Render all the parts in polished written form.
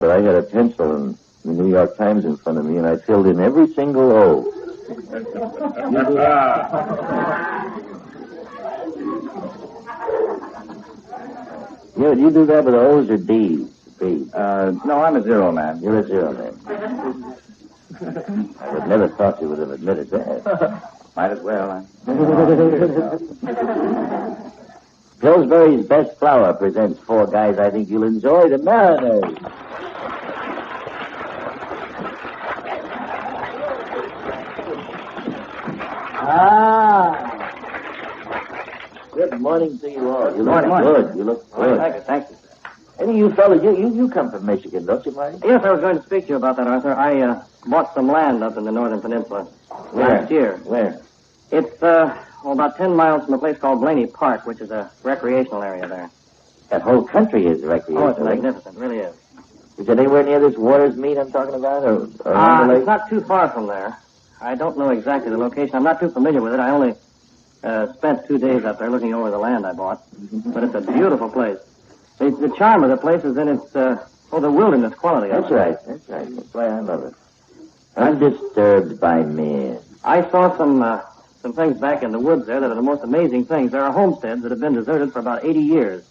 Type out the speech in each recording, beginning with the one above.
But I got a pencil and the New York Times in front of me, and I filled in every single O. You do that with O's or D's? B. No, I'm a zero man. You're a zero man. I would never thought you would have admitted that. Might as well. Pillsbury's Best Flour presents four guys I think you'll enjoy, the Mariners. Good morning to you all. You look good. You look good. Thank you. Any of you fellas, you come from Michigan, don't you, Marty? Yes, I was going to speak to you about that, Arthur. I bought some land up in the northern peninsula last year. Where? It's about 10 miles from a place called Blaney Park, which is a recreational area there. That whole country is recreational. Oh, it's magnificent. It really is. Is it anywhere near this Waters meet I'm talking about? Or it's not too far from there. I don't know exactly the location. I'm not too familiar with it. I only spent 2 days up there looking over the land I bought. But it's a beautiful place. The charm of the place is in its, the wilderness quality. That's right. That's why I love it. Undisturbed by man. I saw some things back in the woods there that are the most amazing things. There are homesteads that have been deserted for about 80 years,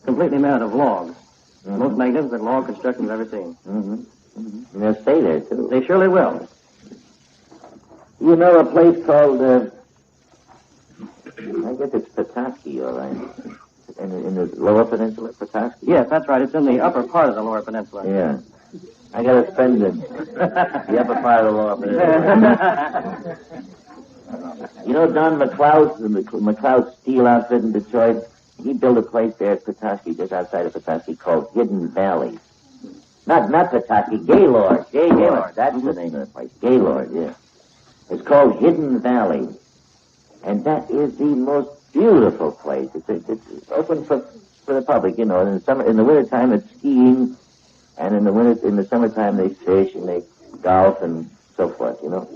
completely made out of logs. Mm-hmm. The most magnificent log construction I've ever seen. Mm-hmm. And they'll stay there, too. They surely will. You know a place called, I guess it's Petoskey, all right. In the Lower Peninsula, Petoskey? Yes, that's right. It's in the upper part of the Lower Peninsula. Yeah. I got a friend in the upper part of the Lower Peninsula. You know Don McLeod, the McLeod Steel outfit in Detroit? He built a place there at Petoskey, just outside of Petoskey, called Hidden Valley. Not Petoskey, Gaylord. Gaylord. That's the name of the place. Gaylord, yeah. It's called Hidden Valley. And that is the most beautiful place. It's open for the public, you know. In the wintertime, it's skiing, and in the summertime, they fish and they golf and so forth, you know.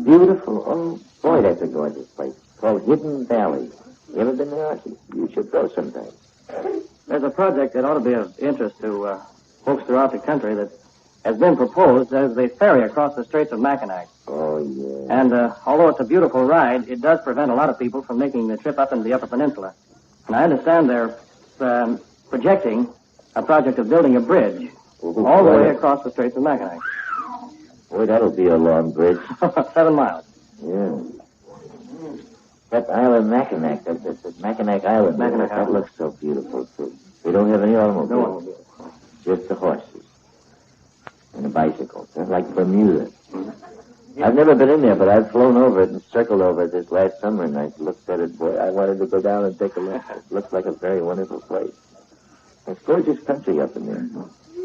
Beautiful. Oh, boy, that's a gorgeous place. It's called Hidden Valley. You ever been there, Archie? You should go sometime. There's a project that ought to be of interest to folks throughout the country that has been proposed as the ferry across the Straits of Mackinac. Oh, yeah. And although it's a beautiful ride, it does prevent a lot of people from making the trip up into the Upper Peninsula. And I understand they're projecting a project of building a bridge all the way across the Straits of Mackinac. Boy, that'll be a long bridge. 7 miles. Yeah. That island Mackinac, that Mackinac Island, that looks so beautiful, too. They don't have any automobiles. No automobiles. Just the horses. And the bicycles. They're like Bermuda. I've never been in there, but I've flown over it and circled over it this last summer, and I looked at it. Boy, I wanted to go down and take a look. It looks like a very wonderful place. It's gorgeous country up in there.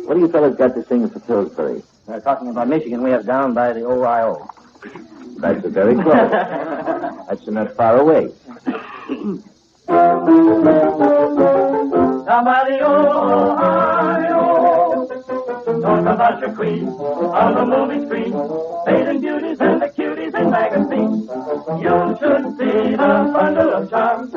What do you fellas got to sing for Pillsbury? Talking about Michigan, we have Down by the OIO. That's very close. That's not far away. Down by the Ohio, talk about your queen on the movie screen, bathing beauties and the cuties in magazines. You should see the bundle of charms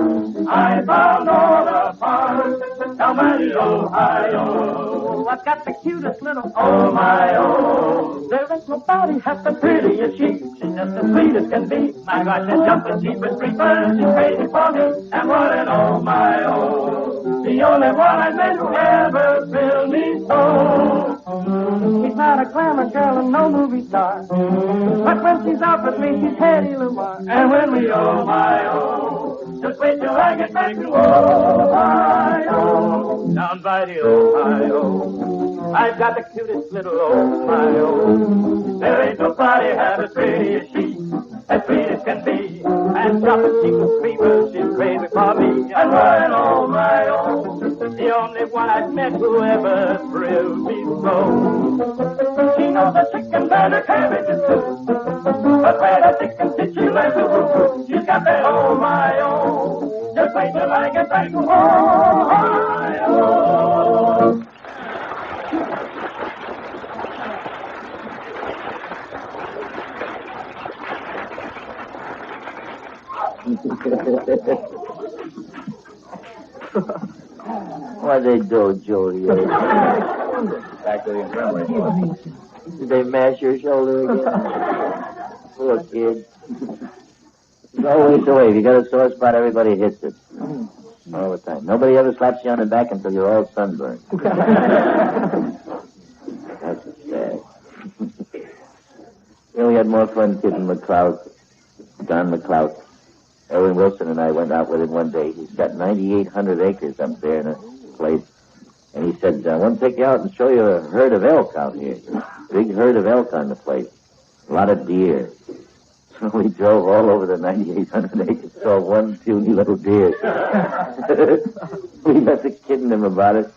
I found on a farm down by the Ohio. I've got the cutest little oh. There ain't nobody half the prettiest she. She's just as sweet as can be. My gosh, she's jumping, she's with creepers, she's crazy for me. And what an oh. The only one I met who ever thrilled me so. She's not a glamour girl and no movie star, but when she's out with me, she's Hedy Lamarr. And when we oh, just wait till I get back to Ohio. Down by the Ohio, I've got the cutest little Ohio. There ain't nobody half as pretty as she, as sweet as can be. And shopping she was creepers, she's crazy for me. And what an Ohio, the only one I've met who ever thrilled me so. She knows the chicken and her cabbages too, but where the chicken sits, she likes to woo. She's got that oh my oh. Just wait till I get back to Ohio. What they do, Juliet? I back to the infirmary. Did they mash your shoulder again? Poor kid. It's always the way. If you got a sore spot, everybody hits it. All the time. Nobody ever slaps you on the back until you're all sunburned. That's sad. We had more fun kidding McCloud, Don McCloud. Erwin Wilson and I went out with him one day. He's got 9,800 acres up there in a place. And he said, I want to take you out and show you a herd of elk out here. Big herd of elk on the place. A lot of deer. So we drove all over the 9,800 acres, saw one puny little deer. We got to kidding him about it.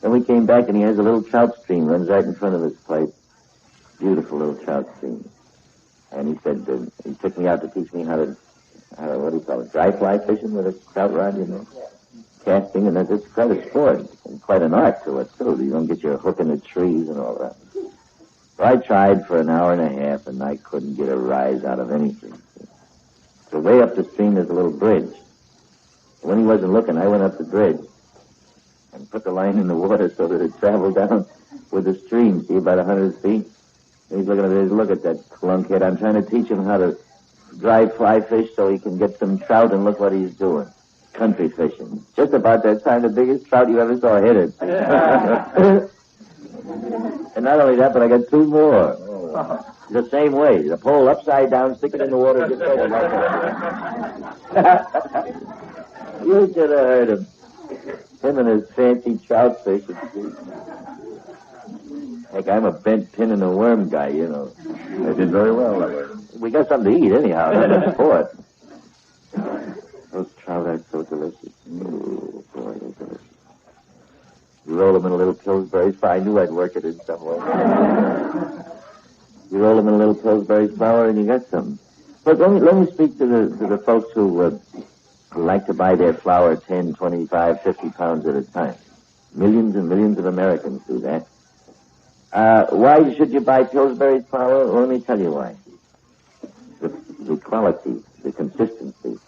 Then we came back and he has a little trout stream runs right in front of his place. Beautiful little trout stream. And he said, he took me out to teach me how to what do you call it, dry fly fishing with a trout rod, you know. Casting, and it's quite a sport. And quite an art to it, too. You don't get your hook in the trees and all that. So I tried for an hour and a half, and I couldn't get a rise out of anything. So way up the stream, there's a little bridge. When he wasn't looking, I went up the bridge and put the line in the water so that it traveled down with the stream, see, about 100 feet. And he's looking at it, look at that lunkhead. I'm trying to teach him how to dry fly fish so he can get some trout, and look what he's doing. Country fishing. Just about that time, the biggest trout you ever saw hit it. And not only that, but I got two more. The same way. The pole upside down, stick it in the water, just over like that. You should have heard him. Him and his fancy trout fishing. Heck, I'm a bent pin and a worm guy, you know. They did very well, that way. We got something to eat anyhow. That's a sport. Those trout are so delicious. Oh, boy, they're delicious. You roll them in a little Pillsbury flour. I knew I'd work it in some way. You roll them in a little Pillsbury flour and you got something. But let me speak to the folks who like to buy their flour 10, 25, 50 pounds at a time. Millions and millions of Americans do that. Why should you buy Pillsbury flour? Well, let me tell you why. The quality, the consistency,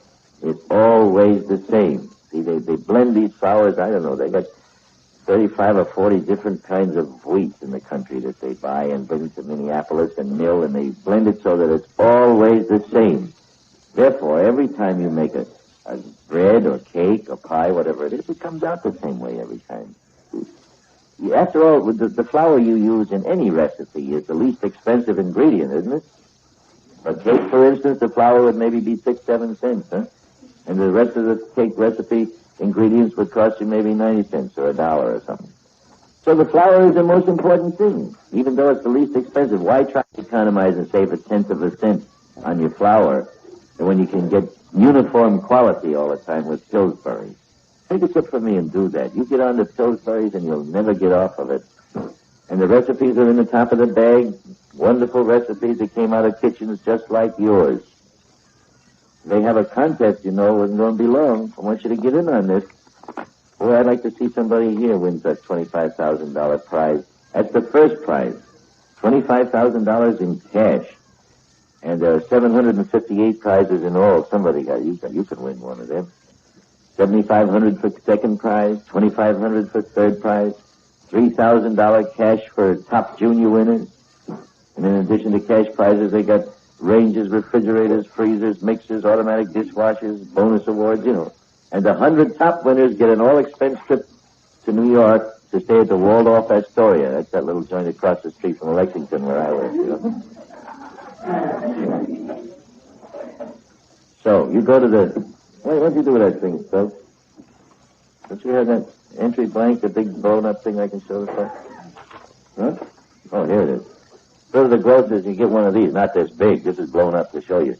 it's always the same. See, they blend these flours, I don't know, they got 35 or 40 different kinds of wheat in the country that they buy and bring to Minneapolis and mill, and they blend it so that it's always the same. Therefore, every time you make a bread or cake or pie, whatever it is, it comes out the same way every time. After all, the flour you use in any recipe is the least expensive ingredient, isn't it? A cake, for instance, the flour would maybe be 6, 7 cents, huh? And the rest of the cake recipe ingredients would cost you maybe 90 cents or $1 or something. So the flour is the most important thing, even though it's the least expensive. Why try to economize and save 1/10 of a cent on your flour when you can get uniform quality all the time with Pillsbury? Take a tip from me and do that. You get on the Pillsbury's and you'll never get off of it. And the recipes are in the top of the bag. Wonderful recipes that came out of kitchens just like yours. They have a contest, you know, isn't going to be long. I want you to get in on this. Boy, I'd like to see somebody here wins that $25,000 prize. That's the first prize. $25,000 in cash. And there are 758 prizes in all. Somebody got you can win one of them. $7,500 for second prize, $2,500 for third prize, $3,000 cash for top junior winners. And in addition to cash prizes, they got ranges, refrigerators, freezers, mixers, automatic dishwashers, bonus awards, you know. And the 100 top winners get an all-expense trip to New York to stay at the Waldorf Astoria. That's that little joint across the street from Lexington where I live, you know. So, you go to the... What'd you do with that thing, Phil? Don't you have that entry blank, the big blown-up thing I can show the folks? Huh? Oh, here it is. Go to the grocers, you get one of these, not this big. This is blown up to show you.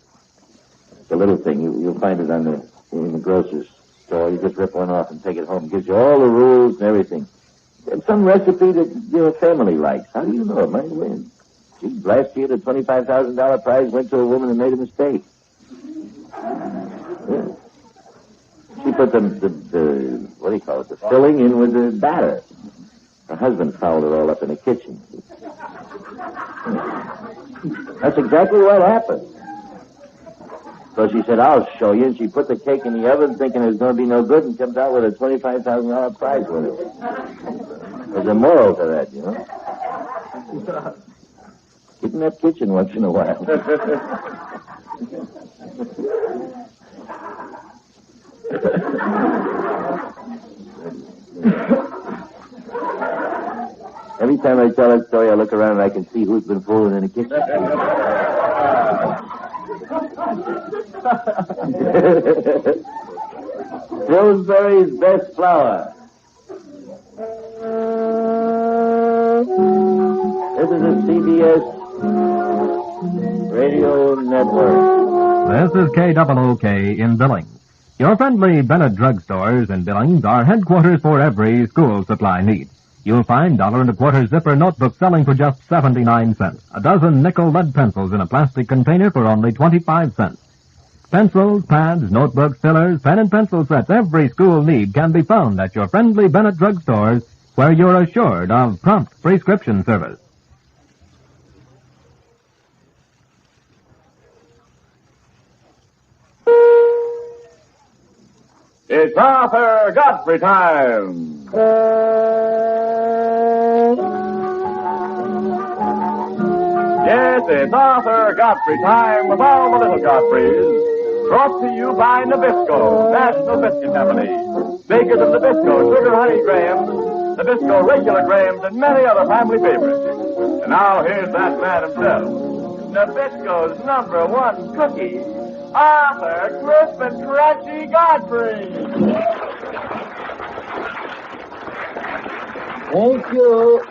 It's a little thing. You'll find it in the grocer's store. You just rip one off and take it home. It gives you all the rules and everything. It's some recipe that your family likes. How do you know it might win? Gee, last year the $25,000 prize went to a woman that made a mistake. Yeah. She put the what do you call it, the filling in with the batter. Her husband fouled it all up in the kitchen. That's exactly what happened. So she said, I'll show you. And she put the cake in the oven thinking it was going to be no good and comes out with a $25,000 prize with it. There's a moral to that, you know. Get in that kitchen once in a while. Every time I tell that story, I look around and I can see who's been fooling in the kitchen. Pillsbury's best flour. This is a CBS radio network. This is KOOK in Billings. Your friendly Bennett drugstores in Billings are headquarters for every school supply need. You'll find $1.25 zipper notebooks selling for just 79 cents. A dozen nickel lead pencils in a plastic container for only 25 cents. Pencils, pads, notebooks, fillers, pen and pencil sets every school need can be found at your friendly Bennett drugstores, where you're assured of prompt prescription service. It's Arthur Godfrey time. Yes, it's Arthur Godfrey time with all the little Godfreys. Brought to you by Nabisco, National Biscuit Company. Makers of Nabisco Sugar Honey Grahams, Nabisco Regular Grahams, and many other family favorites. And now here's that man himself, Nabisco's #1 cookie, Arthur Crisp and Crunchy Godfrey. Thank you.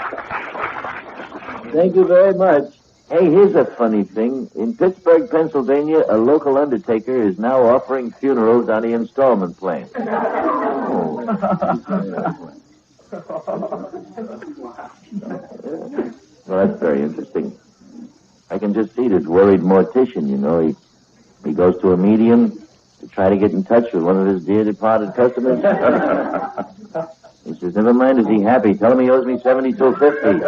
Thank you very much. Hey, here's a funny thing. In Pittsburgh, Pennsylvania, a local undertaker is now offering funerals on the installment plan. Well, that's very interesting. I can just see this worried mortician, you know. He goes to a medium to try to get in touch with one of his dear departed customers. He says, never mind, is he happy? Tell him he owes me $72.50.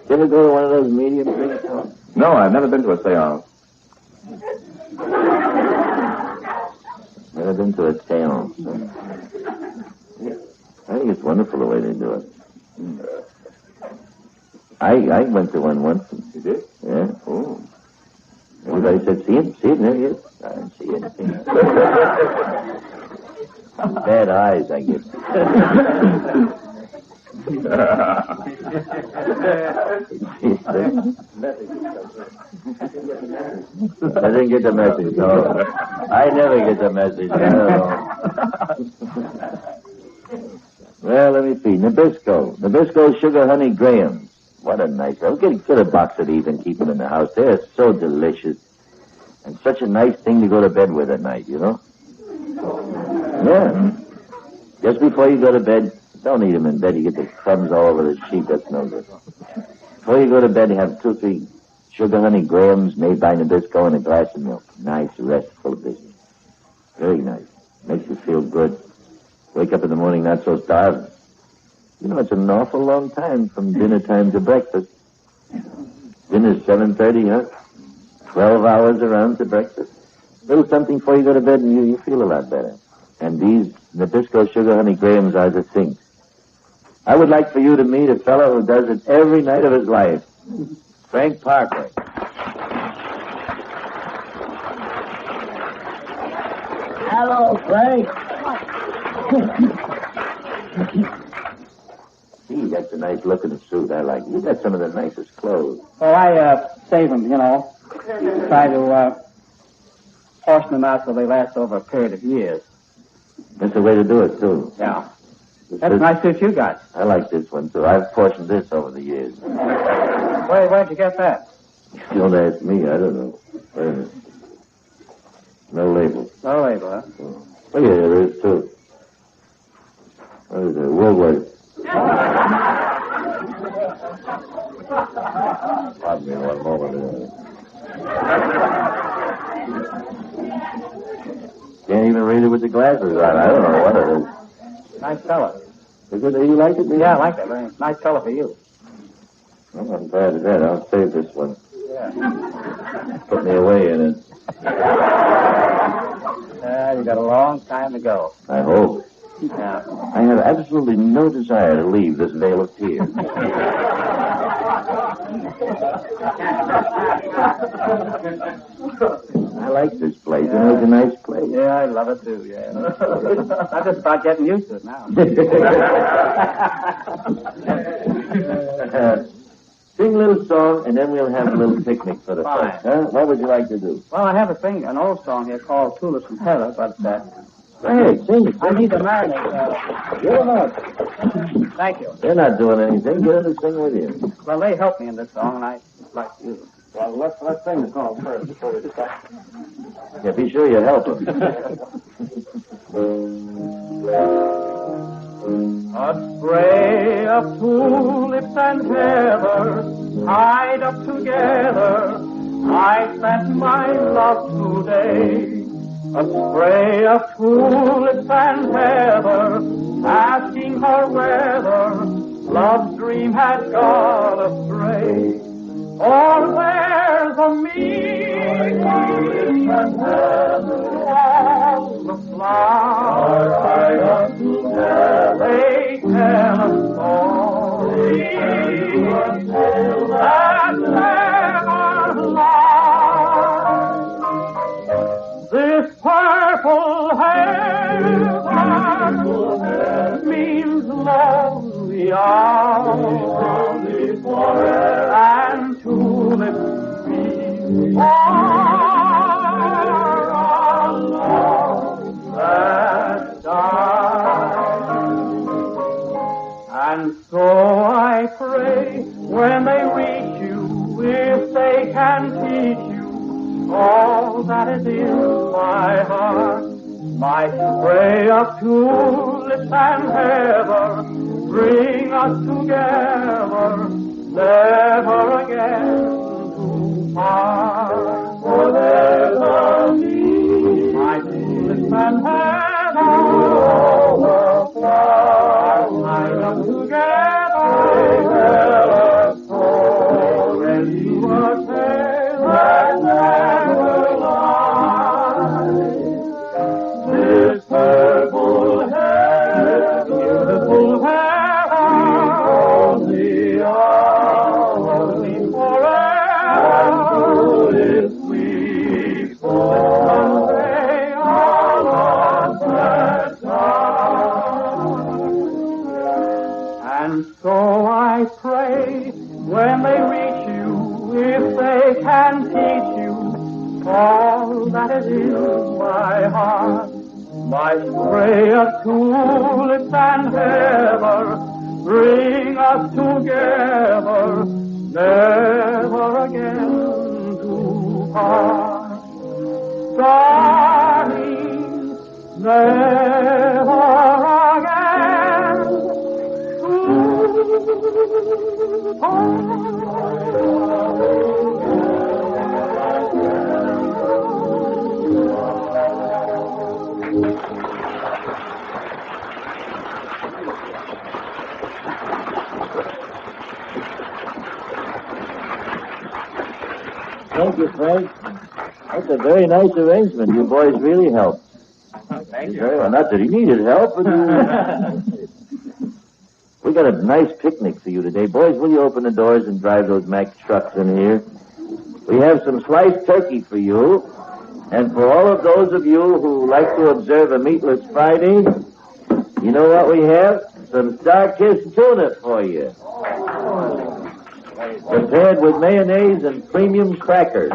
You ever go to one of those medium things? No, I've never been to a seance. Never been to a seance. I think it's wonderful the way they do it. I went to one once. You did? Yeah. Oh. Everybody said, see it? See it? There he is. I didn't see anything. Bad eyes, I guess. I didn't get the message, no. I never get the message. No. Well, let me see. Nabisco Sugar Honey Grahams. What a nice... I'll get a box of these and keep them in the house. They're so delicious. And such a nice thing to go to bed with at night, you know? Yeah. Just before you go to bed, don't eat them in bed. You get the crumbs all over the sheet. That's no good. Before you go to bed, you have 2 or 3 Sugar Honey Grahams made by Nabisco and a glass of milk. Nice, restful business. Very nice. Makes you feel good. Wake up in the morning not so starved. You know, it's an awful long time from dinner time to breakfast. Dinner's 7:30, huh? 12 hours around to breakfast. A little something before you go to bed and you feel a lot better. And these Nabisco Sugar Honey Grahams are the thing. I would like for you to meet a fellow who does it every night of his life. Frank Parkway. Hello, Frank. Gee, that's a nice looking suit. I like it. You got some of the nicest clothes. Well, I save them, you know. Try to portion them out so they last over a period of years. That's the way to do it, too. Yeah. That's a nice suit you got. I like this one, too. I've portioned this over the years. Where'd you get that? Don't ask me. I don't know. Wait a minute. No label. No label, huh? Oh, yeah, there is, too. What is it? Woolworth. Pardon me one moment. Can't even read it with the glasses on. I don't know what it is. Nice color. Is it? You like it? Yeah, I like it. Very nice color for you. I'm not bad at that. I'll save this one. Yeah. Put me away in it. You got a long time to go. I hope. Yeah. I have absolutely no desire to leave this vale of tears. I like this place. You know, it's a nice place. Yeah, I love it too, yeah. I'm just about getting used to it now. Sing a little song, and then we'll have a little picnic for the Fine. folks. Huh? What would you like to do? Well, I have an old song here called Tulips and Heather, but Go ahead, sing it. I need to marinate. Get 'em up. Thank you. They're not doing anything. Get them to sing with you. Well, they helped me in this song, and I'd like to use them. Well, let's sing the song first before we start. Yeah, be sure you help them. A spray of tulips and heather tied up together, I sent my love today. A spray of tulips and heather, asking her whether love's dream had gone astray. Or there's a meeting and heather, all the flowers tied up together, they tell a story that never lies. This purple heaven means lonely hours, and tulips mean are alone that die. And so I pray when they reach you, if they can teach you all that is in my heart, my spray of tulips and heather, bring us together, never again to part. For there's a need, my tulips and heather, all the flowers tied up together, they tell a story to a tale that never lies. This purple hair, beautiful hair, only forever, is sweet, someday all of that time. And so I pray when they reach you, if they can teach you all that is in my heart, my spray of tulips and heather, bring us together, never again to part. Darling, never again to Thank you, Frank. That's a very nice arrangement. You boys really helped. Thank you. Very well. Not that he needed help, but we got a nice picnic for you today. Boys, will you open the doors and drive those Mack trucks in here? We have some sliced turkey for you. And for all of those of you who like to observe a meatless Friday, you know what we have? Some Star-Kissed tuna for you. Prepared with mayonnaise and premium crackers.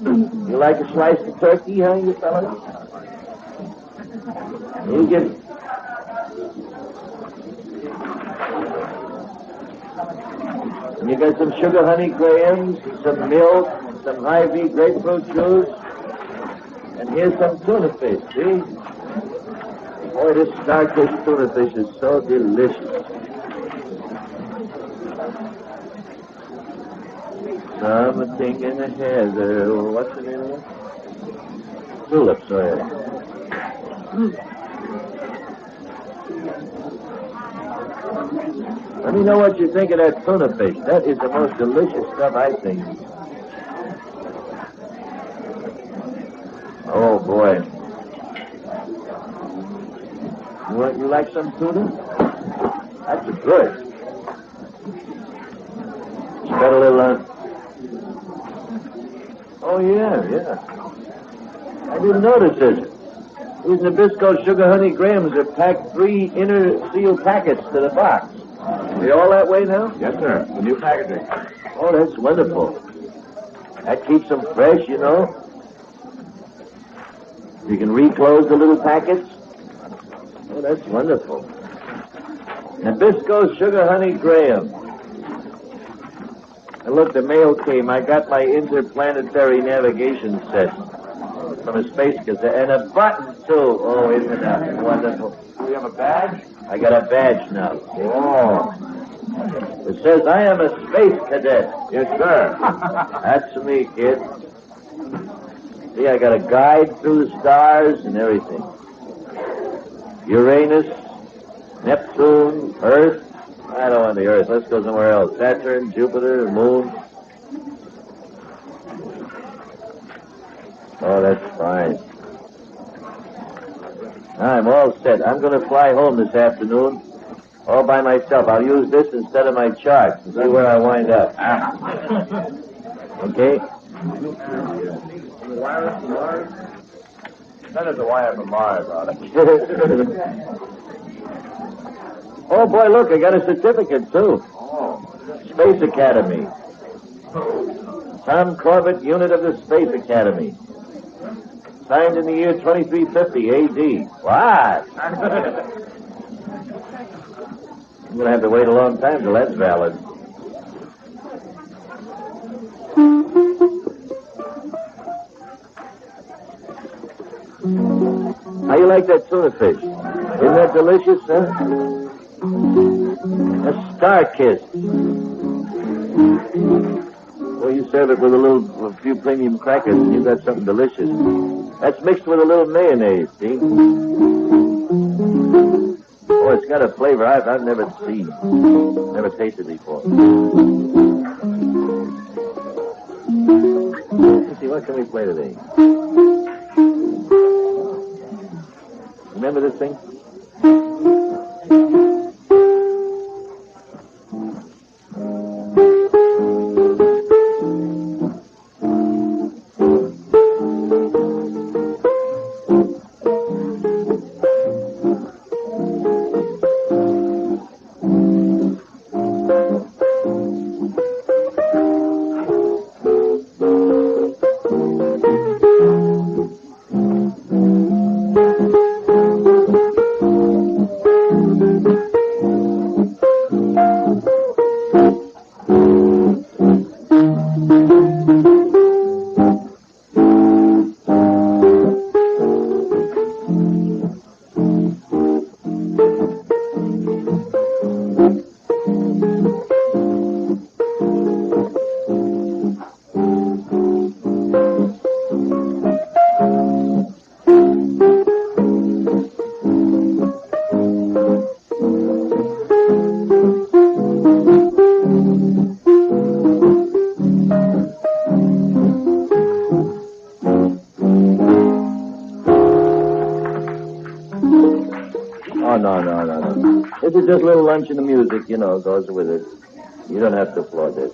You like a slice of turkey, huh, you fellas? You get... And you got some sugar honey grahams, some milk, some high-V grapefruit juice, and here's some tuna fish, see? Boy, this Star-Kissed tuna fish is so delicious. Something in the heather. What's the name of it? Tulips, oh yeah. Let me know what you think of that tuna fish. That is the most delicious stuff I've seen. Oh, boy. You like some tuna? That's good. Spread a little on. Oh, yeah. I didn't notice this. These Nabisco Sugar Honey Grahams are packed 3 inner seal packets to the box. They all that way now? Yes, sir. The new packaging. Oh, that's wonderful. That keeps them fresh, you know. You can reclose the little packets. Oh, that's wonderful. Nabisco Sugar Honey Graham. And look, the mail came. I got my interplanetary navigation set from a space cassette. And a button, too. Oh, isn't that wonderful? Do we have a badge? I got a badge now. Oh. It says I am a space cadet. Yes, sir. That's me, kid. See, I got a guide through the stars and everything. Uranus, Neptune, Earth. I don't want the Earth. Let's go somewhere else. Saturn, Jupiter, Moon. Oh, that's fine. I'm all set. I'm going to fly home this afternoon all by myself. I'll use this instead of my chart to see where I wind up. Okay? The wire from Mars? That is a wire from Mars on it. Oh, boy, look, I got a certificate, too. Oh. Space Academy. Tom Corbett, unit of the Space Academy. Signed in the year 2350 A.D. What? I'm going to have to wait a long time till that's valid. How you like that tuna fish? Isn't that delicious, huh? A star kiss. Well, you serve it with a few premium crackers, and you got something delicious. That's mixed with a little mayonnaise, see? Oh, it's got a flavor I've never seen, never tasted before. Let's see, what can we play today? Remember this thing? This is just a little lunch and the music, you know, goes with it. You don't have to applaud this.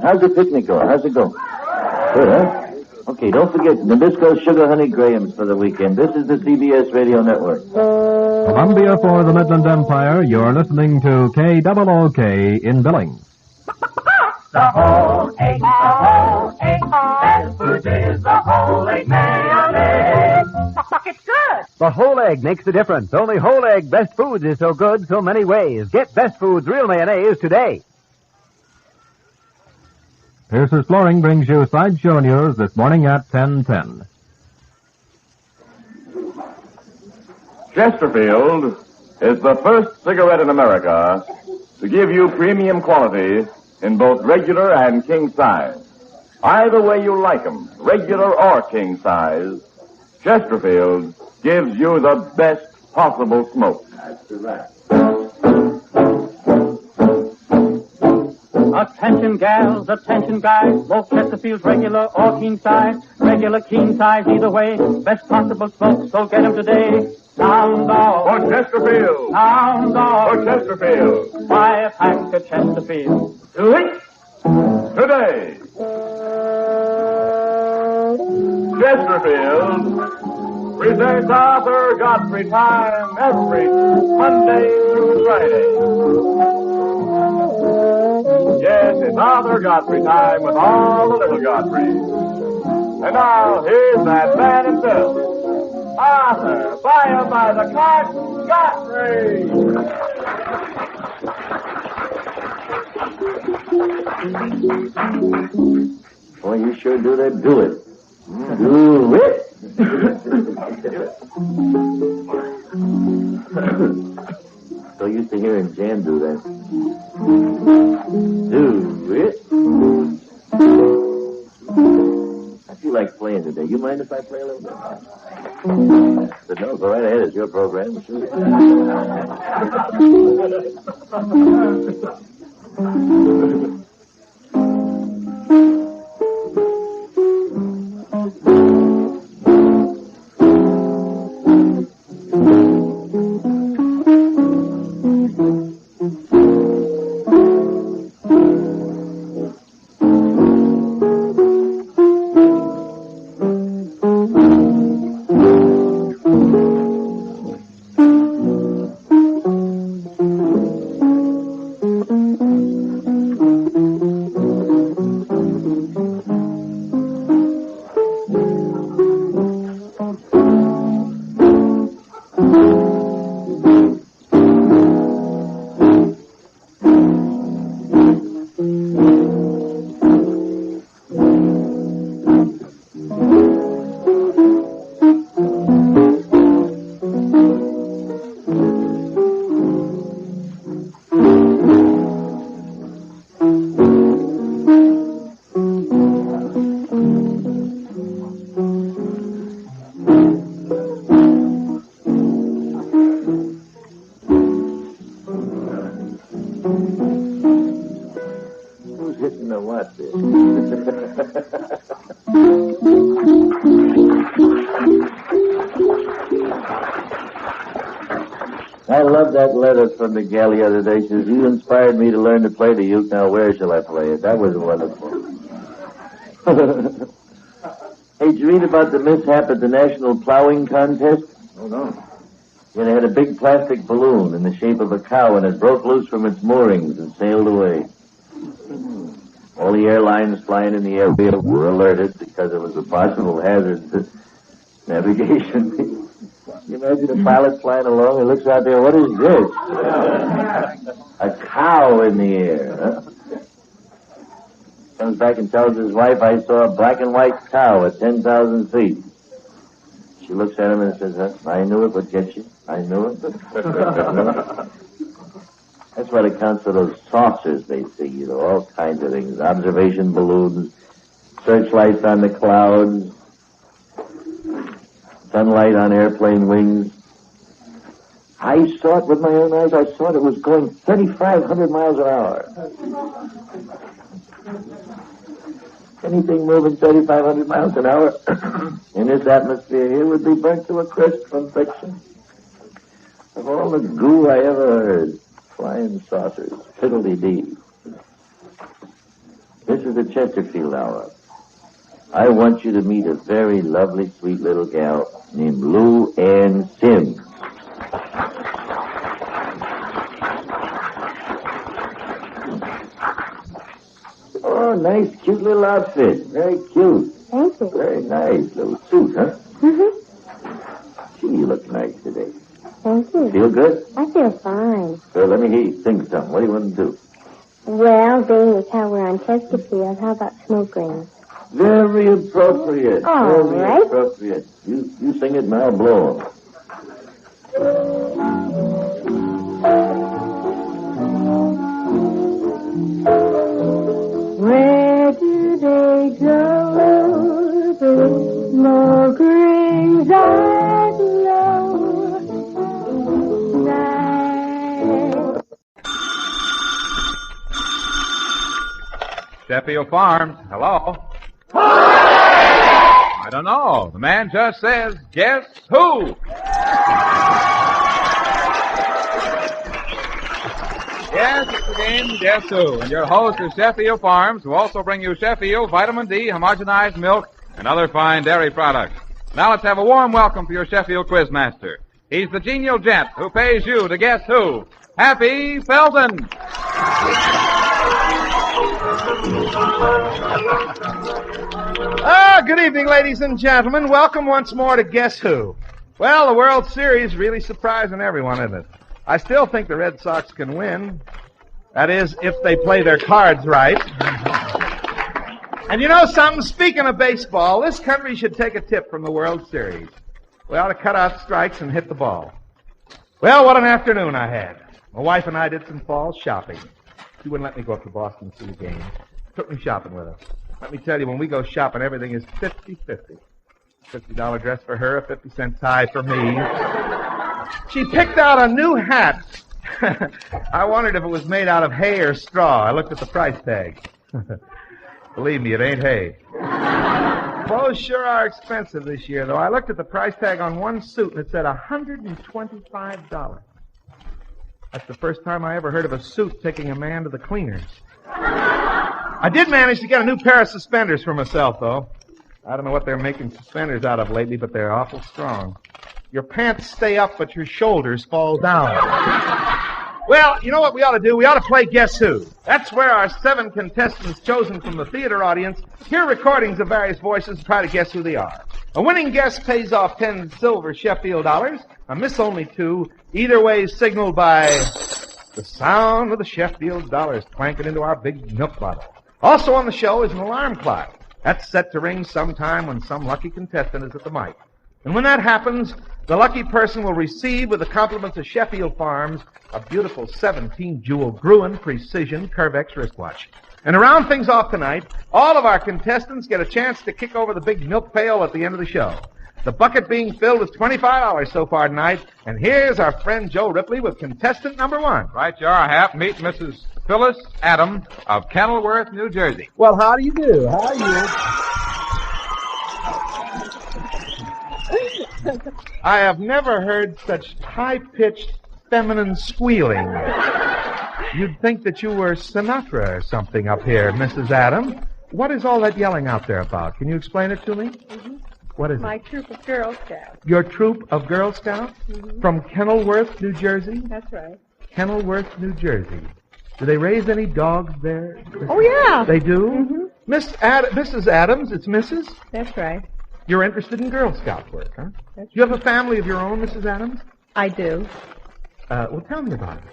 How's the picnic go? How's it go? Good, huh? Okay, don't forget, Nabisco Sugar Honey Grahams for the weekend. This is the CBS Radio Network. Columbia for the Midland Empire, you're listening to KOOK in Billings. The whole egg, Best Foods is the whole egg mayonnaise. It's good. The whole egg makes the difference. Only whole egg Best Foods is so good so many ways. Get Best Foods Real Mayonnaise today. Pierce's Flooring brings you Sideshow News this morning at 10:10. Chesterfield is the first cigarette in America to give you premium quality in both regular and king size. Either way you like 'em, regular or king size, Chesterfield gives you the best possible smoke. That's right. Attention gals, attention guys, both Chesterfield's regular or king size. Regular, king size, either way, best possible smoke, so get 'em today. Sound off. For Chesterfield. Sound off. For Chesterfield. Buy a pack of Chesterfield. Do it today. Chesterfield presents Arthur Godfrey time every Monday through Friday. Yes, it's Arthur Godfrey time with all the little Godfreys. And now, here's that man himself, Arthur, by him by the cart, Godfrey. Boy, you sure do that. Do it. Do it. So used to hearing Jan do that. Do it. I feel like playing today. You mind if I play a little bit? But no, go right ahead. It's your program. Sure. I love that letter from the gal the other day. She says, you inspired me to learn to play the uke. Now where shall I play it? That was wonderful. Hey, did you read about the mishap at the National Plowing Contest? Oh, no. Yeah, they had a big plastic balloon in the shape of a cow, and it broke loose from its moorings and sailed away. All the airlines flying in the area were alerted because it was a possible hazard to navigation. Can you imagine a pilot flying along and looks out there, what is this? A cow in the air, huh? Comes back and tells his wife, I saw a black and white cow at 10,000 feet. She looks at him and says, I knew it would get you. I knew it. That's what it counts for those saucers they see, you know, all kinds of things. Observation balloons, searchlights on the clouds, sunlight on airplane wings. I saw it with my own eyes. I saw it. It was going 3,500 miles an hour. Anything moving 3,500 miles an hour in this atmosphere here would be burnt to a crisp from friction. Of all the goo I ever heard, flying saucers, fiddle-dee-dee. This is the Chesterfield Hour. I want you to meet a very lovely, sweet little gal named Lou Ann Sims. Oh, Oh, nice, cute little outfit. Very cute. Thank you. Very nice little suit, huh? Mm-hmm. Gee, you look nice today. Thank you. Feel good? I feel fine. So let me hear you sing something. What do you want to do? Well, being as how we're on Chesterfield, how about smoke rings? Very appropriate. All Very right. appropriate. You sing it and I'll blow 'em. Where do they go? The smoke rings I blow. Sheffield Farms. Hello? I don't know. The man just says, guess who? Yes, it's the game, Guess Who? And your host is Sheffield Farms, who also bring you Sheffield, vitamin D, homogenized milk, and other fine dairy products. Now let's have a warm welcome for your Sheffield Quizmaster. He's the genial gent who pays you to guess who. Happy Felton! Good evening, ladies and gentlemen. Welcome once more to Guess Who. Well, the World Series really surprising everyone, isn't it? I still think the Red Sox can win. That is, if they play their cards right. And you know something? Speaking of baseball, this country should take a tip from the World Series. We ought to cut out strikes and hit the ball. Well, what an afternoon I had. My wife and I did some fall shopping. She wouldn't let me go up to Boston to see the game. Took me shopping with her. Let me tell you, when we go shopping, everything is 50-50. $50 dress for her, a 50-cent tie for me. She picked out a new hat. I wondered if it was made out of hay or straw. I looked at the price tag. Believe me, it ain't hay. Clothes sure are expensive this year, though. I looked at the price tag on one suit, and it said $125. That's the first time I ever heard of a suit taking a man to the cleaners. I did manage to get a new pair of suspenders for myself, though. I don't know what they're making suspenders out of lately, but they're awful strong. Your pants stay up, but your shoulders fall down. Well, you know what we ought to do? We ought to play Guess Who. That's where our 7 contestants chosen from the theater audience hear recordings of various voices and try to guess who they are. A winning guess pays off 10 silver Sheffield dollars. A miss only 2. Either way is signaled by the sound of the Sheffield dollars clanking into our big milk bottle. Also on the show is an alarm clock. That's set to ring sometime when some lucky contestant is at the mic. And when that happens, the lucky person will receive, with the compliments of Sheffield Farms, a beautiful 17-jewel Gruen Precision Curvex wristwatch. And to round things off tonight, all of our contestants get a chance to kick over the big milk pail at the end of the show. The bucket being filled with $25 so far tonight. And here's our friend Joe Ripley with contestant number 1. Right you are, Hap. Meet Mrs. Phyllis Adam of Kenilworth, New Jersey. Well, how do you do? How are you? I have never heard such high-pitched, feminine squealing. You'd think that you were Sinatra or something up here, Mrs. Adam. What is all that yelling out there about? Can you explain it to me? Mm-hmm. What is My it? troop of Girl Scouts. Your troop of Girl Scouts? Mm-hmm. From Kenilworth, New Jersey? That's right. Kenilworth, New Jersey. Do they raise any dogs there? Oh, yeah. They do? Mm-hmm. Mrs. Adams, it's Mrs.? That's right. You're interested in Girl Scout work, huh? That's You have a family of your own, Mrs. Adams? I do. Well, tell me about it.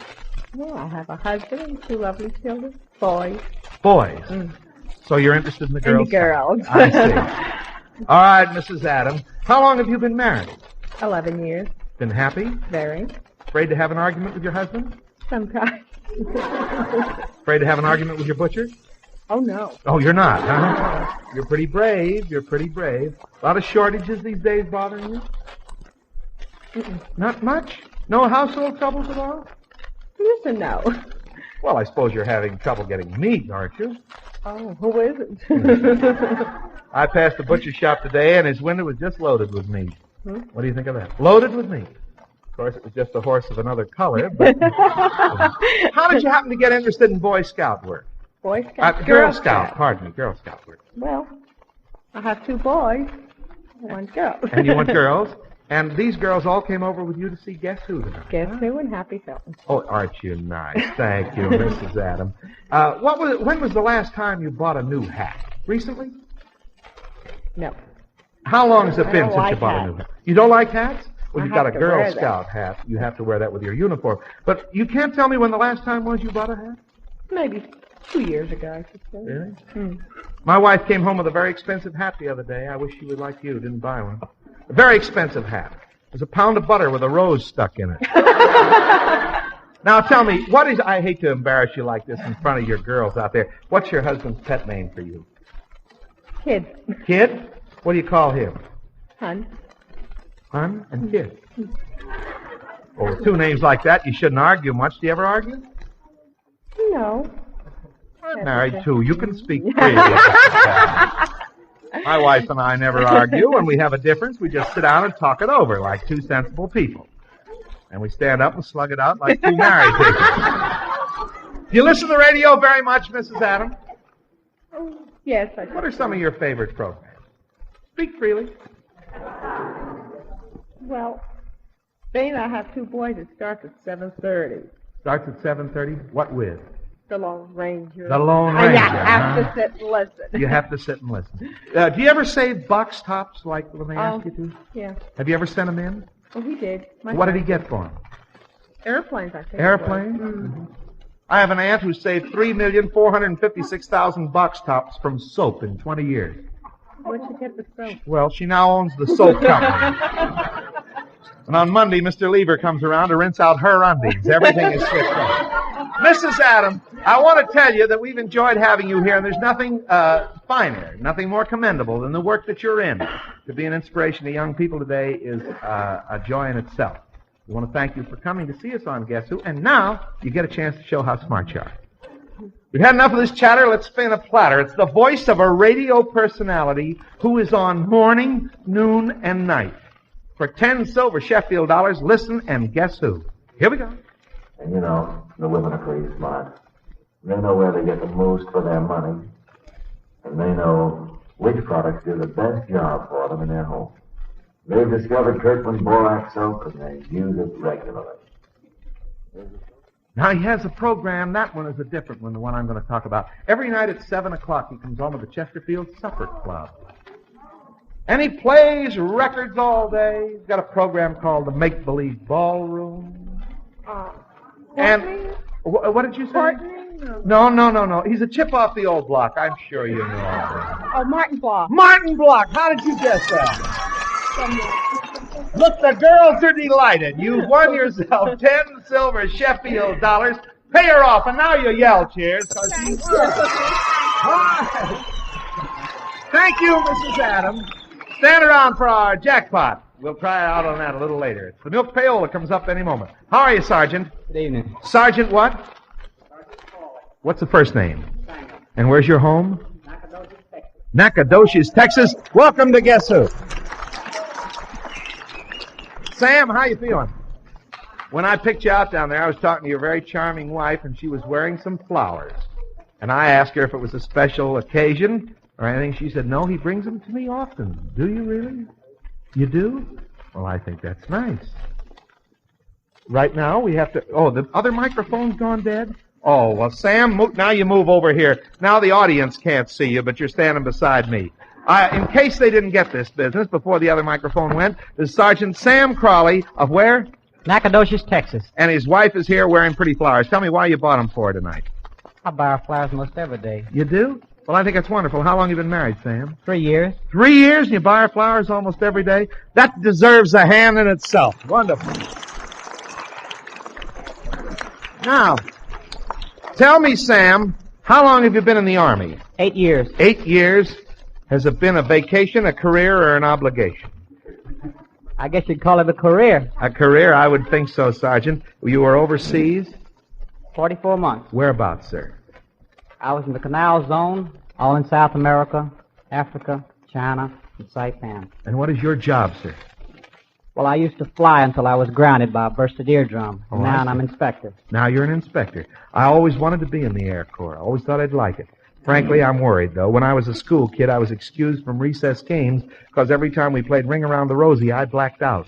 Well, I have a husband and 2 lovely children. Boys. Boys. Mm. So you're interested in the And Girl the girls. Scouts. I see. All right, Mrs. Adams. How long have you been married? 11 years. Been happy? Very. Afraid to have an argument with your husband? Sometimes. Afraid to have an argument with your butcher? Oh, no. Oh, you're not, huh? You're pretty brave. You're pretty brave. A lot of shortages these days bothering you? Mm-mm. Not much? No household troubles at all? Yes and no. Well, I suppose you're having trouble getting meat, aren't you? Oh, who isn't? I passed the butcher shop today, and his window was just loaded with meat. Hmm? What do you think of that? Loaded with meat. Of course, it was just a horse of another color, but... How did you happen to get interested in Boy Scout work? Boy Scout. Girl Scout. Pardon me, Girl Scout work. Well, I have 2 boys and 1 girl. And you want girls? And these girls all came over with you to see Guess Who tonight? Guess Who and Happy Felton. Oh, aren't you nice? Thank you, Mrs. Adam. When was the last time you bought a new hat? Recently? No. How long has it I been don't since you like bought a hats. new hat? You don't like hats? Well, I you've got a have to Girl wear Scout hat. You have to wear that with your uniform. But you can't tell me when the last time was you bought a hat? Maybe 2 years ago, I should say. Really? Hmm. My wife came home with a very expensive hat the other day. I wish she would like you. Didn't buy one. A very expensive hat. It was a pound of butter with a rose stuck in it. Now tell me, I hate to embarrass you like this in front of your girls out there. What's your husband's pet name for you? Kid. Kid? What do you call him? Hun. Hun and Kid. Oh, with two names like that, you shouldn't argue much. Do you ever argue? No. I'm married too. You can speak freely. My wife and I never argue. When we have a difference, we just sit down and talk it over like two sensible people. And we stand up and slug it out like two married people. Do you listen to the radio very much, Mrs. Adam? Oh, yes, I do. What are some of your favorite programs? Speak freely. Well, being I have 2 boys, it starts at 7:30. Starts at 7:30. What with? The Lone Ranger. The Lone And Ranger. you have to sit and listen. You have to sit and listen. Do you ever save box tops like when they ask you to? Yeah. Have you ever sent them in? Well, he did. What did he get for them? Airplanes, I think. Airplanes? Mm-hmm. I have an aunt who saved 3,456,000 box tops from soap in 20 years. Where'd you get the soap? Well, she now owns the soap company. And on Monday, Mr. Lever comes around to rinse out her undies. Everything is switched on. Mrs. Adam, I want to tell you that we've enjoyed having you here, and there's nothing finer, nothing more commendable than the work that you're in. To be an inspiration to young people today is a joy in itself. We want to thank you for coming to see us on Guess Who, and now you get a chance to show how smart you are. We've had enough of this chatter. Let's spin a platter. It's the voice of a radio personality who is on morning, noon, and night. For 10 silver Sheffield dollars, listen and guess who. Here we go. And you know, the women are pretty smart. They know where they get the most for their money. And they know which products do the best job for them in their home. They've discovered Kirkland Borax soap and they use it regularly. Now, he has a program. That one is a different one, the one I'm going to talk about. Every night at 7 o'clock, he comes on with the Chesterfield Supper Club. And he plays records all day. He's got a program called the Make-Believe Ballroom. And what did you say? No. He's a chip off the old block. I'm sure you know. Oh, Martin Block. Martin Block. How did you guess that? Look, the girls are delighted. You've won yourself 10 silver Sheffield dollars. Pay her off, and now you yell, cheers. Thank you, Mrs. Adams. Stand around for our jackpot. We'll try out on that a little later. It's the milk payola comes up any moment. How are you, Sergeant? Good evening. Sergeant what? What's the first name? And where's your home? Nacogdoches, Texas. Welcome to Guess Who. Sam, how you feeling? When I picked you out down there, I was talking to your very charming wife, and she was wearing some flowers. And I asked her if it was a special occasion or anything. She said, no, he brings them to me often. Do you really? You do? Well, I think that's nice. Right now, we have to... Oh, the other microphone's gone dead? Oh, well, Sam, now you move over here. Now the audience can't see you, but you're standing beside me. In case they didn't get this business before the other microphone went, there's Sergeant Sam Crawley of where? Nacogdoches, Texas. And his wife is here wearing pretty flowers. Tell me why you bought them for tonight. I buy flowers most every day. You do? Well, I think that's wonderful. How long have you been married, Sam? 3 years. 3 years and you buy her flowers almost every day? That deserves a hand in itself. Wonderful. Now, tell me, Sam, how long have you been in the Army? 8 years. 8 years. Has it been a vacation, a career, or an obligation? I guess you'd call it a career. A career? I would think so, Sergeant. You were overseas? 44 months. Whereabouts, sir? I was in the Canal Zone, all in South America, Africa, China, and Saipan. And what is your job, sir? Well, I used to fly until I was grounded by a bursted eardrum. Oh, Now I see. I'm inspector. Now you're an inspector. I always wanted to be in the Air Corps. I always thought I'd like it. Frankly, I'm worried, though. When I was a school kid, I was excused from recess games because every time we played Ring Around the Rosie, I blacked out.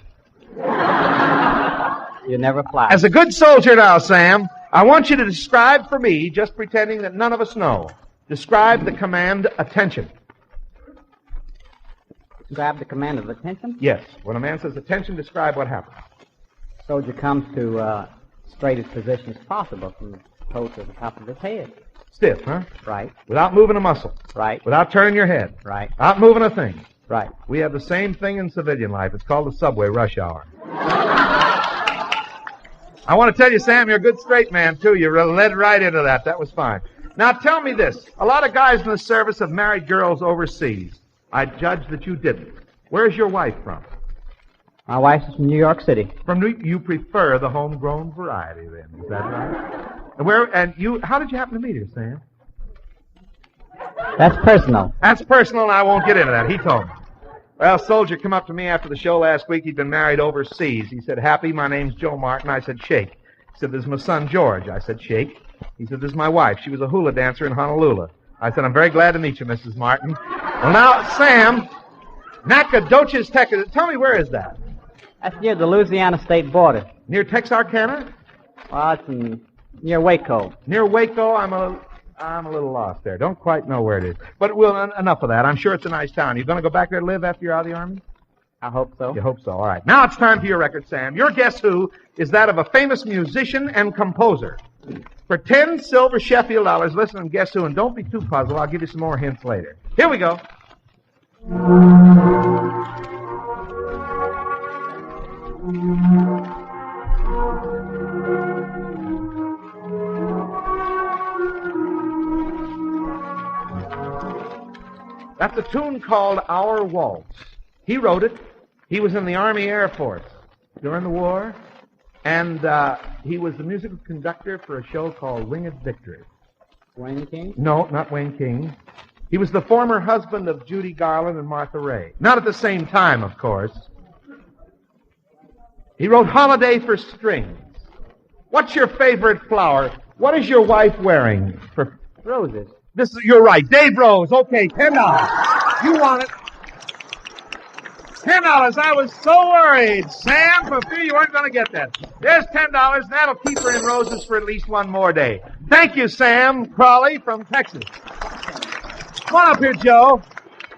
You never fly. As a good soldier now, Sam, I want you to describe for me, just pretending that none of us know, describe the command attention. Describe the command of attention? Yes. When a man says attention, describe what happens. Soldier comes to straightest position as possible from the toe to the top of his head. Stiff, huh? Right. Without moving a muscle. Right. Without turning your head. Right. Without moving a thing. Right. We have the same thing in civilian life. It's called the subway rush hour. I want to tell you, Sam, you're a good straight man, too. You led right into that. That was fine. Now, tell me this. A lot of guys in the service have married girls overseas. I judge that you didn't. Where's your wife from? My wife is from New York City. You prefer the homegrown variety, then. Is that right? How did you happen to meet her, Sam? That's personal. That's personal, and I won't get into that. He told me. Well, soldier come up to me after the show last week. He'd been married overseas. He said, Happy, my name's Joe Martin. I said, Shake. He said, This is my son, George. I said, Shake. He said, This is my wife. She was a hula dancer in Honolulu. I said, I'm very glad to meet you, Mrs. Martin. Well, now, Sam, Nacogdoches, Texas. Tell me, where is that? That's near the Louisiana state border. Near Texarkana? Well, it's near Waco. Near Waco? I'm a little lost there. Don't quite know where it is. But enough of that. I'm sure it's a nice town. You going to go back there to live after you're out of the Army? I hope so. You hope so. All right. Now it's time for your record, Sam. Your Guess Who is that of a famous musician and composer. For 10 silver Sheffield dollars, listen and guess who, and don't be too puzzled. I'll give you some more hints later. Here we go. That's a tune called Our Waltz. He wrote it. He was in the Army Air Force during the war, and he was the musical conductor for a show called Winged Victory. Wayne King? No, not Wayne King. He was the former husband of Judy Garland and Martha Ray. Not at the same time, of course. He wrote Holiday for Strings. What's your favorite flower? What is your wife wearing? For Roses. You're right. Dave Rose. Okay, $10. You want it. $10. I was so worried, Sam, for fear you weren't going to get that. There's $10, and that'll keep her in roses for at least one more day. Thank you, Sam Crawley from Texas. Come on up here, Joe.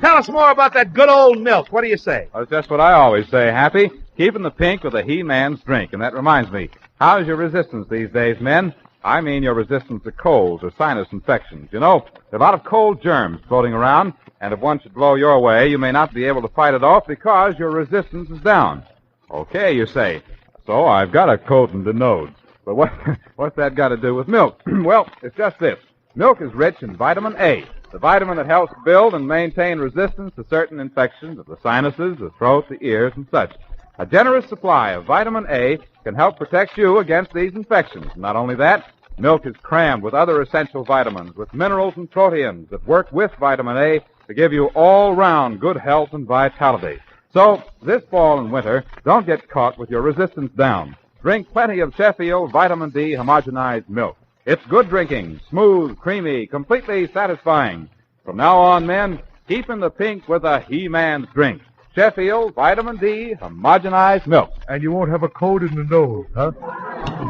Tell us more about that good old milk. What do you say? That's just what I always say, Happy. Keeping the pink with a he-man's drink. And that reminds me, how's your resistance these days, men? I mean your resistance to colds or sinus infections. You know, there are a lot of cold germs floating around, and if one should blow your way, you may not be able to fight it off because your resistance is down. Okay, you say. So I've got a coat in the nose. But what's that got to do with milk? Well, it's just this. Milk is rich in vitamin A, the vitamin that helps build and maintain resistance to certain infections of the sinuses, the throat, the ears, and such. A generous supply of vitamin A can help protect you against these infections. Not only that, milk is crammed with other essential vitamins, with minerals and proteins that work with vitamin A to give you all-round good health and vitality. So, this fall and winter, don't get caught with your resistance down. Drink plenty of Sheffield Vitamin D homogenized milk. It's good drinking, smooth, creamy, completely satisfying. From now on, men, keep in the pink with a he-man's drink. Sheffield Vitamin D homogenized milk. And you won't have a cold in the nose, huh?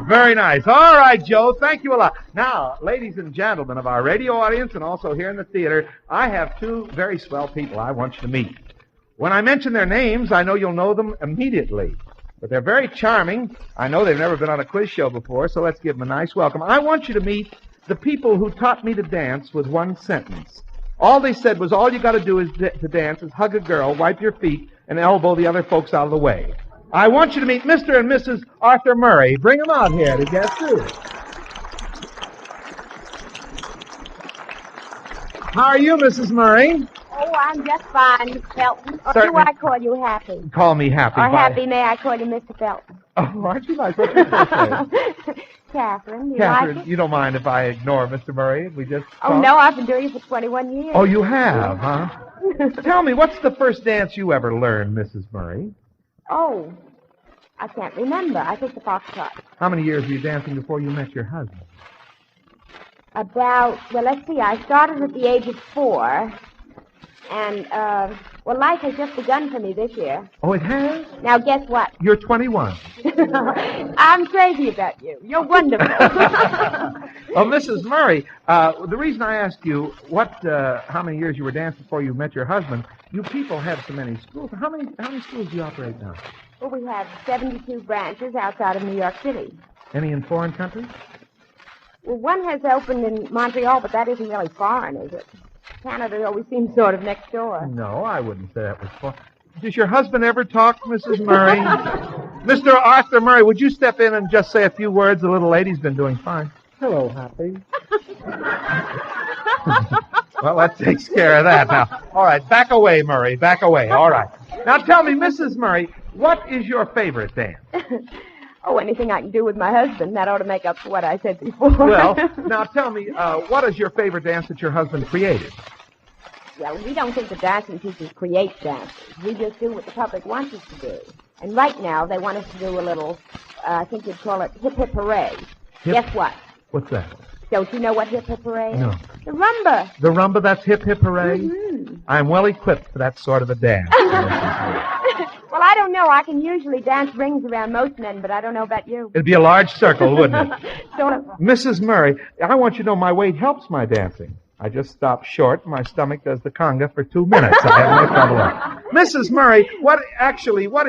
Very nice. All right, Joe. Thank you a lot. Now, ladies and gentlemen of our radio audience and also here in the theater, I have two very swell people I want you to meet. When I mention their names, I know you'll know them immediately. But they're very charming. I know they've never been on a quiz show before, so let's give them a nice welcome. I want you to meet the people who taught me to dance with one sentence. All they said was all you got to do is to dance is hug a girl, wipe your feet, and elbow the other folks out of the way. I want you to meet Mr. and Mrs. Arthur Murray. Bring them out here to Guess Who. How are you, Mrs. Murray? Oh, I'm just fine, Miss Felton. Or Certainly. do I call you Happy? Call me Happy. Or Bye. Happy, may I call you Mr. Felton? Oh, aren't you nice? What's your first name? Catherine, you Catherine, like it? you don't mind if I ignore Mr. Murray? We just Oh, talk? no, I've been doing it for 21 years. Oh, you have, huh? Tell me, what's the first dance you ever learned, Mrs. Murray? Oh, I can't remember. I think the foxtrot. How many years were you dancing before you met your husband? Well, let's see. I started at the age of 4, And, well, life has just begun for me this year. Oh, it has? Now, guess what? You're 21. I'm crazy about you. You're wonderful. Oh, Mrs. Murray, the reason I asked you how many years you were dancing before you met your husband, you people have so many schools. How many schools do you operate now? Well, we have 72 branches outside of New York City. Any in foreign countries? Well, one has opened in Montreal, but that isn't really foreign, is it? Canada always seems sort of next door. No, I wouldn't say that was foreign. Does your husband ever talk, Mrs. Murray? Mr. Arthur Murray, would you step in and just say a few words? The little lady's been doing fine. Hello, Happy. Well, that takes care of that now. All right, back away, Murray, back away. All right. Now tell me, Mrs. Murray, what is your favorite dance? Oh, anything I can do with my husband. That ought to make up for what I said before. Well, now tell me, what is your favorite dance that your husband created? Well, we don't think the dancing teachers create dances. We just do what the public wants us to do. And right now, they want us to do a little, I think you'd call it hip hip hooray. Guess what? What's that? Don't you know what hip hip hooray is? No. The rumba. The rumba, that's hip hip hooray? Mm-hmm. I'm well equipped for that sort of a dance. Well, I don't know. I can usually dance rings around most men, but I don't know about you. It'd be a large circle, wouldn't it? Sort of. Mrs. Murray, I want you to know my weight helps my dancing. I just stop short. My stomach does the conga for 2 minutes. I have no trouble. Mrs. Murray, what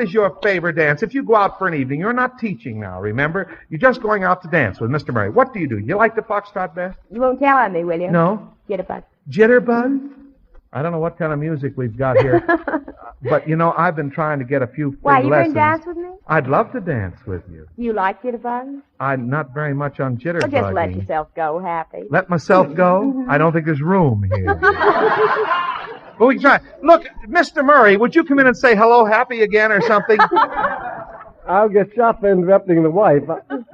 is your favorite dance? If you go out for an evening, you're not teaching now, remember? You're just going out to dance with Mr. Murray. What do? You like the foxtrot best? You won't tell on me, will you? No. Jitterbug. Jitterbug? I don't know what kind of music we've got here. But, I've been trying to get a few free Why, you lessons. going to dance with me? I'd love to dance with you. You like jitterbug? I'm not very much on jitterbugging. Well, just let yourself go, Happy. Let myself go? I don't think there's room here. But we can try. Look, Mr. Murray, would you come in and say hello, Happy again or something? I'll get shot for interrupting the wife.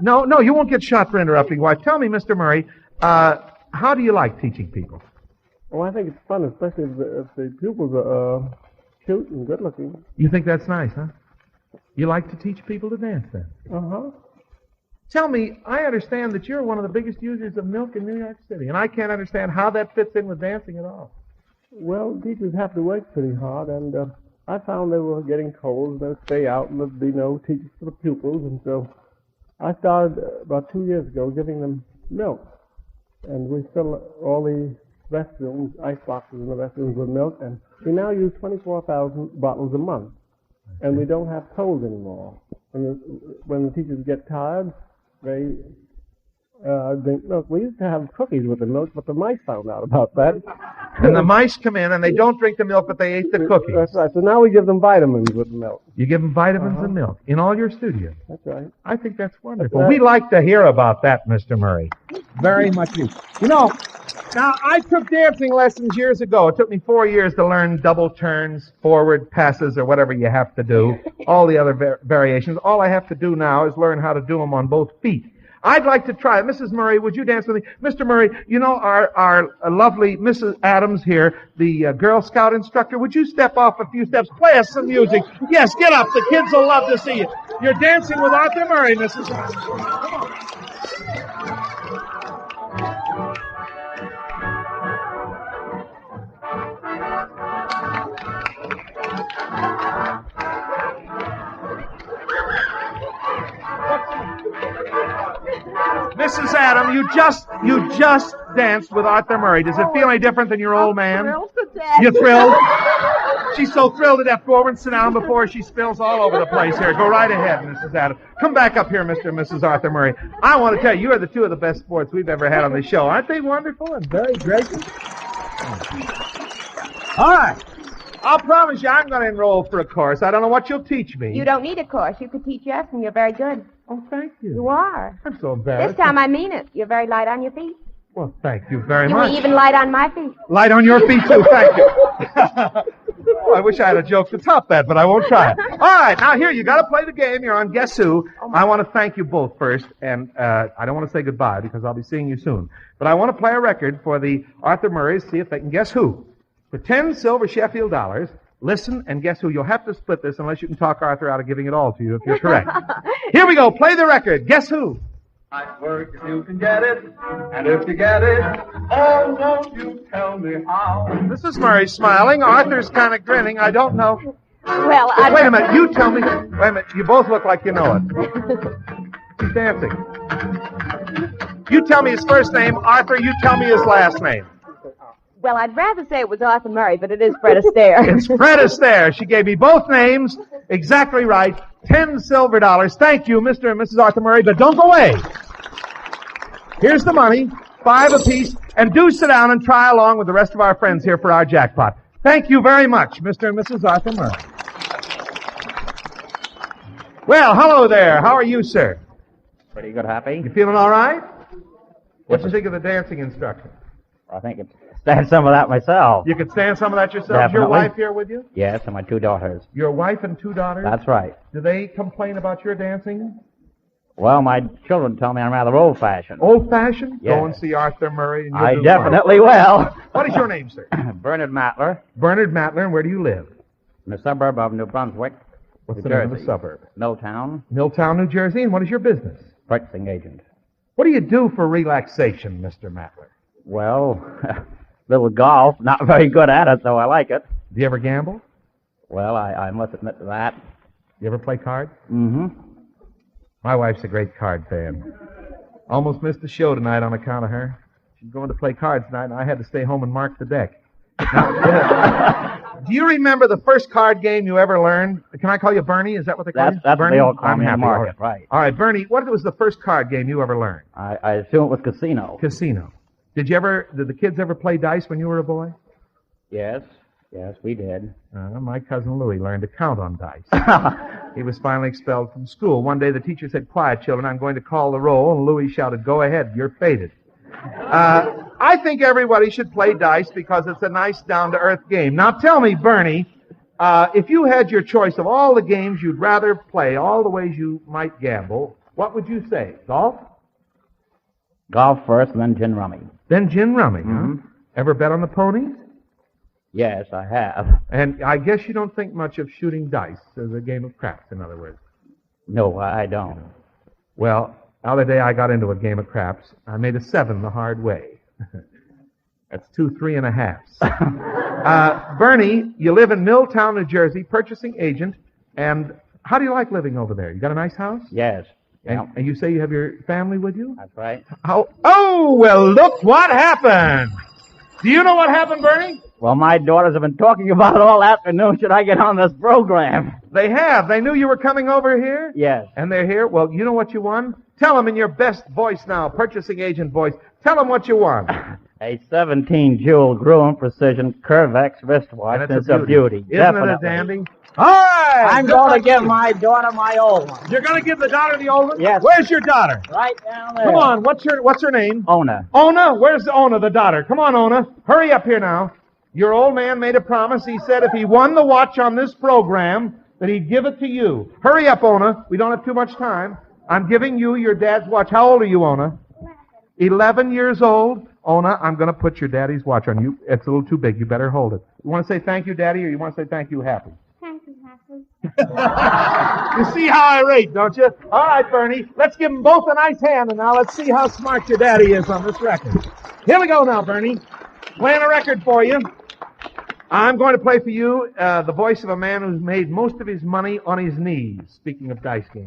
No, you won't get shot for interrupting wife. Tell me, Mr. Murray, how do you like teaching people? Oh, I think it's fun, especially if the pupils are cute and good looking. You think that's nice, huh? You like to teach people to dance, then? Uh-huh. Tell me, I understand that you're one of the biggest users of milk in New York City, and I can't understand how that fits in with dancing at all. Well, teachers have to work pretty hard, and I found they were getting cold, and they'd stay out, and there'd be no teachers for the pupils, and so I started about 2 years ago giving them milk, and we fill all the restrooms, ice boxes in the restrooms with milk, and we now use 24,000 bottles a month, and we don't have colds anymore. When the teachers get tired, they drink milk. We used to have cookies with the milk, but the mice found out about that. And the mice come in, and they don't drink the milk, but they ate the cookies. That's right. So now we give them vitamins with the milk. You give them vitamins and milk in all your studios. That's right. I think that's wonderful. We like to hear about that, Mr. Murray. Very much. Now, I took dancing lessons years ago. It took me 4 years to learn double turns, forward passes, or whatever you have to do, all the other variations. All I have to do now is learn how to do them on both feet. I'd like to try it. Mrs. Murray, would you dance with me? Mr. Murray, our lovely Mrs. Adams here, the Girl Scout instructor, would you step off a few steps? Play us some music. Yes, get up. The kids will love to see you. You're dancing with Arthur Murray, Mrs. Adams. Come on. Mrs. Adam, you just danced with Arthur Murray. Does it feel any different than your old man? I'm thrilled to death. You're thrilled? She's so thrilled to death. Go over and sit down before she spills all over the place here. Go right ahead, Mrs. Adam. Come back up here, Mr. and Mrs. Arthur Murray. I want to tell you, you are the two of the best sports we've ever had on the show. Aren't they wonderful and very gracious? All right. I'll promise you I'm going to enroll for a course. I don't know what you'll teach me. You don't need a course. You could teach us, and you're very good. Oh, thank you. You are. I'm so embarrassed. This time I mean it. You're very light on your feet. Well, thank you very You much. were even light on my feet. Light on your feet, too. Thank you. Oh, I wish I had a joke to top that, but I won't try it. All right, now here, you got to play the game. You're on Guess Who. I want to thank you both first, and I don't want to say goodbye because I'll be seeing you soon. But I want to play a record for the Arthur Murrays, see if they can guess who. For 10 silver Sheffield dollars, listen and guess who. You'll have to split this unless you can talk Arthur out of giving it all to you if you're correct. Here we go. Play the record. Guess who? Nice work if you can get it, and if you get it, oh, won't you tell me how? This is Murray smiling. Arthur's kind of grinning. I don't know. Well, Wait a minute. You tell me. Wait a minute. You both look like you know it. He's dancing. You tell me his first name. Arthur, you tell me his last name. Well, I'd rather say it was Arthur Murray, but it is Fred Astaire. It's Fred Astaire. She gave me both names. Exactly right. $10 silver. Thank you, Mr. and Mrs. Arthur Murray, but don't go away. Here's the money, $5 apiece, and do sit down and try along with the rest of our friends here for our jackpot. Thank you very much, Mr. and Mrs. Arthur Murray. Well, hello there. How are you, sir? Pretty good, Happy. You feeling all right? What do you think of the dancing instruction? I think I stand some of that myself. You could stand some of that yourself? Definitely. Is your wife here with you? Yes, and my 2 daughters. Your wife and 2 daughters? That's right. Do they complain about your dancing? Well, my children tell me I'm rather old-fashioned. Old-fashioned? Yes. Go and see Arthur Murray. And I definitely will. What is your name, sir? Bernard Matler. Bernard Matler, and where do you live? In the suburb of New Brunswick, What's New the Jersey. name of the suburb? Milltown. Milltown, New Jersey. And what is your business? Purchasing agent. What do you do for relaxation, Mr. Matler? Well, little golf. Not very good at it, though I like it. Do you ever gamble? Well, I must admit to that. You ever play cards? Mm-hmm. My wife's a great card fan. Almost missed the show tonight on account of her. She's going to play cards tonight, and I had to stay home and mark the deck. Do you remember the first card game you ever learned? Can I call you Bernie? Is that what they call you? That's Bernie? what they all call I'm me in the happy. market, right. All right, Bernie, what was the first card game you ever learned? I assume it was casino. Casino. Did the kids ever play dice when you were a boy? Yes, we did. My cousin Louis learned to count on dice. He was finally expelled from school. One day the teacher said, "Quiet, children, I'm going to call the roll," and Louis shouted, "Go ahead, you're fated." I think everybody should play dice because it's a nice, down-to-earth game. Now tell me, Bernie, if you had your choice of all the games you'd rather play, all the ways you might gamble, what would you say? Golf? Golf first, and then gin rummy. Then gin rummy, Mm-hmm. huh? Ever bet on the ponies? Yes, I have. And I guess you don't think much of shooting dice as a game of craps, in other words. No, I don't. Well, the other day I got into a game of craps. I made a 7 the hard way. That's 2 3.5s. Bernie, you live in Milltown, New Jersey, purchasing agent. And how do you like living over there? You got a nice house? Yes. And you say you have your family with you? That's right. Oh, well, look what happened. Do you know what happened, Bernie? Well, my daughters have been talking about it all afternoon. Should I get on this program? They have. They knew you were coming over here? Yes. And they're here? Well, you know what you won? Tell them in your best voice now, purchasing agent voice. Tell them what you won. A 17-jewel Gruen Precision Curvex wristwatch. And It's a beauty. Isn't it a dandy? All right. I'm going to give my daughter my old one. You're going to give the daughter the old one? Yes. Where's your daughter? Right down there. Come on. What's her name? Ona. Ona? Where's Ona, the daughter? Come on, Ona. Hurry up here now. Your old man made a promise. He said if he won the watch on this program, that he'd give it to you. Hurry up, Ona. We don't have too much time. I'm giving you your dad's watch. How old are you, Ona? 11 years old. Ona, I'm going to put your daddy's watch on you. It's a little too big. You better hold it. You want to say thank you, Daddy, or you want to say thank you, Happy? Thank you, Happy. You see how I rate, don't you? All right, Bernie. Let's give them both a nice hand, and now let's see how smart your daddy is on this record. Here we go now, Bernie. Playing a record for you. I'm going to play for you the voice of a man who's made most of his money on his knees, speaking of dice games.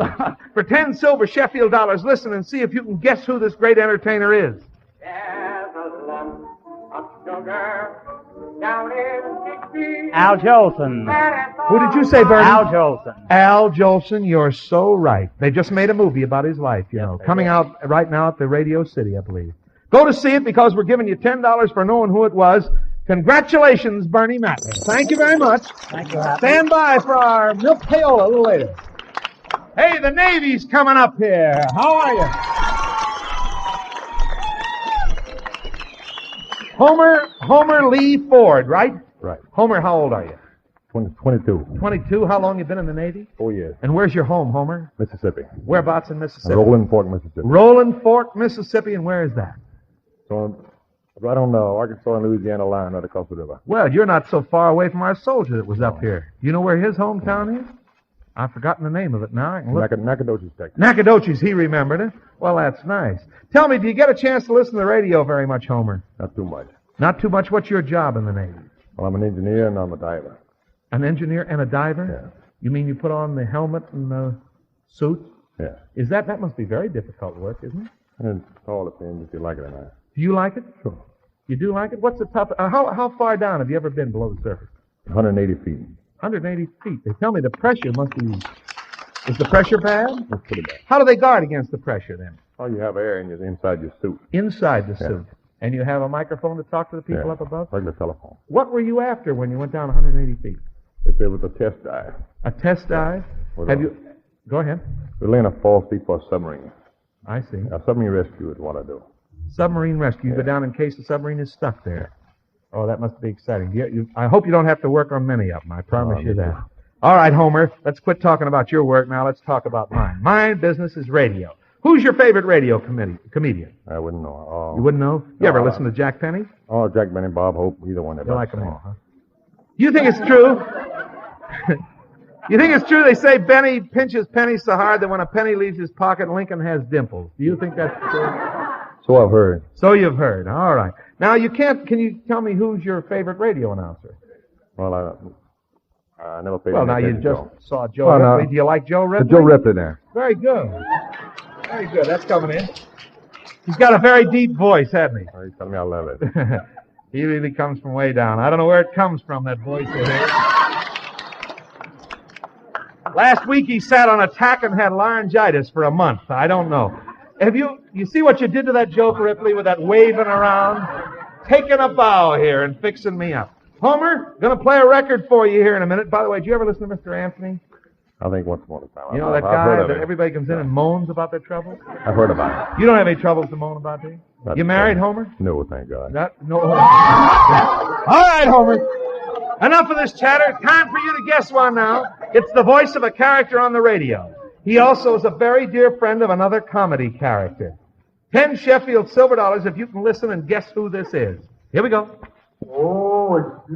For 10 silver Sheffield dollars, listen and see if you can guess who this great entertainer is. Al Jolson. Who did you say, Bernie? Al Jolson. Al Jolson, you're so right. They just made a movie about his life, you know. Coming out right now at the Radio City, I believe. Go to see it because we're giving you $10 for knowing who it was. Congratulations, Bernie Matler. Thank you very much. Thank you, Happy. Stand by for our milk payola a little later. Hey, the Navy's coming up here. How are you? Homer Lee Ford, right? Right. Homer, how old are you? 22. 22. How long you been in the Navy? 4 years. And where's your home, Homer? Mississippi. Whereabouts in Mississippi? Rolling Fork, Mississippi. Rolling Fork, Mississippi, and where is that? So, right on the Arkansas and Louisiana line right across the river. Well, you're not so far away from our soldier that was up here. You know where his hometown is? I've forgotten the name of it now. I can look. Nacogdoches, Texas. Nacogdoches, he remembered it. Well, that's nice. Tell me, do you get a chance to listen to the radio very much, Homer? Not too much. Not too much. What's your job in the Navy? Well, I'm an engineer and I'm a diver. An engineer and a diver? Yeah. You mean you put on the helmet and the suit? Yeah. Is that must be very difficult work, isn't it? And it all depends if you like it or not. Do you like it? Sure. You do like it? What's the top? How far down have you ever been below the surface? 180 feet. 180 feet. They tell me the pressure must be... Is the pressure bad? That's pretty bad. How do they guard against the pressure, then? Oh, you have air inside your suit. Inside the suit. And you have a microphone to talk to the people up above? Like the telephone. What were you after when you went down 180 feet? It was a test dive. A test dive? Have you... Go ahead. We're laying a false seat for a submarine. I see. A submarine rescue is what I do. Submarine rescue. You go down in case the submarine is stuck there. Oh, that must be exciting. I hope you don't have to work on many of them. I promise you that. All right, Homer, let's quit talking about your work now. Let's talk about mine. My business is radio. Who's your favorite radio comedian? I wouldn't know. You wouldn't know? You ever listen to Jack Penny? Oh, Jack Benny, Bob Hope, either one of them. You like them all, huh? You think it's true? You think it's true they say Benny pinches pennies so hard that when a penny leaves his pocket, Lincoln has dimples? Do you think that's true? So I've heard. So you've heard. All right. Now, can you tell me who's your favorite radio announcer? Well, I never paid Well, now you attention just to Joe. saw Joe Ripley. Do you like Joe Ripley? Joe Ripley there. Very good. Very good. That's coming in. He's got a very deep voice, hasn't he? Oh, he's telling me I love it. He really comes from way down. I don't know where it comes from, that voice of his. Last week he sat on a tack and had laryngitis for a month. I don't know. Have you see what you did to that joke, Ripley, with that waving around? Taking a bow here and fixing me up. Homer, going to play a record for you here in a minute. By the way, did you ever listen to Mr. Anthony? I think once upon a time. You know that guy that everybody comes in and moans about their troubles? I've heard about it. You don't have any troubles to moan about, do you? You married, Homer? No, thank God. No. All right, Homer. Enough of this chatter. Time for you to guess one now. It's the voice of a character on the radio. He also is a very dear friend of another comedy character. 10 Sheffield silver dollars if you can listen and guess who this is. Here we go. Oh, gee.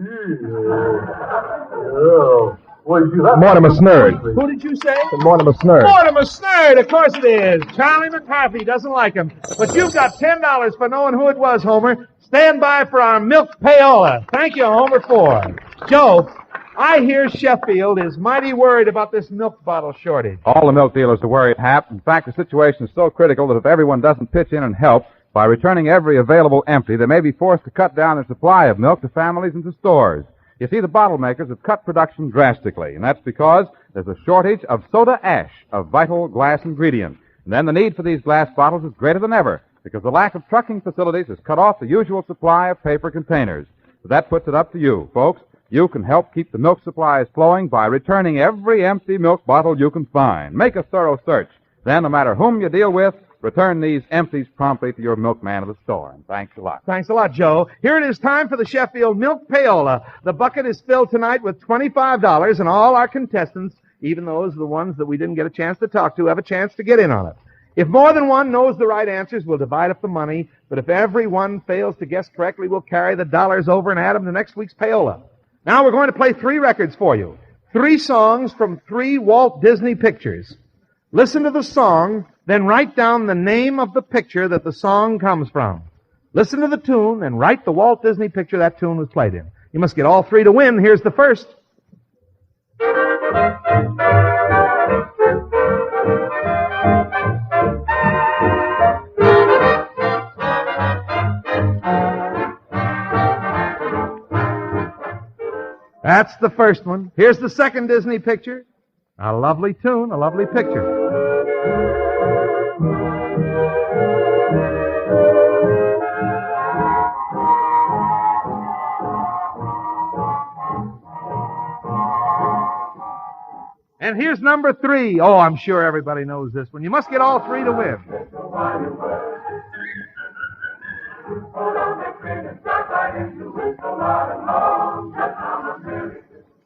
Oh. Mortimer Snerd. Who did you say? Mortimer Snerd. Mortimer Snerd, of course it is. Charlie McCarthy doesn't like him. But you've got $10 for knowing who it was, Homer. Stand by for our milk payola. Thank you, Homer, for. Joe, I hear Sheffield is mighty worried about this milk bottle shortage. All the milk dealers are worried, Hap. In fact, the situation is so critical that if everyone doesn't pitch in and help by returning every available empty, they may be forced to cut down their supply of milk to families and to stores. You see, the bottle makers have cut production drastically, and that's because there's a shortage of soda ash, a vital glass ingredient. And then the need for these glass bottles is greater than ever, because the lack of trucking facilities has cut off the usual supply of paper containers. So that puts it up to you, folks. You can help keep the milk supplies flowing by returning every empty milk bottle you can find. Make a thorough search. Then, no matter whom you deal with, return these empties promptly to your milkman at the store. And thanks a lot. Thanks a lot, Joe. Here it is time for the Sheffield Milk Payola. The bucket is filled tonight with $25, and all our contestants, even those the ones that we didn't get a chance to talk to, have a chance to get in on it. If more than one knows the right answers, we'll divide up the money. But if every one fails to guess correctly, we'll carry the dollars over and add them to next week's payola. Now we're going to play 3 records for you. 3 songs from 3 Walt Disney pictures. Listen to the song, then write down the name of the picture that the song comes from. Listen to the tune, and write the Walt Disney picture that tune was played in. You must get all 3 to win. Here's the first. That's the first one. Here's the second Disney picture. A lovely tune, a lovely picture. And here's number 3. Oh, I'm sure everybody knows this one. You must get all 3 to win.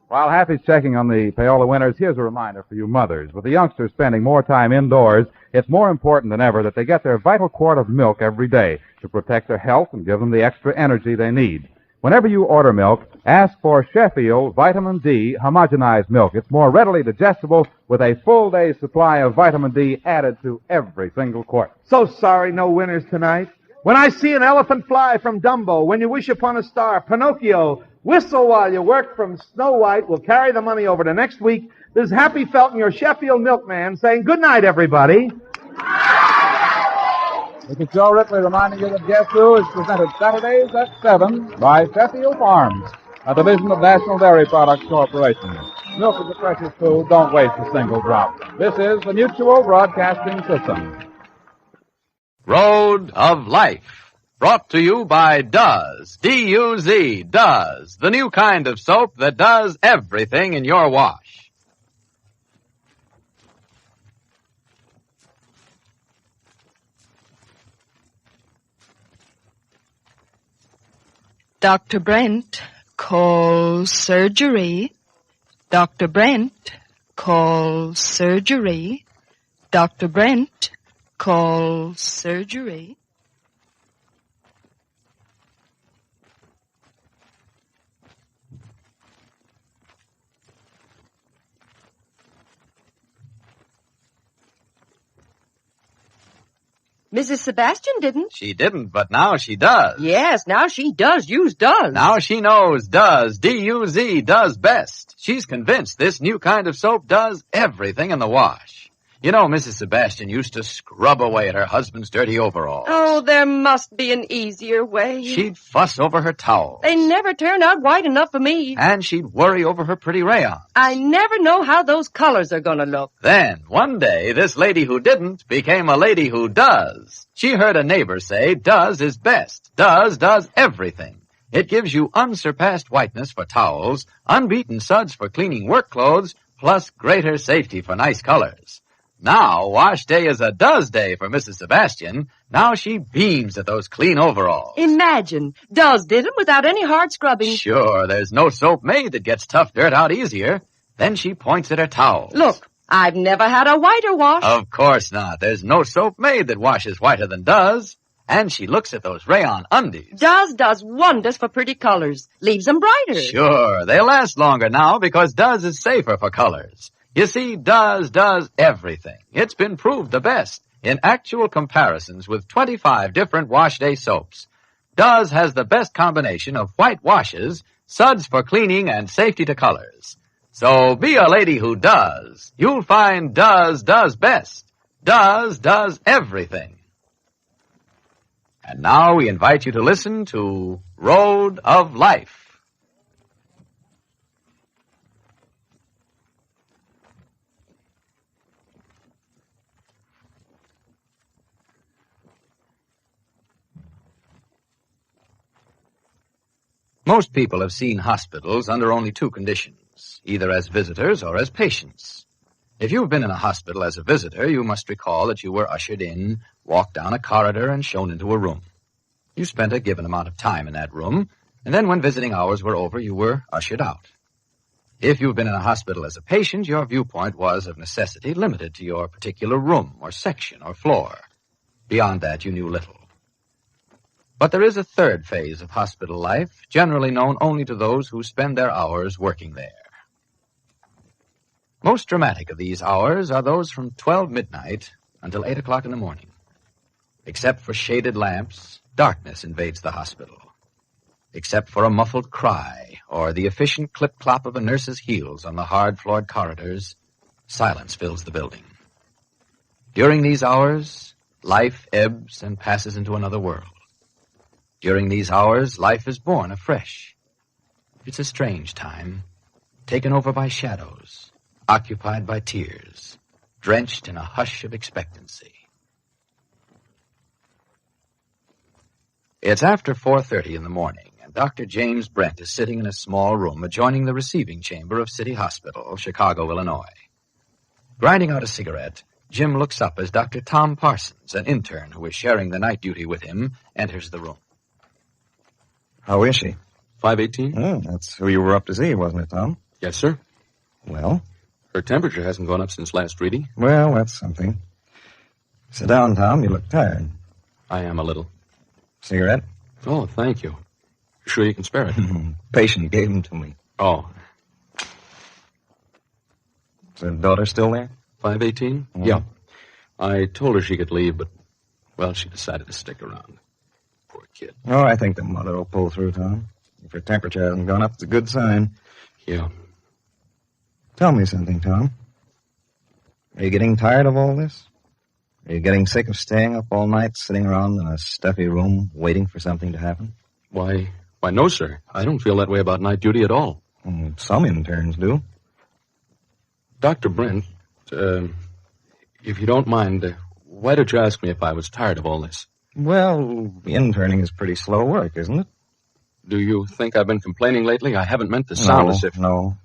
While Happy's checking on the payola winners, here's a reminder for you mothers. With the youngsters spending more time indoors, it's more important than ever that they get their vital quart of milk every day to protect their health and give them the extra energy they need. Whenever you order milk, ask for Sheffield Vitamin D homogenized milk. It's more readily digestible with a full day's supply of vitamin D added to every single quart. So sorry, no winners tonight. When I see an elephant fly from Dumbo, when you wish upon a star, Pinocchio, whistle while you work from Snow White, will carry the money over to next week. This is Happy Felton, your Sheffield milkman, saying good night, everybody. This is Joe Ripley reminding you that Guess Who is presented Saturdays at 7 by Sheffield Farms, a division of National Dairy Products Corporation. Milk is a precious food. Don't waste a single drop. This is the Mutual Broadcasting System. Road of Life, brought to you by Duz, D-U-Z, Duz, the new kind of soap that does everything in your wash. Dr. Brent, call surgery. Dr. Brent, call surgery. Dr. Brent, call surgery. Mrs. Sebastian didn't. She didn't, but now she does. Yes, now she does use Duz. Now she knows Duz, D-U-Z, does best. She's convinced this new kind of soap does everything in the wash. You know, Mrs. Sebastian used to scrub away at her husband's dirty overalls. Oh, there must be an easier way. She'd fuss over her towels. They never turn out white enough for me. And she'd worry over her pretty rayon. I never know how those colors are going to look. Then, one day, this lady who didn't became a lady who does. She heard a neighbor say Duz is best. Duz does everything. It gives you unsurpassed whiteness for towels, unbeaten suds for cleaning work clothes, plus greater safety for nice colors. Now, wash day is a Duz day for Mrs. Sebastian. Now she beams at those clean overalls. Imagine, Duz did it without any hard scrubbing. Sure, there's no soap made that gets tough dirt out easier. Then she points at her towels. Look, I've never had a whiter wash. Of course not. There's no soap made that washes whiter than Duz. And she looks at those rayon undies. Duz does wonders for pretty colors. Leaves them brighter. Sure, they last longer now because Duz is safer for colors. You see, Duz does everything. It's been proved the best in actual comparisons with 25 different wash day soaps. Duz has the best combination of white washes, suds for cleaning, and safety to colors. So be a lady who does. You'll find Duz does best. Duz does everything. And now we invite you to listen to Road of Life. Most people have seen hospitals under only two conditions, either as visitors or as patients. If you've been in a hospital as a visitor, you must recall that you were ushered in, walked down a corridor, and shown into a room. You spent a given amount of time in that room, and then when visiting hours were over, you were ushered out. If you've been in a hospital as a patient, your viewpoint was, of necessity, limited to your particular room or section or floor. Beyond that, you knew little. But there is a third phase of hospital life, generally known only to those who spend their hours working there. Most dramatic of these hours are those from 12 midnight until 8 o'clock in the morning. Except for shaded lamps, darkness invades the hospital. Except for a muffled cry or the efficient clip-clop of a nurse's heels on the hard-floored corridors, silence fills the building. During these hours, life ebbs and passes into another world. During these hours, life is born afresh. It's a strange time, taken over by shadows, occupied by tears, drenched in a hush of expectancy. It's after 4:30 in the morning, and Dr. James Brent is sitting in a small room adjoining the receiving chamber of City Hospital, Chicago, Illinois. Grinding out a cigarette, Jim looks up as Dr. Tom Parsons, an intern who is sharing the night duty with him, enters the room. How is she? 518? Oh, that's who you were up to see, wasn't it, Tom? Yes, sir. Well? Her temperature hasn't gone up since last reading. Well, that's something. Sit down, Tom. You look tired. I am a little. Cigarette? Oh, thank you. Sure you can spare it? Patient gave them to me. Oh. Is the daughter still there? 518? Yeah. I told her she could leave, but, well, she decided to stick around. Poor kid. Oh, I think the mother will pull through, Tom. If her temperature hasn't gone up, it's a good sign. Yeah. Tell me something, Tom. Are you getting tired of all this? Are you getting sick of staying up all night, sitting around in a stuffy room, waiting for something to happen? Why, no, sir. I don't feel that way about night duty at all. Some interns do. Dr. Brent, if you don't mind, why don't you ask me if I was tired of all this? Well, interning is pretty slow work, isn't it? Do you think I've been complaining lately? I haven't meant to sound as if... No,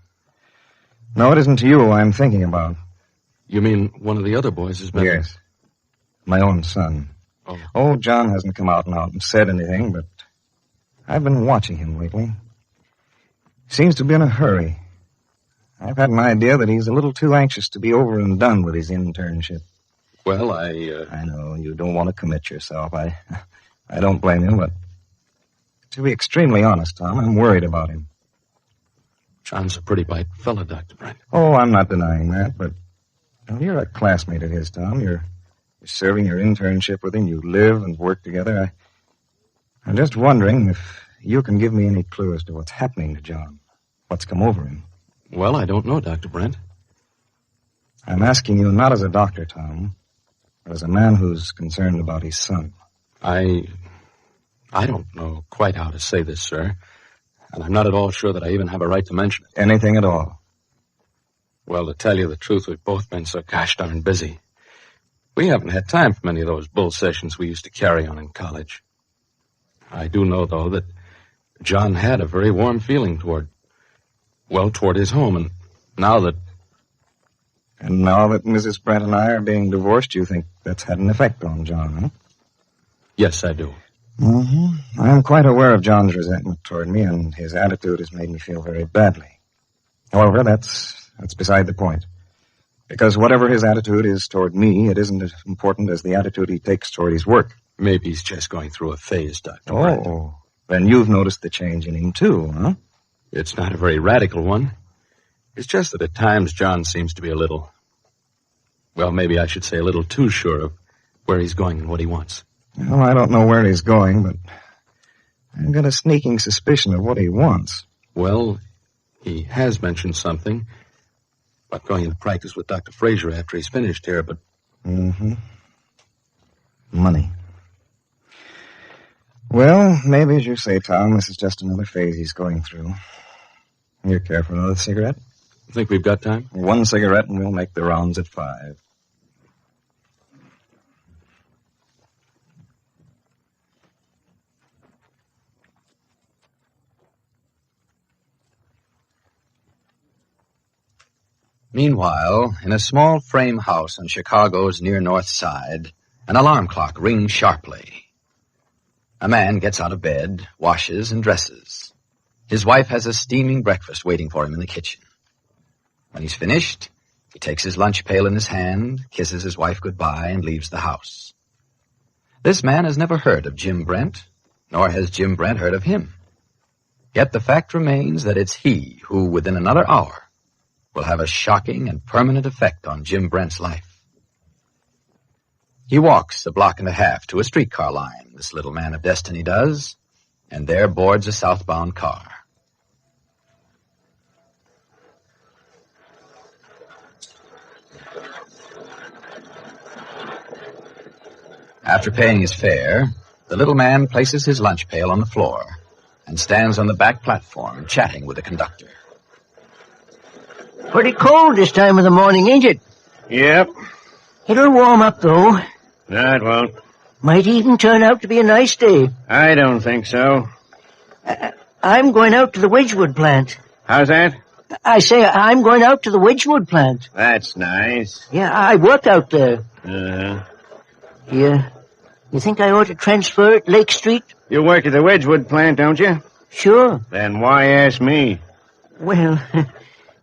it isn't you I'm thinking about. You mean one of the other boys has been... Yes. My own son. Oh, John hasn't come out and said anything, but I've been watching him lately. Seems to be in a hurry. I've had an idea that he's a little too anxious to be over and done with his internship. Well, I know, you don't want to commit yourself. I don't blame you, but to be extremely honest, Tom, I'm worried about him. John's a pretty bright fella, Dr. Brent. Oh, I'm not denying that, but well, you're a classmate of his, Tom. You're serving your internship with him. You live and work together. I'm just wondering if you can give me any clue as to what's happening to John. What's come over him. Well, I don't know, Dr. Brent. I'm asking you not as a doctor, Tom, but as a man who's concerned about his son. I don't know quite how to say this, sir. And I'm not at all sure that I even have a right to mention it. Anything at all? Well, to tell you the truth, we've both been so gosh darn busy. We haven't had time for many of those bull sessions we used to carry on in college. I do know, though, that John had a very warm feeling toward his home, and now that... And now that Mrs. Brent and I are being divorced, you think that's had an effect on John, huh? Yes, I do. Mm-hmm. I'm quite aware of John's resentment toward me, and his attitude has made me feel very badly. However, that's beside the point. Because whatever his attitude is toward me, it isn't as important as the attitude he takes toward his work. Maybe he's just going through a phase, Dr. Brent. Oh, then you've noticed the change in him, too, huh? It's not a very radical one. It's just that at times John seems to be a little too sure of where he's going and what he wants. Well, I don't know where he's going, but I've got a sneaking suspicion of what he wants. Well, he has mentioned something about going into practice with Dr. Fraser after he's finished here, but... Mm-hmm. Money. Well, maybe, as you say, Tom, this is just another phase he's going through. You care for another cigarette? Think we've got time? One cigarette and we'll make the rounds at 5. Meanwhile, in a small frame house on Chicago's near north side, an alarm clock rings sharply. A man gets out of bed, washes, and dresses. His wife has a steaming breakfast waiting for him in the kitchen. When he's finished, he takes his lunch pail in his hand, kisses his wife goodbye, and leaves the house. This man has never heard of Jim Brent, nor has Jim Brent heard of him. Yet the fact remains that it's he who, within another hour, will have a shocking and permanent effect on Jim Brent's life. He walks a block and a half to a streetcar line, this little man of destiny does, and there boards a southbound car. After paying his fare, the little man places his lunch pail on the floor and stands on the back platform chatting with the conductor. Pretty cold this time of the morning, ain't it? Yep. It'll warm up, though. No, it won't. Might even turn out to be a nice day. I don't think so. I'm going out to the Wedgwood plant. How's that? I say I'm going out to the Wedgwood plant. That's nice. Yeah, I work out there. Uh-huh. You think I ought to transfer at Lake Street? You work at the Wedgwood plant, don't you? Sure. Then why ask me? Well,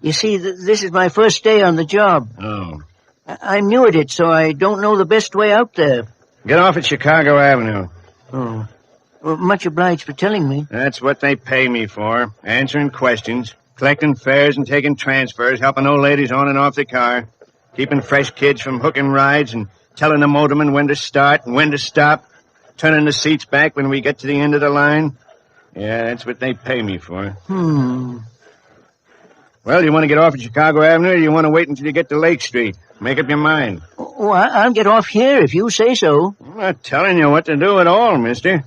you see, this is my first day on the job. Oh. I'm new at it, so I don't know the best way out there. Get off at Chicago Avenue. Oh. Well, much obliged for telling me. That's what they pay me for. Answering questions, collecting fares and taking transfers, helping old ladies on and off the car, keeping fresh kids from hooking rides and telling the motorman when to start and when to stop, turning the seats back when we get to the end of the line. Yeah, that's what they pay me for. Well, you want to get off at Chicago Avenue or you want to wait until you get to Lake Street? Make up your mind. Oh, I'll get off here if you say so. I'm not telling you what to do at all, mister.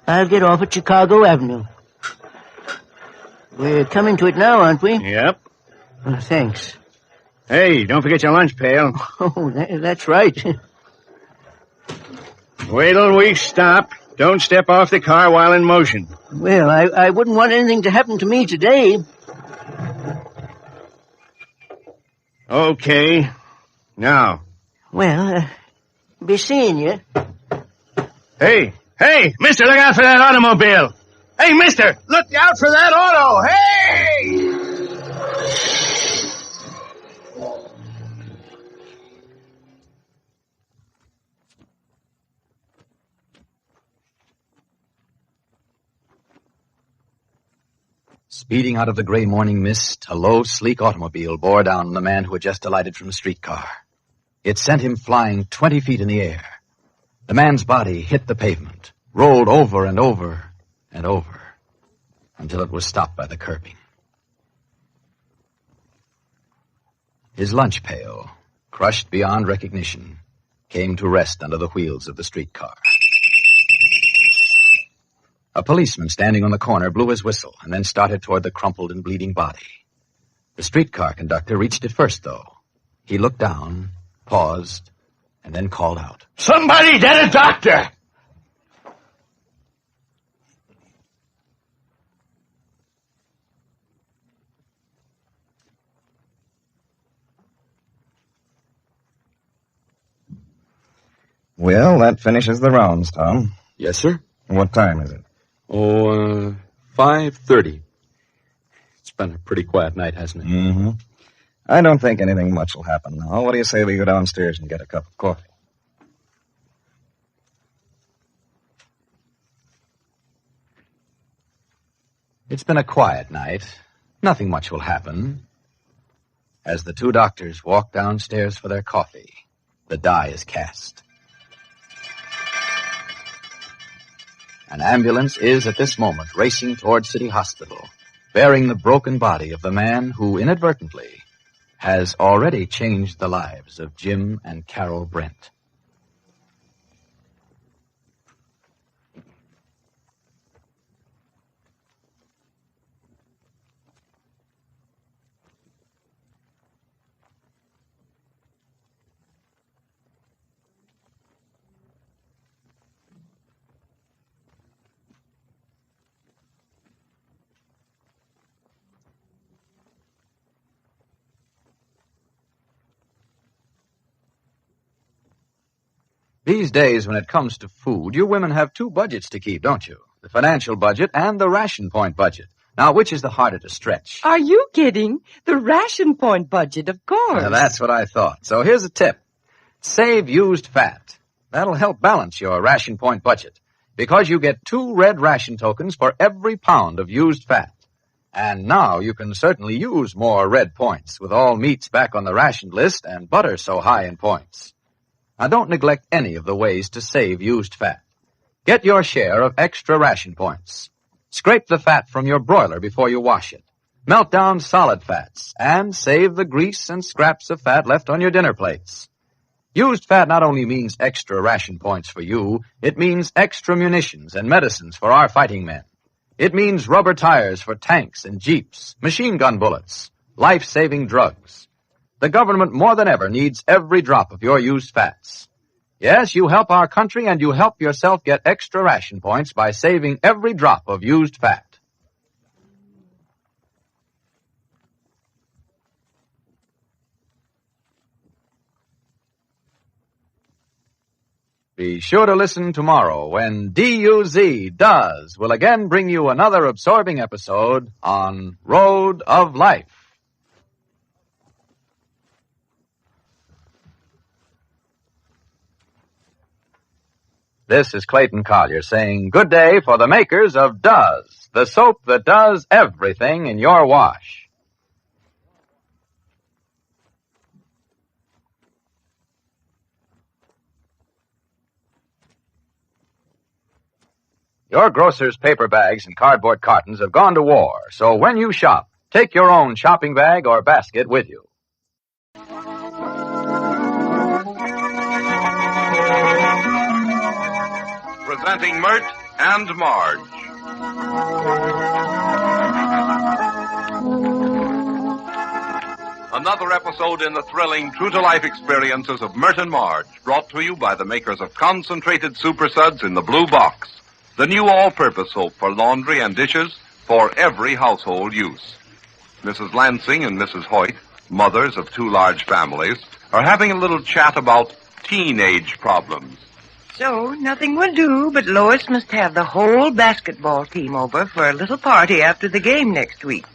I'll get off at Chicago Avenue. We're coming to it now, aren't we? Yep. Well, thanks. Hey, don't forget your lunch pail. Oh, that's right. Wait till we stop. Don't step off the car while in motion. Well, I wouldn't want anything to happen to me today. Okay. Now. Well, be seeing you. Hey, mister, look out for that automobile. Hey, mister, look out for that auto. Hey! Speeding out of the gray morning mist, a low, sleek automobile bore down on the man who had just alighted from a streetcar. It sent him flying 20 feet in the air. The man's body hit the pavement, rolled over and over and over, until it was stopped by the curbing. His lunch pail, crushed beyond recognition, came to rest under the wheels of the streetcar. A policeman standing on the corner blew his whistle and then started toward the crumpled and bleeding body. The streetcar conductor reached it first, though. He looked down, paused, and then called out. Somebody get a doctor! Well, that finishes the rounds, Tom. Yes, sir. What time is it? 5:30. It's been a pretty quiet night, hasn't it? Mm-hmm. I don't think anything much will happen now. What do you say we go downstairs and get a cup of coffee? It's been a quiet night. Nothing much will happen. As the two doctors walk downstairs for their coffee, the die is cast. An ambulance is at this moment racing toward City Hospital, bearing the broken body of the man who inadvertently has already changed the lives of Jim and Carol Brent. These days, when it comes to food, you women have two budgets to keep, don't you? The financial budget and the ration point budget. Now, which is the harder to stretch? Are you kidding? The ration point budget, of course. Now, that's what I thought. So here's a tip. Save used fat. That'll help balance your ration point budget, because you get 2 red ration tokens for every pound of used fat. And now you can certainly use more red points with all meats back on the rationed list and butter so high in points. Now, don't neglect any of the ways to save used fat. Get your share of extra ration points. Scrape the fat from your broiler before you wash it. Melt down solid fats and save the grease and scraps of fat left on your dinner plates. Used fat not only means extra ration points for you, it means extra munitions and medicines for our fighting men. It means rubber tires for tanks and jeeps, machine gun bullets, life-saving drugs. The government more than ever needs every drop of your used fats. Yes, you help our country and you help yourself get extra ration points by saving every drop of used fat. Be sure to listen tomorrow when DUZ will again bring you another absorbing episode on Road of Life. This is Clayton Collier saying good day for the makers of Does, the soap that does everything in your wash. Your grocer's paper bags and cardboard cartons have gone to war, so when you shop, take your own shopping bag or basket with you. Presenting Myrt and Marge. Another episode in the thrilling, true-to-life experiences of Myrt and Marge, brought to you by the makers of Concentrated Super Suds in the Blue Box, the new all-purpose soap for laundry and dishes for every household use. Mrs. Lansing and Mrs. Hoyt, mothers of two large families, are having a little chat about teenage problems. So, nothing will do, but Lois must have the whole basketball team over for a little party after the game next week.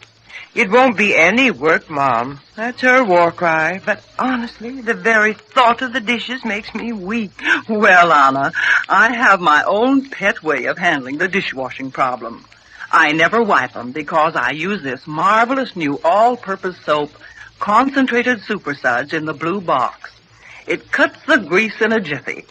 It won't be any work, Mom. That's her war cry. But honestly, the very thought of the dishes makes me weak. Well, Anna, I have my own pet way of handling the dishwashing problem. I never wipe them because I use this marvelous new all-purpose soap, Concentrated Super Suds in the Blue Box. It cuts the grease in a jiffy.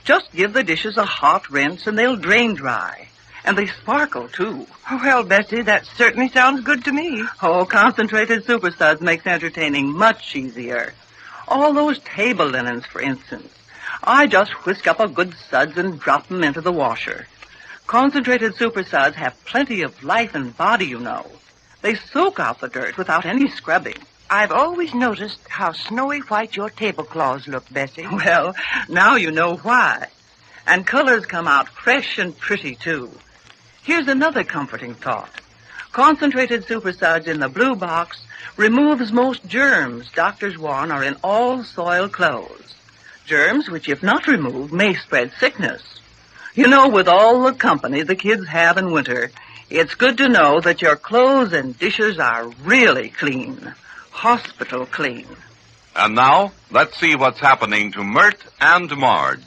Just give the dishes a hot rinse and they'll drain dry. And they sparkle, too. Well, Bessie, that certainly sounds good to me. Oh, Concentrated Super Suds makes entertaining much easier. All those table linens, for instance. I just whisk up a good suds and drop them into the washer. Concentrated Super Suds have plenty of life and body, you know. They soak out the dirt without any scrubbing. I've always noticed how snowy white your tablecloths look, Bessie. Well, now you know why. And colors come out fresh and pretty, too. Here's another comforting thought. Concentrated Super Suds in the Blue Box removes most germs doctors warn are in all soiled clothes. Germs which, if not removed, may spread sickness. You know, with all the company the kids have in winter, it's good to know that your clothes and dishes are really clean. Hospital clean. And now, let's see what's happening to Myrt and Marge.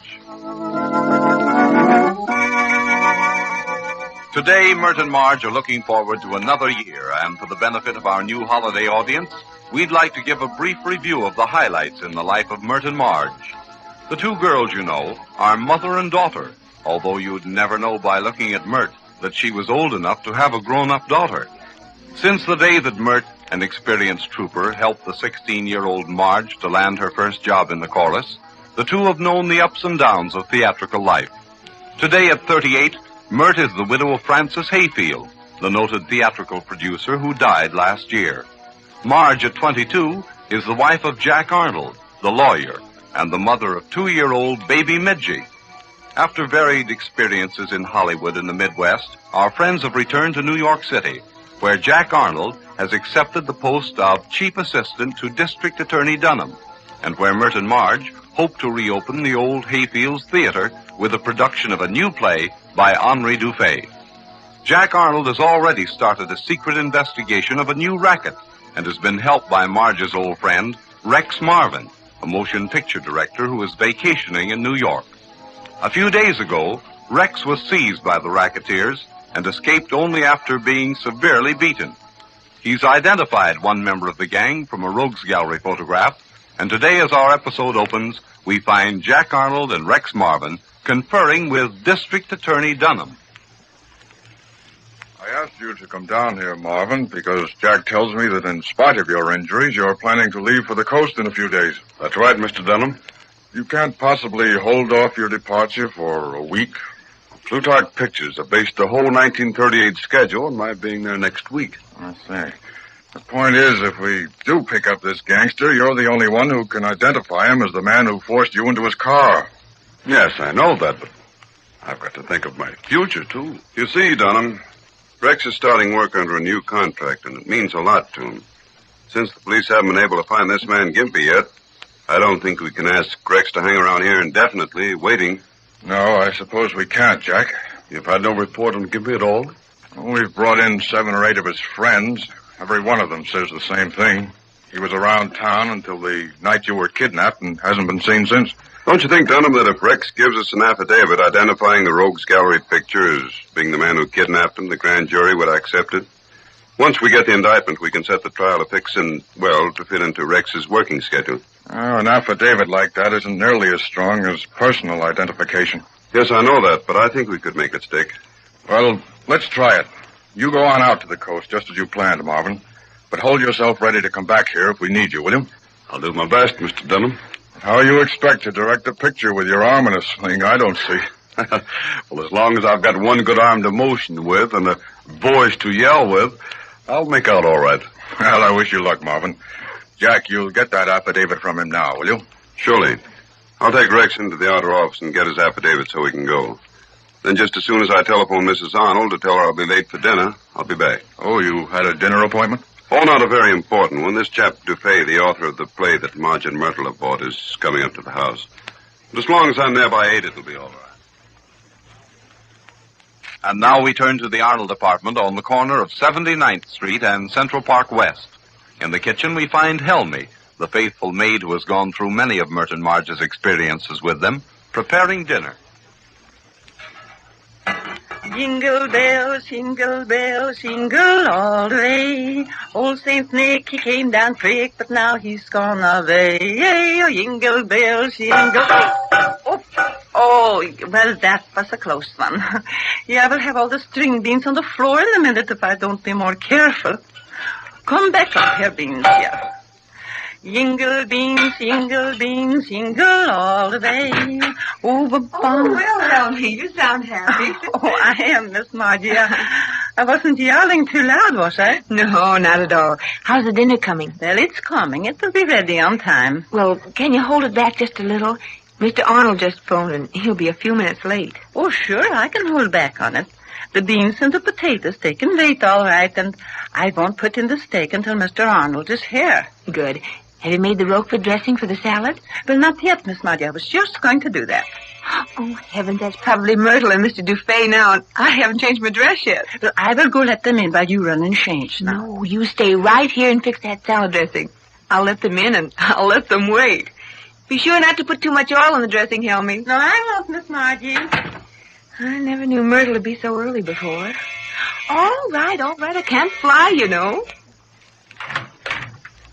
Today, Myrt and Marge are looking forward to another year, and for the benefit of our new holiday audience, we'd like to give a brief review of the highlights in the life of Myrt and Marge. The two girls, you know, are mother and daughter, although you'd never know by looking at Myrt that she was old enough to have a grown-up daughter. Since the day that Myrt, an experienced trooper, helped the 16-year-old Marge to land her first job in the chorus, the two have known the ups and downs of theatrical life. Today at 38, Myrt is the widow of Francis Hayfield, the noted theatrical producer who died last year. Marge, at 22, is the wife of Jack Arnold, the lawyer, and the mother of 2-year-old baby Midgie. After varied experiences in Hollywood and the Midwest, our friends have returned to New York City, where Jack Arnold has accepted the post of Chief Assistant to District Attorney Dunham, and where Myrt and Marge hope to reopen the old Hayfields Theater with the production of a new play by Henri Dufay. Jack Arnold has already started a secret investigation of a new racket and has been helped by Marge's old friend, Rex Marvin, a motion picture director who is vacationing in New York. A few days ago, Rex was seized by the racketeers and escaped only after being severely beaten. He's identified one member of the gang from a rogues gallery photograph, and today as our episode opens, we find Jack Arnold and Rex Marvin conferring with District Attorney Dunham. I asked you to come down here, Marvin, because Jack tells me that in spite of your injuries, you're planning to leave for the coast in a few days. That's right, Mr. Dunham. You can't possibly hold off your departure for a week. Plutarch Pictures have based the whole 1938 schedule on my being there next week. I see. The point is, if we do pick up this gangster, you're the only one who can identify him as the man who forced you into his car. Yes, I know that, but I've got to think of my future, too. You see, Dunham, Rex is starting work under a new contract, and it means a lot to him. Since the police haven't been able to find this man Gimpy yet, I don't think we can ask Rex to hang around here indefinitely, waiting. No, I suppose we can't, Jack. You've had no report on Gimpy at all? Well, we've brought in 7 or 8 of his friends. Every one of them says the same thing. He was around town until the night you were kidnapped and hasn't been seen since. Don't you think, Dunham, that if Rex gives us an affidavit identifying the Rogues Gallery picture as being the man who kidnapped him, the grand jury would accept it? Once we get the indictment, we can set the trial to fix in, well, to fit into Rex's working schedule. Oh, an affidavit like that isn't nearly as strong as personal identification. Yes, I know that, but I think we could make it stick. Well, let's try it. You go on out to the coast, just as you planned, Marvin. But hold yourself ready to come back here if we need you, will you? I'll do my best, Mr. Dunham. How you expect to direct a picture with your arm in a sling, I don't see. Well, as long as I've got one good arm to motion with and a voice to yell with, I'll make out all right. Well, I wish you luck, Marvin. Jack, you'll get that affidavit from him now, will you? Surely. I'll take Rex into the outer office and get his affidavit so we can go. Then just as soon as I telephone Mrs. Arnold to tell her I'll be late for dinner, I'll be back. Oh, you had a dinner appointment? Oh, not a very important one. This chap Duffys, the author of the play that Marge and Myrt have bought, is coming up to the house. But as long as I'm there by 8, it'll be all right. And now we turn to the Arnold apartment on the corner of 79th Street and Central Park West. In the kitchen, we find Helmy, the faithful maid who has gone through many of Myrt and Marge's experiences with them, preparing dinner. Jingle bells, jingle all the way. Old Saint Nick, he came down quick, but now he's gone away. Oh, jingle bells, jingle. Oh, well, that was a close one. Yeah, I will have all the string beans on the floor in a minute if I don't be more careful. Come back up here, beans, here. Jingle beans, jingle all the way. Oh, well, Helmy, you sound happy. Oh, I am, Miss Margie. I wasn't yelling too loud, was I? No, not at all. How's the dinner coming? Well, it's coming. It will be ready on time. Well, can you hold it back just a little? Mr. Arnold just phoned, and he'll be a few minutes late. Oh, sure, I can hold back on it. The beans and the potatoes, they can wait all right, and I won't put in the steak until Mr. Arnold is here. Good. Have you made the Roquefort dressing for the salad? Well, not yet, Miss Margie. I was just going to do that. Oh, heavens, that's probably Myrtle and Mr. Duffys now, and I haven't changed my dress yet. Well, I will go let them in while you run and change now. No, you stay right here and fix that salad dressing. I'll let them in, and I'll let them wait. Be sure not to put too much oil in the dressing, Helmy. No, I won't, Miss Margie. I never knew Myrtle to be so early before. All right. I can't fly, you know.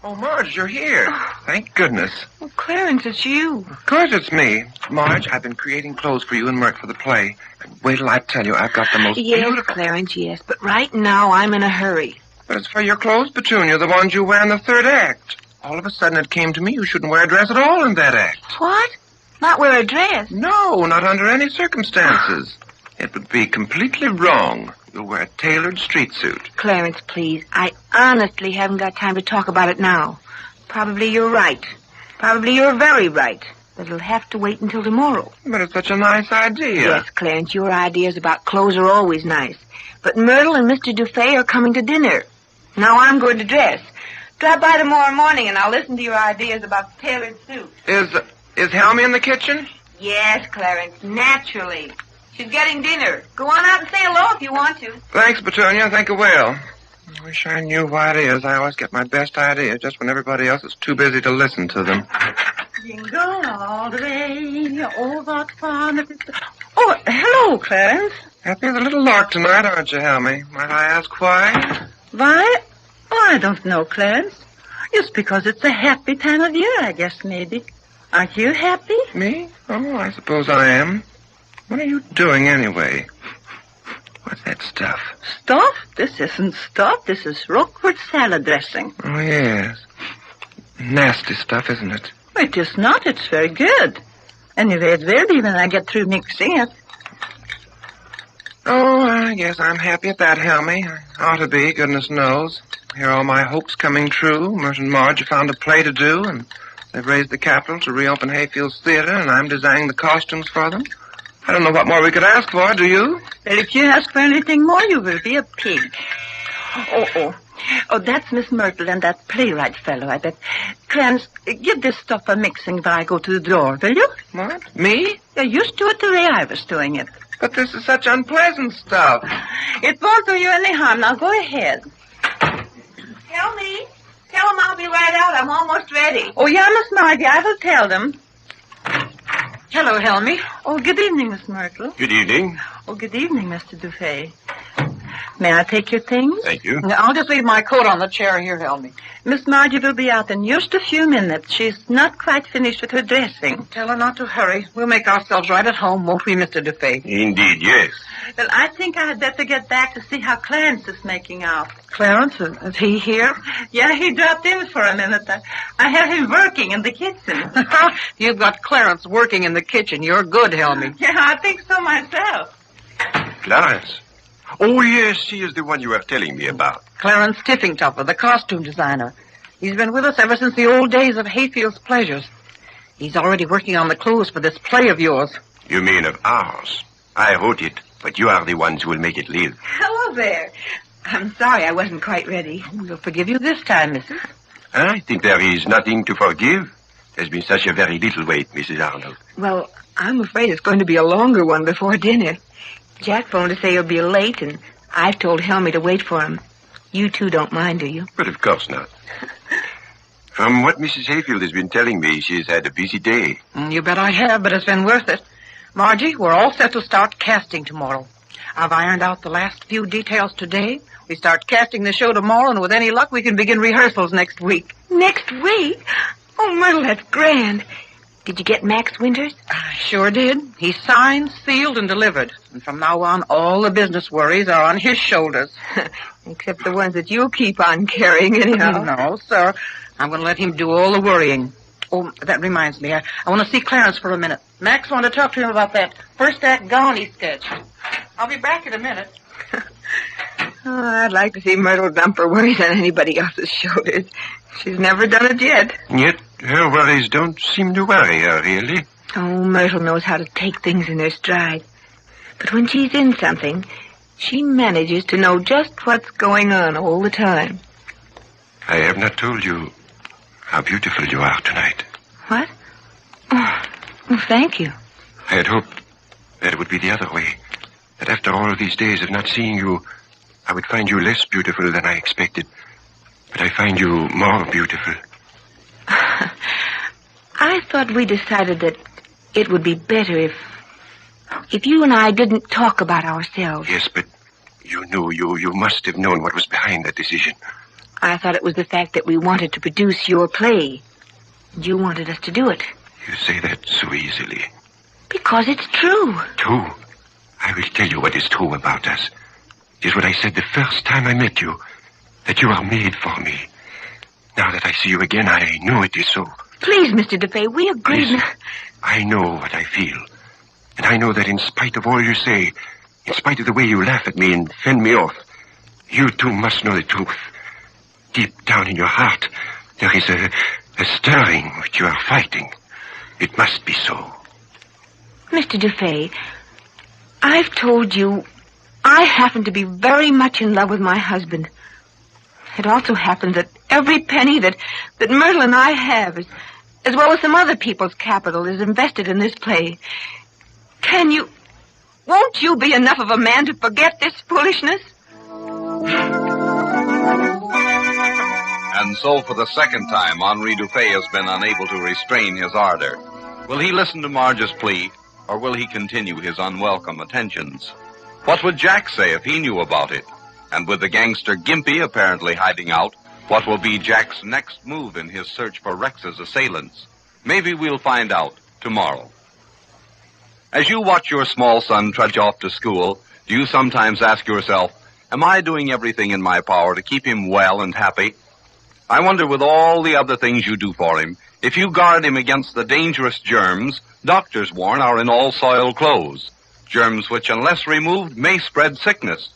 Oh, Marge, you're here. Thank goodness. Oh, Clarence, it's you. Of course it's me. Marge, I've been creating clothes for you and Myrt for the play. Wait till I tell you, I've got the most beautiful... Clarence, yes. But right now, I'm in a hurry. But it's for your clothes, Petunia, the ones you wear in the third act. All of a sudden it came to me you shouldn't wear a dress at all in that act. What? Not wear a dress? No, not under any circumstances. It would be completely wrong. You'll wear a tailored street suit. Clarence, please. I honestly haven't got time to talk about it now. Probably you're right. Probably you're very right. But it'll have to wait until tomorrow. But it's such a nice idea. Yes, Clarence, your ideas about clothes are always nice. But Myrtle and Mr. Duffys are coming to dinner. Now I'm going to dress. Drop by tomorrow morning and I'll listen to your ideas about the tailored suit. Is Helmy in the kitchen? Yes, Clarence, naturally. She's getting dinner. Go on out and say hello if you want to. Thanks, Petunia. I think I will. I wish I knew why it is. I always get my best ideas just when everybody else is too busy to listen to them. Jingle all the way. Oh, what fun it is. Oh, hello, Clarence. Happy as a little lark tonight, aren't you, Helmy? Might I ask why? Why? Oh, I don't know, Clarence. Just because it's a happy time of year, I guess, maybe. Aren't you happy? Me? Oh, I suppose I am. What are you doing, anyway? What's that stuff? Stuff? This isn't stuff. This is Roquefort salad dressing. Oh, yes. Nasty stuff, isn't it? It is not. It's very good. Anyway, it will be when I get through mixing it. Oh, I guess I'm happy at that, Helmy. I ought to be, goodness knows. Here are all my hopes coming true. Myrt and Marge have found a play to do, and they've raised the capital to reopen Hayfield's Theater, and I'm designing the costumes for them. I don't know what more we could ask for, do you? Well, if you ask for anything more, you will be a pig. Oh, that's Miss Myrtle and that playwright fellow, I bet. Clarence, give this stuff a mixing while I go to the drawer, will you? What? Me? Yeah, you do it the way I was doing it. But this is such unpleasant stuff. It won't do you any harm. Now go ahead. Tell me. Tell them I'll be right out. I'm almost ready. Oh, yeah, Miss Margie, I will tell them. Hello, Helmy. Oh, good evening, Miss Myrtle. Good evening. Oh, good evening, Mr. Duffy. May I take your things? Thank you. I'll just leave my coat on the chair here, Helmy. Miss Margie will be out in just a few minutes. She's not quite finished with her dressing. Tell her not to hurry. We'll make ourselves right at home, won't we, Mr. Duffy? Indeed, yes. Well, I think I had better get back to see how Clarence is making out. Clarence? Is he here? Yeah, he dropped in for a minute. I have him working in the kitchen. You've got Clarence working in the kitchen. You're good, Helmy. Yeah, I think so myself. Clarence. Oh, yes, he is the one you were telling me about. Clarence Tiffingtopper, the costume designer. He's been with us ever since the old days of Hayfield's Pleasures. He's already working on the clothes for this play of yours. You mean of ours? I wrote it, but you are the ones who will make it live. Hello there. I'm sorry I wasn't quite ready. We'll forgive you this time, Mrs. I think there is nothing to forgive. There's been such a very little wait, Mrs. Arnold. Well, I'm afraid it's going to be a longer one before dinner. Jack phoned to say he'll be late, and I've told Helmy to wait for him. You two don't mind, do you? But of course not. From what Mrs. Hayfield has been telling me, she's had a busy day. You bet I have, but it's been worth it. Margie, we're all set to start casting tomorrow. I've ironed out the last few details today. We start casting the show tomorrow, and with any luck, we can begin rehearsals next week. Next week? Oh, Myrtle, that's grand. Did you get Max Winters? I sure did. He's signed, sealed, and delivered. And from now on, all the business worries are on his shoulders. Except the ones that you'll keep on carrying anyhow. No, sir. I'm going to let him do all the worrying. Oh, that reminds me. I want to see Clarence for a minute. Max wanted to talk to him about that first act gone he sketched. I'll be back in a minute. Oh, I'd like to see Myrtle dump her worries on anybody else's shoulders. She's never done it yet. Yet her worries don't seem to worry her, really. Oh, Myrtle knows how to take things in their stride. But when she's in something, she manages to know just what's going on all the time. I have not told you how beautiful you are tonight. What? Oh, well, thank you. I had hoped that it would be the other way. That after all these days of not seeing you, I would find you less beautiful than I expected. But I find you more beautiful. I thought we decided that it would be better if you and I didn't talk about ourselves. Yes, but you knew, you must have known what was behind that decision. I thought it was the fact that we wanted to produce your play. You wanted us to do it. You say that so easily. Because it's true. True? I will tell you what is true about us. It is what I said the first time I met you. That you are made for me. Now that I see you again, I know it is so. Please, Mr. DeFay, we agreed. Listen, I know what I feel. And I know that in spite of all you say, in spite of the way you laugh at me and fend me off, you too must know the truth. Deep down in your heart, there is a stirring which you are fighting. It must be so. Mr. DeFay, I've told you I happen to be very much in love with my husband. It also happens that every penny that Myrtle and I have, as well as some other people's capital, is invested in this play. Won't you be enough of a man to forget this foolishness? And so for the second time, Henri Dufay has been unable to restrain his ardor. Will he listen to Marge's plea, or will he continue his unwelcome attentions? What would Jack say if he knew about it? And with the gangster Gimpy apparently hiding out, what will be Jack's next move in his search for Rex's assailants? Maybe we'll find out tomorrow. As you watch your small son trudge off to school, do you sometimes ask yourself, am I doing everything in my power to keep him well and happy? I wonder, with all the other things you do for him, if you guard him against the dangerous germs doctors warn are in all soiled clothes. Germs which, unless removed, may spread sickness.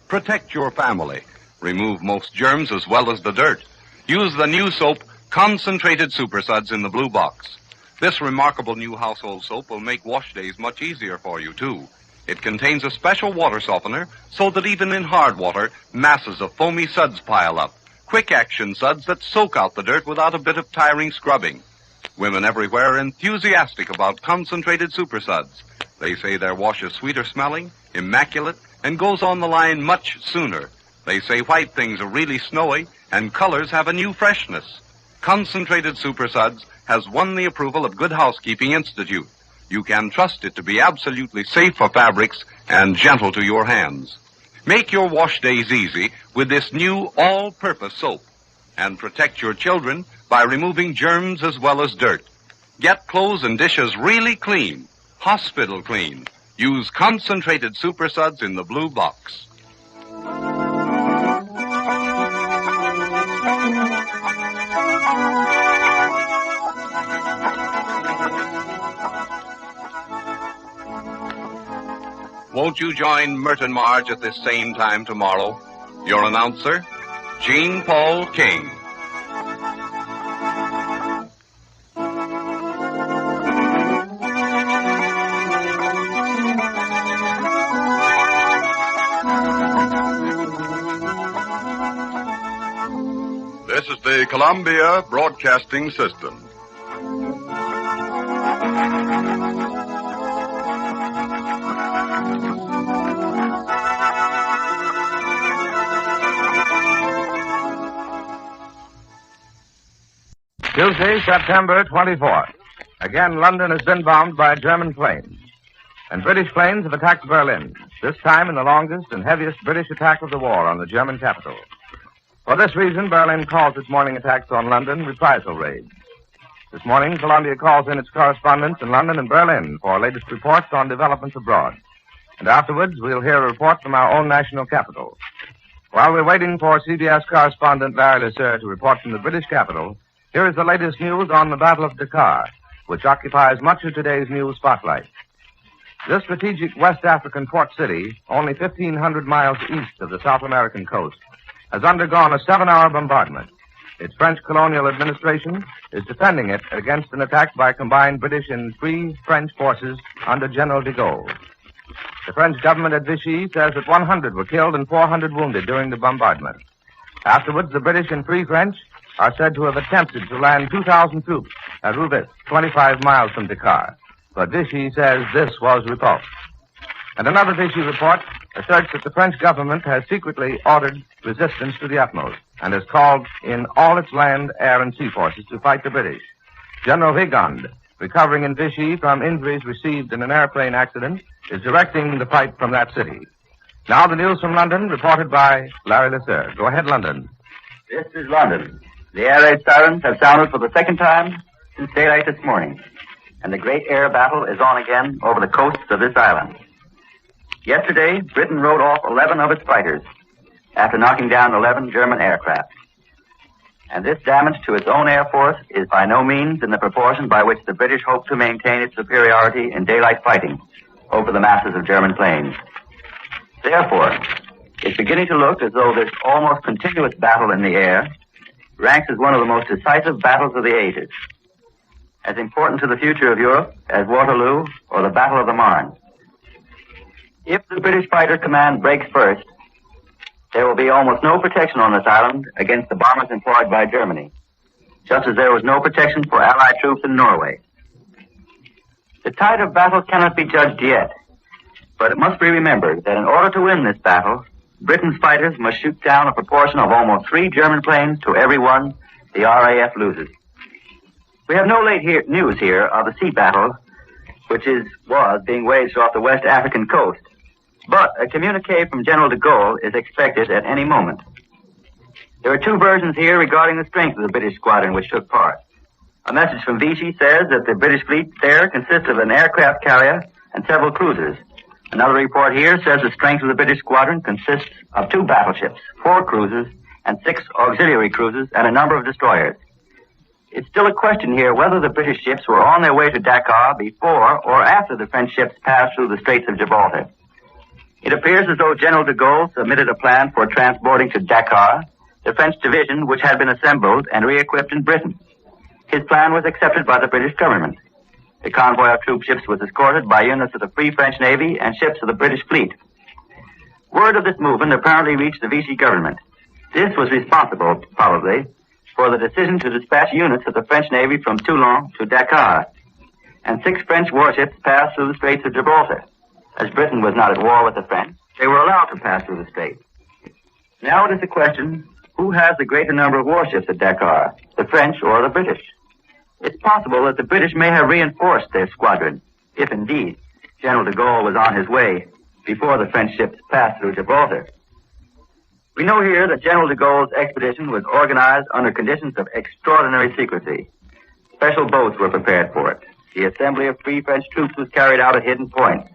Protect your family. Remove most germs as well as the dirt. Use the new soap, Concentrated Super Suds, in the blue box. This remarkable new household soap will make wash days much easier for you, too. It contains a special water softener so that even in hard water, masses of foamy suds pile up. Quick-action suds that soak out the dirt without a bit of tiring scrubbing. Women everywhere are enthusiastic about Concentrated Super Suds. They say their wash is sweeter smelling, immaculate, and goes on the line much sooner. They say white things are really snowy, and colors have a new freshness. Concentrated Super Suds has won the approval of Good Housekeeping Institute. you can trust it to be absolutely safe for fabrics and gentle to your hands. Make your wash days easy with this new all-purpose soap and protect your children by removing germs as well as dirt. Get clothes and dishes really clean, hospital clean. Use concentrated Super Suds in the blue box. Won't you join Myrt and Marge at this same time tomorrow? Your announcer, Jean Paul King. This is the Columbia Broadcasting System. Tuesday, September 24th. Again, London has been bombed by German planes. And British planes have attacked Berlin, this time in the longest and heaviest British attack of the war on the German capital. For this reason, Berlin calls its morning attacks on London reprisal raids. This morning, Columbia calls in its correspondents in London and Berlin for latest reports on developments abroad. And afterwards, we'll hear a report from our own national capital. While we're waiting for CBS correspondent Larry Lasser to report from the British capital, here is the latest news on the Battle of Dakar, which occupies much of today's news spotlight. This strategic West African port city, only 1,500 miles east of the South American coast, has undergone a 7-hour bombardment. Its French colonial administration is defending it against an attack by combined British and Free French forces under General de Gaulle. The French government at Vichy says that 100 were killed and 400 wounded during the bombardment. Afterwards, the British and Free French are said to have attempted to land 2,000 troops at Roubaix, 25 miles from Dakar. But Vichy says this was repulsed. And another Vichy report asserts that the French government has secretly ordered resistance to the utmost and has called in all its land, air, and sea forces to fight the British. General Vigand, recovering in Vichy from injuries received in an airplane accident, is directing the fight from that city. Now the news from London, reported by Larry Lasser. Go ahead, London. This is London. The air raid sirens have sounded for the second time since daylight this morning, and the great air battle is on again over the coasts of this island. Yesterday, Britain wrote off 11 of its fighters after knocking down 11 German aircraft. And this damage to its own air force is by no means in the proportion by which the British hope to maintain its superiority in daylight fighting over the masses of German planes. Therefore, it's beginning to look as though this almost continuous battle in the air ranks as one of the most decisive battles of the ages, as important to the future of Europe as Waterloo or the Battle of the Marne. If the British fighter command breaks first, there will be almost no protection on this island against the bombers employed by Germany, just as there was no protection for Allied troops in Norway. The tide of battle cannot be judged yet, but it must be remembered that in order to win this battle, Britain's fighters must shoot down a proportion of almost 3 German planes to every one the RAF loses. We have no late news here of the sea battle, which was being waged off the West African coast, but a communique from General de Gaulle is expected at any moment. There are 2 versions here regarding the strength of the British squadron which took part. A message from Vichy says that the British fleet there consists of an aircraft carrier and several cruisers. Another report here says the strength of the British squadron consists of 2 battleships, 4 cruisers, and 6 auxiliary cruisers, and a number of destroyers. It's still a question here whether the British ships were on their way to Dakar before or after the French ships passed through the Straits of Gibraltar. It appears as though General de Gaulle submitted a plan for transporting to Dakar the French division which had been assembled and re-equipped in Britain. His plan was accepted by the British government. The convoy of troop ships was escorted by units of the Free French Navy and ships of the British fleet. Word of this movement apparently reached the Vichy government. This was responsible, probably, for the decision to dispatch units of the French Navy from Toulon to Dakar. And 6 French warships passed through the Straits of Gibraltar. As Britain was not at war with the French, they were allowed to pass through the Straits. Now it is a question, who has the greater number of warships at Dakar, the French or the British? It's possible that the British may have reinforced their squadron if indeed General de Gaulle was on his way before the French ships passed through Gibraltar. We know here that General de Gaulle's expedition was organized under conditions of extraordinary secrecy. Special boats were prepared for it. The assembly of free French troops was carried out at hidden points.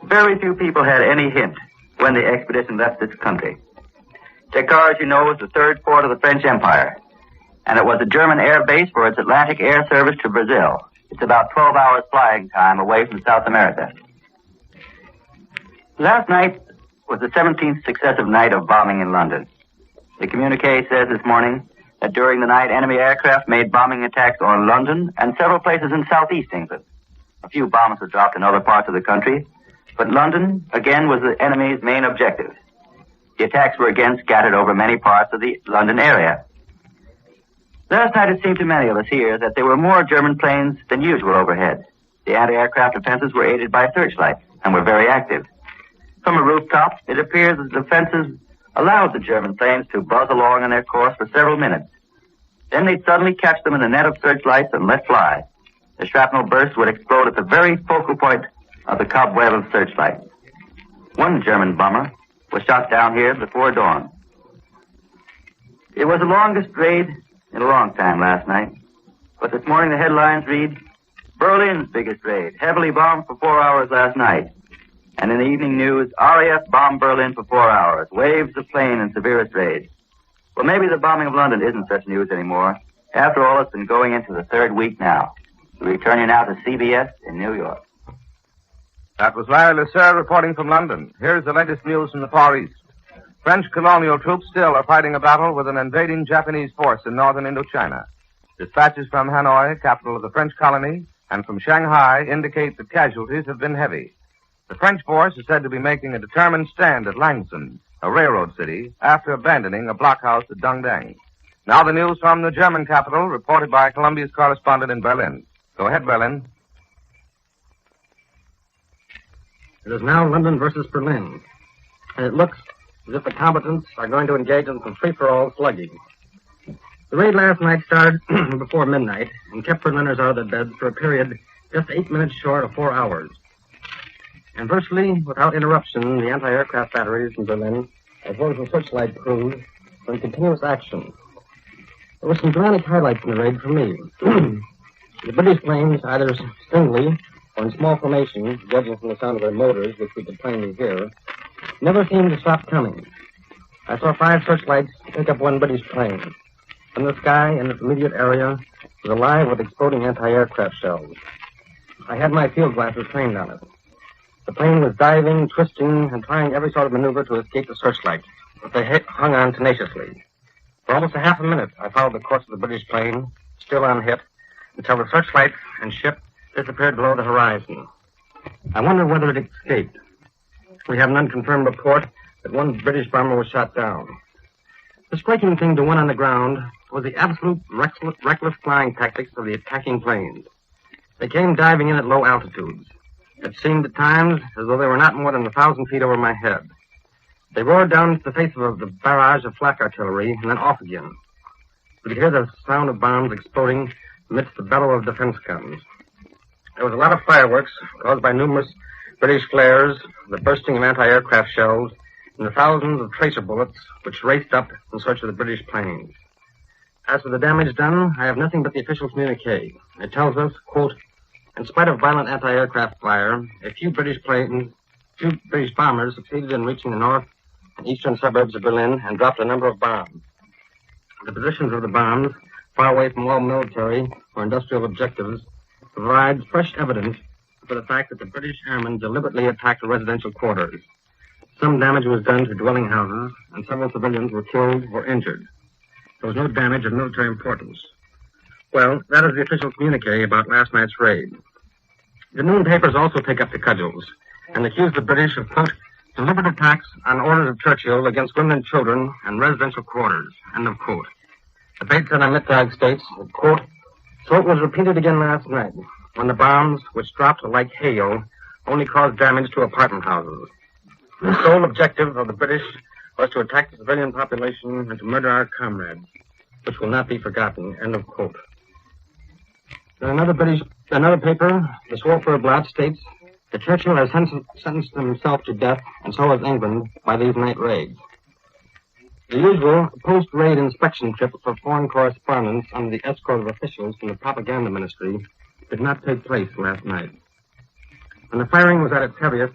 Very few people had any hint when the expedition left this country. Dakar, as you know, is the third port of the French Empire, and it was a German air base for its Atlantic air service to Brazil. It's about 12 hours flying time away from South America. Last night was the 17th successive night of bombing in London. The communique says this morning that during the night, enemy aircraft made bombing attacks on London and several places in southeast England. A few bombs were dropped in other parts of the country, but London, again, was the enemy's main objective. The attacks were again scattered over many parts of the London area. Last night it seemed to many of us here that there were more German planes than usual overhead. The anti-aircraft defenses were aided by searchlights and were very active. From a rooftop, it appears that the defenses allowed the German planes to buzz along on their course for several minutes. Then they'd suddenly catch them in the net of searchlights and let fly. The shrapnel burst would explode at the very focal point of the cobweb of searchlights. One German bomber was shot down here before dawn. It was the longest raid in a long time last night. But this morning the headlines read, Berlin's biggest raid, heavily bombed for 4 hours last night. And in the evening news, RAF bombed Berlin for 4 hours, waves of plane and severest raid. Well, maybe the bombing of London isn't such news anymore. After all, it's been going into the third week now. We return you now to CBS in New York. That was Larry Lasser reporting from London. Here's the latest news from the Far East. French colonial troops still are fighting a battle with an invading Japanese force in northern Indochina. Dispatches from Hanoi, capital of the French colony, and from Shanghai indicate that casualties have been heavy. The French force is said to be making a determined stand at Langson, a railroad city, after abandoning a blockhouse at Dongdang. Now the news from the German capital, reported by Columbia's correspondent in Berlin. Go ahead, Berlin. It is now London versus Berlin, and it looks as if the combatants are going to engage in some free-for-all slugging. The raid last night started before midnight and kept Berliners out of their beds for a period just 8 minutes short of 4 hours. And virtually without interruption, the anti-aircraft batteries in Berlin, as well as the searchlight crews, were in continuous action. There were some dramatic highlights in the raid for me. The British planes, either singly or in small formation, judging from the sound of their motors, which we could plainly hear, never seemed to stop coming. I saw 5 searchlights pick up one British plane. And the sky in its immediate area was alive with exploding anti-aircraft shells. I had my field glasses trained on it. The plane was diving, twisting, and trying every sort of maneuver to escape the searchlight, but they hung on tenaciously. For almost a half a minute, I followed the course of the British plane, still unhit, until the searchlight and ship disappeared below the horizon. I wonder whether it escaped. We have an unconfirmed report that one British bomber was shot down. The striking thing to one on the ground was the absolute reckless flying tactics of the attacking planes. They came diving in at low altitudes. It seemed at times as though they were not more than 1,000 feet over my head. They roared down into the face of the barrage of flak artillery and then off again. We could hear the sound of bombs exploding amidst the bellow of defense guns. There was a lot of fireworks caused by numerous British flares, the bursting of anti-aircraft shells, and the thousands of tracer bullets which raced up in search of the British planes. As for the damage done, I have nothing but the official communique. It tells us, quote, in spite of violent anti-aircraft fire, a few British bombers succeeded in reaching the north and eastern suburbs of Berlin and dropped a number of bombs. The positions of the bombs, far away from all military or industrial objectives, provides fresh evidence for the fact that the British airmen deliberately attacked the residential quarters. Some damage was done to dwelling houses, and several civilians were killed or injured. There was no damage of military importance. Well, that is the official communique about last night's raid. The noon papers also take up the cudgels and accuse the British of, quote, deliberate attacks on orders of Churchill against women and children and residential quarters, end of quote. The Bates and Mittag states, quote, so it was repeated again last night when the bombs, which dropped like hail, only caused damage to apartment houses. The sole objective of the British was to attack the civilian population and to murder our comrades, which will not be forgotten, end of quote. Then another British Another paper, the Swartford Blot, states that Churchill has sentenced himself to death, and so has England, by these night raids. The usual post-raid inspection trip for foreign correspondents under the escort of officials from the propaganda ministry did not take place last night. When the firing was at its heaviest,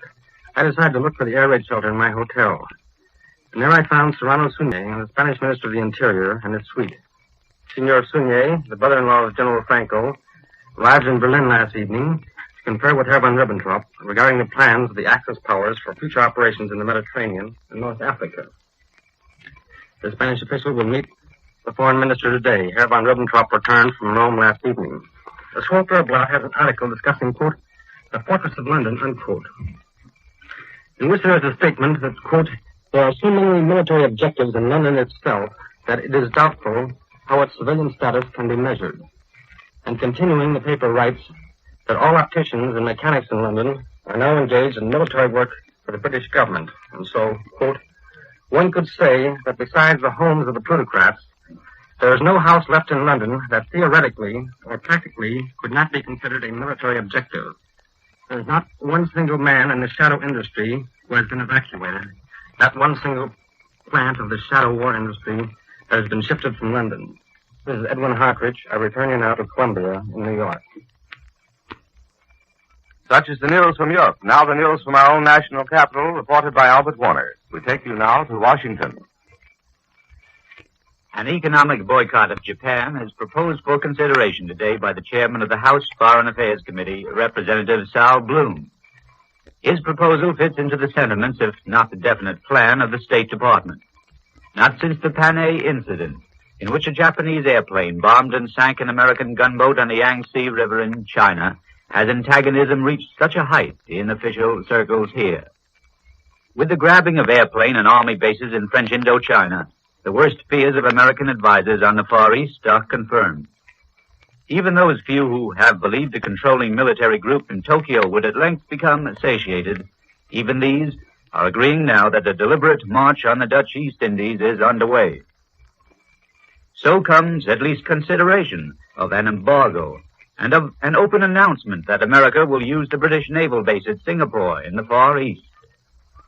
I decided to look for the air raid shelter in my hotel. And there I found Serrano Suñé, the Spanish Minister of the Interior, and his suite. Senor Suñé, the brother-in-law of General Franco, arrived in Berlin last evening to confer with Herr von Ribbentrop regarding the plans of the Axis powers for future operations in the Mediterranean and North Africa. The Spanish official will meet the foreign minister today. Herr von Ribbentrop returned from Rome last evening. The Swartford Blot has an article discussing, quote, the Fortress of London, unquote, in which there is a statement that, quote, there are so many military objectives in London itself that it is doubtful how its civilian status can be measured. And continuing, the paper writes that all opticians and mechanics in London are now engaged in military work for the British government. And so, quote, one could say that besides the homes of the plutocrats, there is no house left in London that theoretically or practically could not be considered a military objective. There is not one single man in the shadow industry who has been evacuated. Not one single plant of the shadow war industry that has been shifted from London. This is Edwin Hartridge. I return you now to Columbia in New York. Such is the news from Europe. Now the news from our own national capital, reported by Albert Warner. We take you now to Washington. An economic boycott of Japan is proposed for consideration today by the chairman of the House Foreign Affairs Committee, Representative Sal Bloom. His proposal fits into the sentiments, if not the definite plan, of the State Department. Not since the Panay incident, in which a Japanese airplane bombed and sank an American gunboat on the Yangtze River in China, has antagonism reached such a height in official circles here. With the grabbing of airplane and army bases in French Indochina, the worst fears of American advisers on the Far East are confirmed. Even those few who have believed the controlling military group in Tokyo would at length become satiated, even these are agreeing now that a deliberate march on the Dutch East Indies is underway. So comes at least consideration of an embargo and of an open announcement that America will use the British naval base at Singapore in the Far East.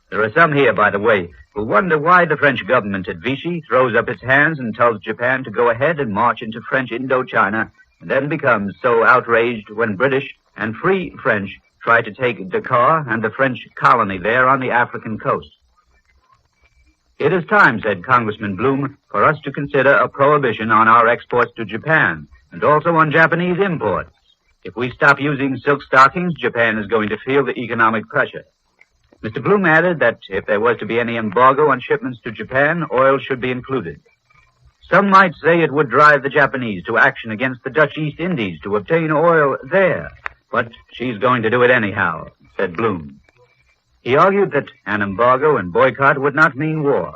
There are some here, by the way, who wonder why the French government at Vichy throws up its hands and tells Japan to go ahead and march into French Indochina, and then becomes so outraged when British and Free French try to take Dakar and the French colony there on the African coast. It is time, said Congressman Bloom, for us to consider a prohibition on our exports to Japan, and also on Japanese imports. If we stop using silk stockings, Japan is going to feel the economic pressure. Mr. Bloom added that if there was to be any embargo on shipments to Japan, oil should be included. Some might say it would drive the Japanese to action against the Dutch East Indies to obtain oil there, but she's going to do it anyhow, said Bloom. He argued that an embargo and boycott would not mean war.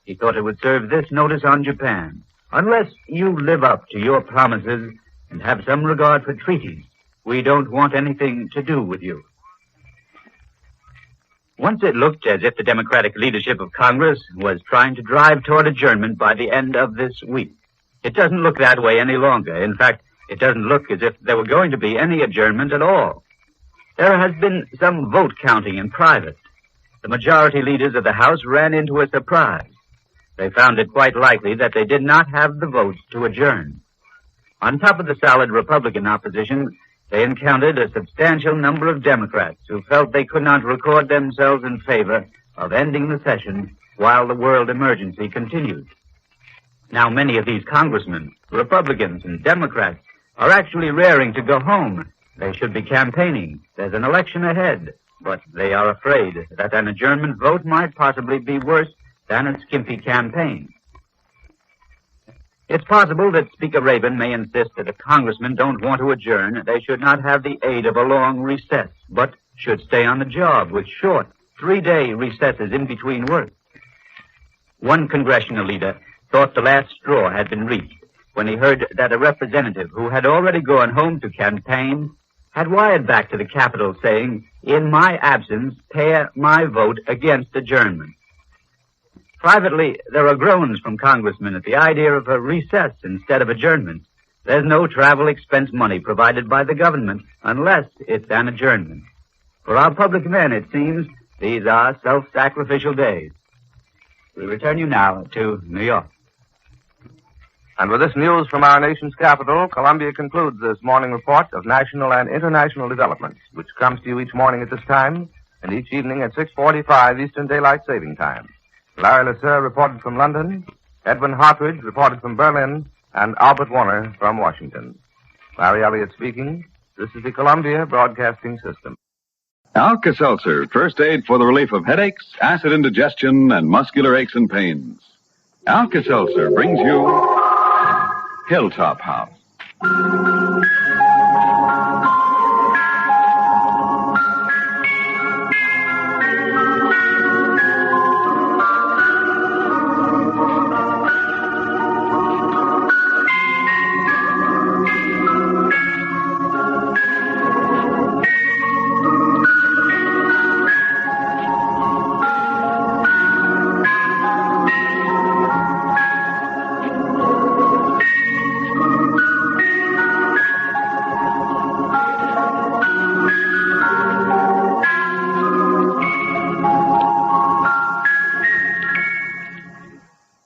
He thought it would serve this notice on Japan. Unless you live up to your promises and have some regard for treaties, we don't want anything to do with you. Once it looked as if the Democratic leadership of Congress was trying to drive toward adjournment by the end of this week. It doesn't look that way any longer. In fact, it doesn't look as if there were going to be any adjournment at all. There has been some vote counting in private. The majority leaders of the House ran into a surprise. They found it quite likely that they did not have the votes to adjourn. On top of the solid Republican opposition, they encountered a substantial number of Democrats who felt they could not record themselves in favor of ending the session while the world emergency continued. Now, many of these congressmen, Republicans and Democrats, are actually raring to go home. They should be campaigning. There's an election ahead. But they are afraid that an adjournment vote might possibly be worse than a skimpy campaign. It's possible that Speaker Rabin may insist that if congressmen don't want to adjourn, they should not have the aid of a long recess, but should stay on the job with short, 3-day recesses in between work. One congressional leader thought the last straw had been reached when he heard that a representative who had already gone home to campaign had wired back to the Capitol saying, "In my absence, pair my vote against adjournment." Privately, there are groans from congressmen at the idea of a recess instead of adjournment. There's no travel expense money provided by the government unless it's an adjournment. For our public men, it seems, these are self-sacrificial days. We return you now to New York. And with this news from our nation's capital, Columbia concludes this morning report of national and international developments, which comes to you each morning at this time and each evening at 6:45 Eastern Daylight Saving Time. Larry Lasser reported from London, Edwin Hartridge reported from Berlin, and Albert Warner from Washington. Larry Elliott speaking. This is the Columbia Broadcasting System. Alka-Seltzer, first aid for the relief of headaches, acid indigestion, and muscular aches and pains. Alka-Seltzer brings you Hilltop House.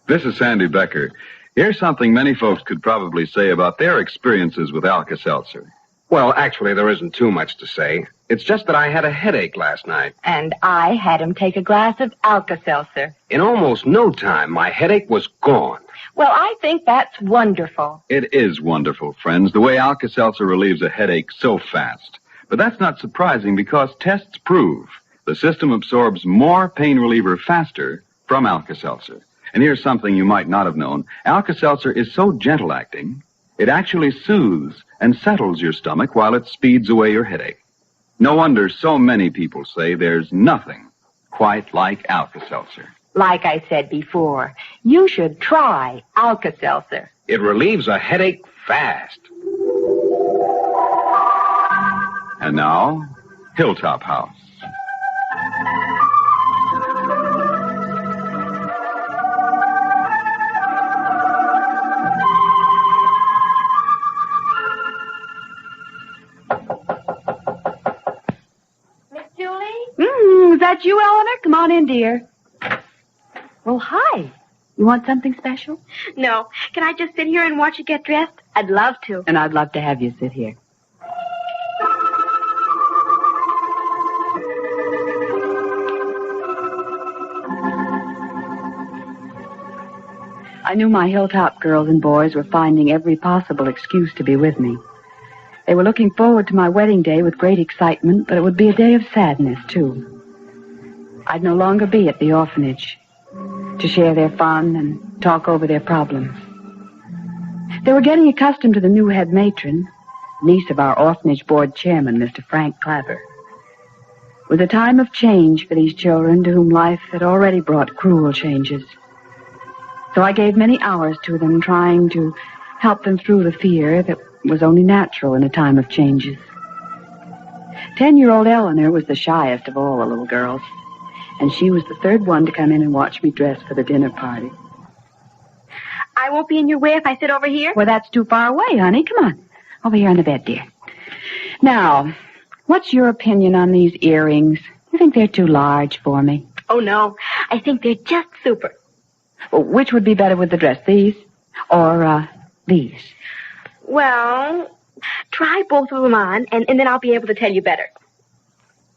This is Sandy Becker. Here's something many folks could probably say about their experiences with Alka-Seltzer. Well, actually, there isn't too much to say. It's just that I had a headache last night. And I had him take a glass of Alka-Seltzer. In almost no time, my headache was gone. Well, I think that's wonderful. It is wonderful, friends, the way Alka-Seltzer relieves a headache so fast. But that's not surprising because tests prove the system absorbs more pain reliever faster from Alka-Seltzer. And here's something you might not have known. Alka-Seltzer is so gentle-acting, it actually soothes and settles your stomach while it speeds away your headache. No wonder so many people say there's nothing quite like Alka-Seltzer. Like I said before, you should try Alka-Seltzer. It relieves a headache fast. And now, Hilltop House. Is that you, Eleanor? Come on in, dear. Well, hi. You want something special? No. Can I just sit here and watch you get dressed? I'd love to. And I'd love to have you sit here. I knew my Hilltop girls and boys were finding every possible excuse to be with me. They were looking forward to my wedding day with great excitement, but it would be a day of sadness, too. I'd no longer be at the orphanage to share their fun and talk over their problems. They were getting accustomed to the new head matron, niece of our orphanage board chairman, Mr. Frank Clabber. It was a time of change for these children to whom life had already brought cruel changes. So I gave many hours to them, trying to help them through the fear that was only natural in a time of changes. 10-year-old Eleanor was the shyest of all the little girls, and she was the third one to come in and watch me dress for the dinner party. I won't be in your way if I sit over here? Well, that's too far away, honey. Come on. Over here on the bed, dear. Now, what's your opinion on these earrings? You think they're too large for me? Oh, no. I think they're just super. Well, which would be better with the dress, these or these? Well, try both of them on, and then I'll be able to tell you better.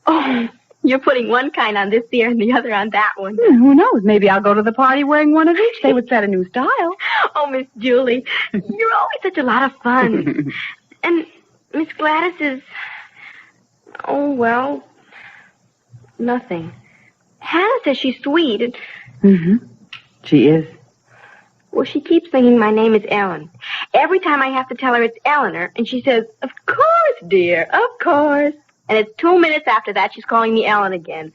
Oh, you're putting one kind on this ear and the other on that one. Who knows? Maybe I'll go to the party wearing one of each. They would set a new style. Oh, Miss Julie, you're always such a lot of fun. And Miss Gladys is... Oh, well, nothing. Hannah says she's sweet. She is. Well, she keeps thinking my name is Ellen. Every time I have to tell her it's Eleanor, and she says, "Of course, dear, of course." And it's 2 minutes after that she's calling me Ellen again.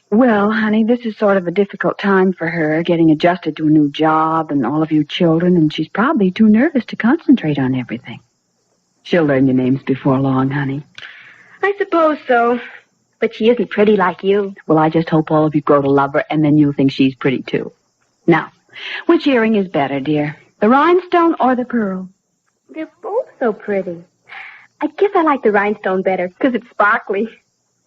Well, honey, this is sort of a difficult time for her, getting adjusted to a new job and all of you children, and she's probably too nervous to concentrate on everything. She'll learn your names before long, honey. I suppose so. But she isn't pretty like you. Well, I just hope all of you grow to love her, and then you'll think she's pretty, too. Now, which earring is better, dear? The rhinestone or the pearl? They're both so pretty. I guess I like the rhinestone better because it's sparkly.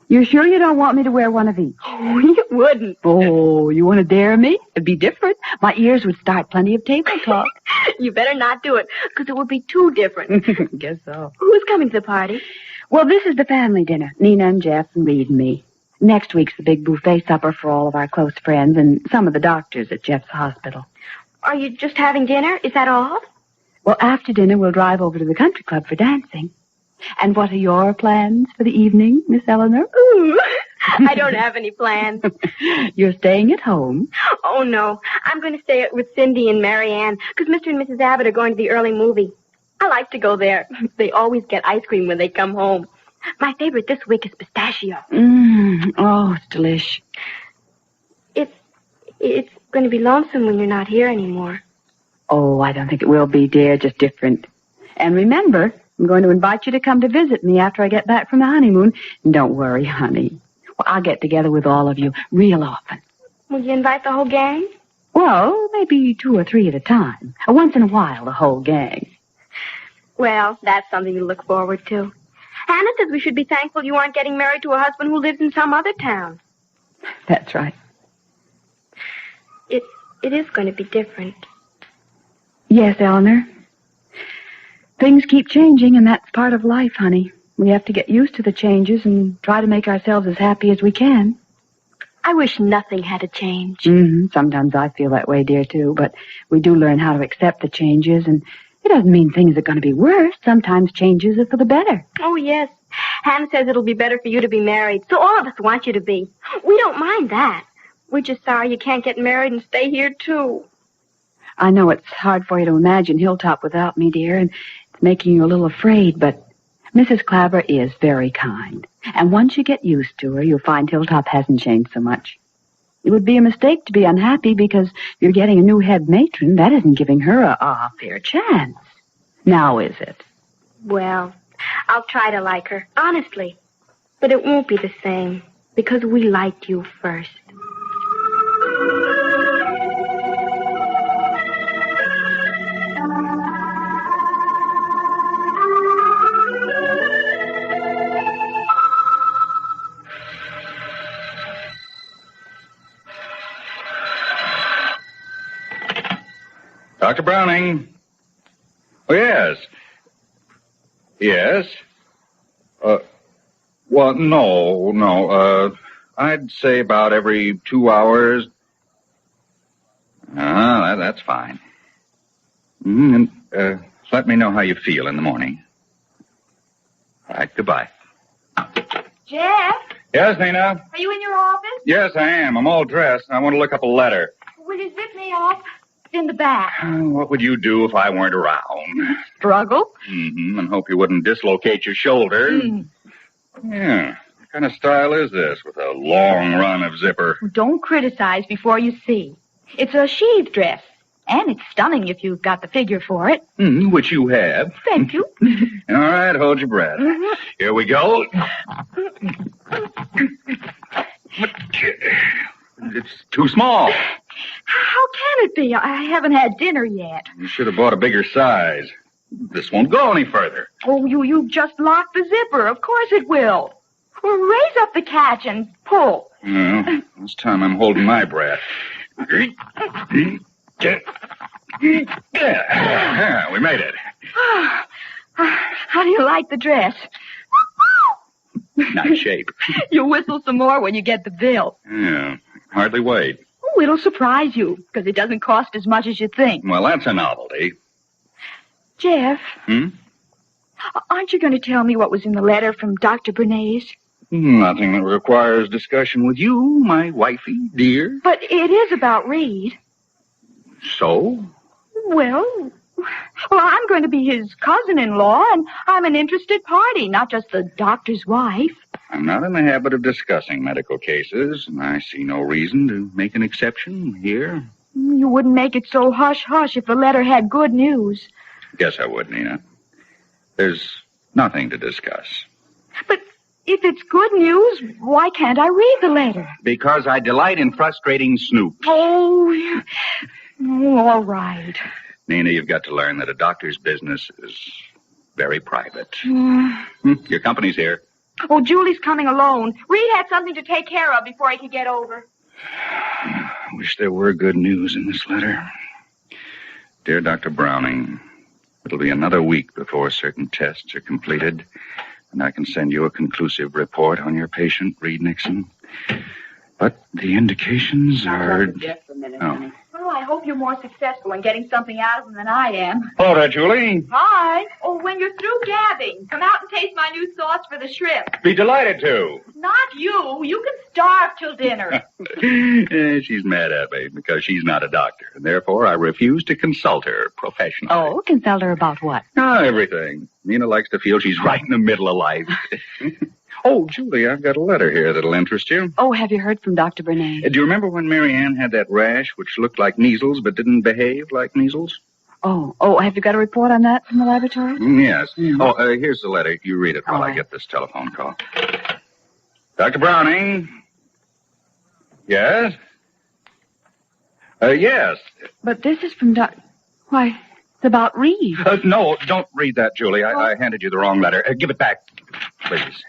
You sure you don't want me to wear one of each? Oh, you wouldn't. Oh, you want to dare me? It'd be different. My ears would start plenty of table talk. You better not do it because it would be too different. Guess so. Who's coming to the party? Well, this is the family dinner. Nina and Jeff and Reed and me. Next week's the big buffet supper for all of our close friends and some of the doctors at Jeff's hospital. Are you just having dinner? Is that all? Well, after dinner, we'll drive over to the country club for dancing. And what are your plans for the evening, Miss Eleanor? Ooh, I don't have any plans. You're staying at home? Oh, no. I'm going to stay with Cindy and Mary Ann because Mr. and Mrs. Abbott are going to the early movie. I like to go there. They always get ice cream when they come home. My favorite this week is pistachio. Oh, it's delish. It's going to be lonesome when you're not here anymore. Oh, I don't think it will be, dear. Just different. And remember, I'm going to invite you to come to visit me after I get back from the honeymoon. And don't worry, honey. Well, I'll get together with all of you real often. Will you invite the whole gang? Well, maybe 2 or 3 at a time. Once in a while, the whole gang. Well, that's something to look forward to. Hannah says we should be thankful you aren't getting married to a husband who lives in some other town. That's right. It is going to be different. Yes, Eleanor. Things keep changing, and that's part of life, honey. We have to get used to the changes and try to make ourselves as happy as we can. I wish nothing had to change. Sometimes I feel that way, dear, too, but we do learn how to accept the changes, and it doesn't mean things are going to be worse. Sometimes changes are for the better. Oh, yes. Hannah says it'll be better for you to be married, so all of us want you to be. We don't mind that. We're just sorry you can't get married and stay here, too. I know it's hard for you to imagine Hilltop without me, dear, and it's making you a little afraid, but Mrs. Clabber is very kind. And once you get used to her, you'll find Hilltop hasn't changed so much. It would be a mistake to be unhappy because you're getting a new head matron. That isn't giving her a fair chance. Now, is it? Well, I'll try to like her, honestly. But it won't be the same because we liked you first. Dr. Browning. Oh, yes. Yes. Well, no. I'd say about every 2 hours. That's fine. And let me know how you feel in the morning. All right, goodbye. Jeff? Yes, Nina? Are you in your office? Yes, I am. I'm all dressed, and I want to look up a letter. Will you zip me off? It's in the back. What would you do if I weren't around? Struggle? And hope you wouldn't dislocate your shoulder. Yeah. What kind of style is this with a long run of zipper? Don't criticize before you see. It's a sheath dress, and it's stunning if you've got the figure for it. Which you have. Thank you. All right, hold your breath. Here we go. It's too small. How can it be? I haven't had dinner yet. You should have bought a bigger size. This won't go any further. Oh, you just locked the zipper. Of course it will. Well, raise up the catch and pull. Well, this time I'm holding my breath. Yeah, we made it. How do you like the dress? Nice shape. You'll whistle some more when you get the bill. Yeah, hardly wait. Oh, it'll surprise you, because it doesn't cost as much as you think. Well, that's a novelty. Jeff? Aren't you going to tell me what was in the letter from Dr. Bernays? Nothing that requires discussion with you, my wifey, dear. But it is about Reed. So? Well, I'm going to be his cousin-in-law, and I'm an interested party, not just the doctor's wife. I'm not in the habit of discussing medical cases, and I see no reason to make an exception here. You wouldn't make it so hush-hush if the letter had good news. Guess I would, Nina. There's nothing to discuss. But if it's good news, why can't I read the letter? Because I delight in frustrating Snoop. Oh, all right. Nina, you've got to learn that a doctor's business is very private. Your company's here. Oh, Julie's coming alone. Reed had something to take care of before he could get over. I wish there were good news in this letter. Dear Dr. Browning, it'll be another week before certain tests are completed, and I can send you a conclusive report on your patient, Reed Nixon. But the indications are... Just a minute, honey. Well, I hope you're more successful in getting something out of them than I am. Hello there, Julie. Hi. Oh, when you're through gabbing, come out and taste my new sauce for the shrimp. Be delighted to. Not you. You can starve till dinner. She's mad at me because she's not a doctor, and therefore I refuse to consult her professionally. Oh, consult her about what? Everything. Nina likes to feel she's right in the middle of life. Oh, Julie, I've got a letter here that'll interest you. Oh, have you heard from Dr. Bernays? Do you remember when Mary Ann had that rash which looked like measles but didn't behave like measles? Oh, have you got a report on that from the laboratory? Yes. Here's the letter. You read it while I get this telephone call. Dr. Browning? Yes? Yes. But this is from Why, it's about Reed. No, don't read that, Julie. I handed you the wrong letter. Give it back, please.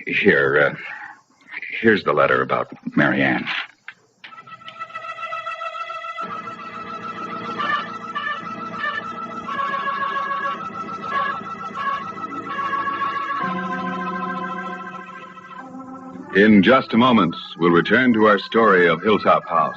Here's the letter about Mary Ann. In just a moment, we'll return to our story of Hilltop House.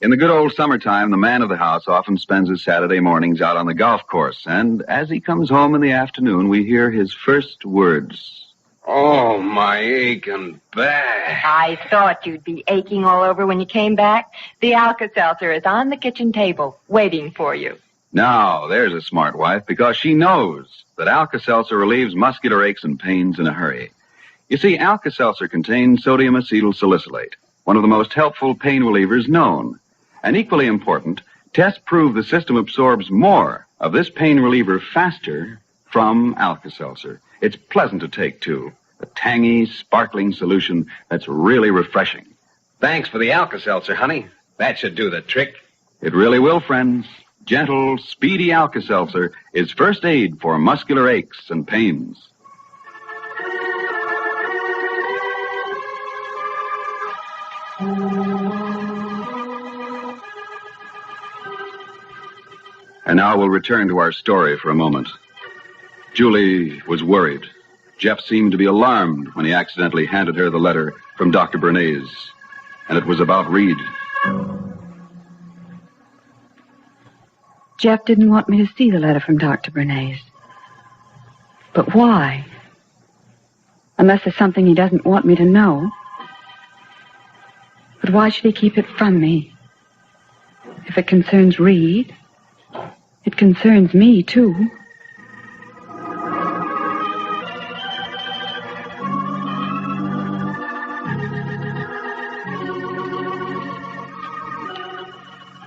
In the good old summertime, the man of the house often spends his Saturday mornings out on the golf course, and as he comes home in the afternoon, we hear his first words. Oh, my aching back. I thought you'd be aching all over when you came back. The Alka-Seltzer is on the kitchen table, waiting for you. Now, there's a smart wife, because she knows that Alka-Seltzer relieves muscular aches and pains in a hurry. You see, Alka-Seltzer contains sodium acetylsalicylate, one of the most helpful pain relievers known. And equally important, tests prove the system absorbs more of this pain reliever faster from Alka-Seltzer. It's pleasant to take, too. A tangy, sparkling solution that's really refreshing. Thanks for the Alka-Seltzer, honey. That should do the trick. It really will, friends. Gentle, speedy Alka-Seltzer is first aid for muscular aches and pains. And now we'll return to our story for a moment. Julie was worried. Jeff seemed to be alarmed when he accidentally handed her the letter from Dr. Bernays. And it was about Reed. Jeff didn't want me to see the letter from Dr. Bernays. But why? Unless there's something he doesn't want me to know. But why should he keep it from me? If it concerns Reed, it concerns me, too.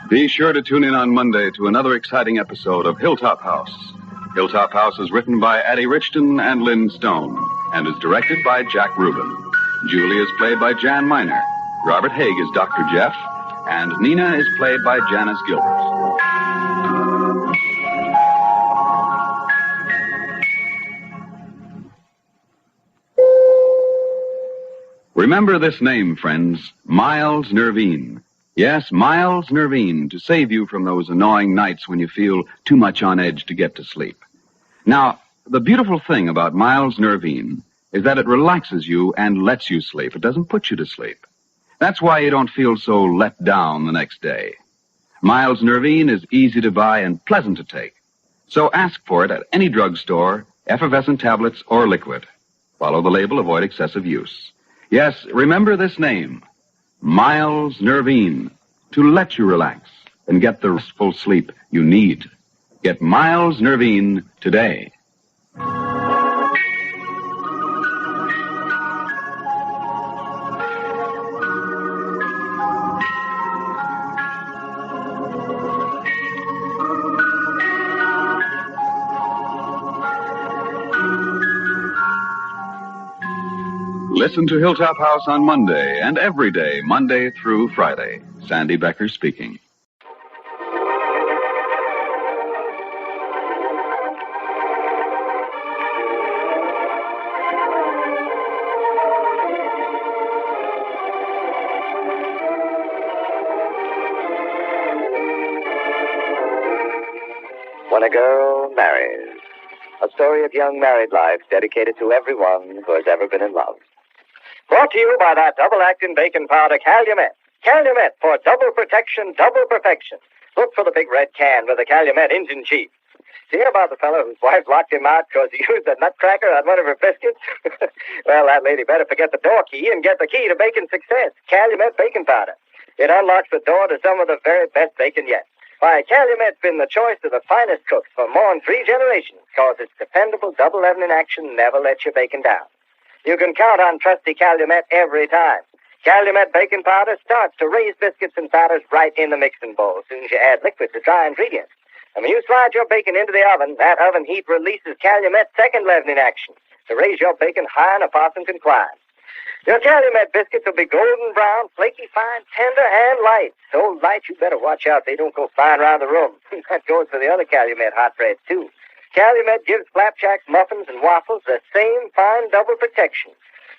Be sure to tune in on Monday to another exciting episode of Hilltop House. Hilltop House is written by Addie Richton and Lynn Stone and is directed by Jack Rubin. Julie is played by Jan Miner. Robert Haig is Dr. Jeff, and Nina is played by Janice Gilbert. Remember this name, friends, Miles Nervine. Yes, Miles Nervine, to save you from those annoying nights when you feel too much on edge to get to sleep. Now, the beautiful thing about Miles Nervine is that it relaxes you and lets you sleep. It doesn't put you to sleep. That's why you don't feel so let down the next day. Miles Nervine is easy to buy and pleasant to take. So ask for it at any drugstore, effervescent tablets, or liquid. Follow the label, avoid excessive use. Yes, remember this name, Miles Nervine, to let you relax and get the restful sleep you need. Get Miles Nervine today. Listen to Hilltop House on Monday and every day, Monday through Friday. Sandy Becker speaking. When a Girl Marries. A story of young married life dedicated to everyone who has ever been in love. Brought to you by that double-acting baking powder, Calumet. Calumet for double protection, double perfection. Look for the big red can with the Calumet engine cheese. Do you hear about the fellow whose wife locked him out because he used a nutcracker on one of her biscuits? Well, that lady better forget the door key and get the key to baking success. Calumet baking powder. It unlocks the door to some of the very best bacon yet. Why, Calumet's been the choice of the finest cooks for more than 3 generations, because its dependable double leavening action never lets your bacon down. You can count on trusty Calumet every time. Calumet baking powder starts to raise biscuits and batters right in the mixing bowl as soon as you add liquid to dry ingredients. And when you slide your bacon into the oven, that oven heat releases Calumet's second leavening action to raise your bacon high and a possum can climb. Your Calumet biscuits will be golden brown, flaky fine, tender, and light. So light you better watch out they don't go flying around the room. That goes for the other Calumet hot breads, too. Calumet gives flapjacks, muffins, and waffles the same fine double protection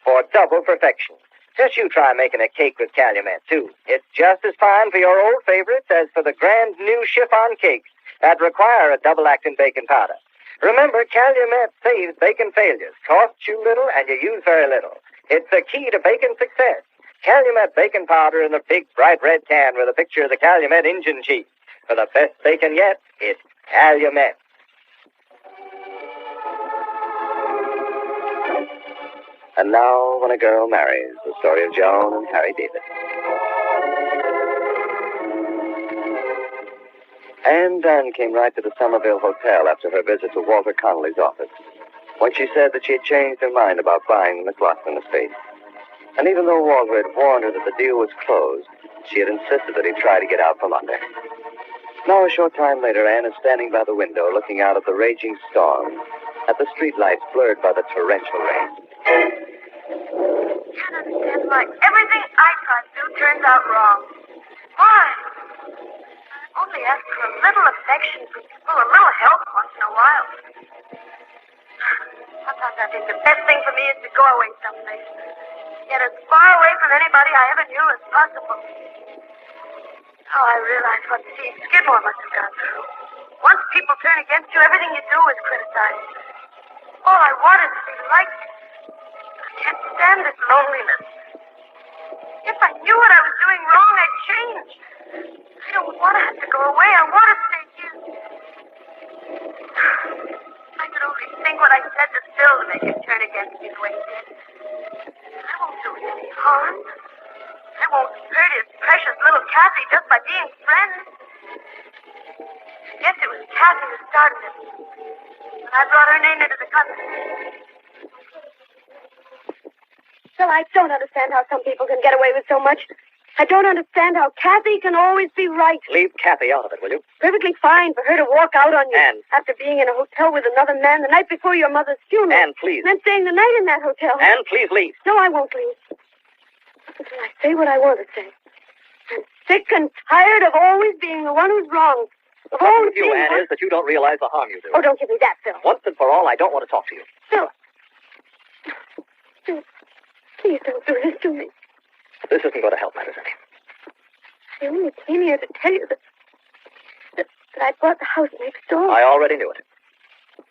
for double perfection. Just you try making a cake with Calumet, too. It's just as fine for your old favorites as for the grand new chiffon cakes that require a double-acting baking powder. Remember, Calumet saves bacon failures, costs you little, and you use very little. It's the key to bacon success. Calumet baking powder in the big, bright red can with a picture of the Calumet engine cheese. For the best bacon yet, it's Calumet. And now, When a Girl Marries, the story of Joan and Harry David. Anne Dunn came right to the Somerville Hotel after her visit to Walter Connolly's office, when she said that she had changed her mind about buying the McLaughlin estate. And even though Walter had warned her that the deal was closed, she had insisted that he try to get out from under. Now, a short time later, Anne is standing by the window looking out at the raging storm, at the streetlights blurred by the torrential rain. Can't understand why everything I try to do turns out wrong. Why? I only ask for a little affection from people, a little help once in a while. Sometimes I think the best thing for me is to go away someplace. Get as far away from anybody I ever knew as possible. Now I realize what Steve Skidmore must have gone through. Once people turn against you, everything you do is criticized. All I want is to be liked. I can't stand this loneliness. If I knew what I was doing wrong, I'd change. I don't want to have to go away. I want to stay here. I could only think what I said to Phil to make him turn against me the way he did. I won't do him any harm. I won't hurt his precious little Kathy just by being friends. I guess it was Kathy who started it. When I brought her name into the conversation. Phil, I don't understand how some people can get away with so much. I don't understand how Kathy can always be right. Leave Kathy out of it, will you? Perfectly fine for her to walk out on you. Anne. After being in a hotel with another man the night before your mother's funeral. Anne, please. And then staying the night in that hotel. Anne, please leave. No, I won't leave. Until I say what I want to say. I'm sick and tired of always being the one who's wrong. The problem with you, Anne, is that you don't realize the harm you do. Oh, don't give me that, Phil. Once and for all, I don't want to talk to you. Phil. Phil, please don't do this to me. This isn't going to help matters any. I only came here to tell you that I bought the house next door. I already knew it.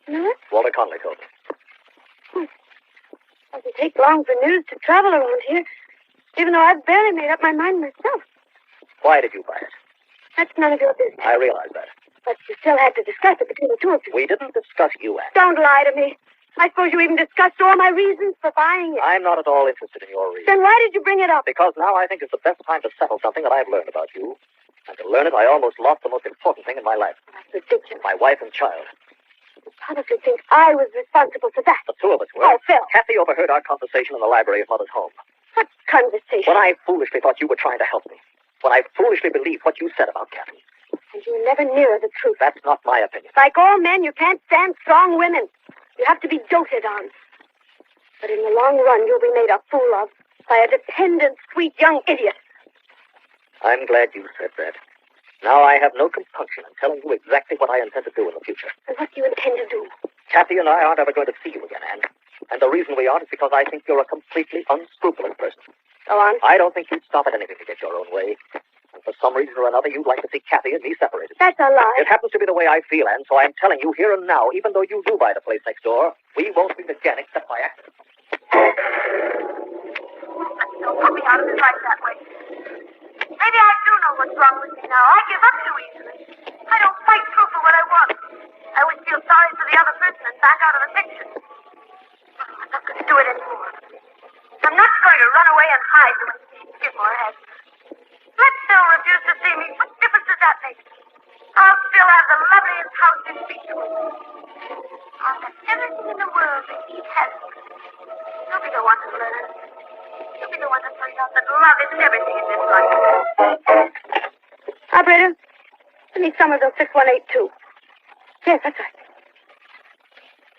No? Walter Connolly told me. It doesn't take long for news to travel around here, even though I've barely made up my mind myself. Why did you buy it? That's none of your business. I realize that. But you still had to discuss it between the two of you. We didn't discuss you, Anne. Don't lie to me. I suppose you even discussed all my reasons for buying it. I'm not at all interested in your reasons. Then why did you bring it up? Because now I think it's the best time to settle something that I've learned about you. And to learn it, I almost lost the most important thing in my life. That's ridiculous. My wife and child. You probably think I was responsible for that. The two of us were. Oh, Phil. Kathy overheard our conversation in the library of Mother's home. What conversation? When I foolishly thought you were trying to help me. When I foolishly believed what you said about Kathy. And you were never nearer the truth. That's not my opinion. Like all men, you can't stand strong women. You have to be doted on. But in the long run, you'll be made a fool of by a dependent, sweet young idiot. I'm glad you said that. Now I have no compunction in telling you exactly what I intend to do in the future. And what do you intend to do? Kathy and I aren't ever going to see you again, Anne. And the reason we aren't is because I think you're a completely unscrupulous person. Go on. I don't think you'd stop at anything to get your own way. And for some reason or another, you'd like to see Kathy and me separated. That's a lie. It happens to be the way I feel, Anne, so I'm telling you here and now, even though you do buy the place next door, we won't meet again except by accident. Don't put me out of this life that way. Maybe I do know what's wrong with me now. I give up too easily. I don't fight through for what I want. I always feel sorry for the other person and back out of the picture. I'm not going to do it anymore. I'm not going to run away and hide the way Skidmore has. Let Phil refuse to see me. What difference does that make? I'll still have the loveliest house in Beechwood. I'll have everything in the world that he has. You'll be the one to learn. You'll be the one to find out that love is everything in this life. Operator, give me Somerville 6182. Yes, that's right.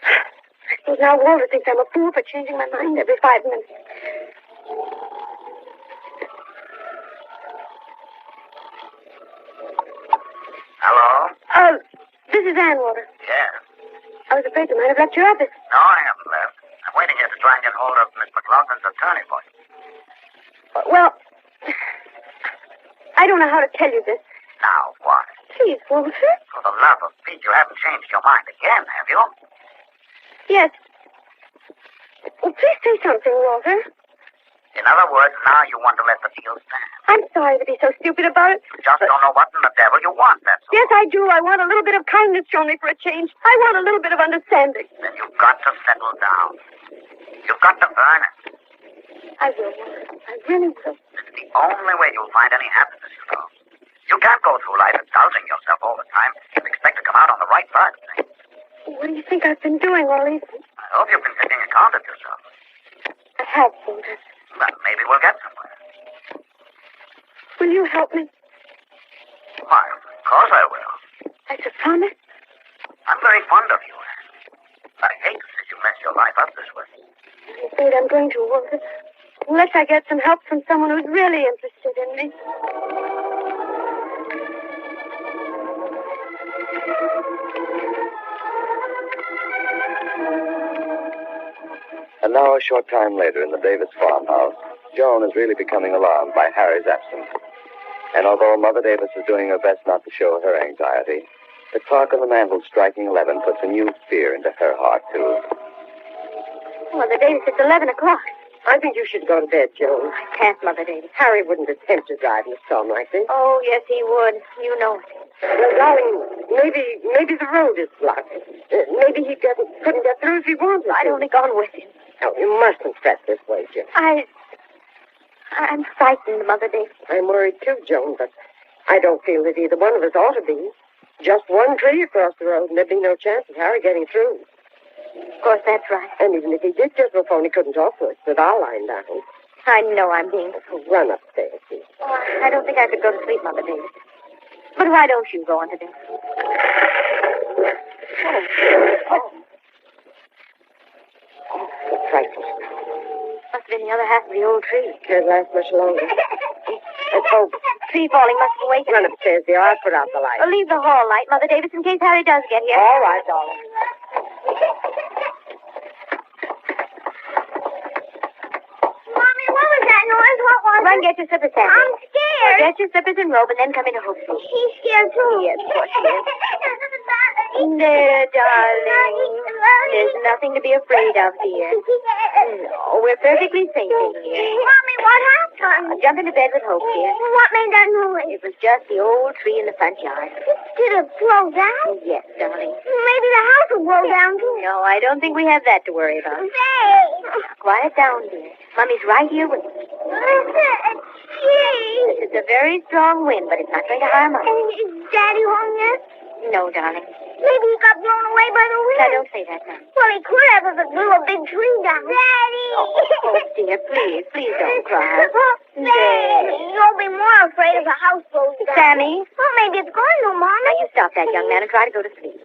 I suppose now Walter thinks I'm a fool for changing my mind every 5 minutes. Hello? This is Ann, Walter. Yes. I was afraid you might have left your office. No, I haven't left. I'm waiting here to try and get hold of Miss McLaughlin's attorney for you. Well, I don't know how to tell you this. Now, what? Please, Walter. For the love of Pete, you haven't changed your mind again, have you? Yes. Well, please say something, Walter. In other words, now you want to let the deal stand. I'm sorry to be so stupid about it. You just don't know what in the devil you want, that's all. Yes, I do. I want a little bit of kindness shown me for a change. I want a little bit of understanding. Then you've got to settle down. You've got to earn it. I will, Walter. I really will. It's the only way you'll find any happiness, you know. You can't go through life indulging yourself all the time and expect to come out on the right side of things. What do you think I've been doing all evening? I hope you've been taking account of yourself. I have, Walter. Well, maybe we'll get somewhere. Will you help me? Why, of course I will. That's a promise? I'm very fond of you, Anne. I hate to see you mess your life up this way. I'm afraid I'm going to, Walter. Unless I get some help from someone who's really interested in me. And now, a short time later, in the Davis farmhouse, Joan is really becoming alarmed by Harry's absence. And although Mother Davis is doing her best not to show her anxiety, the clock on the mantel striking 11 puts a new fear into her heart, too. Mother Davis, it's 11 o'clock. I think you should go to bed, Joan. I can't, Mother Davis. Harry wouldn't attempt to drive in a storm like this. Oh, yes, he would. You know it. Well, darling, maybe the road is blocked. Maybe he couldn't get through if he wanted to. I'd only gone with him. No, you mustn't fret this way, Joan. I'm frightened, Mother Davis. I'm worried too, Joan, but I don't feel that either one of us ought to be. Just one tree across the road, and there'd be no chance of Harry getting through. Of course, that's right. And even if he did get to a phone, he couldn't talk to us with our line down. I know I'm being... So run upstairs, dear. Oh, I don't think I could go to sleep, Mother Davis. But why don't you go on to bed? Oh, frightful stuff. Must have been the other half of the old tree. Can't last much longer. Let's hope. Tree falling must have awakened. Run upstairs, dear. I'll put out the light. Or leave the hall light, Mother Davis, in case Harry does get here. All right, darling. Mommy, what was that noise? What was it? Run, get your slippers, Sandy. I'm scared. Get your slippers and robe and then come into Hope's room. She's scared, too. Yes, of course she is. There, darling. There's nothing to be afraid of, dear. No, we're perfectly safe in here. Mommy, what happened? Jump into bed with Hope, dear. What made that noise? It was just the old tree in the front yard. Did it blow down? Yes, darling. Maybe the house will blow down, too. No, I don't think we have that to worry about. Say. Quiet down, dear. Mommy's right here with us. Gee. It's a very strong wind, but it's not going to harm us. Is Daddy home yet? No, darling. Maybe he got blown away by the wind. Now, don't say that now. Well, he could have if it blew a big tree down. Daddy! Oh, dear, please don't cry. Daddy, you'll be more afraid if a house blows down. Sammy? Well, maybe it's going to, Mom. Now, you stop that, young man, and try to go to sleep.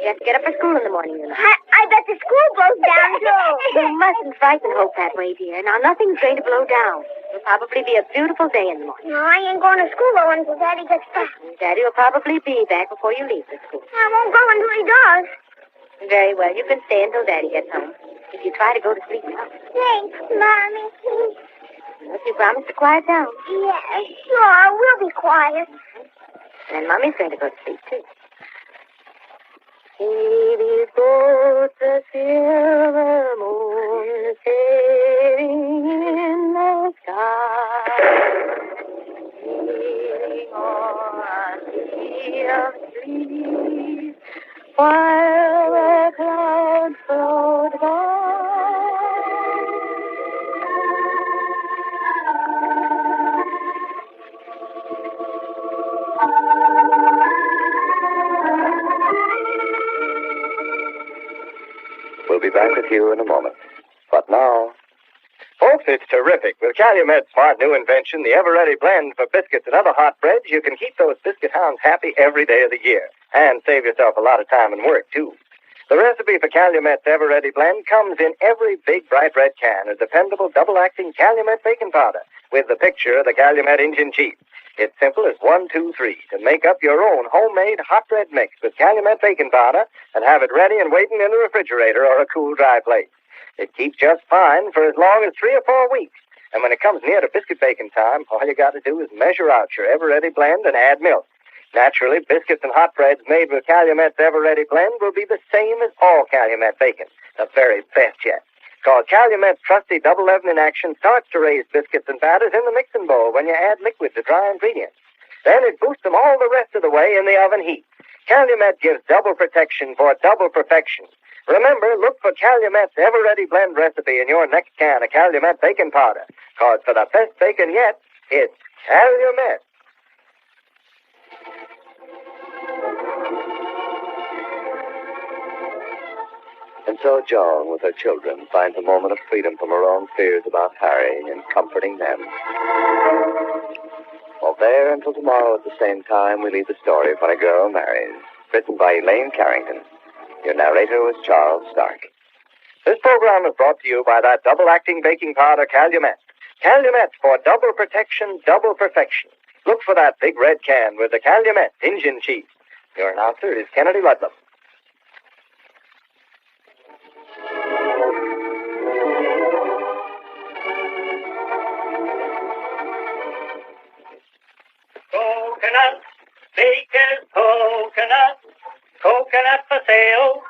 You have to get up for school in the morning, you know. I bet the school blows down, too. You mustn't frighten Hope that way, dear. Now, nothing's going to blow down. It'll probably be a beautiful day in the morning. No, I ain't going to school, though, until Daddy gets back. Daddy will probably be back before you leave for school. I won't go until he does. Very well. You can stay until Daddy gets home. If you try to go to sleep now. Thanks, Mommy. If you promise to quiet down. Yeah, sure. We'll be quiet. And Mommy's going to go to sleep, too. See these boats, the silver moon sailing in the sky, sailing on a sea of trees, while the clouds float by. We'll be back with you in a moment. But now... Folks, it's terrific. With Calumet's smart new invention, the Ever-Ready blend for biscuits and other hot breads, you can keep those biscuit hounds happy every day of the year. And save yourself a lot of time and work, too. The recipe for Calumet's Ever-Ready blend comes in every big, bright red can of dependable double-acting Calumet baking powder with the picture of the Calumet Injun Chief. It's simple as 1, 2, 3 to make up your own homemade hot bread mix with Calumet baking powder and have it ready and waiting in the refrigerator or a cool, dry place. It keeps just fine for as long as 3 or 4 weeks. And when it comes near to biscuit baking time, all you got to do is measure out your Ever-Ready blend and add milk. Naturally, biscuits and hot breads made with Calumet's Ever-Ready blend will be the same as all Calumet bacon, the very best yet. Because Calumet's trusty double leavening action starts to raise biscuits and batters in the mixing bowl when you add liquid to dry ingredients. Then it boosts them all the rest of the way in the oven heat. Calumet gives double protection for double perfection. Remember, look for Calumet's Ever-Ready blend recipe in your next can of Calumet baking powder. Because for the best bacon yet, it's Calumet. And so Joan, with her children, finds a moment of freedom from her own fears about Harry in comforting them. Well, there until tomorrow at the same time, we leave the story of When a Girl Marries, written by Elaine Carrington. Your narrator was Charles Stark. This program is brought to you by that double-acting baking powder, Calumet. Calumet for double protection, double perfection. Look for that big red can with the Calumet Injun Chief. Your announcer is Kennedy Ludlam. Coconut, baker's coconut, coconut for sale,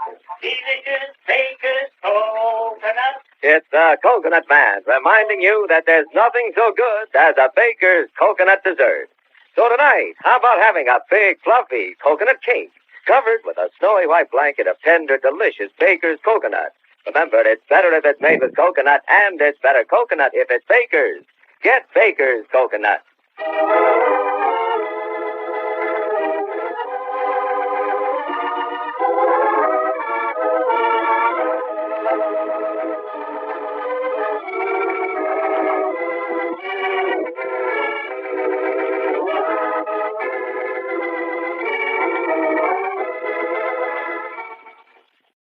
delicious baker's coconut. It's the Coconut Man reminding you that there's nothing so good as a baker's coconut dessert. So tonight, how about having a big, fluffy coconut cake covered with a snowy white blanket of tender, delicious baker's coconut? Remember, it's better if it's made with coconut, and it's better coconut if it's Baker's. Get Baker's coconut.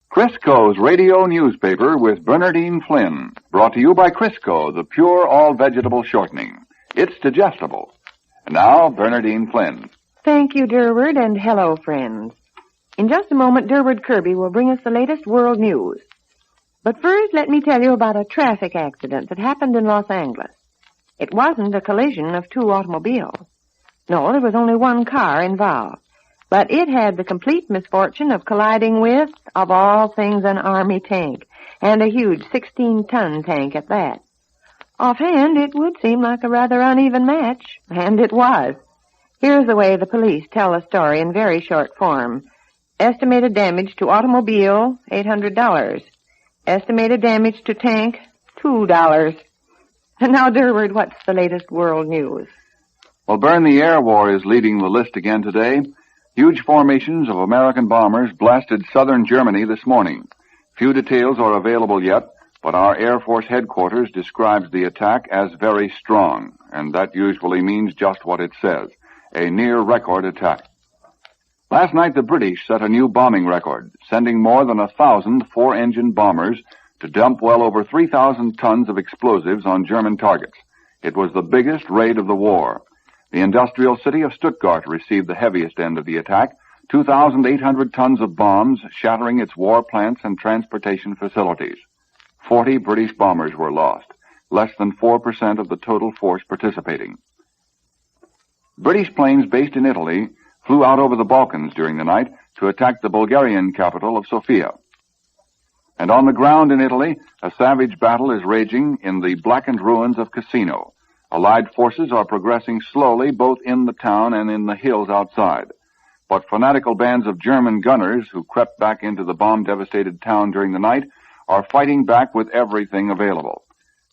Crisco's radio newspaper with Bernardine Flynn. Brought to you by Crisco, the pure all-vegetable shortening. It's digestible. And now, Bernardine Flynn. Thank you, Durward, and hello, friends. In just a moment, Durward Kirby will bring us the latest world news. But first, let me tell you about a traffic accident that happened in Los Angeles. It wasn't a collision of 2 automobiles. No, there was only 1 car involved. But it had the complete misfortune of colliding with, of all things, an Army tank, and a huge 16-ton tank at that. Offhand, it would seem like a rather uneven match, and it was. Here's the way the police tell the story in very short form. Estimated damage to automobile, $800. Estimated damage to tank, $2. And now, Durward, what's the latest world news? Well, Bern, the air war is leading the list again today. Huge formations of American bombers blasted southern Germany this morning. Few details are available yet, but our Air Force headquarters describes the attack as very strong, and that usually means just what it says, a near-record attack. Last night, the British set a new bombing record, sending more than 1,000 four-engine bombers to dump well over 3,000 tons of explosives on German targets. It was the biggest raid of the war. The industrial city of Stuttgart received the heaviest end of the attack, 2,800 tons of bombs shattering its war plants and transportation facilities. 40 British bombers were lost, less than 4% of the total force participating. British planes based in Italy flew out over the Balkans during the night to attack the Bulgarian capital of Sofia. And on the ground in Italy, a savage battle is raging in the blackened ruins of Cassino. Allied forces are progressing slowly both in the town and in the hills outside. But fanatical bands of German gunners who crept back into the bomb-devastated town during the night are fighting back with everything available.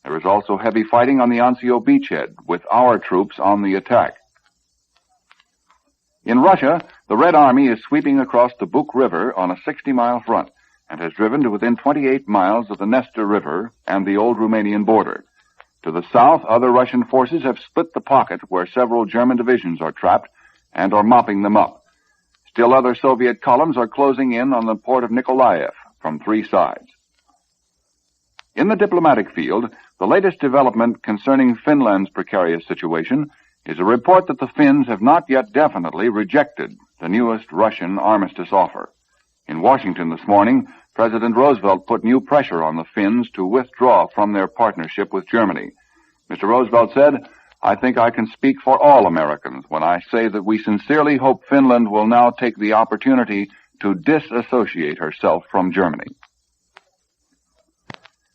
There is also heavy fighting on the Anzio beachhead, with our troops on the attack. In Russia, the Red Army is sweeping across the Buk River on a 60-mile front and has driven to within 28 miles of the Nester River and the old Romanian border. To the south, other Russian forces have split the pocket where several German divisions are trapped and are mopping them up. Still other Soviet columns are closing in on the port of Nikolaev from three sides. In the diplomatic field, the latest development concerning Finland's precarious situation is a report that the Finns have not yet definitely rejected the newest Russian armistice offer. In Washington this morning, President Roosevelt put new pressure on the Finns to withdraw from their partnership with Germany. Mr. Roosevelt said, "I think I can speak for all Americans when I say that we sincerely hope Finland will now take the opportunity to disassociate herself from Germany."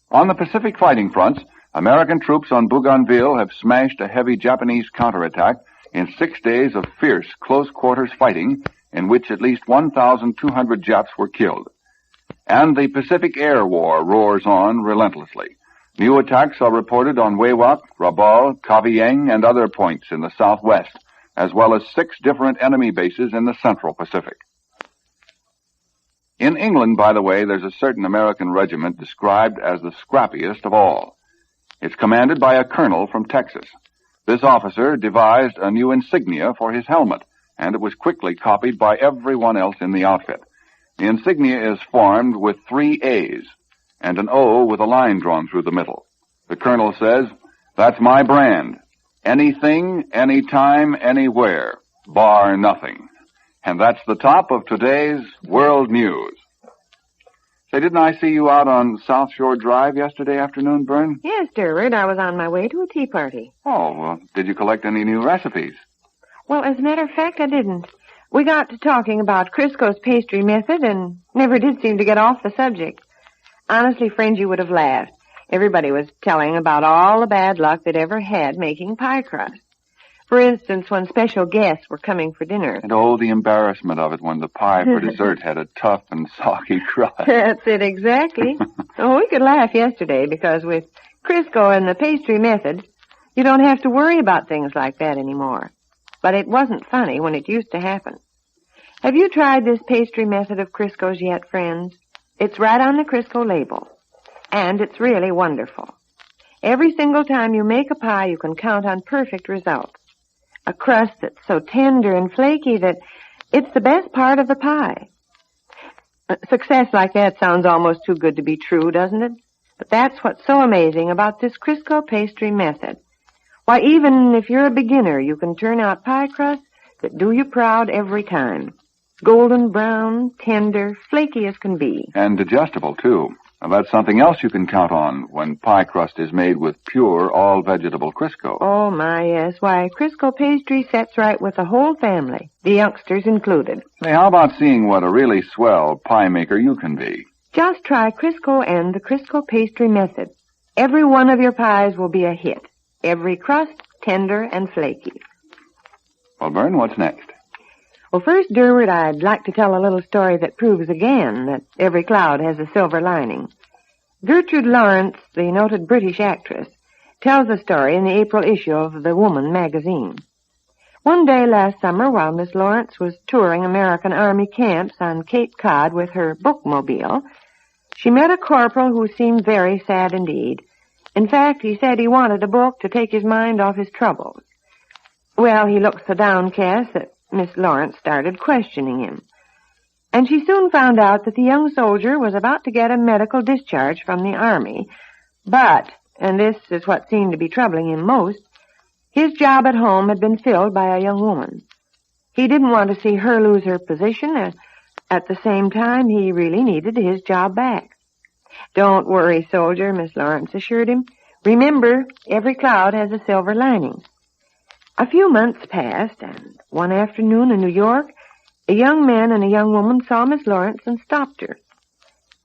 On the Pacific fighting fronts, American troops on Bougainville have smashed a heavy Japanese counterattack in 6 days of fierce close-quarters fighting in which at least 1,200 Japs were killed. And the Pacific Air War roars on relentlessly. New attacks are reported on Wewak, Rabaul, Kavieng, and other points in the southwest, as well as 6 different enemy bases in the central Pacific. In England, by the way, there's a certain American regiment described as the scrappiest of all. It's commanded by a colonel from Texas. This officer devised a new insignia for his helmet, and it was quickly copied by everyone else in the outfit. The insignia is formed with 3 A's and an O with a line drawn through the middle. The colonel says, "That's my brand. Anything, anytime, anywhere, bar nothing." And that's the top of today's World News. Say, didn't I see you out on South Shore Drive yesterday afternoon, Bern? Yes, Derward. I was on my way to a tea party. Oh, well, did you collect any new recipes? Well, as a matter of fact, I didn't. We got to talking about Crisco's pastry method and never did seem to get off the subject. Honestly, friends, you would have laughed. Everybody was telling about all the bad luck they'd ever had making pie crust. For instance, when special guests were coming for dinner. And oh, the embarrassment of it when the pie for dessert had a tough and soggy crust. That's it, exactly. Oh, we could laugh yesterday because with Crisco and the pastry method, you don't have to worry about things like that anymore. But it wasn't funny when it used to happen. Have you tried this pastry method of Crisco's yet, friends? It's right on the Crisco label. And it's really wonderful. Every single time you make a pie, you can count on perfect results. A crust that's so tender and flaky that it's the best part of the pie. Success like that sounds almost too good to be true, doesn't it? But that's what's so amazing about this Crisco pastry method. Why, even if you're a beginner, you can turn out pie crusts that do you proud every time. Golden brown, tender, flaky as can be. And digestible, too. Now, that's something else you can count on when pie crust is made with pure, all-vegetable Crisco. Oh, my, yes. Why, Crisco pastry sets right with the whole family, the youngsters included. Hey, how about seeing what a really swell pie maker you can be? Just try Crisco and the Crisco pastry method. Every one of your pies will be a hit. Every crust, tender and flaky. Well, Vern, what's next? Well, first, Derward, I'd like to tell a little story that proves again that every cloud has a silver lining. Gertrude Lawrence, the noted British actress, tells a story in the April issue of The Woman magazine. One day last summer, while Miss Lawrence was touring American Army camps on Cape Cod with her bookmobile, she met a corporal who seemed very sad indeed. In fact, he said he wanted a book to take his mind off his troubles. Well, he looked so downcast that Miss Lawrence started questioning him. And she soon found out that the young soldier was about to get a medical discharge from the Army. But, and this is what seemed to be troubling him most, his job at home had been filled by a young woman. He didn't want to see her lose her position. At the same time, he really needed his job back. Don't worry, soldier, Miss Lawrence assured him. Remember, every cloud has a silver lining. A few months passed, and one afternoon in New York, a young man and a young woman saw Miss Lawrence and stopped her.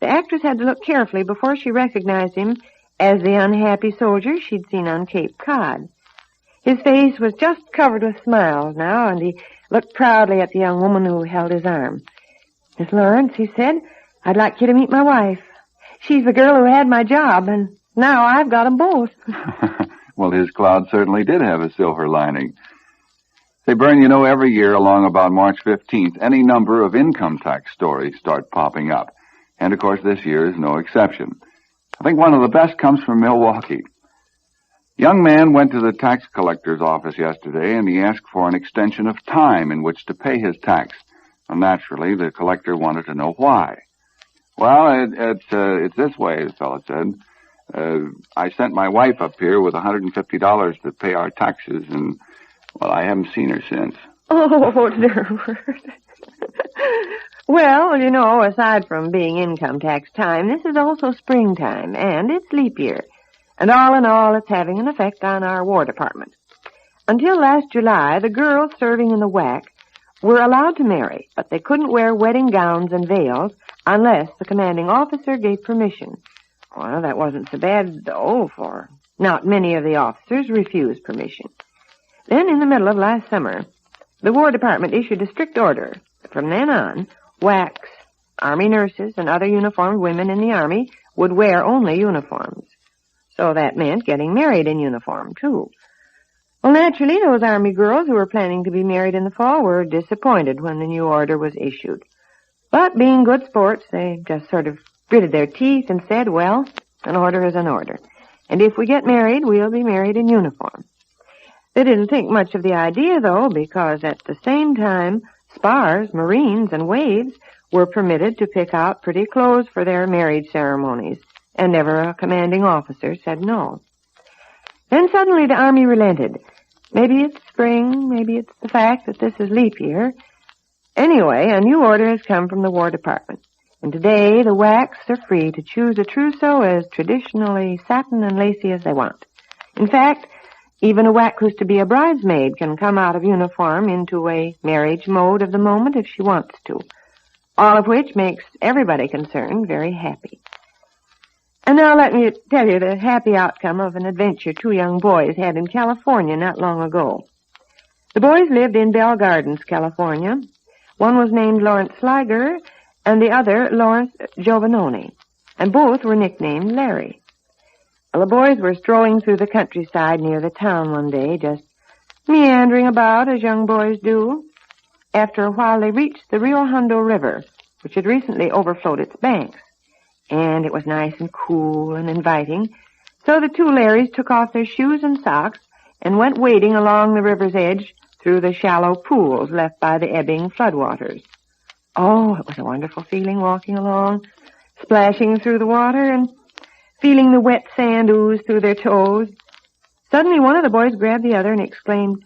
The actress had to look carefully before she recognized him as the unhappy soldier she'd seen on Cape Cod. His face was just covered with smiles now, and he looked proudly at the young woman who held his arm. Miss Lawrence, he said, I'd like you to meet my wife. She's the girl who had my job, and now I've got 'em both. Well, his cloud certainly did have a silver lining. Say, Bern, you know, every year along about March 15th, any number of income tax stories start popping up. And, of course, this year is no exception. I think one of the best comes from Milwaukee. Young man went to the tax collector's office yesterday, and he asked for an extension of time in which to pay his tax. And naturally, the collector wanted to know why. Well, it's this way, the fellow said. I sent my wife up here with $150 to pay our taxes, and, well, I haven't seen her since. Oh, dear. Well, you know, aside from being income tax time, this is also springtime, and it's leap year. And all in all, it's having an effect on our War Department. Until last July, the girls serving in the WAC were allowed to marry, but they couldn't wear wedding gowns and veils unless the commanding officer gave permission. Well, that wasn't so bad, though, for not many of the officers refused permission. Then, in the middle of last summer, the War Department issued a strict order. From then on, WACs, Army nurses, and other uniformed women in the Army would wear only uniforms. So that meant getting married in uniform, too. Well, naturally, those Army girls who were planning to be married in the fall were disappointed when the new order was issued. But being good sports, they just sort of gritted their teeth and said, well, an order is an order. And if we get married, we'll be married in uniform. They didn't think much of the idea, though, because at the same time, Spars, Marines, and Waves were permitted to pick out pretty clothes for their marriage ceremonies, and never a commanding officer said no. Then suddenly the Army relented. Maybe it's spring, maybe it's the fact that this is leap year. Anyway, a new order has come from the War Department. And today, the WACs are free to choose a trousseau as traditionally satin and lacy as they want. In fact, even a WAC who's to be a bridesmaid can come out of uniform into a marriage mode of the moment if she wants to. All of which makes everybody concerned very happy. And now let me tell you the happy outcome of an adventure two young boys had in California not long ago. The boys lived in Bell Gardens, California. One was named Lawrence Sliger, and the other Lawrence Giovanoni, and both were nicknamed Larry. Well, the boys were strolling through the countryside near the town one day, just meandering about as young boys do. After a while, they reached the Rio Hondo River, which had recently overflowed its banks, and it was nice and cool and inviting. So the two Larrys took off their shoes and socks and went wading along the river's edge through the shallow pools left by the ebbing floodwaters. Oh, it was a wonderful feeling walking along, splashing through the water and feeling the wet sand ooze through their toes. Suddenly one of the boys grabbed the other and exclaimed,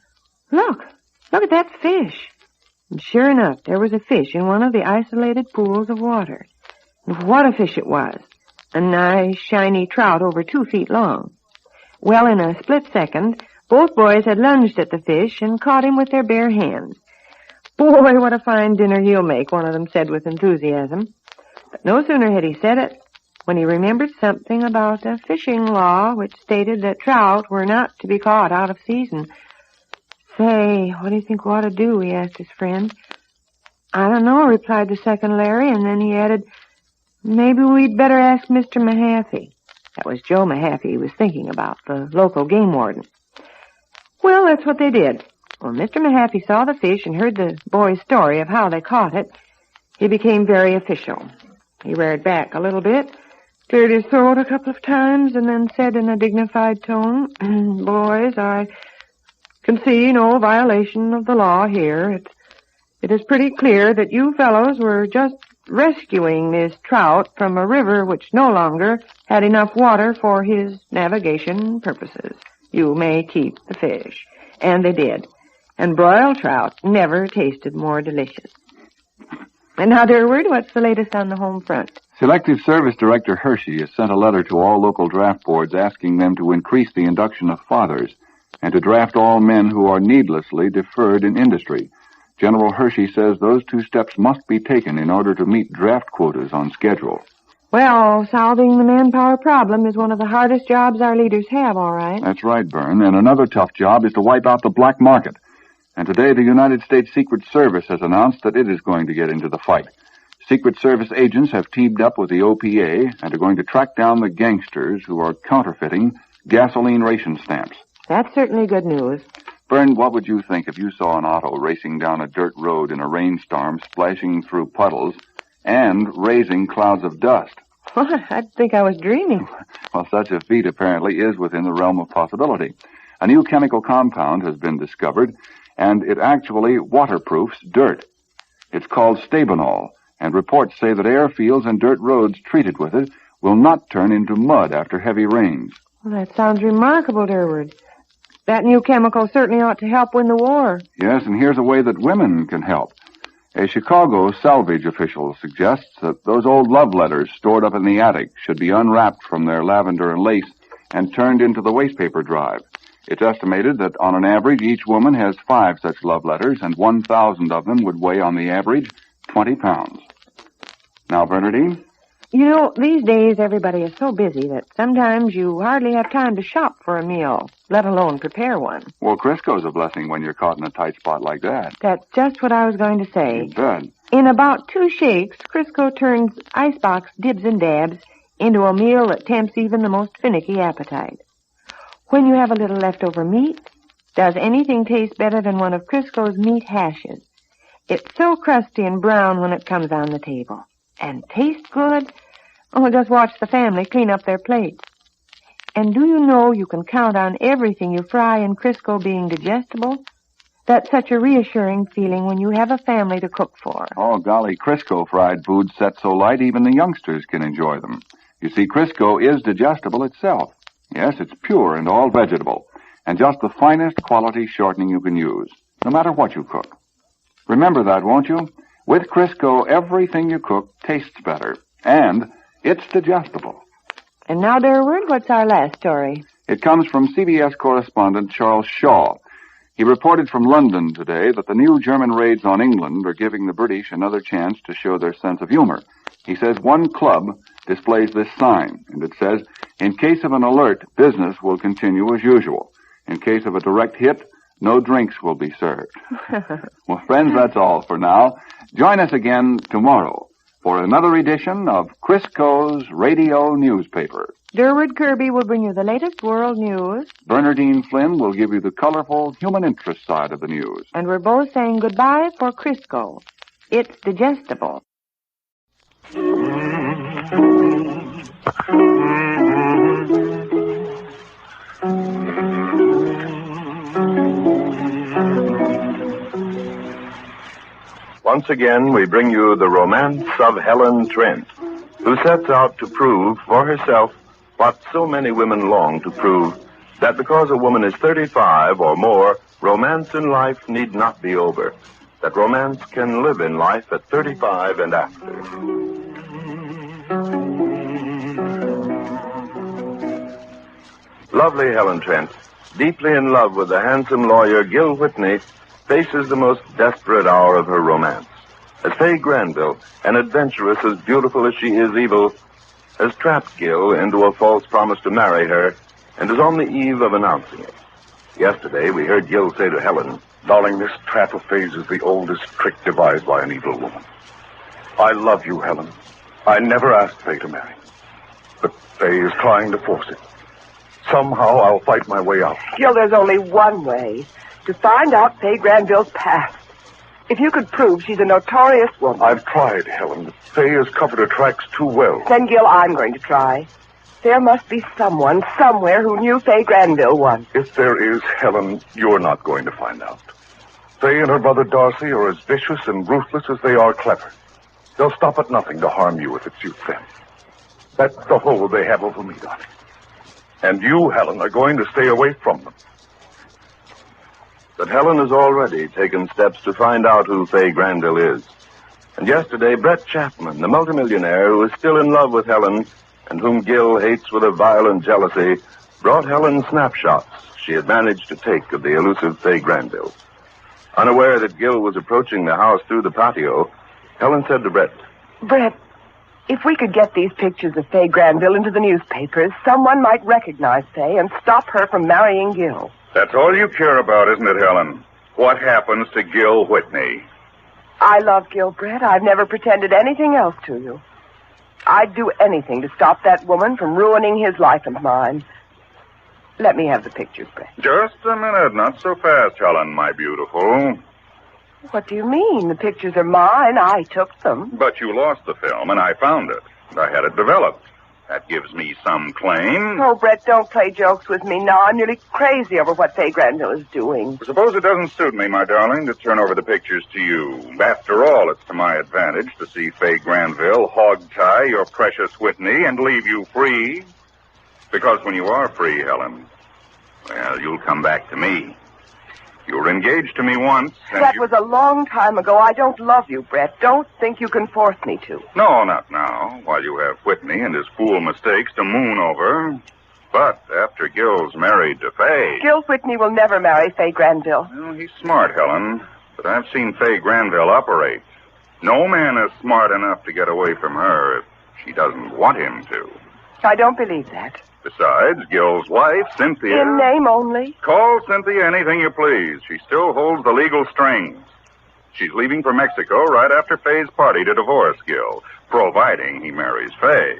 Look at that fish. And sure enough, there was a fish in one of the isolated pools of water. And what a fish it was. A nice, shiny trout over 2 feet long. Well, in a split second, both boys had lunged at the fish and caught him with their bare hands. Boy, what a fine dinner he'll make, one of them said with enthusiasm. But no sooner had he said it when he remembered something about a fishing law which stated that trout were not to be caught out of season. Say, what do you think we ought to do? He asked his friend. I don't know, replied the second Larry, and then he added, maybe we'd better ask Mr. Mahaffey. That was Joe Mahaffey he was thinking about, the local game warden. Well, that's what they did. When Mr. Mahaffey saw the fish and heard the boy's story of how they caught it, he became very official. He reared back a little bit, cleared his throat a couple of times, and then said in a dignified tone, Boys, I can see no violation of the law here. It's It is pretty clear that you fellows were just rescuing this trout from a river which no longer had enough water for his navigation purposes. You may keep the fish. And they did. And broiled trout never tasted more delicious. And now, Durward, what's the latest on the home front? Selective Service Director Hershey has sent a letter to all local draft boards asking them to increase the induction of fathers and to draft all men who are needlessly deferred in industry. General Hershey says those two steps must be taken in order to meet draft quotas on schedule. Well, solving the manpower problem is one of the hardest jobs our leaders have, all right. That's right, Byrne. And another tough job is to wipe out the black market. And today the United States Secret Service has announced that it is going to get into the fight. Secret Service agents have teamed up with the OPA and are going to track down the gangsters who are counterfeiting gasoline ration stamps. That's certainly good news. Byrne, what would you think if you saw an auto racing down a dirt road in a rainstorm, splashing through puddles, and raising clouds of dust? I'd think I was dreaming. Well, such a feat apparently is within the realm of possibility. A new chemical compound has been discovered, and it actually waterproofs dirt. It's called Stabinol, and reports say that airfields and dirt roads treated with it will not turn into mud after heavy rains. Well, that sounds remarkable, Durward. That new chemical certainly ought to help win the war. Yes, and here's a way that women can help. A Chicago salvage official suggests that those old love letters stored up in the attic should be unwrapped from their lavender and lace and turned into the wastepaper drive. It's estimated that on an average, each woman has 5 such love letters, and 1,000 of them would weigh on the average 20 pounds. Now, Bernadine? You know, these days everybody is so busy that sometimes you hardly have time to shop for a meal, let alone prepare one. Well, Crisco's a blessing when you're caught in a tight spot like that. That's just what I was going to say. You bet. In about 2 shakes, Crisco turns icebox dibs and dabs into a meal that tempts even the most finicky appetite. When you have a little leftover meat, does anything taste better than one of Crisco's meat hashes? It's so crusty and brown when it comes on the table. And tastes good? Oh, just watch the family clean up their plates. And do you know you can count on everything you fry in Crisco being digestible? That's such a reassuring feeling when you have a family to cook for. Oh, golly, Crisco fried foods set so light even the youngsters can enjoy them. You see, Crisco is digestible itself. Yes, it's pure and all vegetable, and just the finest quality shortening you can use, no matter what you cook. Remember that, won't you? With Crisco, everything you cook tastes better, and it's digestible. And now, Durward, what's our last story? It comes from CBS correspondent Charles Shaw. He reported from London today that the new German raids on England are giving the British another chance to show their sense of humor. He says one club displays this sign, and it says, "In case of an alert, business will continue as usual. In case of a direct hit, no drinks will be served." Well, friends, that's all for now. Join us again tomorrow for another edition of Crisco's Radio Newspaper. Durward Kirby will bring you the latest world news. Bernadine Flynn will give you the colorful human interest side of the news. And we're both saying goodbye for Crisco. It's digestible. Once again, we bring you the romance of Helen Trent, who sets out to prove for herself what so many women long to prove, that because a woman is 35 or more, romance in life need not be over, that romance can live in life at 35 and after. Lovely Helen Trent, deeply in love with the handsome lawyer Gil Whitney, faces the most desperate hour of her romance, as Fay Granville, an adventuress as beautiful as she is evil, has trapped Gil into a false promise to marry her and is on the eve of announcing it. Yesterday, we heard Gil say to Helen, "Darling, this trap of Fay's is the oldest trick devised by an evil woman. I love you, Helen. I never asked Fay to marry. But Fay is trying to force it. Somehow I'll fight my way out." Gil, there's only one way. To find out Fay Granville's past. If you could prove she's a notorious woman. I've tried, Helen. Fay has covered her tracks too well. Then, Gil, I'm going to try. There must be someone, somewhere, who knew Fay Granville once. If there is, Helen, you're not going to find out. Fay and her brother Darcy are as vicious and ruthless as they are clever. They'll stop at nothing to harm you if it suits them. That's the hold they have over me, darling. And you, Helen, are going to stay away from them. But Helen has already taken steps to find out who Fay Granville is. And yesterday, Bret Chapman, the multimillionaire who is still in love with Helen and whom Gil hates with a violent jealousy, brought Helen snapshots she had managed to take of the elusive Fay Granville. Unaware that Gil was approaching the house through the patio, Helen said to Bret, Bret, if we could get these pictures of Fay Granville into the newspapers, someone might recognize Fay and stop her from marrying Gil. That's all you care about, isn't it, Helen? What happens to Gil Whitney? I love Gil, Bret. I've never pretended anything else to you. I'd do anything to stop that woman from ruining his life and mine. Let me have the pictures, Bret. Just a minute. Not so fast, Helen, my beautiful. What do you mean? The pictures are mine. I took them. But you lost the film, and I found it. I had it developed. That gives me some claim. Oh, Bret, don't play jokes with me now. I'm nearly crazy over what Fay Granville is doing. Suppose it doesn't suit me, my darling, to turn over the pictures to you. After all, it's to my advantage to see Fay Granville hog-tie your precious Whitney and leave you free. Because when you are free, Helen, well, you'll come back to me. You were engaged to me once, and that was a long time ago. I don't love you, Bret. Don't think you can force me to. No, not now, while you have Whitney and his fool mistakes to moon over. But after Gil's married to Fay... Gil Whitney will never marry Fay Granville. Well, he's smart, Helen, but I've seen Fay Granville operate. No man is smart enough to get away from her if she doesn't want him to. I don't believe that. Besides, Gil's wife, Cynthia... In name only? Call Cynthia anything you please. She still holds the legal strings. She's leaving for Mexico right after Fay's party to divorce Gil, providing he marries Fay.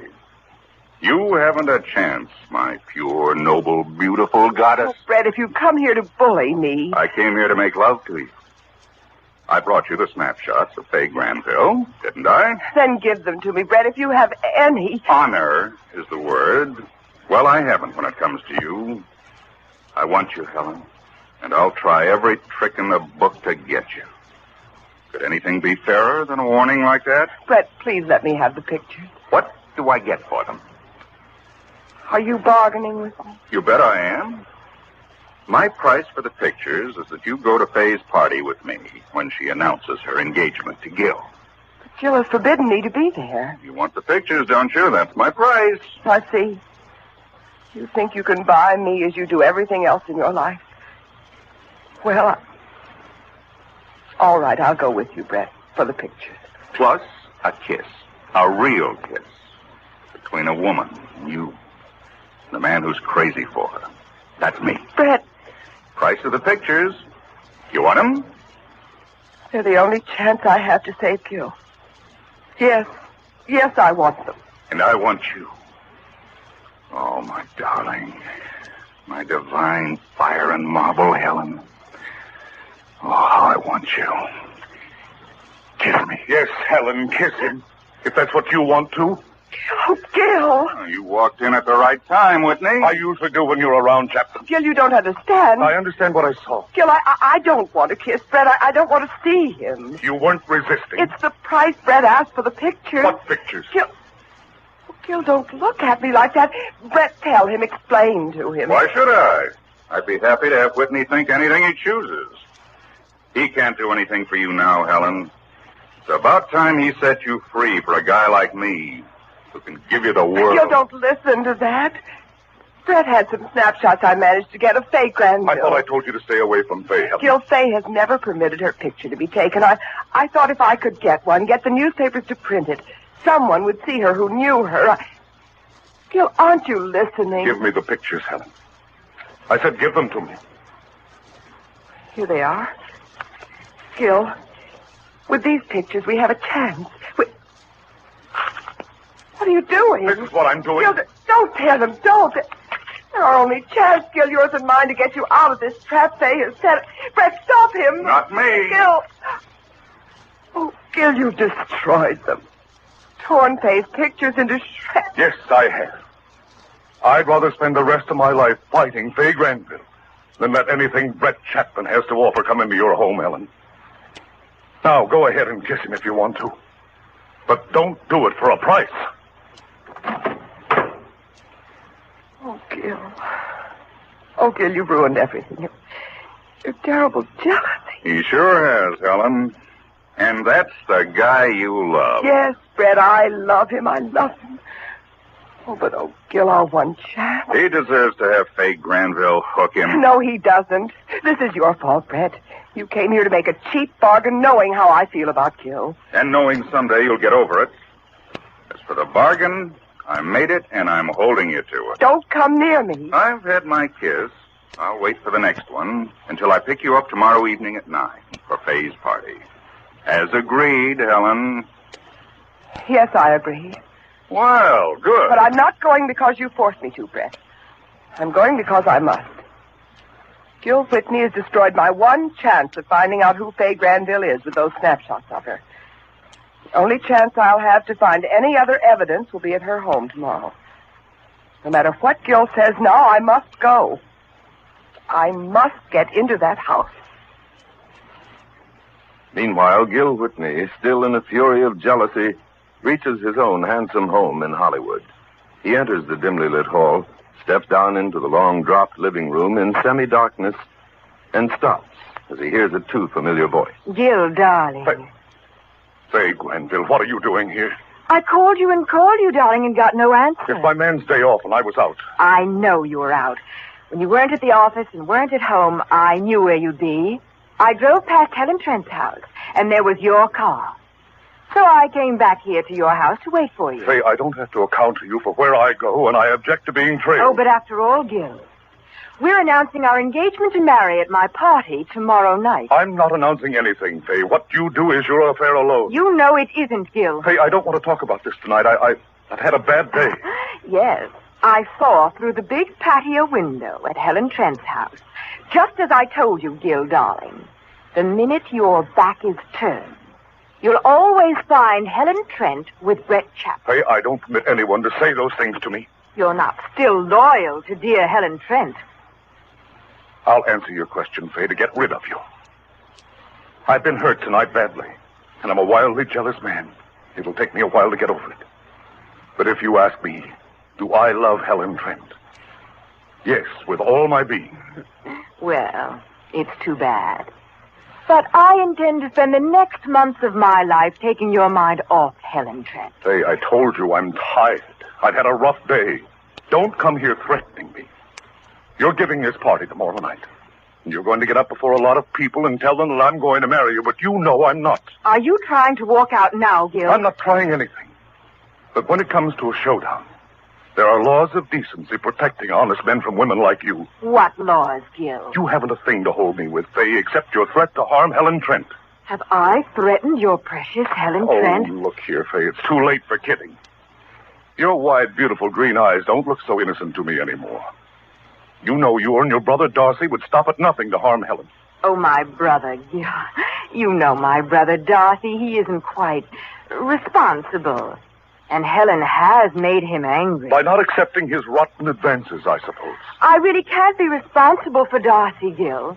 You haven't a chance, my pure, noble, beautiful goddess. Oh, Bret, if you come here to bully me... I came here to make love to you. I brought you the snapshots of Fay Granville, didn't I? Then give them to me, Bret, if you have any... Honor is the word. Well, I haven't when it comes to you. I want you, Helen, and I'll try every trick in the book to get you. Could anything be fairer than a warning like that? Bret, please let me have the pictures. What do I get for them? Are you bargaining with me? You bet I am. My price for the pictures is that you go to Fay's party with me when she announces her engagement to Gil. But Gil has forbidden me to be there. You want the pictures, don't you? That's my price. I see. You think you can buy me as you do everything else in your life? Well, all right, I'll go with you, Bret, for the pictures. Plus a kiss. A real kiss. Between a woman and you. The man who's crazy for her. That's me. Bret. Price of the pictures. You want them? They're the only chance I have to save Gil. Yes, I want them. And I want you. Oh, my darling. My divine fire and marble, Helen. Oh, how I want you. Kiss me. Yes, Helen, kiss him. If that's what you want to. Oh, Gil. You walked in at the right time, Whitney. I usually do when you're around, Chapman. Gil, you don't understand. I understand what I saw. Gil, I don't want to kiss Bret. I don't want to see him. You weren't resisting. It's the price Bret asked for the pictures. What pictures? Gil, don't look at me like that. Bret, tell him, explain to him. Why should I? I'd be happy to have Whitney think anything he chooses. He can't do anything for you now, Helen. It's about time he set you free for a guy like me who can give you the world. Gil, don't listen to that. Bret had some snapshots I managed to get of Fay Granville. I thought I told you to stay away from Fay, Helen. Gil, Fay has never permitted her picture to be taken. I thought if I could get one, get the newspapers to print it, someone would see her who knew her. Gil, aren't you listening? Give me the pictures, Helen. I said give them to me. Here they are. Gil, with these pictures, we have a chance. What are you doing? This is what I'm doing. Gil, don't tell them. Don't. Our only chance, Gil, yours and mine, to get you out of this trap Fay has set. Bret, stop him. Not me. Gil. Oh, Gil, you destroyed them. Torn Fay's pictures into shreds. Yes, I have. I'd rather spend the rest of my life fighting Fay Granville Then let anything Bret Chapman has to offer come into your home, Helen. Now, go ahead and kiss him if you want to. But don't do it for a price. Oh, Gil. Oh, Gil, you've ruined everything. You're terrible jealous. He sure has, Helen. And that's the guy you love. Yes, Bret, I love him. I love him. Oh, but, oh, Gil, our one chance. He deserves to have Faye Granville hook him. No, he doesn't. This is your fault, Bret. You came here to make a cheap bargain knowing how I feel about Gil. And knowing someday you'll get over it. As for the bargain, I made it, and I'm holding you to it. Don't come near me. I've had my kiss. I'll wait for the next one until I pick you up tomorrow evening at 9 for Faye's party. As agreed, Helen. Yes, I agree. Well, good. But I'm not going because you forced me to, Bret. I'm going because I must. Gil Whitney has destroyed my one chance of finding out who Faye Granville is with those snapshots of her. The only chance I'll have to find any other evidence will be at her home tomorrow. No matter what Gil says now, I must go. I must get into that house. Meanwhile, Gil Whitney, still in a fury of jealousy, reaches his own handsome home in Hollywood. He enters the dimly lit hall, steps down into the long dropped living room in semi-darkness, and stops as he hears a too familiar voice. Gil, darling. Faye Granville, what are you doing here? I called you and called you, darling, and got no answer. It's my man's day off and I was out. I know you were out. When you weren't at the office and weren't at home, I knew where you'd be. I drove past Helen Trent's house, and there was your car. So I came back here to your house to wait for you. Faye, I don't have to account to you for where I go, and I object to being trailed. Oh, but after all, Gil, we're announcing our engagement to marry at my party tomorrow night. I'm not announcing anything, Faye. What you do is your affair alone. You know it isn't, Gil. Faye, I don't want to talk about this tonight. I've had a bad day. Yes, I saw through the big patio window at Helen Trent's house, just as I told you, Gil, darling. The minute your back is turned, you'll always find Helen Trent with Bret Chapman. Faye, I don't permit anyone to say those things to me. You're not still loyal to dear Helen Trent. I'll answer your question, Faye, to get rid of you. I've been hurt tonight badly, and I'm a wildly jealous man. It'll take me a while to get over it. But if you ask me, do I love Helen Trent? Yes, with all my being. Well, it's too bad. But I intend to spend the next months of my life taking your mind off Helen Trent. Faye, I told you I'm tired. I've had a rough day. Don't come here threatening me. You're giving this party tomorrow night. And you're going to get up before a lot of people and tell them that I'm going to marry you, but you know I'm not. Are you trying to walk out now, Gil? I'm not trying anything. But when it comes to a showdown, there are laws of decency protecting honest men from women like you. What laws, Gil? You haven't a thing to hold me with, Faye, except your threat to harm Helen Trent. Have I threatened your precious Helen Trent? Oh, look here, Faye. It's too late for kidding. Your wide, beautiful green eyes don't look so innocent to me anymore. You know you and your brother Darcy would stop at nothing to harm Helen. Oh, my brother, Gil. You know my brother Darcy. He isn't quite responsible. And Helen has made him angry. By not accepting his rotten advances, I suppose. I really can't be responsible for Darcy, Gil.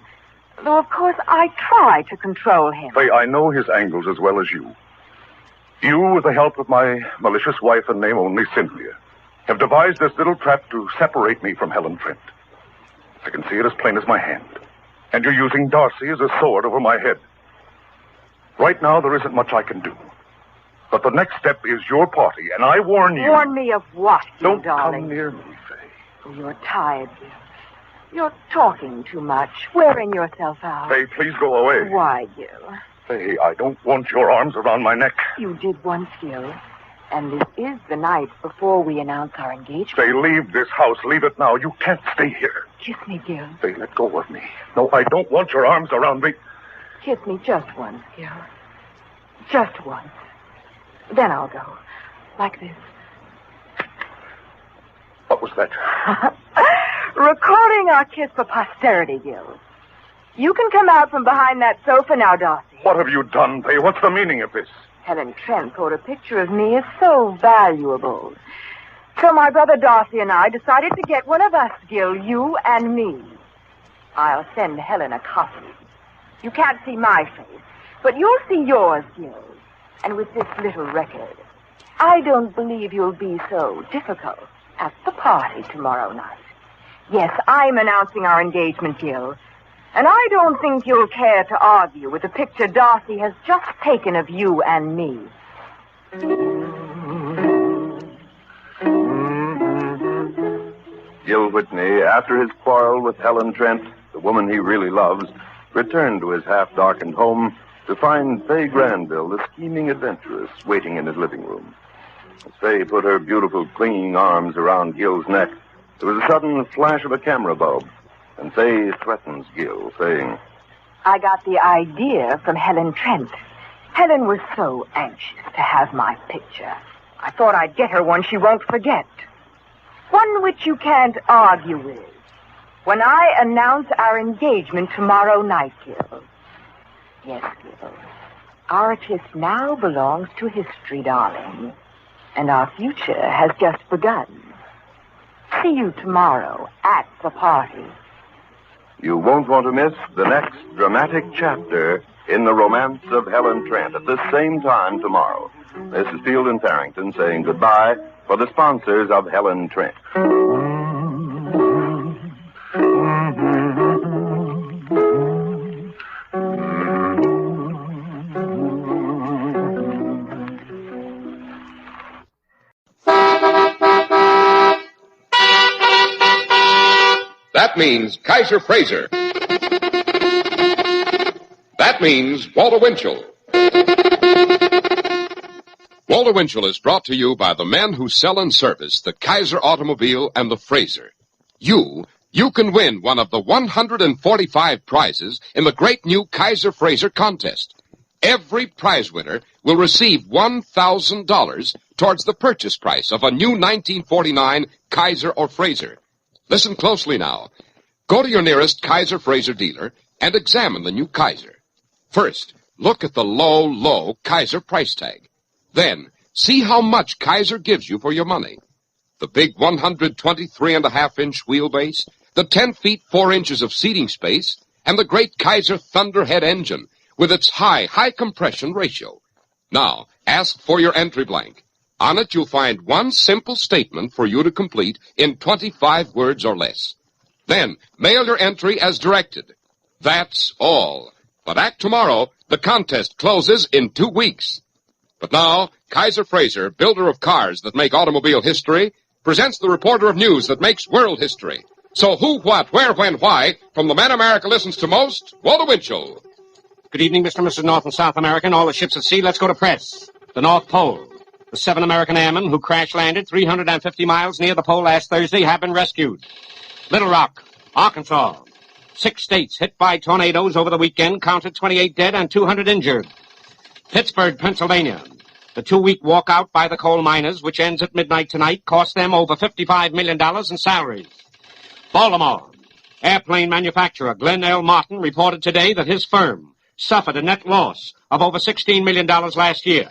Though, of course, I try to control him. Faye, I know his angles as well as you. You, with the help of my malicious wife and name only, Cynthia, have devised this little trap to separate me from Helen Trent. I can see it as plain as my hand. And you're using Darcy as a sword over my head. Right now, there isn't much I can do. But the next step is your party, and I warn you... Warn me of what, Gil, Don't darling? come near me, Faye. Oh, you're tired, Gil. You're talking too much, wearing yourself out. Faye, please go away. Why, Gil? Faye, I don't want your arms around my neck. You did once, Gil. And this is the night before we announce our engagement. Faye, leave this house. Leave it now. You can't stay here. Kiss me, Gil. Faye, let go of me. No, I don't want your arms around me. Kiss me just once, Gil. Just once. Then I'll go. Like this. What was that? Recording our kiss for posterity, Gil. You can come out from behind that sofa now, Darcy. What have you done, Faye? What's the meaning of this? Helen Trent thought a picture of me is so valuable. So my brother Darcy and I decided to get one of us, Gil, you and me. I'll send Helen a copy. You can't see my face, but you'll see yours, Gil. And with this little record, I don't believe you'll be so difficult at the party tomorrow night. Yes, I'm announcing our engagement, Gil. And I don't think you'll care to argue with the picture Darcy has just taken of you and me. Gil Whitney, after his quarrel with Helen Trent, the woman he really loves, returned to his half-darkened home to find Faye Granville, the scheming adventuress, waiting in his living room. As Faye put her beautiful, clinging arms around Gil's neck, there was a sudden flash of a camera bulb, and Faye threatens Gil, saying, I got the idea from Helen Trent. Helen was so anxious to have my picture. I thought I'd get her one she won't forget. One which you can't argue with. When I announce our engagement tomorrow night, Gil. Yes, Gil. Our kiss now belongs to history, darling. And our future has just begun. See you tomorrow at the party. You won't want to miss the next dramatic chapter in the romance of Helen Trent at this same time tomorrow. This is Field and Farrington saying goodbye for the sponsors of Helen Trent. That means Kaiser Fraser. That means Walter Winchell. Walter Winchell is brought to you by the men who sell and service the Kaiser automobile and the Fraser. You can win one of the 145 prizes in the great new Kaiser Fraser contest. Every prize winner will receive $1,000 towards the purchase price of a new 1949 Kaiser or Fraser. Listen closely now. Go to your nearest Kaiser Fraser dealer and examine the new Kaiser. First, look at the low Kaiser price tag. Then, see how much Kaiser gives you for your money. The big 123.5-inch wheelbase, the 10 feet 4 inches of seating space, and the great Kaiser Thunderhead engine with its high compression ratio. Now, ask for your entry blank. On it, you'll find one simple statement for you to complete in 25 words or less. Then, mail your entry as directed. That's all. But act tomorrow. The contest closes in 2 weeks. But now, Kaiser Fraser, builder of cars that make automobile history, presents the reporter of news that makes world history. So who, what, where, when, why, from the man America listens to most, Walter Winchell. Good evening, Mr. and Mrs. North and South America, and all the ships at sea. Let's go to press. The North Pole. The 7 American airmen who crash-landed 350 miles near the pole last Thursday have been rescued. Little Rock, Arkansas. 6 states hit by tornadoes over the weekend counted 28 dead and 200 injured. Pittsburgh, Pennsylvania. The 2-week walkout by the coal miners, which ends at midnight tonight, cost them over $55 million in salaries. Baltimore. Airplane manufacturer Glenn L. Martin reported today that his firm suffered a net loss of over $16 million last year.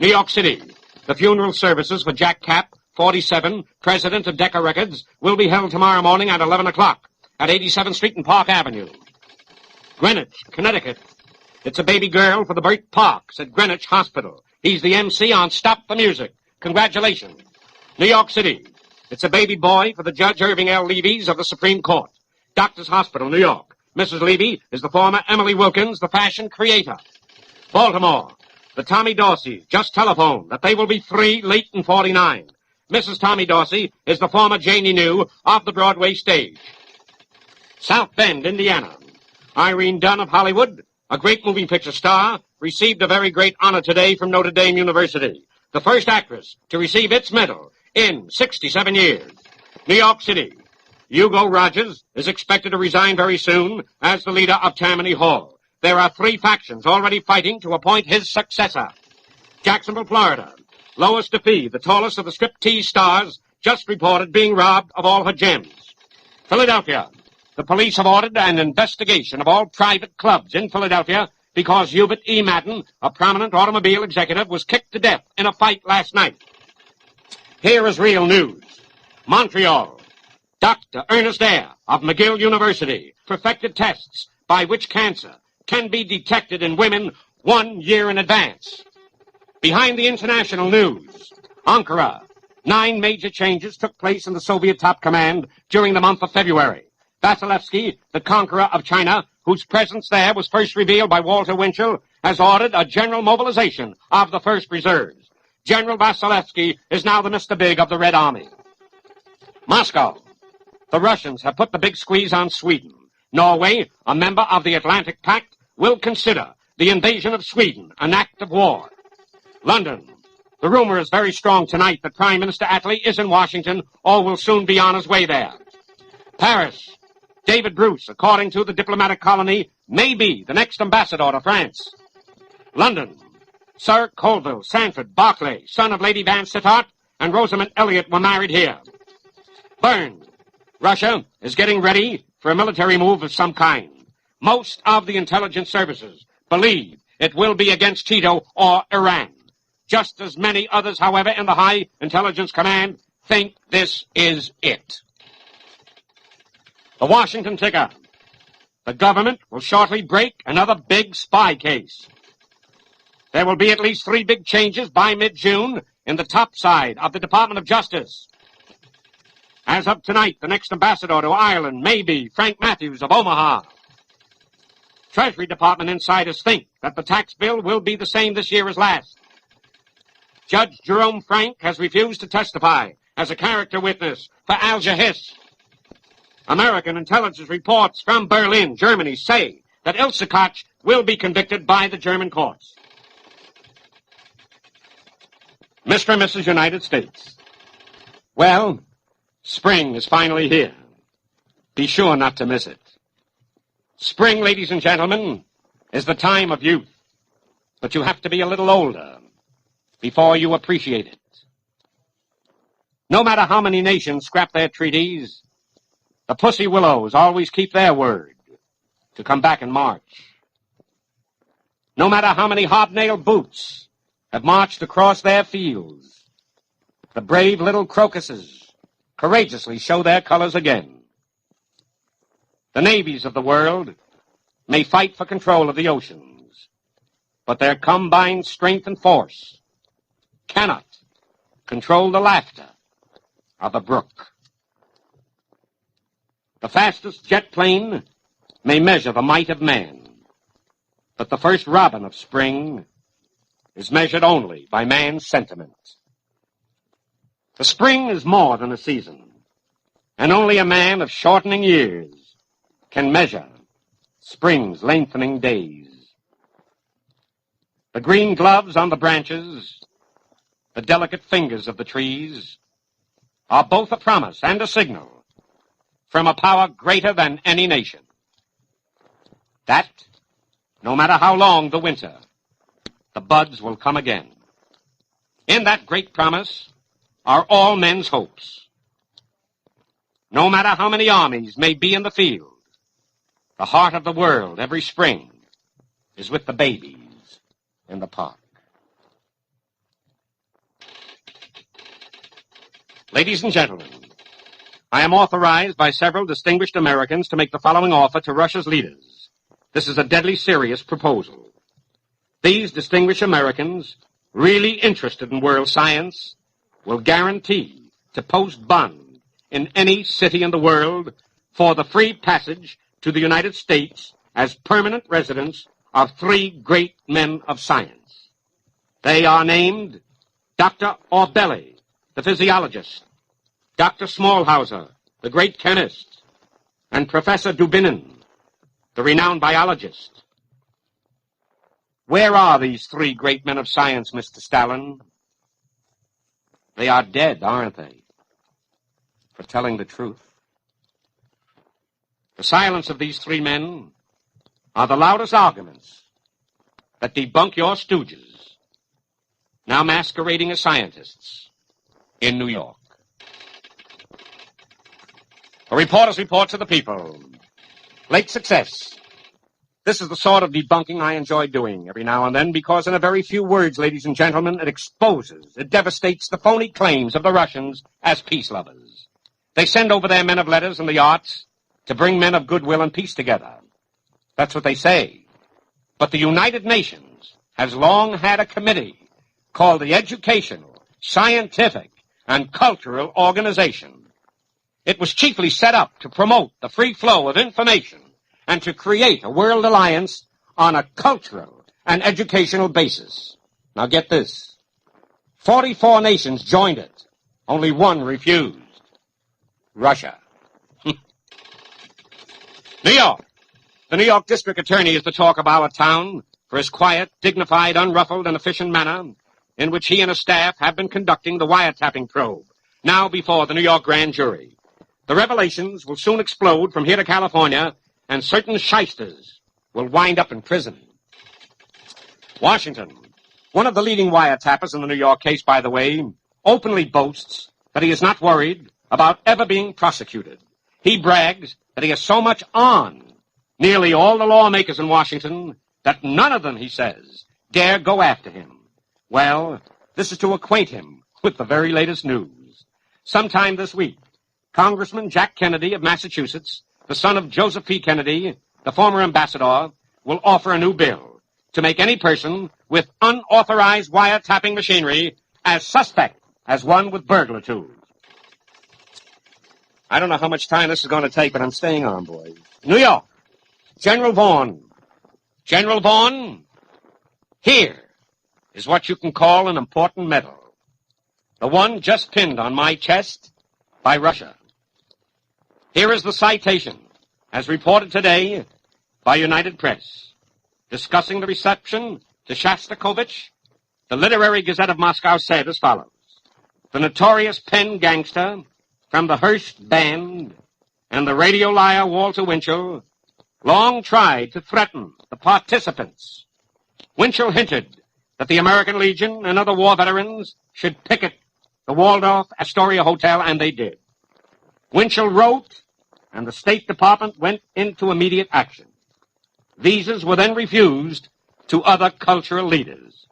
New York City. The funeral services for Jack Kapp, 47, president of Decca Records, will be held tomorrow morning at 11 o'clock at 87th Street and Park Avenue. Greenwich, Connecticut. It's a baby girl for the Burt Parks at Greenwich Hospital. He's the MC on Stop the Music. Congratulations. New York City. It's a baby boy for the Judge Irving L. Levy's of the Supreme Court. Doctors Hospital, New York. Mrs. Levy is the former Emily Wilkins, the fashion creator. Baltimore. The Tommy Dorseys just telephoned that they will be 3 late in 49. Mrs. Tommy Dorsey is the former Janie New off the Broadway stage. South Bend, Indiana. Irene Dunn of Hollywood, a great moving picture star, received a very great honor today from Notre Dame University. The first actress to receive its medal in 67 years. New York City. Hugo Rogers is expected to resign very soon as the leader of Tammany Hall. There are 3 factions already fighting to appoint his successor. Jacksonville, Florida. Lois DeFee, the tallest of the striptease stars, just reported being robbed of all her gems. Philadelphia. The police have ordered an investigation of all private clubs in Philadelphia because Hubert E. Madden, a prominent automobile executive, was kicked to death in a fight last night. Here is real news. Montreal. Dr. Ernest Eyre of McGill University perfected tests by which cancer can be detected in women 1 year in advance. Behind the international news, Ankara, 9 major changes took place in the Soviet top command during the month of February. Vasilevsky, the conqueror of China, whose presence there was first revealed by Walter Winchell, has ordered a general mobilization of the first reserves. General Vasilevsky is now the Mr. Big of the Red Army. Moscow. The Russians have put the big squeeze on Sweden. Norway, a member of the Atlantic Pact, will consider the invasion of Sweden an act of war. London. The rumor is very strong tonight that Prime Minister Attlee is in Washington or will soon be on his way there. Paris. David Bruce, according to the diplomatic colony, may be the next ambassador to France. London. Sir Colville Sanford Barclay, son of Lady Van Sittart, and Rosamond Elliot were married here. Bern. Russia is getting ready for a military move of some kind. Most of the intelligence services believe it will be against Tito or Iran. Just as many others, however, in the High Intelligence Command think this is it. The Washington ticker. The government will shortly break another big spy case. There will be at least 3 big changes by mid-June in the top side of the Department of Justice. As of tonight, the next ambassador to Ireland may be Frank Matthews of Omaha. Treasury Department insiders think that the tax bill will be the same this year as last. Judge Jerome Frank has refused to testify as a character witness for Alger Hiss. American intelligence reports from Berlin, Germany, say that Ilse Koch will be convicted by the German courts. Mr. and Mrs. United States. Well, spring is finally here. Be sure not to miss it. Spring, ladies and gentlemen, is the time of youth. But you have to be a little older before you appreciate it. No matter how many nations scrap their treaties, the Pussy Willows always keep their word to come back in March. No matter how many hobnailed boots have marched across their fields, the brave little crocuses courageously show their colors again. The navies of the world may fight for control of the oceans, but their combined strength and force cannot control the laughter of a brook. The fastest jet plane may measure the might of man, but the first robin of spring is measured only by man's sentiment. The spring is more than a season, and only a man of shortening years can measure spring's lengthening days. The green gloves on the branches, the delicate fingers of the trees, are both a promise and a signal from a power greater than any nation. That, no matter how long the winter, the buds will come again. In that great promise are all men's hopes. No matter how many armies may be in the field, the heart of the world every spring is with the babies in the park. Ladies and gentlemen, I am authorized by several distinguished Americans to make the following offer to Russia's leaders. This is a deadly serious proposal. These distinguished Americans, really interested in world science, will guarantee to post bond in any city in the world for the free passage to the United States as permanent residents of 3 great men of science. They are named Dr. Orbelli, the physiologist, Dr. Smallhauser, the great chemist, and Professor Dubinin, the renowned biologist. Where are these 3 great men of science, Mr. Stalin? They are dead, aren't they? For telling the truth. The silence of these 3 men are the loudest arguments that debunk your stooges, now masquerading as scientists in New York. A reporter's report to the people. Late success. This is the sort of debunking I enjoy doing every now and then because in a very few words, ladies and gentlemen, it exposes, it devastates the phony claims of the Russians as peace lovers. They send over their men of letters and the arts to bring men of goodwill and peace together. That's what they say. But the United Nations has long had a committee called the Educational, Scientific, and Cultural Organization. It was chiefly set up to promote the free flow of information and to create a world alliance on a cultural and educational basis. Now get this. 44 nations joined it. Only one refused. Russia. New York. The New York District Attorney is the talk of our town for his quiet, dignified, unruffled, and efficient manner in which he and his staff have been conducting the wiretapping probe, now before the New York grand jury. The revelations will soon explode from here to California, and certain shysters will wind up in prison. Washington. One of the leading wiretappers in the New York case, by the way, openly boasts that he is not worried about ever being prosecuted. He brags that he has so much on nearly all the lawmakers in Washington that none of them, he says, dare go after him. Well, this is to acquaint him with the very latest news. Sometime this week, Congressman Jack Kennedy of Massachusetts, the son of Joseph P. Kennedy, the former ambassador, will offer a new bill to make any person with unauthorized wiretapping machinery as suspect as one with burglar tools. I don't know how much time this is going to take, but I'm staying on, boys. New York. General Vaughn. General Vaughn, here is what you can call an important medal. The one just pinned on my chest by Russia. Here is the citation, as reported today by United Press, discussing the reception to Shostakovich. The Literary Gazette of Moscow said as follows. The notorious pen gangster from the Hearst Band and the radio liar Walter Winchell long tried to threaten the participants. Winchell hinted that the American Legion and other war veterans should picket the Waldorf Astoria Hotel, and they did. Winchell wrote, and the State Department went into immediate action. Visas were then refused to other cultural leaders.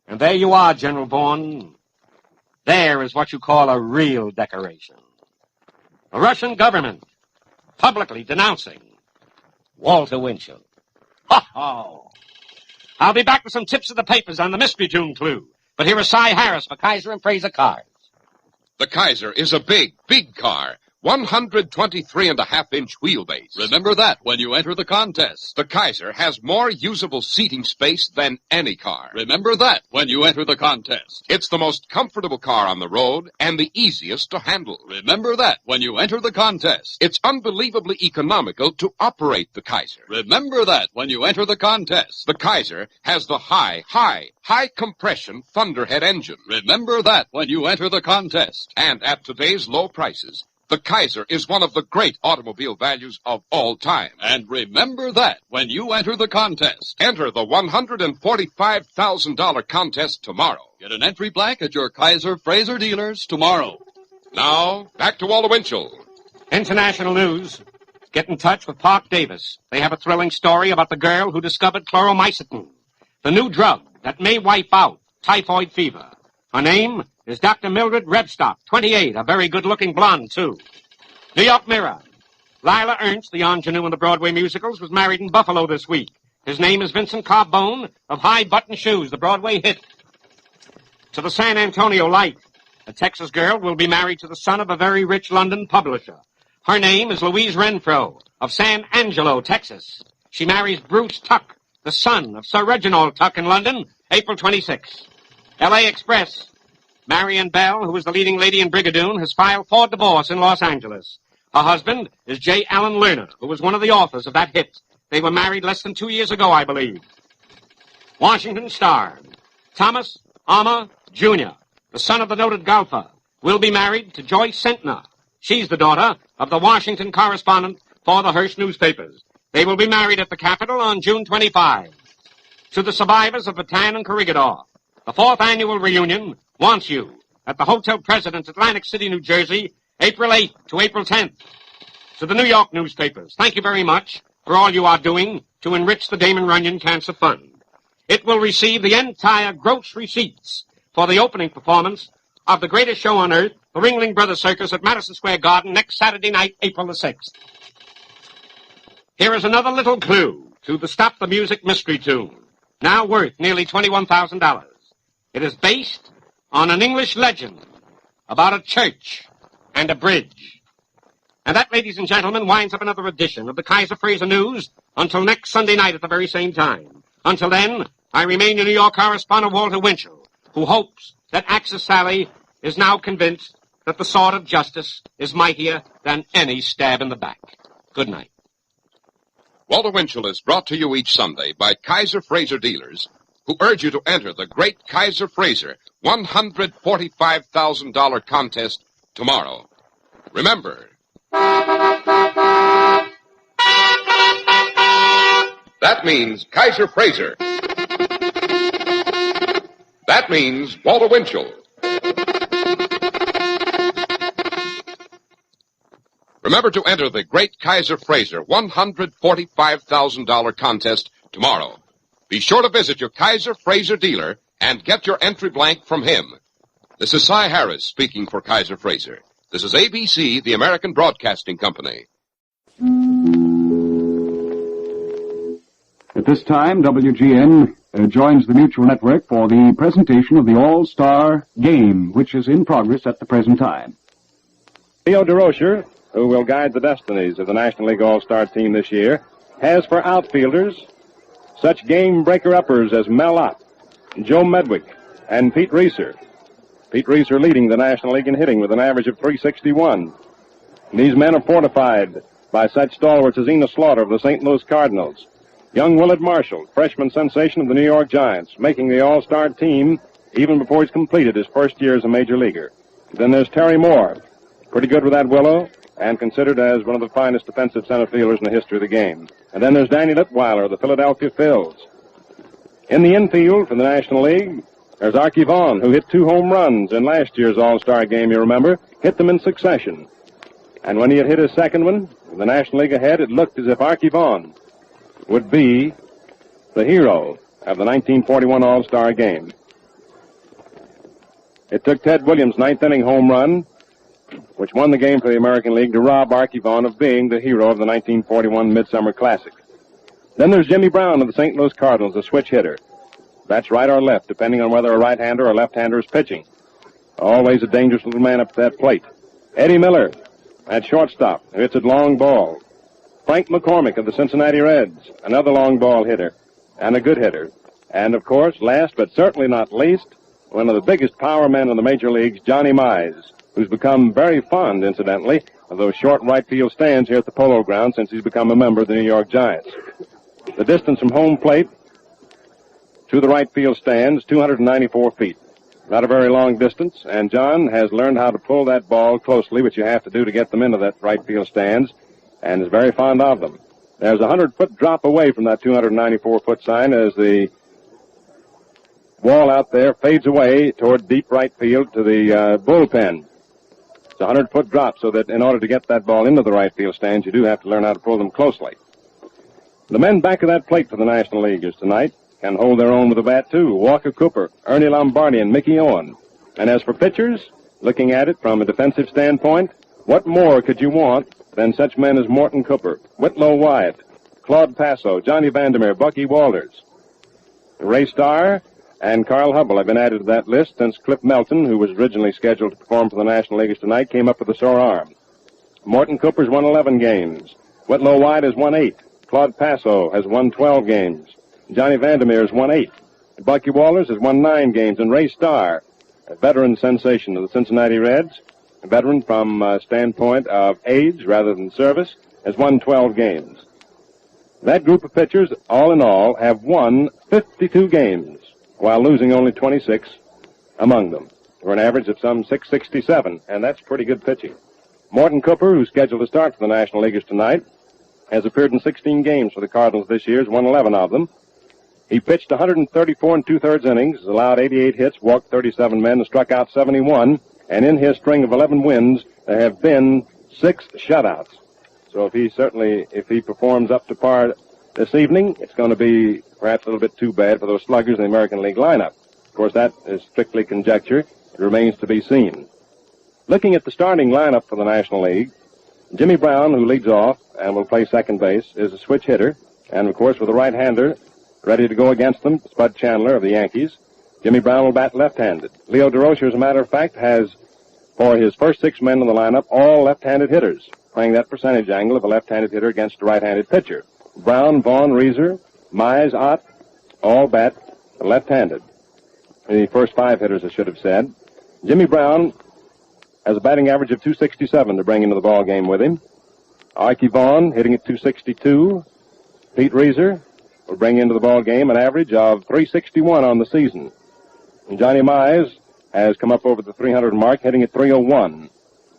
And there you are, General Vaughn. There is what you call a real decoration. The Russian government publicly denouncing Walter Winchell. Ho-ho! I'll be back with some tips of the papers on the mystery tune clue. But here is Cy Harris for Kaiser and Fraser cars. The Kaiser is a big, big car. 123.5-inch wheelbase. Remember that when you enter the contest. The Kaiser has more usable seating space than any car. Remember that when you enter the contest. It's the most comfortable car on the road and the easiest to handle. Remember that when you enter the contest. It's unbelievably economical to operate the Kaiser. Remember that when you enter the contest. The Kaiser has the high compression Thunderhead engine. Remember that when you enter the contest. And at today's low prices, the Kaiser is one of the great automobile values of all time. And remember that when you enter the contest. Enter the $145,000 contest tomorrow. Get an entry plaque at your Kaiser Fraser dealers tomorrow. Now, back to Walter Winchell. International news. Get in touch with Park Davis. They have a thrilling story about the girl who discovered chloromycetin, the new drug that may wipe out typhoid fever. Her name is Dr. Mildred Rebstock, 28, a very good-looking blonde, too. New York Mirror. Lila Ernst, the ingenue in the Broadway musicals, was married in Buffalo this week. His name is Vincent Carbone of High Button Shoes, the Broadway hit. To the San Antonio Light. A Texas girl will be married to the son of a very rich London publisher. Her name is Louise Renfro of San Angelo, Texas. She marries Bruce Tuck, the son of Sir Reginald Tuck in London, April 26. L.A. Express. Marion Bell, who is the leading lady in Brigadoon, has filed for divorce in Los Angeles. Her husband is J. Allen Lerner, who was one of the authors of that hit. They were married less than 2 years ago, I believe. Washington Star. Thomas Armour, Jr., the son of the noted golfer, will be married to Joyce Sentner. She's the daughter of the Washington correspondent for the Hearst newspapers. They will be married at the Capitol on June 25. To the survivors of Bataan and Corregidor, the 4th annual reunion wants you at the Hotel President's, Atlantic City, New Jersey, April 8th to April 10th. To the New York newspapers, thank you very much for all you are doing to enrich the Damon Runyon Cancer Fund. It will receive the entire gross receipts for the opening performance of the greatest show on earth the Ringling Brothers Circus at Madison Square Garden next Saturday night, April the 6th. Here is another little clue to the Stop the Music mystery tune, now worth nearly $21,000. It is based on an English legend about a church and a bridge. And that, ladies and gentlemen, winds up another edition of the Kaiser Fraser News until next Sunday night at the very same time. Until then, I remain your New York correspondent, Walter Winchell, who hopes that Axis Sally is now convinced that the sword of justice is mightier than any stab in the back. Good night. Walter Winchell is brought to you each Sunday by Kaiser Fraser dealers, who urge you to enter the great Kaiser Fraser $145,000 contest tomorrow. Remember, that means Kaiser Fraser. That means Walter Winchell. Remember to enter the great Kaiser Fraser $145,000 contest tomorrow. Be sure to visit your Kaiser Fraser dealer and get your entry blank from him. This is Cy Harris speaking for Kaiser Fraser. This is ABC, the American Broadcasting Company. At this time, WGN joins the Mutual Network for the presentation of the All-Star Game, which is in progress at the present time. Theo DeRocher, who will guide the destinies of the National League All-Star team this year, has for outfielders such game-breaker-uppers as Mel Ott, Joe Medwick, and Pete Reeser. Pete Reeser leading the National League in hitting with an average of .361. These men are fortified by such stalwarts as Enos Slaughter of the St. Louis Cardinals, young Willard Marshall, freshman sensation of the New York Giants, making the All-Star team even before he's completed his first year as a major leaguer. Then there's Terry Moore, pretty good with that willow, and considered as one of the finest defensive center fielders in the history of the game. And then there's Danny Litweiler of the Philadelphia Phils. In the infield for the National League, there's Archie Vaughan, who hit 2 home runs in last year's All-Star game, you remember, hit them in succession. And when he had hit his second one, in the National League ahead, it looked as if Archie Vaughan would be the hero of the 1941 All-Star game. It took Ted Williams' ninth-inning home run, which won the game for the American League, to rob Archie Vaughan of being the hero of the 1941 Midsummer Classic. Then there's Jimmy Brown of the St. Louis Cardinals, a switch hitter. That's right or left, depending on whether a right-hander or left-hander is pitching. Always a dangerous little man up at that plate. Eddie Miller at shortstop, who hits a long ball. Frank McCormick of the Cincinnati Reds, another long ball hitter, and a good hitter. And, of course, last but certainly not least, one of the biggest power men in the major leagues, Johnny Mize, who's become very fond, incidentally, of those short right field stands here at the Polo Grounds since he's become a member of the New York Giants. The distance from home plate to the right field stands, 294 feet. Not a very long distance, and John has learned how to pull that ball closely, which you have to do to get them into that right field stands, and is very fond of them. There's a 100-foot drop away from that 294-foot sign as the wall out there fades away toward deep right field to the bullpen. It's a 100-foot drop, so that in order to get that ball into the right field stands, you do have to learn how to pull them closely. The men back of that plate for the National Leaguers tonight can hold their own with a bat, too. Walker Cooper, Ernie Lombardi, and Mickey Owen. And as for pitchers, looking at it from a defensive standpoint, what more could you want than such men as Morton Cooper, Whitlow Wyatt, Claude Passo, Johnny Vandermeer, Bucky Walters, Ray Starr, and Carl Hubbell have been added to that list since Cliff Melton, who was originally scheduled to perform for the National Leaguers tonight, came up with a sore arm. Morton Cooper's won 11 games. Whitlow Wyatt has won 8. Claude Passo has won 12 games. Johnny Vandermeer has won 8. Bucky Walters has won 9 games. And Ray Starr, a veteran sensation of the Cincinnati Reds, a veteran from a standpoint of age rather than service, has won 12 games. That group of pitchers, all in all, have won 52 games, while losing only 26 among them, for an average of some 667, and that's pretty good pitching. Morton Cooper, who's scheduled to start for the National Leaguers tonight, has appeared in 16 games for the Cardinals this year, has won 11 of them. He pitched 134 2/3 innings, allowed 88 hits, walked 37 men, and struck out 71, and in his string of 11 wins, there have been 6 shutouts. So if he performs up to par this evening, it's going to be perhaps a little bit too bad for those sluggers in the American League lineup. Of course, that is strictly conjecture. It remains to be seen. Looking at the starting lineup for the National League, Jimmy Brown, who leads off and will play second base, is a switch hitter. And, of course, with a right-hander ready to go against them, Spud Chandler of the Yankees, Jimmy Brown will bat left-handed. Leo DeRocher, as a matter of fact, has, for his first 6 men in the lineup, all left-handed hitters, playing that percentage angle of a left-handed hitter against a right-handed pitcher. Brown, Vaughn, Reeser, Mize, Ott, all bat left-handed. The first 5 hitters, I should have said. Jimmy Brown has a batting average of .267 to bring into the ball game with him. Archie Vaughn hitting at .262. Pete Reeser will bring into the ball game an average of .361 on the season. And Johnny Mize has come up over the 300 mark, hitting at .301.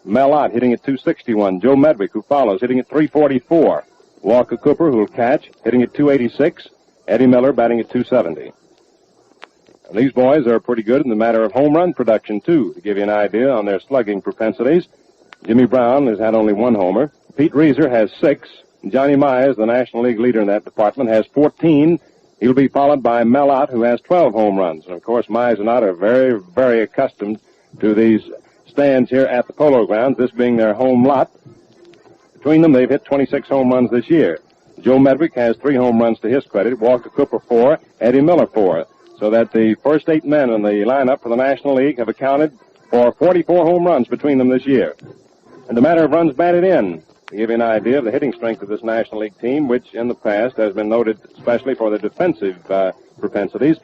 Mel Ott hitting at .261. Joe Medwick, who follows, hitting at .344. Walker Cooper, who will catch, hitting at .286. Eddie Miller batting at .270. And these boys are pretty good in the matter of home run production, too. To give you an idea on their slugging propensities, Jimmy Brown has had only 1 homer. Pete Reeser has 6. Johnny Mize, the National League leader in that department, has 14. He'll be followed by Mel Ott, who has 12 home runs. And, of course, Mize and Ott are very, very accustomed to these stands here at the Polo Grounds, this being their home lot. Between them, they've hit 26 home runs this year. Joe Medwick has 3 home runs to his credit, Walker Cooper 4, Eddie Miller 4. So that the first 8 men in the lineup for the National League have accounted for 44 home runs between them this year. In the matter of runs batted in, to give you an idea of the hitting strength of this National League team, which in the past has been noted especially for their defensive propensities,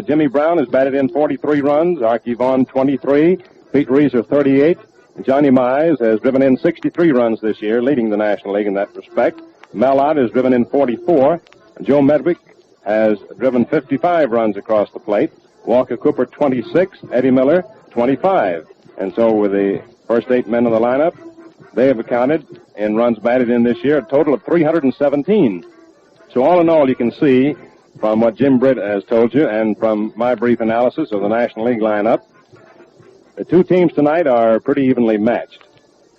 Jimmy Brown has batted in 43 runs, Archie Vaughn 23, Pete Reeser 38, Johnny Mize has driven in 63 runs this year, leading the National League in that respect. Mel Ott has driven in 44, Joe Medwick has driven 55 runs across the plate, Walker Cooper 26, Eddie Miller 25. And so with the first 8 men in the lineup, they have accounted in runs batted in this year a total of 317. So all in all, you can see from what Jim Britt has told you and from my brief analysis of the National League lineup, the 2 teams tonight are pretty evenly matched.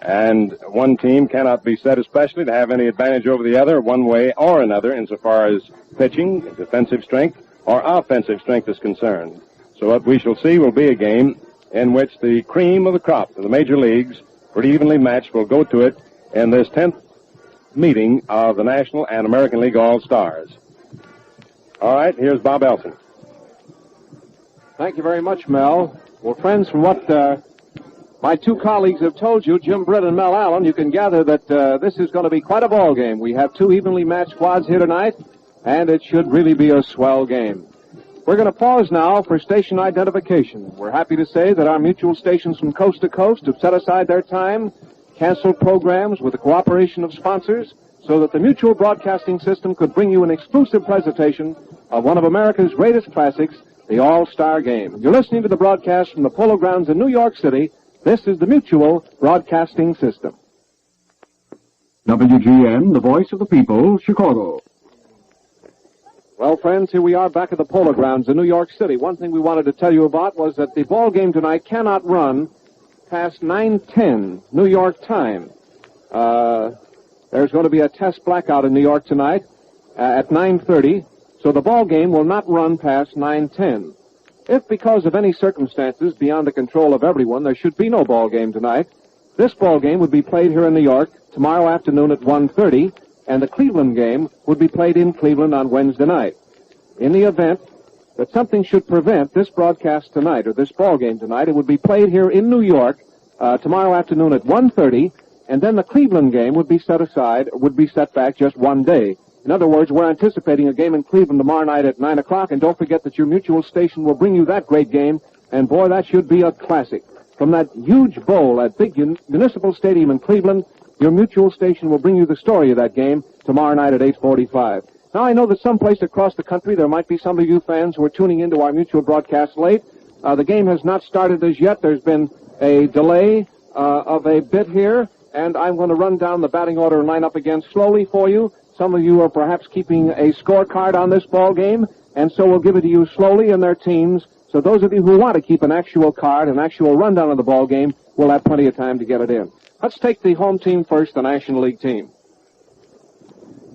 And one team cannot be said especially to have any advantage over the other one way or another insofar as pitching, defensive strength, or offensive strength is concerned. So what we shall see will be a game in which the cream of the crop of the major leagues, pretty evenly matched, will go to it in this 10th meeting of the National and American League All-Stars. All right, here's Bob Elson. Thank you very much, Mel. Well, friends, from what my 2 colleagues have told you, Jim Britt and Mel Allen, you can gather that this is going to be quite a ball game. We have 2 evenly matched squads here tonight, and it should really be a swell game. We're going to pause now for station identification. We're happy to say that our mutual stations from coast to coast have set aside their time, canceled programs with the cooperation of sponsors, so that the Mutual Broadcasting System could bring you an exclusive presentation of one of America's greatest classics, the All-Star Game. You're listening to the broadcast from the Polo Grounds in New York City. This is the Mutual Broadcasting System. WGN, the voice of the people, Chicago. Well, friends, here we are back at the Polo Grounds in New York City. One thing we wanted to tell you about was that the ball game tonight cannot run past 9:10 New York time. There's going to be a test blackout in New York tonight at 9:30, so the ball game will not run past 9:10. If, because of any circumstances beyond the control of everyone, there should be no ball game tonight, this ball game would be played here in New York tomorrow afternoon at 1:30, and the Cleveland game would be played in Cleveland on Wednesday night. In the event that something should prevent this broadcast tonight, or this ball game tonight, it would be played here in New York tomorrow afternoon at 1:30, and then the Cleveland game would be set back just 1 day. In other words, we're anticipating a game in Cleveland tomorrow night at 9 o'clock, and don't forget that your mutual station will bring you that great game, and boy, that should be a classic. From that huge bowl at big Municipal Stadium in Cleveland, your mutual station will bring you the story of that game tomorrow night at 8:45. Now, I know that someplace across the country there might be some of you fans who are tuning into our mutual broadcast late. The game has not started as yet. There's been a delay of a bit here, and I'm going to run down the batting order and line up again slowly for you. Some of you are perhaps keeping a scorecard on this ball game, and so we'll give it to you slowly in their teams. So those of you who want to keep an actual card, an actual rundown of the ball game, will have plenty of time to get it in. Let's take the home team first, the National League team.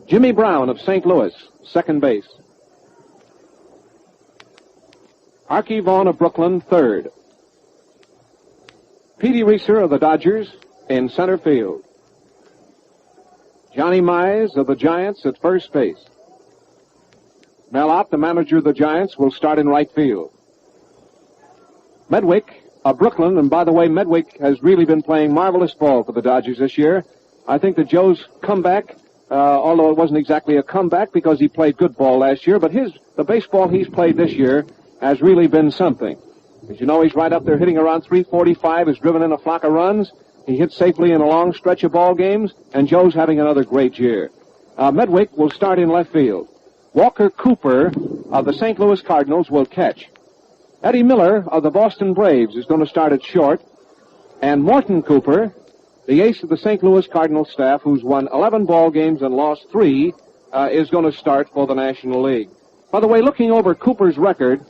Jimmy Brown of St. Louis, second base. Archie Vaughn of Brooklyn, third. Petey Reeser of the Dodgers in center field. Johnny Mize of the Giants at first base. Mel Ott, the manager of the Giants, will start in right field. Medwick of Brooklyn, and by the way, Medwick has really been playing marvelous ball for the Dodgers this year. I think that Joe's comeback, although it wasn't exactly a comeback because he played good ball last year, but the baseball he's played this year has really been something. As you know, he's right up there hitting around 345, has driven in a flock of runs. He hit safely in a long stretch of ball games, and Joe's having another great year. Medwick will start in left field. Walker Cooper of the St. Louis Cardinals will catch. Eddie Miller of the Boston Braves is going to start at short. And Morton Cooper, the ace of the St. Louis Cardinals staff, who's won 11 ball games and lost 3, is going to start for the National League. By the way, looking over Cooper's record,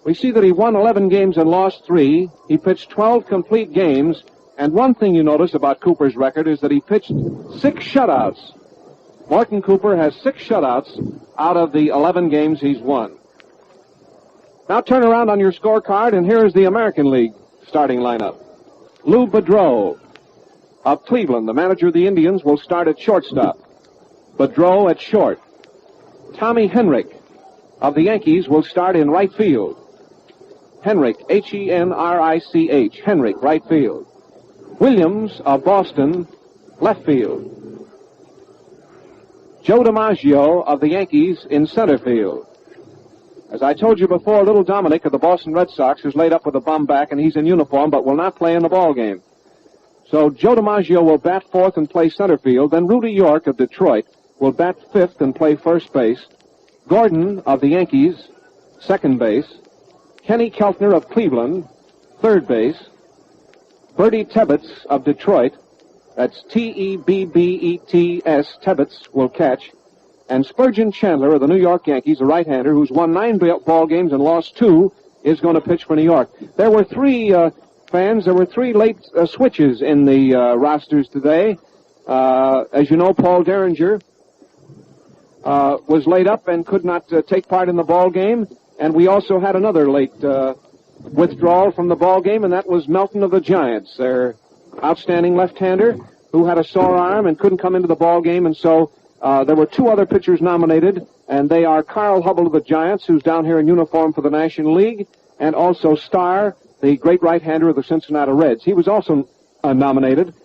we see that he won 11 games and lost 3. He pitched 12 complete games. And one thing you notice about Cooper's record is that he pitched 6 shutouts. Morton Cooper has 6 shutouts out of the 11 games he's won. Now turn around on your scorecard, and here is the American League starting lineup. Lou Boudreau of Cleveland, the manager of the Indians, will start at shortstop. Boudreau at short. Tommy Henrich of the Yankees will start in right field. Henrich, Henrich, Henrich, right field. Williams of Boston, left field. Joe DiMaggio of the Yankees in center field. As I told you before, little Dominic of the Boston Red Sox is laid up with a bum back, and he's in uniform but will not play in the ball game. So Joe DiMaggio will bat fourth and play center field. Then Rudy York of Detroit will bat fifth and play first base. Gordon of the Yankees, second base. Kenny Keltner of Cleveland, third base. Bertie Tebbetts of Detroit, that's Tebbets, Tebbetts, will catch. And Spurgeon Chandler of the New York Yankees, a right-hander who's won 9 ball games and lost 2, is going to pitch for New York. There were 3 late switches in the rosters today. As you know, Paul Derringer was laid up and could not take part in the ball game. And we also had another late withdrawal from the ball game, and that was Melton of the Giants, their outstanding left-hander who had a sore arm and couldn't come into the ball game. And so there were 2 other pitchers nominated, and they are Carl Hubble of the Giants, who's down here in uniform for the National League, and also Starr, the great right-hander of the Cincinnati Reds. He was also nominated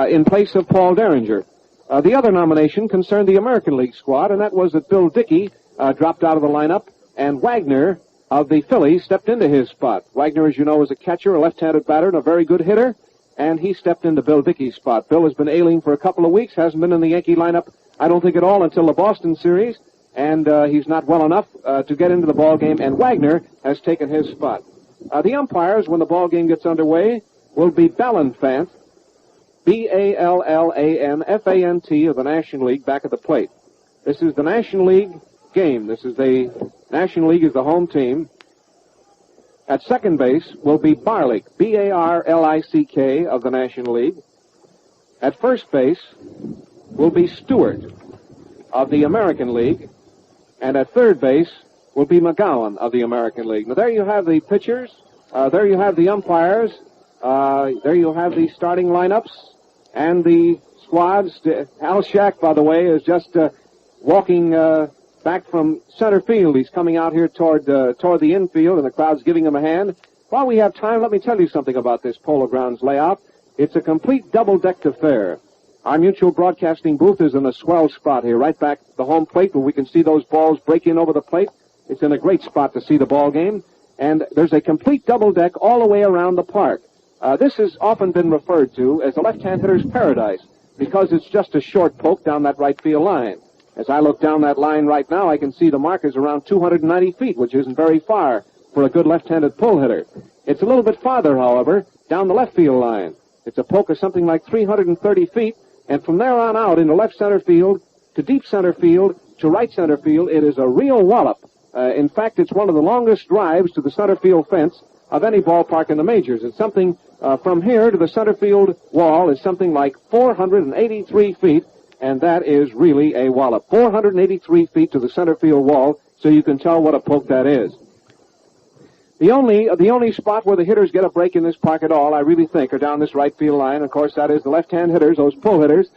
in place of Paul Derringer. The other nomination concerned the American League squad, and that was that Bill Dickey dropped out of the lineup, and Wagner of the Phillies stepped into his spot. Wagner, as you know, is a catcher, a left-handed batter, and a very good hitter, and he stepped into Bill Dickey's spot. Bill has been ailing for a couple of weeks, hasn't been in the Yankee lineup, I don't think at all, until the Boston series, and he's not well enough to get into the ball game, and Wagner has taken his spot. The umpires, when the ball game gets underway, will be Ballanfant, Ballanfant of the National League, back at the plate. This is the National League game. The National League is the home team. At second base will be Barlick, Barlick of the National League. At first base will be Stewart of the American League. And at third base will be McGowan of the American League. Now, there you have the pitchers. There you have the umpires. There you have the starting lineups and the squads. Al Shack, by the way, is just walking back from center field. He's coming out here toward the infield, and the crowd's giving him a hand. While we have time, let me tell you something about this Polo Grounds layout. It's a complete double-decked affair. Our Mutual Broadcasting booth is in a swell spot here, right back at the home plate, where we can see those balls break in over the plate. It's in a great spot to see the ball game. And there's a complete double deck all the way around the park. This has often been referred to as the left-hand hitter's paradise, because it's just a short poke down that right field line. As I look down that line right now, I can see the markers around 290 feet, which isn't very far for a good left-handed pull hitter. It's a little bit farther, however, down the left field line. It's a poke of something like 330 feet, and from there on out into left center field, to deep center field, to right center field, it is a real wallop. In fact, it's one of the longest drives to the center field fence of any ballpark in the majors. It's something from here to the center field wall is something like 483 feet, and that is really a wallop. 483 feet to the center field wall, so you can tell what a poke that is. The only spot where the hitters get a break in this park at all, I really think, are down this right field line. Of course, that is the left-hand hitters, those pull hitters,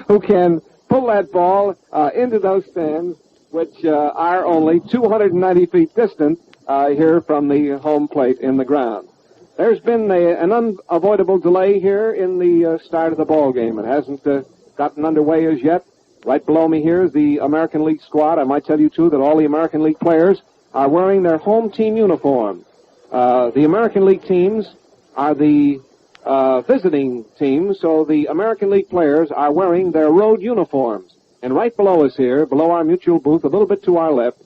who can pull that ball into those stands, which are only 290 feet distant here from the home plate in the ground. There's been an unavoidable delay here in the start of the ball game. It hasn't gotten underway as yet. Right below me here is the American League squad. I might tell you, too, that all the American League players are wearing their home team uniform. The American League teams are the visiting teams, so the American League players are wearing their road uniforms. And right below us here, below our mutual booth, a little bit to our left,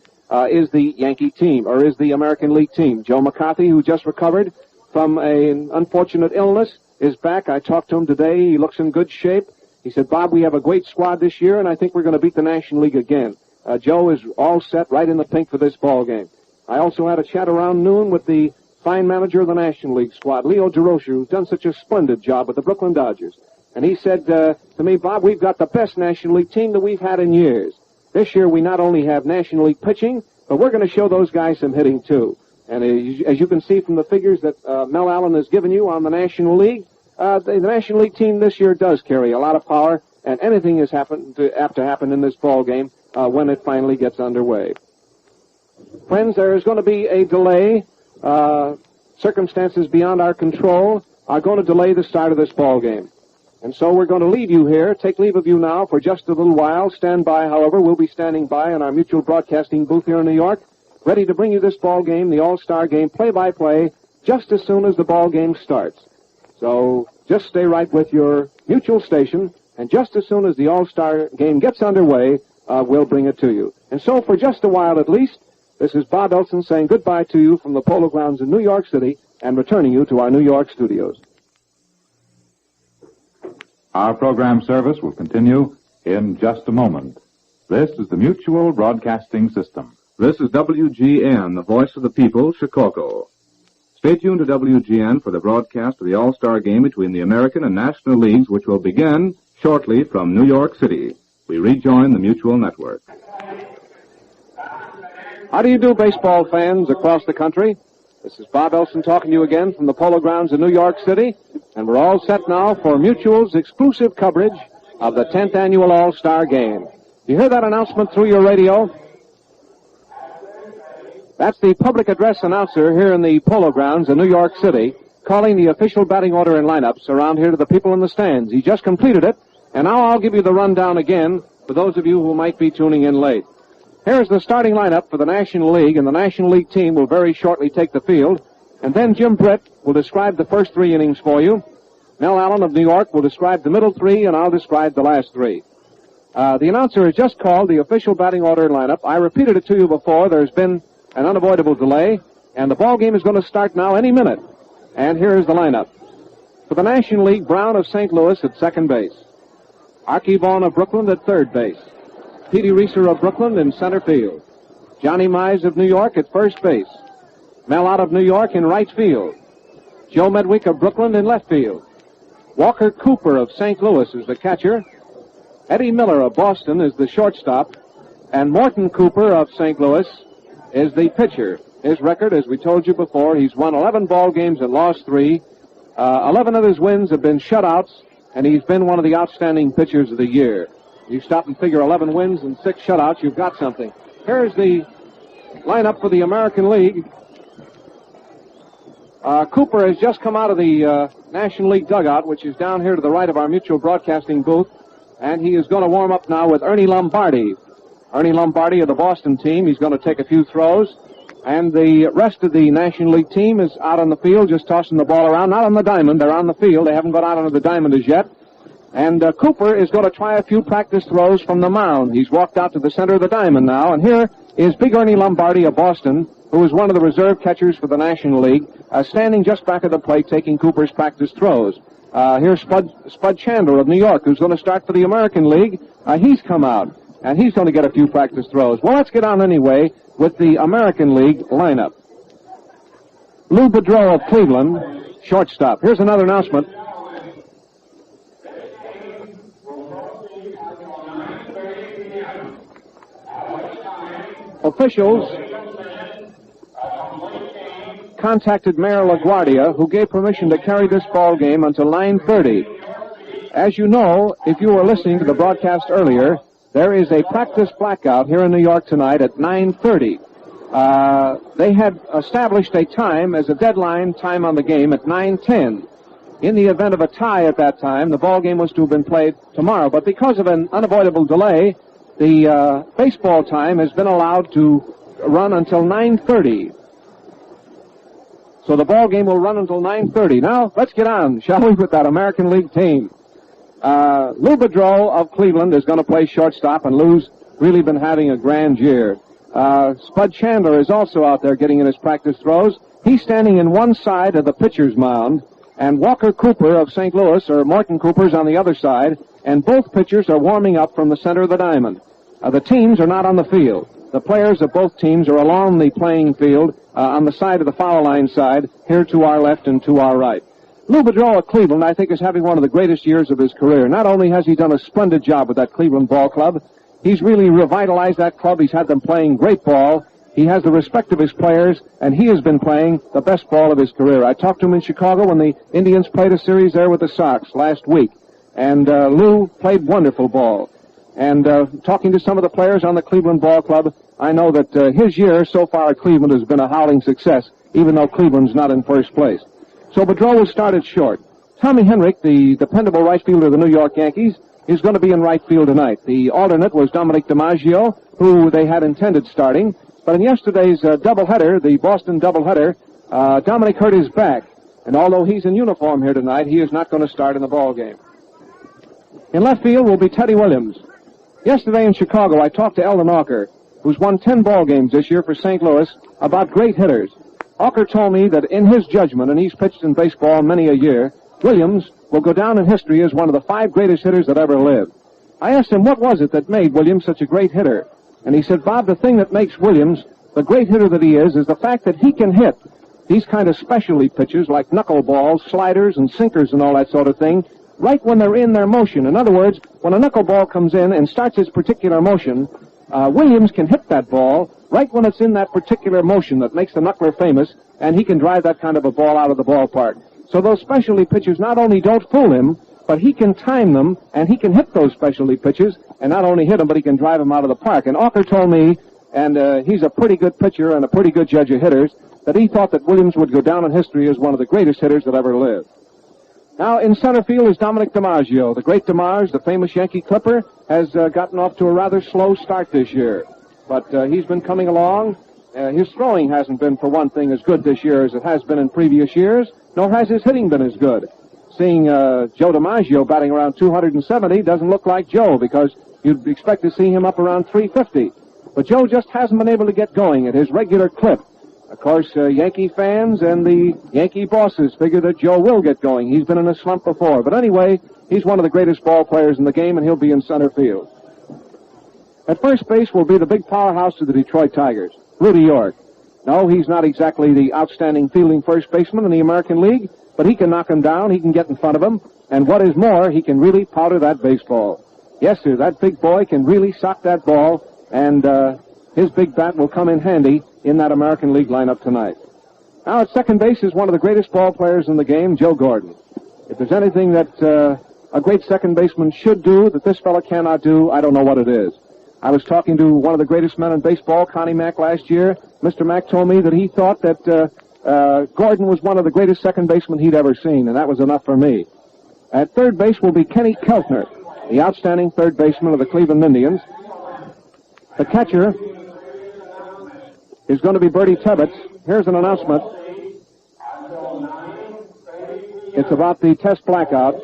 is the Yankee team, or is the American League team. Joe McCarthy, who just recovered from an unfortunate illness, is back. I talked to him today. He looks in good shape. He said, Bob, we have a great squad this year, and I think we're going to beat the National League again. Joe is all set, right in the pink for this ball game. I also had a chat around noon with the fine manager of the National League squad, Leo DeRocher, who's done such a splendid job with the Brooklyn Dodgers. And he said to me, Bob, we've got the best National League team that we've had in years. This year we not only have National League pitching, but we're going to show those guys some hitting, too. And as you can see from the figures that Mel Allen has given you on the National League, the National League team this year does carry a lot of power, and anything is apt to happen in this ball game when it finally gets underway. Friends, there is going to be a delay. Circumstances beyond our control are going to delay the start of this ball game. And so we're going to leave you here, take leave of you now for just a little while. Stand by, however. We'll be standing by in our mutual broadcasting booth here in New York, ready to bring you this ball game, the All-Star game, play-by-play, just as soon as the ball game starts. So just stay right with your mutual station, and just as soon as the All-Star game gets underway, we'll bring it to you. And so for just a while at least, this is Bob Elson saying goodbye to you from the Polo Grounds in New York City and returning you to our New York studios. Our program service will continue in just a moment. This is the Mutual Broadcasting System. This is WGN, the voice of the people, Chicago. Stay tuned to WGN for the broadcast of the All-Star game between the American and National Leagues, which will begin shortly from New York City. We rejoin the Mutual Network. How do you do, baseball fans across the country? This is Bob Elson talking to you again from the Polo Grounds in New York City, and we're all set now for Mutual's exclusive coverage of the 10th Annual All-Star Game. You hear that announcement through your radio? That's the public address announcer here in the Polo Grounds in New York City, calling the official batting order and lineups around here to the people in the stands. He just completed it, and now I'll give you the rundown again for those of you who might be tuning in late. Here's the starting lineup for the National League, and the National League team will very shortly take the field. And then Jim Bret will describe the first 3 innings for you. Mel Allen of New York will describe the middle 3, and I'll describe the last 3. The announcer has just called the official batting order and lineup. I repeated it to you before. There's been an unavoidable delay, and the ball game is going to start now any minute. And here is the lineup. For the National League, Brown of St. Louis at second base. Archie Vaughan of Brooklyn at third base. Petey Reeser of Brooklyn in center field. Johnny Mize of New York at first base. Mel Ott of New York in right field. Joe Medwick of Brooklyn in left field. Walker Cooper of St. Louis is the catcher. Eddie Miller of Boston is the shortstop. And Morton Cooper of St. Louis is the pitcher. His record, as we told you before, he's won 11 ball games and lost 3. 11 of his wins have been shutouts, and he's been one of the outstanding pitchers of the year. You stop and figure 11 wins and 6 shutouts, you've got something. Here's the lineup for the American League. Cooper has just come out of the National League dugout, which is down here to the right of our mutual broadcasting booth, and he is going to warm up now with Ernie Lombardi. Ernie Lombardi of the Boston team. He's going to take a few throws, and the rest of the National League team is out on the field just tossing the ball around. Not on the diamond, they're on the field. They haven't got out onto the diamond as yet. And Cooper is going to try a few practice throws from the mound. He's walked out to the center of the diamond now, and here is Big Ernie Lombardi of Boston, who is one of the reserve catchers for the National League, standing just back of the plate taking Cooper's practice throws. Here's Spud Chandler of New York, who's going to start for the American League. He's come out, and he's going to get a few practice throws. Well, let's get on anyway with the American League lineup. Lou Boudreau of Cleveland, shortstop. Here's another announcement. Officials contacted Mayor LaGuardia, who gave permission to carry this ball game until 9:30. As you know, if you were listening to the broadcast earlier, there is a practice blackout here in New York tonight at 9:30. They had established a time as a deadline time on the game at 9:10. In the event of a tie at that time, the ball game was to have been played tomorrow. But because of an unavoidable delay, the baseball time has been allowed to run until 9:30. So the ball game will run until 9:30. Now, let's get on, shall we, with that American League team. Lou Boudreau of Cleveland is going to play shortstop, and Lou's really been having a grand year. Spud Chandler is also out there getting in his practice throws. He's standing in one side of the pitcher's mound, and Walker Cooper of St. Louis, or Morton Cooper's on the other side, and both pitchers are warming up from the center of the diamond. The teams are not on the field. The players of both teams are along the playing field on the side of the foul line side, here to our left and to our right. Lou Boudreau of Cleveland, I think, is having one of the greatest years of his career. Not only has he done a splendid job with that Cleveland ball club, he's really revitalized that club. He's had them playing great ball. He has the respect of his players, and he has been playing the best ball of his career. I talked to him in Chicago when the Indians played a series there with the Sox last week, and Lou played wonderful ball. And talking to some of the players on the Cleveland ball club, I know that his year so far at Cleveland has been a howling success, even though Cleveland's not in first place. So Boudreau will start at short. Tommy Henrich, the dependable right fielder of the New York Yankees, is going to be in right field tonight. The alternate was Dominic DiMaggio, who they had intended starting. But in yesterday's doubleheader, the Boston doubleheader, Dominic hurt his back. And although he's in uniform here tonight, he is not going to start in the ball game. In left field will be Teddy Williams. Yesterday in Chicago, I talked to Eldon Auker, who's won 10 ball games this year for St. Louis, about great hitters. Auker told me that in his judgment, and he's pitched in baseball many a year, Williams will go down in history as one of the 5 greatest hitters that ever lived. I asked him what was it that made Williams such a great hitter. And he said, Bob, the thing that makes Williams the great hitter that he is the fact that he can hit these kind of specialty pitches like knuckleballs, sliders, and sinkers and all that sort of thing right when they're in their motion. In other words, when a knuckleball comes in and starts its particular motion, Williams can hit that ball right when it's in that particular motion that makes the knuckler famous, and he can drive that kind of a ball out of the ballpark. So those specialty pitches not only don't fool him, but he can time them, and he can hit those specialty pitches, and not only hit them, but he can drive them out of the park. And Auker told me, and he's a pretty good pitcher and a pretty good judge of hitters, that he thought that Williams would go down in history as one of the greatest hitters that ever lived. Now, in center field is Dominic DiMaggio. The great DiMaggio, the famous Yankee Clipper, has gotten off to a rather slow start this year. But he's been coming along. His throwing hasn't been, for one thing, as good this year as it has been in previous years, nor has his hitting been as good. Seeing Joe DiMaggio batting around 270 doesn't look like Joe, because you'd expect to see him up around 350. But Joe just hasn't been able to get going at his regular clip. Of course, Yankee fans and the Yankee bosses figure that Joe will get going. He's been in a slump before. But anyway, he's one of the greatest ball players in the game, and he'll be in center field. At first base will be the big powerhouse of the Detroit Tigers, Rudy York. No, he's not exactly the outstanding fielding first baseman in the American League, but he can knock him down, he can get in front of him, and what is more, he can really powder that baseball. Yes, sir, that big boy can really sock that ball, and his big bat will come in handy in that American League lineup tonight. Now at second base is one of the greatest ball players in the game, Joe Gordon. If there's anything that a great second baseman should do that this fella cannot do, I don't know what it is. I was talking to one of the greatest men in baseball, Connie Mack, last year. Mr. Mack told me that he thought that Gordon was one of the greatest second basemen he'd ever seen, and that was enough for me. At third base will be Kenny Keltner, the outstanding third baseman of the Cleveland Indians. The catcher is going to be Bertie Tebbetts. Here's an announcement. It's about the test blackout.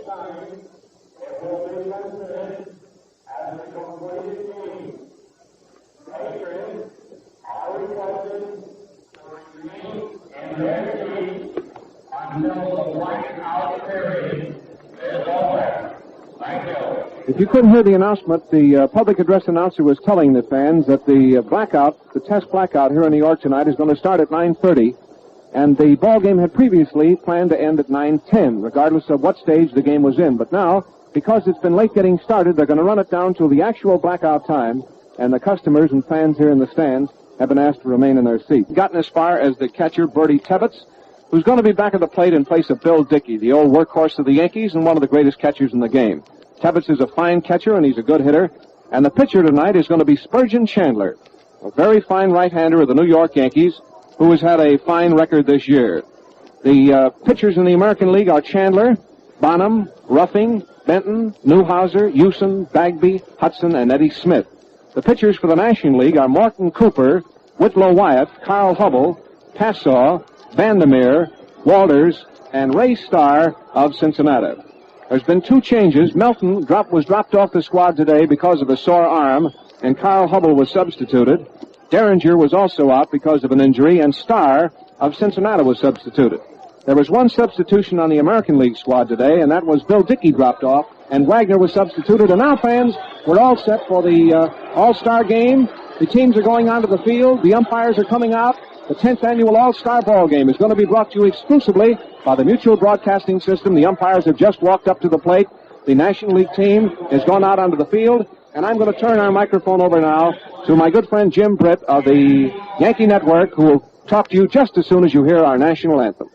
If you couldn't hear the announcement, the public address announcer was telling the fans that the blackout, the test blackout here in New York tonight is going to start at 9:30, and the ball game had previously planned to end at 9:10, regardless of what stage the game was in. But now, because it's been late getting started, they're going to run it down to the actual blackout time, and the customers and fans here in the stands have been asked to remain in their seats. Gotten as far as the catcher, Bertie Tebbetts. who's going to be back at the plate in place of Bill Dickey, the old workhorse of the Yankees and one of the greatest catchers in the game. Tebbets is a fine catcher, and he's a good hitter. And the pitcher tonight is going to be Spurgeon Chandler, a very fine right-hander of the New York Yankees, who has had a fine record this year. The pitchers in the American League are Chandler, Bonham, Ruffing, Benton, Newhouser, Hewson, Bagby, Hudson, and Eddie Smith. The pitchers for the National League are Morton Cooper, Whitlow Wyatt, Carl Hubble, Passaw, Vandermeer, Walters, and Ray Starr of Cincinnati. There's been two changes. Melton was dropped off the squad today because of a sore arm, and Carl Hubble was substituted. Derringer was also out because of an injury, and Starr of Cincinnati was substituted. There was one substitution on the American League squad today, and that was Bill Dickey dropped off, and Wagner was substituted. And now, fans, we're all set for the All-Star game. The teams are going onto the field. The umpires are coming out. The 10th annual All-Star Ball Game is going to be brought to you exclusively by the Mutual Broadcasting System. The umpires have just walked up to the plate. The National League team has gone out onto the field. And I'm going to turn our microphone over now to my good friend Jim Britt of the Yankee Network, who will talk to you just as soon as you hear our national anthem.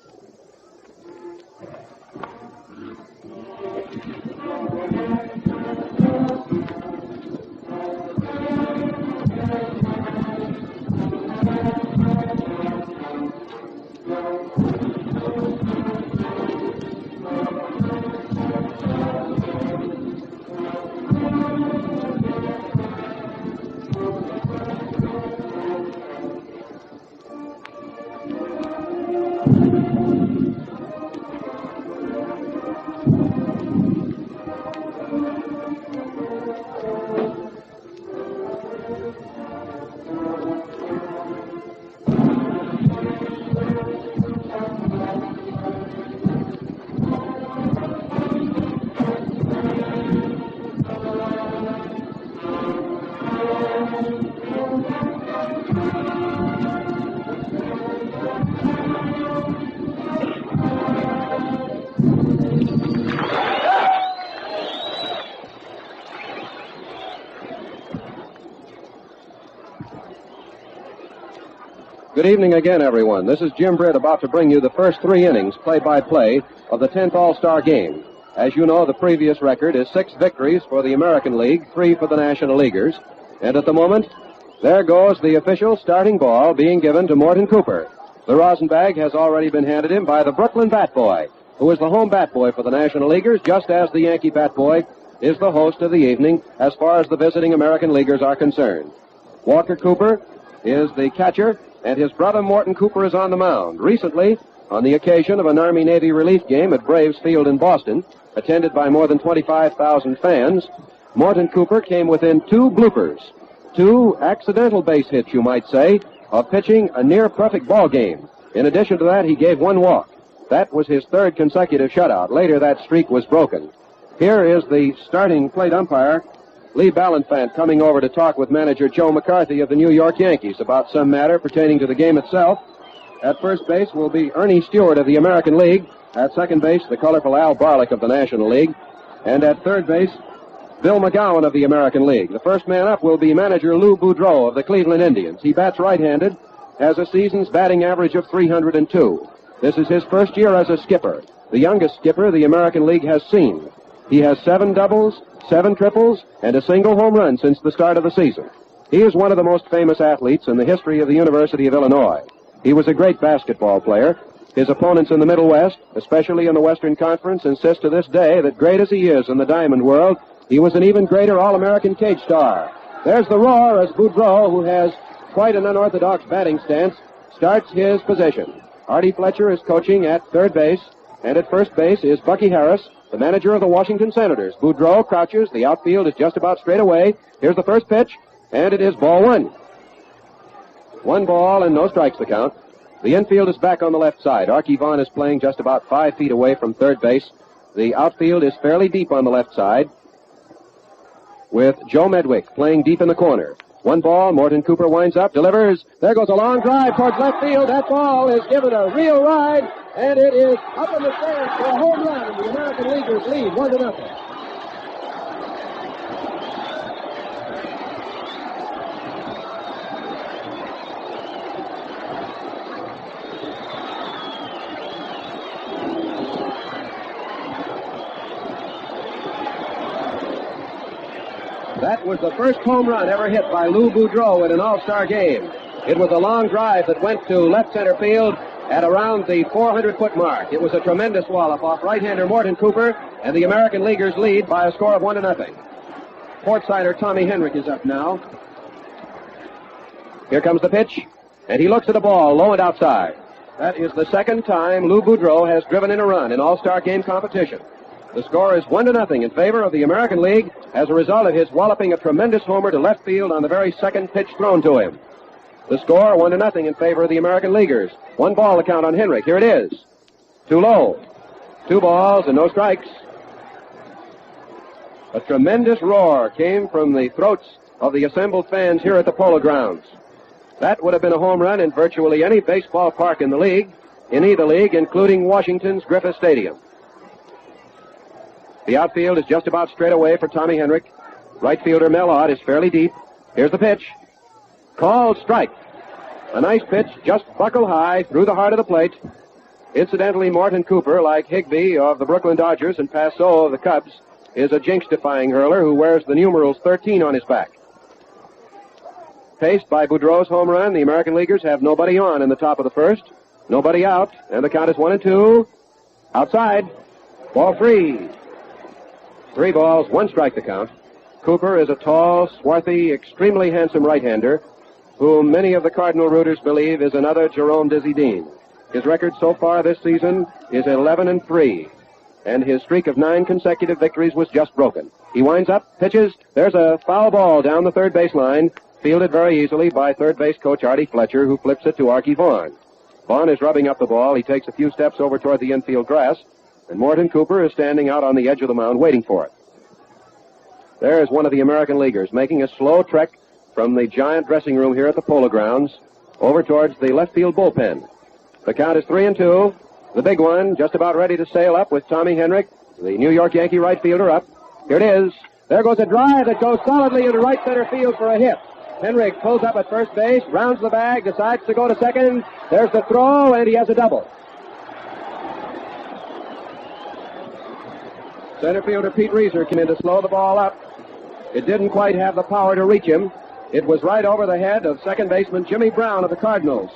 Good evening again, everyone. This is Jim Britt about to bring you the first three innings, play-by-play, of the 10th All-Star Game. As you know, the previous record is 6 victories for the American League, 3 for the National Leaguers. And at the moment, there goes the official starting ball being given to Morton Cooper. The rosin bag has already been handed him by the Brooklyn Bat Boy, who is the home bat boy for the National Leaguers, just as the Yankee Bat Boy is the host of the evening as far as the visiting American Leaguers are concerned. Walker Cooper is the catcher, and his brother Morton Cooper is on the mound. Recently, on the occasion of an Army-Navy relief game at Braves Field in Boston, attended by more than 25,000 fans, Morton Cooper came within 2 bloopers, 2 accidental base hits, you might say, of pitching a near-perfect ball game. In addition to that, he gave 1 walk. That was his 3rd consecutive shutout. Later, that streak was broken. Here is the starting plate umpire, Lee Ballanfant, coming over to talk with manager Joe McCarthy of the New York Yankees about some matter pertaining to the game itself. At first base will be Ernie Stewart of the American League. At second base, the colorful Al Barlick of the National League. And at third base, Bill McGowan of the American League. The first man up will be manager Lou Boudreau of the Cleveland Indians. He bats right-handed, has a season's batting average of 302. This is his first year as a skipper, the youngest skipper the American League has seen. He has 7 doubles, 7 triples, and a single home run since the start of the season. He is one of the most famous athletes in the history of the University of Illinois. He was a great basketball player. His opponents in the Middle West, especially in the Western Conference, insist to this day that great as he is in the diamond world, he was an even greater All-American cage star. There's the roar as Boudreau, who has quite an unorthodox batting stance, starts his position. Artie Fletcher is coaching at third base, and at first base is Bucky Harris, the manager of the Washington Senators. Boudreau crouches. The outfield is just about straight away. Here's the first pitch, and it is ball 1. 1 ball and no strikes the count. The infield is back on the left side. Archie Vaughn is playing just about 5 feet away from third base. The outfield is fairly deep on the left side, with Joe Medwick playing deep in the corner. 1 ball, Morton Cooper winds up, delivers. There goes a long drive towards left field. That ball is given a real ride, and it is up in the stands for a home run, and the American Leaguers lead 1-0. That was the first home run ever hit by Lou Boudreau in an All-Star game. It was a long drive that went to left center field at around the 400-foot mark. It was a tremendous wallop off right-hander Morton Cooper, and the American Leaguers lead by a score of 1-0. Port-sider Tommy Henrik is up now. Here comes the pitch, and he looks at the ball low and outside. That is the second time Lou Boudreau has driven in a run in All-Star game competition. The score is 1-0 in favor of the American League as a result of his walloping a tremendous homer to left field on the very second pitch thrown to him. The score 1-0 in favor of the American Leaguers. 1 ball the count on Henrik. Here it is. Too low. 2 balls and no strikes. A tremendous roar came from the throats of the assembled fans here at the Polo Grounds. That would have been a home run in virtually any baseball park in the league, in either league, including Washington's Griffith Stadium. The outfield is just about straight away for Tommy Henrik. Right fielder Mel Ott is fairly deep. Here's the pitch. Called strike. A nice pitch, just buckle high through the heart of the plate. Incidentally, Morton Cooper, like Higbee of the Brooklyn Dodgers and Passeau of the Cubs, is a jinx-defying hurler who wears the numerals 13 on his back. Paced by Boudreau's home run, the American Leaguers have nobody on in the top of the first. Nobody out, and the count is 1-2. Outside. Ball 3. 3 balls, 1 strike the count. Cooper is a tall, swarthy, extremely handsome right-hander whom many of the Cardinal rooters believe is another Jerome Dizzy Dean. His record so far this season is 11-3, and his streak of 9 consecutive victories was just broken. He winds up, pitches. There's a foul ball down the third base line, fielded very easily by third base coach Artie Fletcher, who flips it to Archie Vaughn. Vaughn is rubbing up the ball. He takes a few steps over toward the infield grass, and Morton Cooper is standing out on the edge of the mound waiting for it. There's one of the American Leaguers making a slow trek from the giant dressing room here at the Polo Grounds over towards the left field bullpen. The count is 3-2. The big one just about ready to sail up with Tommy Henrik, the New York Yankee right fielder, up. Here it is. There goes a drive that goes solidly into right center field for a hit. Henrik pulls up at first base, rounds the bag, decides to go to second. There's the throw, and he has a double. Center fielder Pete Reiser came in to slow the ball up. It didn't quite have the power to reach him. It was right over the head of second baseman Jimmy Brown of the Cardinals.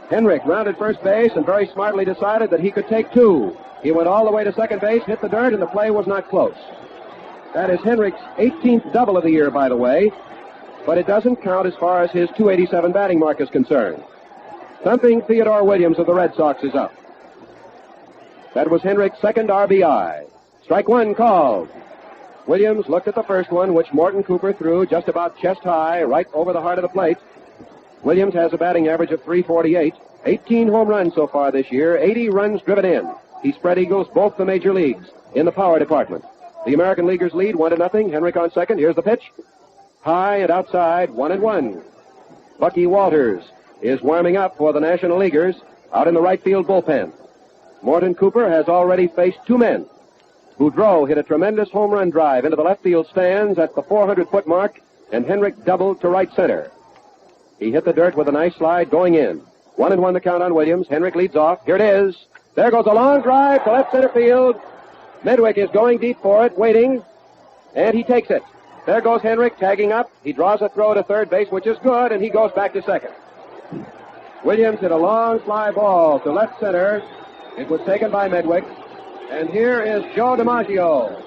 Henrik rounded first base and very smartly decided that he could take 2. He went all the way to second base, hit the dirt, and the play was not close. That is Henrik's 18th double of the year, by the way, but it doesn't count as far as his .287 batting mark is concerned. Thumping Theodore Williams of the Red Sox is up. That was Henrik's second RBI. Strike 1 called. Williams looked at the first one, which Morton Cooper threw just about chest high, right over the heart of the plate. Williams has a batting average of .348, 18 home runs so far this year, 80 runs driven in. He spread eagles both the major leagues in the power department. The American Leaguers lead 1-0. Henrik on second. Here's the pitch. High and outside, 1-1. Bucky Walters is warming up for the National Leaguers out in the right field bullpen. Morton Cooper has already faced 2 men. Boudreau hit a tremendous home run drive into the left field stands at the 400-foot mark, and Henrik doubled to right center. He hit the dirt with a nice slide going in. 1-1 the count on Williams. Henrik leads off. Here it is. There goes a long drive to left center field. Medwick is going deep for it, waiting, and he takes it. There goes Henrik tagging up. He draws a throw to third base, which is good, and he goes back to second. Williams hit a long fly ball to left center. It was taken by Medwick. And here is Joe DiMaggio.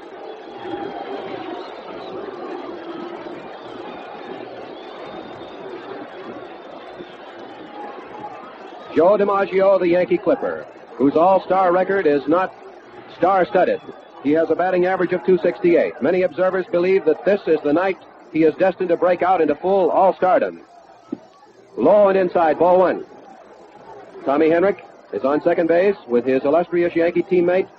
Joe DiMaggio, the Yankee Clipper, whose all-star record is not star-studded. He has a batting average of .268. Many observers believe that this is the night he is destined to break out into full all-stardom. Low and inside, ball 1. Tommy Henrik is on second base with his illustrious Yankee teammate,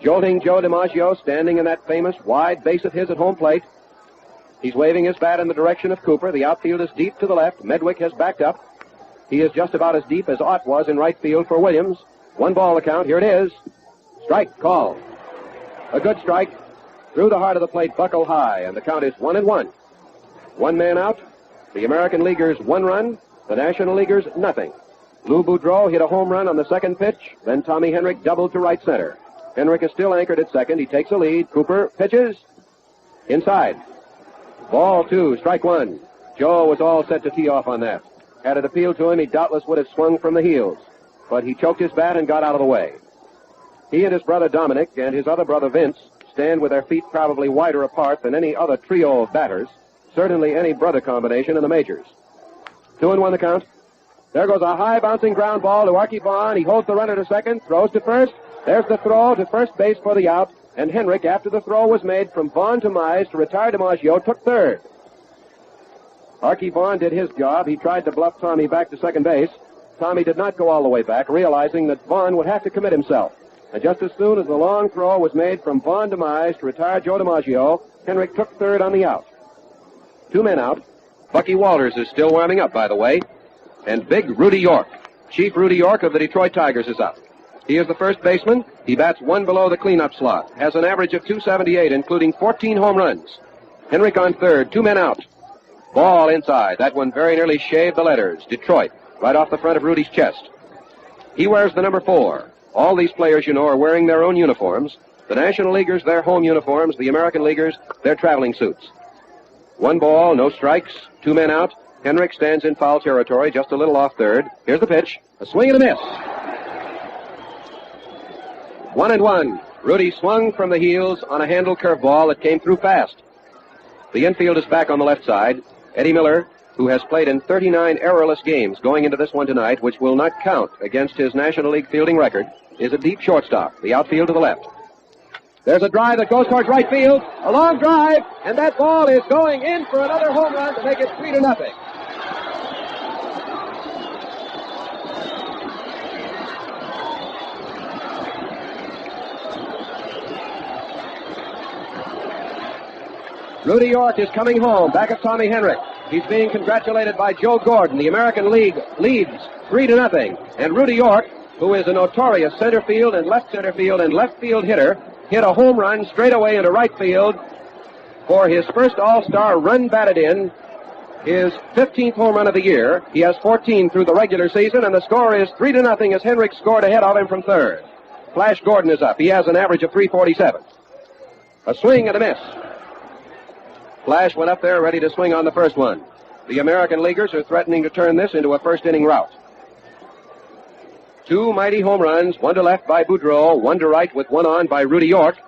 Jolting Joe DiMaggio, standing in that famous wide base of his at home plate. He's waving his bat in the direction of Cooper. The outfield is deep to the left. Medwick has backed up. He is just about as deep as Ott was in right field for Williams. 1 ball the count. Here it is. Strike called. A good strike. Through the heart of the plate, buckle high, and the count is 1-1. 1 man out. The American Leaguers 1 run. The National Leaguers nothing. Lou Boudreau hit a home run on the second pitch. Then Tommy Henrik doubled to right center. Henrik is still anchored at second. He takes a lead. Cooper pitches. Inside. Ball 2, strike 1. Joe was all set to tee off on that. Had it appealed to him, he doubtless would have swung from the heels. But he choked his bat and got out of the way. He and his brother Dominic and his other brother Vince stand with their feet probably wider apart than any other trio of batters, certainly any brother combination in the majors. 2-1 the count. There goes a high bouncing ground ball to Archie Vaughan. He holds the runner to second, throws to first. There's the throw to first base for the out. And Henrik, after the throw was made from Vaughan to Mize to retire DiMaggio, took third. Archie Vaughan did his job. He tried to bluff Tommy back to second base. Tommy did not go all the way back, realizing that Vaughan would have to commit himself. And just as soon as the long throw was made from Vaughan to Mize to retire Joe DiMaggio, Henrik took third on the out. 2 men out. Bucky Walters is still warming up, by the way. And big Rudy York, Chief Rudy York of the Detroit Tigers, is up. He is the first baseman. He bats 1 below the cleanup slot, has an average of .278, including 14 home runs. Henrik on third, 2 men out. Ball inside. That one very nearly shaved the letters. Detroit, right off the front of Rudy's chest. He wears the number 4. All these players, you know, are wearing their own uniforms. The National Leaguers, their home uniforms. The American Leaguers, their traveling suits. 1 ball, no strikes, 2 men out. Henrik stands in foul territory, just a little off third. Here's the pitch. A swing and a miss. 1-1. Rudy swung from the heels on a handle curveball that came through fast. The infield is back on the left side. Eddie Miller, who has played in 39 errorless games going into this one tonight, which will not count against his National League fielding record, is a deep shortstop. The outfield to the left. There's a drive that goes towards right field. A long drive, and that ball is going in for another home run to make it 3-0. Rudy York is coming home, back of Tommy Henrik. He's being congratulated by Joe Gordon. The American League leads 3-0. And Rudy York, who is a notorious center field and left field hitter, hit a home run straight away into right field for his first All-Star run batted in, his 15th home run of the year. He has 14 through the regular season, and the score is 3-0 as Henrik scored ahead of him from third. Flash Gordon is up. He has an average of .347. A swing and a miss. Flash went up there ready to swing on the first one. The American Leaguers are threatening to turn this into a first-inning rout. 2 mighty home runs, 1 to left by Boudreau, 1 to right with 1 on by Rudy York,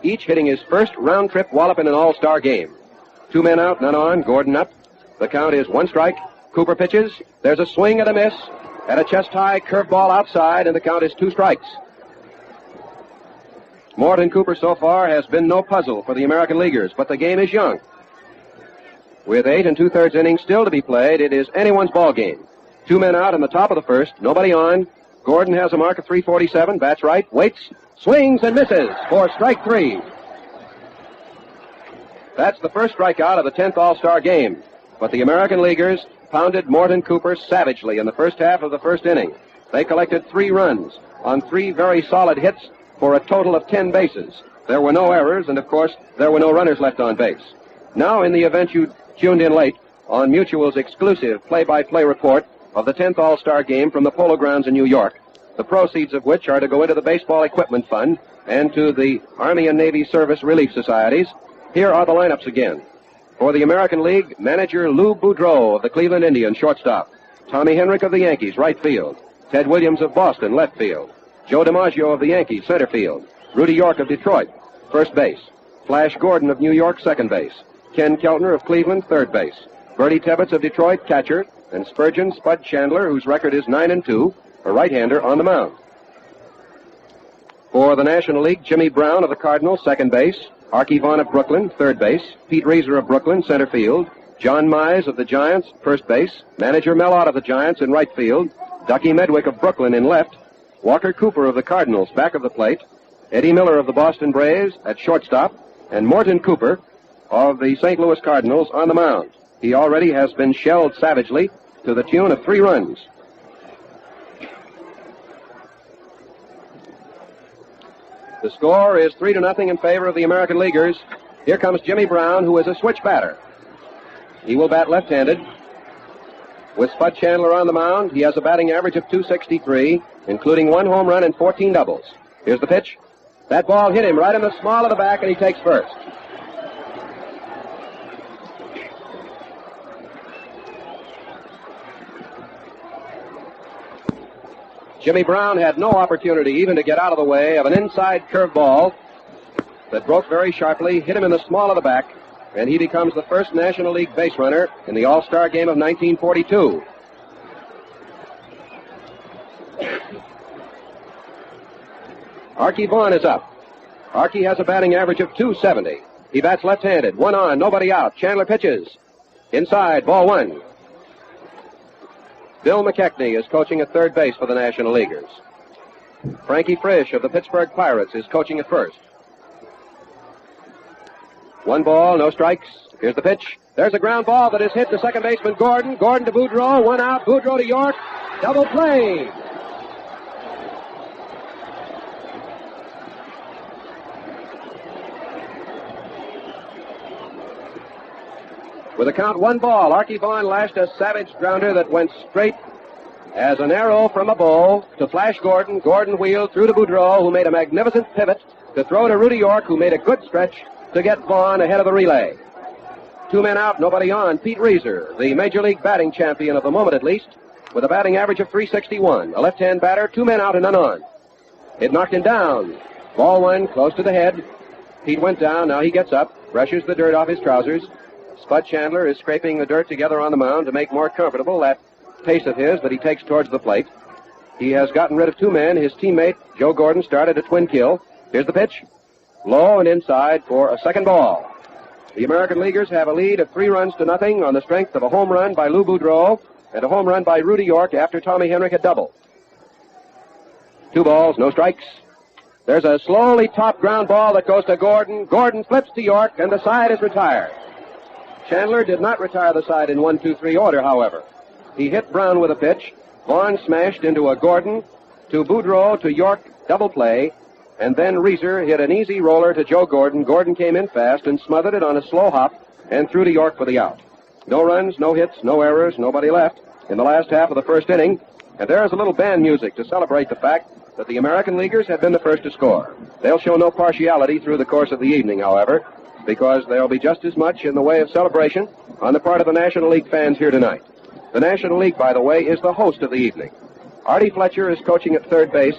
each hitting his first round-trip wallop in an all-star game. 2 men out, none on, Gordon up. The count is 1 strike. Cooper pitches. There's a swing and a miss, and a chest-high curveball outside, and the count is 2 strikes. Morton Cooper so far has been no puzzle for the American Leaguers, but the game is young. With 8 2/3 innings still to be played, it is anyone's ball game. 2 men out in the top of the first, nobody on. Gordon has a mark of .347, bats right, waits, swings and misses for strike 3. That's the first strikeout of the 10th All-Star game. But the American Leaguers pounded Morton Cooper savagely in the first half of the first inning. They collected 3 runs on 3 very solid hits for a total of 10 bases. There were no errors, and of course, there were no runners left on base. Now, in the event you tuned in late on Mutual's exclusive play-by-play report of the 10th All-Star game from the Polo Grounds in New York, the proceeds of which are to go into the Baseball Equipment Fund and to the Army and Navy Service Relief Societies, here are the lineups again. For the American League, manager Lou Boudreau of the Cleveland Indians, shortstop. Tommy Henrik of the Yankees, right field. Ted Williams of Boston, left field. Joe DiMaggio of the Yankees, center field. Rudy York of Detroit, first base. Flash Gordon of New York, second base. Ken Keltner of Cleveland, third base. Bertie Tebbetts of Detroit, catcher. And Spurgeon Spud Chandler, whose record is 9-2, a right-hander, on the mound. For the National League, Jimmy Brown of the Cardinals, second base. Archie Vaughan of Brooklyn, third base. Pete Reiser of Brooklyn, center field. John Mize of the Giants, first base. Manager Mel Ott of the Giants in right field. Ducky Medwick of Brooklyn in left. Walker Cooper of the Cardinals, back of the plate. Eddie Miller of the Boston Braves at shortstop. And Morton Cooper of the St. Louis Cardinals on the mound. He already has been shelled savagely to the tune of 3 runs. The score is 3-0 in favor of the American Leaguers. Here comes Jimmy Brown, who is a switch batter. He will bat left-handed. With Spud Chandler on the mound, he has a batting average of .263, including 1 home run and 14 doubles. Here's the pitch. That ball hit him right in the small of the back, and he takes first. Jimmy Brown had no opportunity even to get out of the way of an inside curveball that broke very sharply, hit him in the small of the back, and he becomes the first National League base runner in the All-Star game of 1942. Archie Vaughan is up. Archie has a batting average of .270. He bats left-handed. One on, nobody out. Chandler pitches. Inside, ball one. Bill McKechnie is coaching at third base for the National Leaguers. Frankie Frisch of the Pittsburgh Pirates is coaching at first. One ball, no strikes. Here's the pitch. There's a ground ball that is hit to second baseman Gordon. Gordon to Boudreau. One out. Boudreau to York. Double play. With a count 1 ball, Archie Vaughan lashed a savage grounder that went straight as an arrow from a bow to Flash Gordon. Gordon wheeled through to Boudreau, who made a magnificent pivot to throw to Rudy York, who made a good stretch to get Vaughan ahead of the relay. 2 men out, nobody on. Pete Reeser, the Major League batting champion of the moment at least, with a batting average of .361. A left-hand batter, 2 men out and none on. It knocked him down. Ball one, close to the head. Pete went down, now he gets up, brushes the dirt off his trousers. Spud Chandler is scraping the dirt together on the mound to make more comfortable that pace of his that he takes towards the plate. He has gotten rid of 2 men. His teammate, Joe Gordon, started a twin kill. Here's the pitch. Low and inside for a second ball. The American Leaguers have a lead of 3 runs to nothing on the strength of a home run by Lou Boudreau and a home run by Rudy York after Tommy Henrik had doubled. 2 balls, no strikes. There's a slowly topped ground ball that goes to Gordon. Gordon flips to York, and the side is retired. Chandler did not retire the side in 1-2-3 order, however. He hit Brown with a pitch. Vaughan smashed into a Gordon to Boudreau to York double play, and then Reeser hit an easy roller to Joe Gordon. Gordon came in fast and smothered it on a slow hop and threw to York for the out. No runs, no hits, no errors, nobody left in the last half of the first inning, and there is a little band music to celebrate the fact that the American Leaguers have been the first to score. They'll show no partiality through the course of the evening, however, because there'll be just as much in the way of celebration on the part of the National League fans here tonight. The National League, by the way, is the host of the evening. Artie Fletcher is coaching at third base.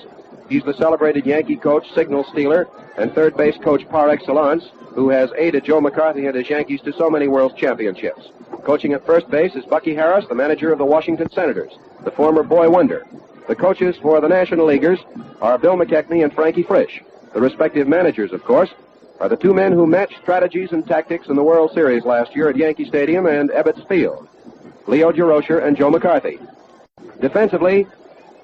He's the celebrated Yankee coach, signal stealer, and third base coach par excellence, who has aided Joe McCarthy and his Yankees to so many World Championships. Coaching at first base is Bucky Harris, the manager of the Washington Senators, the former boy wonder. The coaches for the National Leaguers are Bill McKechnie and Frankie Frisch. The respective managers, of course, are the 2 men who matched strategies and tactics in the World Series last year at Yankee Stadium and Ebbets Field, Leo Durocher and Joe McCarthy. Defensively,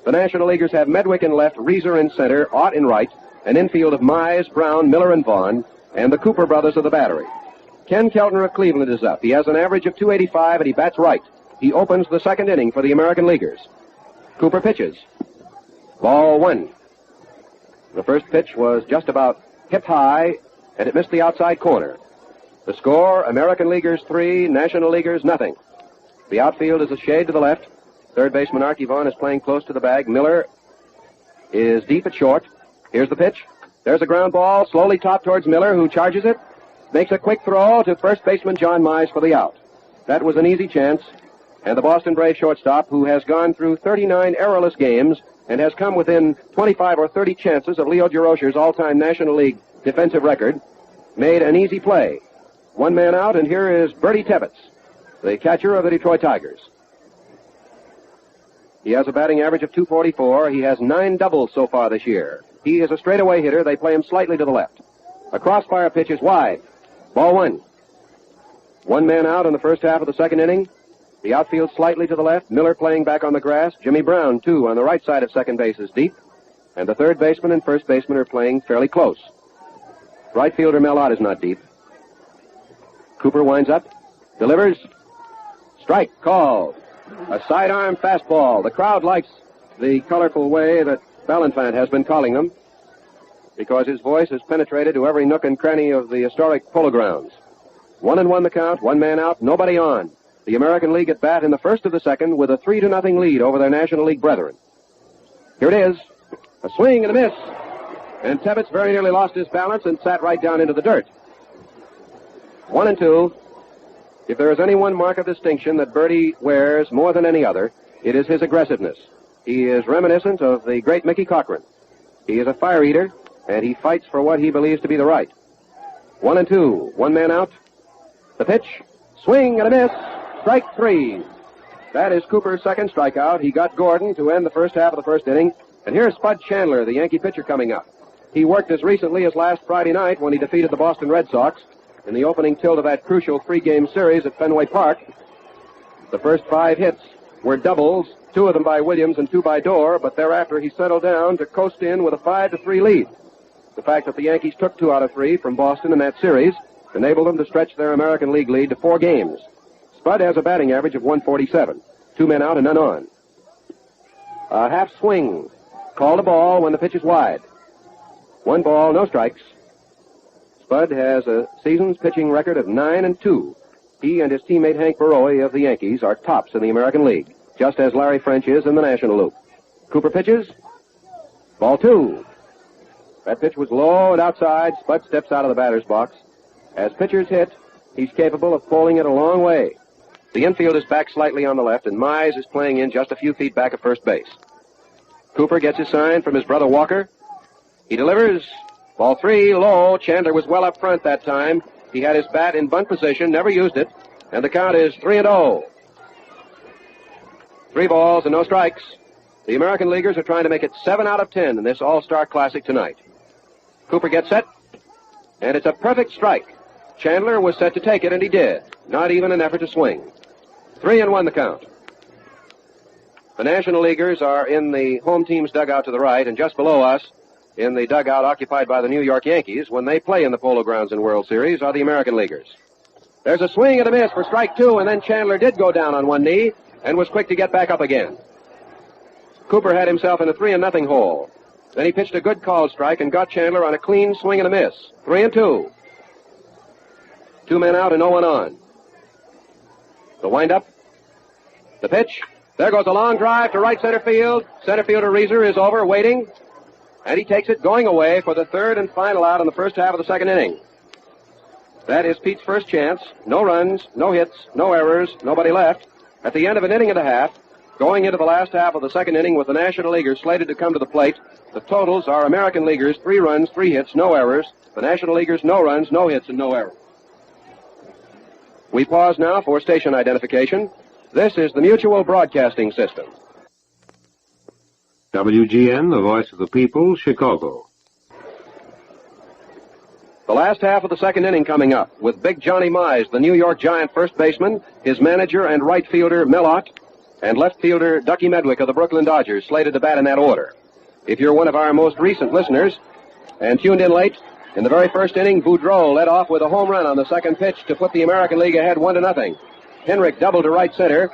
the National Leaguers have Medwick in left, Reeser in center, Ott in right, an infield of Mize, Brown, Miller, and Vaughan, and the Cooper brothers of the battery. Ken Keltner of Cleveland is up. He has an average of .285, and he bats right. He opens the second inning for the American Leaguers. Cooper pitches. Ball one. The first pitch was just about hip high, and it missed the outside corner. The score, American Leaguers 3, National Leaguers nothing. The outfield is a shade to the left. Third baseman Archie Vaughan is playing close to the bag. Miller is deep at short. Here's the pitch. There's a ground ball, slowly topped towards Miller, who charges it. Makes a quick throw to first baseman John Mize for the out. That was an easy chance. And the Boston Braves shortstop, who has gone through 39 errorless games and has come within 25 or 30 chances of Leo Durocher's all-time National League defensive record, made an easy play. 1 man out, and here is Bertie Tebbetts, the catcher of the Detroit Tigers. He has a batting average of .244. He has 9 doubles so far this year. He is a straightaway hitter. They play him slightly to the left. A crossfire pitch is wide. Ball one. 1 man out in the first half of the second inning. The outfield slightly to the left. Miller playing back on the grass. Jimmy Brown, too, on the right side of second base is deep. And the third baseman and first baseman are playing fairly close. Right fielder Mel Ott is not deep. Cooper winds up. Delivers. Strike called. A sidearm fastball. The crowd likes the colorful way that Valenfant has been calling them, because his voice has penetrated to every nook and cranny of the historic Polo Grounds. 1-1 the count, 1 man out, nobody on. The American League at bat in the first of the second with a 3-0 lead over their National League brethren. Here it is. A swing and a miss. And Tebbetts very nearly lost his balance and sat right down into the dirt. 1-2. If there is any one mark of distinction that Bertie wears more than any other, it is his aggressiveness. He is reminiscent of the great Mickey Cochran. He is a fire eater, and he fights for what he believes to be the right. 1-2, one man out. The pitch, swing and a miss, strike 3. That is Cooper's second strikeout. He got Gordon to end the first half of the first inning. And here's Spud Chandler, the Yankee pitcher, coming up. He worked as recently as last Friday night when he defeated the Boston Red Sox in the opening tilt of that crucial 3-game series at Fenway Park. The first 5 hits were doubles, 2 of them by Williams and 2 by Dorr, but thereafter he settled down to coast in with a 5-3 lead. The fact that the Yankees took 2 out of 3 from Boston in that series enabled them to stretch their American League lead to 4 games. Spud has a batting average of 147. 2 men out and none on. A half swing. Called a ball when the pitch is wide. 1 ball, no strikes. Spud has a season's pitching record of 9-2. He and his teammate Hank Baroe of the Yankees are tops in the American League, just as Larry French is in the National League. Cooper pitches. Ball 2. That pitch was low and outside. Spud steps out of the batter's box. As pitchers hit, he's capable of pulling it a long way. The infield is back slightly on the left, and Mize is playing in just a few feet back of first base. Cooper gets his sign from his brother Walker. He delivers. Ball 3, low. Chandler was well up front that time. He had his bat in bunt position, never used it, and the count is 3-0. 3 balls and no strikes. The American Leaguers are trying to make it 7 out of 10 in this All-Star Classic tonight. Cooper gets set, and it's a perfect strike. Chandler was set to take it, and he did. Not even an effort to swing. 3-1 the count. The National Leaguers are in the home team's dugout to the right, and just below us, in the dugout occupied by the New York Yankees, when they play in the Polo Grounds and World Series, are the American Leaguers. There's a swing and a miss for strike 2, and then Chandler did go down on one knee and was quick to get back up again. Cooper had himself in a 3-0 hole. Then he pitched a good called strike and got Chandler on a clean swing and a miss. 3-2. 2 men out and no one on. The windup. The pitch. There goes a long drive to right center field. Center fielder Reeser is over, waiting. And he takes it going away for the third and final out in the first half of the second inning. That is Pete's first chance. No runs, no hits, no errors, nobody left. At the end of an inning and a half, going into the last half of the second inning with the National Leaguers slated to come to the plate, the totals are American Leaguers 3 runs, 3 hits, no errors. The National Leaguers no runs, no hits, and no errors. We pause now for station identification. This is the Mutual Broadcasting System. WGN, the voice of the people, Chicago. The last half of the second inning coming up with Big Johnny Mize, the New York Giant first baseman, his manager and right fielder Mellott, and left fielder Ducky Medwick of the Brooklyn Dodgers slated to bat in that order. If you're one of our most recent listeners and tuned in late, in the very first inning, Boudreau led off with a home run on the second pitch to put the American League ahead 1-0. Henrik doubled to right center,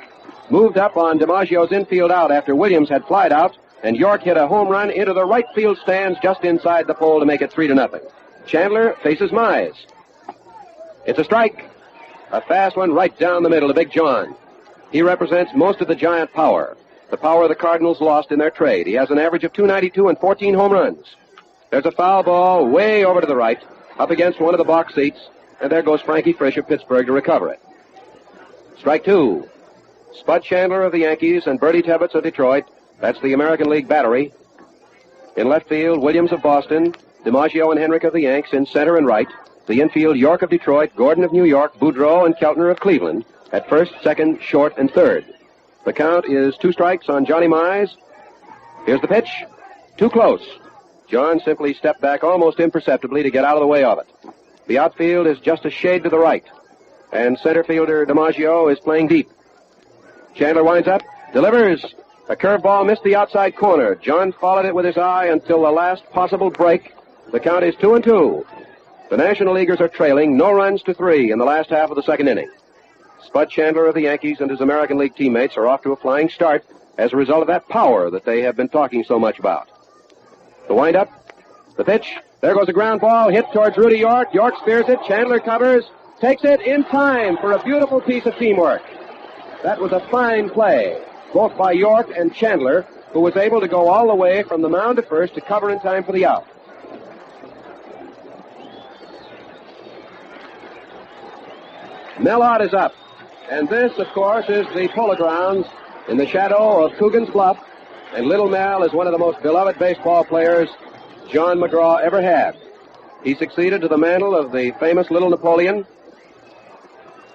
moved up on DiMaggio's infield out after Williams had flied out, and York hit a home run into the right field stands just inside the pole to make it 3-0. Chandler faces Mize. It's a strike. A fast one right down the middle to Big John. He represents most of the Giant power, the power the Cardinals lost in their trade. He has an average of .292 and 14 home runs. There's a foul ball way over to the right, up against one of the box seats, and there goes Frankie Frisch of Pittsburgh to recover it. Strike 2. Spud Chandler of the Yankees and Bertie Tebbetts of Detroit. That's the American League battery. In left field, Williams of Boston, DiMaggio and Henrik of the Yanks in center and right. The infield, York of Detroit, Gordon of New York, Boudreau and Keltner of Cleveland at first, second, short, and third. The count is 2 strikes on Johnny Mize. Here's the pitch. Too close. John simply stepped back almost imperceptibly to get out of the way of it. The outfield is just a shade to the right, and center fielder DiMaggio is playing deep. Chandler winds up, delivers. A curveball missed the outside corner. John followed it with his eye until the last possible break. The count is 2-2. The National Leaguers are trailing, no runs to 3 in the last half of the second inning. Spud Chandler of the Yankees and his American League teammates are off to a flying start as a result of that power that they have been talking so much about. The windup, the pitch. There goes a ground ball, hit towards Rudy York. York spears it. Chandler covers, takes it in time for a beautiful piece of teamwork. That was a fine play, both by York and Chandler, who was able to go all the way from the mound to first to cover in time for the out. Mellott is up. And this, of course, is the Polo Grounds in the shadow of Coogan's Bluff, And Little Mel is one of the most beloved baseball players John McGraw ever had. He succeeded to the mantle of the famous Little Napoleon.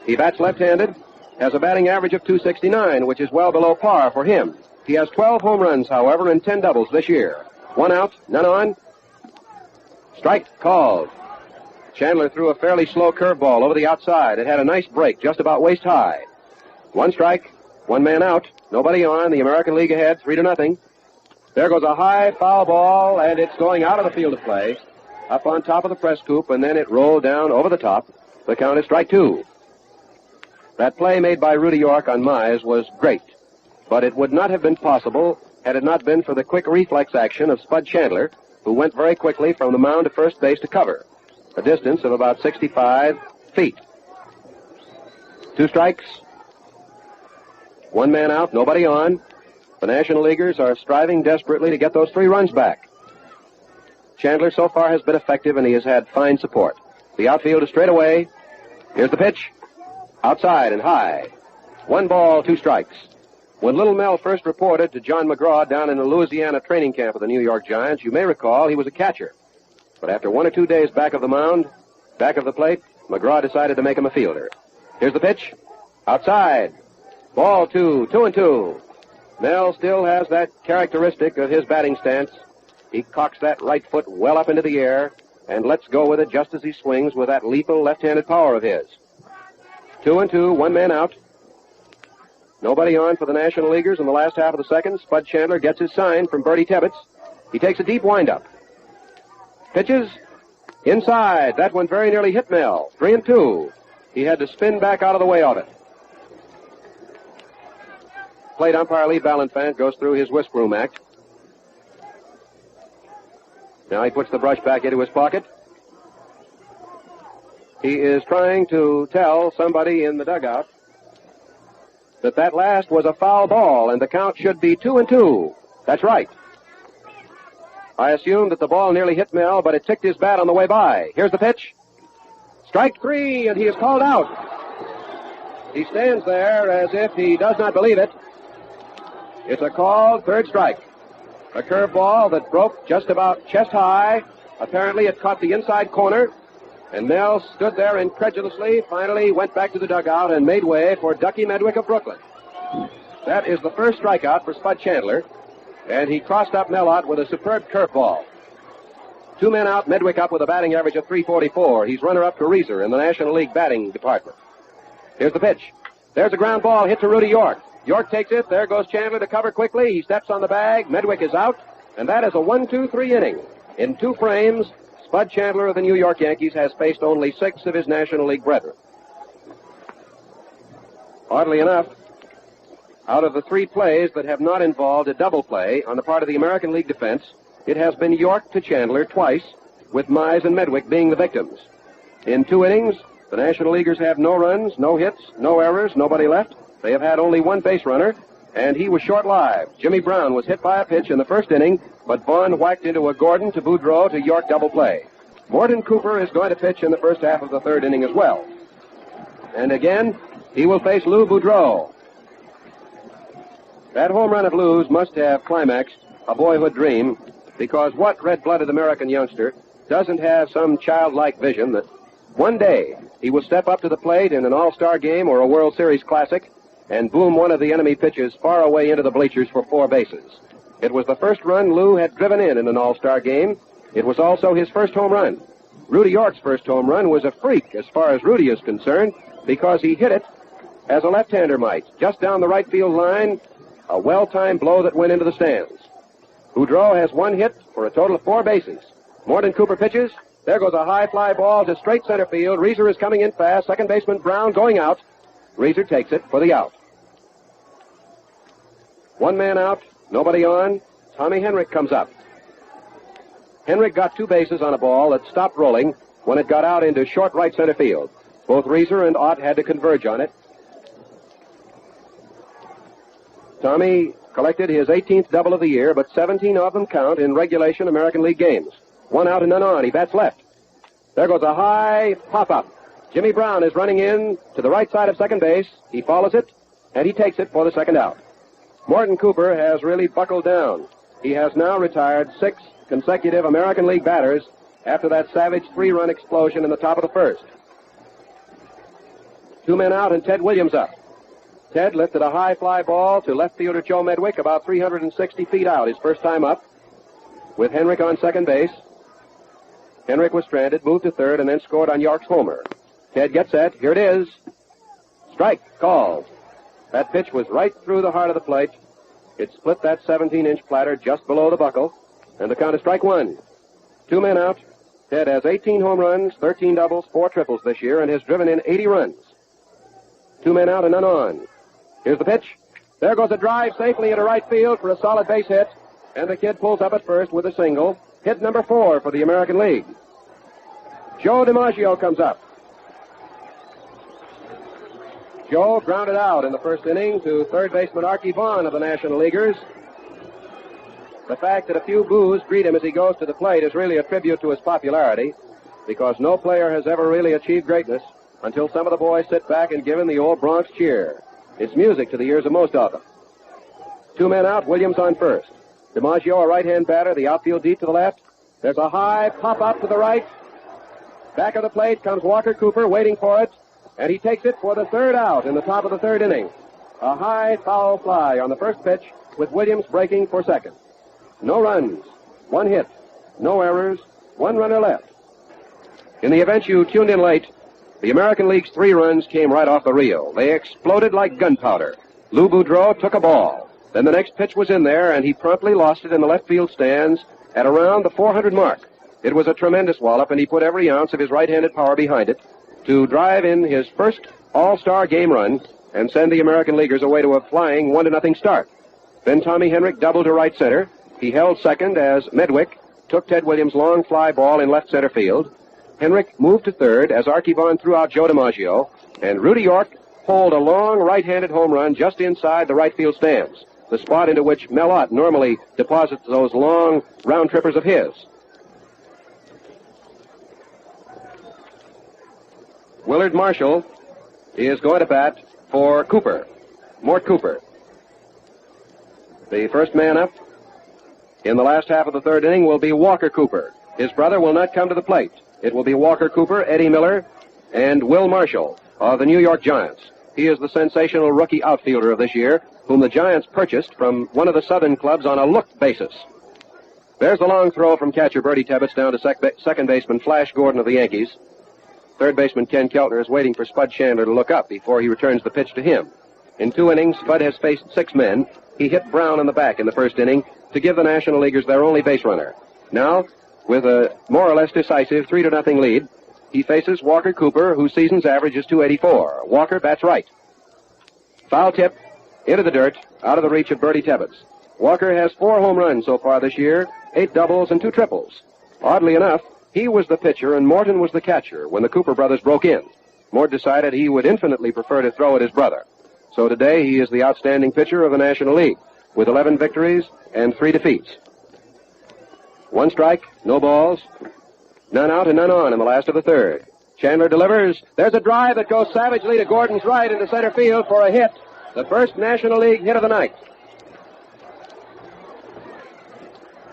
He bats left-handed, has a batting average of .269, which is well below par for him. He has 12 home runs, however, and 10 doubles this year. 1 out, none on. Strike called. Chandler threw a fairly slow curveball over the outside. It had a nice break, just about waist high. 1 strike, 1 man out, nobody on. The American League ahead, 3-0. There goes a high foul ball, and it's going out of the field of play, up on top of the press coop, and then it rolled down over the top. The count is strike 2. That play made by Rudy York on Myers was great, but it would not have been possible had it not been for the quick reflex action of Spud Chandler, who went very quickly from the mound to first base to cover, a distance of about 65 feet. 2 strikes, 1 man out, nobody on. The National Leaguers are striving desperately to get those 3 runs back. Chandler so far has been effective, and he has had fine support. The outfield is straight away. Here's the pitch. Outside and high. 1 ball, 2 strikes. When Little Mel first reported to John McGraw down in the Louisiana training camp of the New York Giants, you may recall he was a catcher. But after 1 or 2 days back of the mound, back of the plate, McGraw decided to make him a fielder. Here's the pitch. Outside. Ball 2, 2-2. Mel still has that characteristic of his batting stance. He cocks that right foot well up into the air and lets go with it just as he swings with that lethal left-handed power of his. 2-2, 1 man out. Nobody on for the National Leaguers in the last half of the second. Spud Chandler gets his sign from Bertie Tebbetts. He takes a deep windup. Pitches inside. That one very nearly hit Mel. 3-2. He had to spin back out of the way of it. Plate umpire Lee Ballanfant goes through his whisk room act. Now he puts the brush back into his pocket. He is trying to tell somebody in the dugout that last was a foul ball and the count should be 2-2. That's right. I assumed that the ball nearly hit Mel, but it ticked his bat on the way by. Here's the pitch. Strike 3, and he is called out. He stands there as if he does not believe it. It's a called 3rd strike. A curveball that broke just about chest high. Apparently it caught the inside corner. And Mel stood there incredulously, finally went back to the dugout and made way for Ducky Medwick of Brooklyn. That is the first strikeout for Spud Chandler, and he crossed up Mel out with a superb curveball. 2 men out, Medwick up with a batting average of .344. He's runner-up to Reeser in the National League batting department. Here's the pitch. There's a ground ball hit to Rudy York. York takes it. There goes Chandler to cover quickly. He steps on the bag. Medwick is out, and that is a 1-2-3 inning. In 2 frames, Spud Chandler of the New York Yankees has faced only 6 of his National League brethren. Oddly enough, out of the 3 plays that have not involved a double play on the part of the American League defense, it has been York to Chandler twice, with Mize and Medwick being the victims. In 2 innings, the National Leaguers have no runs, no hits, no errors, nobody left. They have had only 1 base runner, and he was short-lived. Jimmy Brown was hit by a pitch in the first inning, but Vaughn whacked into a Gordon to Boudreau to York double play. Morton Cooper is going to pitch in the first half of the 3rd inning as well. And again, he will face Lou Boudreau. That home run of Lou's must have climaxed a boyhood dream, because what red-blooded American youngster doesn't have some childlike vision that one day he will step up to the plate in an all-star game or a World Series classic and boom one of the enemy pitches far away into the bleachers for 4 bases. It was the first run Lou had driven in an all-star game. It was also his first home run. Rudy York's first home run was a freak as far as Rudy is concerned, because he hit it as a left-hander might, just down the right field line, a well-timed blow that went into the stands. Boudreau has 1 hit for a total of 4 bases. Morton Cooper pitches. There goes a high fly ball to straight center field. Reeser is coming in fast. Second baseman Brown going out. Reeser takes it for the out. 1 man out, nobody on. Tommy Henrik comes up. Henrik got 2 bases on a ball that stopped rolling when it got out into short right center field. Both Reeser and Ott had to converge on it. Tommy collected his 18th double of the year, but 17 of them count in regulation American League games. 1 out and none on. He bats left. There goes a high pop-up. Jimmy Brown is running in to the right side of second base. He follows it, and he takes it for the second out. Morton Cooper has really buckled down. He has now retired 6 consecutive American League batters after that savage 3-run explosion in the top of the first. 2 men out and Ted Williams up. Ted lifted a high fly ball to left fielder Joe Medwick about 360 feet out his first time up, with Henrik on second base. Henrik was stranded, moved to third, and then scored on York's homer. Ted gets set. Here it is. Strike called. That pitch was right through the heart of the plate. It split that 17-inch platter just below the buckle, and the count is strike 1. 2 men out. Ted has 18 home runs, 13 doubles, 4 triples this year, and has driven in 80 runs. 2 men out and none on. Here's the pitch. There goes a drive safely into right field for a solid base hit, and the kid pulls up at first with a single. Hit number 4 for the American League. Joe DiMaggio comes up. Joe grounded out in the first inning to third baseman Archie Vaughan of the National Leaguers. The fact that a few boos greet him as he goes to the plate is really a tribute to his popularity, because no player has ever really achieved greatness until some of the boys sit back and give him the old Bronx cheer. It's music to the ears of most of them. 2 men out, Williams on first. DiMaggio, a right-hand batter, the outfield deep to the left. There's a high pop-up to the right. Back of the plate comes Walker Cooper, waiting for it, and he takes it for the third out in the top of the third inning. A high foul fly on the first pitch, with Williams breaking for second. No runs, 1 hit, no errors, 1 runner left. In the event you tuned in late, the American League's 3 runs came right off the reel. They exploded like gunpowder. Lou Boudreau took a ball. Then the next pitch was in there, and he promptly lost it in the left field stands at around the 400 mark. It was a tremendous wallop, and he put every ounce of his right-handed power behind it to drive in his first All-Star game run and send the American Leaguers away to a flying 1-0 start. Then Tommy Henrik doubled to right center. He held second as Medwick took Ted Williams' long fly ball in left center field. Henrik moved to third as Archie Vaughan threw out Joe DiMaggio, and Rudy York holed a long right-handed home run just inside the right field stands, the spot into which Mel Ott normally deposits those long round-trippers of his. Willard Marshall is going to bat for Cooper, Mort Cooper. The first man up in the last half of the third inning will be Walker Cooper. His brother will not come to the plate. It will be Walker Cooper, Eddie Miller, and Will Marshall of the New York Giants. He is the sensational rookie outfielder of this year, whom the Giants purchased from one of the Southern clubs on a look basis. There's the long throw from catcher Bertie Tebbetts down to second baseman Flash Gordon of the Yankees. Third baseman Ken Keltner is waiting for Spud Chandler to look up before he returns the pitch to him. In 2 innings, Spud has faced 6 men. He hit Brown in the back in the first inning to give the National Leaguers their only base runner. Now, with a more or less decisive 3-0 lead, he faces Walker Cooper, whose season's average is .284. Walker bats right. Foul tip into the dirt, out of the reach of Bertie Tebbetts. Walker has 4 home runs so far this year, 8 doubles and 2 triples. Oddly enough, he was the pitcher and Morton was the catcher when the Cooper brothers broke in. Mort decided he would infinitely prefer to throw at his brother. So today he is the outstanding pitcher of the National League, with 11 victories and 3 defeats. 1 strike, no balls, none out and none on in the last of the third. Chandler delivers. There's a drive that goes savagely to Gordon's right into center field for a hit. The first National League hit of the night.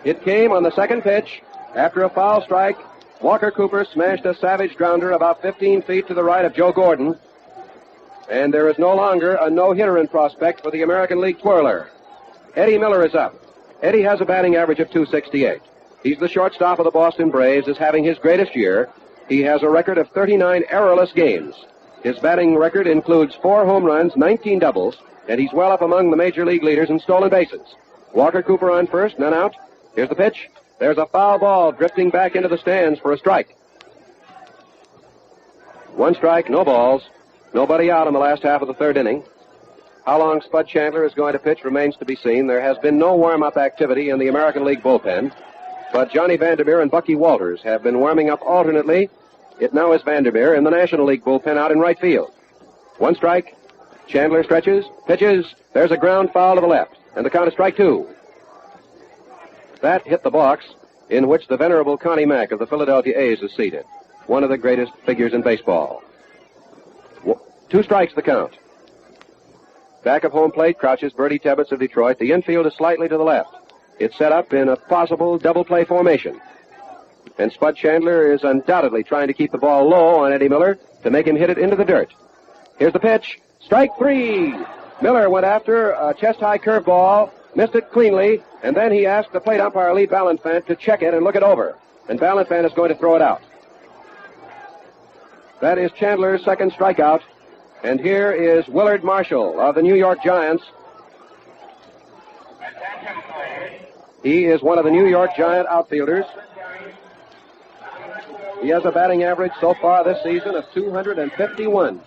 It came on the second pitch. After a foul strike, Walker Cooper smashed a savage grounder about 15 feet to the right of Joe Gordon. And there is no longer a no-hitter in prospect for the American League twirler. Eddie Miller is up. Eddie has a batting average of .268. He's the shortstop of the Boston Braves, is having his greatest year. He has a record of 39 errorless games. His batting record includes 4 home runs, 19 doubles, and he's well up among the major league leaders in stolen bases. Walker Cooper on first, none out. Here's the pitch. There's a foul ball drifting back into the stands for a strike. 1 strike, no balls. Nobody out in the last half of the third inning. How long Spud Chandler is going to pitch remains to be seen. There has been no warm-up activity in the American League bullpen, but Johnny Vandermeer and Bucky Walters have been warming up alternately. It now is Vandermeer in the National League bullpen out in right field. 1 strike. Chandler stretches, pitches. There's a ground foul to the left, and the count is strike 2. That hit the box in which the venerable Connie Mack of the Philadelphia A's is seated, one of the greatest figures in baseball. 2 strikes the count. Back of home plate crouches Bertie Tebbetts of Detroit. The infield is slightly to the left. It's set up in a possible double play formation. And Spud Chandler is undoubtedly trying to keep the ball low on Eddie Miller to make him hit it into the dirt. Here's the pitch. Strike three. Miller went after a chest-high curveball, missed it cleanly, and then he asked the plate umpire, Lee Ballanfant, to check it and look it over. And Ballanfant is going to throw it out. That is Chandler's second strikeout. And here is Willard Marshall of the New York Giants. He is one of the New York Giant outfielders. He has a batting average so far this season of 251.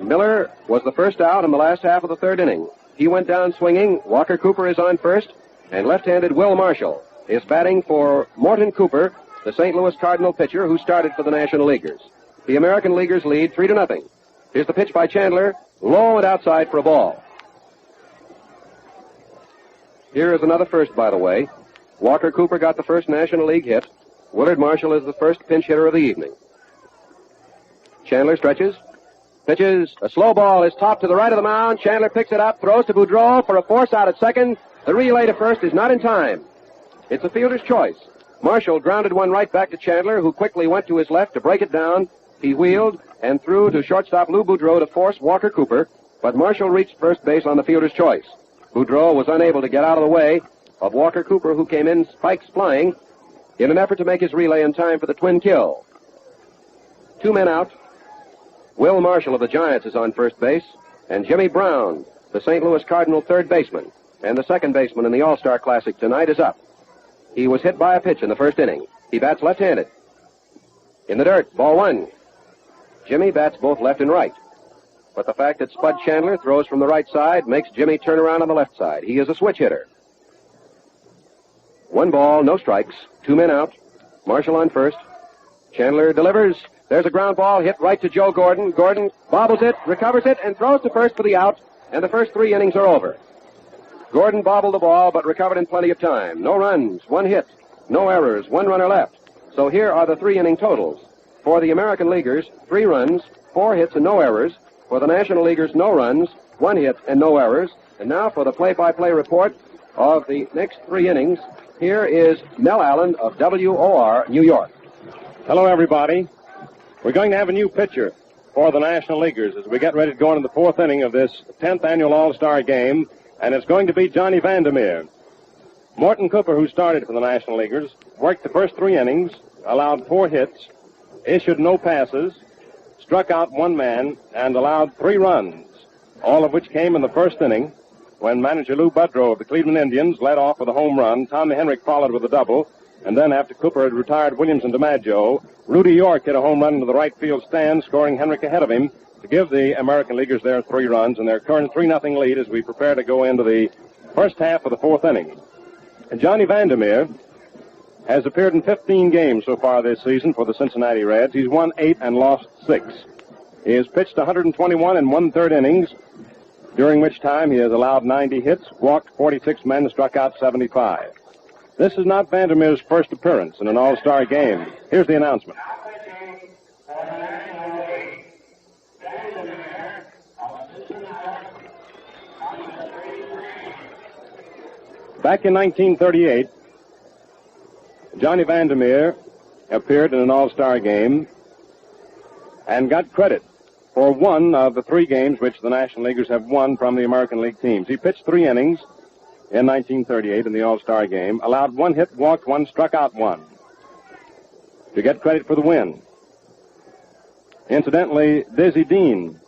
Miller was the first out in the last half of the third inning. He went down swinging. Walker Cooper is on first, and left-handed Will Marshall is batting for Morton Cooper, the St. Louis Cardinal pitcher who started for the National Leaguers. The American Leaguers lead 3-0. Here's the pitch by Chandler, low and outside for a ball. Here is another first, by the way. Walker Cooper got the first National League hit. Willard Marshall is the first pinch hitter of the evening. Chandler stretches, pitches. A slow ball is topped to the right of the mound. Chandler picks it up, throws to Boudreau for a force out at second. The relay to first is not in time. It's a fielder's choice. Marshall grounded one right back to Chandler, who quickly went to his left to break it down. He wheeled and threw to shortstop Lou Boudreau to force Walker Cooper, but Marshall reached first base on the fielder's choice. Boudreau was unable to get out of the way of Walker Cooper, who came in spikes flying in an effort to make his relay in time for the twin kill. 2 men out. Will Marshall of the Giants is on first base, and Jimmy Brown, the St. Louis Cardinal third baseman, and the second baseman in the All-Star Classic tonight, is up. He was hit by a pitch in the first inning. He bats left-handed. In the dirt, ball one. Jimmy bats both left and right. But the fact that Spud Chandler throws from the right side makes Jimmy turn around on the left side. He is a switch hitter. 1 ball, no strikes. 2 men out. Marshall on first. Chandler delivers. There's a ground ball hit right to Joe Gordon. Gordon bobbles it, recovers it, and throws to first for the out, and the first 3 innings are over. Gordon bobbled the ball, but recovered in plenty of time. No runs, 1 hit, no errors, 1 runner left. So here are the 3-inning totals. For the American Leaguers, 3 runs, 4 hits, and no errors. For the National Leaguers, no runs, 1 hit, and no errors. And now for the play-by-play report of the next 3 innings, here is Mel Allen of WOR, New York. Hello, everybody. We're going to have a new pitcher for the National Leaguers as we get ready to go into the 4th inning of this 10th annual All-Star game, and it's going to be Johnny Vandermeer. Morton Cooper, who started for the National Leaguers, worked the first 3 innings, allowed 4 hits, issued no passes, struck out 1 man, and allowed 3 runs, all of which came in the first inning when manager Lou Boudreau of the Cleveland Indians led off with a home run. Tommy Henrik followed with a double, and then after Cooper had retired Williams and DiMaggio, Rudy York hit a home run into the right field stand, scoring Henrik ahead of him to give the American Leaguers their 3 runs and their current 3-0 lead as we prepare to go into the first half of the 4th inning. And Johnny Vandermeer has appeared in 15 games so far this season for the Cincinnati Reds. He's won 8 and lost 6. He has pitched 121 and 1/3 innings, during which time he has allowed 90 hits, walked 46 men, struck out 75. This is not Vandermeer's first appearance in an All-Star game. Here's the announcement. Back in 1938, Johnny Vandermeer appeared in an All-Star game and got credit for 1 of the 3 games which the National Leaguers have won from the American League teams. He pitched 3 innings in 1938 in the All-Star game, allowed 1 hit, walked 1, struck out 1 to get credit for the win. Incidentally, Dizzy Dean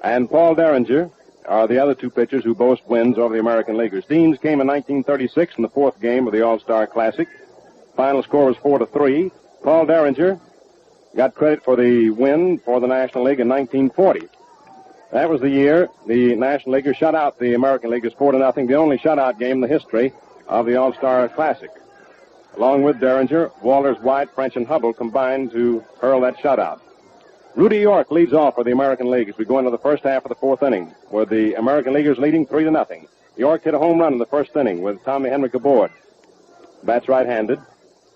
and Paul Derringer are the other 2 pitchers who boast wins over the American Leaguers. Dean's came in 1936 in the 4th game of the All-Star Classic. Final score was 4-3. Paul Derringer got credit for the win for the National League in 1940. That was the year the National Leaguers shut out the American Leaguers 4-0, the only shutout game in the history of the All-Star Classic. Along with Derringer, Walters, White, French, and Hubble combined to hurl that shutout. Rudy York leads off for the American League as we go into the first half of the 4th inning, with the American Leaguers leading 3-0. York hit a home run in the first inning with Tommy Henrik aboard. Bats right-handed.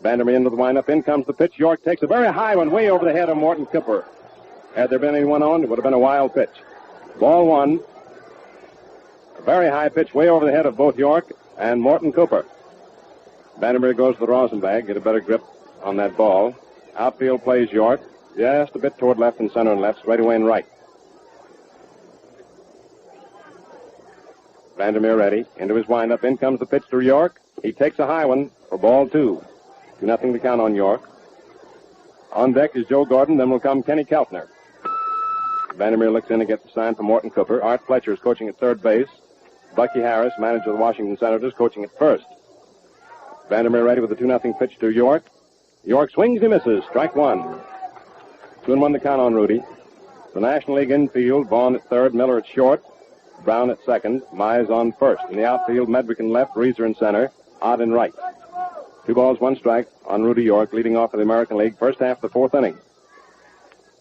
Vandermeer into the windup. In comes the pitch. York takes a very high one way over the head of Morton Cooper. Had there been anyone on, it would have been a wild pitch. Ball one. A very high pitch way over the head of both York and Morton Cooper. Vandermeer goes to the rosin bag, get a better grip on that ball. Outfield plays York. Just a bit toward left and center and left, straightaway and right. Vandermeer ready. Into his windup. In comes the pitch to York. He takes a high one for ball two. 2-0 to count on York. On deck is Joe Gordon. Then will come Kenny Keltner. Vandermeer looks in to get the sign from Morton Cooper. Art Fletcher is coaching at third base. Bucky Harris, manager of the Washington Senators, coaching at first. Vandermeer ready with a 2-0 pitch to York. York swings, he misses. Strike one. 2-1 to count on Rudy. The National League infield, Vaughn at third, Miller at short, Brown at second, Mize on first. In the outfield, Medwick in left, Reeser in center, Ott in right. 2 balls, 1 strike on Rudy York, leading off for the American League, first half of the fourth inning.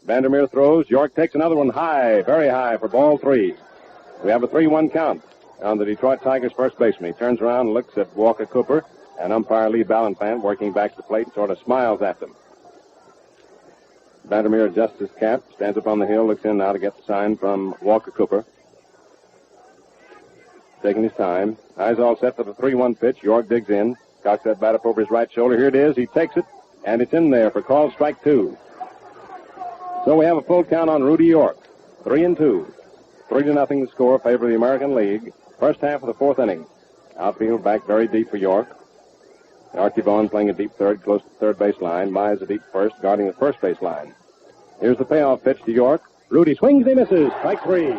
Vandermeer throws. York takes another one high, very high for ball 3. We have a 3-1 count on the Detroit Tigers first baseman. He turns around and looks at Walker Cooper and umpire Lee Ballantyne working back to the plate and sort of smiles at them. Vandermeer adjusts his cap, stands up on the hill, looks in now to get the sign from Walker Cooper. Taking his time. Eyes all set for the 3-1 pitch. York digs in, cocks that bat up over his right shoulder. Here it is. He takes it, and it's in there for called strike 2. So we have a full count on Rudy York. 3-2. 3-0 the score, favor of the American League. First half of the fourth inning. Outfield back very deep for York. Archie Vaughn playing a deep third, close to the third base line. Mize a deep first, guarding the first base line. Here's the payoff pitch to York. Rudy swings, he misses. Strike 3.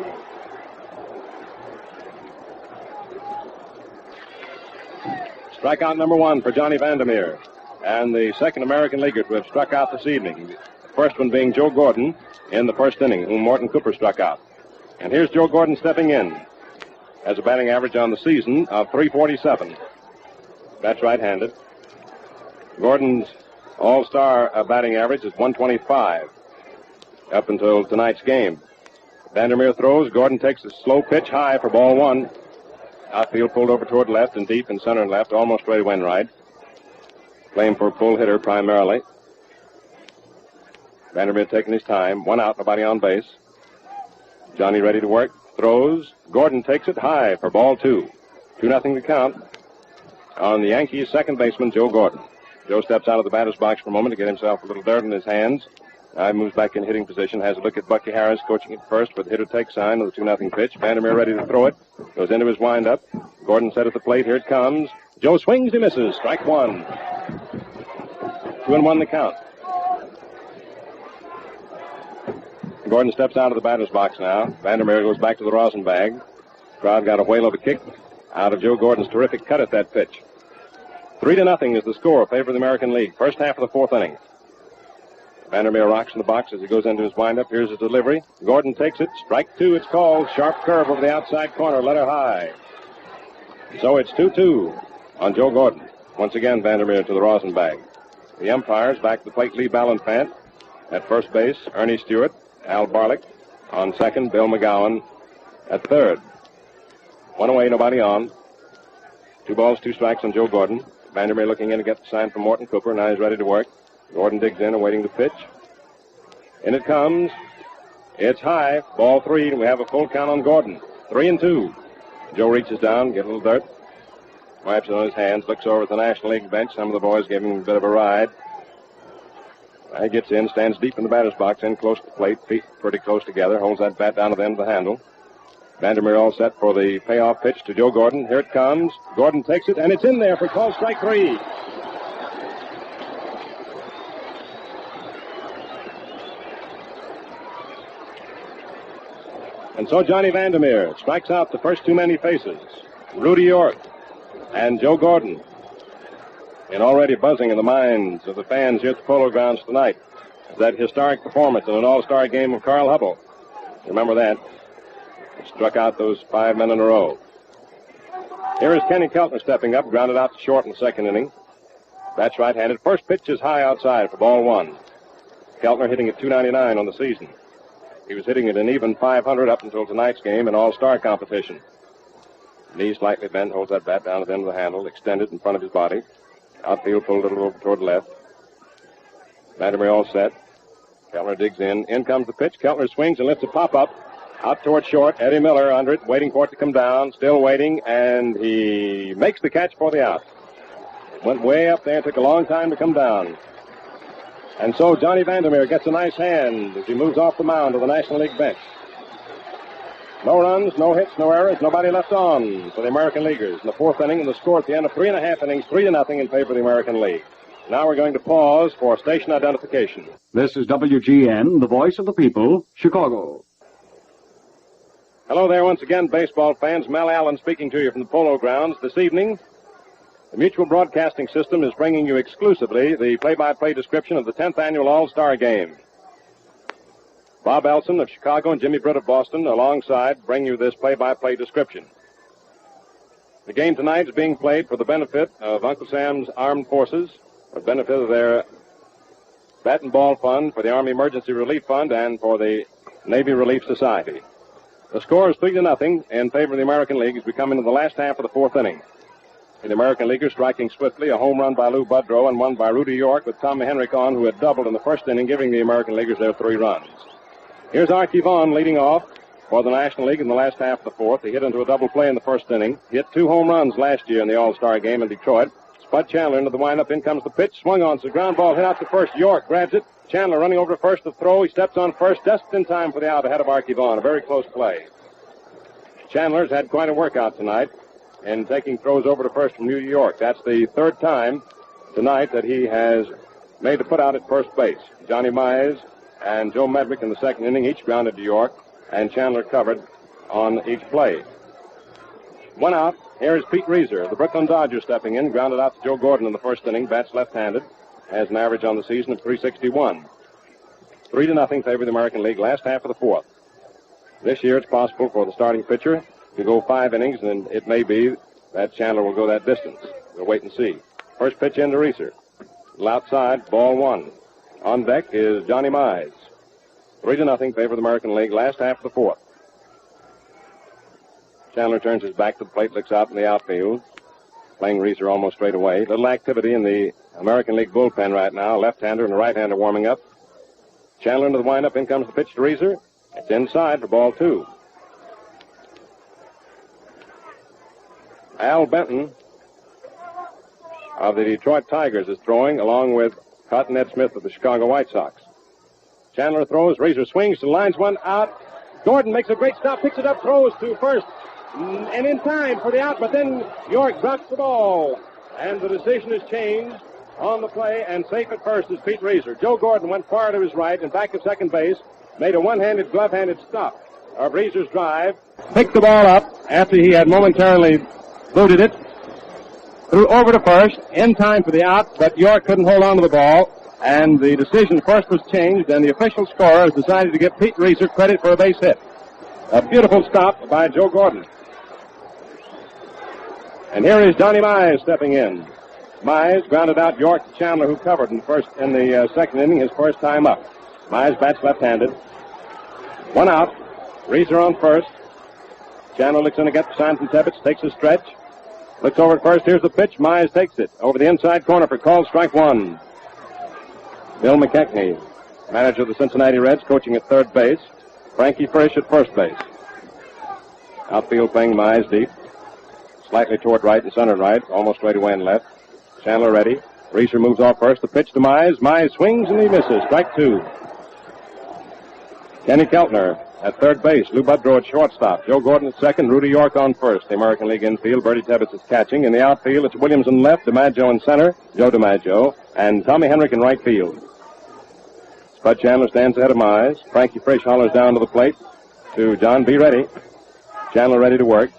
Strikeout number 1 for Johnny Vandermeer. And the second American leaguer to have struck out this evening. The first one being Joe Gordon in the first inning, whom Morton Cooper struck out. And here's Joe Gordon stepping in. Has a batting average on the season of .347. That's right-handed. Gordon's all-star batting average is .125 up until tonight's game. Vandermeer throws. Gordon takes a slow pitch high for ball 1. Outfield pulled over toward left and deep in center and left, almost straight and right. Playing for a pull hitter primarily. Vandermeer taking his time. 1 out, nobody on base. Johnny ready to work. Throws. Gordon takes it high for ball 2. 2-0 to count on the Yankees' second baseman, Joe Gordon. Joe steps out of the batter's box for a moment to get himself a little dirt in his hands. Now he moves back in hitting position, has a look at Bucky Harris coaching at first for the hitter take sign of the 2-0 pitch. Vandermeer ready to throw it. Goes into his windup. Gordon set at the plate. Here it comes. Joe swings, he misses. Strike 1. 2-1 the count. Gordon steps out of the batter's box now. Vandermeer goes back to the rosin bag. Crowd got a whale of a kick out of Joe Gordon's terrific cut at that pitch. 3-0 is the score in favor of the American League. First half of the fourth inning. Vandermeer rocks in the box as he goes into his windup. Here's his delivery. Gordon takes it. Strike 2, it's called. Sharp curve over the outside corner. Letter high. So it's 2-2 on Joe Gordon. Once again, Vandermeer to the rosin bag. The umpires back to the plate. Lee Ballantyne at first base. Ernie Stewart. Al Barlick on second. Bill McGowan at third. 1 away, nobody on. 2 balls, 2 strikes on Joe Gordon. Vandermeer looking in to get the sign from Morton Cooper. Now he's ready to work. Gordon digs in, awaiting the pitch. In it comes. It's high. Ball 3, and we have a full count on Gordon. 3-2. Joe reaches down, get a little dirt. Wipes it on his hands, looks over at the National League bench. Some of the boys gave him a bit of a ride. He gets in, stands deep in the batter's box, in close to the plate, feet pretty close together, holds that bat down to the end of the handle. Vandermeer all set for the payoff pitch to Joe Gordon. Here it comes. Gordon takes it, and it's in there for called strike 3. And so Johnny Vandermeer strikes out the first 2 men he faces, Rudy York and Joe Gordon. And already buzzing in the minds of the fans here at the Polo Grounds tonight is that historic performance in an all-star game of Carl Hubbell. Remember that. He struck out those 5 men in a row. Here is Kenny Keltner stepping up, grounded out to short in the second inning. That's right-handed. First pitch is high outside for ball 1. Keltner hitting at .299 on the season. He was hitting at an even .500 up until tonight's game in all-star competition. Knee slightly bent, holds that bat down at the end of the handle, extended in front of his body. Outfield pulled a little over toward the left. Vandermeer all set. Kellner digs in. In comes the pitch. Kellner swings and lifts a pop-up. Out toward short. Eddie Miller under it, waiting for it to come down. Still waiting, and he makes the catch for the out. It went way up there. Took a long time to come down. And so Johnny Vandermeer gets a nice hand as he moves off the mound to the National League bench. No runs, no hits, no errors, nobody left on for the American Leaguers. In the fourth inning, and the score at the end of 3.5 innings, 3-0 in favor of the American League. Now we're going to pause for station identification. This is WGN, the voice of the people, Chicago. Hello there once again, baseball fans. Mel Allen speaking to you from the Polo Grounds. This evening, the Mutual Broadcasting System is bringing you exclusively the play-by-play description of the 10th Annual All-Star Game. Bob Elson of Chicago and Jimmy Britt of Boston alongside bring you this play-by-play description. The game tonight is being played for the benefit of Uncle Sam's Armed Forces, for the benefit of their Bat and Ball Fund, for the Army Emergency Relief Fund, and for the Navy Relief Society. The score is 3-0 in favor of the American League as we come into the last half of the fourth inning. The American Leaguers striking swiftly, a home run by Lou Budrow and one by Rudy York with Tommy Henrik on, who had doubled in the first inning, giving the American Leaguers their 3 runs. Here's Archie Vaughn leading off for the National League in the last half of the fourth. He hit into a double play in the first inning. He hit 2 home runs last year in the All-Star game in Detroit. Spud Chandler into the windup. In comes the pitch. Swung on. It's a ground ball hit out to first. York grabs it. Chandler running over to first to throw. He steps on first just in time for the out ahead of Archie Vaughn. A very close play. Chandler's had quite a workout tonight in taking throws over to first from New York. That's the 3rd time tonight that he has made the put out at first base. Johnny Mize and Joe Medwick in the second inning each grounded to York, and Chandler covered on each play. 1 out. Here is Pete Reeser, the Brooklyn Dodgers, stepping in, grounded out to Joe Gordon in the first inning. Bats left-handed, has an average on the season of .361. 3-0 favor of the American League, last half of the fourth. This year it's possible for the starting pitcher to go 5 innings, and it may be that Chandler will go that distance. We'll wait and see. First pitch into Reeser. Outside, ball 1. On deck is Johnny Mize. 3-0 favor of the American League, last half of the fourth. Chandler turns his back to the plate, looks out in the outfield, playing Reeser almost straight away. Little activity in the American League bullpen right now. Left-hander and a right-hander warming up. Chandler into the windup. In comes the pitch to Reeser. It's inside for ball 2. Al Benton of the Detroit Tigers is throwing, along with Cotton Ed Smith of the Chicago White Sox. Chandler throws. Reeser swings to lines one out. Gordon makes a great stop, picks it up, throws to first, and in time for the out, but then York drops the ball. And the decision is changed on the play, and safe at first is Pete Reeser. Joe Gordon went far to his right and back of second base, made a one-handed, glove-handed stop of Reeser's drive, picked the ball up after he had momentarily booted it, threw over to first, in time for the out, but York couldn't hold on to the ball, and the decision first was changed, and the official scorer has decided to give Pete Reeser credit for a base hit. A beautiful stop by Joe Gordon. And here is Johnny Mize stepping in. Mize grounded out York to Chandler, who covered in the second inning, his first time up. Mize bats left-handed. 1 out. Reeser on first. Chandler looks in to get the sign from Tebbets, takes a stretch. Looks over at first. Here's the pitch. Mize takes it over the inside corner for called strike 1. Bill McKechnie, manager of the Cincinnati Reds, coaching at third base. Frankie Frisch at first base. Outfield playing Mize deep. Slightly toward right and center right, almost straight away and left. Chandler ready. Reeser moves off first. The pitch to Mize. Mize swings and he misses. Strike 2. Kenny Keltner at third base. Lou Budrow at shortstop. Joe Gordon at second. Rudy York on first. The American League infield. Bertie Tebbets is catching. In the outfield, it's Williams in left. DiMaggio in center. Joe DiMaggio. And Tommy Henrik in right field. Spud Chandler stands ahead of Mize. Frankie Frisch hollers down to the plate to John B. Ready. Chandler ready to work.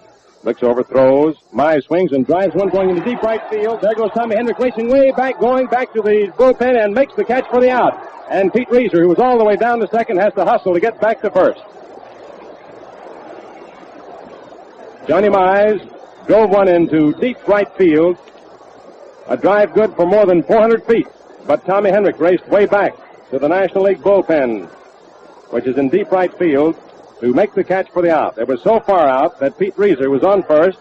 Looks over, throws. Mize swings and drives one going into deep right field. There goes Tommy Henrik racing way back, going back to the bullpen and makes the catch for the out. And Pete Reeser, who was all the way down to second, has to hustle to get back to first. Johnny Mize drove one into deep right field. A drive good for more than 400 feet. But Tommy Henrik raced way back to the National League bullpen, which is in deep right field, to make the catch for the out. It was so far out that Pete Reeser was on first,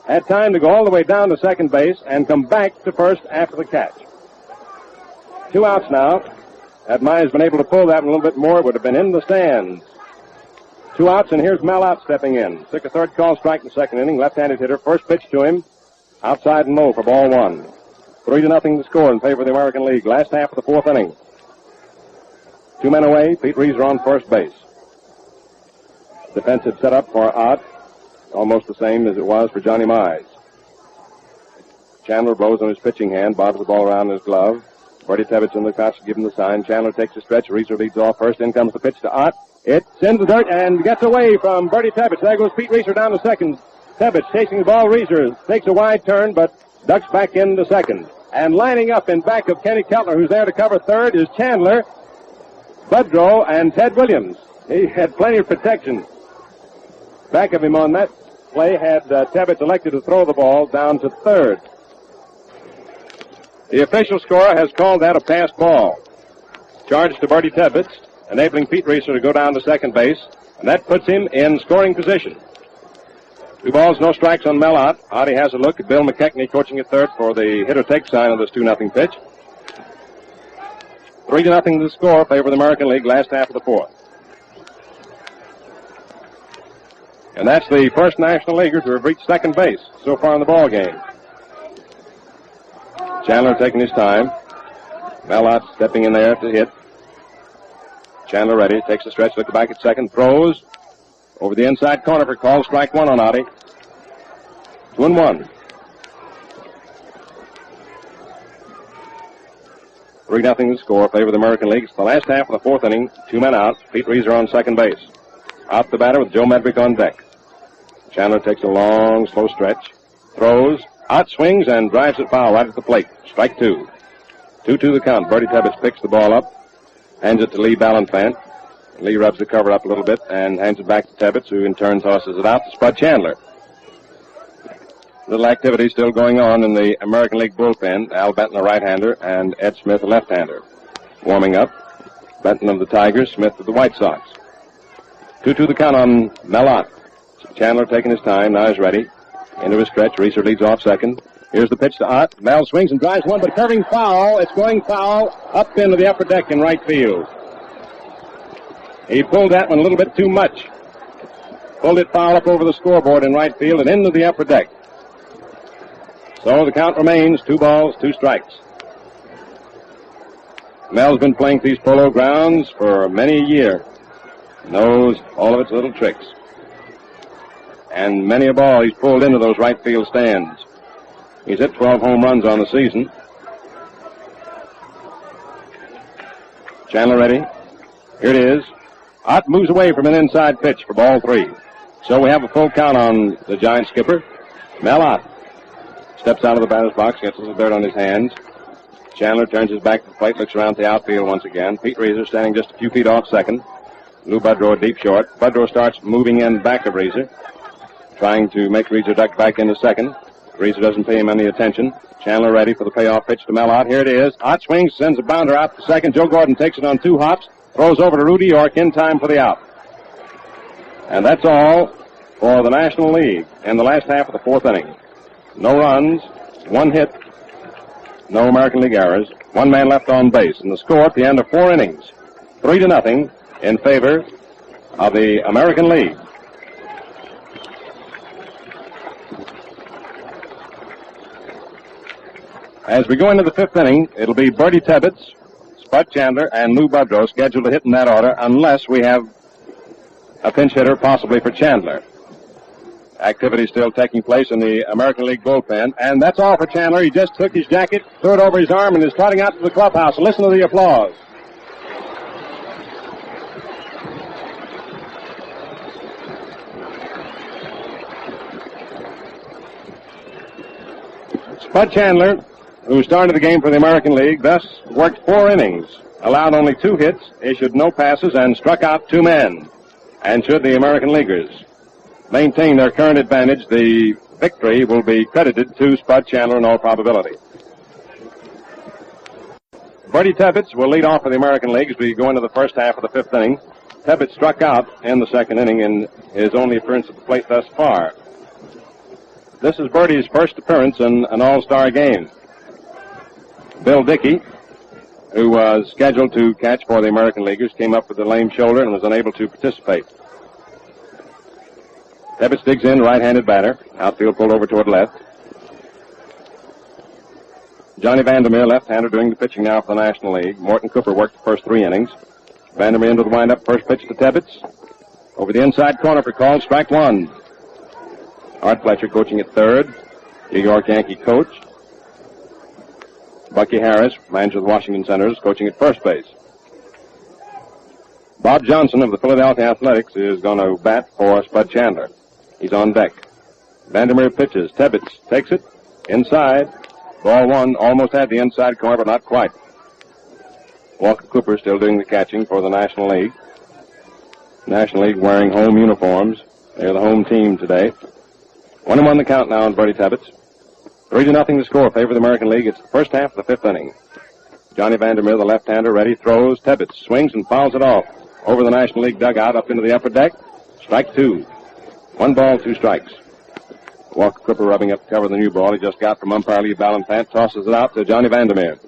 had time to go all the way down to second base and come back to first after the catch. 2 outs now, Had Myers been able to pull that one a little bit more, it would have been in the stands. 2 outs, and here's Malott stepping in. Took a third call strike in the second inning. Left-handed hitter. First pitch to him. Outside and low for ball 1. 3-0 the score in favor of the American League. Last half of the 4th inning. 2 men away. Pete Reiser on first base. Defensive setup for Ott. Almost the same as it was for Johnny Mize. Chandler blows on his pitching hand, bobs the ball around his glove. Bertie Tebbets in the crouch to give him the sign. Chandler takes a stretch. Reiser leads off first. In comes the pitch to Ott. It's in the dirt and gets away from Bertie Tebbets. There goes Pete Reiser down to second. Tebbets chasing the ball. Reiser takes a wide turn, but ducks back into second. And lining up in back of Kenny Keltner, who's there to cover third, is Chandler, Budrow, and Ted Williams. He had plenty of protection. Back of him on that play had Tebbets elected to throw the ball down to third. The official scorer has called that a pass ball. Charge to Bertie Tebbets, enabling Pete Reiser to go down to second base, and that puts him in scoring position. 2 balls, no strikes on Malott. Oddie has a look at Bill McKechnie coaching at third for the hitter-take sign of this 2-0 pitch. 3-0 the score, favor of the American League, last half of the 4th. And that's the first National Leaguer to have reached second base so far in the ball game. Chandler taking his time. Malott stepping in there to hit. Chandler ready, takes a stretch, looks back at second, throws over the inside corner for call, strike 1 on Oddie. 2-1. 3-0 the score, favor of the American League. It's the last half of the 4th inning, 2 men out. Pete Reiser on second base. Out the batter with Joe Medvick on deck. Chandler takes a long, slow stretch, throws, out swings, and drives it foul right at the plate. Strike 2. 2-2 the count. Bertie Tebbets picks the ball up, hands it to Lee Ballanfant. Lee rubs the cover up a little bit and hands it back to Tebbets, who in turn tosses it out to Spud Chandler. Little activity still going on in the American League bullpen. Al Benton, a right-hander, and Ed Smith, a left-hander. Warming up. Benton of the Tigers, Smith of the White Sox. 2-2 the count on Malott. Chandler taking his time. Now he's ready. Into his stretch. Reiser leads off second. Here's the pitch to Ott. Mel swings and drives one, but curving foul. It's going foul up into the upper deck in right field. He pulled that one a little bit too much. Pulled it foul up over the scoreboard in right field and into the upper deck. So the count remains 2 balls, 2 strikes. Mel's been playing these Polo grounds for many a year. Knows all of its little tricks. And many a ball he's pulled into those right field stands. He's hit 12 home runs on the season. Chandler ready. Here it is. Ott moves away from an inside pitch for ball 3. So we have a full count on the Giant skipper. Mel Ott steps out of the batter's box, gets a little dirt on his hands. Chandler turns his back to the plate, looks around the outfield once again. Pete Reiser standing just a few feet off second. Lou Budrow deep short. Budrow starts moving in back of Reiser, trying to make Reiser duck back into second. Reiser doesn't pay him any attention. Chandler ready for the payoff pitch to Mel Ott. Here it is. Ott swings, sends a bounder out to second. Joe Gordon takes it on 2 hops, throws over to Rudy York in time for the out. And that's all for the National League in the last half of the 4th inning. No runs, 1 hit, no American League errors, 1 man left on base. And the score at the end of 4 innings, 3-0 in favor of the American League. As we go into the 5th inning, it'll be Bertie Tebbets, Spud Chandler, and Lou Budrow scheduled to hit in that order unless we have a pinch hitter possibly for Chandler. Activity still taking place in the American League bullpen. And that's all for Chandler. He just took his jacket, threw it over his arm, and is trotting out to the clubhouse. Listen to the applause. Spud Chandler, who started the game for the American League, thus worked 4 innings, allowed only 2 hits, issued no passes, and struck out 2 men. And should the American Leaguers maintain their current advantage, the victory will be credited to Spud Chandler in all probability. Bertie Tebbets will lead off for the American League as we go into the first half of the 5th inning. Tebbets struck out in the 2nd inning in his only appearance at the plate thus far. This is Bertie's first appearance in an all-star game. Bill Dickey who was scheduled to catch for the American Leaguers, came up with a lame shoulder and was unable to participate. Tebbets digs in, right-handed batter. Outfield pulled over toward left. Johnny Vandermeer, left-hander, doing the pitching now for the National League. Morton Cooper worked the first 3 innings. Vandermeer into the windup, first pitch to Tebbets. Over the inside corner for call, strike 1. Art Fletcher coaching at third. New York Yankee coach. Bucky Harris, manager of the Washington Senators, coaching at first base. Bob Johnson of the Philadelphia Athletics is going to bat for Spud Chandler. He's on deck. Vandermeer pitches. Tebbets takes it. Inside. Ball 1. Almost had the inside corner, but not quite. Walker Cooper still doing the catching for the National League. National League wearing home uniforms. They're the home team today. 1-1 the count now on Bertie Tebbets. 3-0 the score. Favor the American League. It's the first half of the 5th inning. Johnny Vandermeer, the left-hander, ready, throws. Tebbets swings and fouls it off. Over the National League dugout, up into the upper deck. Strike 2. 1 ball, 2 strikes. Walker Cooper rubbing up to cover the new ball he just got from umpire Lee Ballantyne, tosses it out to Johnny Vandermeer.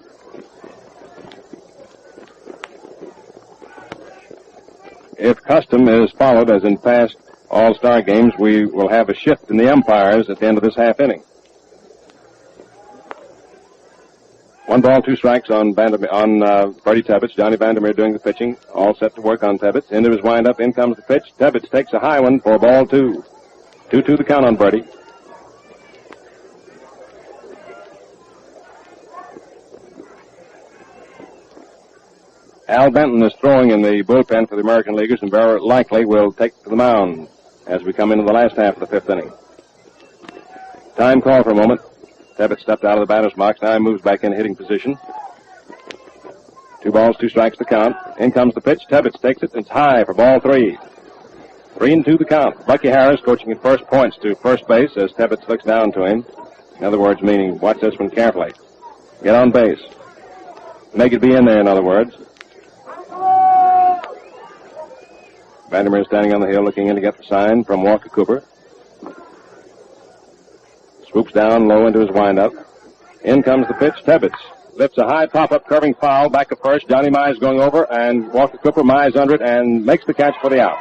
If custom is followed, as in past All-Star games, we will have a shift in the umpires at the end of this half inning. 1 ball, 2 strikes on Bertie Tebbets. Johnny Vandermeer doing the pitching. All set to work on Tebbets. Into his windup. In comes the pitch. Tebbets takes a high one for ball 2. 2-2 the count on Bertie. Al Benton is throwing in the bullpen for the American Leaguers and very likely will take to the mound as we come into the last half of the 5th inning. Time call for a moment. Tebbets stepped out of the batter's box. Now he moves back in hitting position. 2 balls, 2 strikes to count. In comes the pitch. Tebbets takes it. It's high for ball 3. 3-2 the count. Bucky Harris coaching at first points to first base as Tebbets looks down to him. In other words, meaning watch this one carefully. Get on base. Make it be in there, in other words. Vandermeer standing on the hill looking in to get the sign from Walker Cooper. Swoops down low into his windup. In comes the pitch. Tebbets lifts a high pop-up curving foul back at first. Johnny Mize going over, and Walker Cooper Mize under it and makes the catch for the out.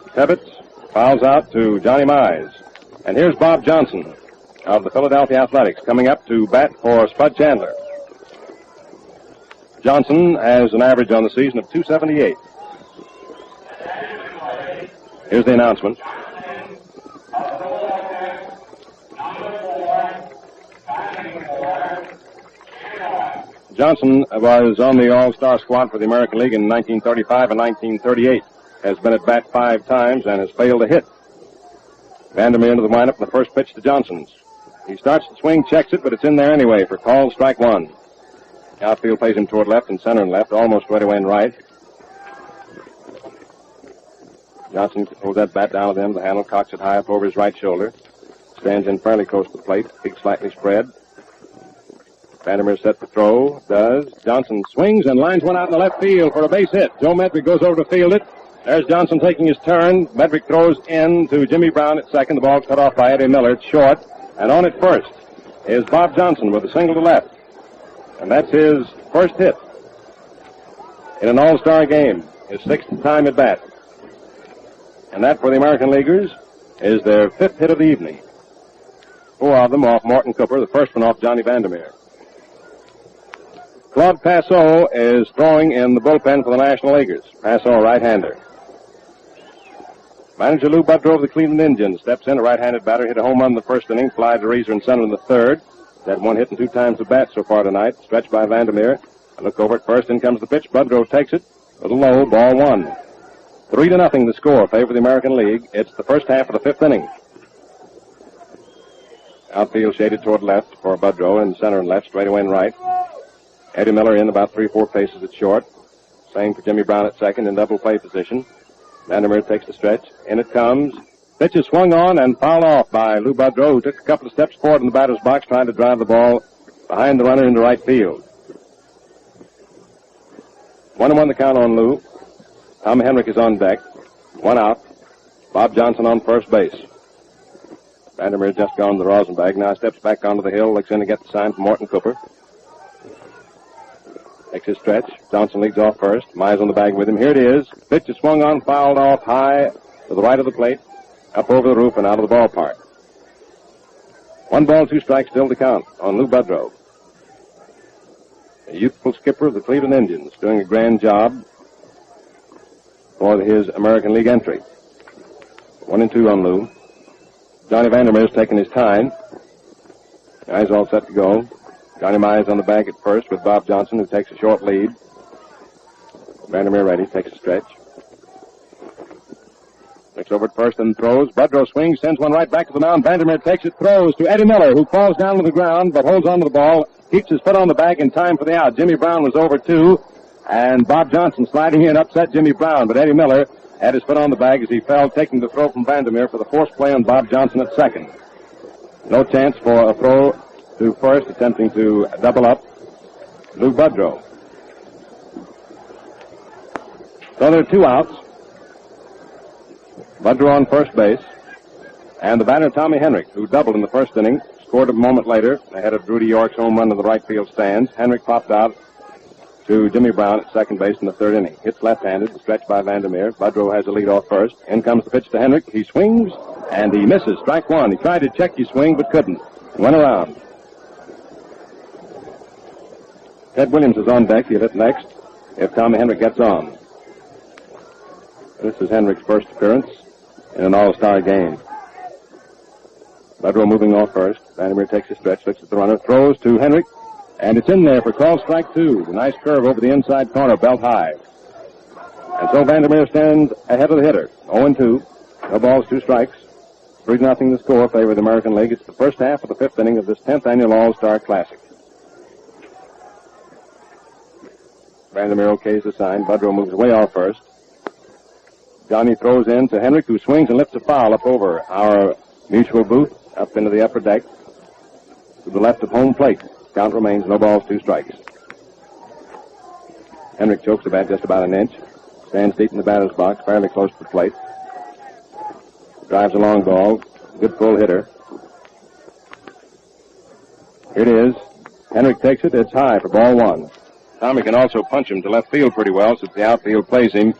Tebbets fouls out to Johnny Mize. And here's Bob Johnson of the Philadelphia Athletics coming up to bat for Spud Chandler. Johnson has an average on the season of .278. Here's the announcement. Johnson was on the All-Star squad for the American League in 1935 and 1938. Has been at bat 5 times and has failed to hit. Vandermeer into the windup, the first pitch to Johnson's. He starts to swing, checks it, but it's in there anyway for call, strike 1. Outfield plays him toward left and center and left, almost right away and right. Johnson holds that bat down with him. The handle cocks it high up over his right shoulder. Stands in fairly close to the plate. Feet slightly spread. Vandermeer set to throw. Does. Johnson swings and lines one out in the left field for a base hit. Joe Medrick goes over to field it. There's Johnson taking his turn. Medrick throws in to Jimmy Brown at second. The ball's cut off by Eddie Miller. It's short. And on at first is Bob Johnson with a single to left. And that's his first hit in an All-Star game. His 6th time at bat. And that for the American Leaguers is their 5th hit of the evening. 4 of them off Morton Cooper, the first one off Johnny Vandermeer. Claude Passot is throwing in the bullpen for the National Leaguers. Passot, right-hander. Manager Lou Budrow of the Cleveland Indians steps in, a right-handed batter, hit a home run in the first inning, fly to Reeser and center in the 3rd. That 1 hit and 2 times the bat so far tonight, stretched by Vandermeer. I look over at first, in comes the pitch. Budrow takes it, a little low, ball 1. 3-0 the score, favor the American League. It's the first half of the 5th inning. Outfield shaded toward left for Budrow, and center and left, straightaway and right. Eddie Miller in about 3 or 4 paces at short. Same for Jimmy Brown at second in double play position. Vandermeer takes the stretch. In it comes. Pitch is swung on and fouled off by Lou Budrow, who took a couple of steps forward in the batter's box, trying to drive the ball behind the runner into right field. 1-1 the count on Lou. Tom Henrik is on deck. 1 out. Bob Johnson on first base. Vandermeer just gone to the Rosenbag. Now steps back onto the hill, looks in to get the sign from Morton Cooper. Takes his stretch. Johnson leads off first. Mize on the bag with him. Here it is. Pitch is swung on, fouled off high to the right of the plate, up over the roof and out of the ballpark. 1 ball, 2 strikes still to count on Lou Budrow. A youthful skipper of the Cleveland Indians, doing a grand job for his American League entry. 1-2 on Lou. Johnny Vandermeer's taking his time. Guys all set to go. Johnny Mize on the bag at first with Bob Johnson, who takes a short lead. Vandermeer ready, takes a stretch. Looks over at first and throws. Budrow swings, sends one right back to the mound. Vandermeer takes it, throws to Eddie Miller, who falls down to the ground but holds on to the ball, keeps his foot on the bag in time for the out. Jimmy Brown was over too, and Bob Johnson sliding in upset Jimmy Brown, but Eddie Miller had his foot on the bag as he fell, taking the throw from Vandermeer for the force play on Bob Johnson at second. No chance for a throw to first, attempting to double up Lou Budrow. So there are 2 outs. Budrow on first base, and the batter Tommy Henrik, who doubled in the first inning, scored a moment later ahead of Rudy York's home run to the right field stands. Henrik popped out to Jimmy Brown at second base in the 3rd inning. Hits left-handed, stretched by Vandermeer. Budrow has the lead off first. In comes the pitch to Henrik. He swings, and he misses. Strike 1. He tried to check his swing, but couldn't. Went around. Ted Williams is on deck. He'll hit next if Tommy Henrik gets on. This is Henrik's first appearance in an all-star game. Budrow moving off first. Vandermeer takes a stretch, looks at the runner, throws to Henrik, and it's in there for call strike 2. The nice curve over the inside corner, belt high. And so Vandermeer stands ahead of the hitter. 0-2. No balls, 2 strikes. 3-0 the score, favor of the American League. It's the first half of the 5th inning of this 10th annual All-Star Classic. Vandermeer okays the sign. Budrow moves way off first. Johnny throws in to Henrik, who swings and lifts a foul up over our mutual booth, up into the upper deck, to the left of home plate. Count remains, no balls, 2 strikes. Henrik chokes the bat just about an inch. Stands deep in the batter's box, fairly close to the plate. Drives a long ball. Good full hitter. Here it is. Henrik takes it. It's high for ball 1. Tommy can also punch him to left field pretty well, since the outfield plays him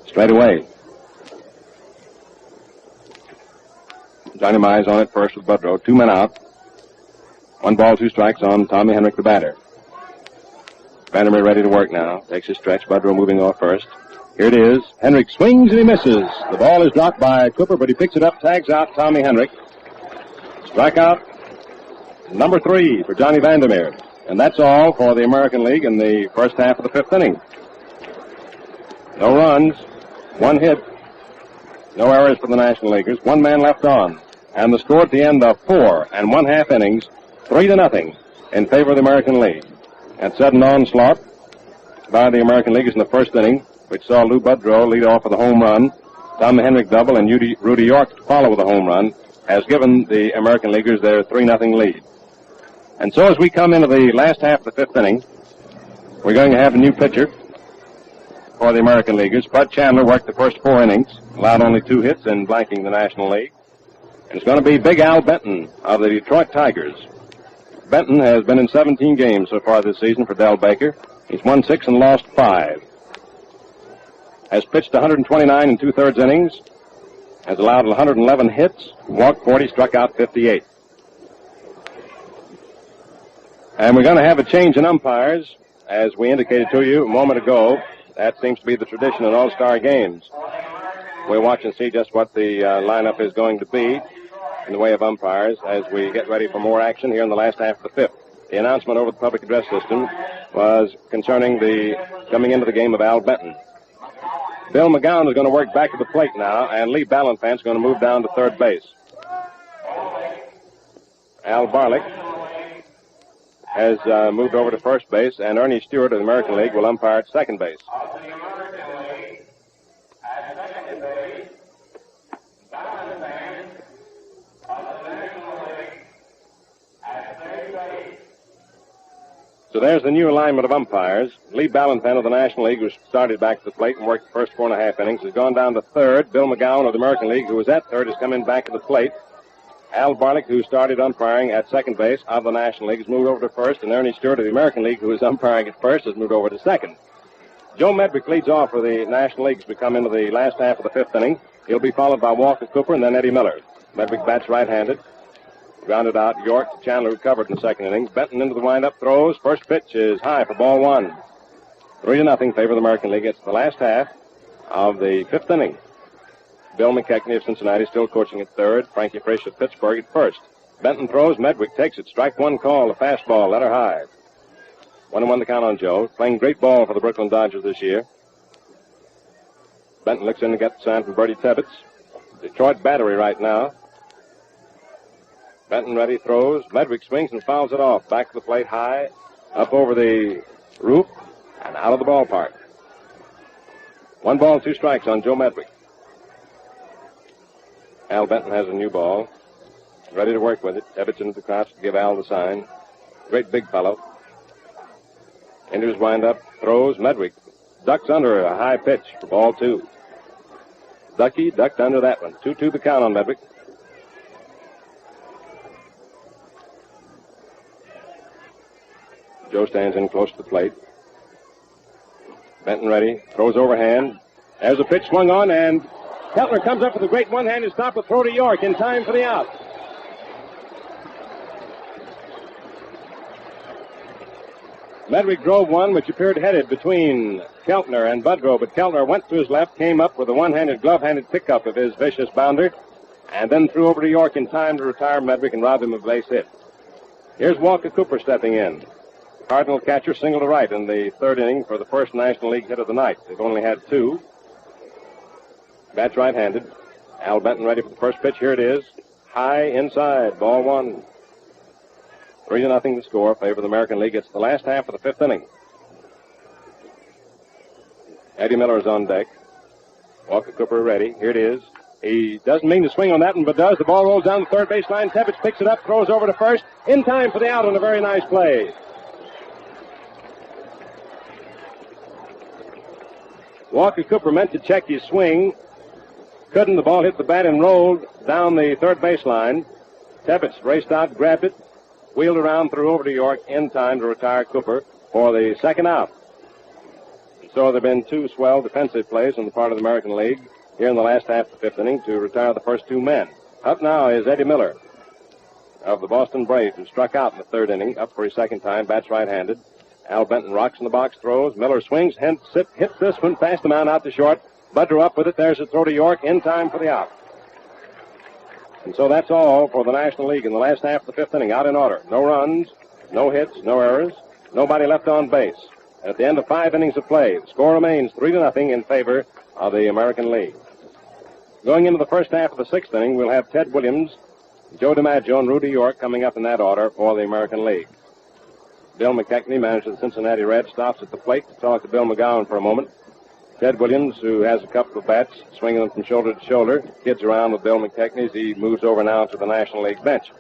straight away. Johnny Mize on it first with Budrow. 2 men out. 1 ball, 2 strikes on Tommy Henrik, the batter. Vandermeer ready to work now. Takes his stretch. Budrow moving off first. Here it is. Henrik swings and he misses. The ball is dropped by Cooper, but he picks it up, tags out Tommy Henrik. Strikeout number 3 for Johnny Vandermeer. And that's all for the American League in the first half of the 5th inning. No runs, 1 hit, no errors for the National Leaguers, 1 man left on. And the score at the end of 4 1/2 innings, 3-0 in favor of the American League. And sudden onslaught by the American Leaguers in the first inning, which saw Lou Budrow lead off with a home run, Tommy Henrik double, and Rudy York to follow with a home run, has given the American Leaguers their 3-0 lead. And so as we come into the last half of the 5th inning, we're going to have a new pitcher for the American Leaguers. Bud Chandler worked the first 4 innings, allowed only 2 hits in blanking the National League. And it's going to be Big Al Benton of the Detroit Tigers. Benton has been in 17 games so far this season for Del Baker. He's won 6 and lost 5. Has pitched 129 2/3 innings. Has allowed 111 hits, walked 40, struck out 58. And we're going to have a change in umpires, as we indicated to you a moment ago. That seems to be the tradition in all-star games. We'll watch and see just what the lineup is going to be in the way of umpires as we get ready for more action here in the last half of the 5th. The announcement over the public address system was concerning the coming into the game of Al Benton. Bill McGowan is going to work back to the plate now, and Lee Ballanfant is going to move down to third base. Al Barlick has moved over to first base, and Ernie Stewart of the American League will umpire at second base. So there's the new alignment of umpires. Lee Ballanfant of the National League, who started back to the plate and worked the first 4 1/2 innings, has gone down to third. Bill McGowan of the American League, who was at third, has come in back to the plate. Al Barlick, who started umpiring at second base of the National League, has moved over to first, and Ernie Stewart of the American League, who is umpiring at first, has moved over to second. Joe Medwick leads off for the National League as we come into the last half of the fifth inning. He'll be followed by Walker Cooper and then Eddie Miller. Medwick bats right-handed. Grounded out. York to Chandler, who covered in the second inning. Benton into the windup, throws. First pitch is high for ball one. 3-0 favor the American League. It's the last half of the fifth inning. Bill McKechnie of Cincinnati still coaching at third. Frankie Frisch of Pittsburgh at first. Benton throws. Medwick takes it. Strike one call. A fastball. Let her high. 1-1 the count on Joe. Playing great ball for the Brooklyn Dodgers this year. Benton looks in to get the sign from Bertie Tebbetts. Detroit battery right now. Benton ready, throws. Medwick swings and fouls it off. Back to the plate high. Up over the roof and out of the ballpark. 1 ball, 2 strikes on Joe Medwick. Al Benton has a new ball. Ready to work with it. Tebbetts into the crouch to give Al the sign. Great big fellow. Into his windup. Throws. Medwick ducks under a high pitch for ball 2. Ducky ducked under that one. 2-2 the count on Medwick. Joe stands in close to the plate. Benton ready. Throws overhand. There's a pitch swung on, and Keltner comes up with a great one-handed stop with throw to York in time for the out. Medwick drove one which appeared headed between Keltner and Budrow, but Keltner went to his left, came up with a one-handed, glove-handed pickup of his vicious bounder, and then threw over to York in time to retire Medwick and rob him of a base hit. Here's Walker Cooper stepping in. Cardinal catcher single to right in the third inning for the first National League hit of the night. They've only had 2. Bats right-handed. Al Benton ready for the first pitch. Here it is. High inside. Ball 1. 3-0 the score. Favor the American League. It's the last half of the fifth inning. Eddie Miller is on deck. Walker Cooper ready. Here it is. He doesn't mean to swing on that one, but does. The ball rolls down the third baseline. Tebbetts picks it up, throws over to first. In time for the out on a very nice play. Walker Cooper meant to check his swing. Couldn't. The ball hit the bat and rolled down the third baseline. Tebbetts raced out, grabbed it, wheeled around, threw over to York in time to retire Cooper for the second out. So there have been 2 swell defensive plays on the part of the American League here in the last half of the fifth inning to retire the first 2 men. Up now is Eddie Miller of the Boston Braves, who struck out in the third inning, up for his second time, bats right-handed. Al Benton rocks in the box, throws. Miller swings, hits this one, past the mound out to short. Budrow up with it. There's a throw to York in time for the out. And so that's all for the National League in the last half of the fifth inning. Out in order. No runs, no hits, no errors, nobody left on base. And at the end of 5 innings of play, the score remains 3-0 in favor of the American League. Going into the first half of the sixth inning, we'll have Ted Williams, Joe DiMaggio, and Rudy York coming up in that order for the American League. Bill McKechnie, manager of the Cincinnati Reds, stops at the plate to talk to Bill McGowan for a moment. Ted Williams, who has a couple of bats, swinging them from shoulder to shoulder, kids around with Bill McKechnie as he moves over now to the National League bench.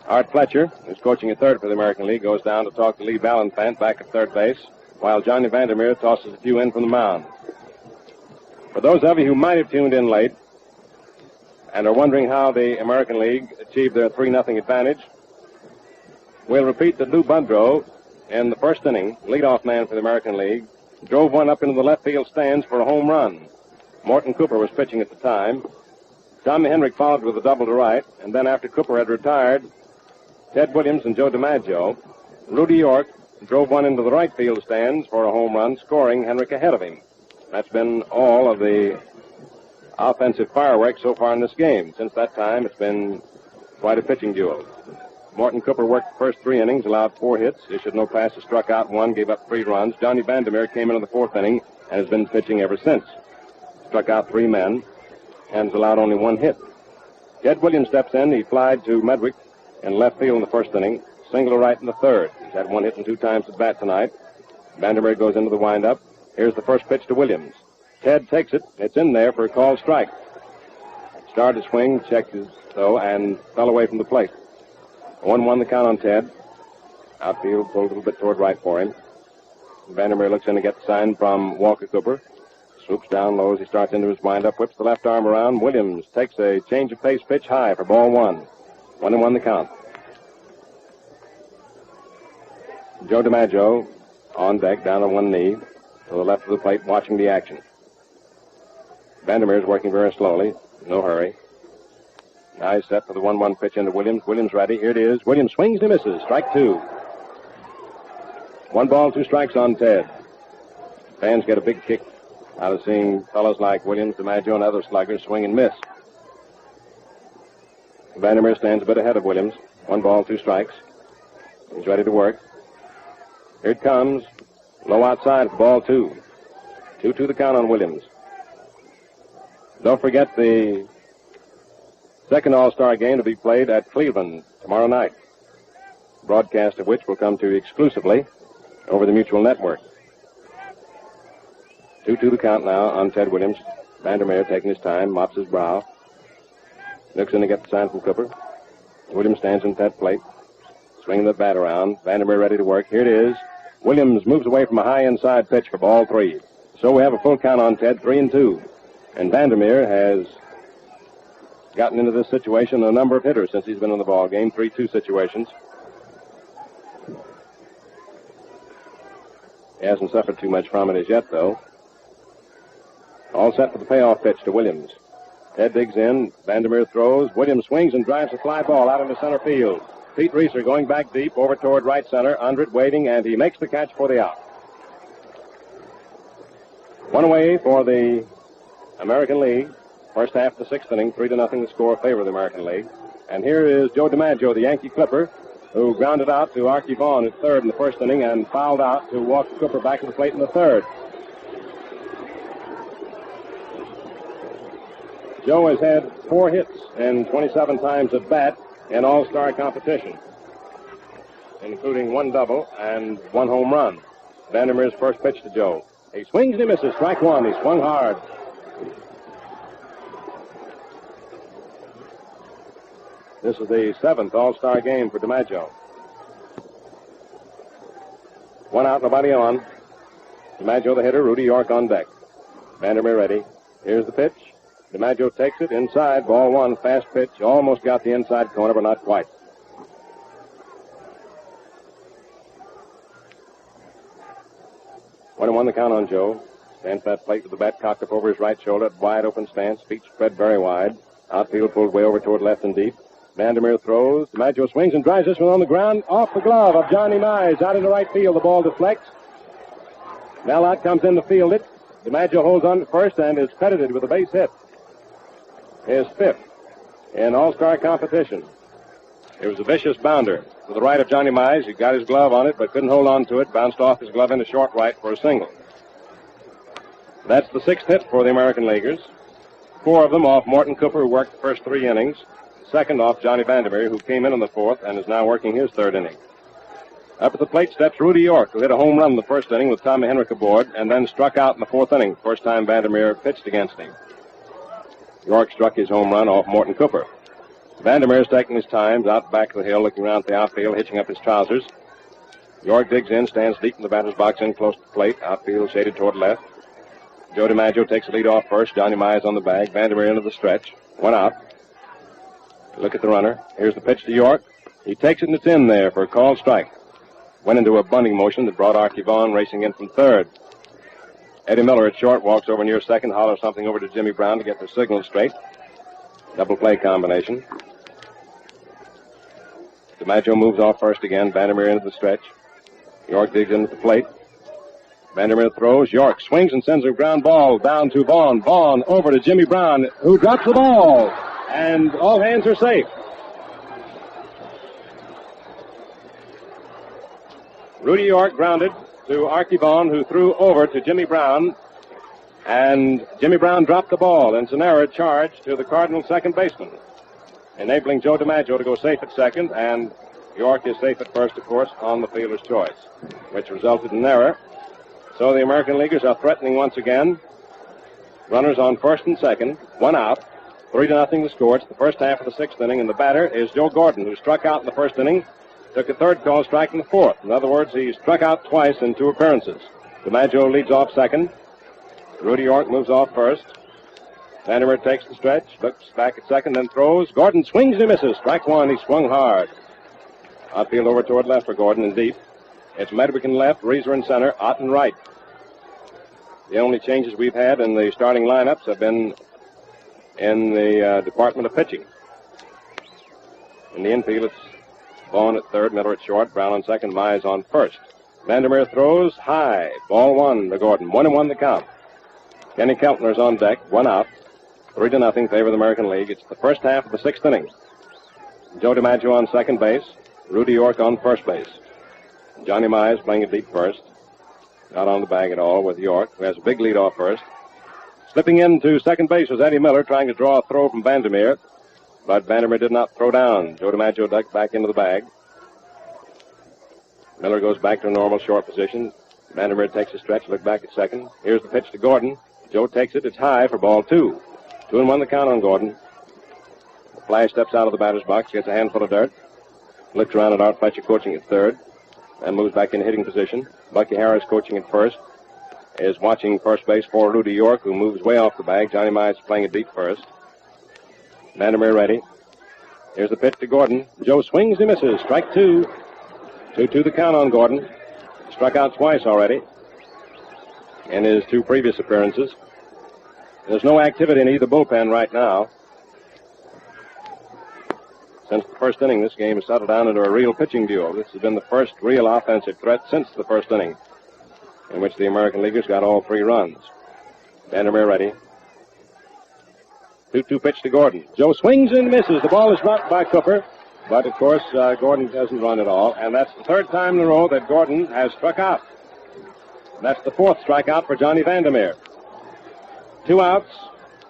Art Fletcher, who's coaching at third for the American League, goes down to talk to Lee Ballanfant back at third base, while Johnny Vandermeer tosses a few in from the mound. For those of you who might have tuned in late and are wondering how the American League achieved their 3-0 advantage, we'll repeat that Lou Budrow, in the first inning, leadoff man for the American League, drove one up into the left field stands for a home run. Morton Cooper was pitching at the time. Tommy Henrik followed with a double to right, and then after Cooper had retired, Ted Williams and Joe DiMaggio, Rudy York drove one into the right field stands for a home run, scoring Henrik ahead of him. That's been all of the offensive fireworks so far in this game. Since that time, it's been quite a pitching duel. Morton Cooper worked the first 3 innings, allowed 4 hits, issued no passes, struck out 1, gave up 3 runs. Johnny Vandermeer came into the 4th inning and has been pitching ever since. Struck out 3 men and has allowed only 1 hit. Ted Williams steps in. He flied to Medwick in left field in the first inning, single to right in the third. He's had 1 hit and 2 times at bat tonight. Vandermeer goes into the windup. Here's the first pitch to Williams. Ted takes it. It's in there for a called strike. Started to swing, checked his toe, and fell away from the plate. 1-1 the count on Ted. Outfield pulled a little bit toward right for him. Vandermeer looks in to get the sign from Walker Cooper. Swoops down low as he starts into his windup, whips the left arm around. Williams takes a change of pace pitch high for ball 1. 1-1 the count. Joe DiMaggio on deck, down on one knee, to the left of the plate, watching the action. Vandermeer's working very slowly, no hurry. Now he's set for the 1-1 pitch into Williams. Williams ready, here it is. Williams swings and misses, strike 2. 1 ball, 2 strikes on Ted. Fans get a big kick out of seeing fellows like Williams, DiMaggio, and other sluggers swing and miss. Vandermeer stands a bit ahead of Williams. 1 ball, 2 strikes. He's ready to work. Here it comes. Low outside for ball 2. 2-2 the count on Williams. Don't forget the second All-Star game to be played at Cleveland tomorrow night. Broadcast of which will come to you exclusively over the Mutual Network. 2-2 the count now on Ted Williams. Vandermeer taking his time, mops his brow. Looks in to get the sign from Cooper. Williams stands in Ted plate, swinging the bat around. Vandermeer ready to work. Here it is. Williams moves away from a high inside pitch for ball 3. So we have a full count on Ted, 3-2. And Vandermeer has gotten into this situation a number of hitters since he's been in the ball game. 3-2 situations. He hasn't suffered too much from it as yet, though. All set for the payoff pitch to Williams. Ted digs in. Vandermeer throws. Williams swings and drives a fly ball out into center field. Pete Reeser going back deep over toward right center. Under it, waiting, and he makes the catch for the out. 1 away for the American League. First half of the 6th inning, 3-0 the score in favor of the American League. And here is Joe DiMaggio, the Yankee Clipper, who grounded out to Archie Vaughan at third in the first inning and fouled out to walk Cooper back to the plate in the third. Joe has had 4 hits and 27 times at bat in all-star competition, including 1 double and 1 home run. Vandermeer's first pitch to Joe. He swings and he misses. Strike 1. He swung hard. This is the 7th all-star game for DiMaggio. 1 out, nobody on. DiMaggio the hitter, Rudy York on deck. Vandermeer ready. Here's the pitch. DiMaggio takes it inside, ball 1, fast pitch. Almost got the inside corner, but not quite. One and 1 the count on Joe. Stands that plate with the bat cocked up over his right shoulder, wide open stance, feet spread very wide. Outfield pulled way over toward left and deep. Vandermeer throws. DiMaggio swings and drives this one on the ground. Off the glove of Johnny Mize. Out into right field. The ball deflects. Mallott comes in to field it. DiMaggio holds on to first and is credited with a base hit. His 5th in all-star competition. It was a vicious bounder to the right of Johnny Mize. He got his glove on it, but couldn't hold on to it. Bounced off his glove into short right for a single. That's the 6th hit for the American Leaguers. 4 of them off Morton Cooper, who worked the first 3 innings. Second off Johnny Vandermeer, who came in the 4th and is now working his 3rd inning. Up at the plate steps Rudy York, who hit a home run in the first inning with Tommy Henrik aboard, and then struck out in the 4th inning, first time Vandermeer pitched against him. York struck his home run off Morton Cooper. Vandermeer's taking his time, out back of the hill, looking around the outfield, hitching up his trousers. York digs in, stands deep in the batter's box, in close to the plate, outfield shaded toward left. Joe DiMaggio takes the lead off first, Johnny Mize on the bag, Vandermeer into the stretch. 1 out. Look at the runner. Here's the pitch to York. He takes it and it's in there for a called strike. Went into a bunting motion that brought Archie Vaughan racing in from third. Eddie Miller at short walks over near second, hollers something over to Jimmy Brown to get the signal straight. Double play combination. DiMaggio moves off first again. Vandermeer into the stretch. York digs in at the plate. Vandermeer throws. York swings and sends a ground ball down to Vaughan. Vaughan over to Jimmy Brown, who drops the ball. And all hands are safe. Rudy York grounded to Archie Vaughan, who threw over to Jimmy Brown. And Jimmy Brown dropped the ball. And it's an error charge to the Cardinals' second baseman, enabling Joe DiMaggio to go safe at second. And York is safe at first, of course, on the fielder's choice, which resulted in an error. So the American Leaguers are threatening once again. Runners on first and second, 1 out. 3-0 the score. It's the first half of the 6th inning, and the batter is Joe Gordon, who struck out in the first inning, took a 3rd call strike in the 4th. In other words, he struck out twice in 2 appearances. DiMaggio leads off second. Rudy York moves off first. Vandermeer takes the stretch, looks back at second, then throws. Gordon swings and misses. Strike one. He swung hard. Outfield over toward left for Gordon and deep. It's Medwick in left, Reeser in center, Ott in right. The only changes we've had in the starting lineups have been in the department of pitching. In the infield, it's Vaughn at third, Miller at short, Brown on second, Mize on first. Vandermeer throws high. Ball one to Gordon. 1-1 the count. Kenny Keltner's on deck. One out. 3-0 favor the American League. It's the first half of the sixth inning. Joe DiMaggio on second base. Rudy York on first base. Johnny Mize playing it deep first. Not on the bag at all with York, who has a big lead off first. Slipping into second base was Eddie Miller, trying to draw a throw from Vandermeer. But Vandermeer did not throw down. Joe DiMaggio ducked back into the bag. Miller goes back to a normal short position. Vandermeer takes a stretch, look back at second. Here's the pitch to Gordon. Joe takes it. It's high for ball two. 2-1 the count on Gordon. Flash steps out of the batter's box, gets a handful of dirt. Looks around at Art Fletcher coaching at third. And moves back into hitting position. Bucky Harris coaching at first. Is watching first base for Rudy York, who moves way off the bag. Johnny Mize playing it deep first. Vandermeer ready. Here's the pitch to Gordon. Joe swings and misses. Strike two. 2-2 the count on Gordon. Struck out twice already in his two previous appearances. There's no activity in either bullpen right now. Since the first inning, this game has settled down into a real pitching duel. This has been the first real offensive threat since the first inning, in which the American Leaguers got all 3 runs. Vandermeer ready. 2-2 pitch to Gordon. Joe swings and misses. The ball is dropped by Cooper, but of course Gordon doesn't run at all, and that's the third time in a row that Gordon has struck out. That's the fourth strikeout for Johnny Vandermeer. 2 outs,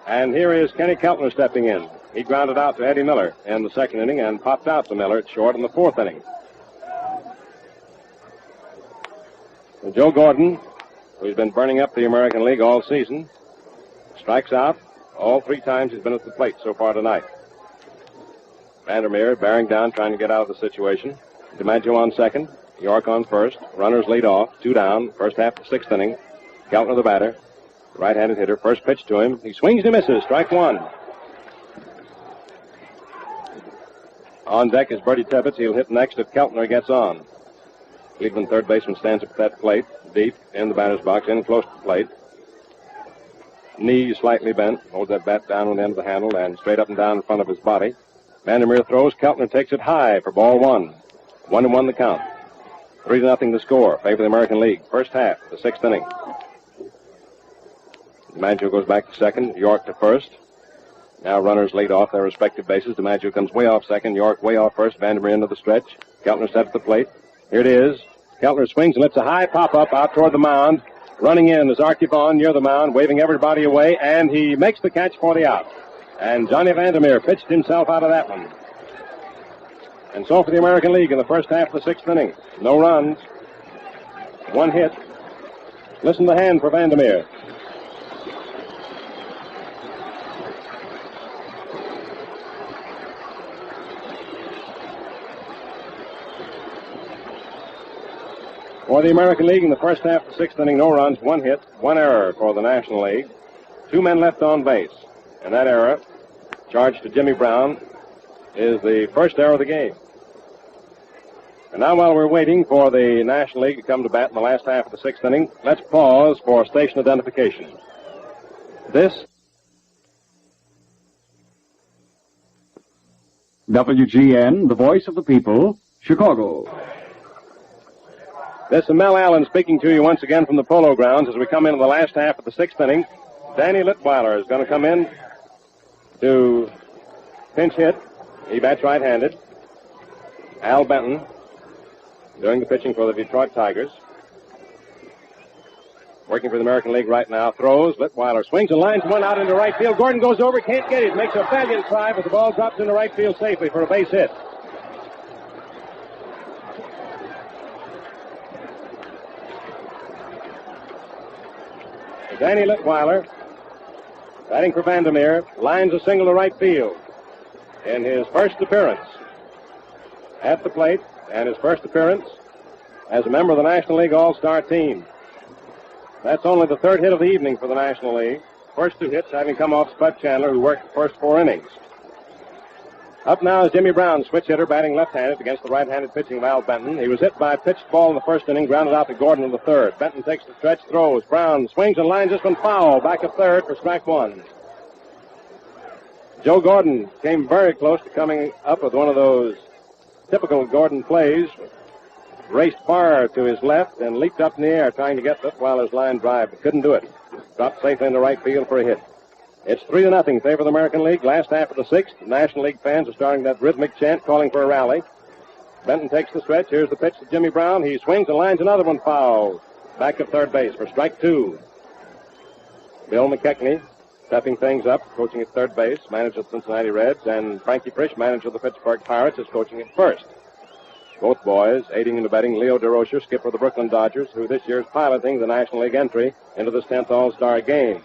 and here is Kenny Keltner stepping in. He grounded out to Eddie Miller in the second inning and popped out to Miller at short in the fourth inning. And Joe Gordon, who's been burning up the American League all season, strikes out all 3 times he's been at the plate so far tonight. Vandermeer bearing down, trying to get out of the situation. DiMaggio on second, York on first. Runners lead off, 2 down, first half of the sixth inning. Keltner the batter, right-handed hitter. First pitch to him. He swings and misses. Strike one. On deck is Bertie Tibbetts. He'll hit next if Keltner gets on. Cleveland third baseman stands up at that plate, deep in the batter's box, in close to the plate. Knee slightly bent, holds that bat down on the end of the handle and straight up and down in front of his body. Vandermeer throws. Keltner takes it high for ball one. 1-1 the count. 3-0 the score. Favor the American League. First half, the sixth inning. DiMaggio goes back to second. York to first. Now runners lead off their respective bases. DiMaggio comes way off second. York way off first. Vandermeer into the stretch. Keltner set at the plate. Here it is. Keltner swings and lets a high pop-up out toward the mound. Running in is Archie Vaughn near the mound, waving everybody away, and he makes the catch for the out. And Johnny Vandermeer pitched himself out of that one. And so for the American League in the first half of the sixth inning. No runs. 1 hit. Listen to the hand for Vandermeer. For the American League in the first half of the sixth inning, no runs, 1 hit, 1 error for the National League. 2 men left on base. And that error, charged to Jimmy Brown, is the first error of the game. And now while we're waiting for the National League to come to bat in the last half of the sixth inning, let's pause for station identification. This WGN, the voice of the people, Chicago. This is Mel Allen speaking to you once again from the Polo Grounds as we come into the last half of the sixth inning. Danny Litweiler is going to come in to pinch hit. He bats right-handed. Al Benton doing the pitching for the Detroit Tigers. Working for the American League right now. Throws. Litweiler swings and lines one out into right field. Gordon goes over, can't get it. Makes a valiant try, but the ball drops into right field safely for a base hit. Danny Litweiler, batting for Vandermeer, lines a single to right field in his first appearance at the plate and his first appearance as a member of the National League All-Star team. That's only the third hit of the evening for the National League. First two hits having come off Spud Chandler, who worked the first 4 innings. Up now is Jimmy Brown, switch hitter, batting left-handed against the right-handed pitching of Al Benton. He was hit by a pitched ball in the first inning, grounded out to Gordon in the third. Benton takes the stretch, throws. Brown swings and lines this one foul. Back at third for strike one. Joe Gordon came very close to coming up with one of those typical Gordon plays. Raced far to his left and leaped up in the air trying to get this while his line drive, but couldn't do it. Dropped safely into right field for a hit. It's 3-0 favor the American League. Last half of the sixth. The National League fans are starting that rhythmic chant calling for a rally. Benton takes the stretch. Here's the pitch to Jimmy Brown. He swings and lines another one foul. Back at third base for strike two. Bill McKechnie stepping things up, coaching at third base, manager of the Cincinnati Reds, and Frankie Frisch, manager of the Pittsburgh Pirates, is coaching at first. Both boys aiding and abetting Leo DeRocher, skipper of the Brooklyn Dodgers, who this year is piloting the National League entry into this 10th All-Star game.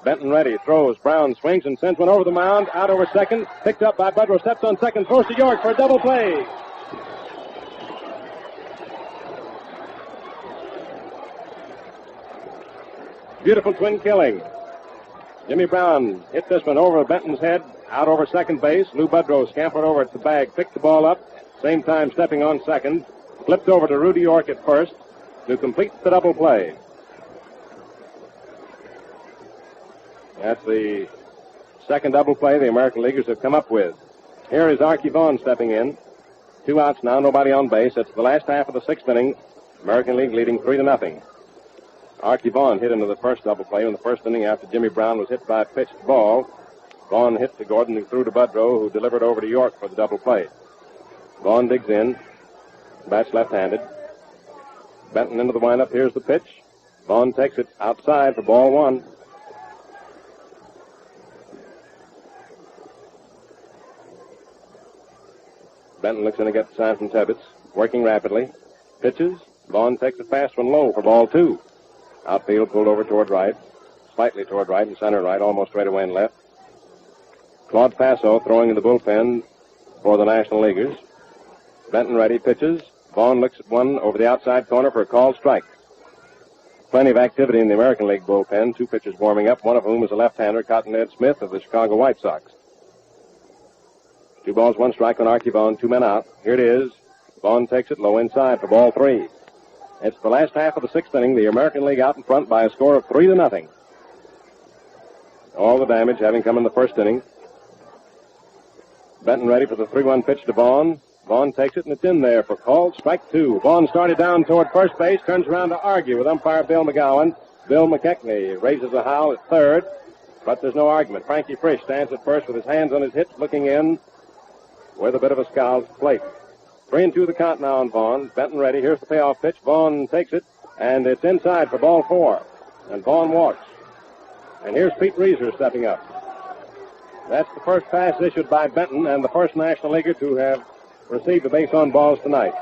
Benton ready, throws, Brown swings and sends one over the mound, out over second, picked up by Budrow, steps on second, throws to York for a double play. Beautiful twin killing. Jimmy Brown hit this one over Benton's head, out over second base. Lou Budrow scampered over at the bag, picked the ball up, same time stepping on second, flipped over to Rudy York at first to complete the double play. That's the second double play the American Leaguers have come up with. Here is Archie Vaughan stepping in. 2 outs now, nobody on base. It's the last half of the sixth inning. American League leading 3-0. Archie Vaughan hit into the first double play in the first inning after Jimmy Brown was hit by a pitched ball. Vaughan hit to Gordon, who threw to Budrow, who delivered over to York for the double play. Vaughan digs in. Bats left-handed. Benton into the windup. Here's the pitch. Vaughan takes it outside for ball one. Benton looks in to get the sign from Tebbets. Working rapidly. Pitches. Vaughan takes a fast one low for ball two. Outfield pulled over toward right. Slightly toward right and center right, almost straight away and left. Claude Passo throwing in the bullpen for the National Leaguers. Benton ready, pitches. Vaughan looks at one over the outside corner for a called strike. Plenty of activity in the American League bullpen. 2 pitchers warming up, one of whom is a left-hander, Cotton Ed Smith of the Chicago White Sox. 2 balls, 1 strike on Archie Vaughan, 2 men out. Here it is. Vaughan takes it low inside for ball 3. It's the last half of the sixth inning. The American League out in front by a score of 3-0. All the damage having come in the first inning. Benton ready for the 3-1 pitch to Vaughan. Vaughan takes it, and it's in there for called strike 2. Vaughan started down toward first base, turns around to argue with umpire Bill McGowan. Bill McKechnie raises a howl at third, but there's no argument. Frankie Frisch stands at first with his hands on his hips, looking in with a bit of a scowl at the plate. 3-2 the count now on Vaughan. Benton ready. Here's the payoff pitch. Vaughan takes it, and it's inside for ball 4. And Vaughan walks. And here's Pete Reiser stepping up. That's the first pass issued by Benton and the first National Leaguer to have received the base on balls tonight.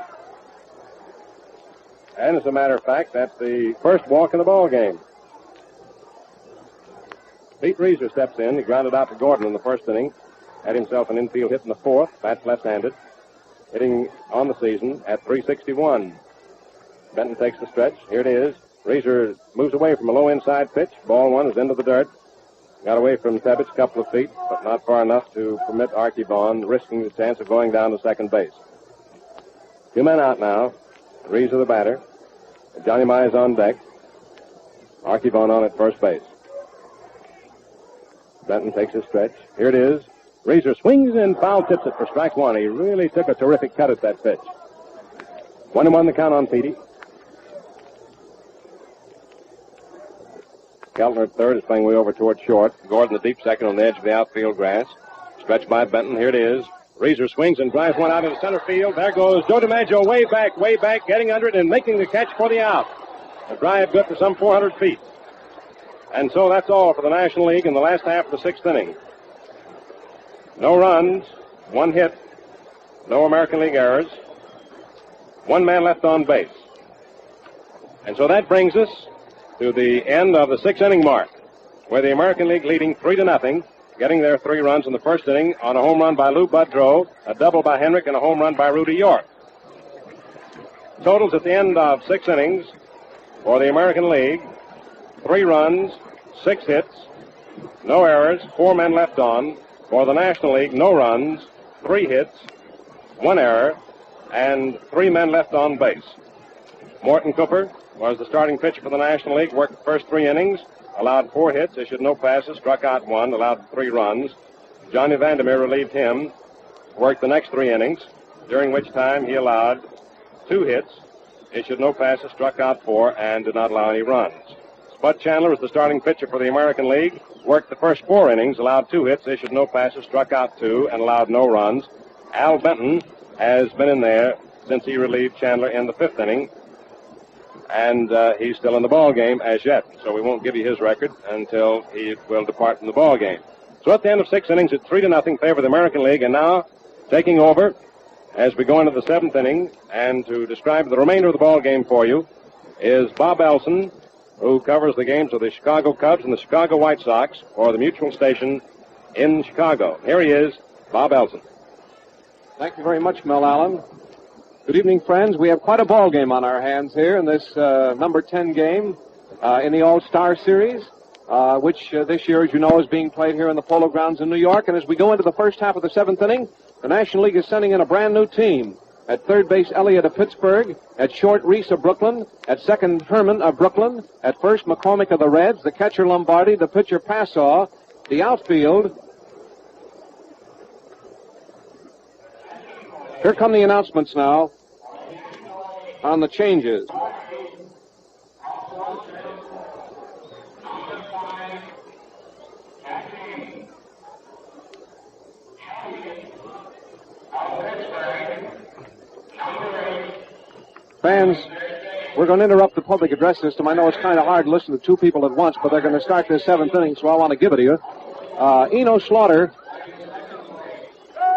And as a matter of fact, that's the first walk in the ball game. Pete Reiser steps in. He grounded out to Gordon in the first inning. Had himself an infield hit in the fourth. Bats left-handed. Hitting on the season at .361. Benton takes the stretch. Here it is. Reiser moves away from a low inside pitch. Ball 1 is into the dirt. Got away from Tebbets a couple of feet, but not far enough to permit Archie Vaughan risking the chance of going down to second base. 2 men out now. Reiser the batter. Johnny Mize on deck. Archie Vaughan on at first base. Benton takes his stretch. Here it is. Reiser swings and foul tips it for strike 1. He really took a terrific cut at that pitch. 1-1 the count on Petey. Keltner at third is playing way over toward short. Gordon the deep second on the edge of the outfield grass. Stretched by Benton. Here it is. Reiser swings and drives one out into center field. There goes Joe DiMaggio way back, getting under it and making the catch for the out. A drive good for some 400 feet. And so that's all for the National League in the last half of the sixth inning. No runs, 1 hit, no American League errors, 1 man left on base. And so that brings us to the end of the 6th inning mark, where the American League leading 3-0, getting their 3 runs in the first inning on a home run by Lou Budrow, a double by Henrik, and a home run by Rudy York. Totals at the end of 6 innings for the American League: 3 runs, 6 hits, no errors, 4 men left on. For the National League, no runs, 3 hits, 1 error, and 3 men left on base. Morton Cooper was the starting pitcher for the National League, worked the first 3 innings, allowed 4 hits, issued no passes, struck out 1, allowed 3 runs. Johnny Vandermeer relieved him, worked the next 3 innings, during which time he allowed 2 hits, issued no passes, struck out 4, and did not allow any runs. Spud Chandler was the starting pitcher for the American League, worked the first 4 innings, allowed 2 hits, issued no passes, struck out 2, and allowed no runs. Al Benton has been in there since he relieved Chandler in the 5th inning, and he's still in the ball game as yet, so we won't give you his record until he will depart from the ball game. So at the end of 6 innings, it's 3-0 favor of the American League, and now taking over as we go into the 7th inning, and to describe the remainder of the ball game for you is Bob Elson, who covers the games of the Chicago Cubs and the Chicago White Sox for the Mutual Station in Chicago. Here he is, Bob Elson. Thank you very much, Mel Allen. Good evening, friends. We have quite a ball game on our hands here in this number 10 game in the All-Star Series, which this year, as you know, is being played here in the Polo Grounds in New York. And as we go into the first half of the 7th inning, the National League is sending in a brand new team. At third base, Elliott of Pittsburgh. At short, Reese of Brooklyn. At second, Herman of Brooklyn. At first, McCormick of the Reds. The catcher, Lombardi. The pitcher, Passaw. The outfield. Here come the announcements now on the changes. Fans, we're going to interrupt the public address system. I know it's kind of hard to listen to 2 people at once, but they're going to start this 7th inning, so I want to give it to you. Eno Slaughter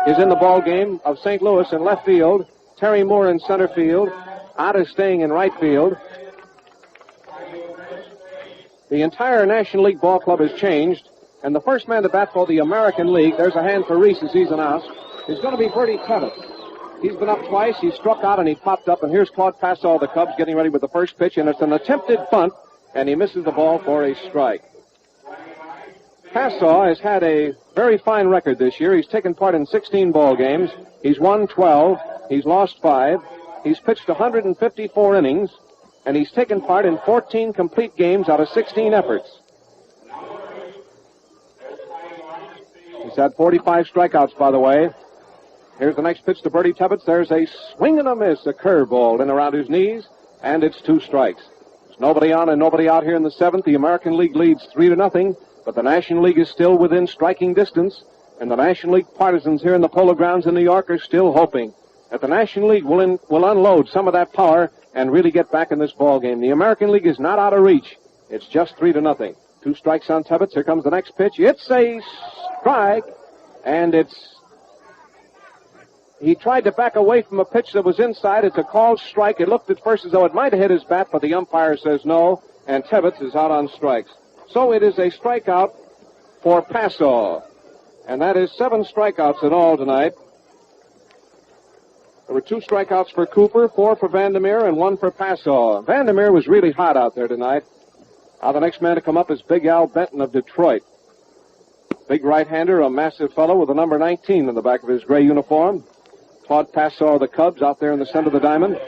is in the ball game of St. Louis in left field. Terry Moore in center field. Otta staying in right field. The entire National League ball club has changed, and the first man to bat for the American League, there's a hand for Reese as he's announced, is going to be Bertie Tebbetts. He's been up twice. He struck out and he popped up. And here's Claude Passaw of the Cubs getting ready with the first pitch. And it's an attempted bunt. And he misses the ball for a strike. Passaw has had a very fine record this year. He's taken part in 16 ball games. He's won 12. He's lost 5. He's pitched 154 innings. And he's taken part in 14 complete games out of 16 efforts. He's had 45 strikeouts, by the way. Here's the next pitch to Bertie Tebbetts. There's a swing and a miss, a curveball in around his knees, and it's 2 strikes. There's nobody on and nobody out here in the 7th. The American League leads 3-0, but the National League is still within striking distance, and the National League partisans here in the Polo Grounds in New York are still hoping that the National League will unload some of that power and really get back in this ball game. The American League is not out of reach. It's just 3-0. 2 strikes on Tebbetts. Here comes the next pitch. It's a strike, and he tried to back away from a pitch that was inside. It's a called strike. It looked at first as though it might have hit his bat, but the umpire says no, and Tebbetts is out on strikes. So it is a strikeout for Passaw, and that is 7 strikeouts in all tonight. There were 2 strikeouts for Cooper, 4 for Vandermeer, and 1 for Passaw. Vandermeer was really hot out there tonight. Now the next man to come up is Big Al Benton of Detroit. Big right-hander, a massive fellow with the number 19 in the back of his gray uniform. Claude Passaw of the Cubs out there in the center of the diamond.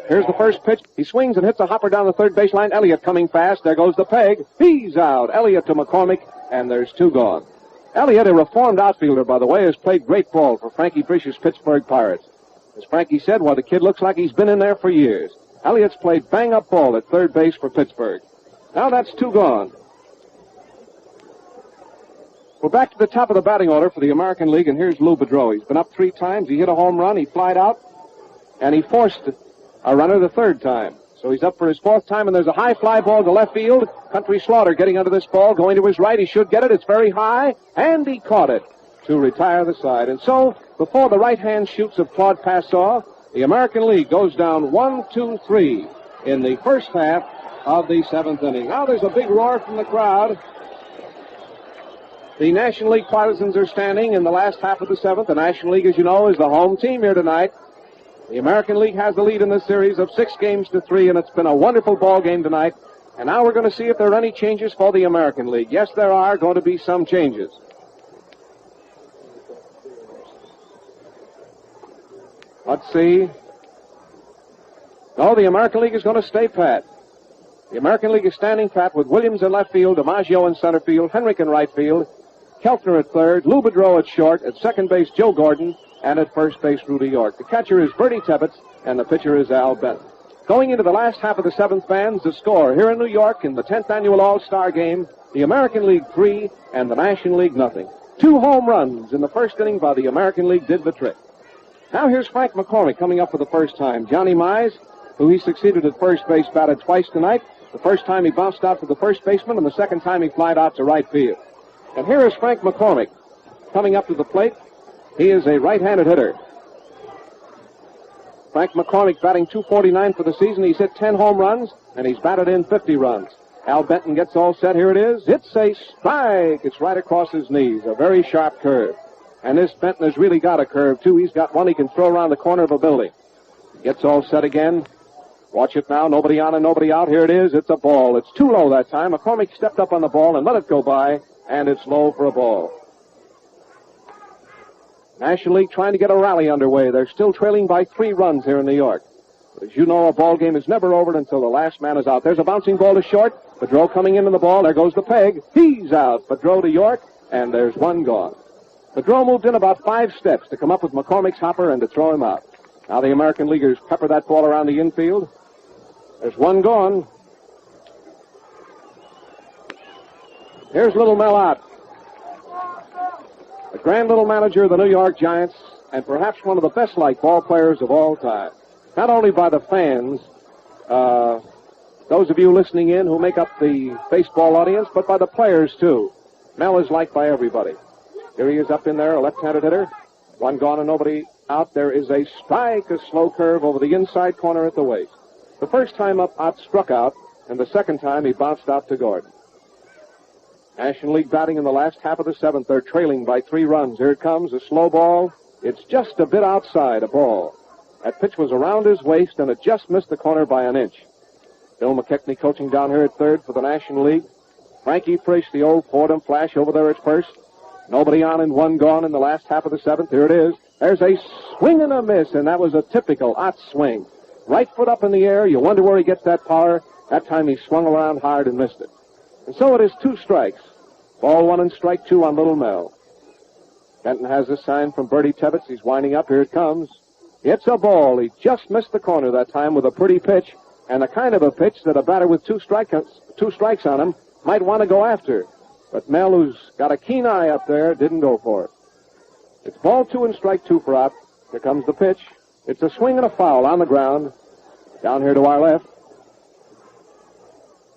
Here's the first pitch. He swings and hits a hopper down the third baseline. Elliott coming fast. There goes the peg. He's out. Elliott to McCormick, and there's 2 gone. Elliott, a reformed outfielder, by the way, has played great ball for Frankie Frisch's Pittsburgh Pirates. As Frankie said, the kid looks like he's been in there for years. Elliott's played bang-up ball at third base for Pittsburgh. Now that's 2 gone. We're back to the top of the batting order for the American League, and here's Lou Boudreau. He's been up 3 times. He hit a home run. He flied out, and he forced a runner the 3rd time. So he's up for his 4th time, and there's a high fly ball to left field. Country Slaughter getting under this ball, going to his right. He should get it. It's very high, and he caught it to retire the side. And so, before the right-hand shoots of Claude Passaw, the American League goes down 1-2-3 in the first half of the 7th inning. Now there's a big roar from the crowd. The National League partisans are standing in the last half of the 7th. The National League, as you know, is the home team here tonight. The American League has the lead in this series of 6-3, and it's been a wonderful ball game tonight. And now we're going to see if there are any changes for the American League. Yes, there are going to be some changes. Let's see. No, the American League is going to stay pat. The American League is standing pat with Williams in left field, DiMaggio in center field, Henrik in right field, Keltner at third, Lou Boudreau at short, at second base Joe Gordon, and at first base Rudy York. The catcher is Bertie Tebbetts, and the pitcher is Al Benton. Going into the last half of the seventh, fans, the score here in New York in the 10th annual All-Star Game, the American League 3 and the National League nothing. 2 home runs in the first inning by the American League did the trick. Now here's Frank McCormick coming up for the first time. Johnny Mize, who he succeeded at first base, batted twice tonight. The first time he bounced out to the first baseman, and the second time he flied out to right field. And here is Frank McCormick coming up to the plate. He is a right-handed hitter. Frank McCormick batting .249 for the season. He's hit 10 home runs, and he's batted in 50 runs. Al Benton gets all set. Here it is. It's a strike. It's right across his knees. A very sharp curve. And this Benton has really got a curve, too. He's got one he can throw around the corner of a building. Gets all set again. Watch it now. Nobody on and nobody out. Here it is. It's a ball. It's too low that time. McCormick stepped up on the ball and let it go by, and it's low for a ball. National League trying to get a rally underway. They're still trailing by 3 runs here in New York. But as you know, a ball game is never over until the last man is out. There's a bouncing ball to short. Boudreau coming into the ball. There goes the peg. He's out. Boudreau to York, and there's one gone. Boudreau moved in about 5 steps to come up with McCormick's hopper and to throw him out. Now the American Leaguers pepper that ball around the infield. There's one gone. Here's Little Mel out. The grand little manager of the New York Giants, and perhaps one of the best-liked ball players of all time. Not only by the fans, those of you listening in who make up the baseball audience, but by the players, too. Mel is liked by everybody. Here he is up in there, a left-handed hitter. One gone and nobody out. There is a strike, a slow curve over the inside corner at the waist. The first time up, Ott struck out, and the second time he bounced out to Gordon. National League batting in the last half of the seventh. They're trailing by 3 runs. Here it comes, a slow ball. It's just a bit outside, a ball. That pitch was around his waist, and it just missed the corner by an inch. Bill McKechnie coaching down here at third for the National League. Frankie Frisch, the old Fordham Flash, over there at first. Nobody on and one gone in the last half of the seventh. Here it is. There's a swing and a miss, and that was a typical Ott swing. Right foot up in the air. You wonder where he gets that power. That time he swung around hard and missed it. And so it is 2 strikes. Ball 1 and strike 2 on Little Mel. Benton has a sign from Bertie Tebbetts. He's winding up. Here it comes. It's a ball. He just missed the corner that time with a pretty pitch, and the kind of a pitch that a batter with 2 strikes on him might want to go after. But Mel, who's got a keen eye up there, didn't go for it. It's ball 2 and strike 2 for Ott. Here comes the pitch. It's a swing and a foul on the ground. Down here to our left.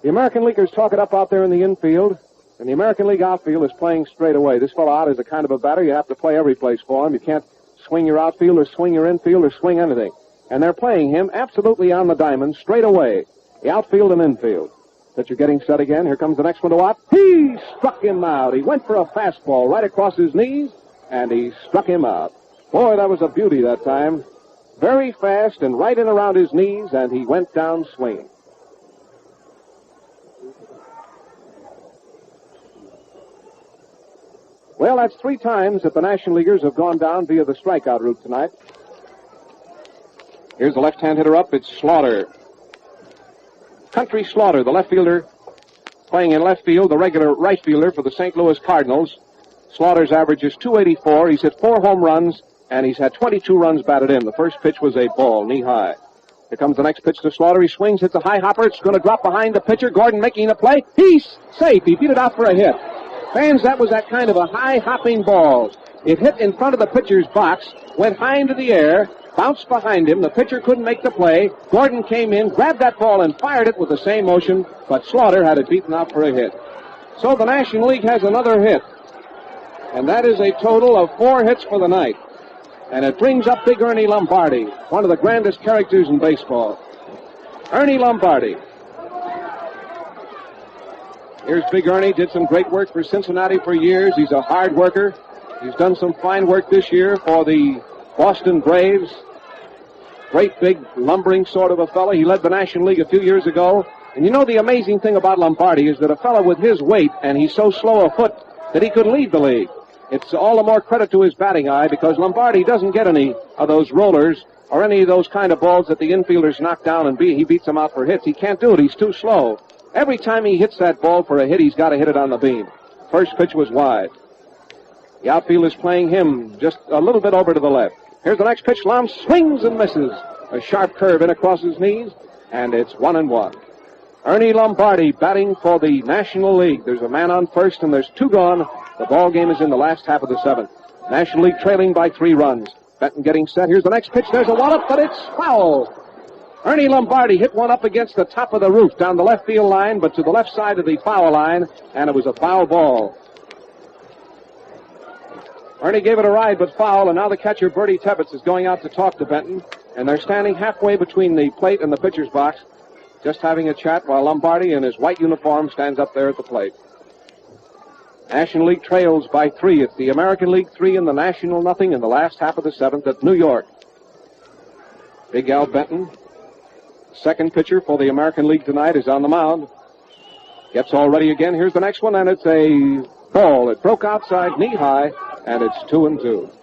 The American Leaguers talk it up out there in the infield, and the American League outfield is playing straight away. This fellow Ott is a kind of a batter. You have to play every place for him. You can't swing your outfield or swing your infield or swing anything. And they're playing him absolutely on the diamond, straight away. The outfield and infield. That you're getting set again. Here comes the next one to Ott. He struck him out. He went for a fastball right across his knees, and he struck him out. Boy, that was a beauty that time. Very fast and right in around his knees, and he went down swinging. Well, that's 3 times that the National Leaguers have gone down via the strikeout route tonight. Here's the left-hand hitter up. It's Slaughter. Country Slaughter, the left fielder, playing in left field, the regular right fielder for the St. Louis Cardinals. Slaughter's average is .284. He's hit 4 home runs, and he's had 22 runs batted in. The first pitch was a ball, knee-high. Here comes the next pitch to Slaughter. He swings, hits a high hopper. It's going to drop behind the pitcher. Gordon making a play. He's safe. He beat it out for a hit. Fans, that was that kind of a high-hopping ball. It hit in front of the pitcher's box, went high into the air, bounced behind him. The pitcher couldn't make the play. Gordon came in, grabbed that ball, and fired it with the same motion, but Slaughter had it beaten out for a hit. So the National League has another hit, and that is a total of 4 hits for the night. And it brings up Big Ernie Lombardi, one of the grandest characters in baseball. Ernie Lombardi. Here's Big Ernie, did some great work for Cincinnati for years. He's a hard worker. He's done some fine work this year for the Boston Braves. Great big lumbering sort of a fella. He led the National League a few years ago. And you know the amazing thing about Lombardi is that a fellow with his weight, and he's so slow a foot, that he could lead the league. It's all the more credit to his batting eye because Lombardi doesn't get any of those rollers or any of those kind of balls that the infielders knock down and he beats them out for hits. He can't do it. He's too slow. Every time he hits that ball for a hit, he's got to hit it on the beam. First pitch was wide. The outfield is playing him just a little bit over to the left. Here's the next pitch. Lom swings and misses. A sharp curve in across his knees, and it's 1-1. Ernie Lombardi batting for the National League. There's a man on first, and there's 2 gone. The ball game is in the last half of the 7th. National League trailing by 3 runs. Benton getting set. Here's the next pitch. There's a wallop, but it's foul. Ernie Lombardi hit one up against the top of the roof down the left field line, but to the left side of the foul line, and it was a foul ball. Ernie gave it a ride, but foul, and now the catcher, Bertie Tebbets, is going out to talk to Benton, and they're standing halfway between the plate and the pitcher's box, just having a chat while Lombardi in his white uniform stands up there at the plate. National League trails by 3. It's the American League 3 and the National nothing in the last half of the 7th at New York. Big Al Benton, second pitcher for the American League tonight, is on the mound. Gets all ready again. Here's the next one, and it's a ball. It broke outside knee-high, and it's 2-2.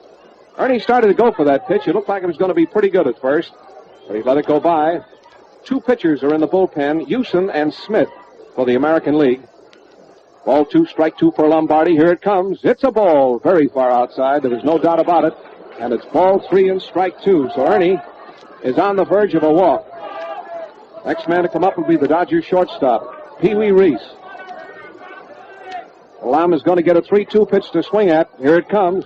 Ernie started to go for that pitch. It looked like it was going to be pretty good at first, but he let it go by. 2 pitchers are in the bullpen, Hewson and Smith for the American League. Ball 2, strike 2 for Lombardi. Here it comes. It's a ball very far outside. There is no doubt about it. And it's ball 3 and strike 2. So Ernie is on the verge of a walk. Next man to come up will be the Dodgers shortstop, Pee Wee Reese. Lam is going to get a 3-2 pitch to swing at. Here it comes.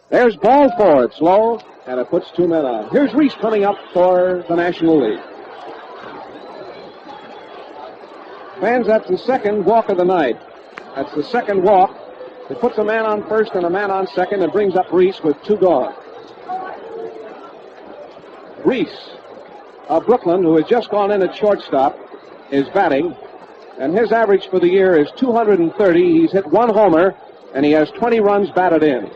There's ball 4. It's low, and it puts 2 men on. Here's Reese coming up for the National League. Fans, that's the second walk of the night. That's the second walk. It puts a man on first and a man on second and brings up Reese with 2 gone. Reese of Brooklyn, who has just gone in at shortstop, is batting, and his average for the year is 230. He's hit 1 homer, and he has 20 runs batted in.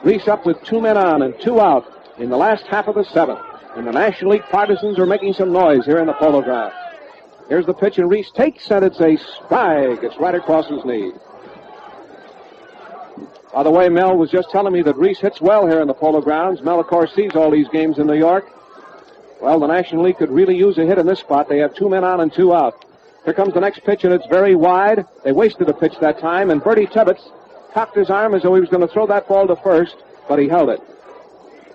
Reese up with 2 men on and 2 out in the last half of the 7th. And the National League partisans are making some noise here in the Polo Ground. Here's the pitch, and Reese takes, and it's a strike. It's right across his knee. By the way, Mel was just telling me that Reese hits well here in the Polo Grounds. Mel, of course, sees all these games in New York. Well, the National League could really use a hit in this spot. They have 2 men on and 2 out. Here comes the next pitch, and it's very wide. They wasted a pitch that time, and Bertie Tebbets cocked his arm as though he was going to throw that ball to first, but he held it.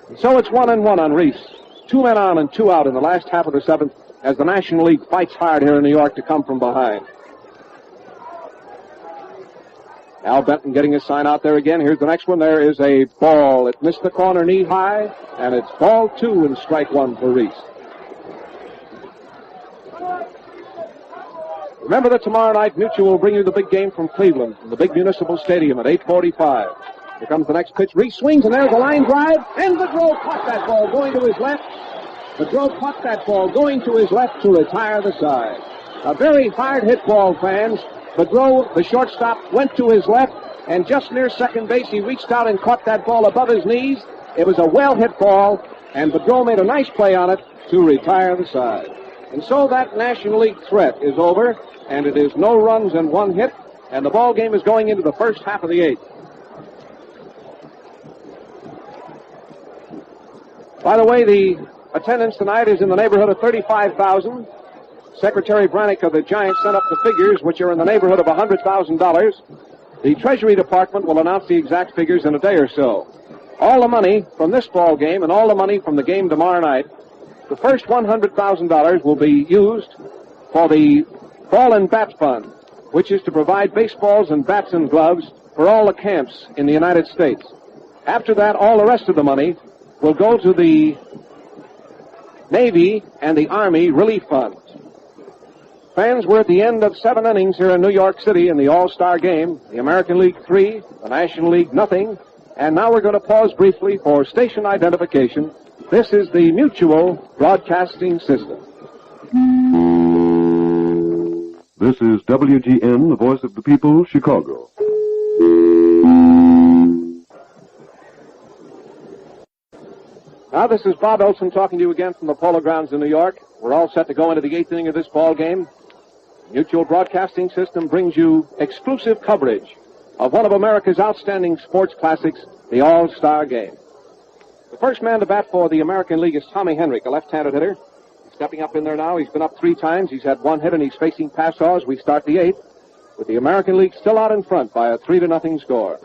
And so it's 1-1 on Reese. 2 men on and 2 out in the last half of the 7th as the National League fights hard here in New York to come from behind. Al Benton getting his sign out there again. Here's the next one. There is a ball. It missed the corner knee high, and it's ball 2 and strike 1 for Reese. Remember that tomorrow night Mutual will bring you the big game from Cleveland, from the big municipal stadium at 8:45. Here comes the next pitch. Reese swings, and there's a line drive, and Bedreau caught that ball going to his left. Bedreau caught that ball going to his left to retire the side. A very hard hit ball, fans. Bedreau, the shortstop, went to his left, and just near second base, he reached out and caught that ball above his knees. It was a well-hit ball, and Bedreau made a nice play on it to retire the side. And so that National League threat is over, and it is no runs and 1 hit, and the ball game is going into the first half of the 8th. By the way, the attendance tonight is in the neighborhood of 35,000. Secretary Brannick of the Giants sent up the figures, which are in the neighborhood of $100,000. The Treasury Department will announce the exact figures in a day or so. All the money from this ball game and all the money from the game tomorrow night, the first $100,000 will be used for the Ball and Bat Fund, which is to provide baseballs and bats and gloves for all the camps in the United States. After that, all the rest of the money will go to the Navy and the Army relief funds. Fans, we're at the end of 7 innings here in New York City in the All-Star Game. The American League 3, the National League nothing. And now we're going to pause briefly for station identification. This is the Mutual Broadcasting System. This is WGN, the voice of the people, Chicago. Now, this is Bob Elson talking to you again from the Polo Grounds in New York. We're all set to go into the 8th inning of this ball game. Mutual Broadcasting System brings you exclusive coverage of one of America's outstanding sports classics, the All-Star Game. The first man to bat for the American League is Tommy Henrich, a left-handed hitter. He's stepping up in there now. He's been up 3 times. He's had 1 hit, and he's facing Passaw as we start the 8th, with the American League still out in front by a 3-0 score.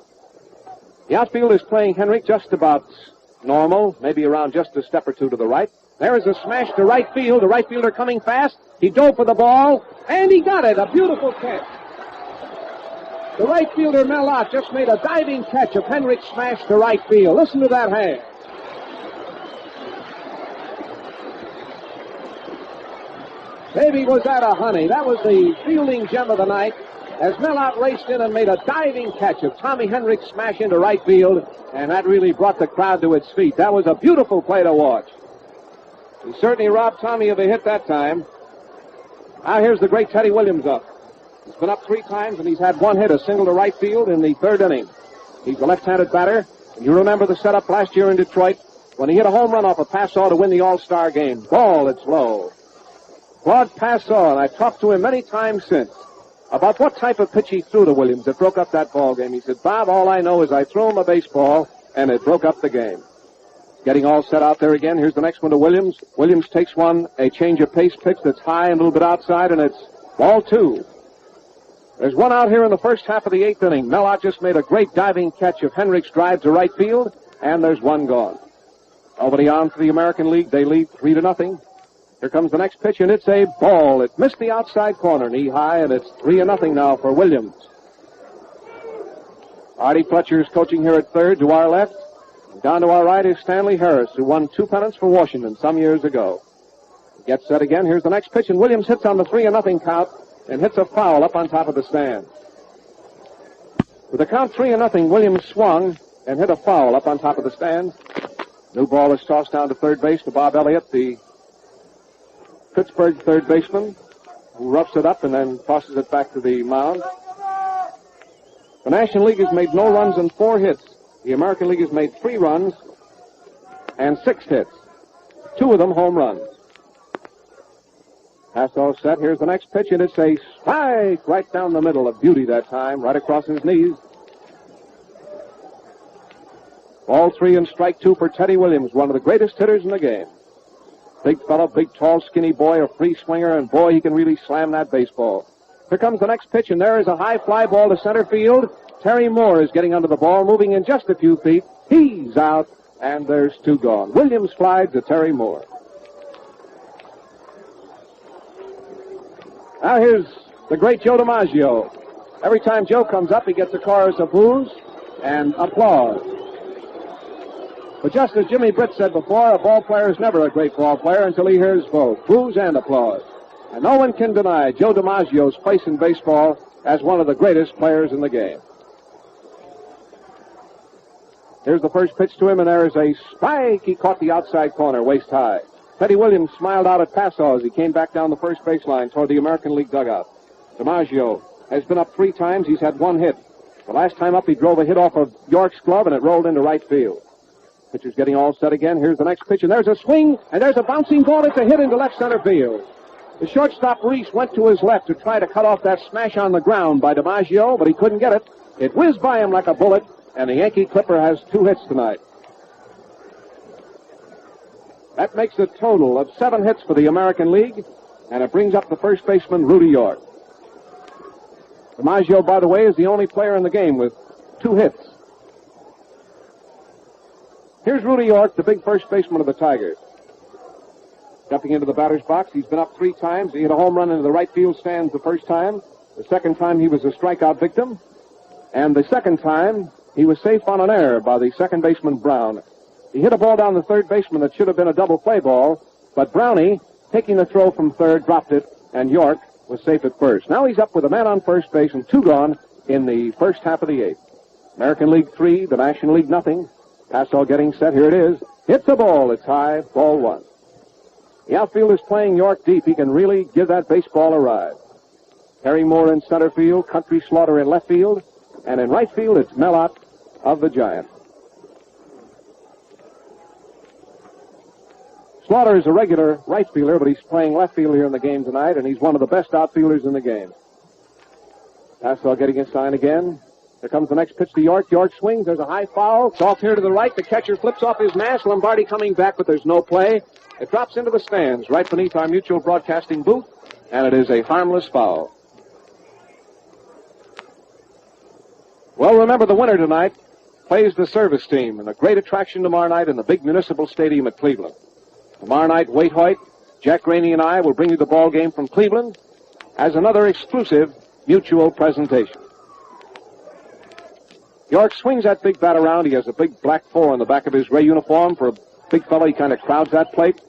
The outfield is playing Henrich just about normal, maybe around just a step or 2 to the right. There is a smash to right field. The right fielder coming fast. He dove for the ball, and he got it. A beautiful catch. The right fielder, Melot, just made a diving catch of Henrich's smash to right field. Listen to that hand. Baby, was that a honey? That was the fielding gem of the night as Melot raced in and made a diving catch of Tommy Henrich's smash into right field, and that really brought the crowd to its feet. That was a beautiful play to watch. He certainly robbed Tommy of a hit that time. Now here's the great Teddy Williams up. He's been up 3 times, and he's had 1 hit, a single to right field in the 3rd inning. He's a left-handed batter, and you remember the setup last year in Detroit when he hit a home run off a Passaw to win the All-Star Game. Ball, it's low. Claude Passaw, and I've talked to him many times since about what type of pitch he threw to Williams that broke up that ball game. He said, Bob, all I know is I threw him a baseball, and it broke up the game. Getting all set out there again. Here's the next one to Williams. Williams takes one, a change of pace pitch that's high and a little bit outside, and it's ball 2. There's 1 out here in the first half of the 8th inning. Melot just made a great diving catch of Henrich's drive to right field, and there's 1 gone. Nobody on for the American League. They lead 3-0. Here comes the next pitch, and it's a ball. It missed the outside corner, knee high, and it's 3-0 now for Williams. Artie Fletcher is coaching here at third to our left. Down to our right is Stanley Harris, who won 2 pennants for Washington some years ago. Gets set again. Here's the next pitch, and Williams hits on the 3-0 count and hits a foul up on top of the stand. With the count 3-0, Williams swung and hit a foul up on top of the stand. New ball is tossed down to third base to Bob Elliott, the Pittsburgh third baseman, who roughs it up and then tosses it back to the mound. The National League has made no runs and 4 hits. The American League has made 3 runs and 6 hits. 2 of them home runs. Passaw set. Here's the next pitch, and it's a strike right down the middle of beauty that time, right across his knees. Ball 3 and strike 2 for Teddy Williams, one of the greatest hitters in the game. Big fellow, big, tall, skinny boy, a free swinger, and boy, he can really slam that baseball. Here comes the next pitch, and there is a high fly ball to center field. Terry Moore is getting under the ball, moving in just a few feet. He's out, and there's 2 gone. Williams flied to Terry Moore. Now here's the great Joe DiMaggio. Every time Joe comes up, he gets a chorus of boos and applause. But just as Jimmy Britt said before, a ball player is never a great ball player until he hears both boos and applause. And no one can deny Joe DiMaggio's place in baseball as one of the greatest players in the game. Here's the first pitch to him, and there is a spike. He caught the outside corner, waist high. Teddy Williams smiled out at Passaw as he came back down the first baseline toward the American League dugout. DiMaggio has been up 3 times. He's had 1 hit. The last time up, he drove a hit off of York's glove, and it rolled into right field. Pitcher's getting all set again. Here's the next pitch, and there's a swing, and there's a bouncing ball. It's a hit into left center field. The shortstop, Reese, went to his left to try to cut off that smash on the ground by DiMaggio, but he couldn't get it. It whizzed by him like a bullet, and the Yankee Clipper has 2 hits tonight. That makes a total of 7 hits for the American League, and it brings up the first baseman, Rudy York. DiMaggio, by the way, is the only player in the game with 2 hits. Here's Rudy York, the big first baseman of the Tigers. Jumping into the batter's box, he's been up 3 times. He hit a home run into the right field stands the first time. The second time, he was a strikeout victim. And the second time, he was safe on an error by the second baseman, Brown. He hit a ball down the third baseman that should have been a double play ball, but Brownie, taking the throw from third, dropped it, and York was safe at first. Now he's up with a man on first base and 2 gone in the first half of the 8th. American League 3, the National League nothing. Passaw getting set. Here it is. Hits the ball. It's high. Ball 1. The outfield is playing York deep. He can really give that baseball a ride. Terry Moore in center field. Country Slaughter in left field. And in right field, it's Melot of the Giants. Slaughter is a regular right fielder, but he's playing left field here in the game tonight, and he's one of the best outfielders in the game. Pascal getting his sign again. Here comes the next pitch to York. York swings. There's a high foul. It's off here to the right. The catcher flips off his mask. Lombardi coming back, but there's no play. It drops into the stands right beneath our Mutual Broadcasting booth, and it is a harmless foul. Well, remember, the winner tonight plays the service team, and a great attraction tomorrow night in the big municipal stadium at Cleveland. Tomorrow night, Wade Hoyt, Jack Rainey, and I will bring you the ball game from Cleveland as another exclusive Mutual presentation. York swings that big bat around. He has a big black 4 on the back of his gray uniform. For a big fellow, he kind of crowds that plate.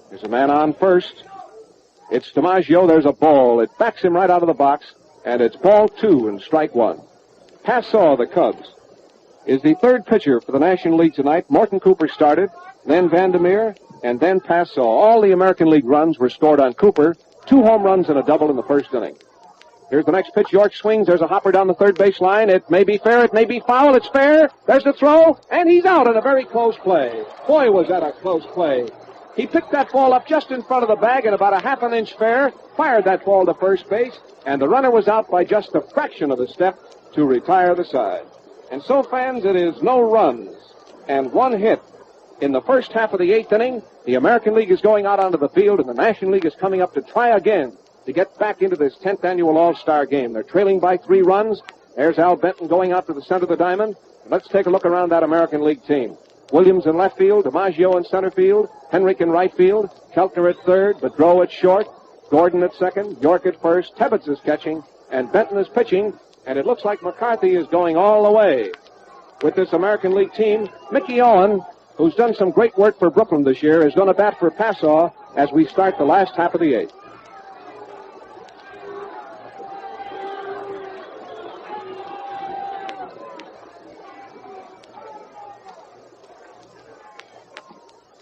There's a man on first. It's DiMaggio. There's a ball. It backs him right out of the box, and it's ball 2 and strike 1. Passaw, the Cubs, is the third pitcher for the National League tonight. Morton Cooper started, then Vandermeer, and then Passaw. All the American League runs were scored on Cooper. 2 home runs and a double in the first inning. Here's the next pitch. York swings. There's a hopper down the third base line. It may be fair. It may be foul. It's fair. There's the throw, and he's out in a very close play. Boy, was that a close play. He picked that ball up just in front of the bag and about a half an inch fair, fired that ball to first base, and the runner was out by just a fraction of a step to retire the side. And so, fans, it is no runs and 1 hit in the first half of the 8th inning. The American League is going out onto the field, and the National League is coming up to try again to get back into this 10th annual All-Star game. They're trailing by 3 runs. There's Al Benton going out to the center of the diamond. Let's take a look around that American League team. Williams in left field, DiMaggio in center field, Henrik in right field, Keltner at third, Bedreau at short, Gordon at second, York at first, Tebbets is catching, and Benton is pitching, and it looks like McCarthy is going all the way with this American League team. Mickey Owen, who's done some great work for Brooklyn this year, is going to bat for Passaw as we start the last half of the 8th.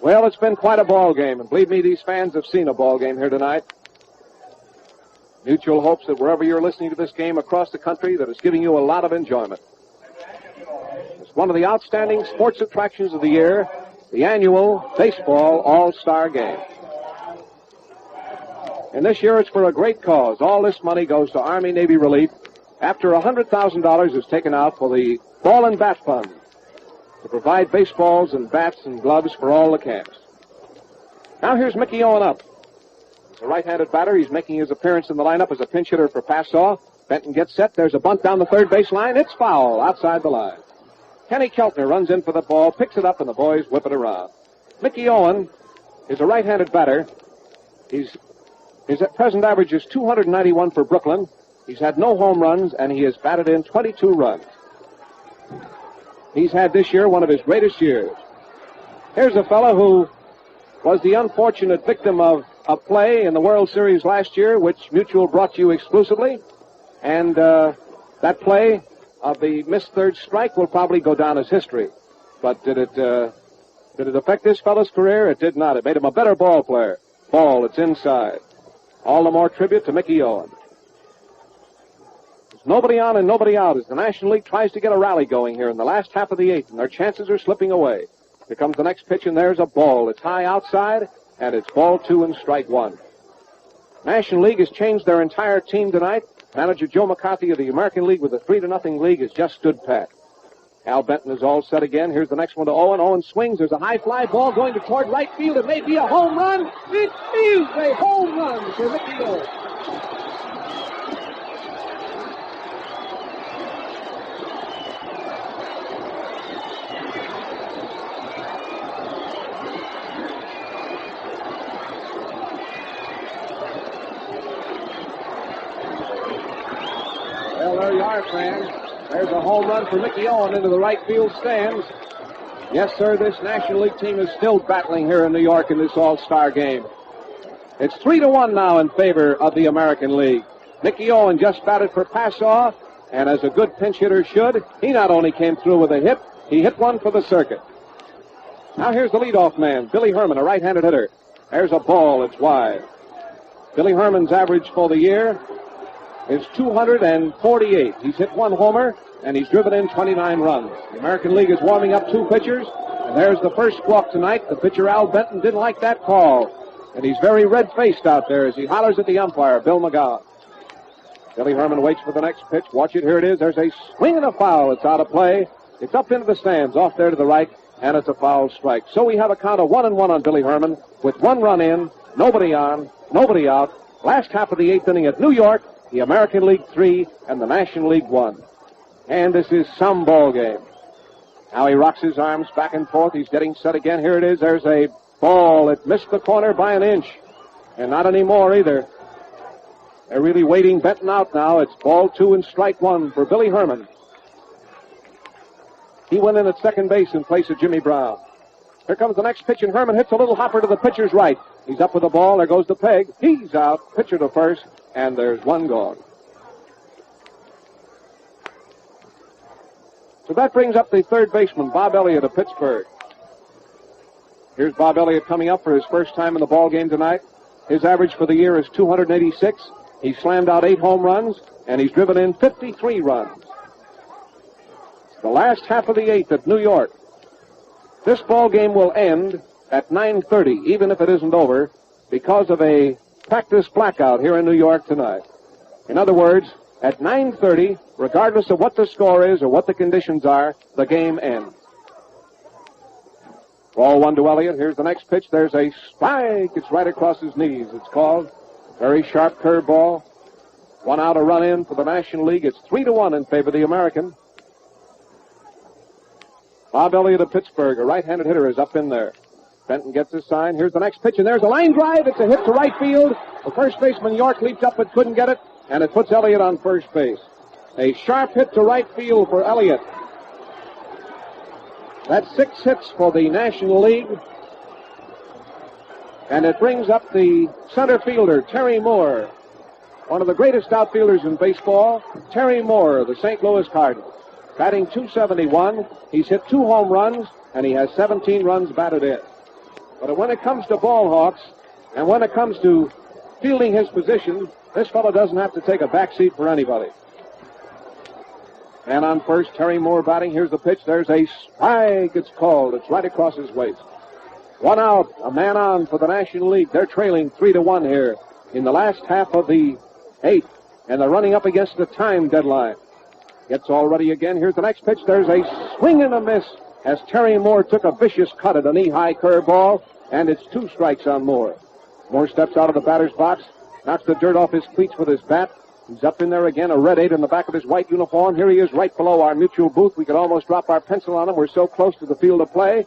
Well, it's been quite a ball game, and believe me, these fans have seen a ball game here tonight. Mutual hopes that wherever you're listening to this game across the country, that it's giving you a lot of enjoyment. It's one of the outstanding sports attractions of the year, the annual Baseball All-Star Game. And this year it's for a great cause. All this money goes to Army-Navy relief after $100,000 is taken out for the Ball and Bat Fund to provide baseballs and bats and gloves for all the camps. Now here's Mickey Owen up. He's a right-handed batter. He's making his appearance in the lineup as a pinch hitter for Passaw. Benton gets set. There's a bunt down the third base line. It's foul outside the line. Kenny Keltner runs in for the ball, picks it up, and the boys whip it around. Mickey Owen is a right-handed batter. His present average is 291 for Brooklyn. He's had no home runs, and he has batted in 22 runs. He's had this year one of his greatest years. Here's a fellow who was the unfortunate victim of a play in the World Series last year, which Mutual brought you exclusively. And that play of the missed third strike will probably go down as history. But did it affect this fellow's career? It did not. It made him a better ball player. Ball, it's inside. All the more tribute to Mickey Owen. Nobody on and nobody out as the National League tries to get a rally going here in the last half of the 8th, and their chances are slipping away. Here comes the next pitch, and there's a ball. It's high outside, and it's ball 2 and strike 1. National League has changed their entire team tonight. Manager Joe McCarthy of the American League with a 3-0 league has just stood pat. Al Benton is all set again. Here's the next one to Owen. Owen swings. There's a high fly ball going toward right field. It may be a home run. It is a home run for Mickey Owen. Well, there you are, fans. There's a home run for Mickey Owen into the right field stands. Yes, sir, this National League team is still battling here in New York in this All-Star game. It's 3-1 now in favor of the American League. Mickey Owen just batted for Passaw, and as a good pinch hitter should, he not only came through with a hit, he hit one for the circuit. Now here's the leadoff man, Billy Herman, a right-handed hitter. There's a ball, it's wide. Billy Herman's average for the year is 248. He's hit 1 homer, and he's driven in 29 runs. The American League is warming up 2 pitchers, And there's the first squawk tonight. The pitcher, Al Benton, didn't like that call. And he's very red-faced out there as he hollers at the umpire, Bill McGowan. Billy Herman waits for the next pitch. Watch it. Here it is. There's a swing and a foul. It's out of play. It's up into the stands, off there to the right, and it's a foul strike. So we have a count of 1-1 on Billy Herman with 1 run in, nobody on, nobody out. Last half of the 8th inning at New York, the American League 3 and the National League 1. And this is some ball game. Now he rocks his arms back and forth. He's getting set again. Here it is. There's a ball. It missed the corner by an inch. And not anymore either. They're really waiting Benton out now. It's ball 2 and strike 1 for Billy Herman. He went in at second base in place of Jimmy Brown. Here comes the next pitch, and Herman hits a little hopper to the pitcher's right. He's up with the ball. There goes the peg. He's out. Pitcher to first, and there's 1 gone. So that brings up the third baseman, Bob Elliott of Pittsburgh. Here's Bob Elliott coming up for his first time in the ball game tonight. His average for the year is 286. He's slammed out 8 home runs, and he's driven in 53 runs. The last half of the 8th at New York. This ball game will end at 9:30, even if it isn't over, because of a practice blackout here in New York tonight. In other words, at 9:30, regardless of what the score is or what the conditions are, the game ends. Ball 1 to Elliott. Here's the next pitch. There's a strike. It's right across his knees. It's called. Very sharp curveball. 1 out, a run in for the National League. It's 3-1 in favor of the American. Bob Elliott of Pittsburgh, a right-handed hitter, is up in there. Benton gets his sign. Here's the next pitch, and there's a line drive. It's a hit to right field. The first baseman, York, leaped up but couldn't get it, and it puts Elliott on first base. A sharp hit to right field for Elliott. That's 6 hits for the National League. And it brings up the center fielder, Terry Moore, one of the greatest outfielders in baseball, Terry Moore of the St. Louis Cardinals. Batting .271, he's hit 2 home runs, and he has 17 runs batted in. But when it comes to ball hawks, and when it comes to fielding his position, this fellow doesn't have to take a back seat for anybody. And on first, Terry Moore batting. Here's the pitch. There's a strike. It's called. It's right across his waist. 1 out, a man on for the National League. They're trailing 3-1 here in the last half of the 8th, and they're running up against the time deadline. Gets all ready again. Here's the next pitch. There's a swing and a miss as Terry Moore took a vicious cut at a knee-high curveball, and it's 2 strikes on Moore. Moore steps out of the batter's box, knocks the dirt off his cleats with his bat. He's up in there again, a red 8 in the back of his white uniform. Here he is right below our mutual booth. We could almost drop our pencil on him. We're so close to the field of play.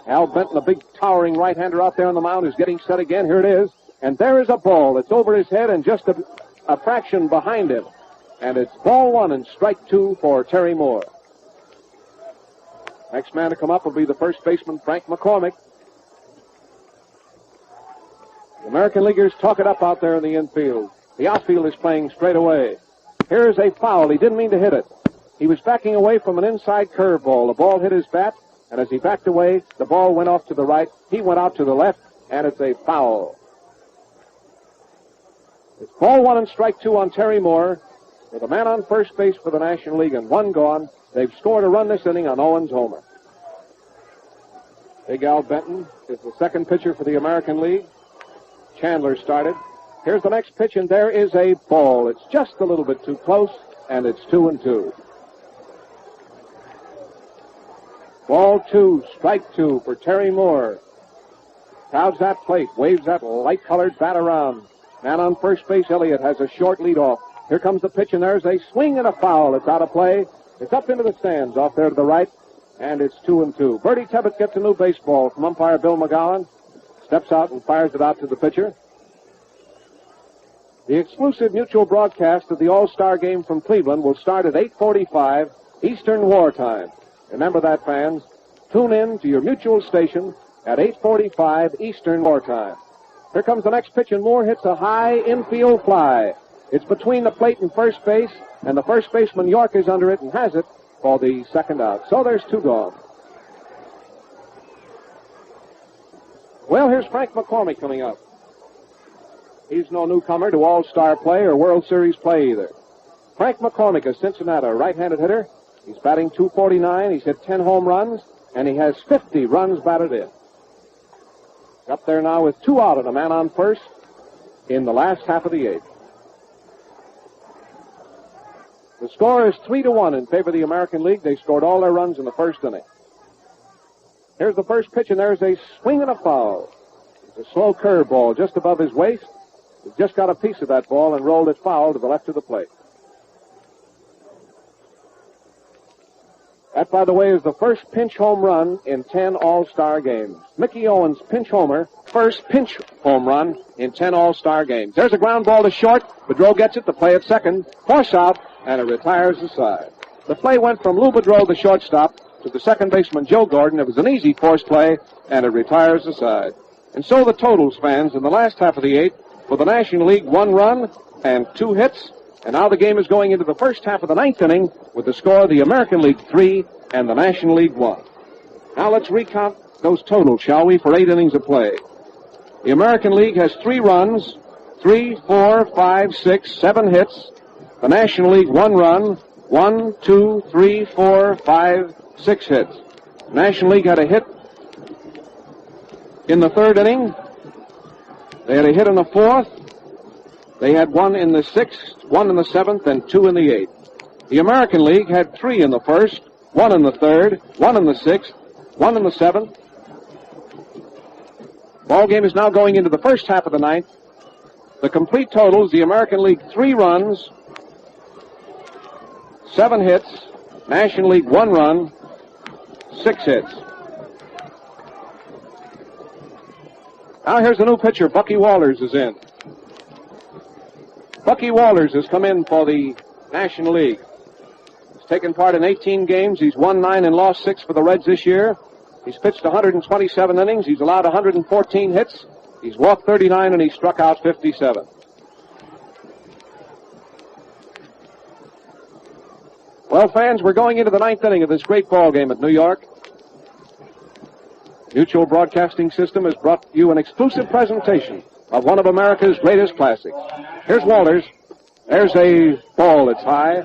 Al Benton, a big towering right-hander out there on the mound, is getting set again. Here it is. And there is a ball. It's over his head and just a fraction behind him. And it's ball 1 and strike 2 for Terry Moore. Next man to come up will be the first baseman, Frank McCormick. The American Leaguers talk it up out there in the infield. The outfield is playing straight away. Here's a foul. He didn't mean to hit it. He was backing away from an inside curveball. The ball hit his bat, and as he backed away, the ball went off to the right. He went out to the left, and it's a foul. It's ball 1 and strike 2 on Terry Moore. With a man on first base for the National League and 1 gone, they've scored a run this inning on Owens' homer. Big Al Benton is the second pitcher for the American League. Chandler started. Here's the next pitch, and there is a ball. It's just a little bit too close, and it's 2-2. Ball 2, strike 2 for Terry Moore. Crowds that plate, waves that light-colored bat around. Man on first base, Elliott, has a short leadoff. Here comes the pitch, and there's a swing and a foul. It's out of play. It's up into the stands off there to the right, and it's 2-2. Bertie Tebbett gets a new baseball from umpire Bill McGowan. Steps out and fires it out to the pitcher. The exclusive mutual broadcast of the All-Star Game from Cleveland will start at 8:45 Eastern War Time. Remember that, fans. Tune in to your mutual station at 8:45 Eastern War Time. Here comes the next pitch, and Moore hits a high infield fly. It's between the plate and first base, and the first baseman, York, is under it and has it for the second out. So there's 2 gone. Well, here's Frank McCormick coming up. He's no newcomer to All-Star play or World Series play either. Frank McCormick of Cincinnati, right-handed hitter. He's batting .249. He's hit 10 home runs, and he has 50 runs batted in. Up there now with 2 out and a man on first in the last half of the 8th. The score is 3-1 in favor of the American League. They scored all their runs in the first inning. Here's the first pitch, and there's a swing and a foul. It's a slow curveball just above his waist. He just got a piece of that ball and rolled it foul to the left of the plate. That, by the way, is the first pinch home run in 10 All-Star games. Mickey Owens' pinch homer, first pinch home run in 10 All-Star games. There's a ground ball to short. Boudreau gets it to play at second. Force out, and it retires the side. The play went from Lou Boudreau, the shortstop, to the second baseman, Joe Gordon. It was an easy force play, and it retires the side. And so the totals, fans, in the last half of the 8th, for the National League, 1 run and 2 hits. And now the game is going into the first half of the 9th inning with the score of the American League 3 and the National League 1. Now let's recount those totals, shall we, for 8 innings of play. The American League has 3 runs, 3, 4, 5, 6, 7 hits. The National League 1 run, 1, 2, 3, 4, 5, 6 hits. The National League had a hit in the 3rd inning. They had a hit in the 4th. They had 1 in the 6th, 1 in the 7th, and 2 in the 8th. The American League had 3 in the 1st, 1 in the 3rd, 1 in the 6th, 1 in the 7th. Ball game is now going into the first half of the 9th. The complete totals, the American League 3 runs, 7 hits, National League 1 run, 6 hits. Now here's the new pitcher, Bucky Walters is in. Bucky Walters has come in for the National League. He's taken part in 18 games. He's won 9 and lost 6 for the Reds this year. He's pitched 127 innings. He's allowed 114 hits. He's walked 39, and he struck out 57. Well, fans, we're going into the 9th inning of this great ball game at New York. Mutual Broadcasting System has brought you an exclusive presentation of one of America's greatest classics. Here's Walters. There's a ball that's high.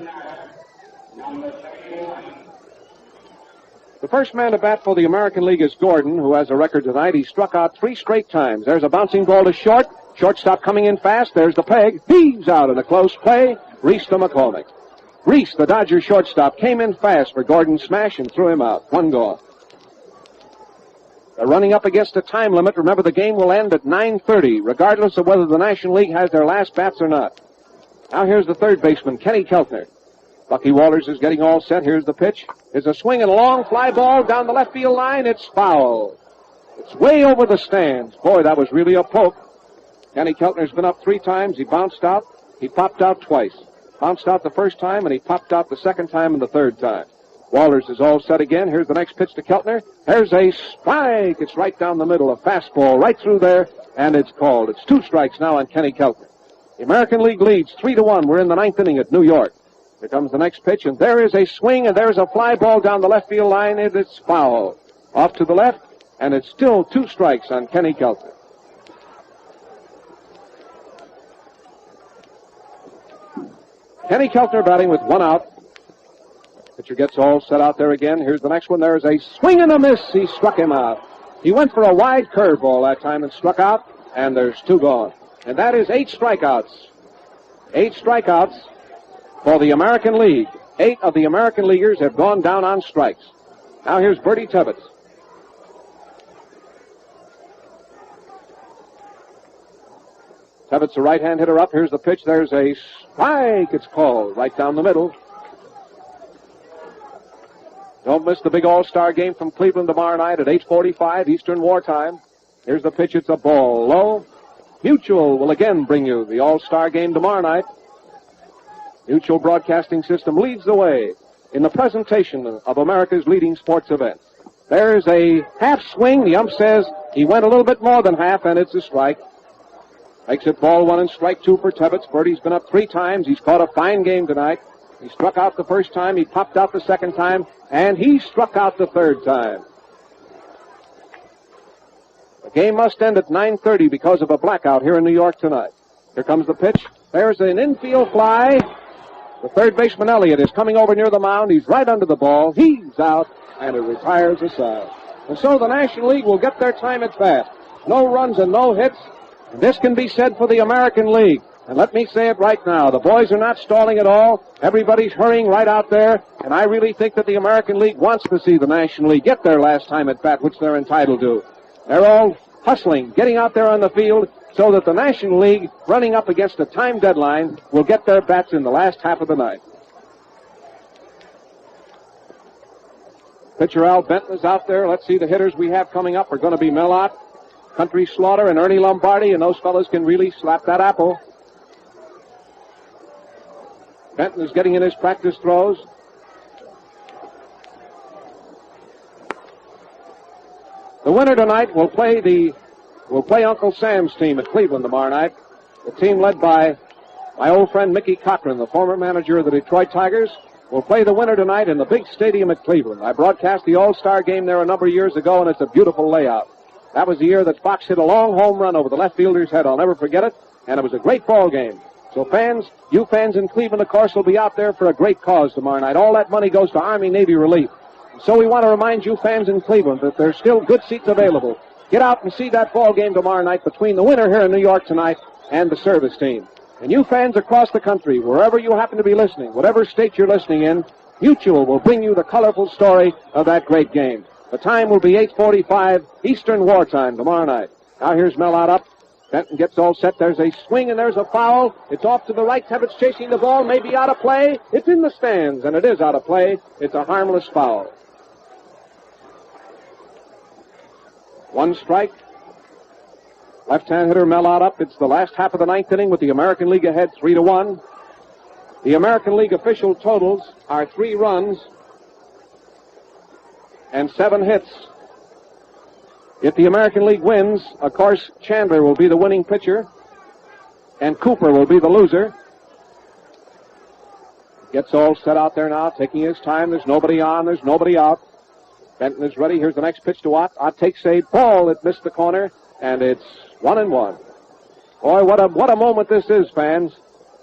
The first man to bat for the American League is Gordon, who has a record tonight. He struck out 3 straight times. There's a bouncing ball to short. Shortstop coming in fast. There's the peg. Heaves out in a close play. Reese to McCormick. Reese, the Dodger shortstop, came in fast for Gordon's smash and threw him out. 1 gone. They're running up against a time limit. Remember, the game will end at 9:30, regardless of whether the National League has their last bats or not. Now here's the third baseman, Kenny Keltner. Bucky Walters is getting all set. Here's the pitch. There's a swing and a long fly ball down the left field line. It's foul. It's way over the stands. Boy, that was really a poke. Kenny Keltner's been up 3 times. He bounced out. He popped out twice. Bounced out the first time, and he popped out the second time and the third time. Walters is all set again. Here's the next pitch to Keltner. There's a strike. It's right down the middle. A fastball right through there, and it's called. It's 2 strikes now on Kenny Keltner. The American League leads 3-1. We're in the 9th inning at New York. Here comes the next pitch, and there is a swing, and there's a fly ball down the left field line, and it's foul. Off to the left, and it's still 2 strikes on Kenny Keltner. Kenny Keltner batting with 1 out. Pitcher gets all set out there again. Here's the next one. There's a swing and a miss. He struck him out. He went for a wide curveball that time and struck out, and there's 2 gone. And that is 8 strikeouts. 8 strikeouts for the American League. 8 of the American Leaguers have gone down on strikes. Now here's Bertie Tebbetts. Tebbetts, a right-hand hitter up. Here's the pitch. There's a strike. It's called right down the middle. Don't miss the big All-Star game from Cleveland tomorrow night at 8:45 Eastern Wartime. Here's the pitch. It's a ball low. Mutual will again bring you the All-Star game tomorrow night. Mutual Broadcasting System leads the way in the presentation of America's leading sports events. There's a half swing. The ump says he went a little bit more than half, and it's a strike. Makes it ball 1 and strike 2 for Tebbetts. Bertie's been up 3 times. He's caught a fine game tonight. He struck out the first time. He popped out the second time. And he struck out the third time. The game must end at 9:30 because of a blackout here in New York tonight. Here comes the pitch. There's an infield fly. The third baseman, Elliott, is coming over near the mound. He's right under the ball. He's out. and it retires the side. And so the National League will get their time at bat. No runs and no hits. And this can be said for the American League. And let me say it right now. The boys are not stalling at all. Everybody's hurrying right out there. And I really think that the American League wants to see the National League get their last time at bat, which they're entitled to. They're all hustling, getting out there on the field so that the National League, running up against a time deadline, will get their bats in the last half of the night. Pitcher Al Benton is out there. Let's see, the hitters we have coming up are going to be Mellott, Country Slaughter, and Ernie Lombardi, and those fellas can really slap that apple. Benton is getting in his practice throws. The winner tonight will play Uncle Sam's team at Cleveland tomorrow night. The team led by my old friend Mickey Cochran, the former manager of the Detroit Tigers, will play the winner tonight in the big stadium at Cleveland. I broadcast the All-Star game there a number of years ago, and it's a beautiful layout. That was the year that Fox hit a long home run over the left fielder's head. I'll never forget it, and it was a great ball game. So fans, you fans in Cleveland, of course, will be out there for a great cause tomorrow night. All that money goes to Army-Navy relief. So we want to remind you fans in Cleveland that there's still good seats available. Get out and see that ball game tomorrow night between the winner here in New York tonight and the service team. And you fans across the country, wherever you happen to be listening, whatever state you're listening in, Mutual will bring you the colorful story of that great game. The time will be 8:45 Eastern Wartime tomorrow night. Now here's Mellott up. Benton gets all set. There's a swing and there's a foul. It's off to the right. Tebbetts chasing the ball. Maybe out of play. It's in the stands, and it is out of play. It's a harmless foul. One strike. Left-hand hitter Mellott up. It's the last half of the ninth inning with the American League ahead 3-1. The American League official totals are 3 runs and 7 hits. If the American League wins, of course, Chandler will be the winning pitcher, and Cooper will be the loser. Gets all set out there now, taking his time. There's nobody on, there's nobody out. Benton is ready. Here's the next pitch to Ott. Ott takes a ball that missed the corner, and it's 1-1. Boy, what a moment this is, fans.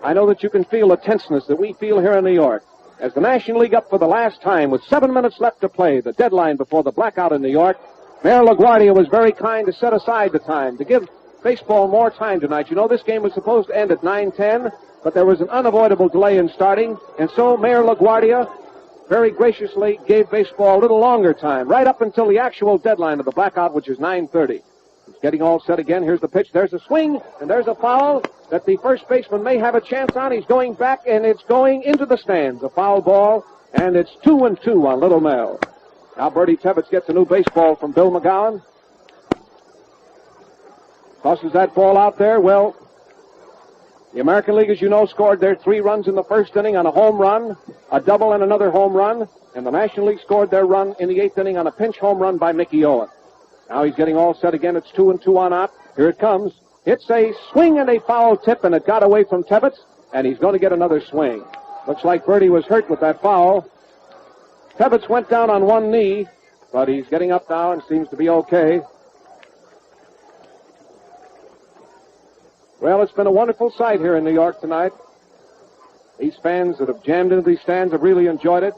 I know that you can feel the tenseness that we feel here in New York. As the National League up for the last time with 7 minutes left to play, the deadline before the blackout in New York, Mayor LaGuardia was very kind to set aside the time, to give baseball more time tonight. You know, this game was supposed to end at 9:10, but there was an unavoidable delay in starting, and so Mayor LaGuardia very graciously gave baseball a little longer time, right up until the actual deadline of the blackout, which is 9:30. He's getting all set again. Here's the pitch. There's a swing, and there's a foul that the first baseman may have a chance on. He's going back, and it's going into the stands. A foul ball, and it's 2-2 on Little Mel. Now Bertie Tebbetts gets a new baseball from Bill McGowan. Tosses that ball out there. Well, the American League, as you know, scored their 3 runs in the first inning on a home run, a double, and another home run. And the National League scored their run in the 8th inning on a pinch home run by Mickey Owen. Now he's getting all set again. It's 2-2 on Ott. Here it comes. It's a swing and a foul tip, and it got away from Tebbetts, and he's going to get another swing. Looks like Bertie was hurt with that foul. Tebbetts went down on one knee, but he's getting up now and seems to be okay. Well, it's been a wonderful sight here in New York tonight. These fans that have jammed into these stands have really enjoyed it.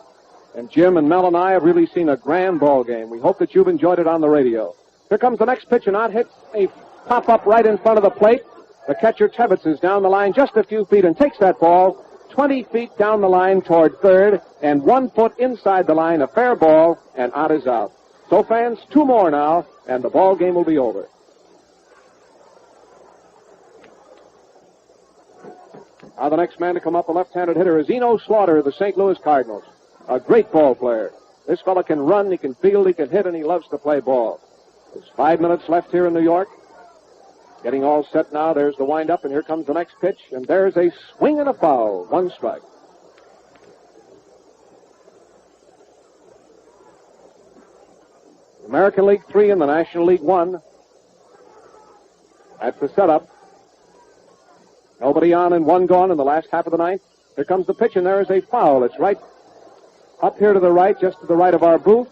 And Jim and Mel and I have really seen a grand ball game. We hope that you've enjoyed it on the radio. Here comes the next pitch, and Ott hits a pop-up right in front of the plate. The catcher, Tebbetts, is down the line just a few feet and takes that ball 20 feet down the line toward third, and 1 foot inside the line, a fair ball, and Ott is out. So, fans, 2 more now, and the ball game will be over. Now the next man to come up, a left-handed hitter, is Eno Slaughter of the St. Louis Cardinals. A great ball player. This fella can run, he can field, he can hit, and he loves to play ball. There's 5 minutes left here in New York. Getting all set now. There's the windup, and here comes the next pitch, and there's a swing and a foul. 1 strike. American League 3 and the National League 1. That's the setup. Nobody on and 1 gone in the last half of the ninth. Here comes the pitch, and there is a foul. It's right up here to the right, just to the right of our booth.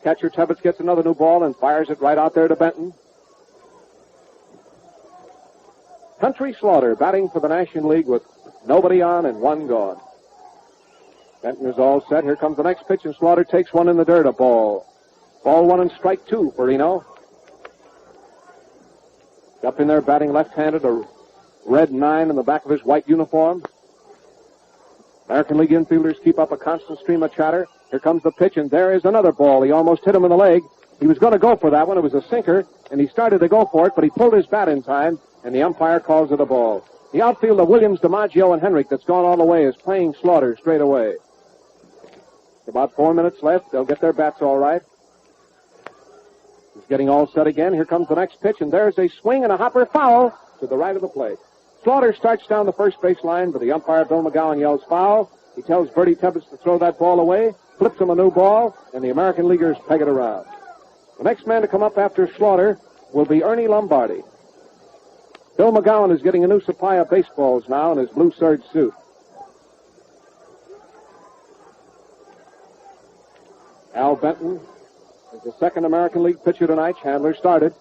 Catcher Tebbetts gets another new ball and fires it right out there to Benton. Country Slaughter batting for the National League with nobody on and 1 gone. Benton is all set. Here comes the next pitch, and Slaughter takes one in the dirt, a ball. Ball 1 and strike 2 for Reno. Up in there batting left-handed, a red 9 in the back of his white uniform. American League infielders keep up a constant stream of chatter. Here comes the pitch, and there is another ball. He almost hit him in the leg. He was going to go for that one. It was a sinker, and he started to go for it, but he pulled his bat in time, and the umpire calls it a ball. The outfield of Williams, DiMaggio, and Henrik that's gone all the way is playing Slaughter straight away. About 4 minutes left. They'll get their bats all right. He's getting all set again. Here comes the next pitch, and there's a swing and a hopper foul to the right of the plate. Slaughter starts down the first base line, but the umpire, Bill McGowan, yells foul. He tells Bertie Tebbets to throw that ball away, flips him a new ball, and the American Leaguers peg it around. The next man to come up after Slaughter will be Ernie Lombardi. Bill McGowan is getting a new supply of baseballs now in his blue serge suit. Al Benton is the second American League pitcher tonight. Chandler started.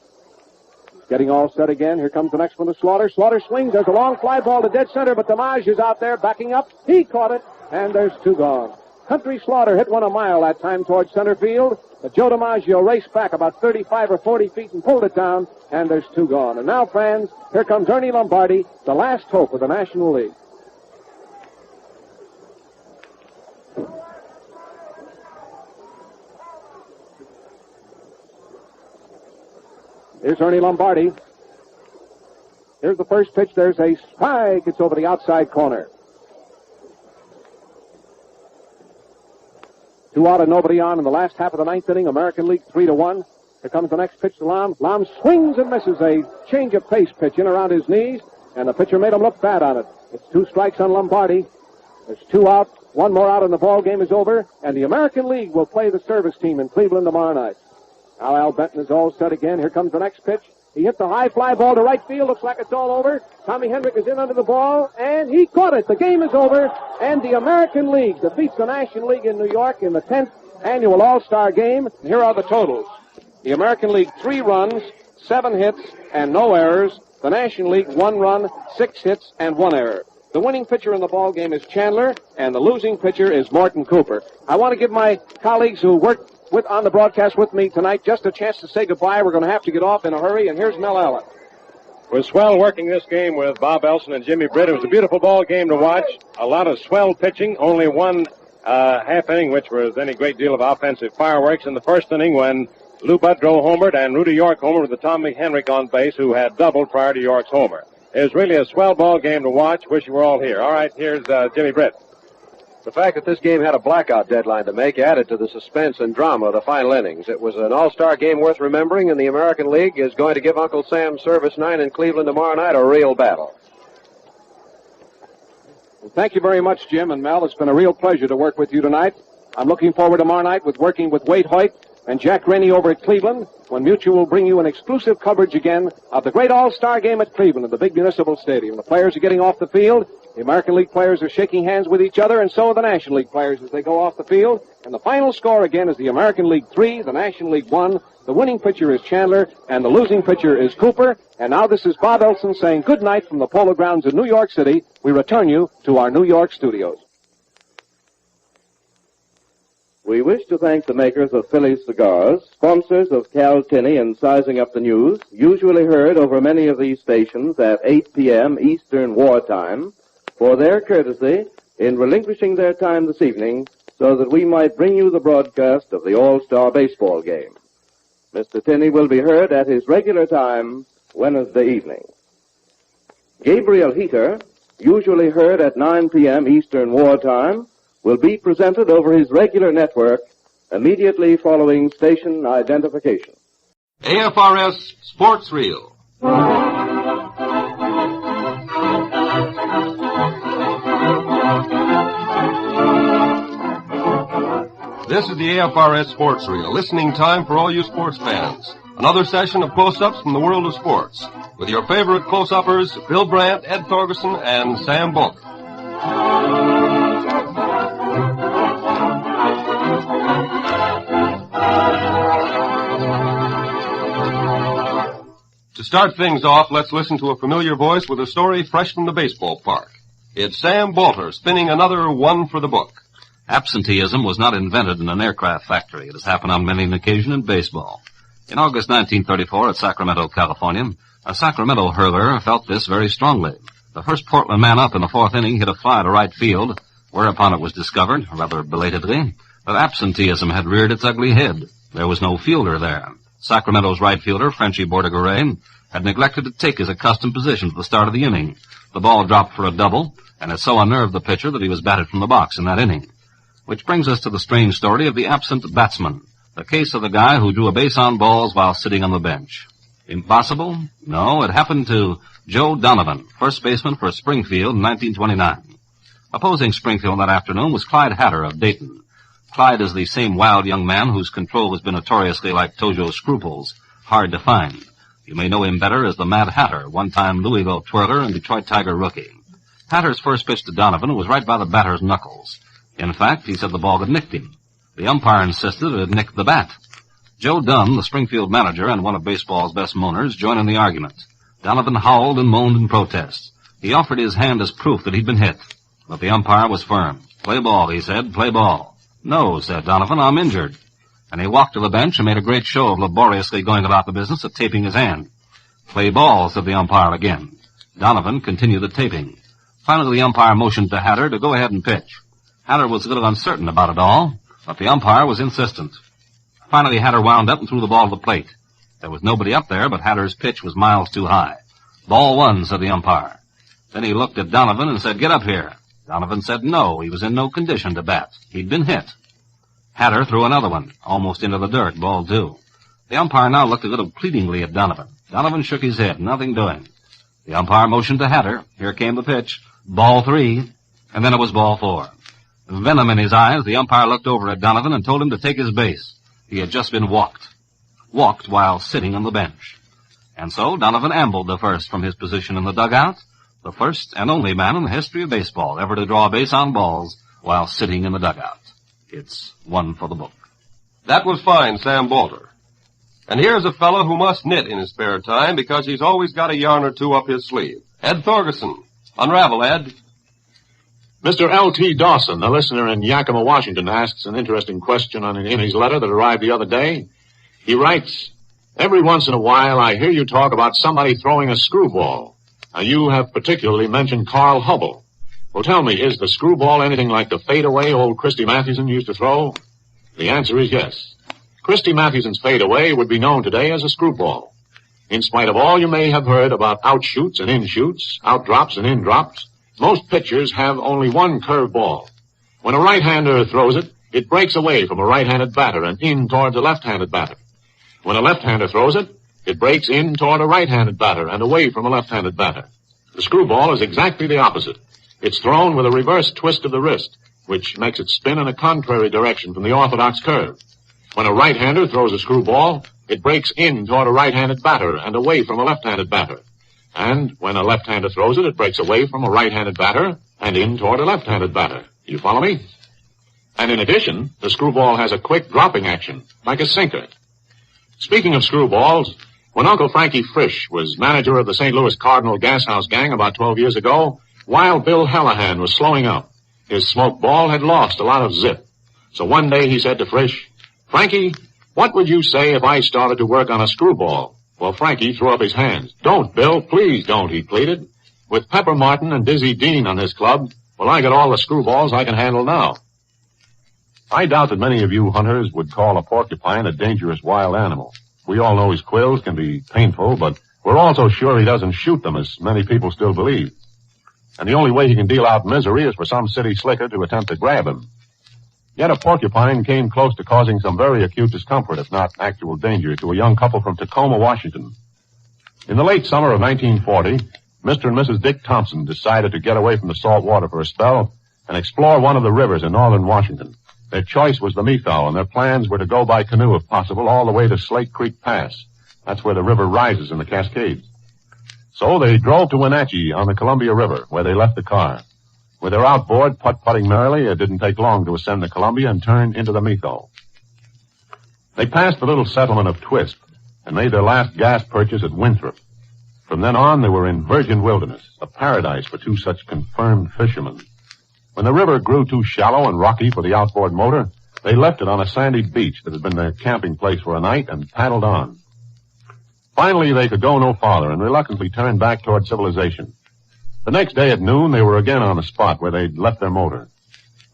He's getting all set again. Here comes the next one to Slaughter. Slaughter swings. There's a long fly ball to dead center, but DiMaggio is out there backing up. He caught it, and there's 2 gone. Country Slaughter hit one a mile that time towards center field, but Joe DiMaggio raced back about 35 or 40 feet and pulled it down, and there's 2 gone. And now, fans, here comes Ernie Lombardi, the last hope of the National League. Here's Ernie Lombardi. Here's the first pitch. There's a strike. It's over the outside corner. 2 out and nobody on in the last half of the 9th inning. American League 3-1. Here comes the next pitch to Lom. Lom swings and misses a change of pace pitch in around his knees, and the pitcher made him look bad on it. It's 2 strikes on Lombardi. There's 2 out. 1 more out and the ball game is over, and the American League will play the service team in Cleveland tomorrow night. Now Al Benton is all set again. Here comes the next pitch. He hit the high fly ball to right field. Looks like it's all over. Tommy Henrik is in under the ball, and he caught it. The game is over, and the American League defeats the National League in New York in the 10th annual All-Star Game. Here are the totals. The American League, 3 runs, 7 hits, and no errors. The National League, 1 run, 6 hits, and 1 error. The winning pitcher in the ball game is Chandler, and the losing pitcher is Morton Cooper. I want to give my colleagues who worked on the broadcast with me tonight just a chance to say goodbye. We're going to have to get off in a hurry, and here's Mel Allen. It was swell working this game with Bob Elson and Jimmy Britt. It was a beautiful ball game to watch. A lot of swell pitching. Only 1 half inning, which was any great deal of offensive fireworks. In the first inning, when Lou Budrow homered and Rudy York homered with the Tommy Henrik on base, who had doubled prior to York's homer. It was really a swell ball game to watch. Wish you were all here. All right, here's Jimmy Britt. The fact that this game had a blackout deadline to make added to the suspense and drama of the final innings. It was an all-star game worth remembering, and the American League is going to give Uncle Sam's Service 9 in Cleveland tomorrow night a real battle. Well, thank you very much, Jim and Mel. It's been a real pleasure to work with you tonight. I'm looking forward tomorrow night with working with Wade Hoyt and Jack Rennie over at Cleveland, when Mutual will bring you an exclusive coverage again of the great all-star game at Cleveland at the big municipal stadium. The players are getting off the field. The American League players are shaking hands with each other, and so are the National League players as they go off the field. And the final score again is the American League 3, the National League 1. The winning pitcher is Chandler, and the losing pitcher is Cooper. And now this is Bob Elson saying good night from the Polo Grounds in New York City. We return you to our New York studios. We wish to thank the makers of Philly's cigars, sponsors of Cal Tinney and Sizing Up the News, usually heard over many of these stations at 8 p.m. Eastern Wartime, for their courtesy in relinquishing their time this evening so that we might bring you the broadcast of the All-Star Baseball game. Mr. Tinney will be heard at his regular time Wednesday evening. Gabriel Heater, usually heard at 9 p.m. Eastern Wartime, will be presented over his regular network immediately following station identification. AFRS Sports Reel. This is the AFRS Sports Reel, listening time for all you sports fans. Another session of close-ups from the world of sports, with your favorite close-uppers, Bill Brandt, Ed Thorgerson, and Sam Bulk. To start things off, let's listen to a familiar voice with a story fresh from the baseball park. It's Sam Bolter spinning another one for the book. Absenteeism was not invented in an aircraft factory. It has happened on many an occasion in baseball. In August 1934 at Sacramento, California, a Sacramento hurler felt this very strongly. The first Portland man up in the fourth inning hit a fly to right field, whereupon it was discovered, rather belatedly, that absenteeism had reared its ugly head. There was no fielder there. Sacramento's right fielder, Frenchy Bordegaray, had neglected to take his accustomed position at the start of the inning. The ball dropped for a double, and it so unnerved the pitcher that he was batted from the box in that inning. Which brings us to the strange story of the absent batsman, the case of the guy who drew a base on balls while sitting on the bench. Impossible? No, it happened to Joe Donovan, first baseman for Springfield in 1929. Opposing Springfield that afternoon was Clyde Hatter of Dayton. Clyde is the same wild young man whose control has been notoriously like Tojo's scruples, hard to find. You may know him better as the Mad Hatter, one-time Louisville twirler and Detroit Tiger rookie. Hatter's first pitch to Donovan was right by the batter's knuckles. In fact, he said the ball had nicked him. The umpire insisted it had nicked the bat. Joe Dunn, the Springfield manager and one of baseball's best moaners, joined in the argument. Donovan howled and moaned in protest. He offered his hand as proof that he'd been hit. But the umpire was firm. Play ball, he said, play ball. No, said Donovan, I'm injured. And he walked to the bench and made a great show of laboriously going about the business of taping his hand. Play ball, said the umpire again. Donovan continued the taping. Finally, the umpire motioned to Hatter to go ahead and pitch. Hatter was a little uncertain about it all, but the umpire was insistent. Finally, Hatter wound up and threw the ball to the plate. There was nobody up there, but Hatter's pitch was miles too high. Ball one, said the umpire. Then he looked at Donovan and said, get up here. Donovan said no, he was in no condition to bat. He'd been hit. Hatter threw another one, almost into the dirt, ball two. The umpire now looked a little pleadingly at Donovan. Donovan shook his head, nothing doing. The umpire motioned to Hatter. Here came the pitch. Ball three, and then it was ball four. Venom in his eyes, the umpire looked over at Donovan and told him to take his base. He had just been walked. Walked while sitting on the bench. And so Donovan ambled the first from his position in the dugout, the first and only man in the history of baseball ever to draw a base on balls while sitting in the dugout. It's one for the book. That was fine, Sam Bolter. And here's a fellow who must knit in his spare time because he's always got a yarn or two up his sleeve. Ed Thorgerson. Unravel, Ed. Mr. L.T. Dawson, a listener in Yakima, Washington, asks an interesting question in his letter that arrived the other day. He writes, every once in a while I hear you talk about somebody throwing a screwball. Now, you have particularly mentioned Carl Hubble. Well, tell me, is the screwball anything like the fadeaway old Christy Mathewson used to throw? The answer is yes. Christy Mathewson's fadeaway would be known today as a screwball. In spite of all you may have heard about outshoots and inshoots, outdrops and indrops, most pitchers have only one curved ball. When a right-hander throws it, it breaks away from a right-handed batter and in toward the left-handed batter. When a left-hander throws it, it breaks in toward a right-handed batter and away from a left-handed batter. The screwball is exactly the opposite. It's thrown with a reverse twist of the wrist, which makes it spin in a contrary direction from the orthodox curve. When a right-hander throws a screwball, it breaks in toward a right-handed batter and away from a left-handed batter. And when a left-hander throws it, it breaks away from a right-handed batter and in toward a left-handed batter. You follow me? And in addition, the screwball has a quick dropping action, like a sinker. Speaking of screwballs, when Uncle Frankie Frisch was manager of the St. Louis Cardinal Gas House Gang about 12 years ago, Wild Bill Hallahan was slowing up. His smoke ball had lost a lot of zip. So one day he said to Frisch, Frankie, what would you say if I started to work on a screwball? Well, Frankie threw up his hands. Don't, Bill, please don't, he pleaded. With Pepper Martin and Dizzy Dean on this club, well, I got all the screwballs I can handle now. I doubt that many of you hunters would call a porcupine a dangerous wild animal. We all know his quills can be painful, but we're also sure he doesn't shoot them, as many people still believe. And the only way he can deal out misery is for some city slicker to attempt to grab him. Yet a porcupine came close to causing some very acute discomfort, if not actual danger, to a young couple from Tacoma, Washington. In the late summer of 1940, Mr. and Mrs. Dick Thompson decided to get away from the salt water for a spell and explore one of the rivers in northern Washington. Their choice was the Methow, and their plans were to go by canoe, if possible, all the way to Slate Creek Pass. That's where the river rises in the Cascades. So they drove to Wenatchee on the Columbia River, where they left the car. With their outboard putt-putting merrily, it didn't take long to ascend the Columbia and turn into the Methow. They passed the little settlement of Twisp and made their last gas purchase at Winthrop. From then on, they were in virgin wilderness, a paradise for two such confirmed fishermen. When the river grew too shallow and rocky for the outboard motor, they left it on a sandy beach that had been their camping place for a night and paddled on. Finally, they could go no farther and reluctantly turned back toward civilization. The next day at noon, they were again on the spot where they'd left their motor.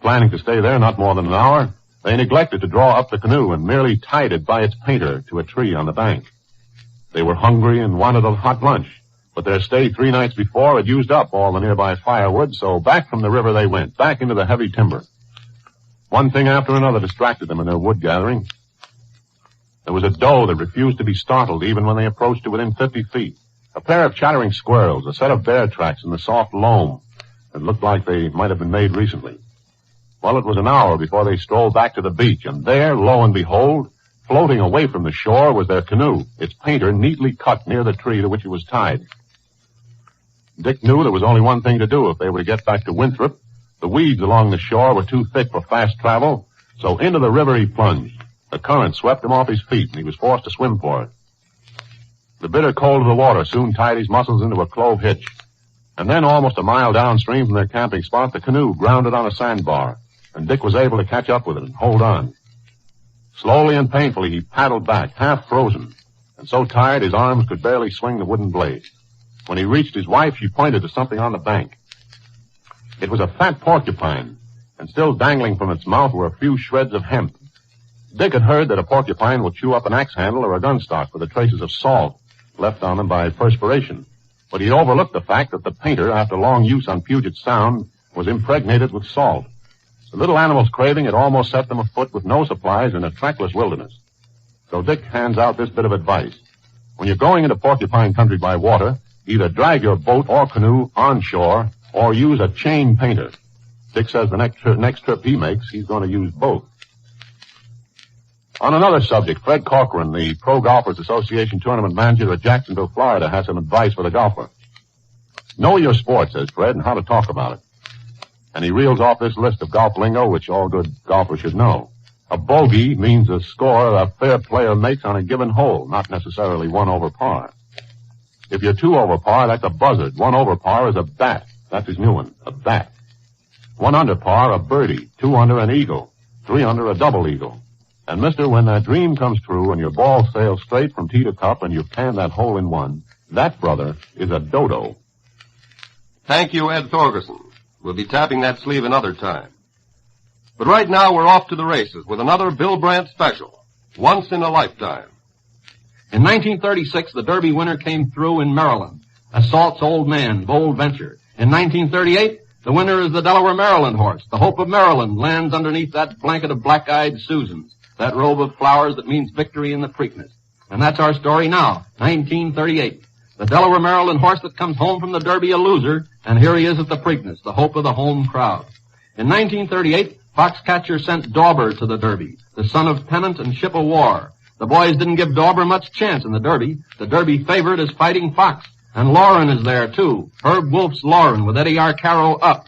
Planning to stay there not more than an hour, they neglected to draw up the canoe and merely tied it by its painter to a tree on the bank. They were hungry and wanted a hot lunch, but their stay 3 nights before had used up all the nearby firewood, so back from the river they went, back into the heavy timber. One thing after another distracted them in their wood gathering. There was a doe that refused to be startled even when they approached it within 50 feet. A pair of chattering squirrels, a set of bear tracks in the soft loam that looked like they might have been made recently. Well, it was an hour before they strolled back to the beach, and there, lo and behold, floating away from the shore was their canoe, its painter neatly cut near the tree to which it was tied. Dick knew there was only one thing to do if they were to get back to Winthrop. The weeds along the shore were too thick for fast travel, so into the river he plunged. The current swept him off his feet, and he was forced to swim for it. The bitter cold of the water soon tied his muscles into a clove hitch. And then, almost a mile downstream from their camping spot, the canoe grounded on a sandbar, and Dick was able to catch up with it and hold on. Slowly and painfully, he paddled back, half frozen, and so tired his arms could barely swing the wooden blade. When he reached his wife, she pointed to something on the bank. It was a fat porcupine, and still dangling from its mouth were a few shreds of hemp. Dick had heard that a porcupine will chew up an axe handle or a gun stock for the traces of salt left on them by perspiration. But he overlooked the fact that the painter, after long use on Puget Sound, was impregnated with salt. The little animal's craving had almost set them afoot with no supplies in a trackless wilderness. So Dick hands out this bit of advice. When you're going into porcupine country by water, either drag your boat or canoe onshore or use a chain painter. Dick says the next trip he makes, he's going to use both. On another subject, Fred Corcoran, the Pro Golfers Association tournament manager at Jacksonville, Florida, has some advice for the golfer. Know your sport, says Fred, and how to talk about it. And he reels off this list of golf lingo, which all good golfers should know. A bogey means a score a fair player makes on a given hole, not necessarily 1 over par. If you're 2 over par, that's a buzzard. 1 over par is a bat. That's his new one, a bat. 1 under par, a birdie. 2 under, an eagle. 3 under, a double eagle. And, mister, when that dream comes true and your ball sails straight from tee to cup and you pan that hole in 1, that, brother, is a dodo. Thank you, Ed Thorgerson. We'll be tapping that sleeve another time. But right now we're off to the races with another Bill Brandt special. Once in a lifetime. In 1936, the Derby winner came through in Maryland. Assault's Old Man, Bold Venture. In 1938, the winner is the Delaware Maryland horse. The Hope of Maryland lands underneath that blanket of black-eyed Susans, that robe of flowers that means victory in the Preakness. And that's our story now, 1938. The Delaware Maryland horse that comes home from the Derby a loser, and here he is at the Preakness, the hope of the home crowd. In 1938, Foxcatcher sent Dauber to the Derby, the son of Pennant and Ship of War. The boys didn't give Dauber much chance in the Derby. The Derby favorite is Fighting Fox, and Lauren is there, too. Herb Wolf's Lauren with Eddie Arcaro up.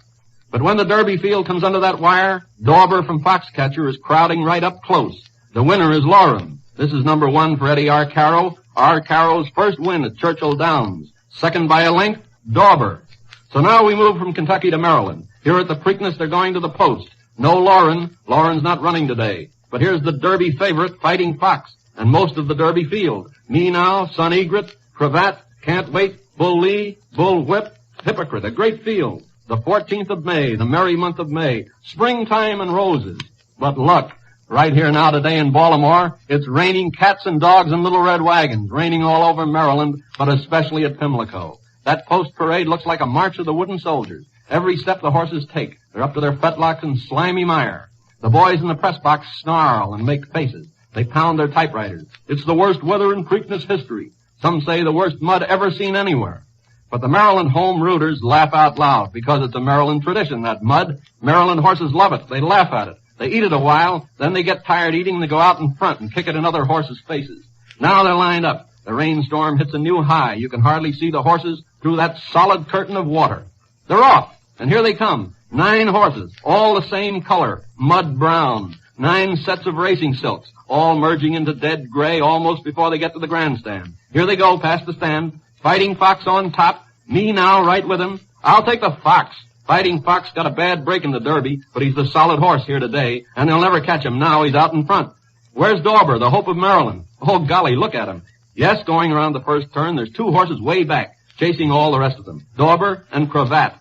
But when the Derby field comes under that wire, Dauber from Foxcatcher is crowding right up close. The winner is Lauren. This is number 1 for Eddie Arcaro. Arcaro's first win at Churchill Downs. Second by a length, Dauber. So now we move from Kentucky to Maryland. Here at the Preakness, they're going to the post. No Lauren. Lauren's not running today. But here's the Derby favorite, Fighting Fox, and most of the Derby field. Me Now, Sun Egret, Cravat, Can't Wait, Bull Lee, Bull Whip, Hypocrite, a great field. The 14th of May, the merry month of May, springtime and roses. But luck. Right here now today in Baltimore, it's raining cats and dogs and little red wagons, raining all over Maryland, but especially at Pimlico. That post parade looks like a march of the wooden soldiers. Every step the horses take, they're up to their fetlocks in slimy mire. The boys in the press box snarl and make faces. They pound their typewriters. It's the worst weather in Preakness history. Some say the worst mud ever seen anywhere. But the Maryland home rooters laugh out loud because it's a Maryland tradition, that mud. Maryland horses love it. They laugh at it. They eat it a while, then they get tired eating and they go out in front and kick it in other horses' faces. Now they're lined up. The rainstorm hits a new high. You can hardly see the horses through that solid curtain of water. They're off, and here they come. 9 horses, all the same color, mud brown. 9 sets of racing silks, all merging into dead gray almost before they get to the grandstand. Here they go past the stand. Fighting Fox on top. Me Now right with him. I'll take the Fox. Fighting Fox got a bad break in the Derby, but he's the solid horse here today, and they'll never catch him now. He's out in front. Where's Dauber, the hope of Maryland? Oh, golly, look at him. Yes, going around the first turn, there's two horses way back, chasing all the rest of them, Dauber and Cravat.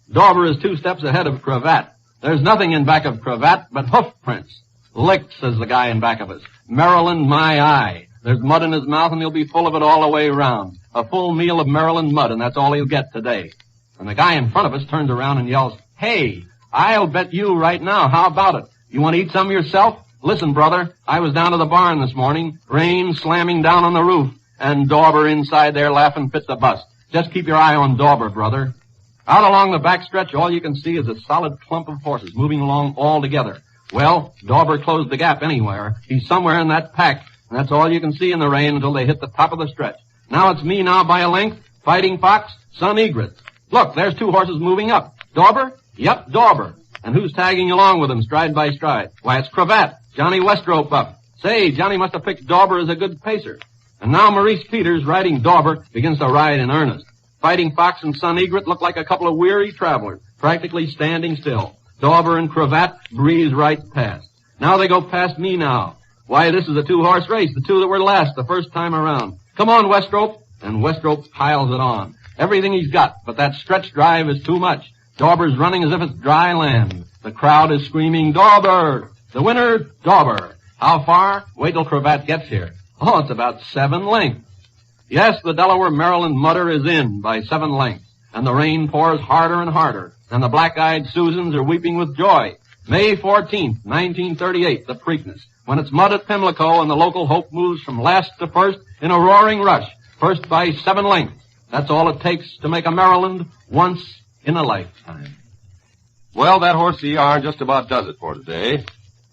Dauber is 2 steps ahead of Cravat. There's nothing in back of Cravat but hoof prints. Licked, says the guy in back of us. Maryland, my eye. There's mud in his mouth, and he'll be full of it all the way around. A full meal of Maryland mud, and that's all he'll get today. And the guy in front of us turns around and yells, "Hey, I'll bet you right now. How about it? You want to eat some yourself? Listen, brother, I was down to the barn this morning, rain slamming down on the roof, and Dauber inside there laughing fit to bust. Just keep your eye on Dauber, brother." Out along the back stretch, all you can see is a solid clump of horses moving along all together. Well, Dauber closed the gap anywhere. He's somewhere in that pack, and that's all you can see in the rain until they hit the top of the stretch. Now it's me now by a length, Fighting Fox, Sun Egret. Look, there's 2 horses moving up. Dauber? Yep, Dauber. And who's tagging along with him, stride by stride? Why, it's Cravat, Johnny Westrope up. Say, Johnny must have picked Dauber as a good pacer. And now Maurice Peters, riding Dauber, begins to ride in earnest. Fighting Fox and Sun Egret look like a couple of weary travelers, practically standing still. Dauber and Cravat breeze right past. Now they go past me now. Why, this is a 2-horse race, the 2 that were last the first time around. Come on, Westrope. And Westrope piles it on. Everything he's got, but that stretch drive is too much. Dauber's running as if it's dry land. The crowd is screaming, "Dauber! The winner, Dauber!" How far? Wait till Cravat gets here. Oh, it's about 7 lengths. Yes, the Delaware Maryland mutter is in by 7 lengths, and the rain pours harder and harder, and the black-eyed Susans are weeping with joy. May 14th, 1938, the Preakness, when it's mud at Pimlico and the local hope moves from last to first in a roaring rush, first by 7 lengths. That's all it takes to make a Maryland once in a lifetime. Well, that horsey yarn just about does it for today.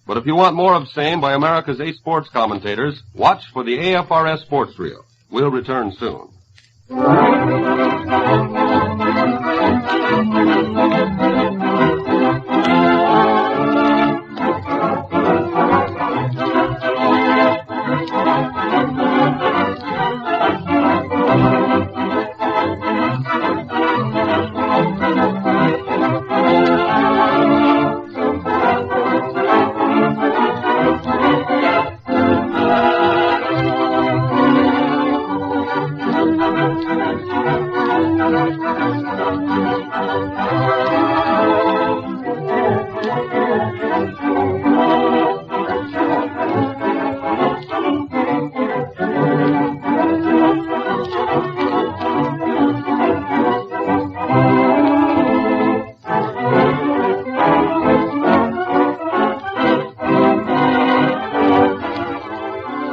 But if you want more of the same by America's 8 sports commentators, watch for the AFRS Sports Reel. We'll return soon.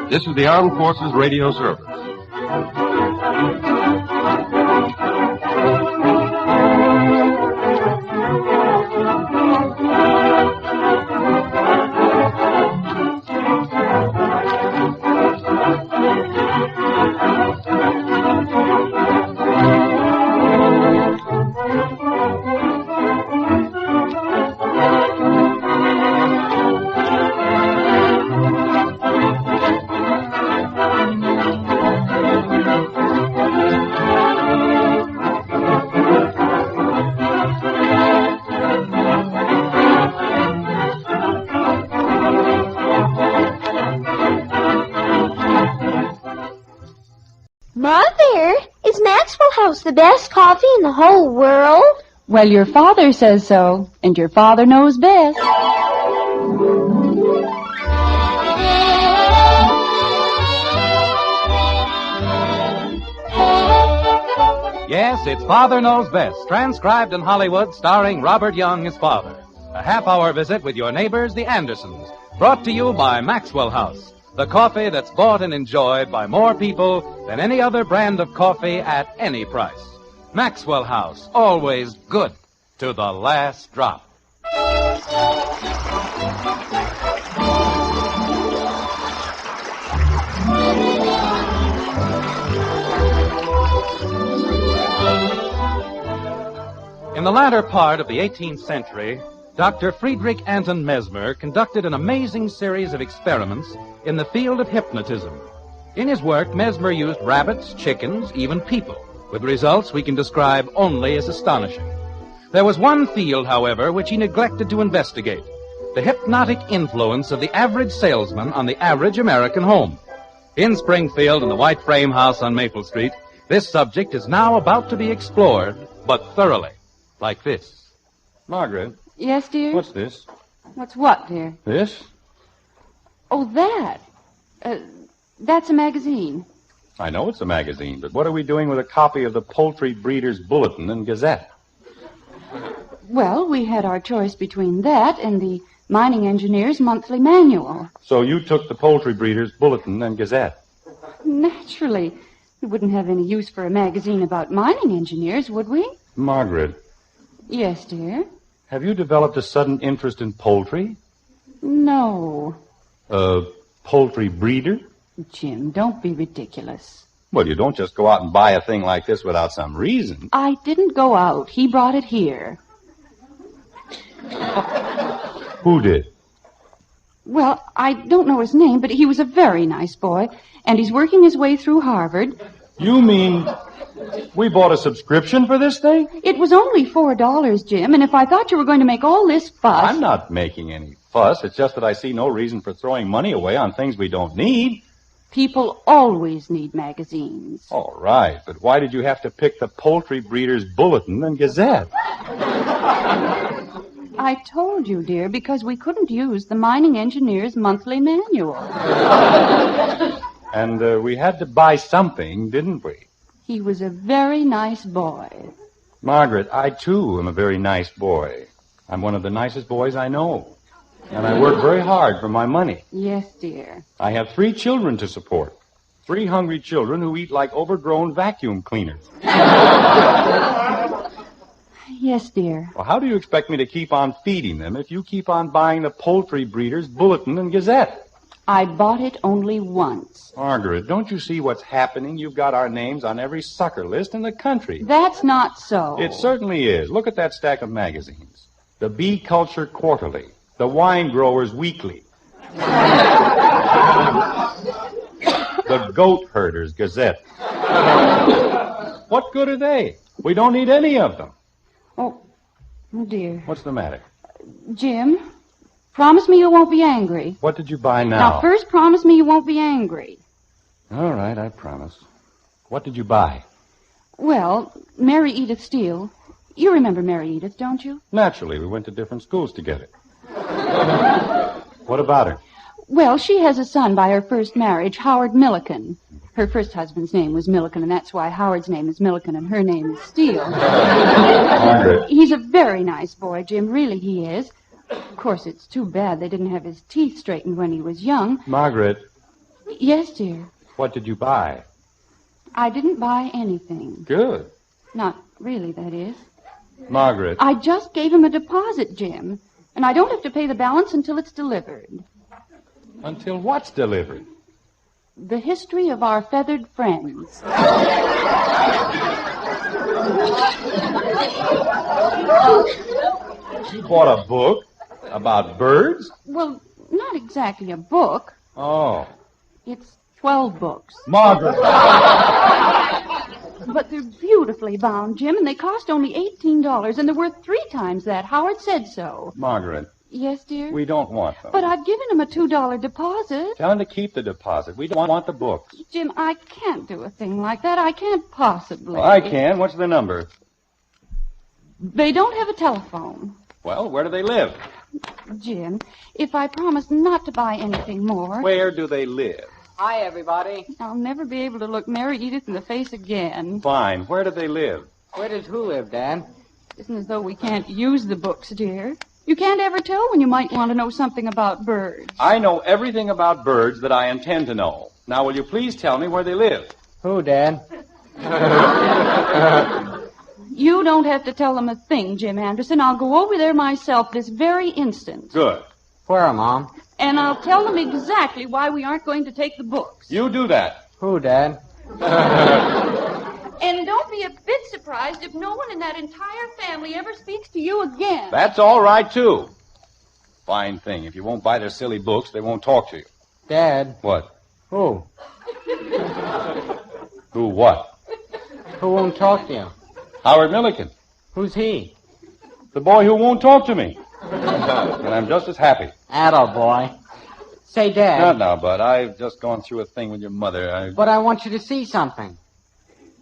This is the Armed Forces Radio Service. The best coffee in the whole world? Well, your father says so, and your father knows best. Yes, it's Father Knows Best, transcribed in Hollywood, starring Robert Young as father. A half-hour visit with your neighbors, the Andersons, brought to you by Maxwell House, the coffee that's bought and enjoyed by more people than any other brand of coffee at any price. Maxwell House, always good to the last drop. In the latter part of the 18th century, Dr. Friedrich Anton Mesmer conducted an amazing series of experiments in the field of hypnotism. In his work, Mesmer used rabbits, chickens, even people, with results we can describe only as astonishing. There was one field, however, which he neglected to investigate. The hypnotic influence of the average salesman on the average American home. In Springfield, in the white frame house on Maple Street, this subject is now about to be explored, but thoroughly, like this. Margaret. Yes, dear? What's this? What's what, dear? This? Oh, that. That's a magazine. I know it's a magazine, but what are we doing with a copy of the Poultry Breeders' Bulletin and Gazette? Well, we had our choice between that and the Mining Engineers' Monthly Manual. So you took the Poultry Breeders' Bulletin and Gazette. Naturally. We wouldn't have any use for a magazine about mining engineers, would we? Margaret. Yes, dear? Have you developed a sudden interest in poultry? No. A poultry breeder? Jim, don't be ridiculous. Well, you don't just go out and buy a thing like this without some reason. I didn't go out. He brought it here. Who did? Well, I don't know his name, but he was a very nice boy, and he's working his way through Harvard. You mean we bought a subscription for this thing? It was only $4, Jim, and if I thought you were going to make all this fuss... I'm not making any fuss. It's just that I see no reason for throwing money away on things we don't need. People always need magazines. All right, but why did you have to pick the Poultry Breeders' Bulletin and Gazette? I told you, dear, because we couldn't use the Mining Engineers' Monthly Manual. And we had to buy something, didn't we? He was a very nice boy. Margaret, I, too, am a very nice boy. I'm one of the nicest boys I know. And I work very hard for my money. Yes, dear. I have 3 children to support. 3 hungry children who eat like overgrown vacuum cleaners. Yes, dear. Well, how do you expect me to keep on feeding them if you keep on buying the Poultry Breeders' Bulletin and Gazette? I bought it only once. Margaret, don't you see what's happening? You've got our names on every sucker list in the country. That's not so. It certainly is. Look at that stack of magazines. The Bee Culture Quarterly. The Wine Growers Weekly. The Goat Herders Gazette. What good are they? We don't need any of them. Oh, dear. What's the matter? Jim, promise me you won't be angry. What did you buy now? Now, first promise me you won't be angry. All right, I promise. What did you buy? Well, Mary Edith Steele. You remember Mary Edith, don't you? Naturally, we went to different schools together. What about her? Well, she has a son by her first marriage, Howard Milliken. Her first husband's name was Milliken, and that's why Howard's name is Milliken and her name is Steele. Margaret. He's a very nice boy, Jim. Really, he is. Of course, it's too bad they didn't have his teeth straightened when he was young. Margaret. Yes, dear. What did you buy? I didn't buy anything. Good. Not really, that is. Margaret. I just gave him a deposit, Jim. And I don't have to pay the balance until it's delivered. Until what's delivered? The history of our feathered friends. You bought a book about birds? Well, not exactly a book. Oh. It's 12 books. Margaret. But they're beautifully bound, Jim, and they cost only $18, and they're worth 3 times that. Howard said so. Margaret. Yes, dear? We don't want them. But I've given him a $2 deposit. Tell him to keep the deposit. We don't want the books. Jim, I can't do a thing like that. I can't possibly. Well, I can. What's the number? They don't have a telephone. Well, where do they live? Jim, if I promise not to buy anything more... Where do they live? Hi, everybody. I'll never be able to look Mary Edith in the face again. Fine. Where do they live? Where does who live, Dan? Isn't as though we can't use the books, dear. You can't ever tell when you might want to know something about birds. I know everything about birds that I intend to know. Now, will you please tell me where they live? Who, Dan? You don't have to tell them a thing, Jim Anderson. I'll go over there myself this very instant. Good. Where, Mom? And I'll tell them exactly why we aren't going to take the books. You do that. Who, Dad? And don't be a bit surprised if no one in that entire family ever speaks to you again. That's all right, too. Fine thing. If you won't buy their silly books, they won't talk to you. Dad. What? Who? Who what? Who won't talk to you? Howard Milliken. Who's he? The boy who won't talk to me. And I'm just as happy. Attaboy. Say, Dad. Not now, Bud. I've just gone through a thing with your mother. But I want you to see something.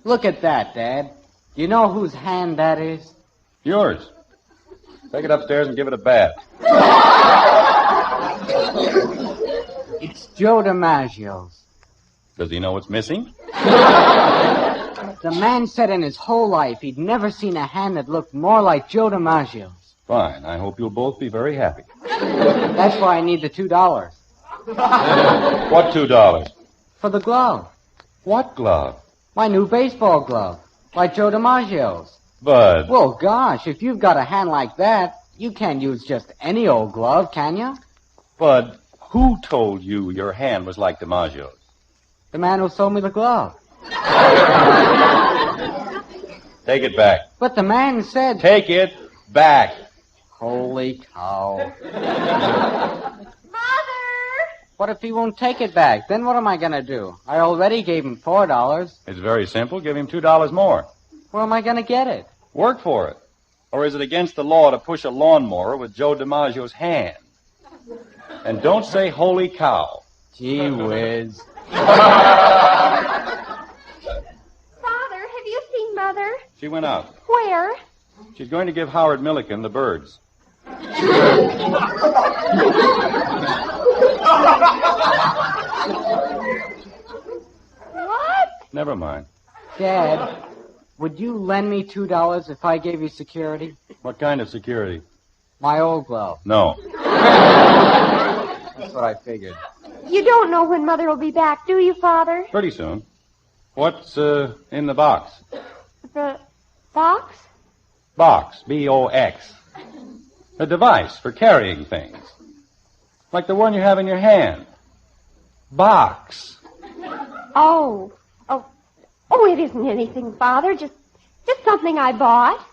Look at that, Dad. Do you know whose hand that is? Yours. Take it upstairs and give it a bath. It's Joe DiMaggio's. Does he know what's missing? The man said in his whole life he'd never seen a hand that looked more like Joe DiMaggio's. Fine. I hope you'll both be very happy. That's why I need the $2. What $2? For the glove. What glove? My new baseball glove. Like Joe DiMaggio's. Bud. Well, gosh, if you've got a hand like that, you can't use just any old glove, can you? Bud, who told you your hand was like DiMaggio's? The man who sold me the glove. Take it back. But the man said... Take it back. Holy cow. What if he won't take it back? Then what am I going to do? I already gave him $4. It's very simple. Give him $2 more. Where am I going to get it? Work for it. Or is it against the law to push a lawnmower with Joe DiMaggio's hand? And don't say holy cow. Gee whiz. Father, have you seen Mother? She went out. Where? She's going to give Howard Milliken the birds. What? Never mind. Dad, would you lend me $2 if I gave you security? What kind of security? My old glove. No. That's what I figured. You don't know when Mother will be back, do you, Father? Pretty soon. What's in the box? The box? Box. B-O-X. A device for carrying things. Like the one you have in your hand. Box. Oh, it isn't anything, Father. Just something I bought.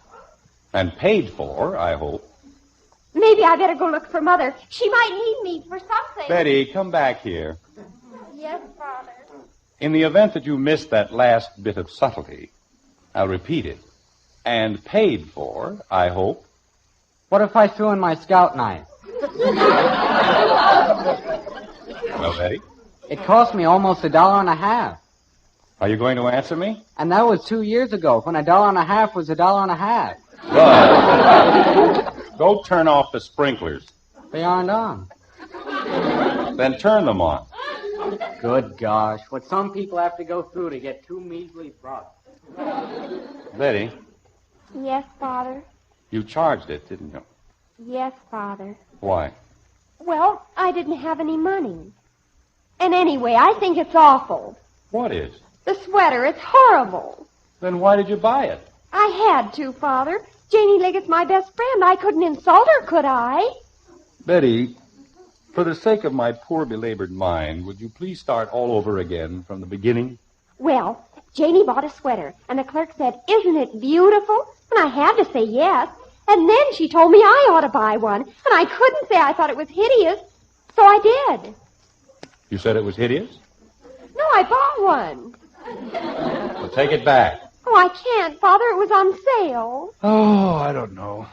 And paid for, I hope. Maybe I better go look for Mother. She might need me for something. Betty, come back here. Yes, Father. In the event that you missed that last bit of subtlety, I'll repeat it. And paid for, I hope. What if I threw in my scout knife? Well, Betty? It cost me almost $1.50. Are you going to answer me? And that was 2 years ago, when $1.50 was $1.50. But go turn off the sprinklers. They aren't on. Then turn them on. Good gosh, what some people have to go through to get 2 measly bucks. Betty, Yes, Father. you charged it, didn't you? Yes, Father. Why? Well, I didn't have any money. And anyway, I think it's awful. What is? The sweater, it's horrible. Then why did you buy it? I had to, Father. Janie Liggett's my best friend. I couldn't insult her, could I? Betty, for the sake of my poor belabored mind, would you please start all over again from the beginning? Well, Janie bought a sweater, and the clerk said, "Isn't it beautiful?" And I had to say yes. And then she told me I ought to buy one, and I couldn't say I thought it was hideous, so I did. You said it was hideous? No, I bought one. Well, take it back. Oh, I can't, Father. It was on sale. Oh, I don't know.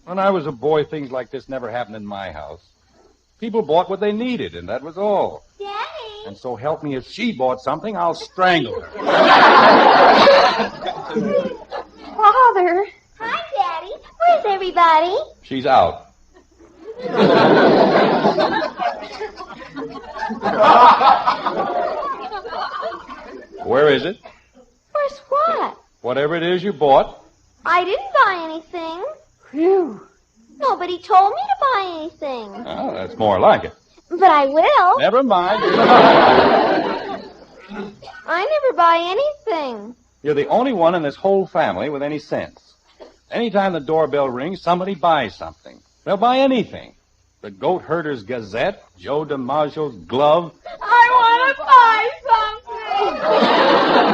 When I was a boy, things like this never happened in my house. People bought what they needed, and that was all. Daddy! And so help me, if she bought something, I'll strangle her. Father! Hi, Daddy. Where's everybody? She's out. Where is it? Where's what? Whatever it is you bought. I didn't buy anything. Phew. Nobody told me to buy anything. Oh, that's more like it. But I will. Never mind. I never buy anything. You're the only one in this whole family with any sense. Anytime the doorbell rings, somebody buys something. They'll buy anything. The Goat Herder's Gazette, Joe DiMaggio's glove. I want to buy something.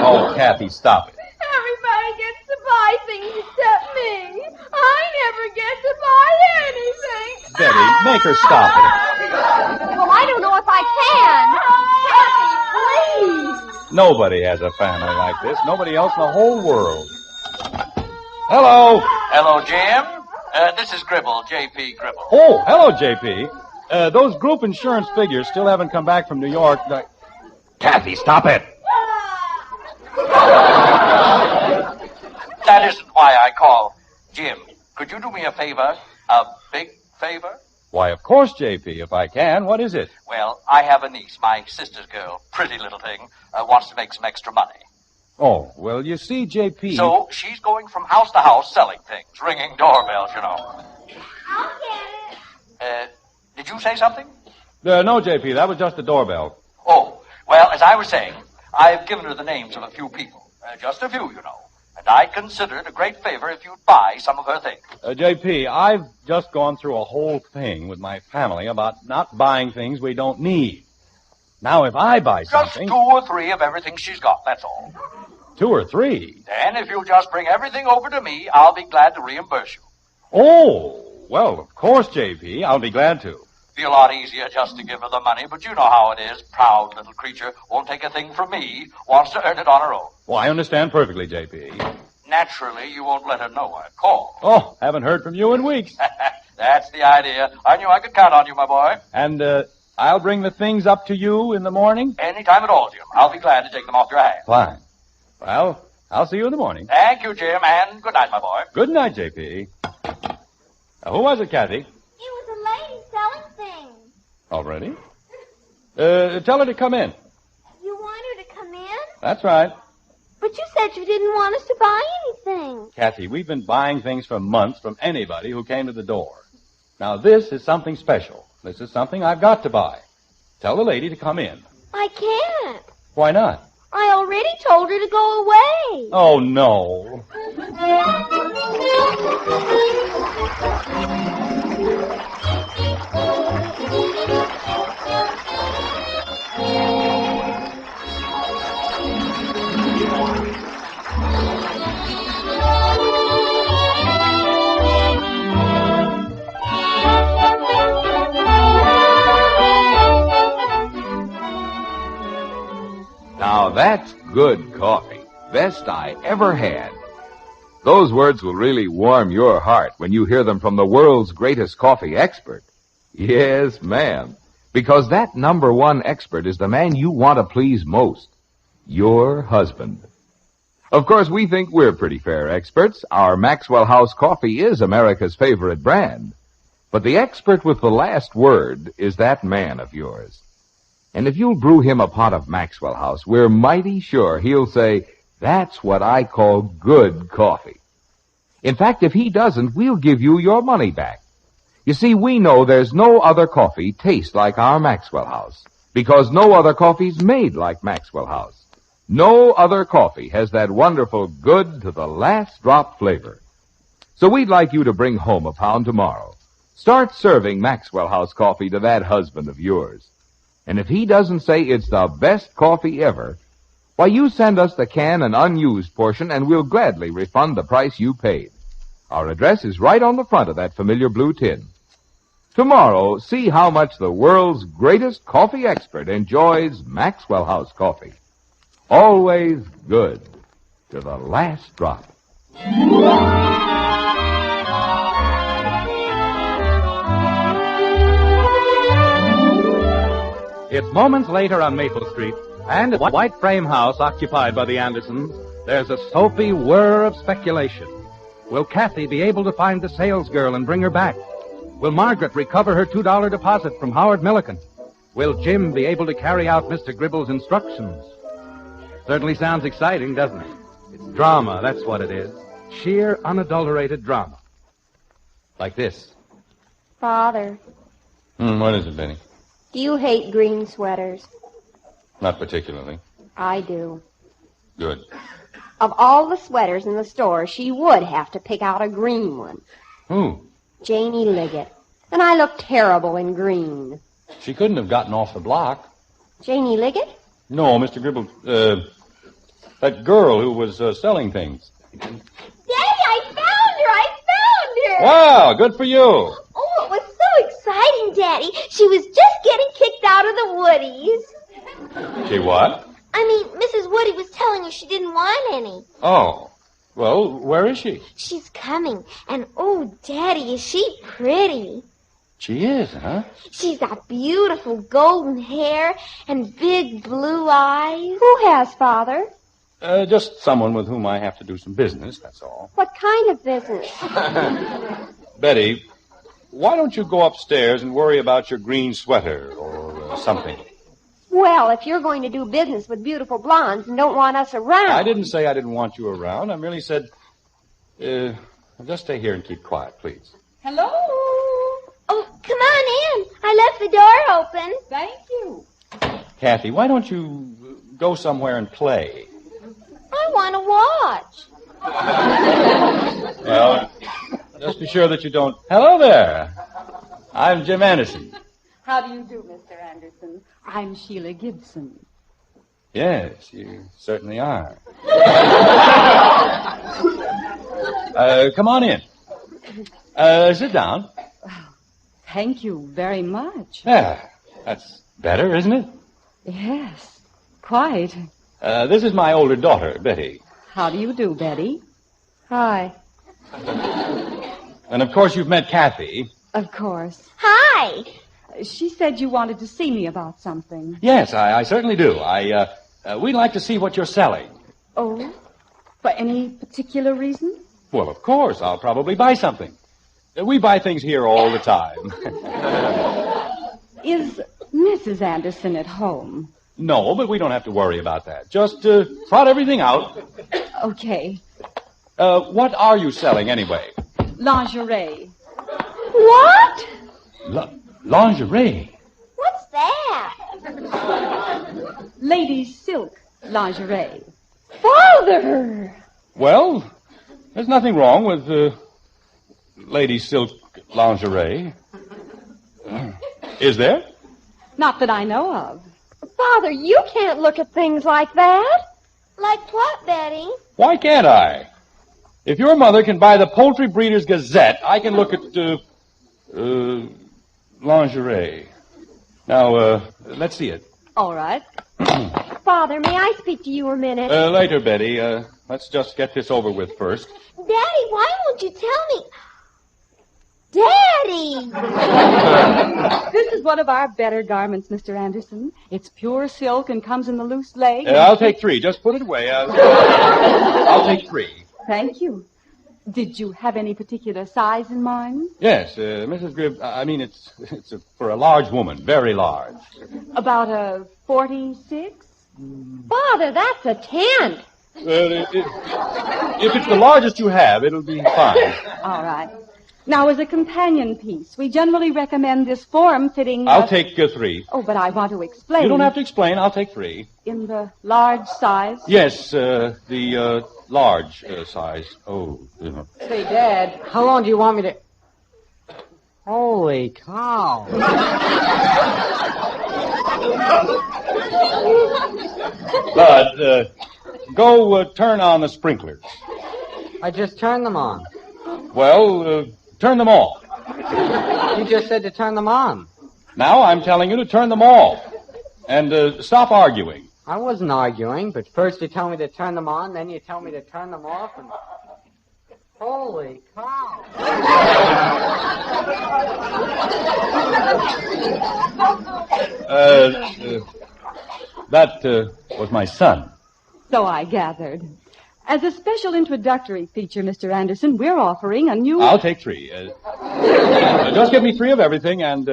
Oh, Kathy, stop it. Everybody gets to buy things except me. I never get to buy anything. Betty, make her stop it. Well, I don't know if I can. Kathy, please. Nobody has a family like this. Nobody else in the whole world. Hello. Hello, Jim. This is Gribble, J.P. Gribble. Oh, hello, J.P. Those group insurance figures still haven't come back from New York. Kathy, stop it. That isn't why I call. Jim, could you do me a favor? A big favor? Why, of course, J.P., if I can. What is it? Well, I have a niece, my sister's girl, pretty little thing, wants to make some extra money. Oh, well, you see, J.P. So she's going from house to house selling things, ringing doorbells, you know. I'll get it. Did you say something? No, J.P., that was just a doorbell. Oh, well, as I was saying, I've given her the names of a few people. Just a few, you know. And I'd consider it a great favor if you'd buy some of her things. J.P., I've just gone through a whole thing with my family about not buying things we don't need. Now, if I buy something... Just 2 or 3 of everything she's got, that's all. 2 or 3? Then, if you'll just bring everything over to me, I'll be glad to reimburse you. Oh, well, of course, J.P., I'll be glad to. Be a lot easier just to give her the money, but you know how it is. Proud little creature. Won't take a thing from me. Wants to earn it on her own. Well, I understand perfectly, J.P. Naturally, you won't let her know I've called. Oh, haven't heard from you in weeks. That's the idea. I knew I could count on you, my boy. And, I'll bring the things up to you in the morning? Any time at all, Jim. I'll be glad to take them off your hands. Fine. Well, I'll see you in the morning. Thank you, Jim, and good night, my boy. Good night, J.P. Who was it, Kathy? It was a lady selling things. Already? Tell her to come in. You want her to come in? That's right. But you said you didn't want us to buy anything. Kathy, we've been buying things for months from anybody who came to the door. Now, this is something special. This is something I've got to buy. Tell the lady to come in. I can't. Why not? I already told her to go away. Oh, no. Now that's good coffee. Best I ever had. Those words will really warm your heart when you hear them from the world's greatest coffee expert. Yes, ma'am. Because that #1 expert is the man you want to please most. Your husband. Of course, we think we're pretty fair experts. Our Maxwell House coffee is America's favorite brand. But the expert with the last word is that man of yours. And if you'll brew him a pot of Maxwell House, we're mighty sure he'll say, that's what I call good coffee. In fact, if he doesn't, we'll give you your money back. You see, we know there's no other coffee tastes like our Maxwell House, because no other coffee's made like Maxwell House. No other coffee has that wonderful good to the last drop flavor. So we'd like you to bring home a pound tomorrow. Start serving Maxwell House coffee to that husband of yours. And if he doesn't say it's the best coffee ever, why, you send us the can and unused portion, and we'll gladly refund the price you paid. Our address is right on the front of that familiar blue tin. Tomorrow, see how much the world's greatest coffee expert enjoys Maxwell House coffee. Always good to the last drop. It's moments later on Maple Street, and at the white frame house occupied by the Andersons, there's a soapy whir of speculation. Will Kathy be able to find the salesgirl and bring her back? Will Margaret recover her $2 deposit from Howard Milliken? Will Jim be able to carry out Mr. Gribble's instructions? Certainly sounds exciting, doesn't it? It's drama, that's what it is. Sheer, unadulterated drama. Like this. Father, What is it, Benny? do you hate green sweaters? Not particularly. I do. Good. Of all the sweaters in the store, she would have to pick out a green one. Who? Janie Liggett. And I look terrible in green. She couldn't have gotten off the block. Janie Liggett? No, Mr. Gribble, that girl who was selling things. Daddy, I found her! Wow, good for you. Oh, it was so exciting, Daddy. She was just getting kicked out of the Woodies. She what? I mean, Mrs. Woody was telling you she didn't want any. Oh. Well, where is she? She's coming. And, oh, Daddy, is she pretty? She is, huh? She's got beautiful golden hair and big blue eyes. Who has, Father? Just someone with whom I have to do some business, that's all. What kind of business? Betty, why don't you go upstairs and worry about your green sweater or something? Well, if you're going to do business with beautiful blondes and don't want us around... I didn't say I didn't want you around. I merely said, just stay here and keep quiet, please. Hello? Oh, come on in. I left the door open. Thank you. Kathy, why don't you go somewhere and play? I want to watch. Well, just be sure that you don't... Hello there. I'm Jim Anderson. How do you do, Mr. Anderson? I'm Sheila Gibson. Yes, you certainly are. Come on in. Sit down. Thank you very much. Yeah, that's better, isn't it? Yes, quite. This is my older daughter, Betty. How do you do, Betty? Hi. And, of course, you've met Kathy. Of course. Hi. She said you wanted to see me about something. Yes, I certainly do. We'd like to see what you're selling. Oh? For any particular reason? Well, of course. I'll probably buy something. We buy things here all the time. Is Mrs. Anderson at home? No, but we don't have to worry about that. Just trot everything out. Okay. What are you selling, anyway? Lingerie. What? Lingerie? What's that? Ladies' silk lingerie. Father! Well, there's nothing wrong with ladies' silk lingerie. Is there? Not that I know of. Father, you can't look at things like that. Like what, Betty? Why can't I? If your mother can buy the Poultry Breeders' Gazette, I can look at lingerie. Now, let's see it. All right. Father, may I speak to you a minute? Later, Betty. Let's just get this over with first. Daddy, why won't you tell me? Daddy! This is one of our better garments, Mr. Anderson. It's pure silk and comes in the loose leg. I'll take 3. Just put it away. I'll take 3. Thank you. Did you have any particular size in mind? Yes, Mrs. Gribb, it's for a large woman, very large. About a 46? Father, that's a tent. If it's the largest you have, it'll be fine. All right. Now, as a companion piece, we generally recommend this form-fitting... I'll take 3. Oh, but I want to explain. You don't have to explain. I'll take 3. In the large size? Yes, the large size. Oh. Say, Dad, how long do you want me to... Holy cow. Bud, go turn on the sprinklers. I just turned them on. Well, turn them all. You just said to turn them on. Now I'm telling you to turn them all. And stop arguing. I wasn't arguing, but first you tell me to turn them on, then you tell me to turn them off, and... Holy cow. That was my son. So I gathered. As a special introductory feature, Mr. Anderson, we're offering a new... I'll take 3. Just give me 3 of everything and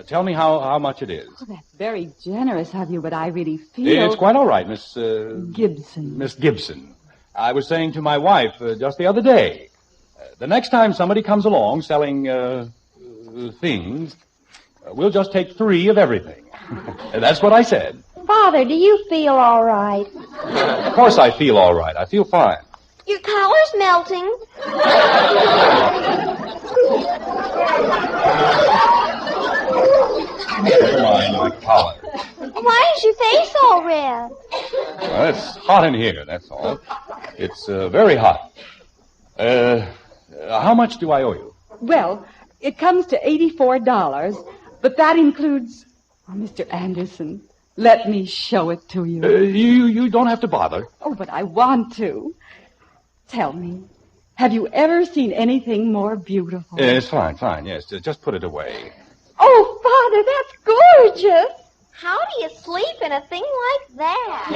tell me how much it is. Oh, that's very generous of you, but I really feel... It's quite all right, Miss... Gibson. Miss Gibson. I was saying to my wife just the other day, the next time somebody comes along selling things, we'll just take 3 of everything. That's what I said. Father, do you feel all right? Of course I feel all right. I feel fine. Your collar's melting. Never mind my collar. Why is your face all red? Well, it's hot in here, that's all. It's very hot. How much do I owe you? Well, it comes to $84, but that includes... Oh, Mr. Anderson, let me show it to you. You don't have to bother. Oh, but I want to. Tell me, have you ever seen anything more beautiful? It's fine, yes. Just put it away. Oh, Father, that's gorgeous. How do you sleep in a thing like that?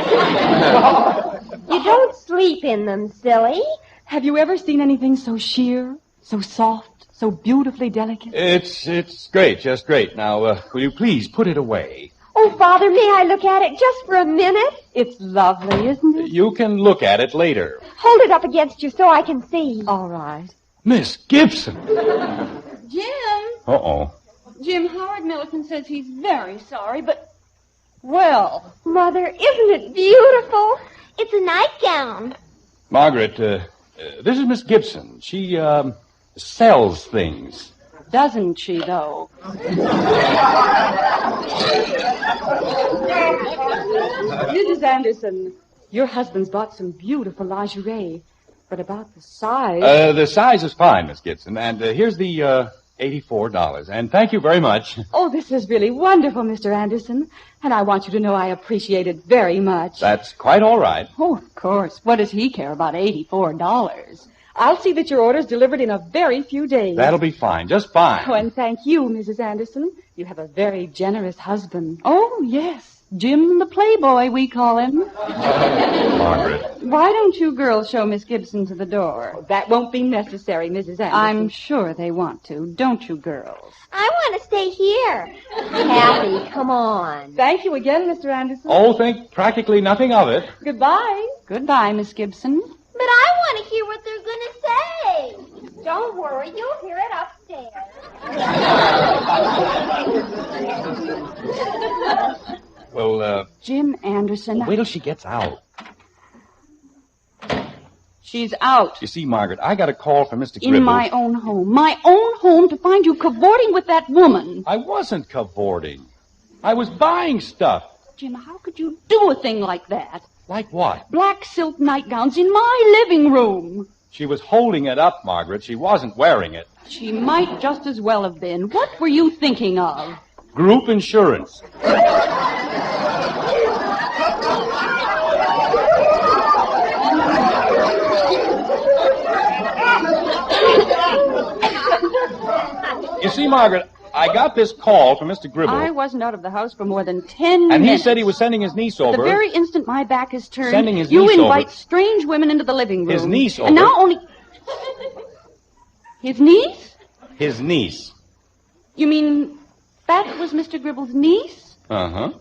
You don't sleep in them, silly. Have you ever seen anything so sheer, so soft, so beautifully delicate? It's great, just great. Now, will you please put it away? Oh, Father, may I look at it just for a minute? It's lovely, isn't it? You can look at it later. Hold it up against you so I can see. All right. Miss Gibson. Jim! Uh-oh. Jim, Howard Milliken says he's very sorry, but... Well... Mother, isn't it beautiful? It's a nightgown. Margaret, this is Miss Gibson. She, sells things. Doesn't she, though? Mrs. Anderson, your husband's bought some beautiful lingerie. But about the size... The size is fine, Miss Gibson. And here's the, $84. And thank you very much. Oh, this is really wonderful, Mr. Anderson. And I want you to know I appreciate it very much. That's quite all right. Oh, of course. What does he care about $84? I'll see that your order's delivered in a very few days. That'll be fine, just fine. Oh, and thank you, Mrs. Anderson. You have a very generous husband. Oh, yes. Jim the Playboy, we call him. Margaret. Why don't you girls show Miss Gibson to the door? That won't be necessary, Mrs. Anderson. I'm sure they want to. Don't you, girls? I want to stay here. Kathy, come on. Thank you again, Mr. Anderson. Oh, think practically nothing of it. Goodbye. Goodbye, Miss Gibson. But I want to hear what they're going to say. Don't worry, you'll hear it upstairs. Well, Jim Anderson. wait till she gets out. She's out. You see, Margaret, I got a call from Mr. Gribble. In my own home. My own home to find you cavorting with that woman. I wasn't cavorting. I was buying stuff. Jim, how could you do a thing like that? Like what? Black silk nightgowns in my living room. She was holding it up, Margaret. She wasn't wearing it. She might just as well have been. What were you thinking of? Group insurance. You see, Margaret, I got this call from Mr. Gribble. I wasn't out of the house for more than 10 minutes. And he said he was sending his niece over. The very instant my back is turned, Sending his you niece invite over. strange women into the living room. His niece over. And now only... His niece? His niece. You mean that was Mr. Gribble's niece? Uh-huh.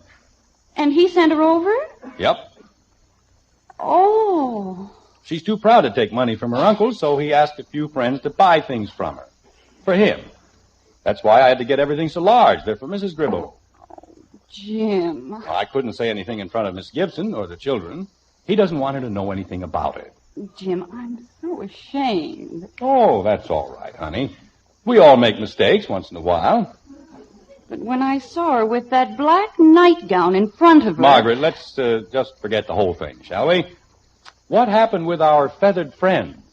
And he sent her over? Yep. Oh. She's too proud to take money from her uncle, so he asked a few friends to buy things from her. For him. That's why I had to get everything so large. They're for Mrs. Gribble. Jim. I couldn't say anything in front of Miss Gibson or the children. He doesn't want her to know anything about it. Jim, I'm so ashamed. Oh, that's all right, honey. We all make mistakes once in a while. But when I saw her with that black nightgown in front of her... Margaret, let's just forget the whole thing, shall we? What happened with our feathered friends?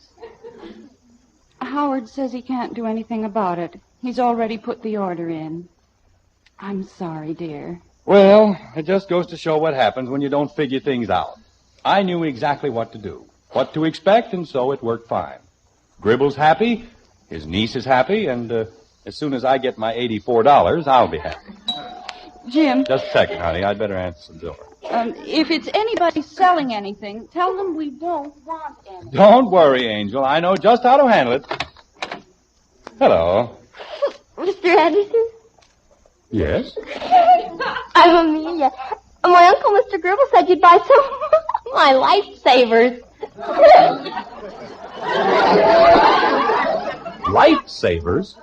Howard says he can't do anything about it. He's already put the order in. I'm sorry, dear. Well, it just goes to show what happens when you don't figure things out. I knew exactly what to do, what to expect, and so it worked fine. Gribble's happy, his niece is happy, and as soon as I get my $84, I'll be happy. Jim. Just a second, honey. I'd better answer the door. If it's anybody selling anything, tell them we don't want any. Don't worry, Angel. I know just how to handle it. Hello. Mr. Anderson? Yes? I'm Amelia. My uncle, Mr. Gribble, said you'd buy some of my lifesavers. Lifesavers?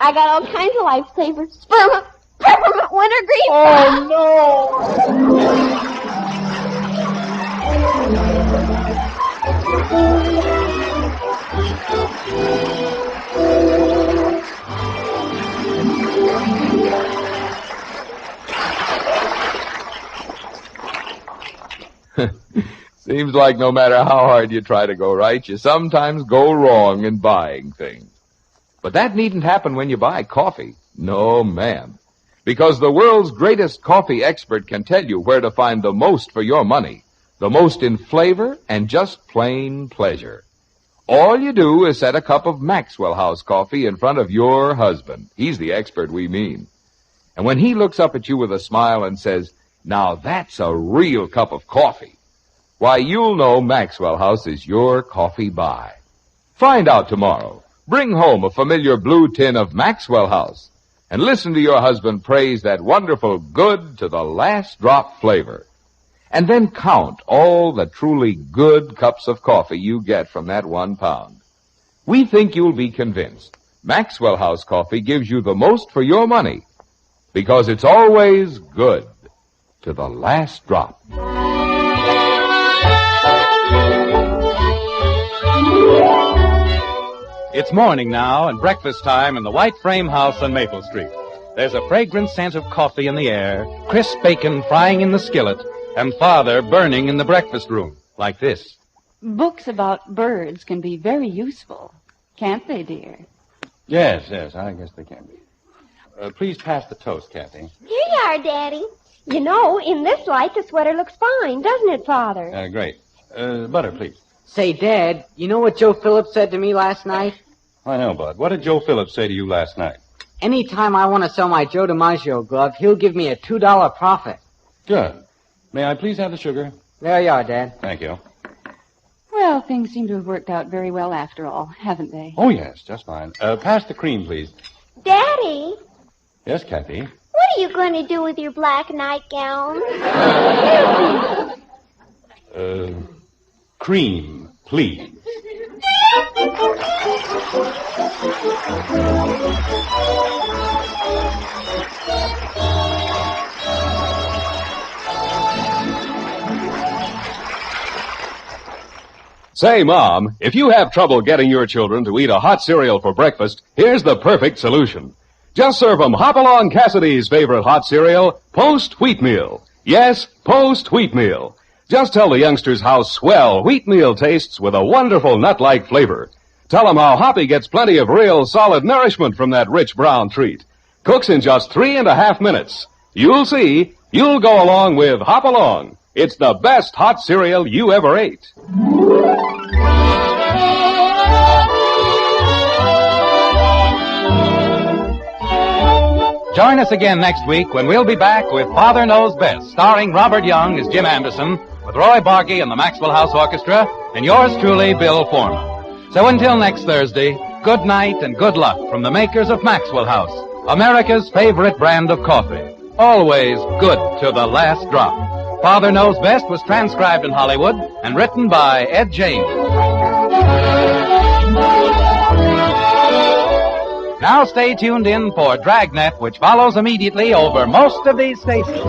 I got all kinds of lifesavers. Sperma, peppermint, wintergreen. Oh, Seems like no matter how hard you try to go right, you sometimes go wrong in buying things. But that needn't happen when you buy coffee. No, ma'am. Because the world's greatest coffee expert can tell you where to find the most for your money. The most in flavor and just plain pleasure. All you do is set a cup of Maxwell House coffee in front of your husband. He's the expert we mean. And when he looks up at you with a smile and says, "Now that's a real cup of coffee," why, you'll know Maxwell House is your coffee buy. Find out tomorrow. Bring home a familiar blue tin of Maxwell House and listen to your husband praise that wonderful good to the last drop flavor. And then count all the truly good cups of coffee you get from that 1 pound. We think you'll be convinced. Maxwell House coffee gives you the most for your money because it's always good to the last drop. It's morning now and breakfast time in the white frame house on Maple Street. There's a fragrant scent of coffee in the air, crisp bacon frying in the skillet, and Father burning in the breakfast room, like this. Books about birds can be very useful, can't they, dear? Yes, I guess they can be. Please pass the toast, Kathy. Here you are, Daddy. You know, in this light, the sweater looks fine, doesn't it, Father? Great. Butter, please. Say, Dad, you know what Joe Phillips said to me last night? I know, Bud. What did Joe Phillips say to you last night? Anytime I want to sell my Joe DiMaggio glove, he'll give me a $2 profit. Good. May I please have the sugar? There you are, Dad. Thank you. Well, things seem to have worked out very well after all, haven't they? Oh, yes, just fine. Pass the cream, please. Daddy, Yes, Kathy? what are you going to do with your black nightgown? Cream, please. Say, Mom, if you have trouble getting your children to eat a hot cereal for breakfast, here's the perfect solution. Just serve them Hopalong Cassidy's favorite hot cereal, Post Wheatmeal. Yes, Post Wheatmeal. Just tell the youngsters how swell wheatmeal tastes with a wonderful nut-like flavor. Tell them how Hoppy gets plenty of real solid nourishment from that rich brown treat. Cooks in just 3.5 minutes. You'll see, you'll go along with Hopalong. It's the best hot cereal you ever ate. Join us again next week when we'll be back with Father Knows Best, starring Robert Young as Jim Anderson, with Roy Barkey and the Maxwell House Orchestra, and yours truly, Bill Foreman. So until next Thursday, good night and good luck from the makers of Maxwell House, America's favorite brand of coffee. Always good to the last drop. Father Knows Best was transcribed in Hollywood and written by Ed James. Now stay tuned in for Dragnet, which follows immediately over most of these stations.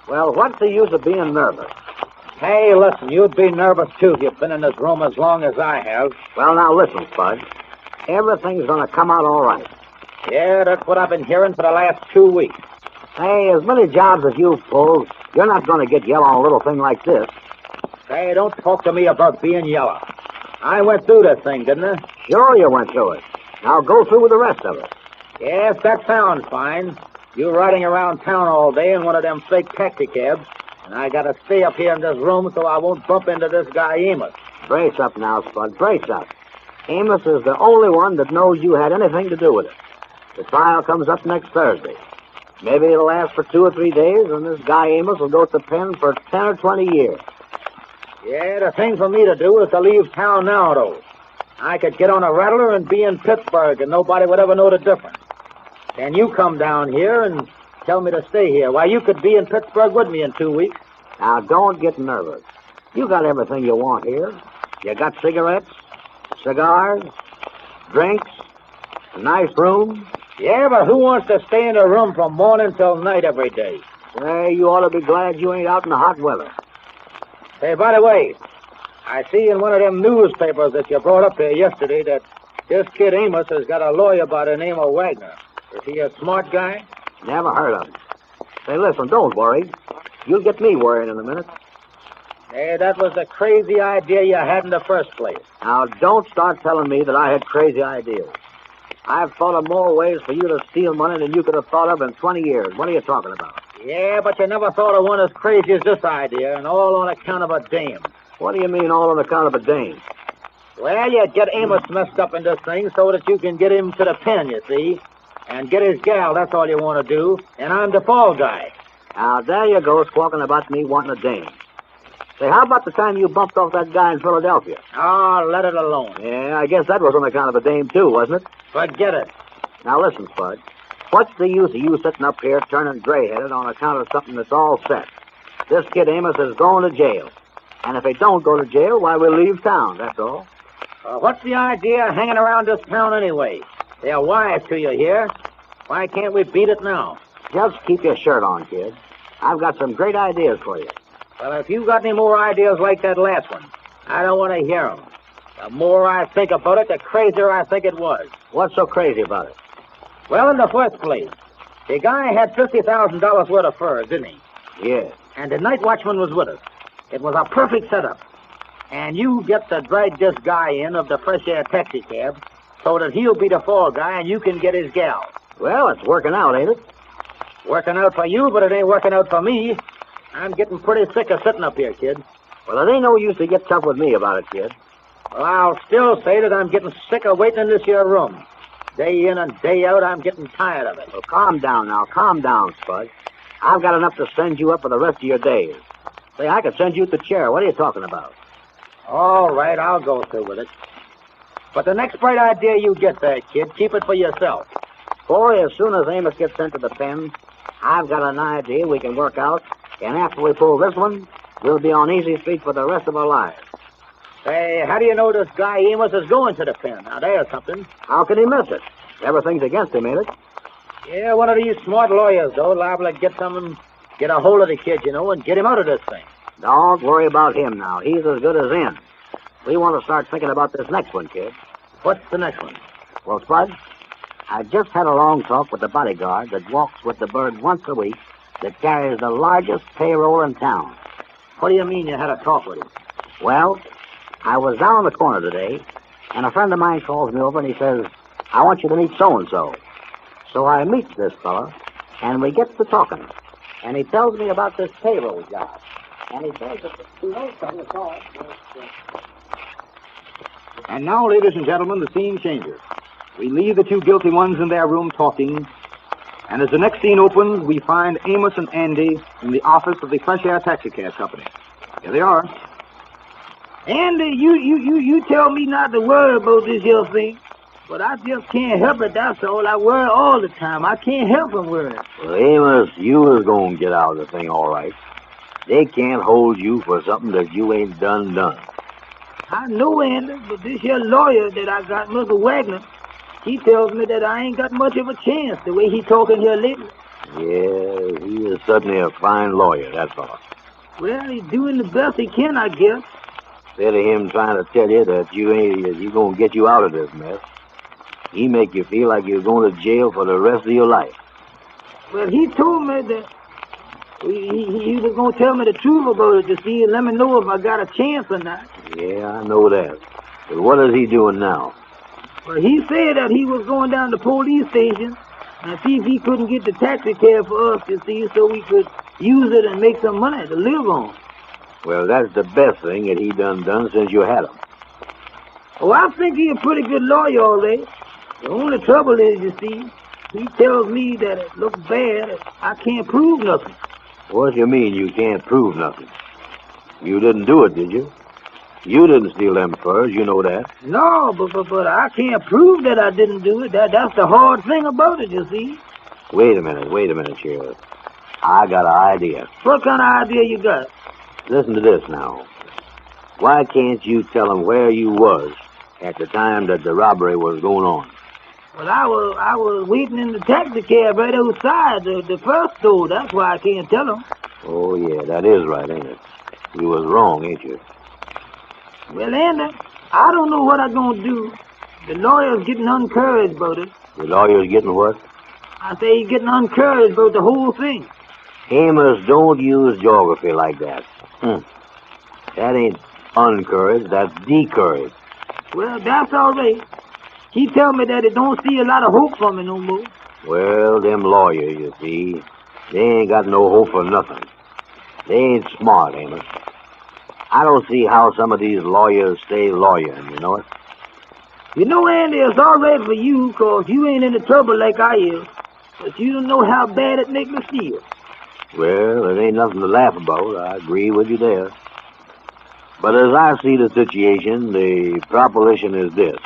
Well, what's the use of being nervous? Hey, listen, you'd be nervous, too, if you've been in this room as long as I have. Well, now, listen, Spud. Everything's going to come out all right. Yeah, that's what I've been hearing for the last 2 weeks. Hey, as many jobs as you've pulled, you're not going to get yellow on a little thing like this. Hey, don't talk to me about being yellow. I went through this thing, didn't I? Sure you went through it. Now go through with the rest of it. Yes, that sounds fine. You riding around town all day in one of them fake taxi cabs, and I gotta stay up here in this room so I won't bump into this guy Amos. Brace up now, Spud. Brace up. Amos is the only one that knows you had anything to do with it. The trial comes up next Thursday. Maybe it'll last for 2 or 3 days, and this guy Amos will go to the pen for 10 or 20 years. Yeah, the thing for me to do is to leave town now, though. I could get on a rattler and be in Pittsburgh, and nobody would ever know the difference. And you come down here and tell me to stay here. Why, you could be in Pittsburgh with me in 2 weeks. Now, don't get nervous. You got everything you want here. You got cigarettes, cigars, drinks, a nice room. Yeah, but who wants to stay in a room from morning till night every day? Hey, you ought to be glad you ain't out in the hot weather. Hey, by the way, I see in one of them newspapers that you brought up here yesterday that this kid Amos has got a lawyer by the name of Wagner. Is he a smart guy? Never heard of him. Say, listen, don't worry. You'll get me worrying in a minute. Hey, that was the crazy idea you had in the first place. Now, don't start telling me that I had crazy ideas. I've thought of more ways for you to steal money than you could have thought of in 20 years. What are you talking about? Yeah, but you never thought of one as crazy as this idea, and all on account of a dame. What do you mean, all on account of a dame? Well, you get Amos messed up in this thing so that you can get him to the pen, you see. And get his gal, that's all you want to do. And I'm the fall guy. Now, there you go, squawking about me wanting a dame. Say, how about the time you bumped off that guy in Philadelphia? Oh, let it alone. Yeah, I guess that was on account of a dame, too, wasn't it? Forget it. Now, listen, Spud. What's the use of you sitting up here turning gray-headed on account of something that's all set? This kid Amos is going to jail. And if he don't go to jail, why, we'll leave town, that's all. What's the idea of hanging around this town anyway? They're wise to you here. Why can't we beat it now? Just keep your shirt on, kid. I've got some great ideas for you. Well, if you've got any more ideas like that last one, I don't want to hear them. The more I think about it, the crazier I think it was. What's so crazy about it? Well, in the first place, the guy had $50,000 worth of furs, didn't he? Yeah. And the night watchman was with us. It was a perfect setup. And you get to drag this guy in of the fresh air taxi cab so that he'll be the fall guy and you can get his gal. Well, it's working out, ain't it? Working out for you, but it ain't working out for me. I'm getting pretty sick of sitting up here, kid. Well, it ain't no use to get tough with me about it, kid. Well, I'll still say that I'm getting sick of waiting in this here room. Day in and day out, I'm getting tired of it. Well, calm down now. Calm down, Spud. I've got enough to send you up for the rest of your days. Say, I could send you to the chair. What are you talking about? All right, I'll go through with it. But the next bright idea you get there, kid, keep it for yourself. Boy, as soon as Amos gets sent to the pen, I've got an idea we can work out, and after we pull this one, we'll be on easy street for the rest of our lives. Say, how do you know this guy Amos is going to the pen? Now, there's something. How can he miss it? Everything's against him, ain't it? Yeah, one of these smart lawyers, though, liable to get a hold of the kid, you know, and get him out of this thing. Don't worry about him now. He's as good as in. We want to start thinking about this next one, kid. What's the next one? Well, Spud, I just had a long talk with the bodyguard that walks with the bird once a week that carries the largest payroll in town. What do you mean you had a talk with him? Well, I was down the corner today, and a friend of mine calls me over and he says, I want you to meet so-and-so. So I meet this fella, and we get to talking. And he tells me about this payroll job. And he says that he knows something at all. And now, ladies and gentlemen, the scene changes. We leave the two guilty ones in their room talking, and as the next scene opens, we find Amos and Andy in the office of the Fresh Air Taxicab Company. Here they are. Andy, you tell me not to worry about this here thing, but I just can't help it, that's all. I worry all the time. I can't help from worrying. Well, Amos, you is going to get out of the thing all right. They can't hold you for something that you ain't done. I know, Andy, but this here lawyer that I got, Mr. Wagner, he tells me that I ain't got much of a chance the way he talking here lately. Yeah, he is certainly a fine lawyer, that fella. Well, he's doing the best he can, I guess. Instead of him trying to tell you that you going to get you out of this mess, he make you feel like you're going to jail for the rest of your life. Well, he told me that he was going to tell me the truth about it to see and let me know if I got a chance or not. Yeah, I know that. But what is he doing now? Well, he said that he was going down to the police station and see if he couldn't get the taxi cab for us, you see, so we could use it and make some money to live on. Well, that's the best thing that he done since you had him. Oh, I think he's a pretty good lawyer, all right. The only trouble is, you see, he tells me that it looks bad and I can't prove nothing. What do you mean you can't prove nothing? You didn't do it, did you? You didn't steal them furs, you know that. No, but I can't prove that I didn't do it. That's the hard thing about it, you see. Wait a minute, Sheriff. I got an idea. What kind of idea you got? Listen to this now. Why can't you tell them where you was at the time that the robbery was going on? Well, I was waiting in the taxi cab right outside the first store. That's why I can't tell them. Oh, yeah, that is right, ain't it? You was wrong, ain't you? Well, Andy, I don't know what I'm going to do. The lawyer's getting encouraged about it. The lawyer's getting what? I say he's getting encouraged about the whole thing. Amos, don't use geography like that. That ain't encouraged, that's decouraged. Well, that's all right. He tell me that he don't see a lot of hope for me no more. Well, them lawyers, you see, they ain't got no hope for nothing. They ain't smart, Amos. I don't see how some of these lawyers stay lawyering, you know it? You know, Andy, it's all right for you, because you ain't in the trouble like I is. But you don't know how bad it makes me feel. Well, it ain't nothing to laugh about. I agree with you there. But as I see the situation, the proposition is this.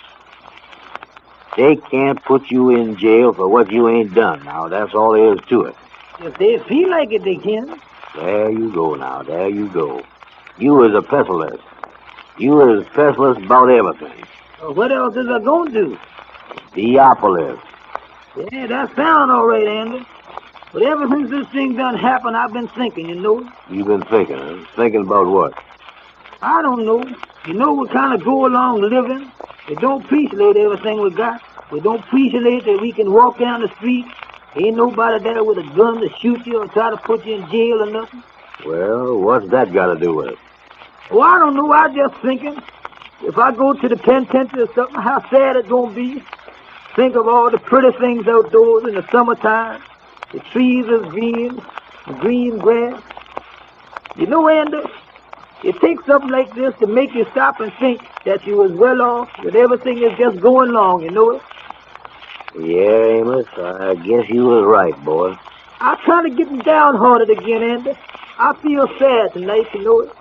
They can't put you in jail for what you ain't done. Now, that's all there is to it. If they feel like it, they can. There you go now. There you go. You is a pessimist. You is pessimist about everything. Well, what else is I going to do? Theopolis. Yeah, that sound all right, Andy. But ever since this thing done happened, I've been thinking, you know. You've been thinking, huh? Thinking about what? I don't know. You know, we kind of go along living. We don't appreciate everything we got. We don't appreciate that we can walk down the street. Ain't nobody there with a gun to shoot you or try to put you in jail or nothing. Well, what's that got to do with it? Well, I don't know. I'm just thinking. If I go to the penitentiary or something, how sad it's going to be. Think of all the pretty things outdoors in the summertime. The trees is green, the green grass. You know, Andy, it takes something like this to make you stop and think that you was well off, that everything is just going along, you know it? Yeah, Amos, I guess you was right, boy. I'm kind of getting downhearted again, Andy. I feel sad tonight, you know it?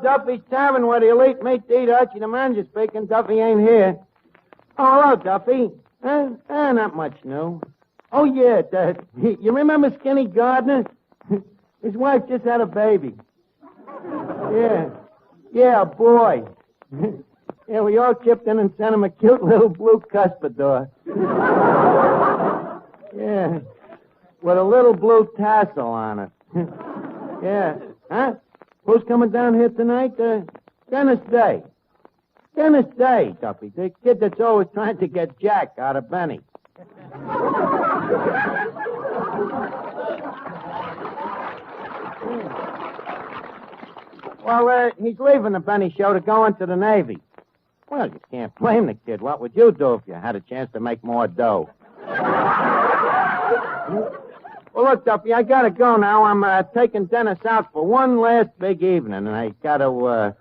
Duffys Tavern where the elite meet to eat Archie the manager speaking. Duffy ain't here. Oh, hello, Duffy. Not much new. Oh, yeah, you remember Skinny Gardner? His wife just had a baby. Yeah, a boy. Yeah, we all chipped in and sent him a cute little blue cuspidor. Yeah, with a little blue tassel on it. Yeah. Huh? Who's coming down here tonight? Dennis Day. Dennis Day, Duffy. The kid that's always trying to get Jack out of Benny. Well, he's leaving the Benny show to go into the Navy. Well, you can't blame the kid. What would you do if you had a chance to make more dough? Well, look, Duffy, I gotta go now. I'm taking Dennis out for one last big evening, and I gotta go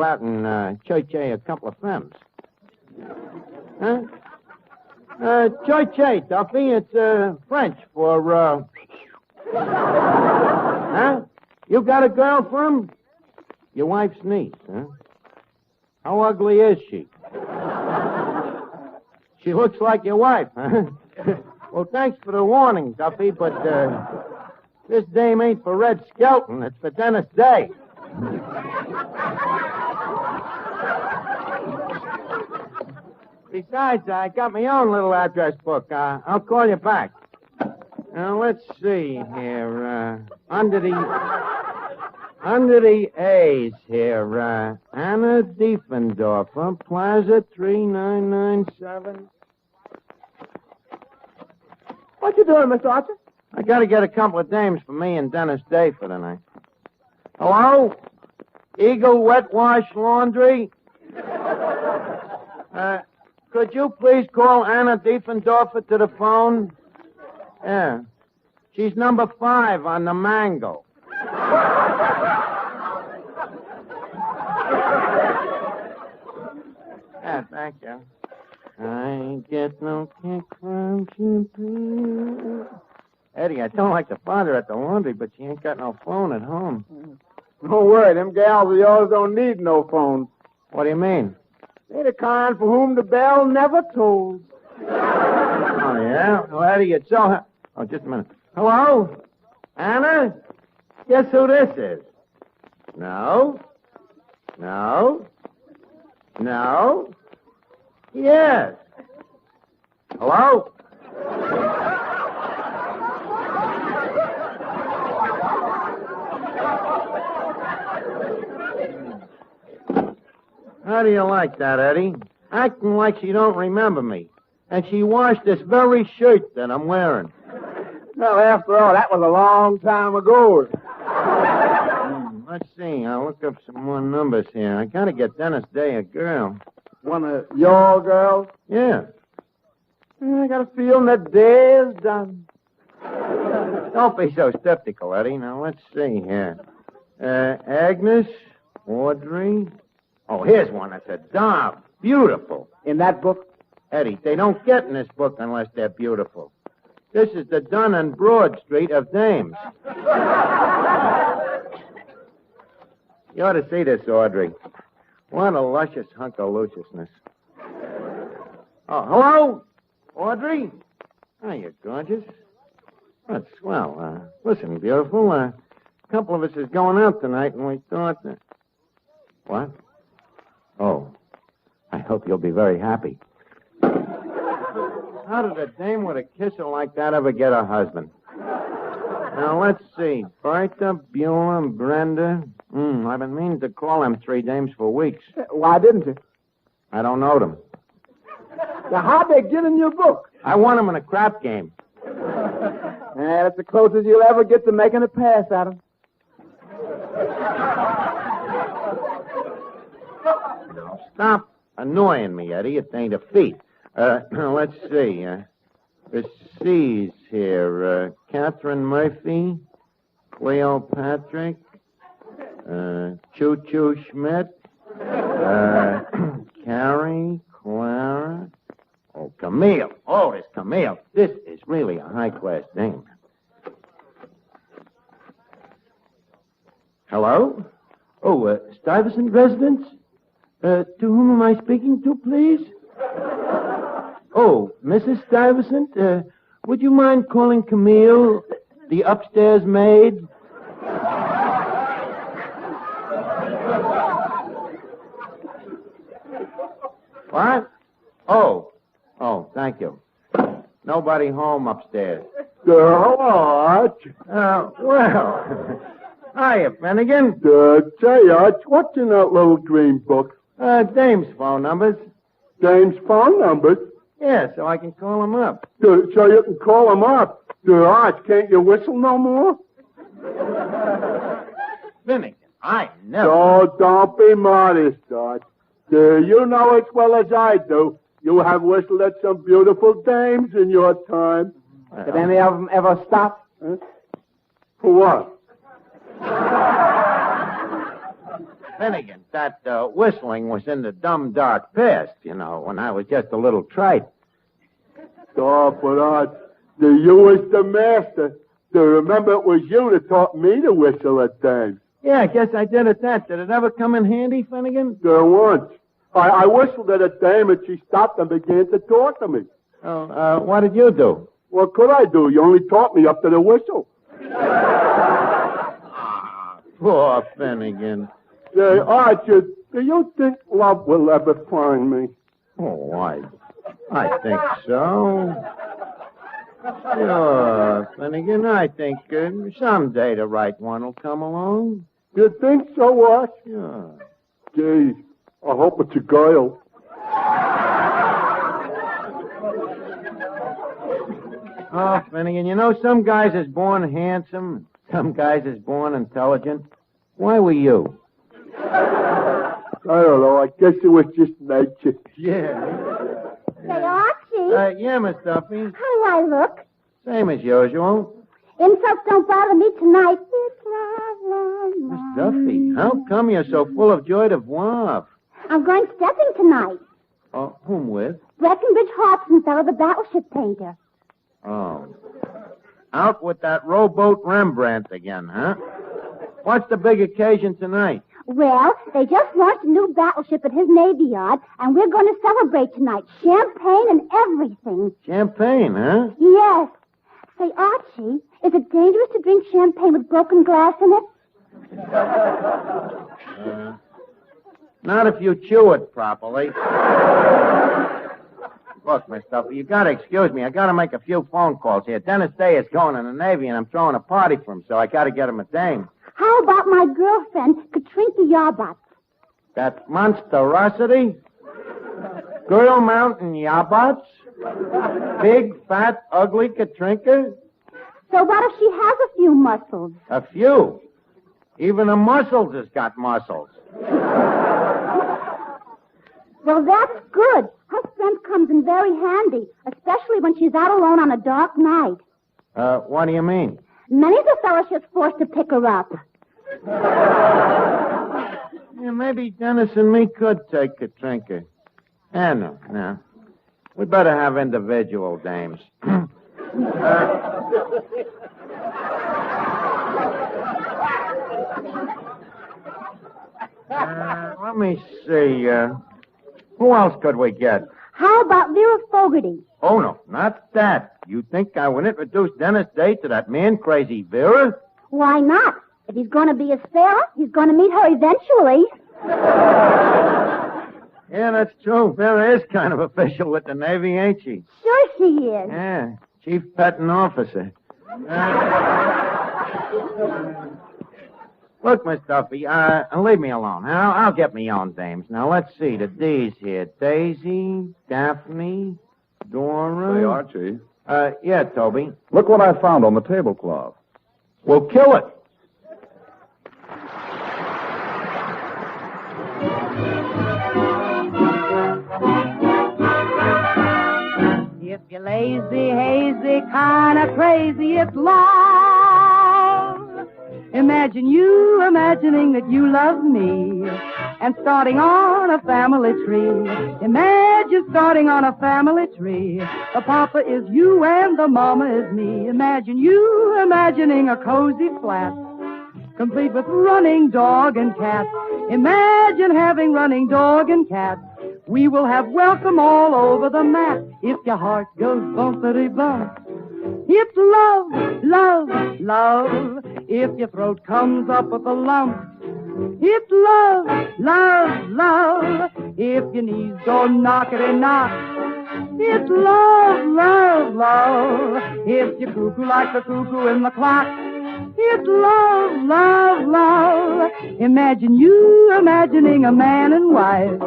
out and church a couple of femmes. Huh? Church, Duffy. It's French for, Huh? You got a girl for him? Your wife's niece, huh? How ugly is she? She looks like your wife, huh? Well, thanks for the warning, Duffy, but this dame ain't for Red Skelton. It's for Dennis Day. Besides, I got my own little address book. I'll call you back. Now, let's see here. Under the A's here, Anna Diefendorfer, Plaza 3997. What you doing, Mr. Archer? I gotta get a couple of dames for me and Dennis Day for the night. Hello? Eagle Wet Wash Laundry? Could you please call Anna Diefendorfer to the phone? Yeah. She's number 5 on the Mango. Yeah, thank you. I get no kick from champagne. Eddie, I don't like to bother at the laundry, but she ain't got no phone at home. Don't worry, them gals of yours don't need no phone. What do you mean? They're the kind for whom the bell never tolls. Oh, yeah? Well, Eddie, it's so... Oh, just a minute. Hello? Anna? Guess who this is? No? No? No? Yes. Hello? How do you like that, Eddie? Acting like she don't remember me. And she washed this very shirt that I'm wearing. Well, after all, that was a long time ago. Let's see. I'll look up some more numbers here. I gotta get Dennis Day a girl. One of your girls? Yeah. I got a feeling that day is done. Don't be so skeptical, Eddie. Now, let's see here. Agnes, Audrey. Oh, here's one that's a dove. Beautiful. In that book? Eddie, they don't get in this book unless they're beautiful. This is the Dun and Broad Street of dames. You ought to see this, Audrey. What a luscious hunk of lusciousness. Oh, hello? Audrey? Oh, you're gorgeous. That's swell. Listen, beautiful, a couple of us is going out tonight, and we thought that... What? Oh, I hope you'll be very happy. How did a dame with a kisser like that ever get a husband? Now, let's see. Bertha, Beulah, Brenda. I've been meaning to call them 3 dames for weeks. Why didn't you? I don't know them. Now, how'd they get in your book? I won them in a crap game. That's the closest you'll ever get to making a pass at them. Now, stop annoying me, Eddie. It ain't a feat. Let's see. The C's here. Catherine Murphy, Cleo Patrick, Choo Choo Schmidt, Carrie, Clara. Oh, Camille. Oh, it's Camille. This is really a high-class name. Hello? Oh, Stuyvesant residence? To whom am I speaking to, please? Oh, Mrs. Stuyvesant, would you mind calling Camille, the upstairs maid? What? Oh, thank you. Nobody home upstairs. Arch. Well, hiya, Finnegan. Say, Arch, what's in that little dream book? Dame's phone numbers. Dame's phone numbers? Yeah, so I can call him up. So you can call him up. Arch, can't you whistle no more? Finnegan, I never... Oh, don't be modest, Arch. You know as well as I do. You have whistled at some beautiful dames in your time. Did any of them ever stop? Huh? For what? Finnegan, that whistling was in the dumb dark past, when I was just a little trite. Oh, but Arch, you was the master. Remember, it was you that taught me to whistle at dames. Yeah, I guess I did at that. Did it ever come in handy, Finnegan? Once. I whistled at a dame and she stopped and began to talk to me. Oh, what did you do? What could I do? You only taught me up to the whistle. Poor Finnegan. Say, Arch, do you think love will ever find me? Oh, I think so. Sure, Finnegan, I think someday the right one will come along. You think so, Arch? Sure. Gee, I hope it's a girl. Oh, Finnegan, some guys is born handsome, some guys is born intelligent. Why were you? I don't know. I guess it was just nature. Yeah. Say, Archie. Yeah, Miss Duffy. How do I look? Same as usual. Insults don't bother me tonight. Miss Duffy, how come you're so full of joy de vivre? I'm going stepping tonight. Oh, whom with? Breckenridge Hobson, fellow, the battleship painter. Oh. Out with that rowboat Rembrandt again, huh? What's the big occasion tonight? Well, they just launched a new battleship at his Navy Yard, and we're going to celebrate tonight. Champagne and everything. Champagne, huh? Yes. Say, Archie, is it dangerous to drink champagne with broken glass in it? Not if you chew it properly. Look, Miss Duffy, you got to excuse me. I got to make a few phone calls here. Dennis Day is going in the Navy, and I'm throwing a party for him, so I got to get him a dame. How about my girlfriend, Katrinka Yarbot? That monstrosity? Girl Mountain Yabots? Big, fat, ugly Katrinka? So what if she has a few muscles? A few? Even the muscles has got muscles. Well, that's good. Her strength comes in very handy, especially when she's out alone on a dark night. What do you mean? Many's a fella she's forced to pick her up. Yeah, maybe Dennis and me could take Katrinka. No. We better have individual dames. Let me see. Who else could we get? How about Vera Fogarty? Oh, no, not that. You think I would introduce Dennis Day to that man-crazy Vera? Why not? If he's going to be a Sarah, he's going to meet her eventually. Yeah, that's true. Vera is kind of official with the Navy, ain't she? Sure she is. Yeah, chief petting officer. Look, Miss Duffy, leave me alone. I'll get me own dames. Now, let's see. The D's here. Daisy, Daphne, Dora. Say, Archie. Yeah, Toby. Look what I found on the tablecloth. Well, kill it. If you're lazy, hazy, kind of crazy, it's love. Imagine you imagining that you love me and starting on a family tree. Imagine starting on a family tree. The papa is you and the mama is me. Imagine you imagining a cozy flat complete with running dog and cat. Imagine having running dog and cat. We will have welcome all over the mat. If your heart goes bumpity-bump, it's love, love, love. If your throat comes up with a lump, it's love, love, love. If your knees go knockety-knock, it's love, love, love. If you're cuckoo like the cuckoo in the clock, it's love, love, love. Imagine you imagining a man and wife.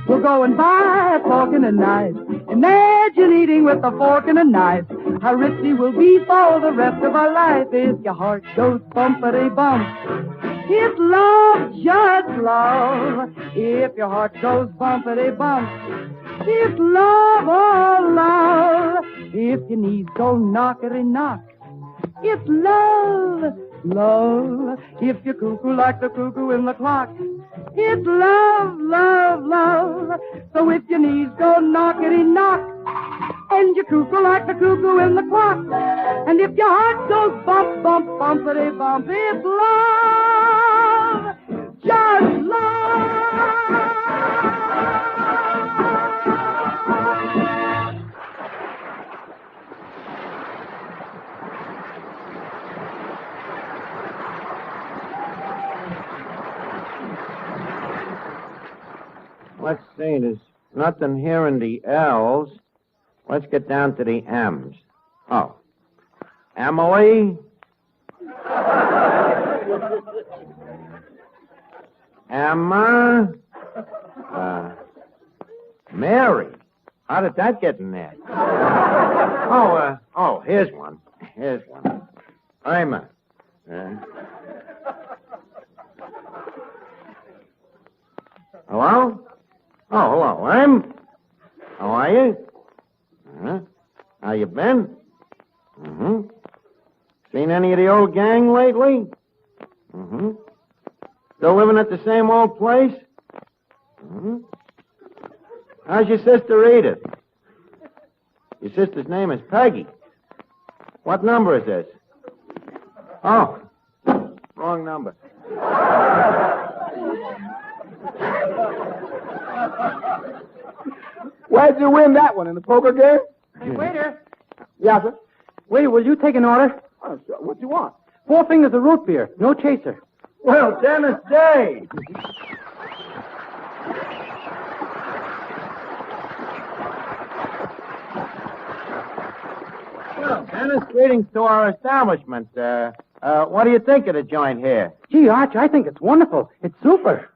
We're going by talking at night. Imagine eating with a fork and a knife. How rich we will be for the rest of our life. If your heart goes bumpity-bump, it's love, just love. If your heart goes bumpity-bump, it's love, oh love. If your knees go knockity-knock, it's love, love. If you're cuckoo like the cuckoo in the clock, it's love, love, love. So if your knees go knockity-knock, and you're cuckoo like the cuckoo in the clock, and if your heart goes bump, bump, bumpity-bump, it's love, just love. Let's see, there's nothing here in the L's. Let's get down to the M's. Oh. Emily? Emma? Mary? How did that get in there? Here's one. Here's one. Amos. Hello? Oh, hello. How are you? How you been? Seen any of the old gang lately? Still living at the same old place? How's your sister Edith? Your sister's name is Peggy. What number is this? Oh, wrong number. Where'd you win that one, in the poker game? Hey, waiter. Yes, sir. Waiter, will you take an order? Oh, sure. What you want? 4 fingers of root beer, no chaser. Well, Dennis Day. Well, Dennis, greetings to our establishment. What do you think of the joint here? Gee, Arch, I think it's wonderful. It's super.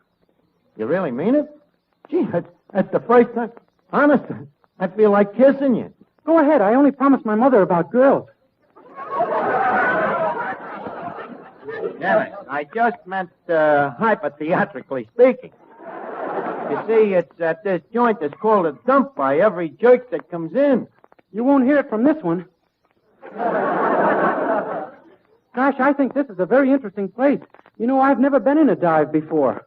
You really mean it? Gee, that's the first time. Honest, I feel like kissing you. Go ahead. I only promised my mother about girls. Dennis, I just meant hyper-theatrically speaking. You see, it's at this joint that's called a dump by every jerk that comes in. You won't hear it from this one. Gosh, I think this is a very interesting place. You know, I've never been in a dive before.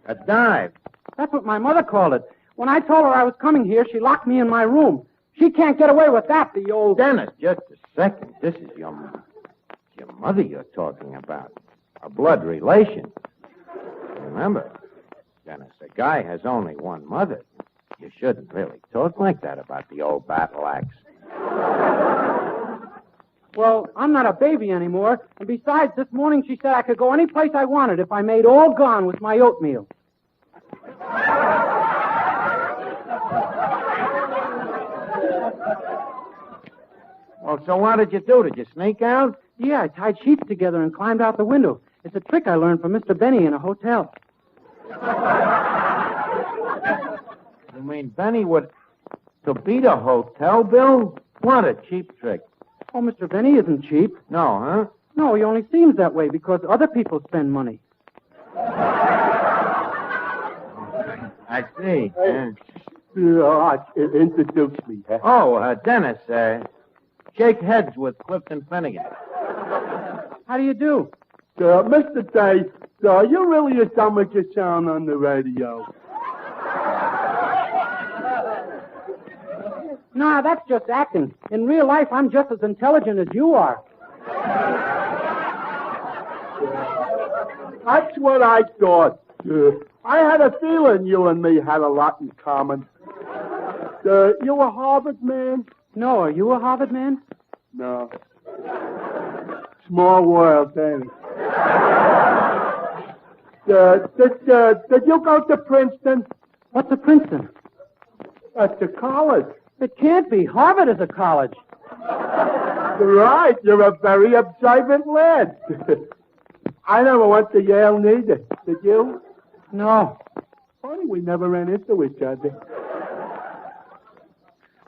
A dive? That's what my mother called it. When I told her I was coming here, she locked me in my room. She can't get away with that, the old... Dennis, just a second. This is your mother you're talking about. A blood relation. Remember, Dennis, a guy has only one mother. You shouldn't really talk like that about the old battle axe. Well, I'm not a baby anymore. And besides, this morning she said I could go any place I wanted if I made all gone with my oatmeal. Well, so what did you do? Did you sneak out? Yeah, I tied sheets together and climbed out the window. It's a trick I learned from Mr. Benny in a hotel. You mean Benny would... to beat a hotel bill? What a cheap trick. Oh, Mr. Benny isn't cheap. No, huh? No, he only seems that way because other people spend money. I see. Introduce me. Huh? Oh, Dennis, shake heads with Clifton Finnegan. How do you do? Mr. Day, you really as dumb as you sound on the radio. Nah, that's just acting. In real life, I'm just as intelligent as you are. That's what I thought. I had a feeling you and me had a lot in common. You a Harvard man? No, are you a Harvard man? No. Small world, ain't it? Did you go to Princeton? What's a Princeton? That's a college. It can't be. Harvard is a college. Right. You're a very observant lad. I never went to Yale neither. Did you? No. Funny we never ran into each other.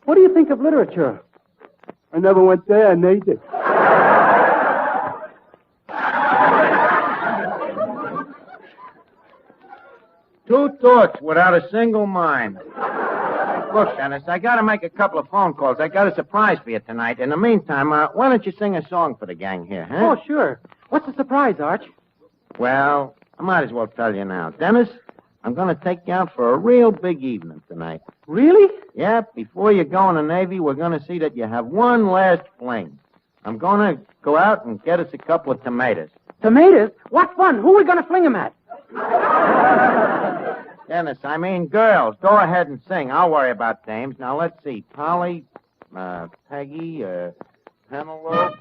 What do you think of literature? I never went there, neither. Two thoughts without a single mind. Look, Dennis, I gotta make a couple of phone calls. I got a surprise for you tonight. In the meantime, why don't you sing a song for the gang here, huh? Oh, sure. What's the surprise, Arch? Well, I might as well tell you now. Dennis, I'm gonna take you out for a real big evening tonight. Really? Yeah, before you go in the Navy, we're gonna see that you have one last fling. I'm gonna go out and get us a couple of tomatoes. Tomatoes? What fun. Who are we going to fling 'em at? Dennis, I mean girls. Go ahead and sing. I'll worry about dames. Now, let's see. Polly, Peggy, Penelope.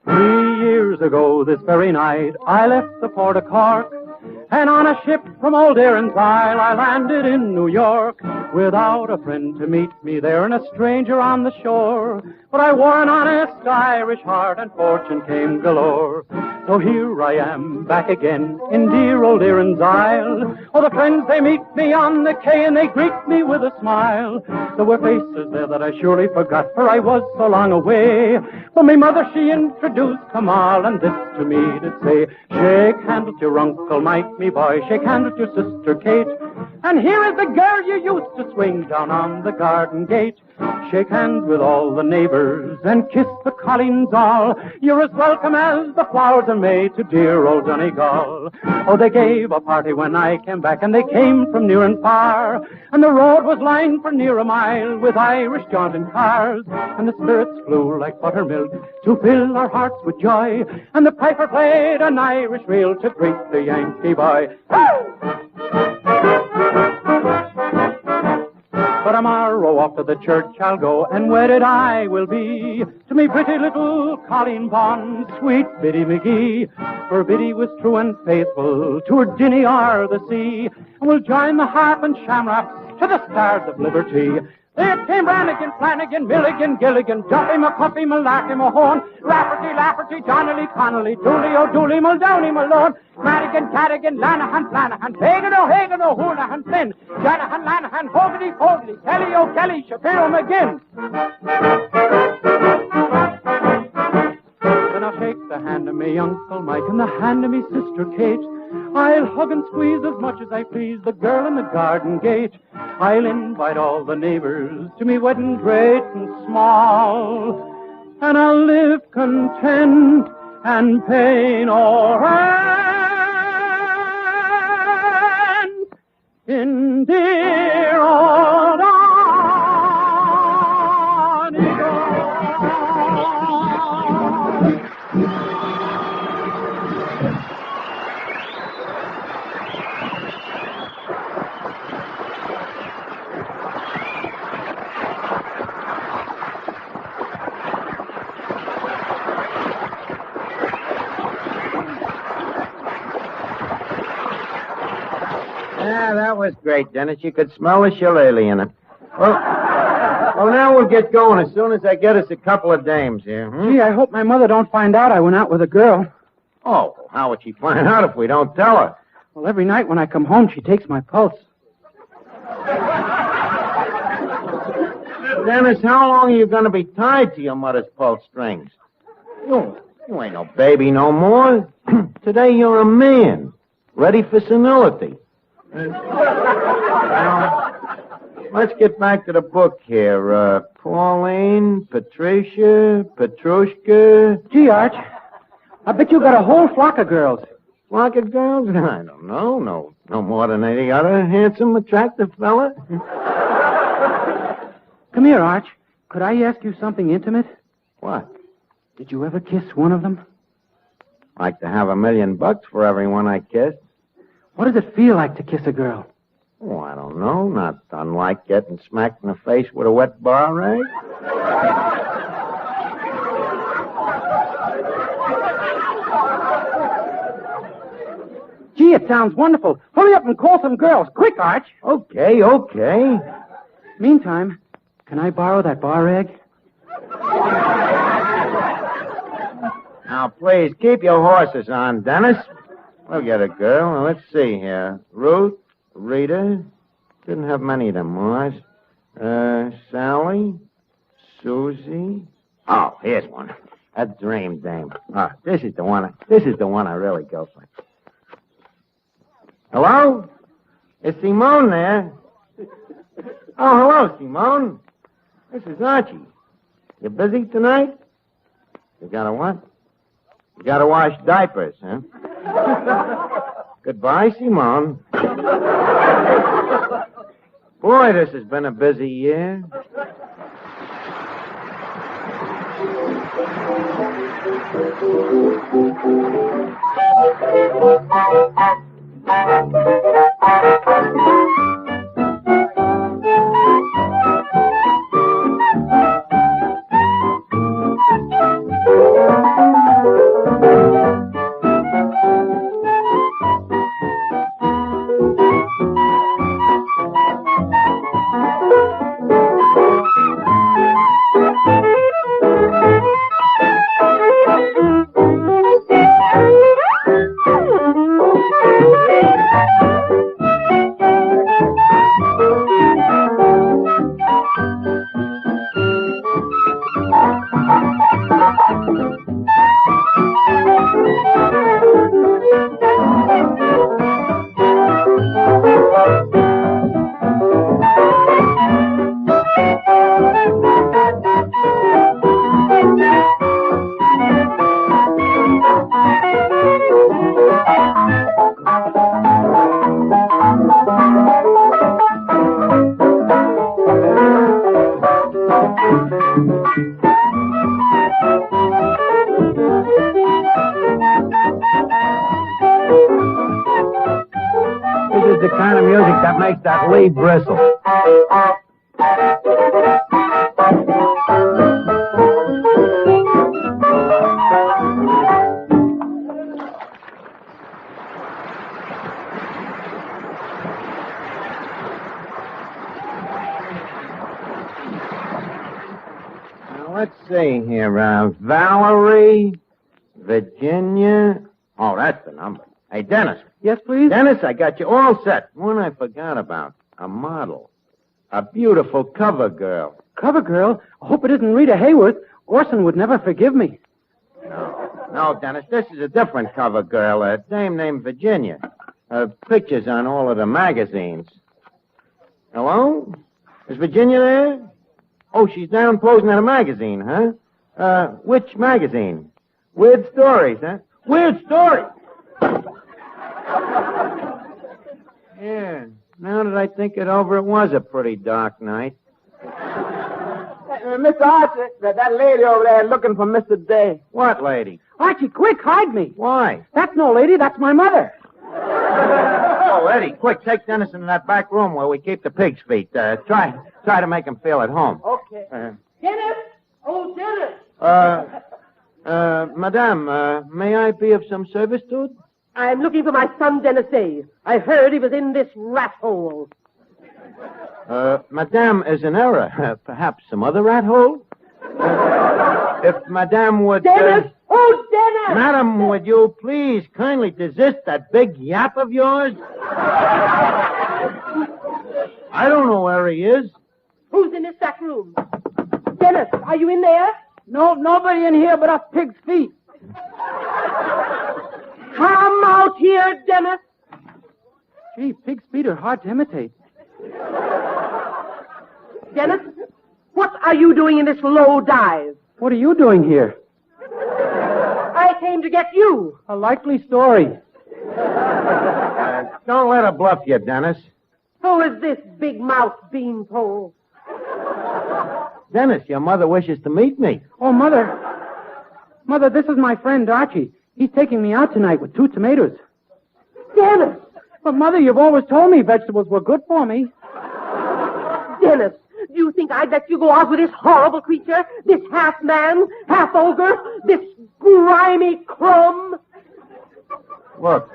3 years ago this very night, I left the port of Cork, and on a ship from Old Erin's Isle, I landed in New York, without a friend to meet me there and a stranger on the shore. But I wore an honest Irish heart, and fortune came galore. So here I am, back again in dear Old Erin's Isle. Oh, the friends, they meet me on the quay, and they greet me with a smile. There were faces there that I surely forgot, for I was so long away. But my mother, she introduced them all, and this to me did say, shake hands with your Uncle Mike, me boy, shake hands with your sister Kate. And here is the girl you used to swing down on the garden gate. Shake hands with all the neighbors and kiss the colleens all. You're as welcome as the flowers in May to dear old Donegal. Oh, they gave a party when I came back, and they came from near and far. And the road was lined for near a mile with Irish jaunting cars. And the spirits flew like buttermilk to fill our hearts with joy. And the piper played an Irish reel to greet the Yankee boy. But tomorrow off to the church I'll go, and wedded I will be to me pretty little Colleen Bond, sweet Biddy McGee. For Biddy was true and faithful to her Dinny or the sea, and we'll join the harp and shamrocks to the stars of liberty. There came Brannigan, Flanagan, Milligan, Gilligan, Duffy, McCuffy, Malarkey, Mahone, Rafferty, Lafferty, Donnelly, Connolly, Dooley, O'Dooley, Muldowney, Malone, Madigan, Cadigan, Lanahan, Flanahan, Hagan, O'Houlihan, Flynn, Janahan, Lanahan, Fogarty, Fogarty, Kelly, O'Kelly, Shapiro, McGinn. Then I'll shake the hand of me Uncle Mike and the hand of me sister Kate. I'll hug and squeeze as much as I please the girl in the garden gate. I'll invite all the neighbors to me wedding great and small, and I'll live content and pay no rent in dear old Yeah, that was great, Dennis. You could smell the shillelagh in it. Well, now we'll get going as soon as I get us a couple of dames here. Gee, I hope my mother don't find out I went out with a girl. Oh, how would she find out if we don't tell her? Well, every night when I come home, she takes my pulse. Dennis, how long are you going to be tied to your mother's pulse strings? You ain't no baby no more. Today you're a man, ready for senility. Now, let's get back to the book here. Pauline, Patricia, Petrushka. Gee, Arch, I bet you got a whole flock of girls. Flock of girls? I don't know. No more than any other handsome, attractive fella. Come here, Arch. Could I ask you something intimate? What? Did you ever kiss one of them? Like to have $1 million for everyone I kissed. What does it feel like to kiss a girl? Oh, I don't know. Not unlike getting smacked in the face with a wet bar rag. Gee, it sounds wonderful. Hurry up and call some girls. Quick, Arch. Okay. Meantime, can I borrow that bar rag? Now, please, keep your horses on, Dennis. We'll get a girl. Now, let's see here. Ruth, Rita. Didn't have many of them, Mars. Sally, Susie. Oh, here's one. A dream dame. Ah, this is the one. This is the one I really go for. Hello? Is Simone there? Oh, hello, Simone. This is Archie. You busy tonight? You gotta what? You gotta wash diapers, huh? Goodbye, Simone. Boy, this has been a busy year. Makes that leaf bristle. Now, let's see here. Valerie, Virginia. Oh, that's the number. Hey, Dennis. Yes, please? Dennis, I got you all set. One I forgot about. A model. A beautiful cover girl. Cover girl? I hope it isn't Rita Hayworth. Orson would never forgive me. No, Dennis, this is a different cover girl. A dame named Virginia. Her picture's on all of the magazines. Hello? Is Virginia there? Oh, she's down posing at a magazine, huh? Which magazine? Weird Stories, huh? Weird Stories! Yeah, now that I think it over, it was a pretty dark night. Mr. Archie, that lady over there looking for Mr. Day. What lady? Archie, quick, hide me. Why? That's no lady, that's my mother. Oh, Eddie, quick, take Dennis into that back room where we keep the pig's feet. Try to make him feel at home. Okay. Dennis! Oh, Dennis! Madame, may I be of some service to it? I'm looking for my son, Dennis A. I heard he was in this rat hole. Madame is in error. Perhaps some other rat hole? If Madame would... Dennis! Oh, Dennis! Madam, would you please kindly desist that big yap of yours? I don't know where he is. Who's in this back room? Dennis, are you in there? No, nobody in here but us pig's feet. Come out here, Dennis. Gee, pig's feet are hard to imitate. Dennis, what are you doing in this low dive? What are you doing here? I came to get you. A likely story. Don't let her bluff you, Dennis. Who is this big mouth beanpole? Dennis, your mother wishes to meet me. Oh, Mother. Mother, this is my friend Archie. He's taking me out tonight with 2 tomatoes. Dennis! But, Mother, you've always told me vegetables were good for me. Dennis, do you think I'd let you go out with this horrible creature? This half-man, half-ogre? This grimy crumb? Look.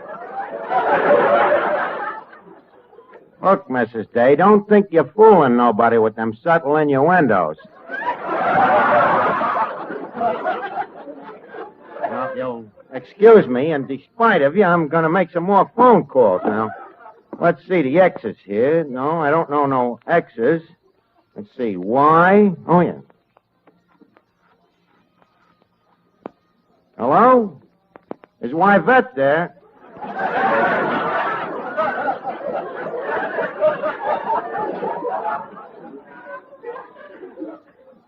Look, Mrs. Day, don't think you're fooling nobody with them subtle innuendos. Well, you'll Excuse me, and despite of you, I'm going to make some more phone calls now. Let's see, the X's here. No, I don't know no X's. Let's see, Y. Oh, yeah. Hello? Is Yvette there?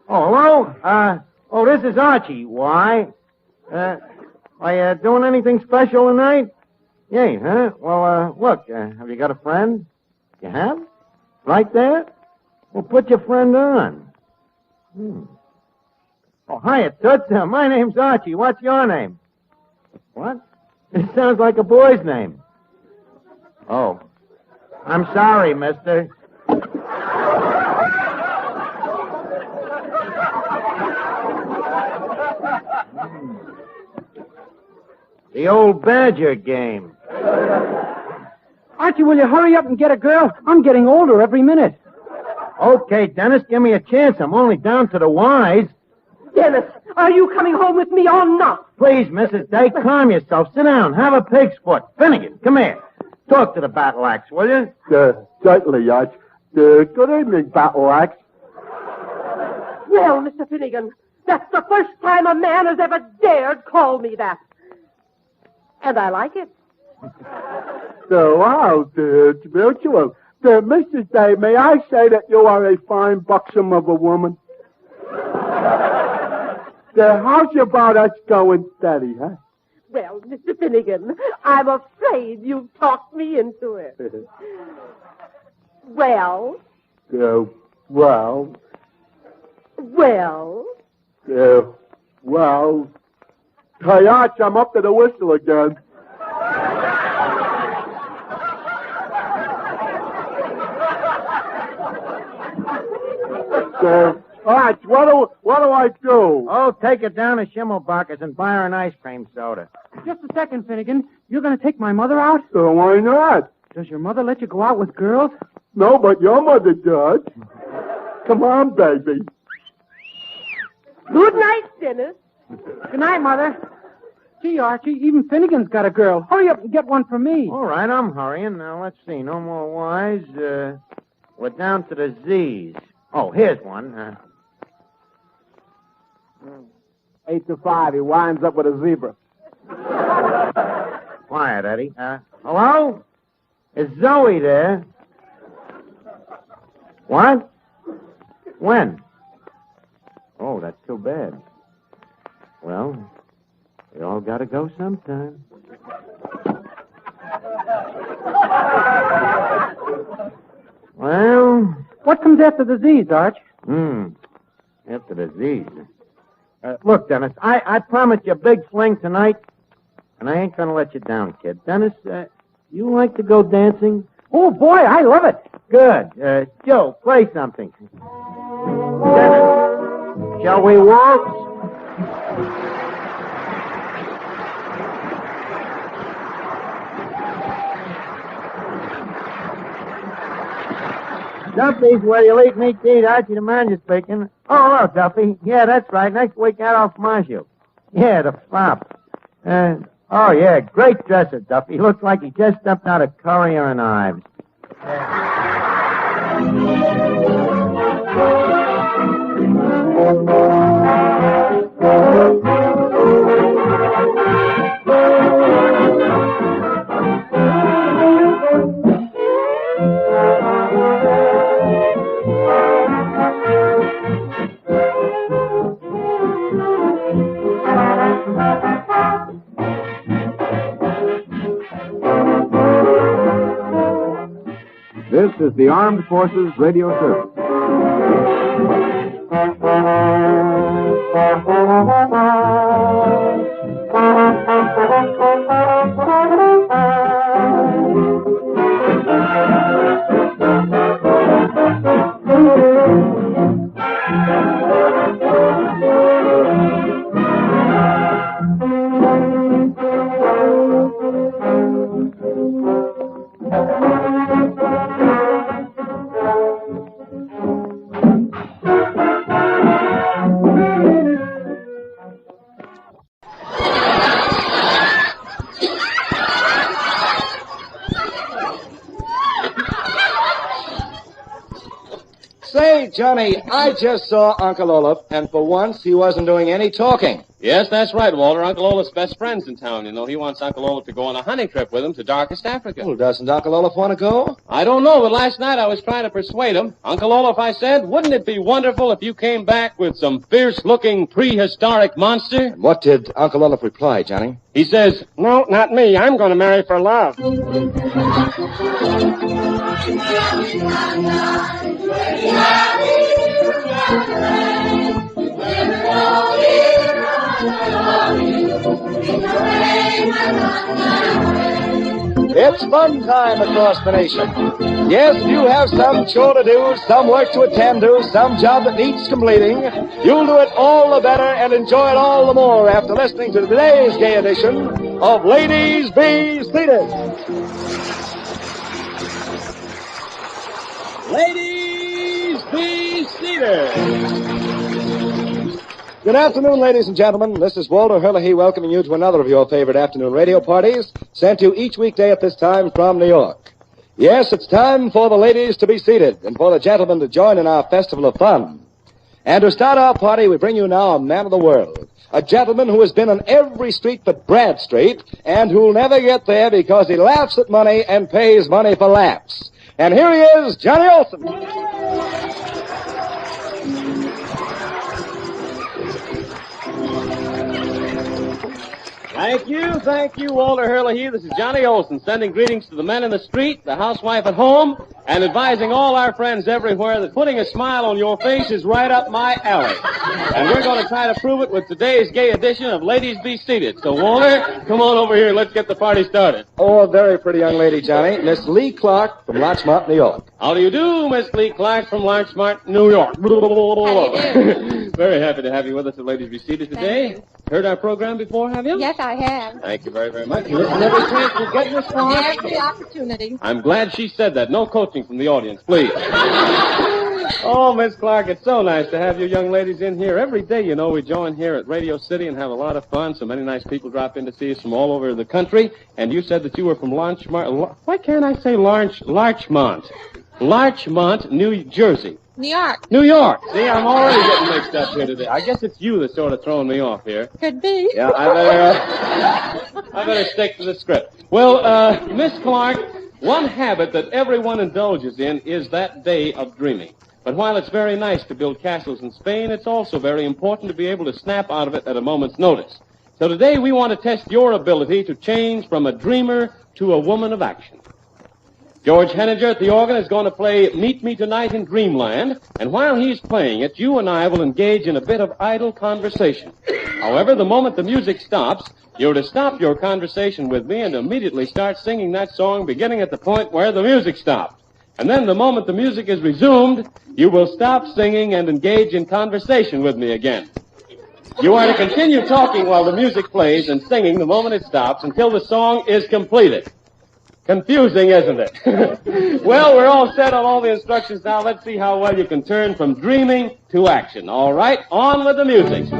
Oh, hello? This is Archie. Why? Are you doing anything special tonight? Yeah, huh? Well, look, have you got a friend? You have? Right there? Well, put your friend on. Oh, hiya, Toots. My name's Archie. What's your name? What? It sounds like a boy's name. Oh. I'm sorry, mister. The old badger game. Archie, will you hurry up and get a girl? I'm getting older every minute. Okay, Dennis, give me a chance. I'm only down to the Y's. Dennis, are you coming home with me or not? Please, Mrs. Day, calm yourself. Sit down. Have a pig's foot. Finnegan, come here. Talk to the battle axe, will you? Certainly, Arch. Good evening, battle axe. Well, Mr. Finnegan, that's the first time a man has ever dared call me that. And I like it. Wow, it's mutual. Mrs. Day, may I say that you are a fine buxom of a woman? How's about us going steady, huh? Well, Mr. Finnegan, I'm afraid you've talked me into it. Well? Well? Hey, Arch, I'm up to the whistle again. Arch, what do I do? Oh, take her down to Schimmelbacher's and buy her an ice cream soda. Just a second, Finnegan. You're going to take my mother out? Why not? Does your mother let you go out with girls? No, but your mother does. Come on, baby. Good night, Dennis. Good night, Mother. Gee, Archie, even Finnegan's got a girl. Hurry up and get one for me. All right, I'm hurrying. Now, let's see. No more Y's. We're down to the Z's. Oh, here's one. 8 to 5. He winds up with a zebra. Quiet, Eddie. Hello? Is Zoe there? What? When? Oh, that's too bad. Well, we all gotta go sometime. Well... What comes after the Z's, Arch? After the Z's. Look, Dennis, I promised you a big fling tonight, and I ain't gonna let you down, kid. Dennis, you like to go dancing? Oh, boy, I love it. Good. Joe, play something. Dennis, shall we waltz? Duffy's where you eat meat to eat. Archie the manager speaking. Oh, hello, Duffy. Yeah, that's right. Next week out off Marshall. Yeah, the fop. Oh, yeah, great dresser, Duffy. Looks like he just stepped out of Currier and Ives. This is the Armed Forces Radio Service. Johnny, I just saw Uncle Olaf, and for once he wasn't doing any talking. Yes, that's right, Walter. Uncle Olaf's best friend's in town. You know, he wants Uncle Olaf to go on a hunting trip with him to darkest Africa. Well, doesn't Uncle Olaf want to go? I don't know, but last night I was trying to persuade him. Uncle Olaf, I said, wouldn't it be wonderful if you came back with some fierce-looking prehistoric monster? And what did Uncle Olaf reply, Johnny? He says, No, not me. I'm going to marry for love. It's fun time across the nation. Yes, you have some chore to do, some work to attend to, some job that needs completing. You'll do it all the better and enjoy it all the more after listening to today's gay edition of Ladies Be Seated. Ladies Be Seated. Good afternoon, ladies and gentlemen. This is Walter Herlihy welcoming you to another of your favorite afternoon radio parties, sent to you each weekday at this time from New York. Yes, it's time for the ladies to be seated and for the gentlemen to join in our festival of fun. And to start our party, we bring you now a man of the world, a gentleman who has been on every street but Brad Street, and who'll never get there because he laughs at money and pays money for laughs. And here he is, Johnny Olson. Thank you, Walter Herlihy. This is Johnny Olson, sending greetings to the men in the street, the housewife at home, and advising all our friends everywhere that putting a smile on your face is right up my alley. And we're going to try to prove it with today's gay edition of Ladies Be Seated. So, Walter, come on over here and let's get the party started. Oh, a very pretty young lady, Johnny. Miss Lee Clark from Larchmont, New York. How do you do, Miss Lee Clark from Larchmont, New York? Very happy to have you with us at Ladies Be Seated today. Heard our program before, have you? Yes, I have. Thank you very, very much. You listen every chance you get, Miss Clark? Every opportunity. I'm glad she said that. No coaching from the audience, please. Oh, Miss Clark, it's so nice to have you young ladies in here. Every day, you know, we join here at Radio City and have a lot of fun. So many nice people drop in to see us from all over the country. And you said that you were from Larchmont. Why can't I say Larchmont? Larchmont, New Jersey. New York. New York. See, I'm already getting mixed up here today. I guess it's you that's sort of throwing me off here. Could be. Yeah, I better stick to the script. Well, Miss Clark, one habit that everyone indulges in is that day of dreaming. But while it's very nice to build castles in Spain, it's also very important to be able to snap out of it at a moment's notice. So today we want to test your ability to change from a dreamer to a woman of action. George Henninger at the organ is going to play Meet Me Tonight in Dreamland, and while he's playing it, you and I will engage in a bit of idle conversation. However, the moment the music stops, you're to stop your conversation with me and immediately start singing that song beginning at the point where the music stopped. And then the moment the music is resumed, you will stop singing and engage in conversation with me again. You are to continue talking while the music plays and singing the moment it stops until the song is completed. Confusing, isn't it? Well, we're all set on all the instructions now. Let's see how well you can turn from dreaming to action. All right, on with the music.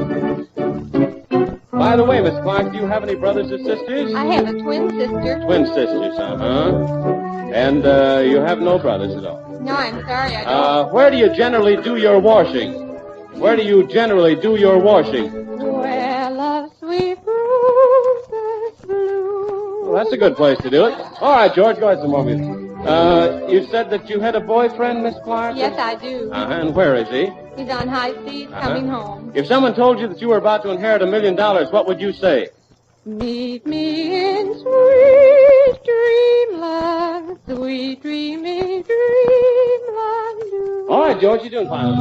By the way, Miss Clark, do you have any brothers or sisters? I have a twin sister. Twin sisters, And you have no brothers at all? No, I'm sorry, I don't. Where do you generally do your washing? Where do you generally do your washing? Where love sweet roses bloom. Well, that's a good place to do it. All right, George, go ahead some more music. You said that you had a boyfriend, Miss Clark? Yes, I do. And where is he? He's on high seas coming home. If someone told you that you were about to inherit $1 million, what would you say? Meet me in sweet dreamland, sweet dreamy dreamland. All right, George, you're doing fine.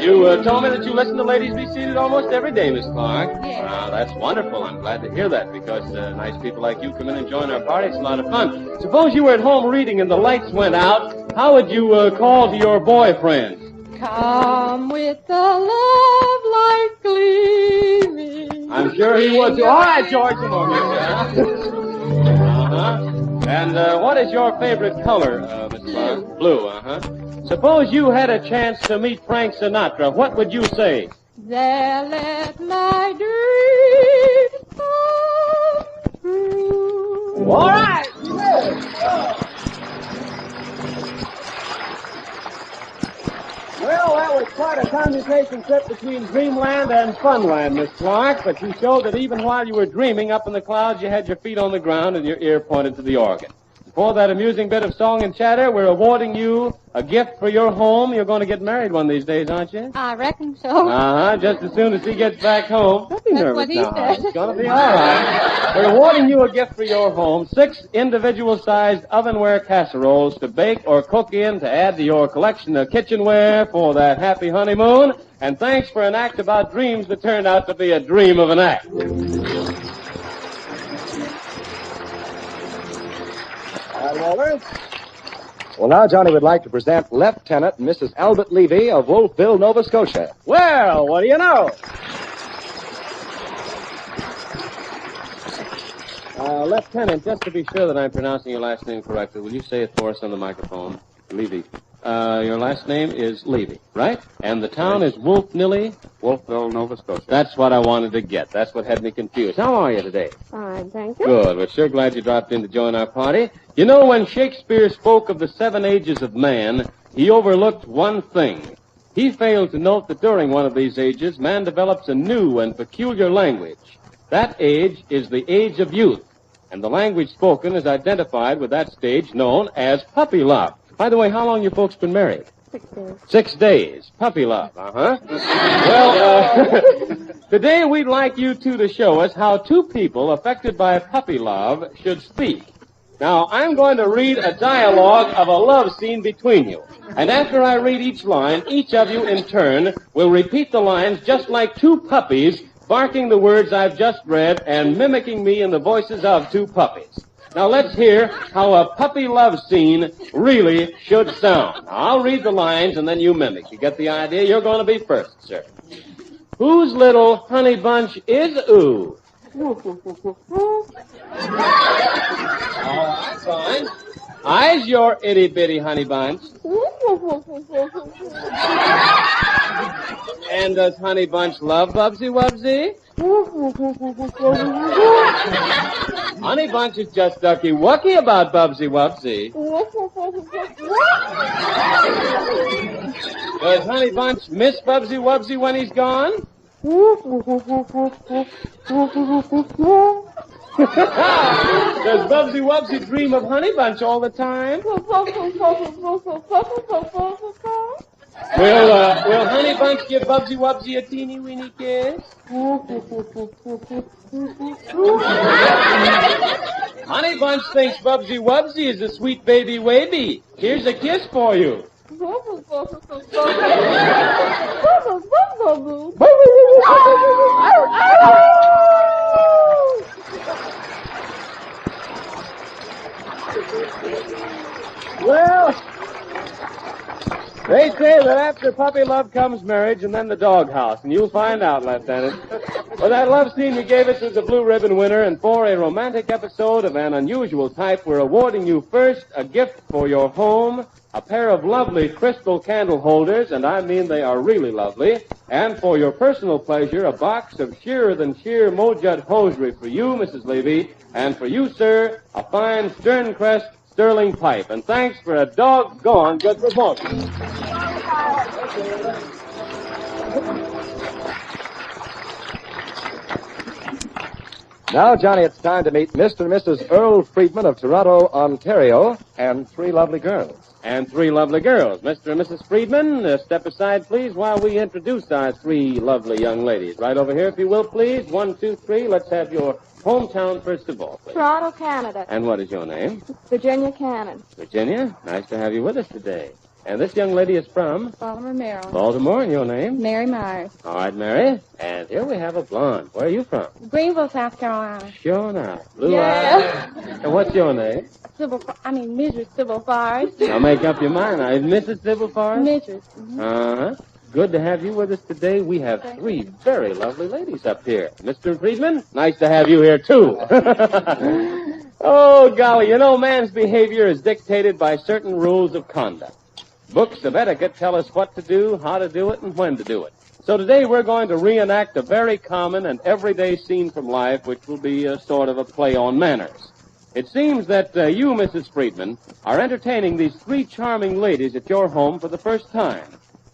You told me that you listen to Ladies Be Seated almost every day, Miss Clark. Yes. That's wonderful. I'm glad to hear that because nice people like you come in and join our party. It's a lot of fun. Suppose you were at home reading and the lights went out. How would you call to your boyfriend? Come with the love light gleaming. I'm sure he would too. All right, George, come on. And what is your favorite color, Miss Clark? Blue, Suppose you had a chance to meet Frank Sinatra. What would you say? There let my dreams come true. All right. quite a commutation trip between dreamland and funland, Miss Clark, but you showed that even while you were dreaming up in the clouds, you had your feet on the ground and your ear pointed to the organ. For that amusing bit of song and chatter, we're awarding you a gift for your home. You're going to get married one of these days, aren't you? I reckon so. Uh-huh, just as soon as he gets back home. Don't be That's nervous what he now. said. It's going to be all right. We're awarding you a gift for your home, 6 individual-sized ovenware casseroles to bake or cook in to add to your collection of kitchenware for that happy honeymoon. And thanks for an act about dreams that turned out to be a dream of an act. Walter. Well, now Johnny would like to present Lieutenant Mrs. Albert Levy of Wolfville, Nova Scotia. Well, what do you know? Lieutenant, just to be sure that I'm pronouncing your last name correctly, will you say it for us on the microphone? Levy. Your last name is Levy, right? And the town is Wolfville, Nova Scotia. That's what I wanted to get. That's what had me confused. How are you today? Fine, thank you. Good. We're sure glad you dropped in to join our party. You know, when Shakespeare spoke of the 7 ages of man, he overlooked one thing. He failed to note that during one of these ages, man develops a new and peculiar language. That age is the age of youth, and the language spoken is identified with that stage known as puppy love. By the way, how long you folks been married? 6 days. 6 days. Puppy love, uh-huh. Well, today we'd like you two to show us how 2 people affected by puppy love should speak. Now, I'm going to read a dialogue of a love scene between you. And after I read each line, each of you in turn will repeat the lines just like 2 puppies barking the words I've just read and mimicking me in the voices of 2 puppies. Now, let's hear how a puppy love scene really should sound. Now, I'll read the lines, and then you mimic. You get the idea? You're going to be first, sir. Whose little honey bunch is ooh? All right, fine. I's your itty-bitty honey bunch. And does Honey Bunch love Bubsy Wubsy? Honey Bunch is just ducky-wucky about Bubsy Wubsy. Does Honey Bunch miss Bubsy Wubsy when he's gone? Does Bubsy Wubsy dream of Honey Bunch all the time? Will Honey Bunch give Bubsy Wubsy a teeny-weeny kiss? Honey Bunch thinks Bubsy Wubsy is a sweet baby wavy. Here's a kiss for you. Well, they say that after puppy love comes marriage and then the doghouse, and you'll find out, Lieutenant. For that love scene you gave us as a blue ribbon winner, and for a romantic episode of an unusual type, we're awarding you first a gift for your home, a pair of lovely crystal candle holders, and I mean they are really lovely, and for your personal pleasure, a box of sheerer than sheer Mojud hosiery for you, Mrs. Levy, and for you, sir, a fine Sterncrest sterling pipe. And thanks for a doggone good performance. Now, Johnny, it's time to meet Mr. and Mrs. Earl Friedman of Toronto, Ontario, and 3 lovely girls. And 3 lovely girls. Mr. and Mrs. Friedman, step aside, please, while we introduce our 3 lovely young ladies. Right over here, if you will, please. 1, 2, 3. Let's have your hometown first of all, please. Toronto, Canada. And what is your name? Virginia Cannon. Virginia, nice to have you with us today. And this young lady is from? Baltimore, Maryland. Baltimore, and your name? Mary Myers. All right, Mary. And here we have a blonde. Where are you from? Greenville, South Carolina. Sure now. Blue eyes. And what's your name? Mrs. Sybil Forrest. Now make up your mind. Now, is Mrs. Sybil Forrest? Mrs. Uh-huh. Good to have you with us today. We have 3 very lovely ladies up here. Mr. Friedman, nice to have you here, too. Oh, golly, you know, man's behavior is dictated by certain rules of conduct. Books of etiquette tell us what to do, how to do it, and when to do it. So today we're going to reenact a very common and everyday scene from life, which will be a sort of a play on manners. It seems that you, Mrs. Friedman, are entertaining these 3 charming ladies at your home for the first time.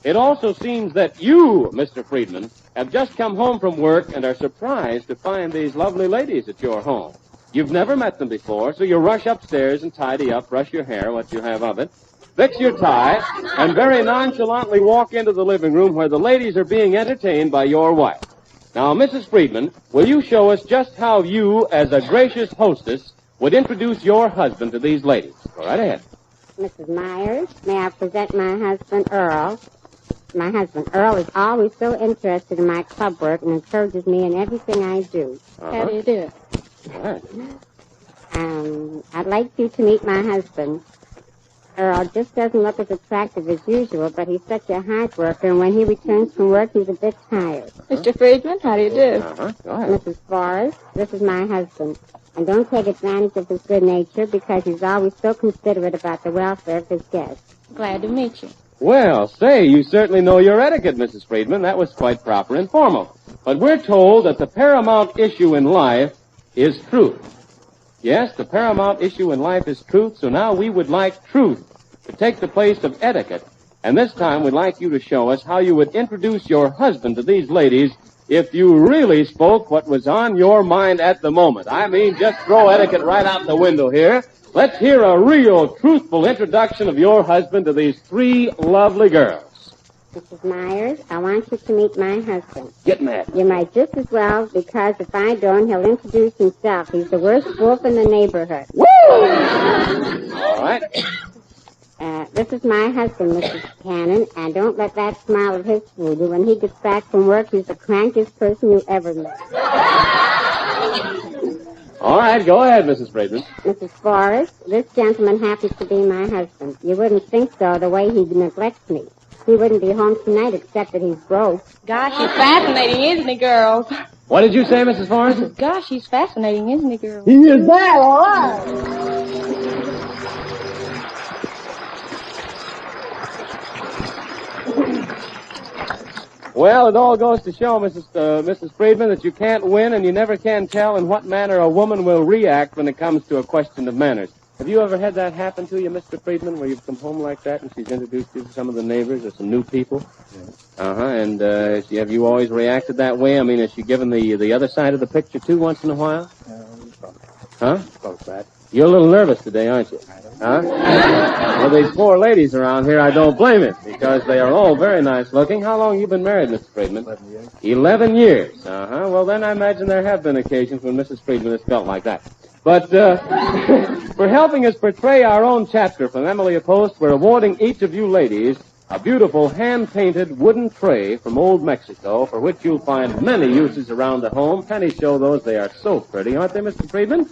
It also seems that you, Mr. Friedman, have just come home from work and are surprised to find these lovely ladies at your home. You've never met them before, so you rush upstairs and tidy up, brush your hair, what you have of it, fix your tie, and very nonchalantly walk into the living room where the ladies are being entertained by your wife. Now, Mrs. Friedman, will you show us just how you, as a gracious hostess, would introduce your husband to these ladies? Go right ahead. Mrs. Myers, may I present my husband, Earl? My husband, Earl, is always so interested in my club work and encourages me in everything I do. How do you do it? All right. I'd like you to meet my husband. Earl just doesn't look as attractive as usual, but he's such a hard worker, and when he returns from work, he's a bit tired. Mr. Friedman, how do you do? Go ahead. Mrs. Forrest, this is my husband. And don't take advantage of his good nature because he's always so considerate about the welfare of his guests. Glad to meet you. Well, say, you certainly know your etiquette, Mrs. Friedman. That was quite proper and formal. But we're told that the paramount issue in life is truth. Yes, the paramount issue in life is truth, so now we would like truth to take the place of etiquette. And this time we'd like you to show us how you would introduce your husband to these ladies if you really spoke what was on your mind at the moment. I mean, just throw etiquette right out the window here. Let's hear a real, truthful introduction of your husband to these three lovely girls. Mrs. Myers, I want you to meet my husband. Get mad. You might just as well, because if I don't, he'll introduce himself. He's the worst wolf in the neighborhood. Woo! All right. This is my husband, Mrs. Cannon, and don't let that smile of his fool you. When he gets back from work, he's the crankiest person you ever met. All right, go ahead, Mrs. Friedman. Mrs. Forrest, this gentleman happens to be my husband. You wouldn't think so, the way he neglects me. He wouldn't be home tonight except that he's broke. Gosh, he's fascinating, isn't he, girls? What did you say, Mrs. Forrest? Gosh, he's fascinating, isn't he, girls? He is that, all right. Well, it all goes to show, Mrs. Friedman, that you can't win and you never can tell in what manner a woman will react when it comes to a question of manners. Have you ever had that happen to you, Mr. Friedman, where you've come home like that and she's introduced you to some of the neighbors or some new people? Yeah. And have you always reacted that way? I mean, has she given the other side of the picture, too, once in a while? Huh? Close that. You're a little nervous today, aren't you? Huh? Well, these poor ladies around here, I don't blame it, because they are all very nice looking. How long have you been married, Mr. Friedman? 11 years. 11 years. Well, then I imagine there have been occasions when Mrs. Friedman has felt like that. But for helping us portray our own chapter from Emily Post, we're awarding each of you ladies a beautiful hand-painted wooden tray from old Mexico, for which you'll find many uses around the home. Penny show those. They are so pretty, aren't they, Mr. Friedman?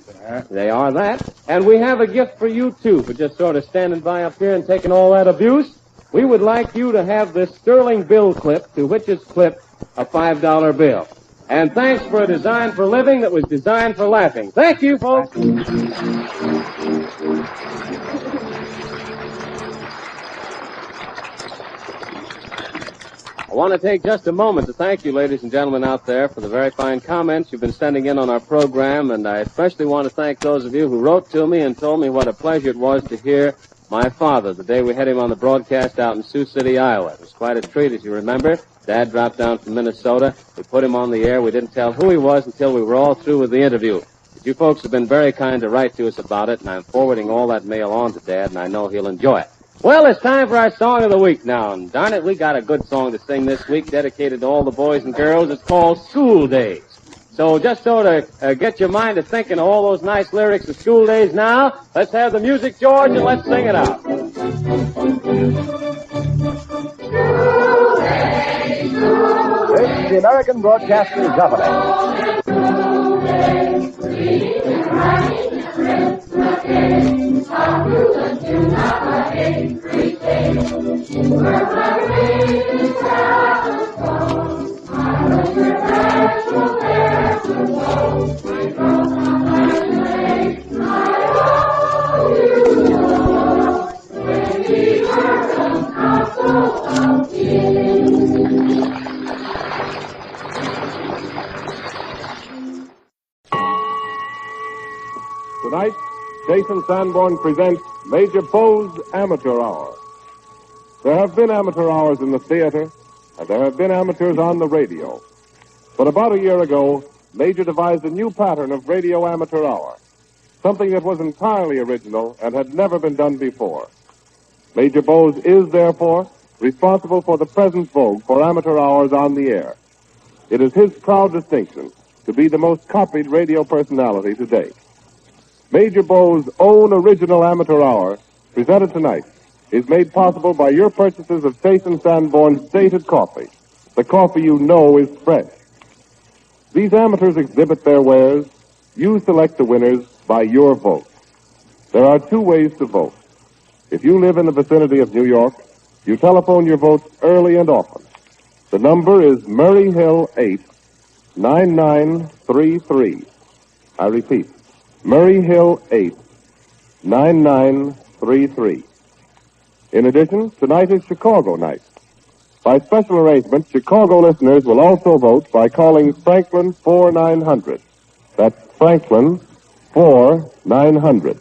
They are that. And we have a gift for you, too, for just sort of standing by up here and taking all that abuse. We would like you to have this sterling bill clip, to which is clipped a $5 bill. And thanks for a design for living that was designed for laughing. Thank you, folks. I want to take just a moment to thank you, ladies and gentlemen out there, for the very fine comments you've been sending in on our program, and I especially want to thank those of you who wrote to me and told me what a pleasure it was to hear my father the day we had him on the broadcast out in Sioux City, Iowa. It was quite a treat, as you remember. Dad dropped down from Minnesota. We put him on the air. We didn't tell who he was until we were all through with the interview. But you folks have been very kind to write to us about it, and I'm forwarding all that mail on to Dad, and I know he'll enjoy it. Well, it's time for our song of the week now, and darn it, we got a good song to sing this week dedicated to all the boys and girls. It's called School Days. So just sort of get your mind to thinking of all those nice lyrics of school days now. Let's have the music, George, and let's sing it out. This is the American Broadcasting Company. Tonight, Jason Sanborn presents Major Poe's Amateur Hour. There have been amateur hours in the theater, and there have been amateurs on the radio. But about a year ago, Major devised a new pattern of radio amateur hour, something that was entirely original and had never been done before. Major Bowes is, therefore, responsible for the present vogue for amateur hours on the air. It is his proud distinction to be the most copied radio personality to date. Major Bowes' own original amateur hour, presented tonight, is made possible by your purchases of Station Sanborn's dated coffee, the coffee you know is fresh. These amateurs exhibit their wares. You select the winners by your vote. There are two ways to vote. If you live in the vicinity of New York, you telephone your votes early and often. The number is Murray Hill 8, 9933. I repeat, Murray Hill 8, 9933. In addition, tonight is Chicago night. By special arrangement, Chicago listeners will also vote by calling Franklin 4900. That's Franklin 4900.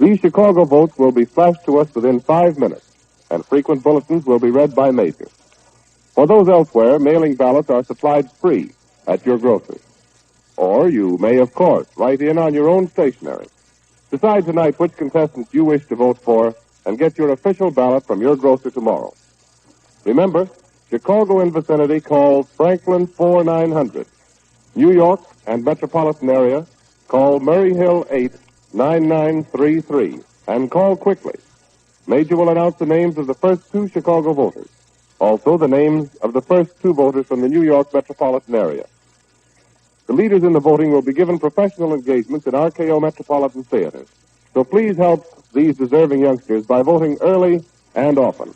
These Chicago votes will be flashed to us within 5 minutes, and frequent bulletins will be read by Major. For those elsewhere, mailing ballots are supplied free at your grocer's. Or you may, of course, write in on your own stationery. Decide tonight which contestant you wish to vote for and get your official ballot from your grocer tomorrow. Remember, Chicago and vicinity call Franklin 4900. New York and metropolitan area call Murray Hill 8, 9933. And call quickly. Major will announce the names of the first two Chicago voters. Also, the names of the first two voters from the New York metropolitan area. The leaders in the voting will be given professional engagements in RKO Metropolitan Theater. So please help these deserving youngsters by voting early and often.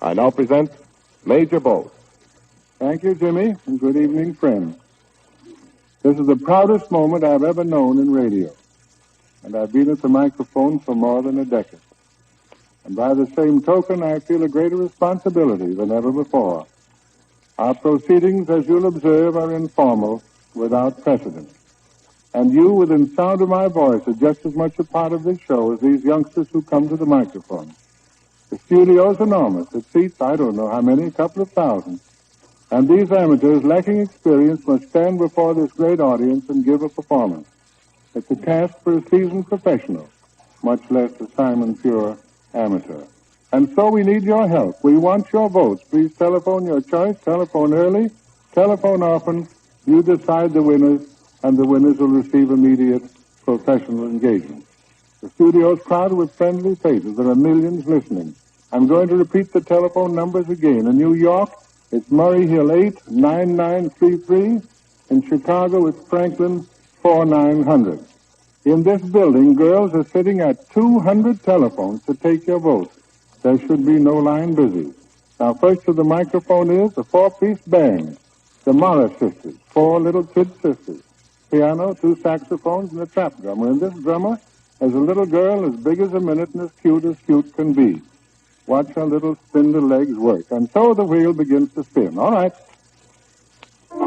I now present Major Bowes. Thank you, Jimmy, and good evening, friends. This is the proudest moment I've ever known in radio, and I've been at the microphone for more than a decade. And by the same token, I feel a greater responsibility than ever before. Our proceedings, as you'll observe, are informal, without precedent. And you, within sound of my voice, are just as much a part of this show as these youngsters who come to the microphone. The studio's enormous. It seats, I don't know how many, a couple of thousand. And these amateurs, lacking experience, must stand before this great audience and give a performance. It's a task for a seasoned professional, much less a Simon Pure amateur. And so we need your help. We want your votes. Please telephone your choice. Telephone early. Telephone often. You decide the winners, and the winners will receive immediate professional engagement. The studio's crowded with friendly faces. There are millions listening. I'm going to repeat the telephone numbers again. In New York, it's Murray Hill 8, 9933. In Chicago, it's Franklin 4900. In this building, girls are sitting at 200 telephones to take your vote. There should be no line busy. Now, first to the microphone is the four-piece band. The Morris sisters, 4 little kid sisters. Piano, 2 saxophones, and a trap drummer. And this drummer is a little girl as big as a minute and as cute can be. Watch her little spindle legs work. And so the wheel begins to spin. All right. All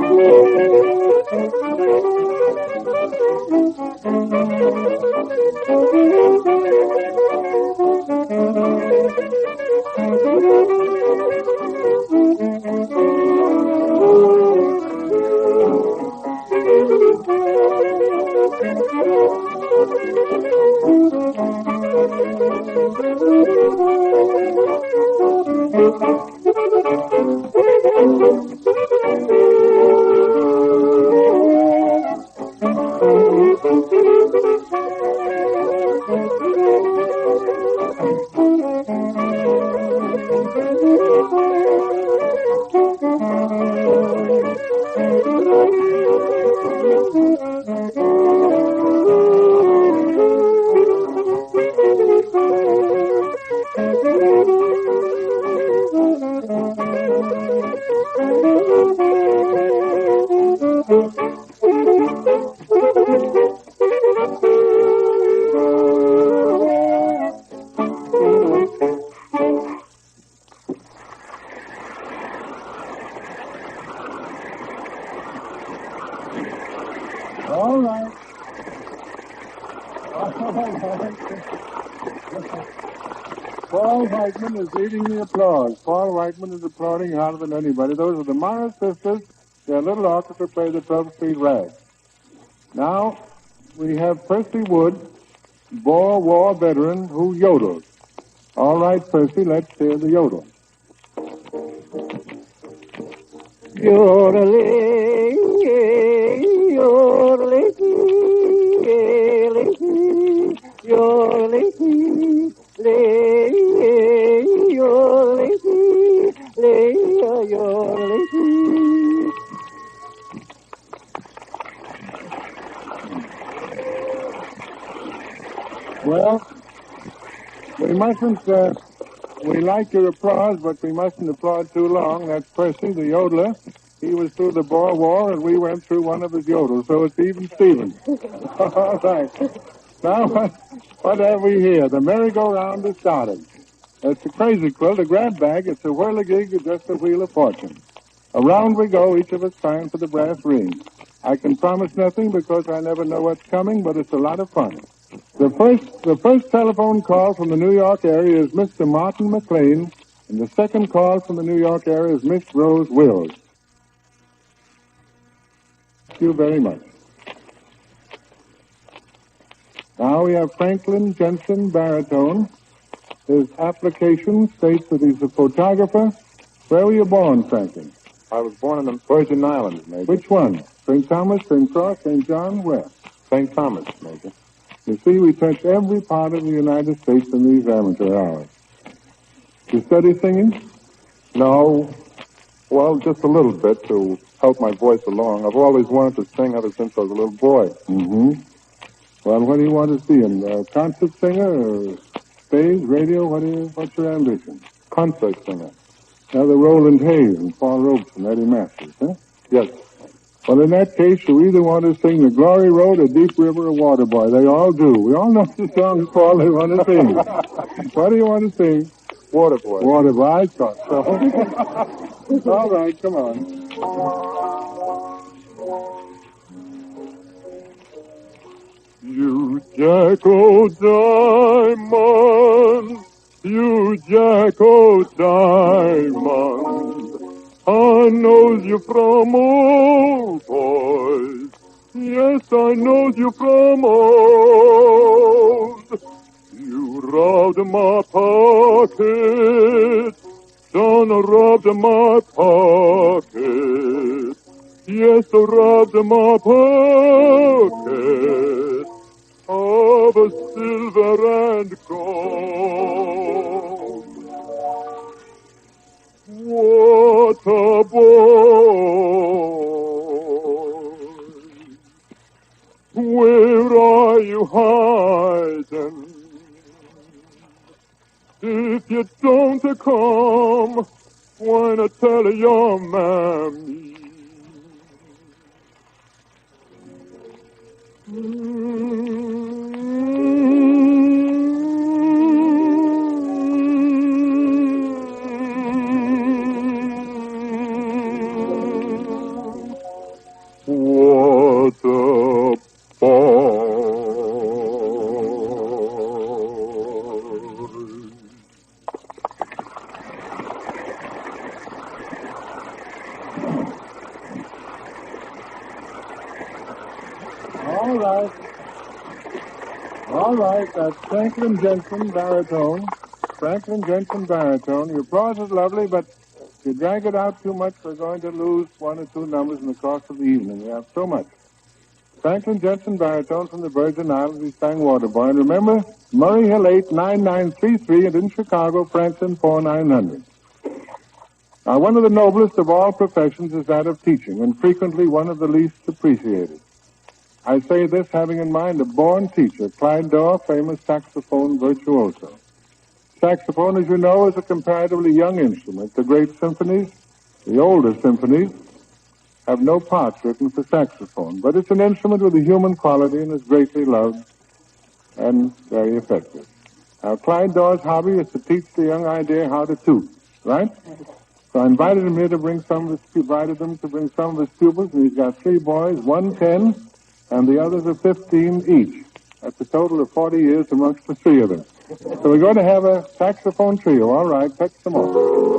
right. Paul Whiteman is leading the applause. Paul Whiteman is applauding harder than anybody. Those are the Morris sisters. Their little orchestra play the 12th Street Rag. Now, we have Percy Wood, Boer War veteran, who yodels. All right, Percy, let's hear the yodel. Yodeling, yodeling, yodeling, yodeling. Well, we mustn't, we like your applause, but we mustn't applaud too long. That's Percy, the yodeler. He was through the Boer War, and we went through one of his yodels, so it's even Steven. All right. Now, what have we here? The merry-go-round is started. It's a crazy quilt, a grab bag. It's a whirligig, just a wheel of fortune. Around we go, each of us trying for the brass ring. I can promise nothing because I never know what's coming, but it's a lot of fun. The first telephone call from the New York area is Mr. Martin McLean, and the second call from the New York area is Miss Rose Wills. Thank you very much. Now we have Franklin Jensen, baritone. His application states that he's a photographer. Where were you born, Franklin? I was born in the Virgin Islands, Major. Which one? St. Thomas, St. Croix, St. John, where? St. Thomas, Major. You see, we touch every part of the United States in these amateur hours. You study singing? No. Well, just a little bit to help my voice along. I've always wanted to sing ever since I was a little boy. Mm-hmm. Well, what do you want to see him? A concert singer or stage, radio? What's your ambition? Concert singer. Now the Roland Hayes and Paul Robeson, Eddie Masters, huh? Yes. Well, in that case, you either want to sing The Glory Road or Deep River or Waterboy. They all do. We all know the songs, Paul, they want to sing. What do you want to sing? Waterboy. Waterboy, I thought so. All right, come on. You Jack O'Diamond, you Jack O'Diamond, I knows you from old boys. Yes, I knows you from old. You robbed my pocket, son, robbed my pocket. Yes, robbed my pocket of a silver and gold. What a boy! Where are you hiding? If you don't come, why not tell your mammy? What a boy. All right, that's Franklin Jensen, baritone. Franklin Jensen, baritone. Your applause is lovely, but if you drag it out too much, we're going to lose one or two numbers in the course of the evening. We have so much. Franklin Jensen, baritone from the Virgin Islands. He sang Waterboy. And remember, Murray Hill 89933, and in Chicago, Franklin 4900. Now, one of the noblest of all professions is that of teaching, and frequently one of the least appreciated. I say this having in mind a born teacher, Clyde Dorr, famous saxophone virtuoso. Saxophone, as you know, is a comparatively young instrument. The great symphonies, the older symphonies, have no parts written for saxophone, but it's an instrument with a human quality and is greatly loved and very effective. Now, Clyde Dorr's hobby is to teach the young idea how to toot, right? So I invited him here to bring some of his pupils, and he's got 3 boys, 1 10, and the others are 15 each. That's a total of 40 years amongst the 3 of them. So we're going to have a saxophone trio. All right, fetch some more.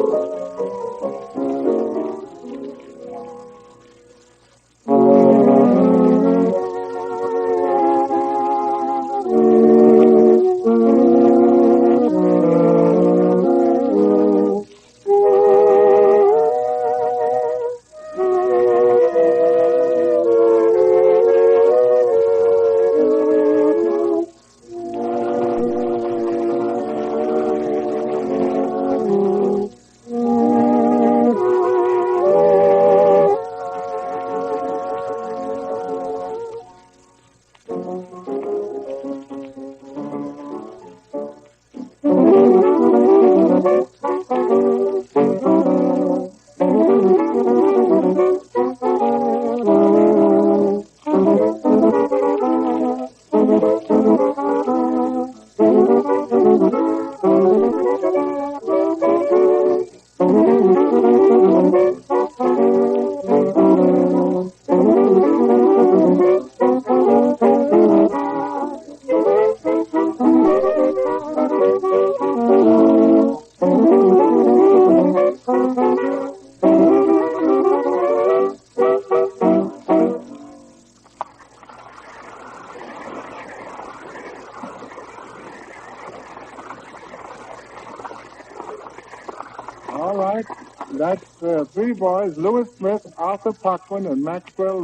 All right. That's three boys, Lewis Smith, Arthur Parkman, and Maxwell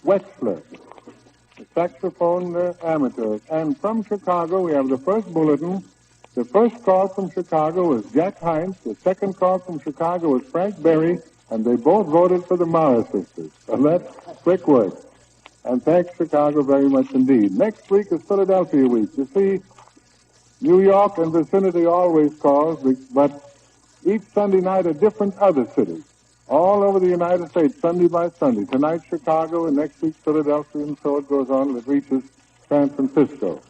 Wexler, the saxophone amateurs. And from Chicago, we have the first bulletin. The first call from Chicago was Jack Hines. The second call from Chicago was Frank Berry, and they both voted for the Morris sisters. So that's quick work. And thanks, Chicago, very much indeed. Next week is Philadelphia week. You see, New York and vicinity always calls, but each Sunday night a different other city. All over the United States, Sunday by Sunday. Tonight, Chicago, and next week, Philadelphia, and so it goes on, and it reaches San Francisco.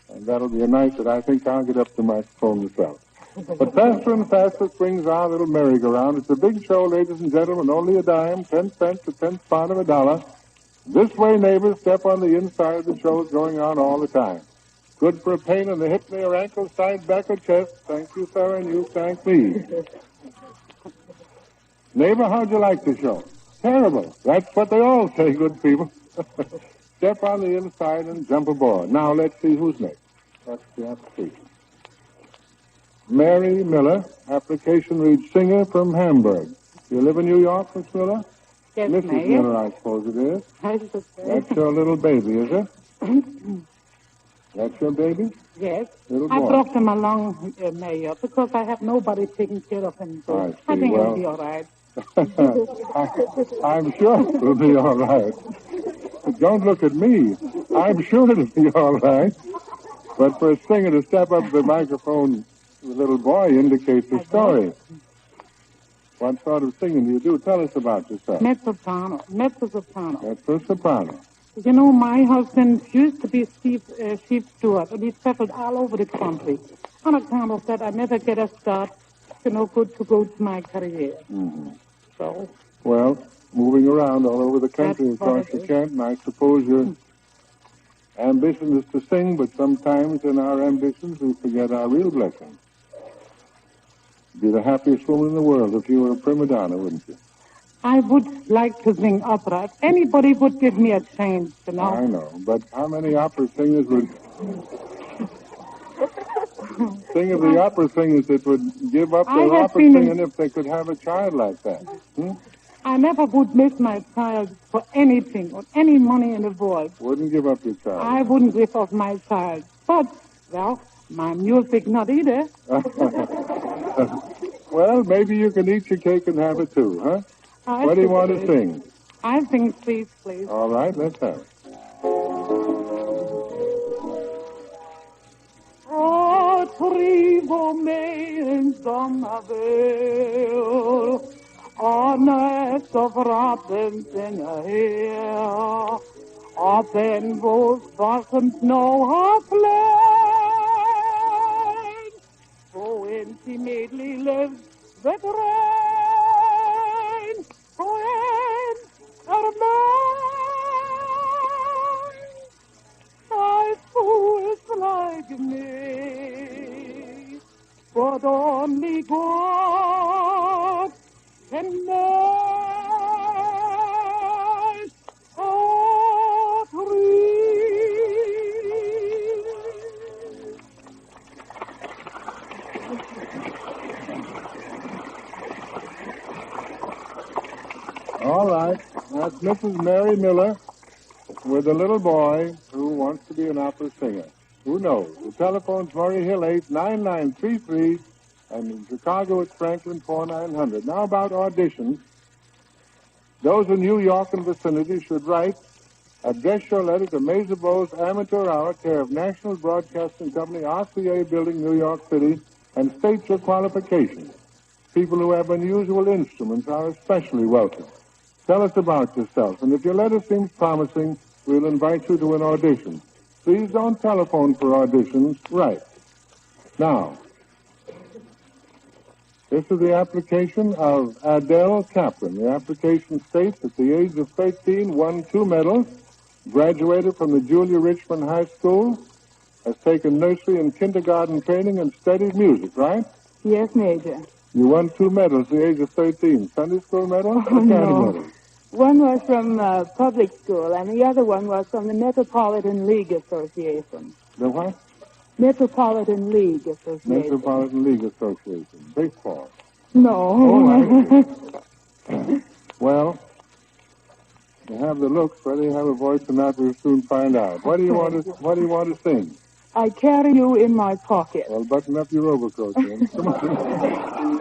And that'll be a night that I think I'll get up to my phone myself. But faster and faster springs our little merry-go-round. It's a big show, ladies and gentlemen, only a dime, 10 cents, a 10th part of a dollar. This way, neighbors, step on the inside of the show. It's going on all the time. Good for a pain in the hip, knee, or ankle, side, back, or chest. Thank you, sir, and you thank me. Neighbor, how'd you like the show? Terrible. That's what they all say, good people. Step on the inside and jump aboard. Now, let's see who's next. That's the application. Mary Miller. Application reads singer from Hamburg. You live in New York, Miss Miller? Yes, Mrs. Mayor. Miller, I suppose it is. I suppose. That's your little baby, is it? That's your baby? Yes. Little I boy. brought him along, Mayor, because I have nobody taking care of him. So I think well. it'll be all right. I'm sure it'll be all right. Don't look at me. I'm sure it'll be all right. But for a singer to step up to the microphone with a little boy indicates a story. What sort of singing do you do? Tell us about yourself. Mezzo-soprano. Mezzo-soprano. Mezzo-soprano. You know, my husband used to be chief steward, and he traveled all over the country. On account of that, I never get a start, good to go to my career. Mm-hmm. So, well, moving around all over the country, of course you can't, and I suppose your ambition is to sing, but sometimes in our ambitions we forget our real blessings. You'd be the happiest woman in the world if you were a prima donna, wouldn't you? I would like to sing opera. If anybody would give me a chance, I know, but how many opera singers would... Think of the opera singers that would give up their opera singing if they could have a child like that. Hmm? I never would miss my child for anything or any money in the world. Wouldn't give up your child. I wouldn't give up my child. But, well, my music not either. Well, maybe you can eat your cake and have it too, huh? What do you want to sing? I sing please. All right, let's have it. Trivo me in sommerville, og næste fra den synger her, og den hvor som snow har flægt, hvor intimately lives the drain, hvor en mine, I fools like me. only God can make a All right. That's Mrs. Mary Miller with a little boy who wants to be an opera singer. Who knows? The telephone's Murray Hill 89933, and in Chicago it's Franklin 4900. Now about auditions. Those in New York and vicinity should write, address your letter to Mesa Bowes Amateur Hour, care of National Broadcasting Company, RCA Building, New York City, and state your qualifications. People who have unusual instruments are especially welcome. Tell us about yourself, and if your letter seems promising, we'll invite you to an audition. Please don't telephone for auditions. Write. Now, this is the application of Adele Kaplan. The application states at the age of 13, won 2 medals, graduated from the Julia Richmond High School, has taken nursery and kindergarten training and studied music, right? Yes, Major. You won 2 medals at the age of 13. Sunday school medal? Oh, no. Medal? One was from public school, and the other one was from the Metropolitan League Association. The what? Metropolitan League Association. Metropolitan League Association. Baseball. No. Oh, I Well, you have the looks, whether you have a voice or not, we'll soon find out. What do you want to sing? I carry you in my pocket. Well, button up your overcoat, then. Come on.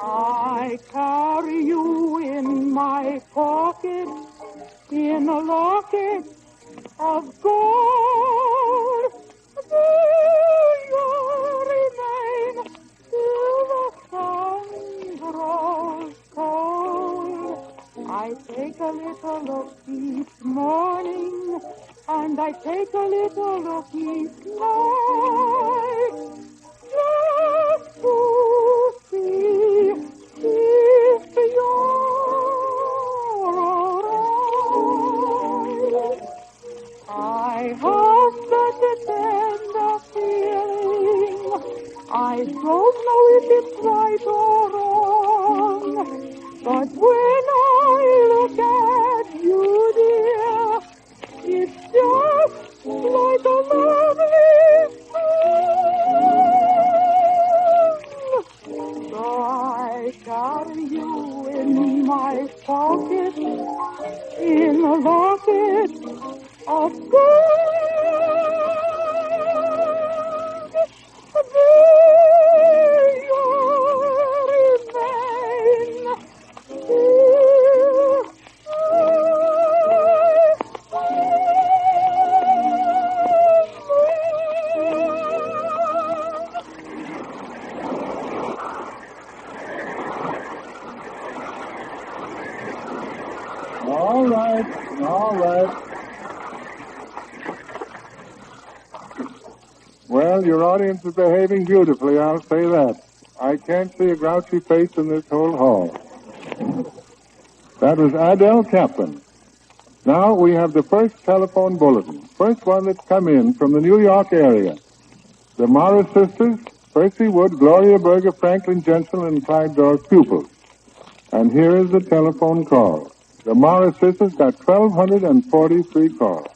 I carry you in my pocket, in a locket of gold. There you remain till the sun grows cold. I take a little look each morning, and I take a little look each night, just to see if you're alright. I have such a tender feeling, I don't know if it's right or wrong, but when I look at you, dear, it's just like a lovely song. So I carry you in my pocket, in a locket of gold. There you remain till All right. Well, your audience is behaving beautifully, I'll say that. I can't see a grouchy face in this whole hall. That was Adele Kaplan. Now we have the first telephone bulletin. First one that's come in from the New York area. The Morris sisters, Percy Wood, Gloria Berger, Franklin Jensen, and Clyde Dorff pupils. And here is the telephone call. The Morris sisters got 1,243 calls.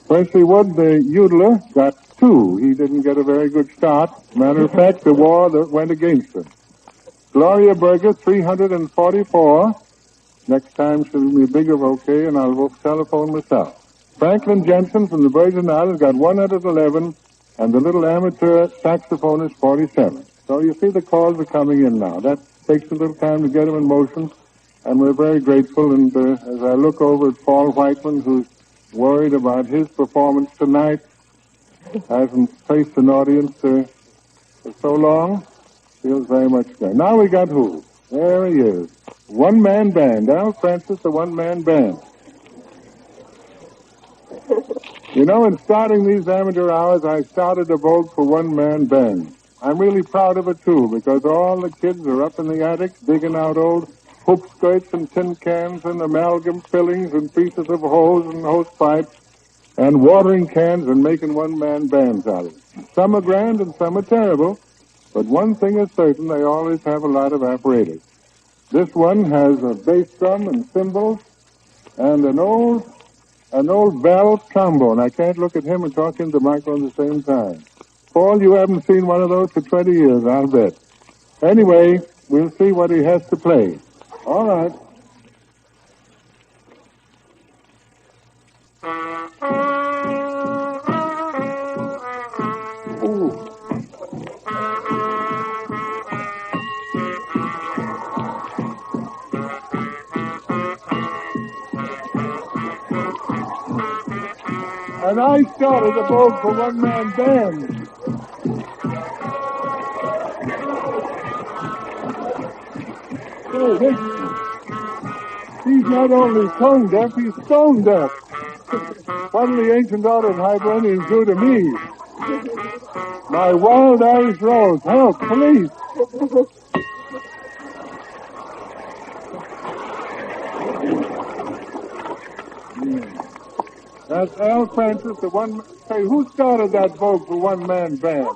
Percy Wood, the yodeler, got 2. He didn't get a very good start. Matter of fact, the war that went against him. Gloria Berger, 344. Next time she'll be a bigger bouquet, and I'll telephone myself. Franklin Jensen from the Virgin Islands got 111, and the little amateur saxophonist, 47. So you see the calls are coming in now. That takes a little time to get them in motion, and we're very grateful. And as I look over at Paul Whiteman, who's worried about his performance tonight, hasn't faced an audience for so long, feels very much good. Now we got who? There he is. One-man band. Al Francis, the one-man band. You know, in starting these amateur hours, I started a vote for one-man band. I'm really proud of it, too, because all the kids are up in the attic digging out old hoop skirts and tin cans and amalgam fillings and pieces of hose and hose pipes and watering cans and making one-man bands out of it. Some are grand and some are terrible, but one thing is certain, they always have a lot of apparatus. This one has a bass drum and cymbals and an old valve trombone. I can't look at him and talk into the microphone at the same time. Paul, you haven't seen one of those for 20 years, I'll bet. Anyway, we'll see what he has to play. All right. Ooh. And I started a vote for one-man band. He's not only tone deaf, he's stone deaf. What will the ancient order of Hibernians do to me? My wild Irish rose. Help, police! That's Al Francis, the one... Hey, who started that vote for one-man band?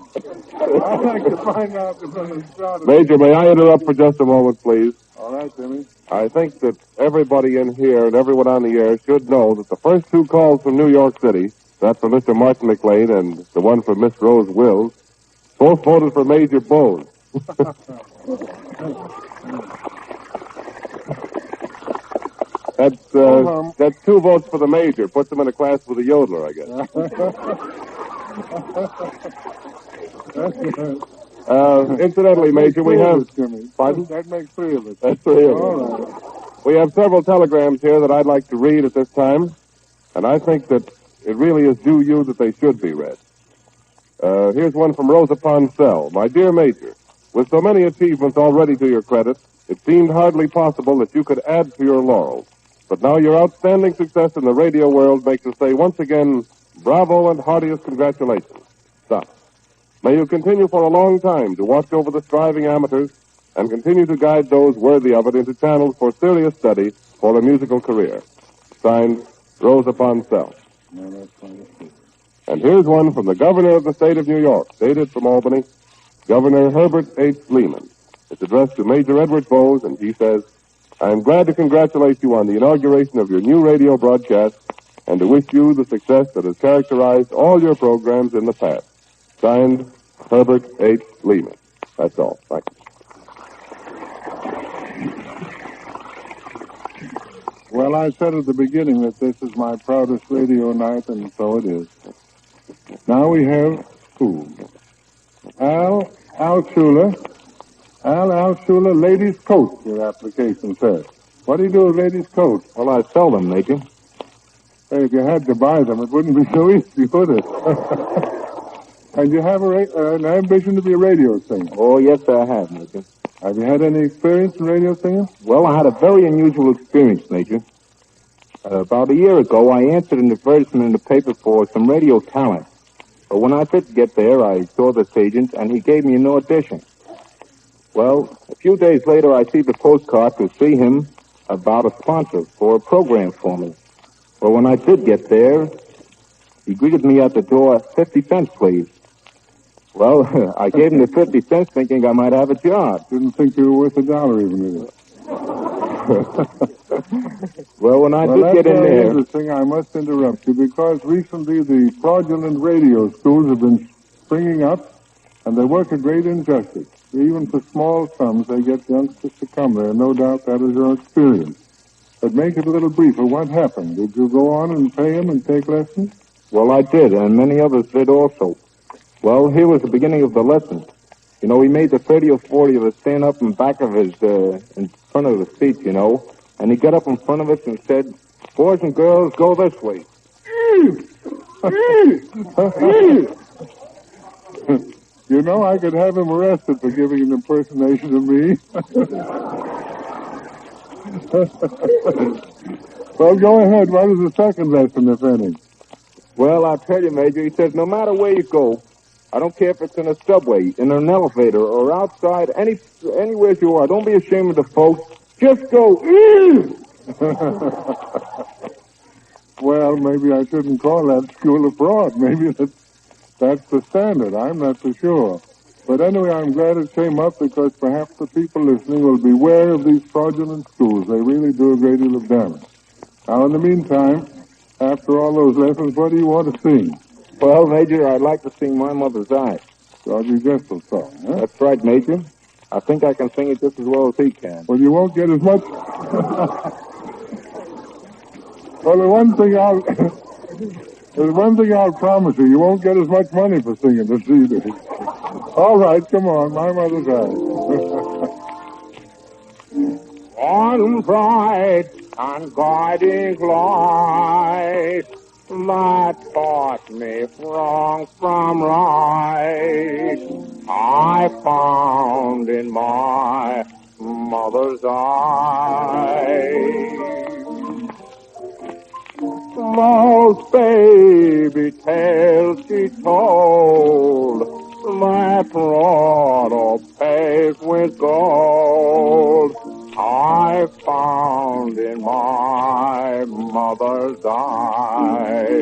I'd like to find out who started... Major, may I interrupt for just a moment, please? All right, Jimmy. I think that everybody in here and everyone on the air should know that the first two calls from New York City, that for Mr. Martin McLean and the one for Miss Rose Wills, both voted for Major Bowes. That's 2 votes for the Major. Puts him in a class with a yodeler, I guess. Incidentally, Major, we have... Pardon? That makes 3 of us. That's 3 of us. All right. We have several telegrams here that I'd like to read at this time, and I think that it really is due you that they should be read. Here's one from Rosa Poncell. My dear Major, with so many achievements already to your credit, it seemed hardly possible that you could add to your laurels. But now your outstanding success in the radio world makes us say once again, bravo and heartiest congratulations. Stop. May you continue for a long time to watch over the striving amateurs and continue to guide those worthy of it into channels for serious study for a musical career. Signed, Rosa Poncell. And here's one from the governor of the state of New York, dated from Albany, Governor Herbert H. Lehman. It's addressed to Major Edward Bowes, and he says, I am glad to congratulate you on the inauguration of your new radio broadcast and to wish you the success that has characterized all your programs in the past. Signed, Herbert H. Lehman. That's all. Thank you. Well, I said at the beginning that this is my proudest radio night, and so it is. Now we have who? Al Schuler, ladies' coat, your application says. What do you do with ladies' coats? Well, I sell them, Major. Hey, if you had to buy them, it wouldn't be so easy, would it? And you have an ambition to be a radio singer? Oh, yes, I have, Major. Have you had any experience in radio singing? Well, I had a very unusual experience, Major. About a year ago, I answered an advertisement in the paper for some radio talent. But when I did get there, I saw this agent, and he gave me an audition. Well, a few days later, I received a postcard to see him about a sponsor for a program for me. Well, when I did get there, he greeted me at the door, 50 cents, please. Well, I gave him the 50 cents thinking I might have a job. Didn't think you were worth $1 even, either. Well, when I did get in there... That's interesting. I must interrupt you because recently the fraudulent radio schools have been springing up and they work a great injustice. Even for small sums, they get youngsters to come there. No doubt that is your experience. But make it a little briefer. What happened? Did you go on and pay him and take lessons? Well, I did, and many others did also. Well, here was the beginning of the lesson. You know, he made the 30 or 40 of us stand up in back of his, in front of the seat, you know, and he got up in front of us and said, boys and girls, go this way. You know, I could have him arrested for giving an impersonation of me. Well, go ahead. What is the second lesson, if any? Well, I'll tell you, Major, he says, no matter where you go, I don't care if it's in a subway, in an elevator, or outside, anywhere you are, don't be ashamed of the folks. Just go, ew! Well, maybe I shouldn't call that school abroad. Maybe that's the standard. I'm not so sure. But anyway, I'm glad it came up because perhaps the people listening will beware of these fraudulent schools. They really do a great deal of damage. Now, in the meantime, after all those lessons, what do you want to sing? Well, Major, I'd like to sing My Mother's Eyes. Georgie Gentle's song, huh? That's right, Major. I think I can sing it just as well as he can. Well, you won't get as much... Well, the one thing I'll promise you, you won't get as much money for singing this either. All right, come on, My Mother's Eyes. On bright and guiding light that taught me wrong from right, I found in my mother's eyes. Those baby tales she told that Prodigal paved with gold, I found in my mother's eyes.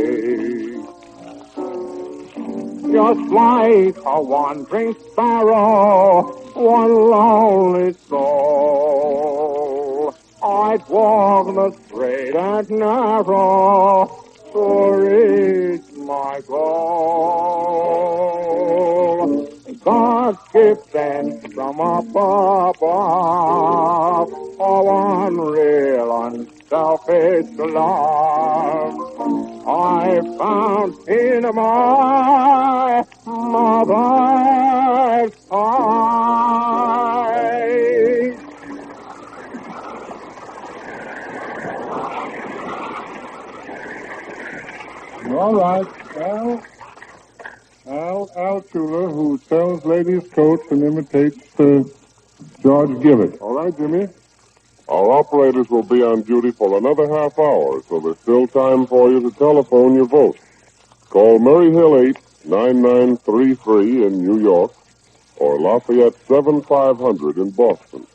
Just like a wandering sparrow, one lonely soul, I'd walk the straight and narrow to reach my goal. God's gift sent from above, oh, unreal, unselfish love, I found in my mother's eyes. All right, Al Schuler, who sells ladies' coats and imitates George Gibbet. All right, Jimmy. Our operators will be on duty for another half hour, so there's still time for you to telephone your vote. Call Murray Hill 8-9933 in New York or Lafayette 7500 in Boston.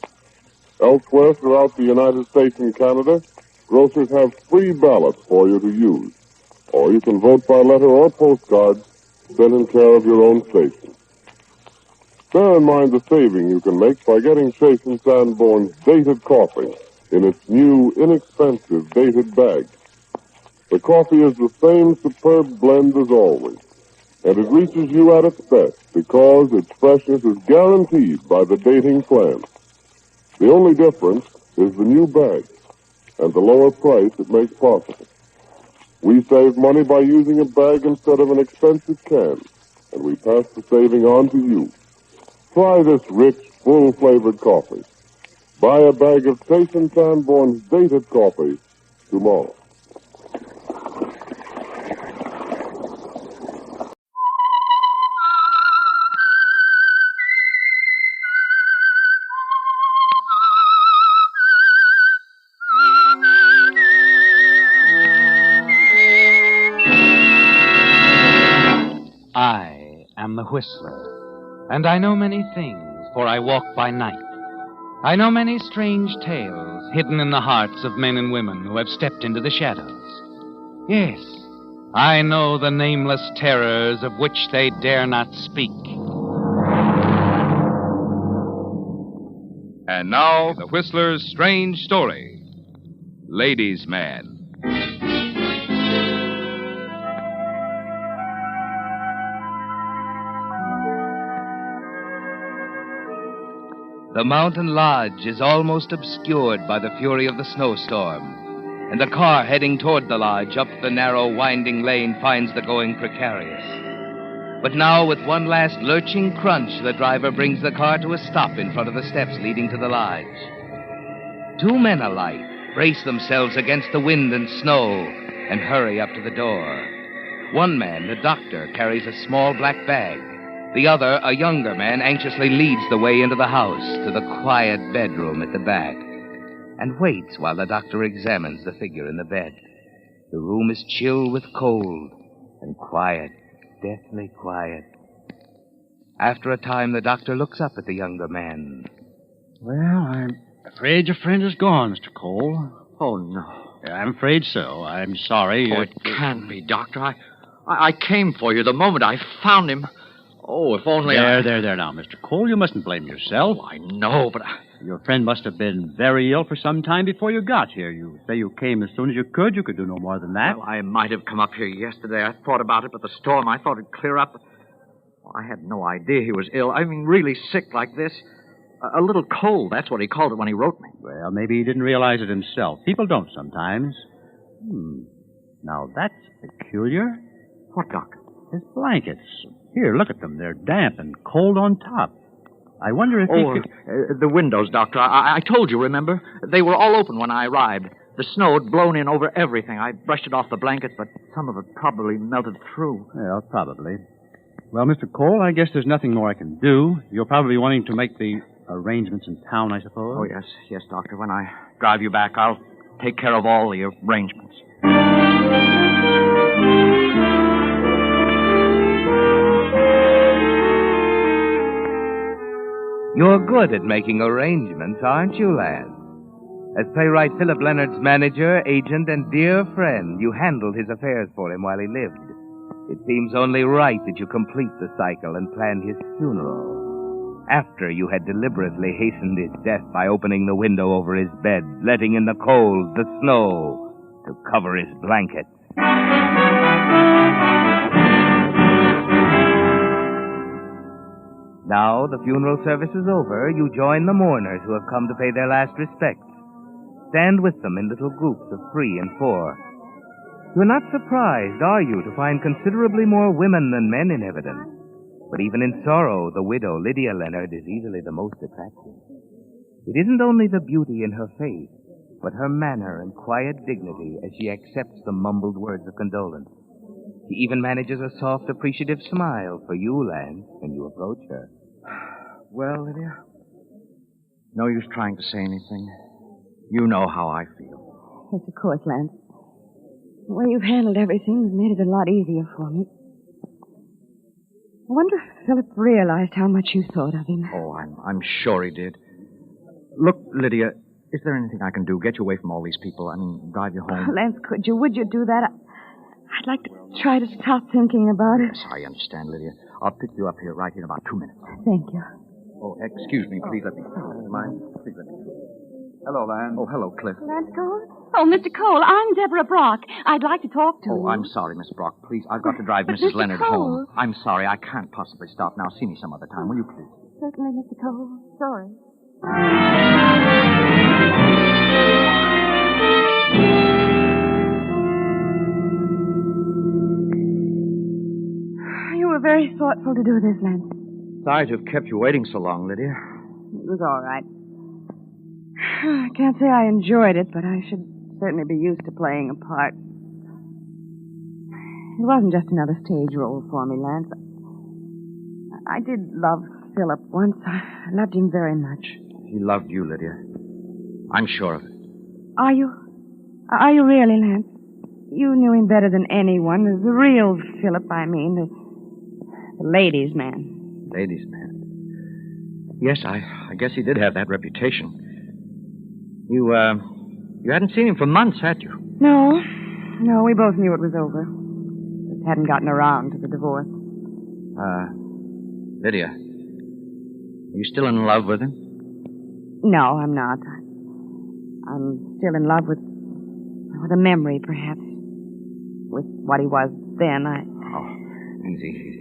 Elsewhere throughout the United States and Canada, grocers have free ballots for you to use. Or you can vote by letter or postcard sent in care of your own station. Bear in mind the saving you can make by getting Chase & Sanborn's dated coffee in its new, inexpensive dated bag. The coffee is the same superb blend as always, and it reaches you at its best because its freshness is guaranteed by the dating plan. The only difference is the new bag and the lower price it makes possible. We save money by using a bag instead of an expensive can, and we pass the saving on to you. Try this rich, full-flavored coffee. Buy a bag of Chase & Sanborn's dated coffee tomorrow. I am the Whistler, and I know many things, for I walk by night. I know many strange tales hidden in the hearts of men and women who have stepped into the shadows. Yes, I know the nameless terrors of which they dare not speak. And now, the Whistler's strange story, Ladies' Man. The mountain lodge is almost obscured by the fury of the snowstorm, and the car heading toward the lodge up the narrow, winding lane finds the going precarious. But now, with one last lurching crunch, the driver brings the car to a stop in front of the steps leading to the lodge. Two men alight, brace themselves against the wind and snow, and hurry up to the door. One man, the doctor, carries a small black bag. The other, a younger man, anxiously leads the way into the house to the quiet bedroom at the back and waits while the doctor examines the figure in the bed. The room is chill with cold and quiet, deathly quiet. After a time, the doctor looks up at the younger man. Well, Afraid your friend is gone, Mr. Cole. Oh, no. I'm afraid so. I'm sorry. Oh, it can't be, Doctor. I came for you the moment I found him. Oh, if only There now, Mr. Cole. You mustn't blame yourself. Oh, I know, but Your friend must have been very ill for some time before you got here. You say you came as soon as you could. You could do no more than that. Well, I might have come up here yesterday. I thought about it, but the storm, I thought it'd clear up. Well, I had no idea he was ill. I mean, really sick like this. A little cold, that's what he called it when he wrote me. Well, maybe he didn't realize it himself. People don't sometimes. Now, that's peculiar. What, Doc? His blankets. Here, look at them. They're damp and cold on top. I wonder if he could... the windows, Doctor. I told you, remember? They were all open when I arrived. The snow had blown in over everything. I brushed it off the blankets, but some of it probably melted through. Well, probably. Well, Mr. Cole, I guess there's nothing more I can do. You're probably wanting to make the arrangements in town, I suppose? Oh, yes, Doctor. When I drive you back, I'll take care of all the arrangements. You're good at making arrangements, aren't you, lad? As playwright Philip Leonard's manager, agent, and dear friend, you handled his affairs for him while he lived. It seems only right that you complete the cycle and plan his funeral. After you had deliberately hastened his death by opening the window over his bed, letting in the cold, the snow, to cover his blankets. Now the funeral service is over, you join the mourners who have come to pay their last respects. Stand with them in little groups of 3 and 4. You're not surprised, are you, to find considerably more women than men in evidence? But even in sorrow, the widow, Lydia Leonard, is easily the most attractive. It isn't only the beauty in her face, but her manner and quiet dignity as she accepts the mumbled words of condolence. She even manages a soft, appreciative smile for you, Lance, when you approach her. Well, Lydia, no use trying to say anything. You know how I feel. Yes, of course, Lance. The way you've handled everything has made it a lot easier for me. I wonder if Philip realized how much you thought of him. Oh, I'm sure he did. Look, Lydia, is there anything I can do? Get you away from all these people? I mean, drive you home? Oh, Lance, would you do that? I'd like to try to stop thinking about it. Yes, I understand, Lydia. I'll pick you up here right in about 2 minutes. Thank you. Oh, excuse me. Please let me through. Mind? Please let me through. Hello, Lan. Oh, hello, Cliff. Lance Cole? Oh, Mr. Cole, I'm Deborah Brock. I'd like to talk to you. Oh, I'm sorry, Miss Brock. Please, I've got to drive But Mrs. Mr. Leonard Cole. home. I'm sorry. I can't possibly stop now. See me some other time, will you, please? Certainly, Mr. Cole. Sorry. You were very thoughtful to do this, Lance. Sorry to have kept you waiting so long, Lydia. It was all right. I can't say I enjoyed it, but I should certainly be used to playing a part. It wasn't just another stage role for me, Lance. I did love Philip once. I loved him very much. He loved you, Lydia. I'm sure of it. Are you? Are you really, Lance? You knew him better than anyone. The real Philip, I mean. The ladies' man. Ladies' man. Yes, I guess he did have that reputation. You hadn't seen him for months, had you? No, we both knew it was over. Just hadn't gotten around to the divorce. Lydia, are you still in love with him? No, I'm not. I'm still in love with a memory, perhaps. With what he was then, Oh, easy.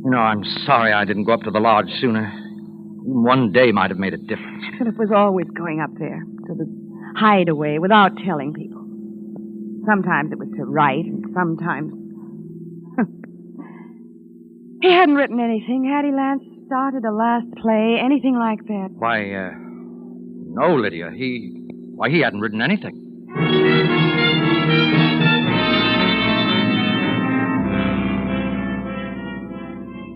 You know, I'm sorry I didn't go up to the lodge sooner. Even one day might have made a difference. Philip was always going up there to the hideaway without telling people. Sometimes it was to write, and sometimes... He hadn't written anything, had he, Lance? Started a last play, anything like that? Why, no, Lydia. He hadn't written anything.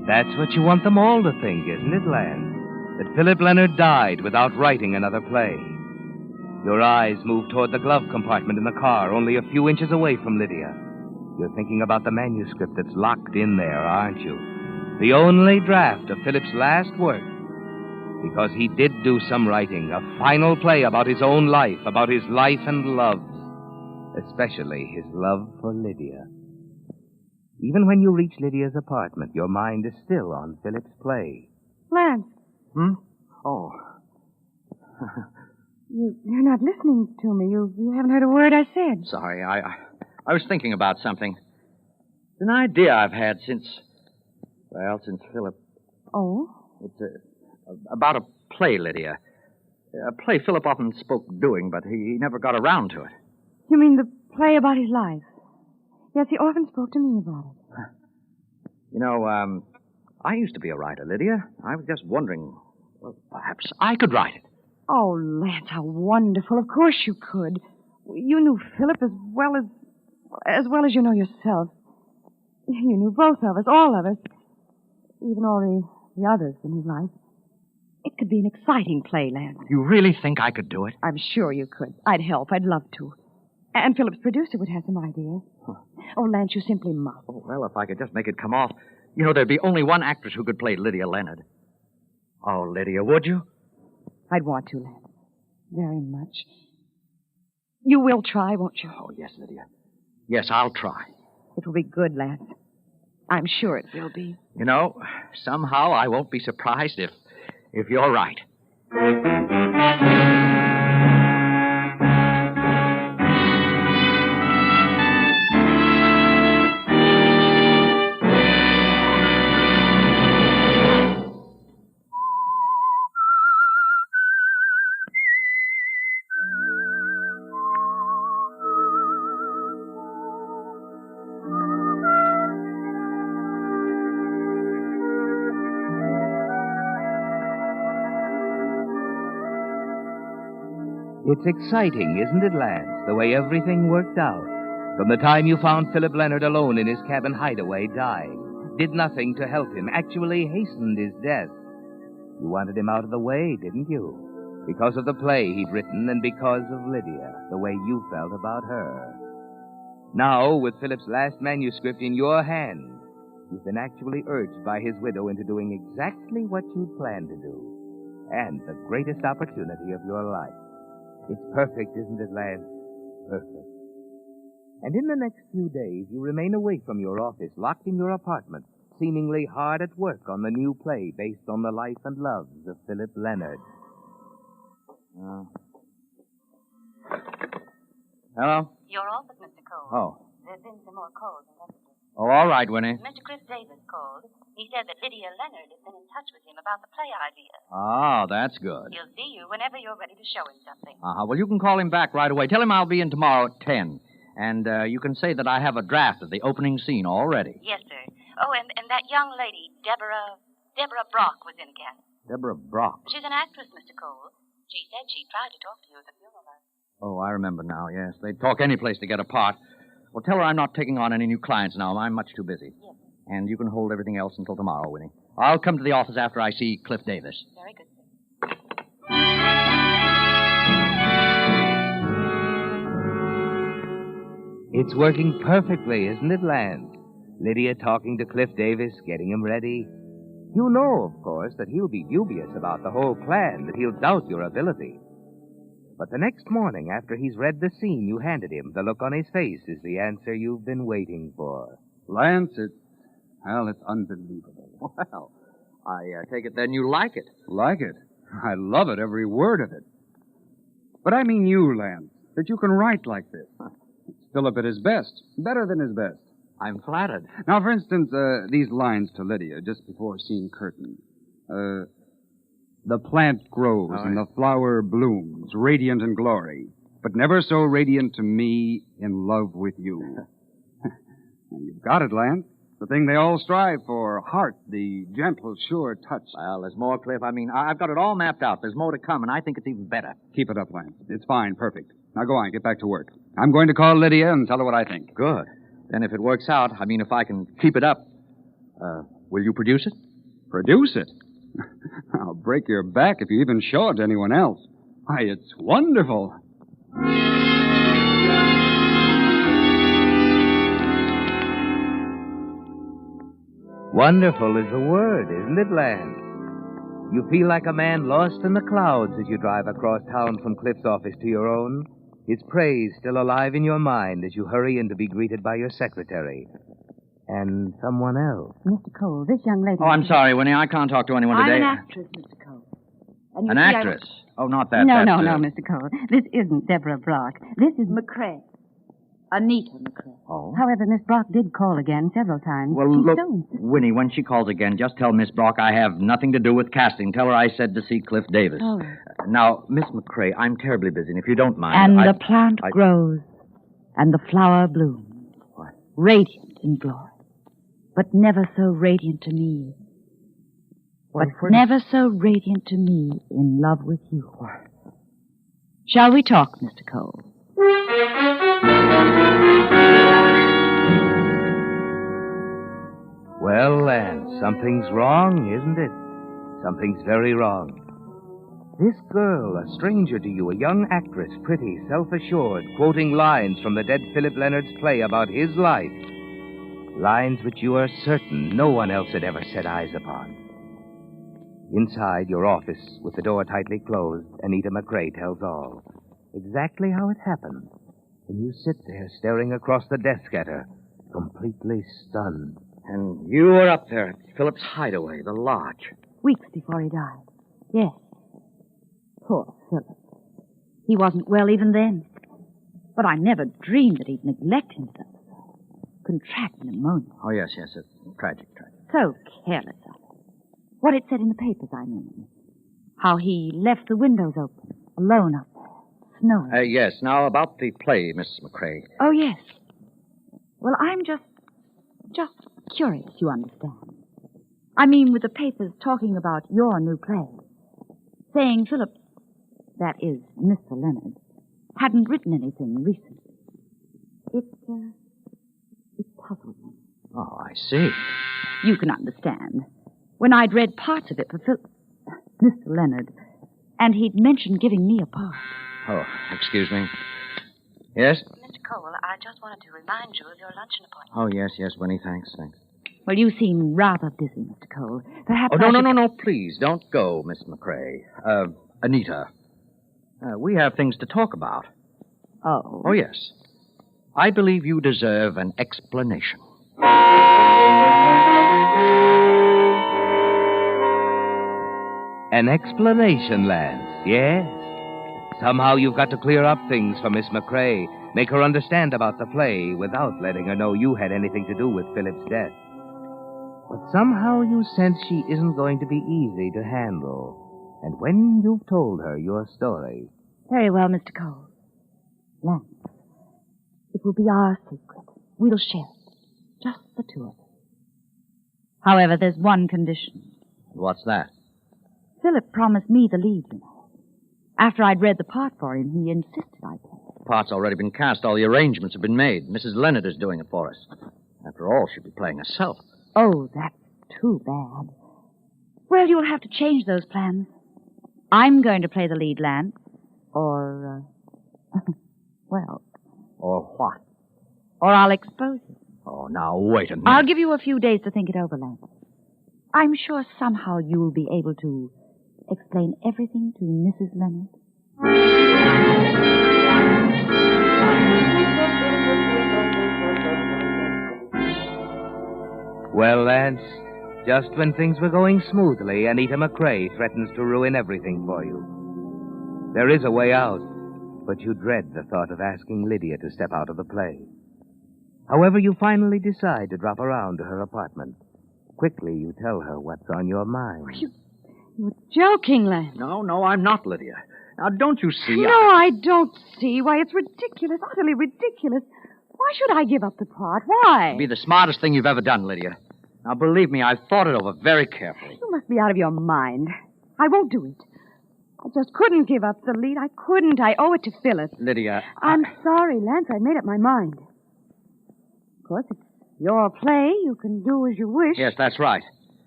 That's what you want them all to think, isn't it, Lance? That Philip Leonard died without writing another play. Your eyes move toward the glove compartment in the car, only a few inches away from Lydia. You're thinking about the manuscript that's locked in there, aren't you? The only draft of Philip's last work. Because he did do some writing, a final play about his own life, about his life and loves, especially his love for Lydia. Even when you reach Lydia's apartment, your mind is still on Philip's play. Lance. Oh. You're not listening to me. You haven't heard a word I said. Sorry, I was thinking about something. It's an idea I've had since Philip. Oh? It's about a play, Lydia. A play Philip often spoke of doing, but he never got around to it. You mean the play about his life? Yes, he often spoke to me about it. You know, I used to be a writer, Lydia. I was just wondering, well, perhaps I could write it. Oh, Lance, how wonderful. Of course you could. You knew Philip as well as you know yourself. You knew both of us, all of us, even all the others in his life. It could be an exciting play, Lance. You really think I could do it? I'm sure you could. I'd help. I'd love to. And Philip's producer would have some ideas. Oh, Lance, you simply must. Oh, well, if I could just make it come off. You know, there'd be only one actress who could play Lydia Leonard. Oh, Lydia, would you? I'd want to, Lance. Very much. You will try, won't you? Oh, yes, Lydia. Yes, I'll try. It will be good, Lance. I'm sure it will be. You know, somehow I won't be surprised if you're right. It's exciting, isn't it, Lance, the way everything worked out? From the time you found Philip Leonard alone in his cabin hideaway, dying, did nothing to help him, actually hastened his death. You wanted him out of the way, didn't you? Because of the play he'd written and because of Lydia, the way you felt about her. Now, with Philip's last manuscript in your hands, you've been actually urged by his widow into doing exactly what you'd planned to do, and the greatest opportunity of your life. It's perfect, isn't it, Lance? Perfect. And in the next few days, you remain away from your office, locked in your apartment, seemingly hard at work on the new play based on the life and loves of Philip Leonard. Hello? Your office, Mr. Cole. Oh. There's been some more calls and messages. Oh, all right, Winnie. Mr. Chris Davis called. He said that Lydia Leonard has been in touch with him about the play idea. Oh, that's good. He'll see you whenever you're ready to show him something. Well, you can call him back right away. Tell him I'll be in tomorrow at 10. And you can say that I have a draft of the opening scene already. Yes, sir. Oh, and that young lady, Deborah Brock, was in again. Deborah Brock. She's an actress, Mr. Cole. She said she tried to talk to you at the funeral. Oh, I remember now, yes. They'd talk any place to get a part. Well, tell her I'm not taking on any new clients now. I'm much too busy. Yes. And you can hold everything else until tomorrow, Winnie. I'll come to the office after I see Cliff Davis. Very good, sir. It's working perfectly, isn't it, Lance? Lydia talking to Cliff Davis, getting him ready. You know, of course, that he'll be dubious about the whole plan, that he'll doubt your ability. But the next morning, after he's read the scene you handed him, the look on his face is the answer you've been waiting for. Lance, it's unbelievable. Well, I take it then you like it. Like it? I love it, every word of it. But I mean you, Lance, that you can write like this. It's Philip at his best, better than his best. I'm flattered. Now, for instance, these lines to Lydia just before scene curtain. The plant grows and the flower blooms, radiant in glory, but never so radiant to me in love with you. You've got it, Lance. The thing they all strive for, heart, the gentle, sure touch. Well, there's more, Cliff. I mean, I've got it all mapped out. There's more to come, and I think it's even better. Keep it up, Lance. It's fine, perfect. Now go on, get back to work. I'm going to call Lydia and tell her what I think. Good. Then if it works out, I mean, if I can keep it up, will you produce it? Produce it? I'll break your back if you even show it to anyone else. Why, it's wonderful. Wonderful is the word, isn't it, Lance? You feel like a man lost in the clouds as you drive across town from Cliff's office to your own. His praise still alive in your mind as you hurry in to be greeted by your secretary. And someone else. Mr. Cole, this young lady... Oh, I'm sorry, Winnie. I can't talk to anyone today. I'm an actress, Mr. Cole. And you An see, actress? Oh, not that. No, that's, Mr. Cole. This isn't Deborah Brock. This is McCrae. Anita McCrae. Oh? However, Miss Brock did call again several times. Well, She's look, so insistent. Winnie, when she calls again, just tell Miss Brock I have nothing to do with casting. Tell her I said to see Cliff Davis. Oh. Now, Miss McCrae, I'm terribly busy, and if you don't mind... And the plant grows, and the flower blooms. What? Radiant in glory. But never so radiant to me. What, but never so radiant to me in love with you. What? Shall we talk, Mr. Cole? Well, Lance, something's wrong, isn't it? Something's very wrong. This girl, a stranger to you, a young actress, pretty, self-assured, quoting lines from the dead Philip Leonard's play about his life. Lines which you are certain no one else had ever set eyes upon. Inside your office, with the door tightly closed, Anita McCrae tells all. Exactly how it happened. And you sit there staring across the desk at her, completely stunned. And you were up there at Philip's hideaway, the lodge. Weeks before he died. Yes. Poor Philip. He wasn't well even then. But I never dreamed that he'd neglect himself. Contract pneumonia. Oh, yes, it's tragic. So careless of him. What it said in the papers, I mean. How he left the windows open, alone up there, snowing. Yes, now about the play, Miss McCrae. Oh, yes. Well, I'm just curious, you understand. I mean, with the papers talking about your new play, saying Philip, that is, Mr. Leonard, hadn't written anything recent. It puzzled me. Oh, I see. You can understand. When I'd read parts of it for Mr. Leonard, and he'd mentioned giving me a part. Oh, excuse me. Yes? Mr. Cole, I just wanted to remind you of your luncheon appointment. Oh, yes, Winnie, thanks. Well, you seem rather busy, Mr. Cole. Perhaps No, please, don't go, Miss McCrae. Anita. We have things to talk about. Oh? Oh, yes. I believe you deserve an explanation. An explanation, Lance, yes? Somehow you've got to clear up things for Miss McCrae, make her understand about the play without letting her know you had anything to do with Philip's death. But somehow you sense she isn't going to be easy to handle. And when you've told her your story... Very well, Mr. Cole. Lance, it will be our secret. We'll share it. Just the two of us. However, there's one condition. What's that? Philip promised me the lead, you know. After I'd read the part for him, he insisted I play it. The part's already been cast. All the arrangements have been made. Mrs. Leonard is doing it for us. After all, she'll be playing herself. Oh, that's too bad. Well, you'll have to change those plans. I'm going to play the lead, Lance. Or, well... Or what? Or I'll expose you. Oh, now, wait a minute. I'll give you a few days to think it over, Lance. I'm sure somehow you'll be able to explain everything to Mrs. Leonard. Well, Lance, just when things were going smoothly, Anita McCrae threatens to ruin everything for you. There is a way out, but you dread the thought of asking Lydia to step out of the play. However, you finally decide to drop around to her apartment. Quickly, you tell her what's on your mind. You're joking, Lance. No, I'm not, Lydia. Now, don't you see? No, I don't see. Why, it's ridiculous, utterly ridiculous. Why should I give up the part? Why? It'd be the smartest thing you've ever done, Lydia. Now, believe me, I've thought it over very carefully. You must be out of your mind. I won't do it. I just couldn't give up the lead. I couldn't. I owe it to Philip. Lydia... I'm sorry, Lance. I made up my mind. Of course, it's your play. You can do as you wish. Yes, that's right.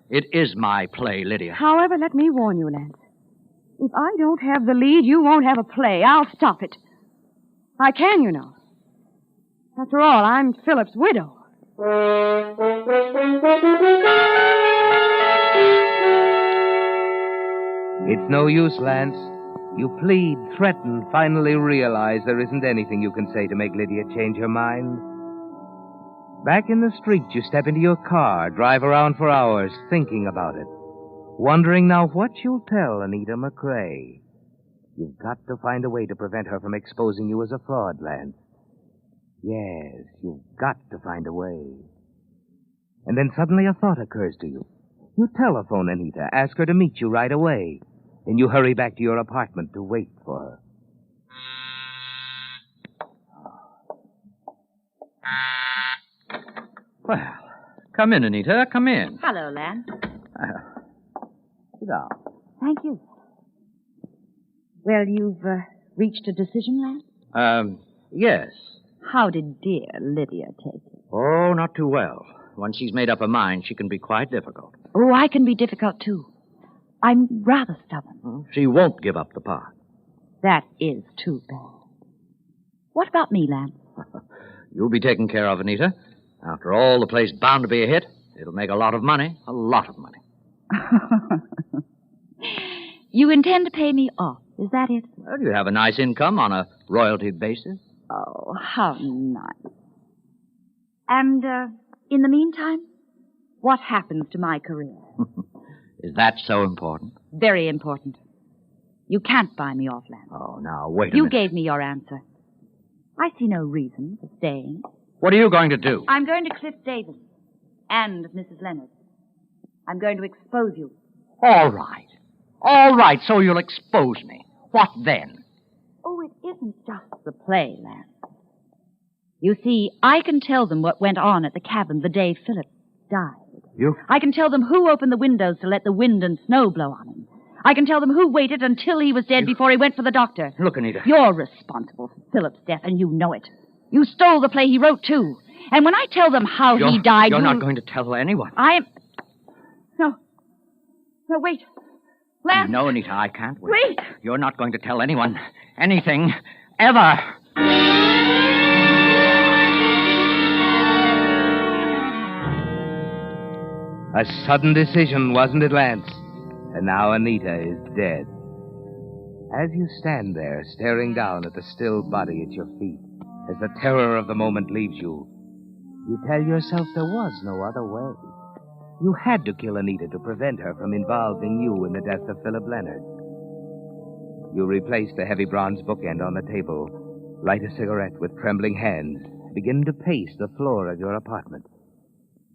It is my play, Lydia. However, let me warn you, Lance. If I don't have the lead, you won't have a play. I'll stop it. I can, you know. After all, I'm Philip's widow. It's no use, Lance. You plead, threaten, finally realize there isn't anything you can say to make Lydia change her mind. Back in the street, you step into your car, drive around for hours, thinking about it. Wondering now what you'll tell Anita McCrae. You've got to find a way to prevent her from exposing you as a fraud, Lance. Yes, you've got to find a way. And then suddenly a thought occurs to you. You telephone Anita, ask her to meet you right away. Then you hurry back to your apartment to wait for her. Well, come in, Anita. Come in. Hello, Lance. Sit down. Thank you. Well, you've reached a decision, Lance? Yes. How did dear Lydia take it? Oh, not too well. Once she's made up her mind, she can be quite difficult. Oh, I can be difficult, too. I'm rather stubborn. She won't give up the part. That is too bad. What about me, Lance? You'll be taken care of, Anita. After all, the play's bound to be a hit. It'll make a lot of money. A lot of money. You intend to pay me off, is that it? Well, you have a nice income on a royalty basis. Oh, how nice. And, in the meantime, what happens to my career? Is that so important? Very important. You can't buy me off, Lance. Oh, now, wait a You minute. gave me your answer. I see no reason for staying. What are you going to do? I'm going to Cliff Davis and Mrs. Leonard. I'm going to expose you. All right. All right, so you'll expose me. What then? Oh, it isn't just the play, Lance. You see, I can tell them what went on at the cabin the day Philip died. You? I can tell them who opened the windows to let the wind and snow blow on him. I can tell them who waited until he was dead before he went for the doctor. Look, Anita. You're responsible for Philip's death, and you know it. You stole the play he wrote, too. And when I tell them how he died... You're not going to tell anyone. No, wait. Lance. No, Anita, I can't wait. Wait. You're not going to tell anyone anything, ever. A sudden decision, wasn't it, Lance? And now Anita is dead. As you stand there, staring down at the still body at your feet, as the terror of the moment leaves you, you tell yourself there was no other way. You had to kill Anita to prevent her from involving you in the death of Philip Leonard. You replace the heavy bronze bookend on the table, light a cigarette with trembling hands, begin to pace the floor of your apartment.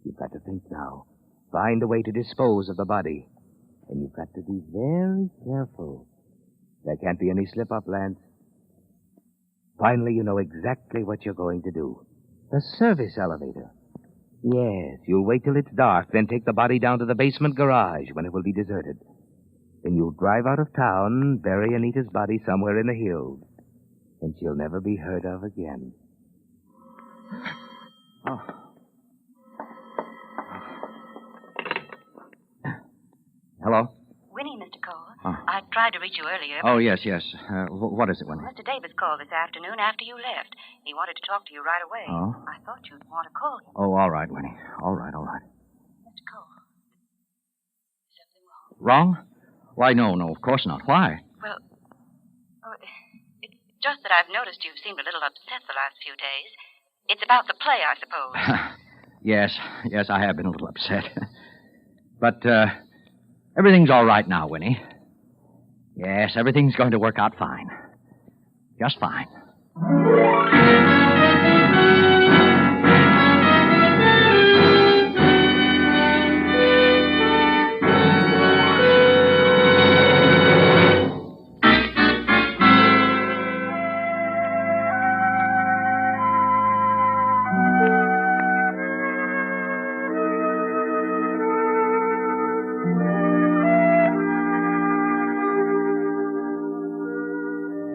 You've got to think now. Find a way to dispose of the body. And you've got to be very careful. There can't be any slip-up, Lance. Finally, you know exactly what you're going to do. The service elevator. Yes, you'll wait till it's dark, then take the body down to the basement garage when it will be deserted. Then you'll drive out of town, bury Anita's body somewhere in the hills. And she'll never be heard of again. Oh. Hello? Winnie, Mr. Cole. Oh. I tried to reach you earlier. Oh, yes. What is it, Winnie? Mr. Davis called this afternoon after you left. He wanted to talk to you right away. Oh? I thought you'd want to call him. Oh, all right, Winnie. All right. Mr. Cole. Is something Wrong? Why, no, of course not. Why? Well, it's just that I've noticed you seemed a little upset the last few days. It's about the play, I suppose. Yes, I have been a little upset. But, everything's all right now, Winnie. Yes, everything's going to work out fine. Just fine.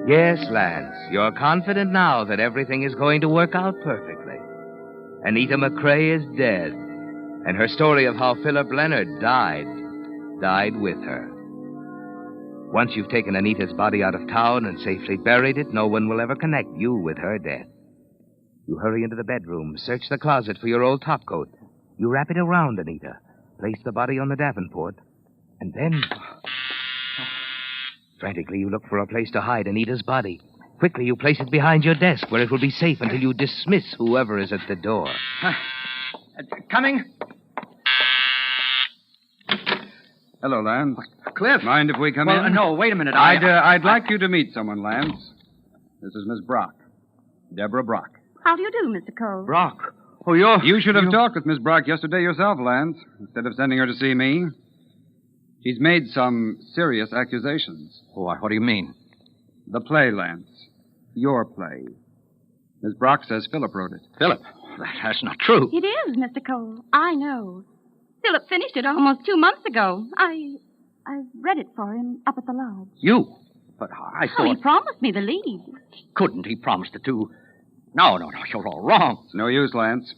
Yes, Lance, you're confident now that everything is going to work out perfectly. Anita McCrae is dead, and her story of how Philip Leonard died with her. Once you've taken Anita's body out of town and safely buried it, no one will ever connect you with her death. You hurry into the bedroom, search the closet for your old topcoat. You wrap it around Anita, place the body on the Davenport, and then... Frantically, you look for a place to hide Anita's body. Quickly, you place it behind your desk where it will be safe until you dismiss whoever is at the door. Coming? Hello, Lance. Cliff. Mind if we come in? No, wait a minute. I'd like you to meet someone, Lance. This is Miss Brock. Deborah Brock. How do you do, Mr. Cole? Brock. Oh, you should have talked with Miss Brock yesterday yourself, Lance, instead of sending her to see me. She's made some serious accusations. What do you mean? The play, Lance. Your play. Miss Brock says Philip wrote it. Philip? That's not true. It is, Mr. Cole. I know. Philip finished it almost 2 months ago. I read it for him up at the lodge. You? But I thought... Oh, he promised me the lead. Couldn't he promise the two? No, you're all wrong. It's no use, Lance.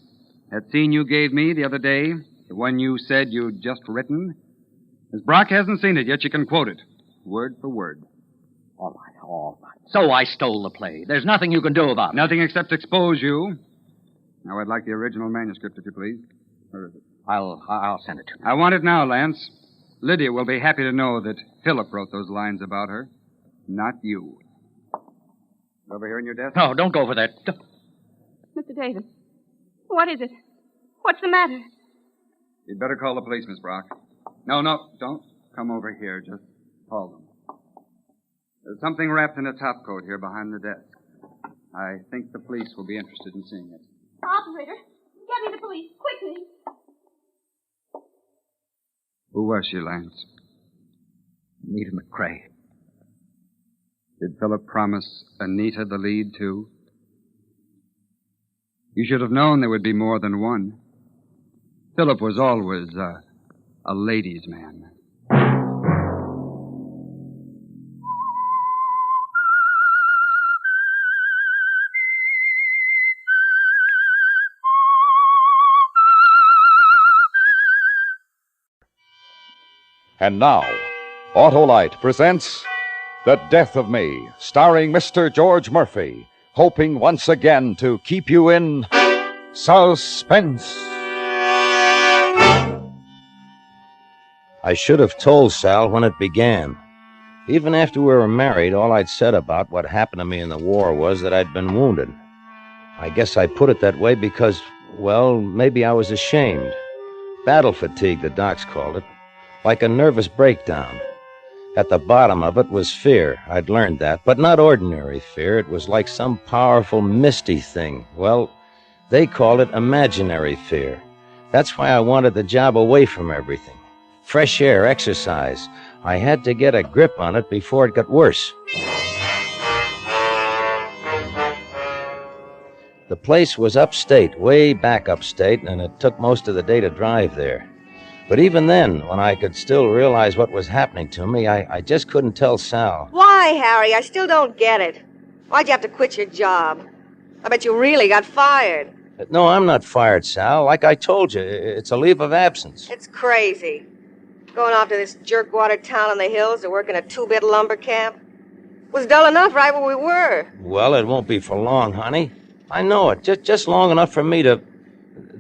That scene you gave me the other day, the one you said you'd just written, Miss Brock hasn't seen it, yet she can quote it, word for word. All right. So I stole the play. There's nothing you can do about it. Nothing except expose you. Now, I'd like the original manuscript, if you please. Where is it? I'll send it to you. I want it now, Lance. Lydia will be happy to know that Philip wrote those lines about her, not you. Over here in your desk? No, don't go over there. Mr. Davis, what is it? What's the matter? You'd better call the police, Miss Brock. No, don't come over here. Just call them. There's something wrapped in a topcoat here behind the desk. I think the police will be interested in seeing it. Operator, get me the police, quickly. Who was she, Lance? Anita McCrae. Did Philip promise Anita the lead, too? You should have known there would be more than one. Philip was always a ladies' man. And now, Autolite presents The Death of Me, starring Mr. George Murphy, hoping once again to keep you in suspense. I should have told Sal when it began. Even after we were married, all I'd said about what happened to me in the war was that I'd been wounded. I guess I put it that way because, well, maybe I was ashamed. Battle fatigue, the docs called it. Like a nervous breakdown. At the bottom of it was fear. I'd learned that, but not ordinary fear. It was like some powerful, misty thing. Well, they called it imaginary fear. That's why I wanted the job away from everything. Fresh air, exercise. I had to get a grip on it before it got worse. The place was upstate, way back upstate, and it took most of the day to drive there. But even then, when I could still realize what was happening to me, I just couldn't tell Sal. Why, Harry? I still don't get it. Why'd you have to quit your job? I bet you really got fired. No, I'm not fired, Sal. Like I told you, it's a leave of absence. It's crazy. Going off to this jerkwater town in the hills to work in a two-bit lumber camp. Was dull enough right where we were. Well, it won't be for long, honey. I know it. Just long enough for me to...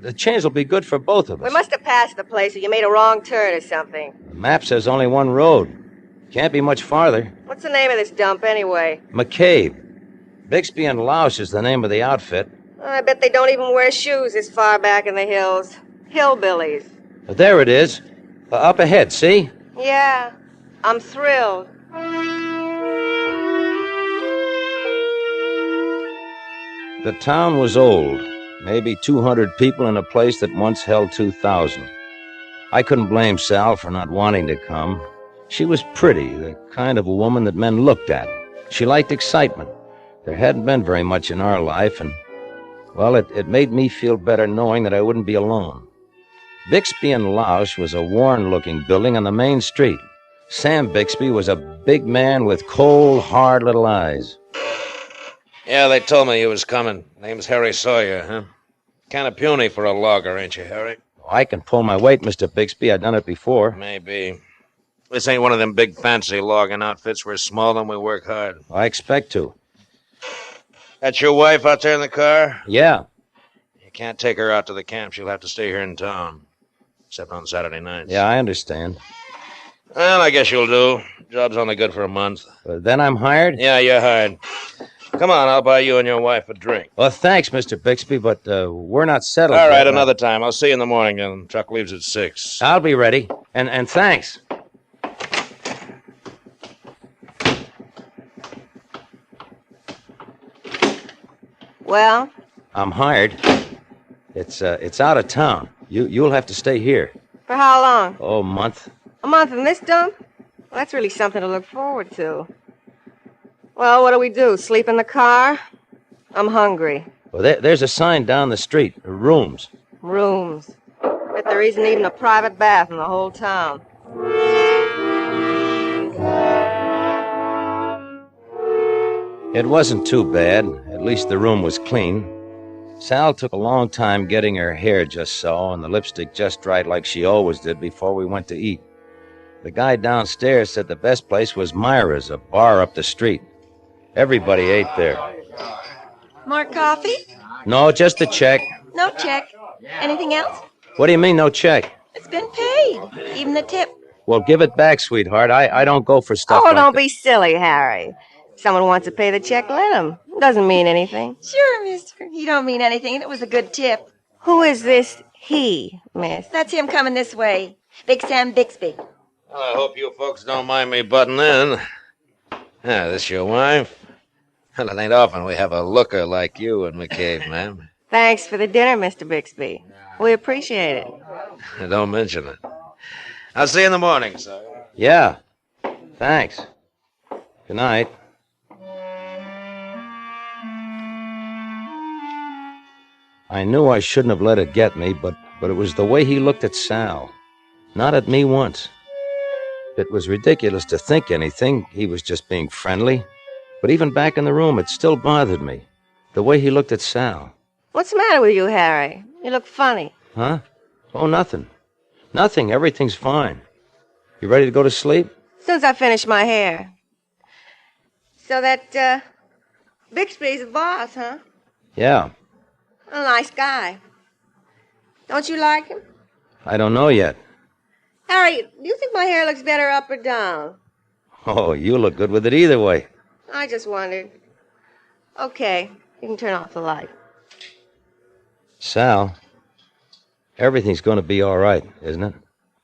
The change will be good for both of us. We must have passed the place or you made a wrong turn or something. The map says only one road. Can't be much farther. What's the name of this dump, anyway? McCabe. Bixby and Louse is the name of the outfit. I bet they don't even wear shoes this far back in the hills. Hillbillies. There it is. Up ahead, see? Yeah, I'm thrilled. The town was old. Maybe 200 people in a place that once held 2,000. I couldn't blame Sal for not wanting to come. She was pretty, the kind of a woman that men looked at. She liked excitement. There hadn't been very much in our life, and, well, it made me feel better knowing that I wouldn't be alone. Bixby and Louse was a worn-looking building on the main street. Sam Bixby was a big man with cold, hard little eyes. Yeah, they told me you was coming. Name's Harry Sawyer, huh? Kind of puny for a logger, ain't you, Harry? I can pull my weight, Mr. Bixby. I've done it before. Maybe. This ain't one of them big fancy logging outfits. We're small and we work hard. I expect to. That's your wife out there in the car? Yeah. You can't take her out to the camp. She'll have to stay here in town. Except on Saturday nights. Yeah, I understand. Well, I guess you'll do. Job's only good for a month. Then I'm hired? Yeah, you're hired. Come on, I'll buy you and your wife a drink. Well, thanks, Mr. Bixby, but we're not settled All right, yet. another time. I'll see you in the morning, then. Truck leaves at 6. I'll be ready. And thanks. Well? I'm hired. It's out of town. You'll have to stay here. For how long? Oh, a month. A month in this dump? Well, that's really something to look forward to. Well, what do we do? Sleep in the car? I'm hungry. Well, there's a sign down the street. Rooms. Rooms. Bet there isn't even a private bath in the whole town. It wasn't too bad. At least the room was clean. Sal took a long time getting her hair just so and the lipstick just right like she always did before we went to eat. The guy downstairs said the best place was Myra's, a bar up the street. Everybody ate there. More coffee? No, just a check. No check. Anything else? What do you mean, no check? It's been paid. Even the tip. Well, give it back, sweetheart. I don't go for stuff like don't that. be silly, Harry. If someone wants to pay the check, let him. Doesn't mean anything. Sure, mister. You don't mean anything, and it was a good tip. Who is this he, miss? That's him coming this way. Big Sam Bixby. Well, I hope you folks don't mind me butting in. This your wife? Well, it ain't often we have a looker like you in McCabe, ma'am. Thanks for the dinner, Mr. Bixby. We appreciate it. Don't mention it. I'll see you in the morning, sir. Yeah. Thanks. Good night. I knew I shouldn't have let it get me, but it was the way he looked at Sal. Not at me once. It was ridiculous to think anything. He was just being friendly. But even back in the room, it still bothered me. The way he looked at Sal. What's the matter with you, Harry? You look funny. Huh? Oh, nothing. Nothing. Everything's fine. You ready to go to sleep? As soon as I finish my hair. So that, Bixby's the boss, huh? Yeah. A nice guy. Don't you like him? I don't know yet. Harry, do you think my hair looks better up or down? Oh, you look good with it either way. I just wondered. Okay, you can turn off the light. Sal, everything's going to be all right, isn't it?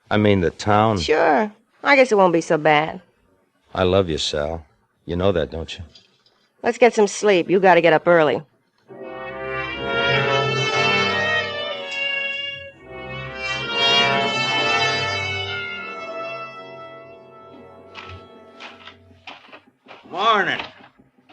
I mean, the town. Sure. I guess it won't be so bad. I love you, Sal. You know that, don't you? Let's get some sleep. You got to get up early. Morning.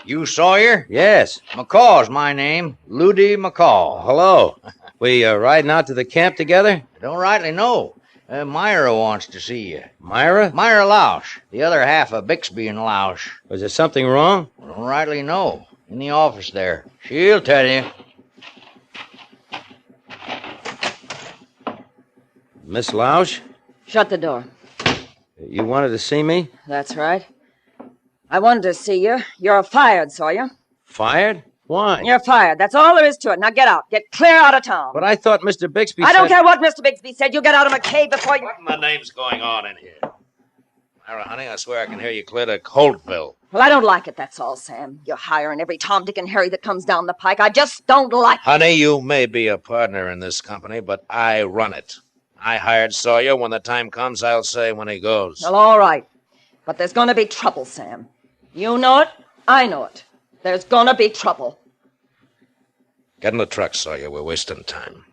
You Sawyer? Yes. McCaw's my name. Ludy McCaw. Hello. We riding out to the camp together? Don't rightly know. Myra wants to see you. Myra? Myra Lausch. The other half of Bixby and Lausch. Was there something wrong? Don't rightly know. In the office there. She'll tell you. Miss Lausch? Shut the door. You wanted to see me? That's right. I wanted to see you. You're fired, Sawyer. Fired? Why? You're fired. That's all there is to it. Now get out. Get clear out of town. But I thought Mr. Bixby I don't care what Mr. Bixby said. You get out of McCabe before you... What in the name's going on in here? Myra, honey, I swear I can hear you clear to Coltville. Well, I don't like it, that's all, Sam. You're hiring every Tom, Dick, and Harry that comes down the pike. I just don't like it. Honey, you may be a partner in this company, but I run it. I hired Sawyer. When the time comes, I'll say when he goes. Well, all right. But there's going to be trouble, Sam. You know it. I know it. There's going to be trouble. Get in the truck, Sawyer. We're wasting time.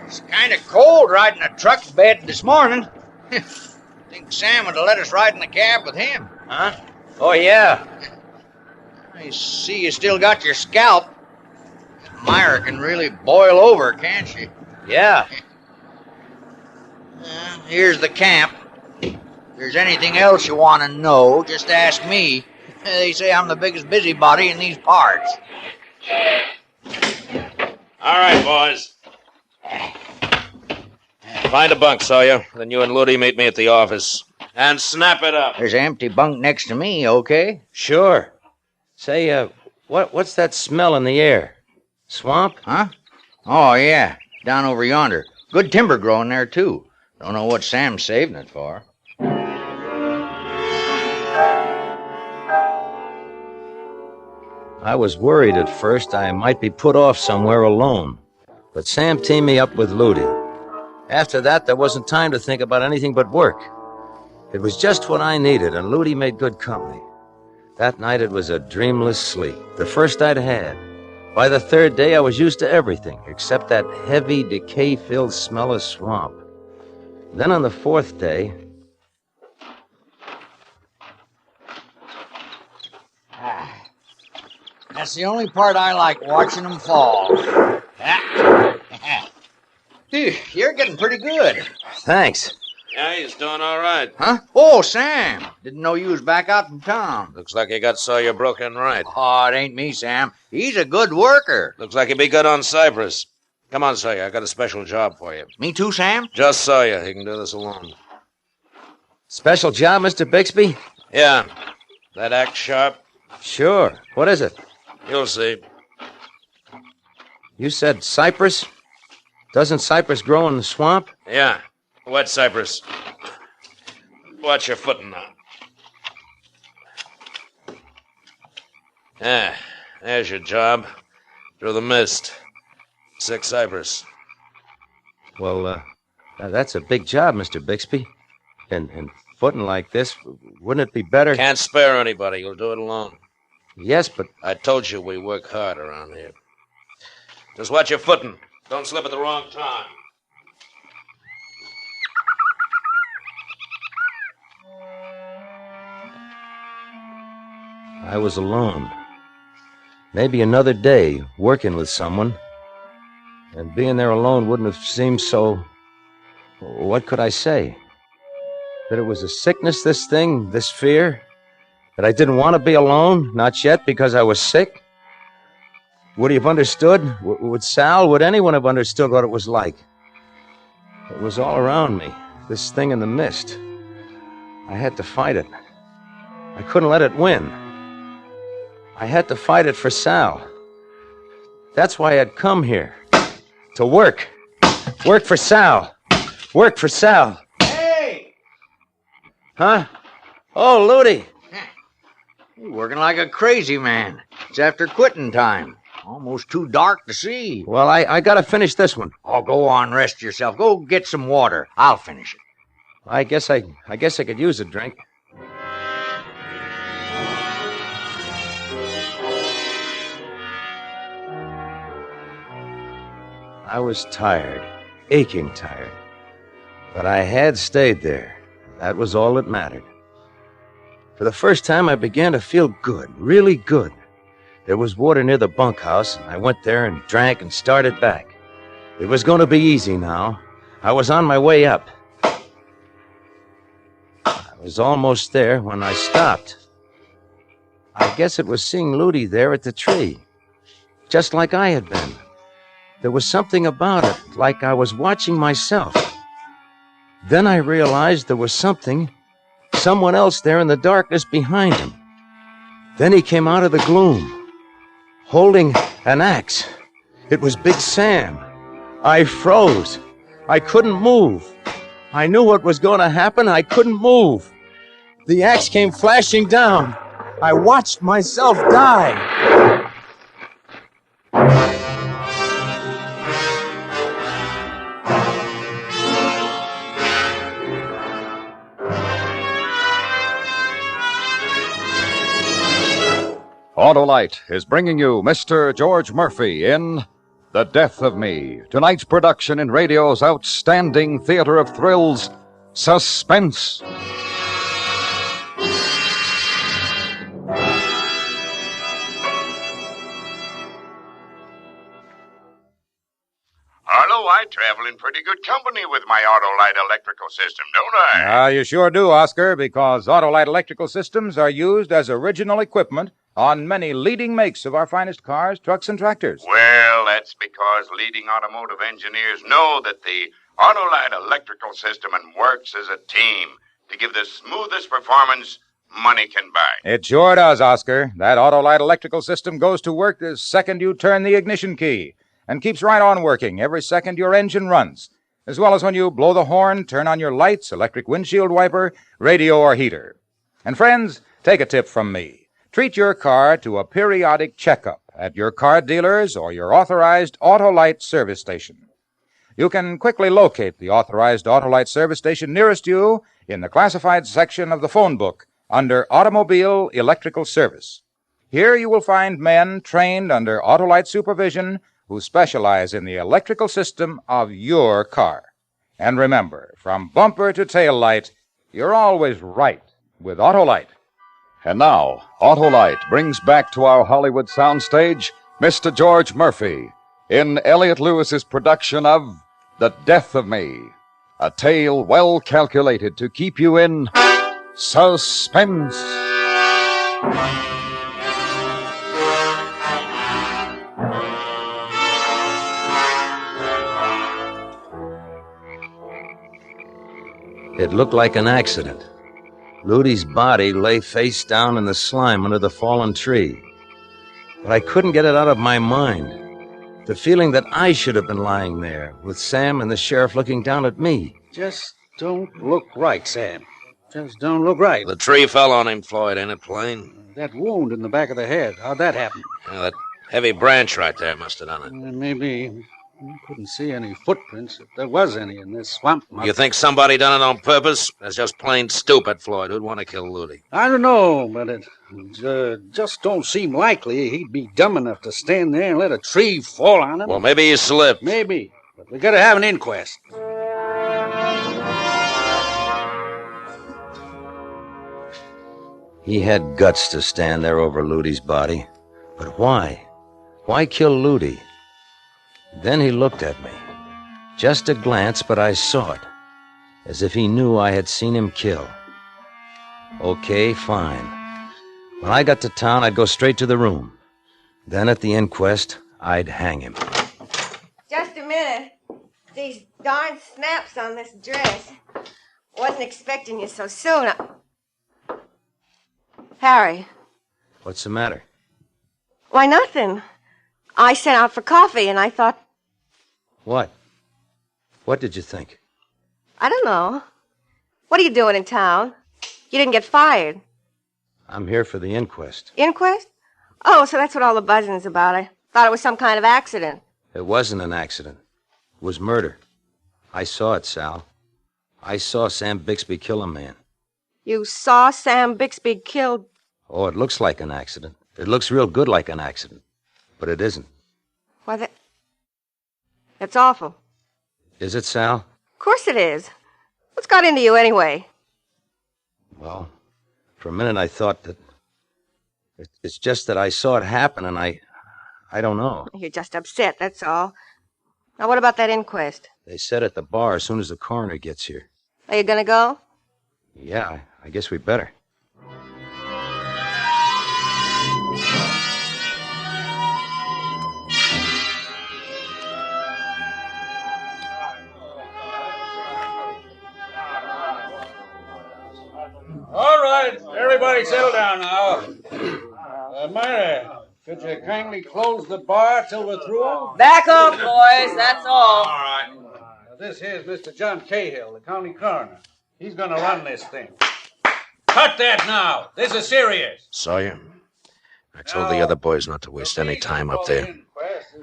It's kind of cold riding a truck bed this morning. Think Sam would have let us ride in the cab with him. Huh? Oh, yeah. I see you still got your scalp. Myra can really boil over, can't she? Yeah. Here's the camp. If there's anything else you want to know, just ask me. They say I'm the biggest busybody in these parts. All right, boys. Find a bunk, Sawyer. Then you and Ludy meet me at the office. And snap it up. There's an empty bunk next to me, okay? Sure. Say, what's that smell in the air? Swamp? Huh? Oh, yeah. Down over yonder. Good timber growing there, too. Don't know what Sam's saving it for. I was worried at first I might be put off somewhere alone. But Sam teamed me up with Ludi. After that, there wasn't time to think about anything but work. It was just what I needed, and Ludi made good company. That night it was a dreamless sleep, the first I'd had. By the third day, I was used to everything, except that heavy, decay-filled smell of swamp. Then on the fourth day... That's the only part I like, watching them fall. You're getting pretty good. Thanks. Yeah, he's doing all right. Huh? Oh, Sam. Didn't know you was back out from town. Looks like he got Sawyer broken right. Oh, it ain't me, Sam. He's a good worker. Looks like he'd be good on Cypress. Come on, Sawyer. I got a special job for you. Me too, Sam? Just Sawyer. He can do this alone. Special job, Mr. Bixby? Yeah. That act sharp? Sure. What is it? You'll see. You said cypress? Doesn't cypress grow in the swamp? Yeah. Wet cypress. Watch your footing now. Ah, there's your job. Through the mist. 6 cypress. Well, that's a big job, Mr. Bixby. And footing like this, wouldn't it be better... Can't spare anybody. You'll do it alone. Yes, but... I told you we work hard around here. Just watch your footing. Don't slip at the wrong time. I was alone. Maybe another day, working with someone. And being there alone wouldn't have seemed so... What could I say? That it was a sickness, this thing, this fear? That I didn't want to be alone? Not yet, because I was sick? Would he have understood? Would Sal, would anyone have understood what it was like? It was all around me, this thing in the mist. I had to fight it. I couldn't let it win. I had to fight it for Sal. That's why I'd come here. To work. Work for Sal. Work for Sal. Hey! Huh? Oh, Ludi. You're working like a crazy man. It's after quitting time. Almost too dark to see. Well, I gotta finish this one. Oh, go on, rest yourself. Go get some water. I'll finish it. I guess I could use a drink. I was tired, aching tired. But I had stayed there. That was all that mattered. For the first time, I began to feel good, really good. There was water near the bunkhouse, and I went there and drank and started back. It was going to be easy now. I was on my way up. I was almost there when I stopped. I guess it was seeing Ludi there at the tree, just like I had been. There was something about it, like I was watching myself. Then I realized there was someone else there in the darkness behind him. Then he came out of the gloom, holding an axe. It was Big Sam. I froze. I couldn't move. I knew what was going to happen. I couldn't move. The axe came flashing down. I watched myself die. Autolite is bringing you Mr. George Murphy in The Death of Me, tonight's production in radio's outstanding theater of thrills, Suspense. Harlow, I travel in pretty good company with my Autolite electrical system, don't I? You sure do, Oscar, because Autolite electrical systems are used as original equipment on many leading makes of our finest cars, trucks, and tractors. Well, that's because leading automotive engineers know that the Autolite electrical system works as a team to give the smoothest performance money can buy. It sure does, Oscar. That Autolite electrical system goes to work the second you turn the ignition key and keeps right on working every second your engine runs, as well as when you blow the horn, turn on your lights, electric windshield wiper, radio, or heater. And friends, take a tip from me. Treat your car to a periodic checkup at your car dealer's or your authorized Autolite service station. You can quickly locate the authorized Autolite service station nearest you in the classified section of the phone book under Automobile Electrical Service. Here you will find men trained under Autolite supervision who specialize in the electrical system of your car. And remember, from bumper to tail light, you're always right with Autolite. And now, Autolite brings back to our Hollywood soundstage Mr. George Murphy in Elliot Lewis's production of The Death of Me, a tale well calculated to keep you in suspense. It looked like an accident. Ludy's body lay face down in the slime under the fallen tree. But I couldn't get it out of my mind. The feeling that I should have been lying there, with Sam and the sheriff looking down at me. Just don't look right, Sam. Just don't look right. The tree fell on him, Floyd, ain't it plain? That wound in the back of the head, how'd that happen? That heavy branch right there must have done it. Maybe. I couldn't see any footprints, if there was any in this swamp. You think somebody done it on purpose? That's just plain stupid, Floyd. Who'd want to kill Ludy? I don't know, but it just don't seem likely he'd be dumb enough to stand there and let a tree fall on him. Well, maybe he slipped. Maybe, but we gotta have an inquest. He had guts to stand there over Ludy's body. But why? Why kill Ludy? Then he looked at me. Just a glance, but I saw it. As if he knew I had seen him kill. Okay, fine. When I got to town, I'd go straight to the room. Then at the inquest, I'd hang him. Just a minute. These darn snaps on this dress. Wasn't expecting you so soon. Harry. What's the matter? Why, nothing. I sent out for coffee, and I thought... What? What did you think? I don't know. What are you doing in town? You didn't get fired. I'm here for the inquest. Inquest? Oh, so that's what all the buzzing's about. I thought it was some kind of accident. It wasn't an accident. It was murder. I saw it, Sal. I saw Sam Bixby kill a man. You saw Sam Bixby killed... Oh, it looks like an accident. It looks real good like an accident. But it isn't. Why, that's awful. Is it, Sal? Of course it is. What's got into you anyway? Well, for a minute I thought that... It's just that I saw it happen and I don't know. You're just upset, that's all. Now, what about that inquest? They said at the bar as soon as the coroner gets here. Are you gonna go? Yeah, I guess we better. All right, everybody settle down now. Myra, could you kindly close the bar till we're through? Back off, boys, that's all. All right. This here's Mr. John Cahill, the county coroner. He's gonna run this thing. Cut that now. This is serious. Sawyer, I told the other boys not to waste any time up there.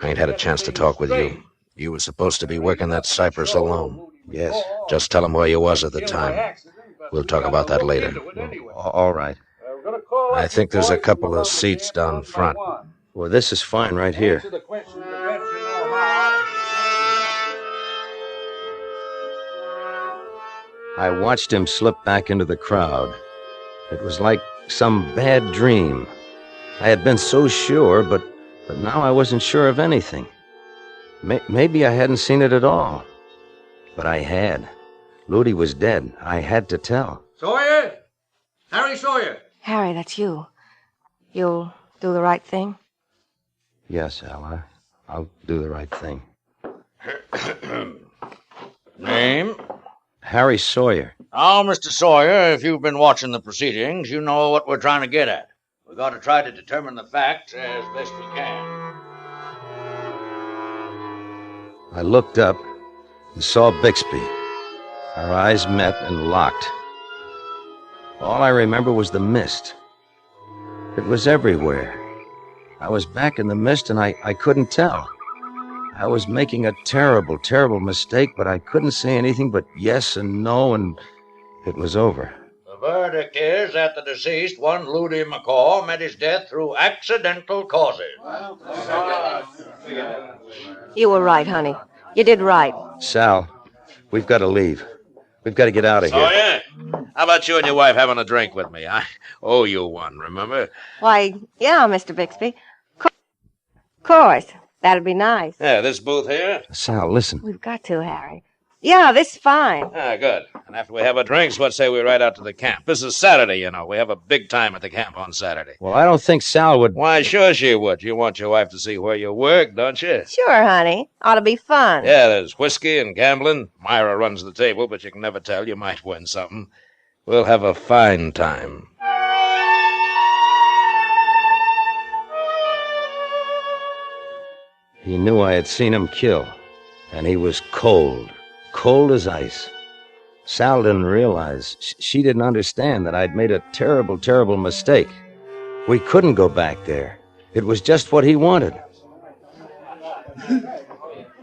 I ain't had a chance to talk with you. You were supposed to be working that Cypress alone. Yes. Just tell them where you was at the time. We'll talk about that later. All right. I think there's a couple of seats down front. Well, this is fine right here. I watched him slip back into the crowd. It was like some bad dream. I had been so sure, but now I wasn't sure of anything. Maybe I hadn't seen it at all. But I had. Ludy was dead. I had to tell. Sawyer? Harry Sawyer. Harry, that's you. You'll do the right thing? Yes, Al. I'll do the right thing. Name? Harry Sawyer. Now, Mr. Sawyer, if you've been watching the proceedings, you know what we're trying to get at. We've got to try to determine the facts as best we can. I looked up and saw Bixby. Our eyes met and locked. All I remember was the mist. It was everywhere. I was back in the mist and I couldn't tell. I was making a terrible, terrible mistake, but I couldn't say anything but yes and no, and it was over. The verdict is that the deceased, one Ludi McCaw, met his death through accidental causes. You were right, honey. You did right. Sal, we've got to leave. We've got to get out of here. Sawyer, how about you and your wife having a drink with me? I owe you one, remember? Why, yeah, Mr. Bixby. Of course. That'd be nice. Yeah, this booth here? Sal, listen. We've got to, Harry. Yeah, this is fine. Ah, good. And after we have our drinks, what say we ride out to the camp? This is Saturday, you know. We have a big time at the camp on Saturday. Well, I don't think Sal would... Why, sure she would. You want your wife to see where you work, don't you? Sure, honey. Ought to be fun. Yeah, there's whiskey and gambling. Myra runs the table, but you can never tell. You might win something. We'll have a fine time. He knew I had seen him kill, and he was cold as ice. Sal didn't realize, she didn't understand that I'd made a terrible, terrible mistake. We couldn't go back there. It was just what he wanted.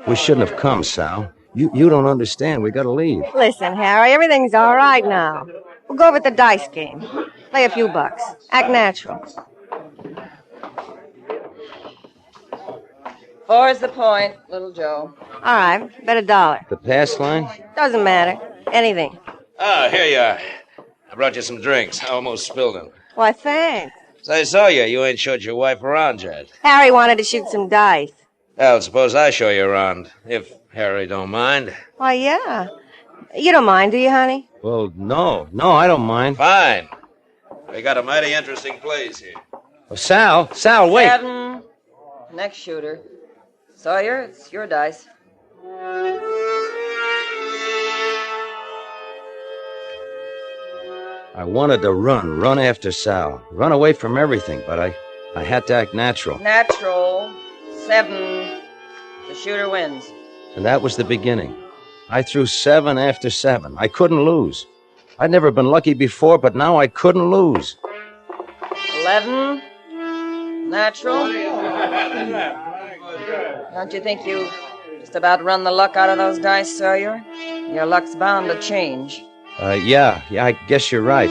We shouldn't have come, Sal. You don't understand. We gotta leave. Listen, Harry, everything's all right now. We'll go over the dice game. Play a few bucks. Act natural. 4's the point, little Joe. All right, bet $1. The pass line? Doesn't matter. Anything. Ah, here you are. I brought you some drinks. I almost spilled them. Why, thanks. Say, Sawyer, you ain't showed your wife around yet. Harry wanted to shoot some dice. Well, suppose I show you around, if Harry don't mind. Why, yeah. You don't mind, do you, honey? Well, no, I don't mind. Fine. We got a mighty interesting place here. Oh, Sal, wait. 7. Next shooter. Sawyer, it's your dice. I wanted to run after Sal, run away from everything, but I had to act natural. Natural. 7. The shooter wins. And that was the beginning. I threw 7 after 7. I couldn't lose. I'd never been lucky before, but now I couldn't lose. 11. Natural. Don't you think you just about run the luck out of those dice, Sawyer? Your luck's bound to change. Yeah, I guess you're right.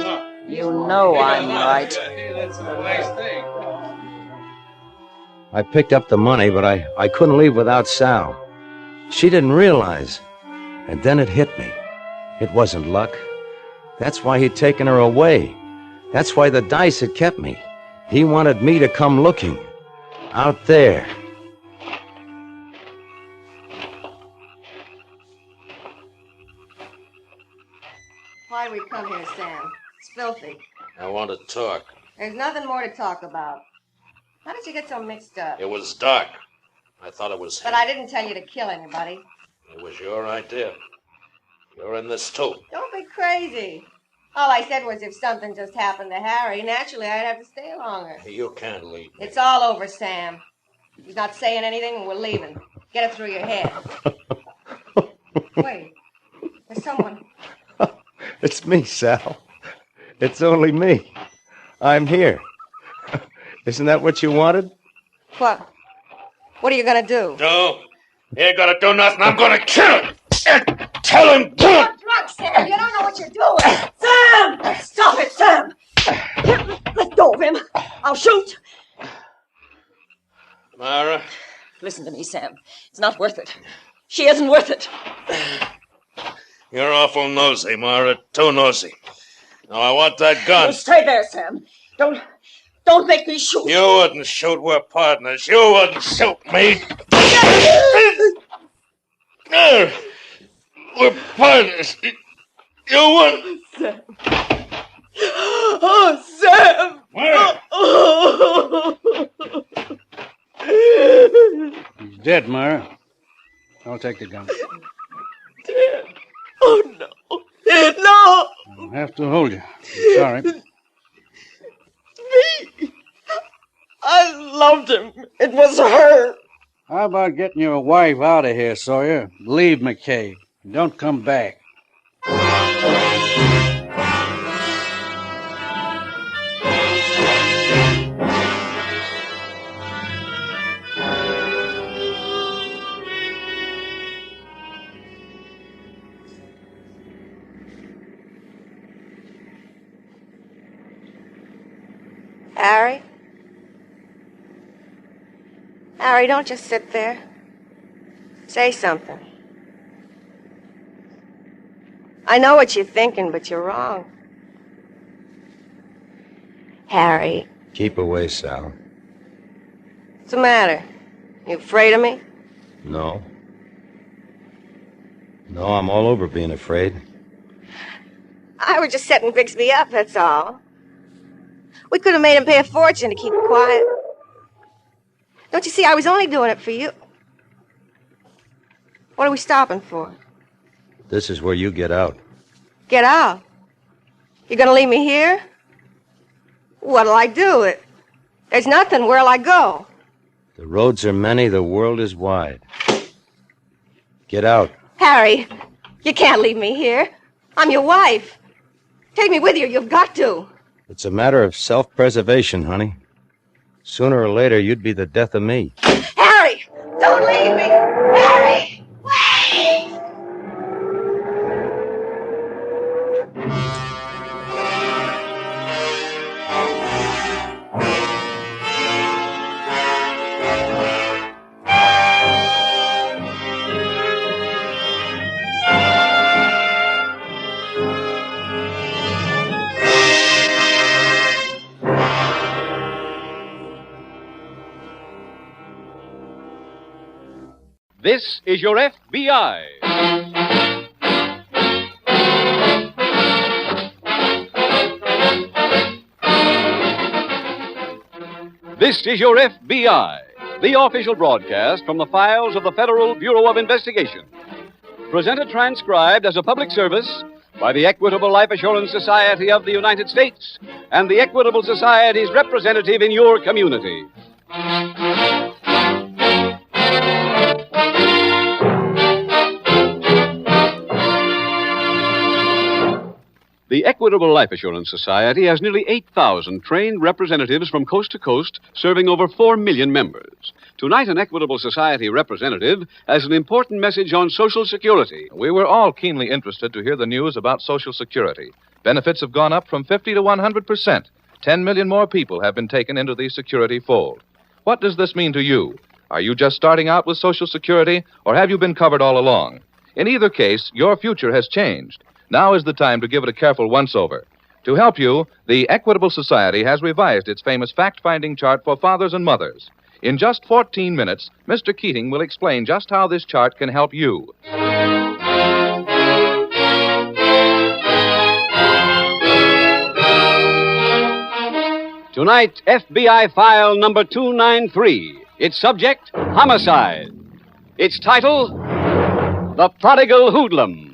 You know I'm right. That's the nice thing. I picked up the money, but I couldn't leave without Sal. She didn't realize. And then it hit me. It wasn't luck. That's why he'd taken her away. That's why the dice had kept me. He wanted me to come looking. Out there. Why'd we come here, Sam? It's filthy. I want to talk. There's nothing more to talk about. How did you get so mixed up? It was dark. I thought it was him. But I didn't tell you to kill anybody. It was your idea. You're in this too. Don't be crazy. All I said was if something just happened to Harry, naturally I'd have to stay longer. You can't leave me. It's all over, Sam. He's not saying anything and we're leaving. Get it through your head. Wait. There's someone. It's me, Sal. It's only me. I'm here. Isn't that what you wanted? What? What are you gonna do? No. You ain't gonna do nothing. I'm gonna kill him. Tell him. You're drunk, Sam. You don't know what you're doing. Sam! Stop it, Sam! Let go of him. I'll shoot. Myra? Listen to me, Sam. It's not worth it. She isn't worth it. You're awful nosy, Myra. Too nosy. Now, I want that gun. You stay there, Sam. Don't make me shoot. You wouldn't shoot. We're partners. You wouldn't shoot me. We're partners. You wouldn't. Sam. Oh, Sam. He's dead, Myra. I'll take the gun. Dead. Oh, no. No. have to hold you. I'm sorry. Me? I loved him. It was her. How about getting your wife out of here, Sawyer? Leave McCabe. Don't come back. Harry? Harry, don't just sit there. Say something. I know what you're thinking, but you're wrong. Harry. Keep away, Sal. What's the matter? You afraid of me? No. No, I'm all over being afraid. I was just setting Bixby up, that's all. We could have made him pay a fortune to keep it quiet. Don't you see, I was only doing it for you. What are we stopping for? This is where you get out. Get out. You gonna leave me here? What'll I do? There's nothing. Where'll I go? The roads are many, the world is wide. Get out. Harry, you can't leave me here. I'm your wife. Take me with you. You've got to. It's a matter of self-preservation, honey. Sooner or later, you'd be the death of me. Harry, don't leave me. Harry, wait! This is your FBI. This is your FBI, the official broadcast from the files of the Federal Bureau of Investigation. Presented transcribed as a public service by the Equitable Life Assurance Society of the United States and the Equitable Society's representative in your community. The Equitable Life Assurance Society has nearly 8,000 trained representatives from coast to coast, serving over 4 million members. Tonight, an Equitable Society representative has an important message on Social Security. We were all keenly interested to hear the news about Social Security. Benefits have gone up from 50 to 100%. 10 million more people have been taken into the Security fold. What does this mean to you? Are you just starting out with Social Security, or have you been covered all along? In either case, your future has changed. Now is the time to give it a careful once-over. To help you, the Equitable Society has revised its famous fact-finding chart for fathers and mothers. In just 14 minutes, Mr. Keating will explain just how this chart can help you. Tonight, FBI file number 293. Its subject, homicide. Its title, The Prodigal Hoodlum.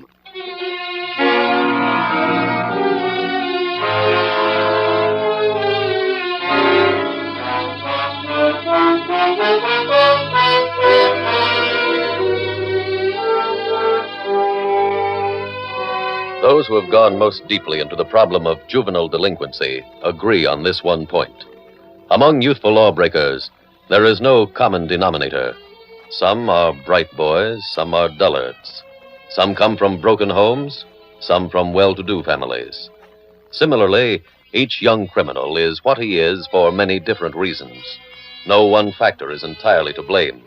Those who have gone most deeply into the problem of juvenile delinquency agree on this one point. Among youthful lawbreakers, there is no common denominator. Some are bright boys, some are dullards. Some come from broken homes, some from well-to-do families. Similarly, each young criminal is what he is for many different reasons. No one factor is entirely to blame.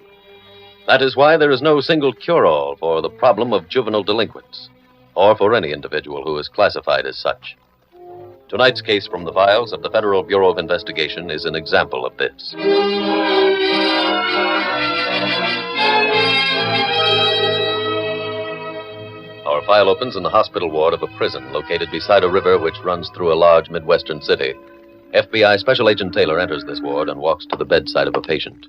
That is why there is no single cure-all for the problem of juvenile delinquents, or for any individual who is classified as such. Tonight's case from the files of the Federal Bureau of Investigation is an example of this. Our file opens in the hospital ward of a prison located beside a river which runs through a large Midwestern city. FBI Special Agent Taylor enters this ward and walks to the bedside of a patient.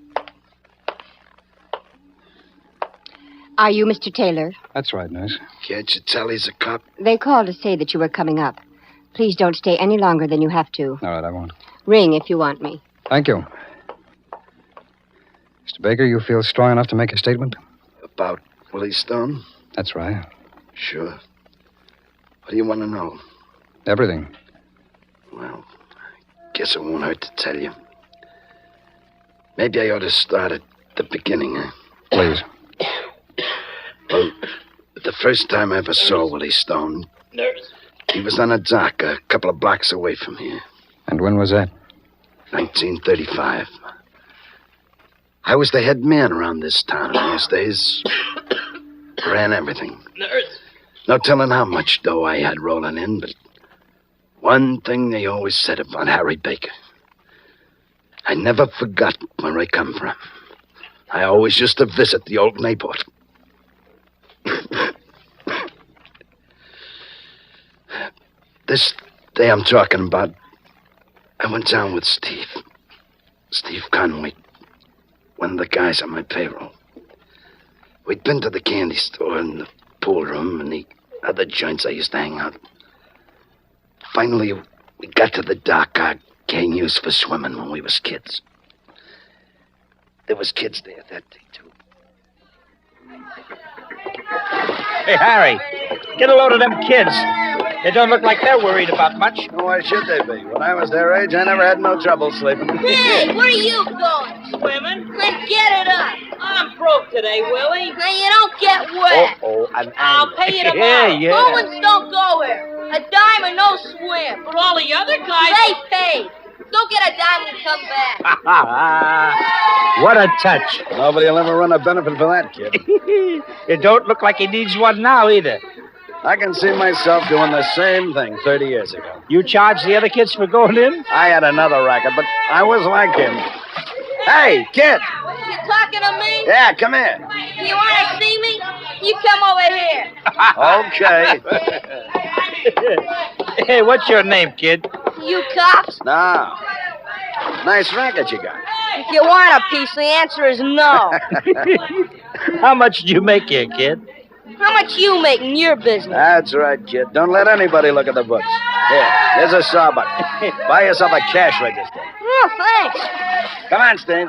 Are you Mr. Taylor? That's right, nurse. Can't you tell he's a cop? They called to say that you were coming up. Please don't stay any longer than you have to. All right, I won't. Ring if you want me. Thank you. Mr. Baker, you feel strong enough to make a statement? About Willie Stone? That's right. Sure. What do you want to know? Everything. Well, I guess it won't hurt to tell you. Maybe I ought to start at the beginning, huh? Please. Well, the first time I ever saw Willie Stone, he was on a dock a couple of blocks away from here. And when was that? 1935. I was the head man around this town in those days. Ran everything. No telling how much dough I had rolling in, but one thing they always said about Harry Baker. I never forgot where I come from. I always used to visit the old neighborhood. This day I'm talking about, I went down with Steve Conway, one of the guys on my payroll. We'd been to the candy store and the pool room and the other joints I used to hang out. Finally, we got to the dock our gang used for swimming when we was kids. There was kids there that day, too. Hey, Harry, get a load of them kids. They don't look like they're worried about much. Why should they be? When I was their age, I never had no trouble sleeping. Hey, where are you going? Swimming. Then get it up. I'm broke today, Willie. Now you don't get wet. I'll pay you tomorrow. Yeah. Bowens don't go there. A dime and no swim. But all the other guys... They pay. Don't get a dime and come back. What a touch. Nobody will ever run a benefit for that kid. It don't look like he needs one now, either. I can see myself doing the same thing 30 years ago. You charged the other kids for going in? I had another racket, but I was like him. Hey, kid! You talking to me? Yeah, come here. You want to see me? You come over here. Okay. Hey, what's your name, kid? You cops? No. Nice racket you got. If you want a piece, the answer is no. How much do you make here, kid? How much you make in your business? That's right, kid. Don't let anybody look at the books. Here, here's a sawbuck. Buy yourself a cash register. Oh, thanks. Come on, Steve.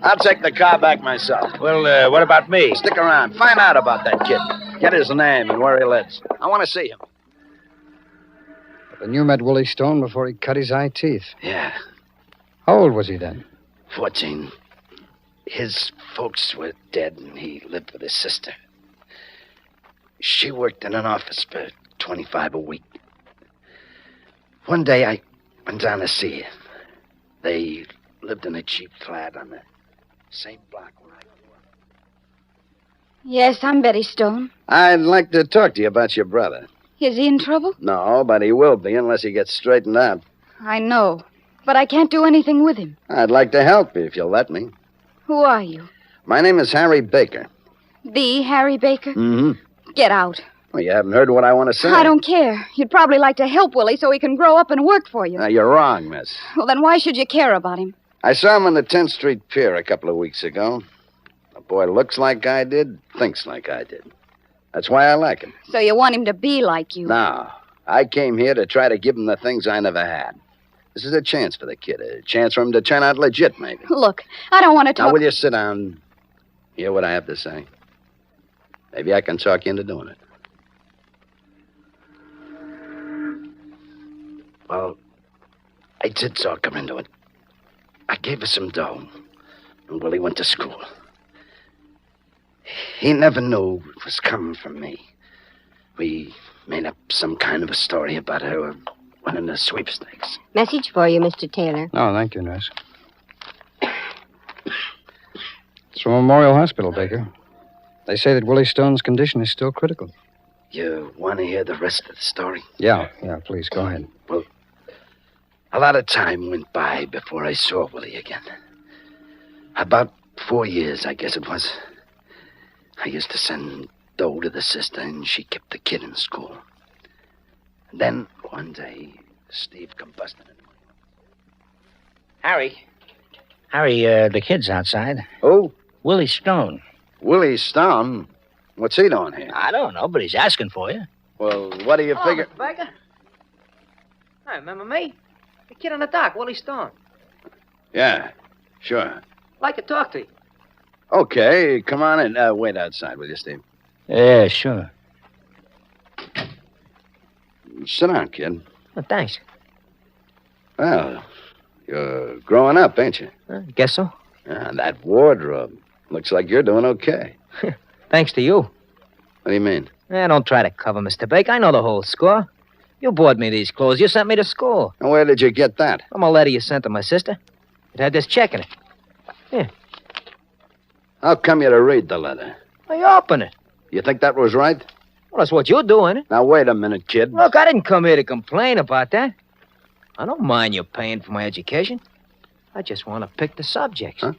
I'll take the car back myself. Well, what about me? Stick around. Find out about that kid. Get his name and where he lives. I want to see him. Then you met Willie Stone before he cut his eye teeth. Yeah. How old was he then? 14. His folks were dead, and he lived with his sister. She worked in an office for $25 a week. One day, I went down to see her. They lived in a cheap flat on the same block where I grew up. Yes, I'm Betty Stone. I'd like to talk to you about your brother. Is he in trouble? No, but he will be unless he gets straightened out. I know, but I can't do anything with him. I'd like to help you if you'll let me. Who are you? My name is Harry Baker. The Harry Baker? Mm-hmm. Get out. Well, you haven't heard what I want to say. I don't care. You'd probably like to help Willie so he can grow up and work for you. You're wrong, miss. Well, then why should you care about him? I saw him on the 10th Street Pier a couple of weeks ago. A boy looks like I did, thinks like I did. That's why I like him. So you want him to be like you? No. I came here to try to give him the things I never had. This is a chance for the kid. A chance for him to turn out legit, maybe. Look, I don't want to talk... Now, will you sit down, hear what I have to say? Maybe I can talk you into doing it. Well, I did talk her into it. I gave her some dough, and Willie went to school. He never knew it was coming from me. We made up some kind of a story about her winning the sweepstakes. Message for you, Mr. Taylor. Oh, thank you, nurse. It's from Memorial Hospital, Baker. They say that Willie Stone's condition is still critical. You want to hear the rest of the story? Yeah, please, go ahead. Well, a lot of time went by before I saw Willie again. About 4 years, I guess it was. I used to send dough to the sister, and she kept the kid in school. And then, one day, Steve combusted in. Harry, the kid's outside. Who? Willie Stone. Willie Stone? What's he doing here? I don't know, but he's asking for you. Well, what do you figure? Mr. Baker? Hi, remember me? The kid on the dock, Willie Stone. Yeah, sure. I'd like to talk to you. Okay, come on in. Wait outside, will you, Steve? Yeah, sure. Sit down, kid. Oh, thanks. Well, you're growing up, ain't you? Guess so. That wardrobe. Looks like you're doing okay. Thanks to you. What do you mean? Don't try to cover, Mr. Baker. I know the whole score. You bought me these clothes. You sent me to school. And where did you get that? From a letter you sent to my sister. It had this check in it. Here. How come you to read the letter? I open it. You think that was right? Well, that's what you're doing, it? Now, wait a minute, kid. Look, I didn't come here to complain about that. I don't mind you paying for my education. I just want to pick the subjects. Huh?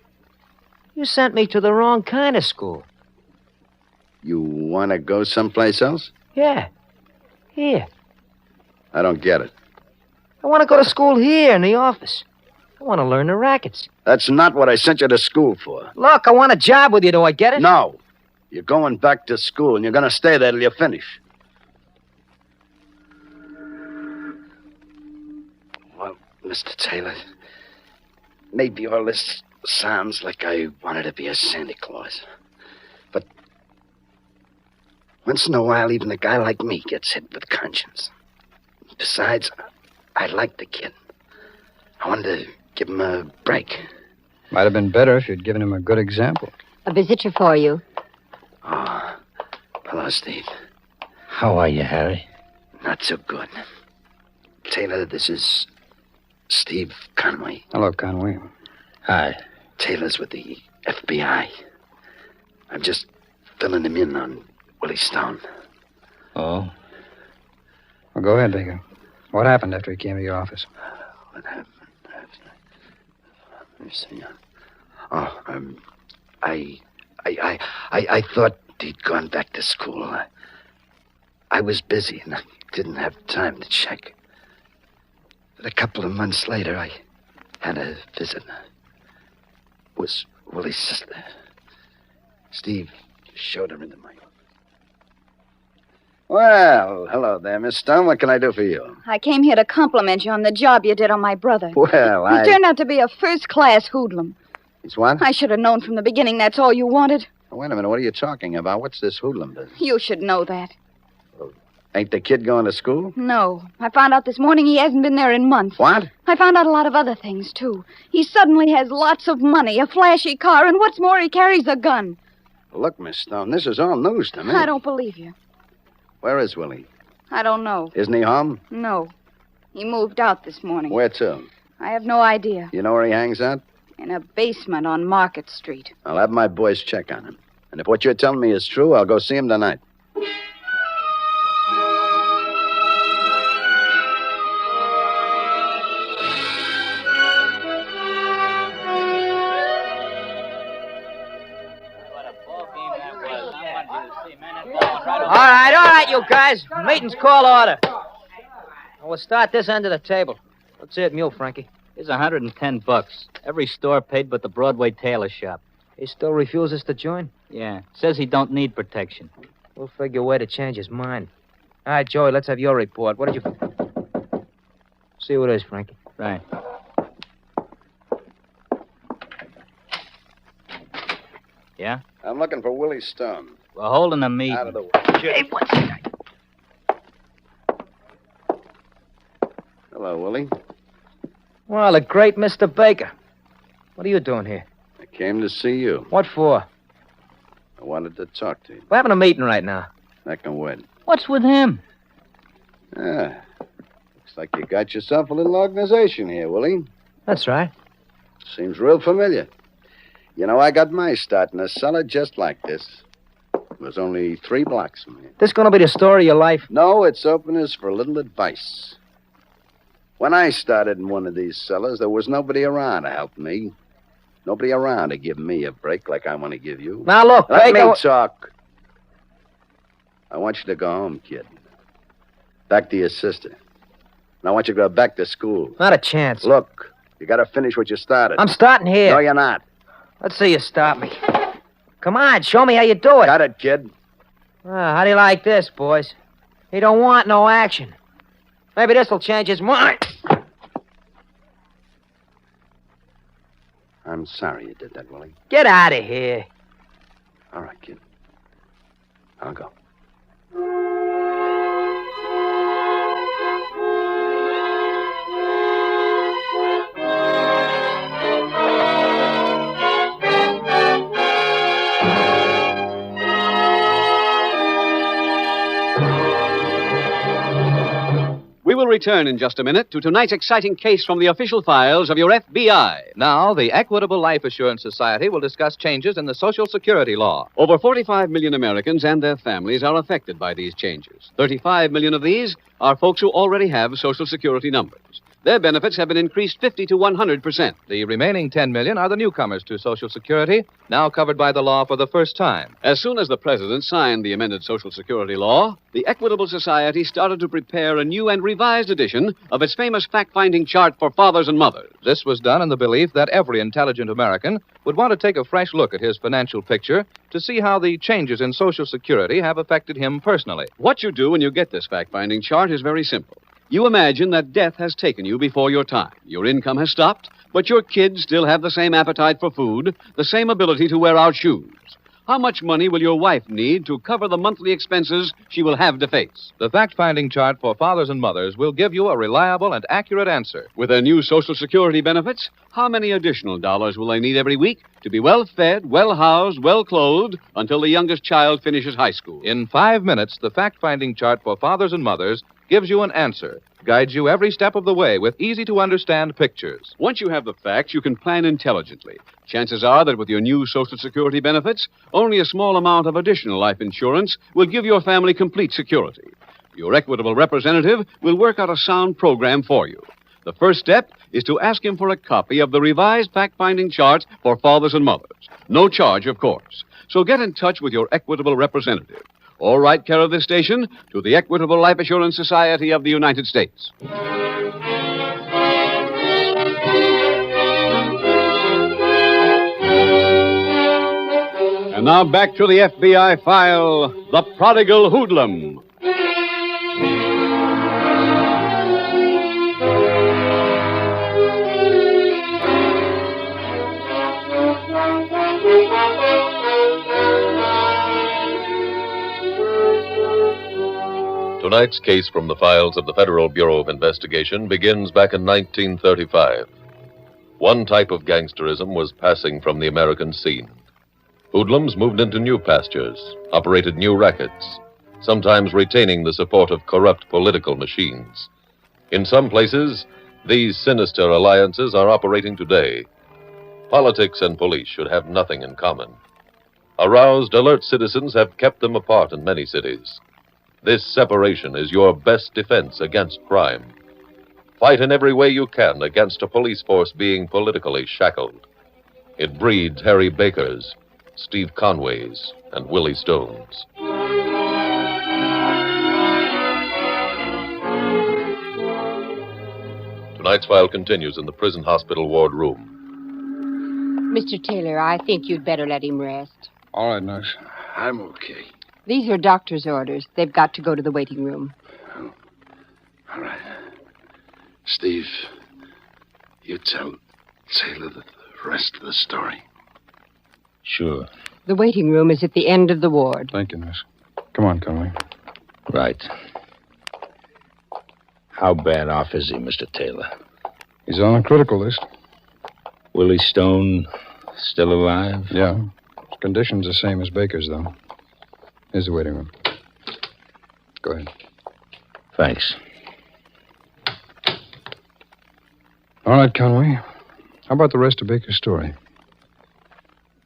You sent me to the wrong kind of school. You want to go someplace else? Yeah. Here. I don't get it. I want to go to school here in the office. I want to learn the rackets. That's not what I sent you to school for. Look, I want a job with you. Do I get it? No. You're going back to school, and you're going to stay there till you finish. Well, Mr. Taylor, maybe all this sounds like I wanted to be a Santa Claus. But once in a while, even a guy like me gets hit with conscience. Besides, I like the kid. I wanted to give him a break. Might have been better if you'd given him a good example. A visitor for you. Oh, hello, Steve. How are you, Harry? Not so good. Taylor, this is Steve Conway. Hello, Conway. Hi. Taylor's with the FBI. I'm just filling him in on Willie Stone. Oh? Well, go ahead, Baker. What happened after he came to your office? What happened? Let me see. I thought he'd gone back to school. I was busy and I didn't have time to check. But a couple of months later, I had a visit. It was Willie's sister. Steve showed her into my office. Well, hello there, Miss Stone. What can I do for you? I came here to compliment you on the job you did on my brother. Well, He turned out to be a first-class hoodlum. He's what? I should have known from the beginning that's all you wanted. Oh, wait a minute. What are you talking about? What's this hoodlum business? You should know that. Ain't the kid going to school? No. I found out this morning he hasn't been there in months. What? I found out a lot of other things, too. He suddenly has lots of money, a flashy car, and what's more, he carries a gun. Look, Miss Stone, this is all news to me. I don't believe you. Where is Willie? I don't know. Isn't he home? No. He moved out this morning. Where to? I have no idea. You know where he hangs out? In a basement on Market Street. I'll have my boys check on him. And if what you're telling me is true, I'll go see him tonight. All right, you guys. Meeting's call order. We'll start this end of the table. Let's see it, mule, Frankie. Here's $110. Every store paid but the Broadway tailor shop. He still refuses to join? Yeah. Says he don't need protection. We'll figure a way to change his mind. All right, Joey, let's have your report. What did you... See what it is, Frankie. Right. Yeah? I'm looking for Willie Stone. We're holding a meeting. Out of the way. Hey, what's that? Hello, Willie. Well, the great Mr. Baker. What are you doing here? I came to see you. What for? I wanted to talk to you. We're having a meeting right now. I can wait. What's with him? Ah, looks like you got yourself a little organization here, Willie. That's right. Seems real familiar. You know, I got my start in a cellar just like this. It was only 3 blocks from here. This gonna be the story of your life? No, it's openers for a little advice. When I started in one of these cellars, there was nobody around to help me. Nobody around to give me a break like I want to give you. Now, look, Let Baker... me talk. I want you to go home, kid. Back to your sister. And I want you to go back to school. Not a chance. Look, you got to finish what you started. I'm starting here. No, you're not. Let's see you stop me. Come on, show me how you do it. Got it, kid. How do you like this, boys? He don't want no action. Maybe this'll change his mind. I'm sorry you did that, Willie. Get out of here. All right, kid. I'll go. We will return in just a minute to tonight's exciting case from the official files of your FBI. Now, the Equitable Life Assurance Society will discuss changes in the Social Security law. Over 45 million Americans and their families are affected by these changes. 35 million of these are folks who already have Social Security numbers. Their benefits have been increased 50 to 100%. The remaining 10 million are the newcomers to Social Security, now covered by the law for the first time. As soon as the President signed the amended Social Security law, the Equitable Society started to prepare a new and revised edition of its famous fact-finding chart for fathers and mothers. This was done in the belief that every intelligent American would want to take a fresh look at his financial picture to see how the changes in Social Security have affected him personally. What you do when you get this fact-finding chart is very simple. You imagine that death has taken you before your time. Your income has stopped, but your kids still have the same appetite for food, the same ability to wear out shoes. How much money will your wife need to cover the monthly expenses she will have to face? The fact-finding chart for fathers and mothers will give you a reliable and accurate answer. With their new Social Security benefits, how many additional dollars will they need every week to be well-fed, well-housed, well-clothed until the youngest child finishes high school? In 5 minutes, the fact-finding chart for fathers and mothers gives you an answer, guides you every step of the way with easy-to-understand pictures. Once you have the facts, you can plan intelligently. Chances are that with your new Social Security benefits, only a small amount of additional life insurance will give your family complete security. Your Equitable representative will work out a sound program for you. The first step is to ask him for a copy of the revised fact-finding chart for fathers and mothers. No charge, of course. So get in touch with your Equitable representative. Or write care of this station to the Equitable Life Assurance Society of the United States. And now back to the FBI file, The Prodigal Hoodlum. Tonight's case from the files of the Federal Bureau of Investigation begins back in 1935. One type of gangsterism was passing from the American scene. Hoodlums moved into new pastures, operated new rackets, sometimes retaining the support of corrupt political machines. In some places, these sinister alliances are operating today. Politics and police should have nothing in common. Aroused, alert citizens have kept them apart in many cities. This separation is your best defense against crime. Fight in every way you can against a police force being politically shackled. It breeds Harry Bakers, Steve Conways, and Willie Stones. Tonight's file continues in the prison hospital ward room. Mr. Taylor, I think you'd better let him rest. All right, nurse. I'm okay. These are doctor's orders. They've got to go to the waiting room. All right. Steve, you tell Taylor the rest of the story. Sure. The waiting room is at the end of the ward. Thank you, nurse. Come on, Conway. Right. How bad off is he, Mr. Taylor? He's on a critical list. Willie Stone still alive? Yeah. His condition's the same as Baker's, though. Here's the waiting room. Go ahead. Thanks. All right, Conway. How about the rest of Baker's story?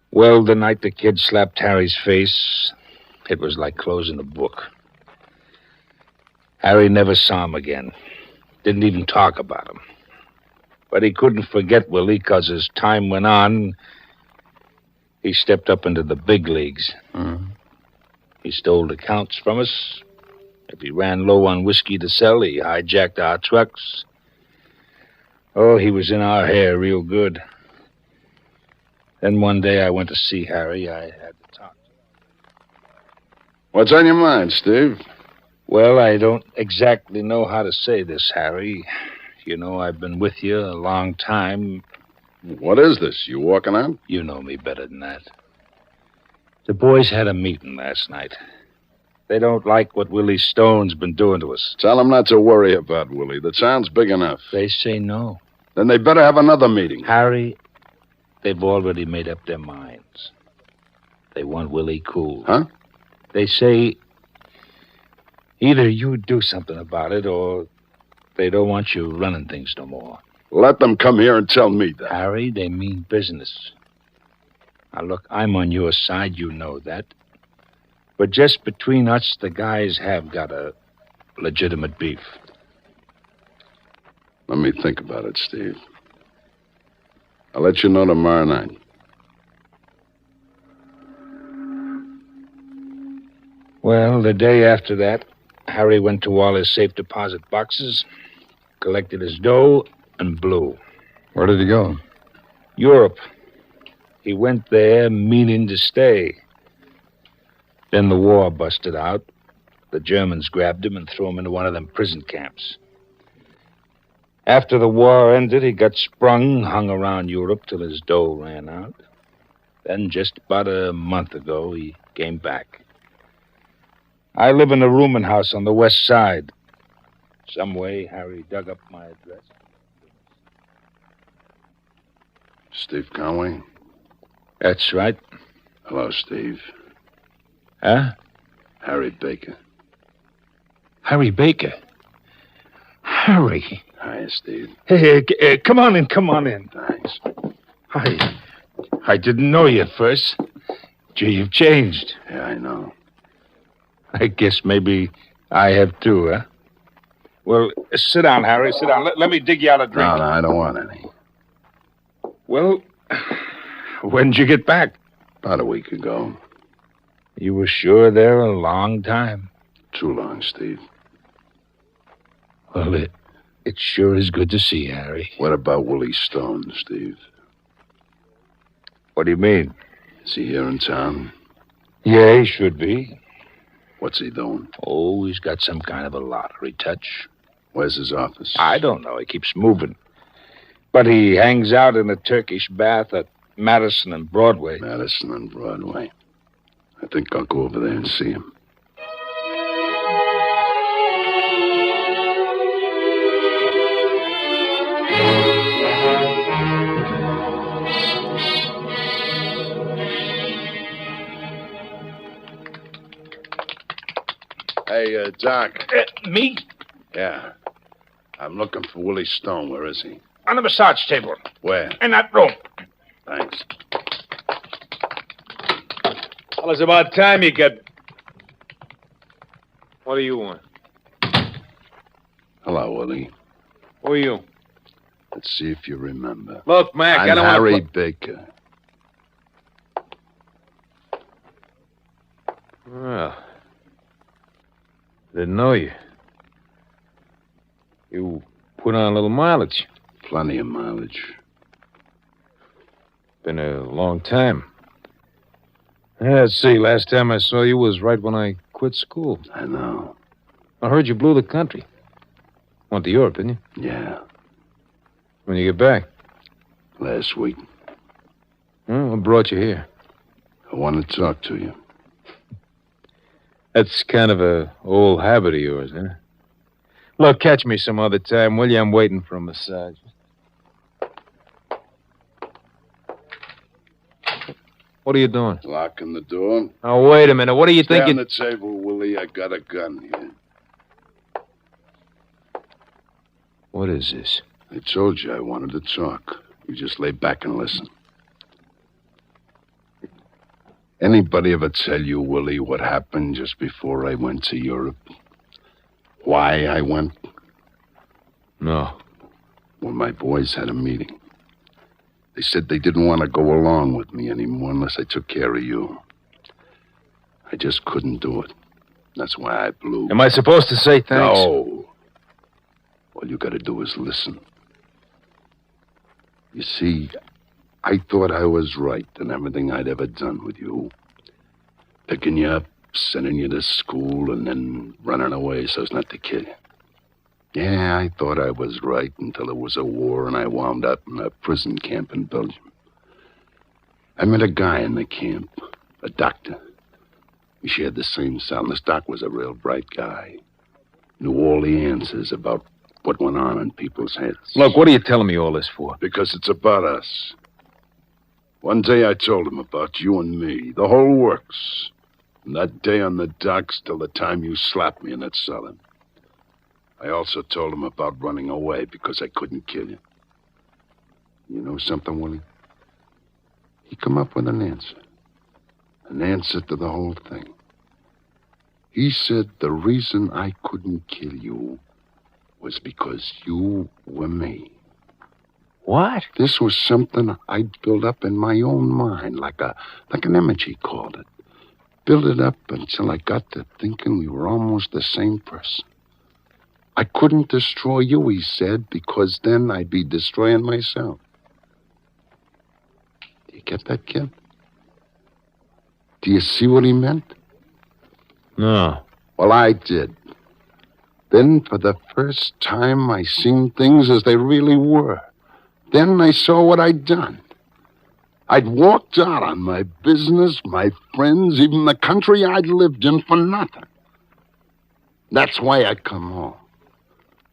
Well, the night the kid slapped Harry's face, it was like closing a book. Harry never saw him again. Didn't even talk about him. But he couldn't forget Willie, because as time went on, he stepped up into the big leagues. Mm-hmm. He stole accounts from us. If he ran low on whiskey to sell, he hijacked our trucks. Oh, he was in our hair real good. Then one day I went to see Harry. I had to talk to him. What's on your mind, Steve? Well, I don't exactly know how to say this, Harry. You know, I've been with you a long time. What is this? You walking out? You know me better than that. The boys had a meeting last night. They don't like what Willie Stone's been doing to us. Tell them not to worry about Willie. The town's big enough. They say no. Then they better have another meeting. Harry, they've already made up their minds. They want Willie cool. Huh? They say either you do something about it or they don't want you running things no more. Let them come here and tell me that. Harry, they mean business. Now, look, I'm on your side. You know that. But just between us, the guys have got a legitimate beef. Let me think about it, Steve. I'll let you know tomorrow night. Well, the day after that, Harry went to all his safe deposit boxes, collected his dough, and blew. Where did he go? Europe. He went there meaning to stay. Then the war busted out. The Germans grabbed him and threw him into one of them prison camps. After the war ended, he got sprung, hung around Europe till his dough ran out. Then, just about a month ago, he came back. I live in a rooming house on the west side. Some way, Harry dug up my address. Steve Conway? That's right. Hello, Steve. Huh? Harry Baker. Harry Baker? Harry? Hi, Steve. Hey, come on in, come on in. Thanks. I didn't know you at first. Gee, you've changed. Yeah, I know. I guess maybe I have too, huh? Well, sit down, Harry, sit down. Let me dig you out a drink. No, I don't want any. Well, when'd you get back? About a week ago. You were sure there a long time? Too long, Steve. Well, it sure is good to see you, Harry. What about Willie Stone, Steve? What do you mean? Is he here in town? Yeah, he should be. What's he doing? Oh, he's got some kind of a lottery touch. Where's his office? I don't know. He keeps moving. But he hangs out in a Turkish bath at Madison and Broadway. Madison and Broadway. I think I'll go over there and see him. Hey, Doc. Me? Yeah. I'm looking for Willie Stone. Where is he? On the massage table. Where? In that room. Thanks. Well, it's about time you get... What do you want? Hello, Willie. Who are you? Let's see if you remember. Look, Mac, I'm I don't Harry want to... Baker. Well, didn't know you. You put on a little mileage. Plenty of mileage. Been a long time. Yeah, let's see. Last time I saw you was right when I quit school. I know. I heard you blew the country. Went to Europe, didn't you? Yeah. When you get back? Last week. What brought you here? I want to talk to you. That's kind of a old habit of yours, huh? Look, catch me some other time, will you? I'm waiting for a massage. What are you doing? Locking the door. Oh, wait a minute. What do you think? Stay on the table, Willie. I got a gun here. What is this? I told you I wanted to talk. You just lay back and listen. Anybody ever tell you, Willie, what happened just before I went to Europe? Why I went? No. Well, my boys had a meeting. They said they didn't want to go along with me anymore unless I took care of you. I just couldn't do it. That's why I blew. Am I supposed to say thanks? No. All you got to do is listen. You see, I thought I was right in everything I'd ever done with you. Picking you up, sending you to school and then running away so as not to kill you. Yeah, I thought I was right until there was a war and I wound up in a prison camp in Belgium. I met a guy in the camp, a doctor. We shared the same cell, and this doc was a real bright guy. Knew all the answers about what went on in people's heads. Look, what are you telling me all this for? Because it's about us. One day I told him about you and me, the whole works. From that day on the docks till the time you slapped me in that cellar. I also told him about running away because I couldn't kill you. You know something, Willie? He come up with an answer. An answer to the whole thing. He said the reason I couldn't kill you was because you were me. What? This was something I'd built up in my own mind, like an image, he called it. Built it up until I got to thinking we were almost the same person. I couldn't destroy you, he said, because then I'd be destroying myself. Do you get that, kid? Do you see what he meant? No. Well, I did. Then, for the first time, I seen things as they really were. Then I saw what I'd done. I'd walked out on my business, my friends, even the country I'd lived in for nothing. That's why I come home.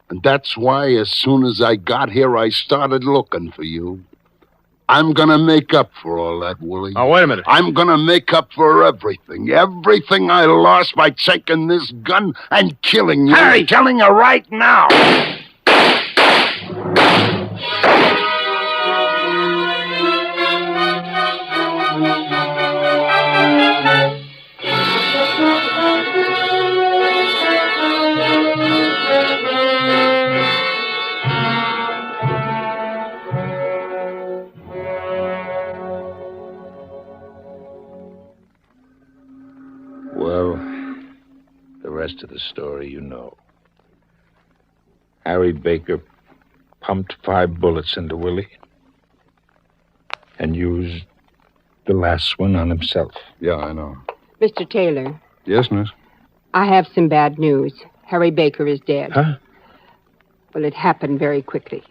And that's why, as soon as I got here, I started looking for you. I'm gonna make up for all that, Willie. Oh, wait a minute. I'm gonna make up for everything. Everything I lost by taking this gun and killing you. Harry! I'm telling you right now. rest of the story you know. Harry Baker pumped 5 bullets into Willie and used the last one on himself. Yeah, I know. Mr. Taylor. Yes, miss? I have some bad news. Harry Baker is dead. Huh? Well, it happened very quickly.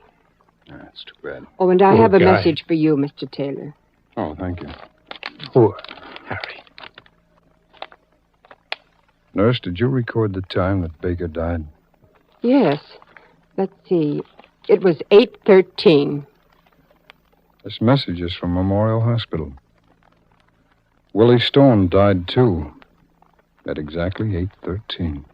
That's too bad. Oh, and I Poor have a guy. message for you, Mr. Taylor. Oh, thank you. Poor Harry. Nurse, did you record the time that Baker died? Yes. Let's see. It was 8:13. This message is from Memorial Hospital. Willie Stone died, too, at exactly 8:13.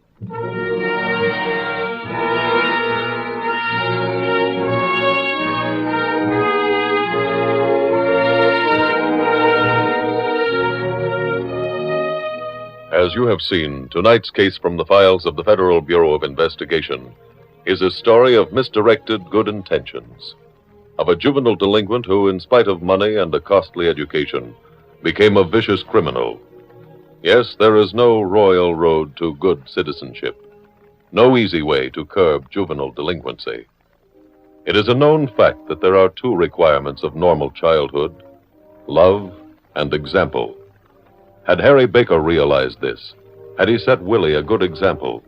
As you have seen, tonight's case from the files of the Federal Bureau of Investigation is a story of misdirected good intentions, of a juvenile delinquent who, in spite of money and a costly education, became a vicious criminal. Yes, there is no royal road to good citizenship, no easy way to curb juvenile delinquency. It is a known fact that there are 2 requirements of normal childhood: love and example. Had Harry Baker realized this, had he set Willie a good example,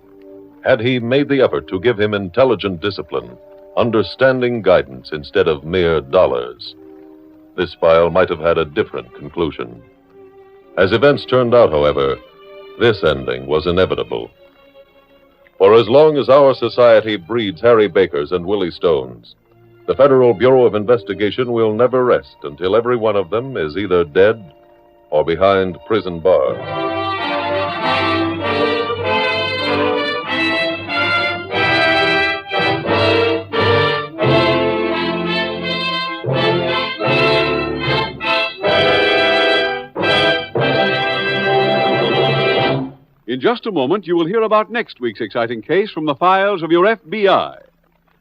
had he made the effort to give him intelligent discipline, understanding guidance instead of mere dollars, this file might have had a different conclusion. As events turned out, however, this ending was inevitable. For as long as our society breeds Harry Bakers and Willie Stones, the Federal Bureau of Investigation will never rest until every one of them is either dead or behind prison bars. In just a moment, you will hear about next week's exciting case from the files of your FBI.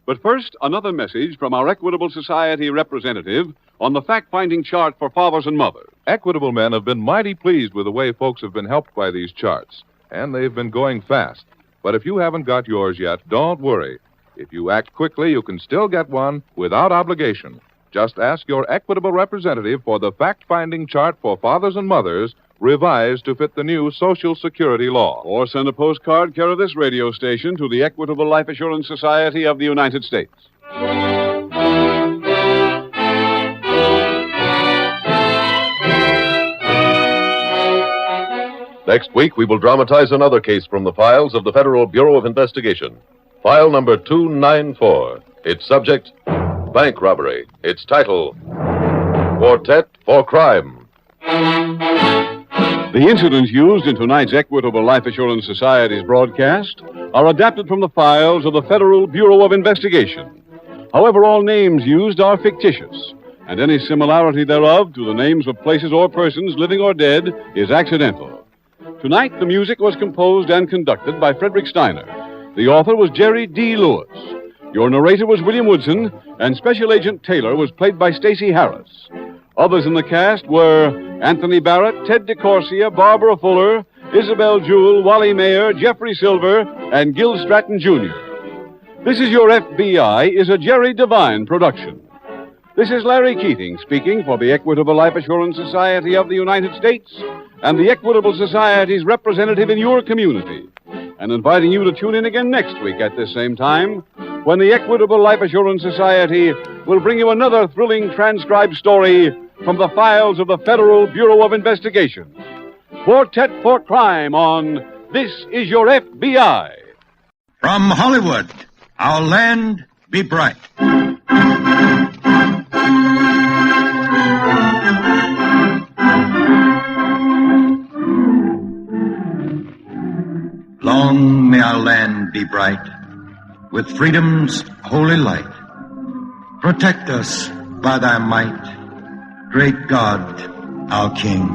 But first, another message from our Equitable Society representative on the fact-finding chart for fathers and mothers. Equitable men have been mighty pleased with the way folks have been helped by these charts, and they've been going fast. But if you haven't got yours yet, don't worry. If you act quickly, you can still get one without obligation. Just ask your Equitable representative for the fact-finding chart for fathers and mothers revised to fit the new Social Security law. Or send a postcard care of this radio station to the Equitable Life Assurance Society of the United States. Next week, we will dramatize another case from the files of the Federal Bureau of Investigation. File number 294. Its subject, bank robbery. Its title, Quartet for Crime. The incidents used in tonight's Equitable Life Assurance Society's broadcast are adapted from the files of the Federal Bureau of Investigation. However, all names used are fictitious, and any similarity thereof to the names of places or persons, living or dead, is accidental. Tonight, the music was composed and conducted by Frederick Steiner. The author was Jerry D. Lewis. Your narrator was William Woodson, and Special Agent Taylor was played by Stacey Harris. Others in the cast were Anthony Barrett, Ted DeCorsia, Barbara Fuller, Isabel Jewell, Wally Mayer, Jeffrey Silver, and Gil Stratton, Jr. This Is Your FBI is a Jerry Devine production. This is Larry Keating speaking for the Equitable Life Assurance Society of the United States and the Equitable Society's representative in your community, and inviting you to tune in again next week at this same time when the Equitable Life Assurance Society will bring you another thrilling transcribed story from the files of the Federal Bureau of Investigation. Quartet for Crime on This Is Your FBI. From Hollywood, our land be bright. Long may our land be bright, with freedom's holy light. Protect us by thy might, great God, our King.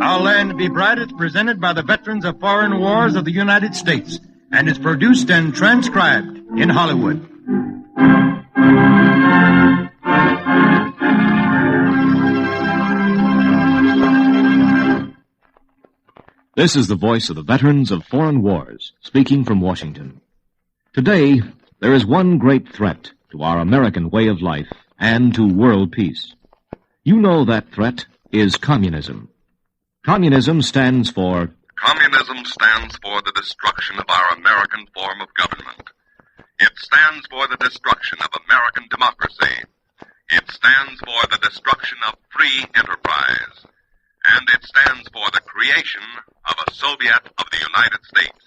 Our Land Be Bright is presented by the Veterans of Foreign Wars of the United States and is produced and transcribed in Hollywood. This is the voice of the Veterans of Foreign Wars, speaking from Washington. Today, there is one great threat to our American way of life and to world peace. You know that threat is communism. Communism stands for... Communism stands for the destruction of our American form of government. It stands for the destruction of American democracy. It stands for the destruction of free enterprise. And it stands for the creation of a Soviet of the United States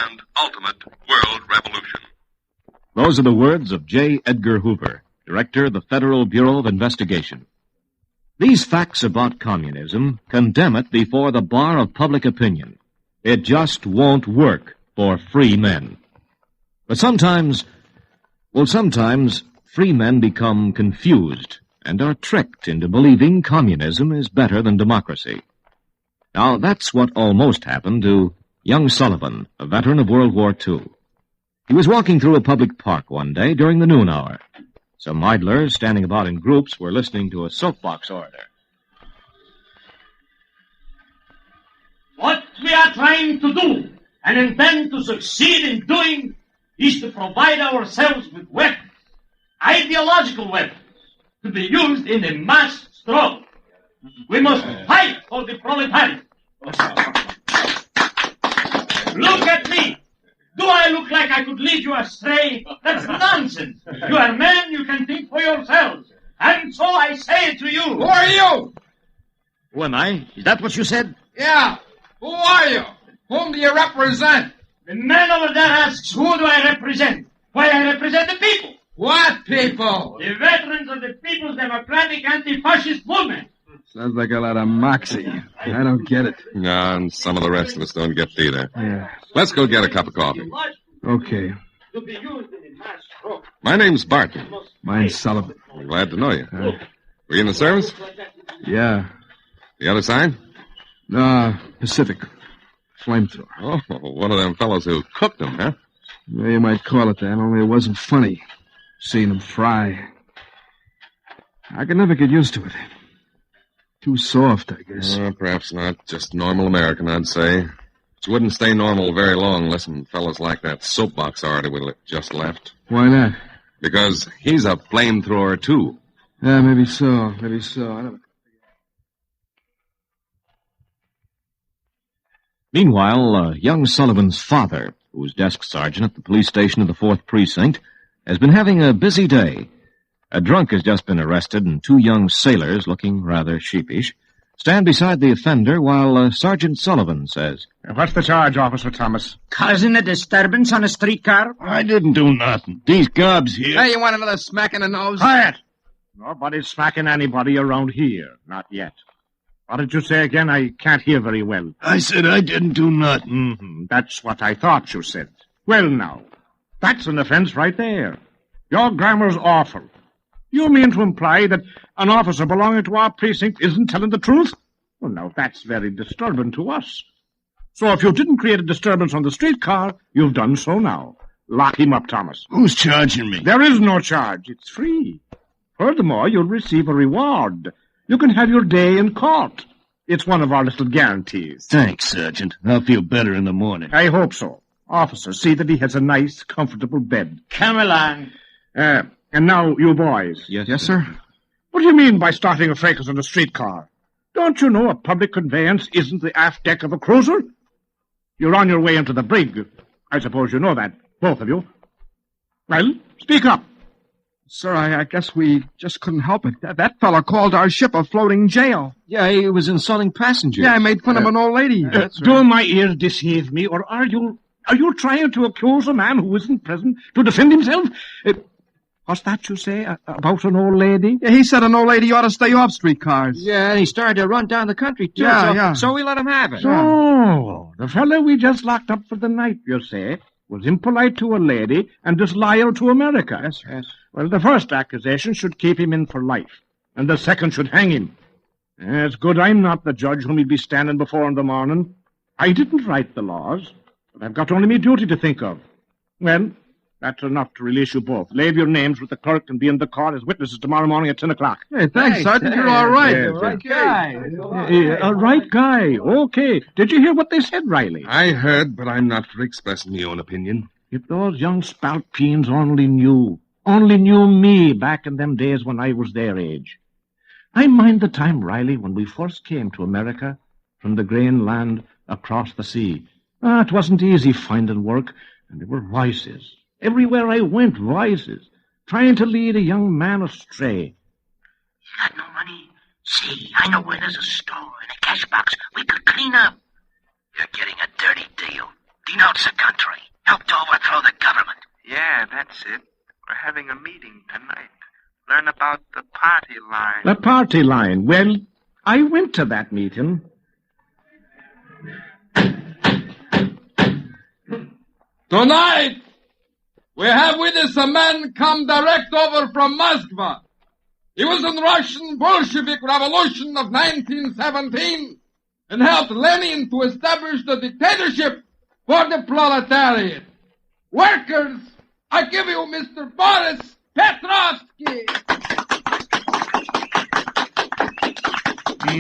and ultimate world revolution. Those are the words of J. Edgar Hoover, Director of the Federal Bureau of Investigation. These facts about communism condemn it before the bar of public opinion. It just won't work for free men. But sometimes free men become confused and are tricked into believing communism is better than democracy. Now, that's what almost happened to young Sullivan, a veteran of World War II. He was walking through a public park one day during the noon hour. Some idlers standing about in groups were listening to a soapbox orator. What we are trying to do and intend to succeed in doing is to provide ourselves with weapons, ideological weapons, to be used in a mass struggle. We must fight for the proletariat. Look at me. Do I look like I could lead you astray? That's nonsense. You are men, you can think for yourselves. And so I say to you. Who are you? Who am I? Is that what you said? Yeah. Who are you? Whom do you represent? The man over there asks, who do I represent? Why, I represent the people. What people? The veterans of the People's Democratic Anti-Fascist Movement. Sounds like a lot of moxie. I don't get it. No, and some of the rest of us don't get it either. Yeah. Let's go get a cup of coffee. Okay. To be used in a mass struggle. My name's Barton. Mine's Sullivan. I'm glad to know you. Were you in the service? Yeah. The other side? No, Pacific. Flamethrower. Oh, one of them fellows who cooked them, huh? Yeah, you might call it that, only it wasn't funny. Seeing them fry. I could never get used to it. Too soft, I guess. Perhaps not. Just normal American, I'd say. But you wouldn't stay normal very long unless some fellows like that soapbox orator we just left. Why not? Because he's a flamethrower, too. Yeah, maybe so. Maybe so. I don't... Meanwhile, young Sullivan's father, who was desk sergeant at the police station of the 4th Precinct, has been having a busy day. A drunk has just been arrested, and 2 young sailors, looking rather sheepish, stand beside the offender while Sergeant Sullivan says, What's the charge, Officer Thomas? Causing a disturbance on a streetcar? I didn't do nothing. These gobs here... Hey, you want another smack in the nose? Quiet! Nobody's smacking anybody around here. Not yet. What did you say again? I can't hear very well. I said I didn't do nothing. Mm-hmm. That's what I thought you said. Well, now, that's an offense right there. Your grammar's awful. You mean to imply that an officer belonging to our precinct isn't telling the truth? Well, now, that's very disturbing to us. So if you didn't create a disturbance on the streetcar, you've done so now. Lock him up, Thomas. Who's charging me? There is no charge. It's free. Furthermore, you'll receive a reward. You can have your day in court. It's one of our little guarantees. Thanks, Sergeant. I'll feel better in the morning. I hope so. Officer, see that he has a nice, comfortable bed. Come along. And now, you boys. Yes, sir. What do you mean by starting a fracas on a streetcar? Don't you know a public conveyance isn't the aft deck of a cruiser? You're on your way into the brig. I suppose you know that, both of you. Well, speak up. Sir, I guess we just couldn't help it. That fella called our ship a floating jail. Yeah, he was insulting passengers. Yeah, I made fun of an old lady. Do my ears deceive me, or are you trying to accuse a man who isn't present to defend himself? What's that you say about an old lady? Yeah, he said an old lady ought to stay off streetcars. Yeah, and he started to run down the country, too. So we let him have it. So, the fellow we just locked up for the night, you say, was impolite to a lady and disloyal to America. Yes. Well, the first accusation should keep him in for life, and the second should hang him. It's good I'm not the judge whom he'd be standing before in the morning. I didn't write the laws, but I've got only my duty to think of. Well, that's enough to release you both. Leave your names with the clerk and be in the court as witnesses tomorrow morning at 10 o'clock. Hey, thanks, Sergeant. You're all right. Yes, right guy. A right guy. Okay. Did you hear what they said, Riley? I heard, but I'm not for expressing my own opinion. If those young spalpeens only knew me back in them days when I was their age. I mind the time, Riley, when we first came to America from the grain land across the sea. It wasn't easy finding work, and there were voices. Everywhere I went, voices, trying to lead a young man astray. You got no money? See, I know where there's a store and a cash box we could clean up. You're getting a dirty deal. Denounce the country. Help to overthrow the government. Yeah, that's it. We're having a meeting tonight. Learn about the party line. The party line? Well, I went to that meeting. Tonight, we have with us a man come direct over from Moscow. He was in the Russian Bolshevik Revolution of 1917 and helped Lenin to establish the dictatorship for the proletariat. Workers, I give you Mr. Boris Petrovsky.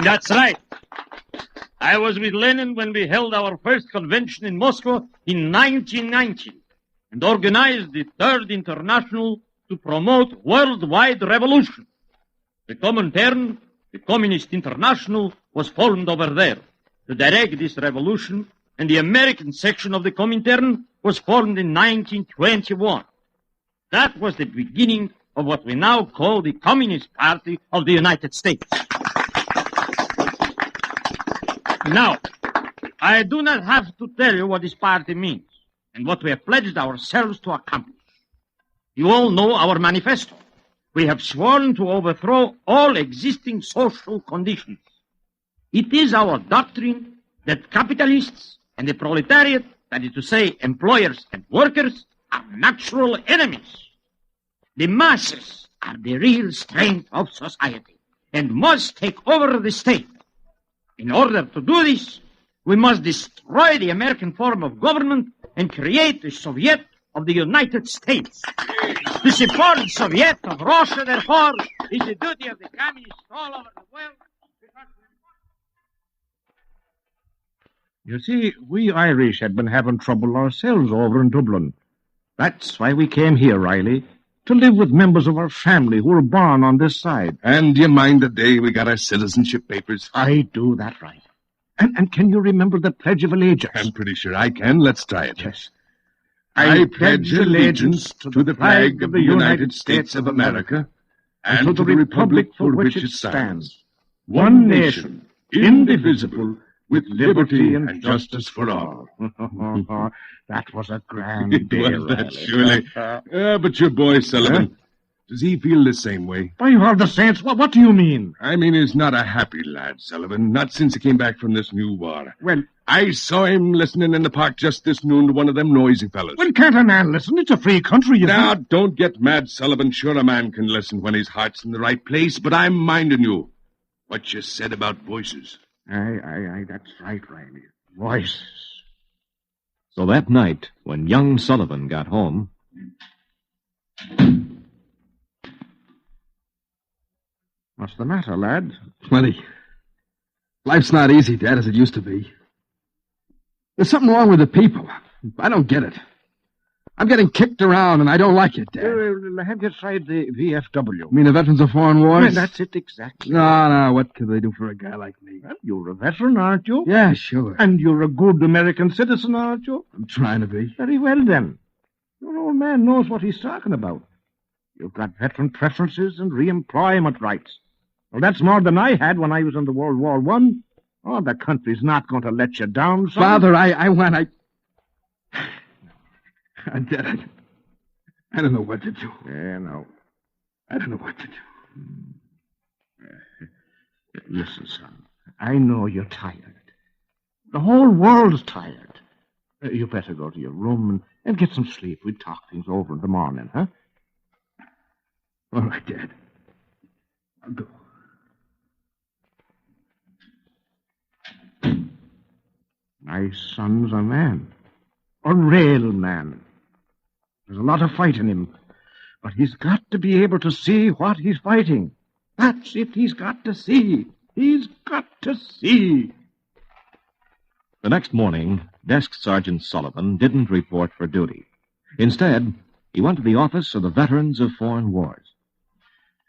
That's right. I was with Lenin when we held our first convention in Moscow in 1919 and organized the Third International to promote worldwide revolution. The Comintern, the Communist International, was formed over there to direct this revolution, and the American section of the Comintern was formed in 1921. That was the beginning of what we now call the Communist Party of the United States. Now, I do not have to tell you what this party means and what we have pledged ourselves to accomplish. You all know our manifesto. We have sworn to overthrow all existing social conditions. It is our doctrine that capitalists and the proletariat, that is to say, employers and workers, are natural enemies. The masses are the real strength of society and must take over the state. In order to do this, we must destroy the American form of government and create the Soviet of the United States. To support the Soviet of Russia, therefore, is the duty of the communists all over the world. You see, we Irish had been having trouble ourselves over in Dublin. That's why we came here, Riley, to live with members of our family who were born on this side. And do you mind the day we got our citizenship papers? I do that right. And can you remember the Pledge of Allegiance? I'm pretty sure I can. Let's try it. Yes. I pledge allegiance to the flag of the United States of America and to the republic for which it stands, one nation, indivisible, with liberty and justice for all. That was a grand day, Was that surely? But your boy, Sullivan, does he feel the same way? By all the saints, what do you mean? I mean, he's not a happy lad, Sullivan, not since he came back from this new war. Well, I saw him listening in the park just this noon to one of them noisy fellas. Well, can't a man listen? It's a free country, you Now, know. don't get mad, Sullivan. Sure, a man can listen when his heart's in the right place, but I'm minding you. What you said about voices. Aye, that's right, Riley. Voices. So that night, when young Sullivan got home... What's the matter, lad? Plenty. Life's not easy, Dad, as it used to be. There's something wrong with the people. I don't get it. I'm getting kicked around, and I don't like it, Dad. Have you tried the VFW? You mean the Veterans of Foreign Wars? Well, that's it exactly. No, what could they do for a guy like me? Well, you're a veteran, aren't you? Yeah, sure. And you're a good American citizen, aren't you? I'm trying to be. Very well, then. Your old man knows what he's talking about. You've got veteran preferences and re-employment rights. Well, that's more than I had when I was in the World War I. Oh, the country's not going to let you down, son. Father, I Dad, I don't know what to do. Yeah, no. I don't know what to do. Listen, son, I know you're tired. The whole world's tired. You better go to your room and get some sleep. We'll talk things over in the morning, huh? All right, Dad. I'll go. My son's a man. A real man. There's a lot of fight in him. But he's got to be able to see what he's fighting. That's it. He's got to see. He's got to see. The next morning, Desk Sergeant Sullivan didn't report for duty. Instead, he went to the office of the Veterans of Foreign Wars.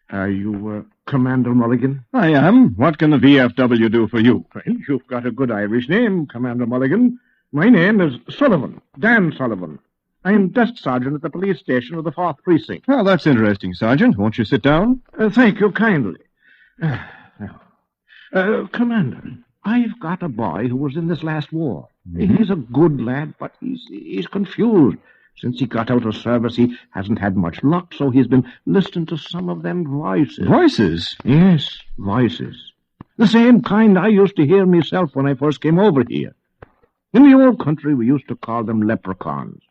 Are you Commander Mulligan? I am. What can the VFW do for you? Well, you've got a good Irish name, Commander Mulligan. My name is Sullivan, Dan Sullivan. I'm desk sergeant at the police station of the 4th Precinct. Oh, that's interesting, Sergeant. Won't you sit down? Thank you kindly. Commander, I've got a boy who was in this last war. Mm-hmm. He's a good lad, but he's confused. Since he got out of service, he hasn't had much luck, so he's been listening to some of them voices. Voices? Yes, voices. The same kind I used to hear myself when I first came over here. In the old country, we used to call them leprechauns.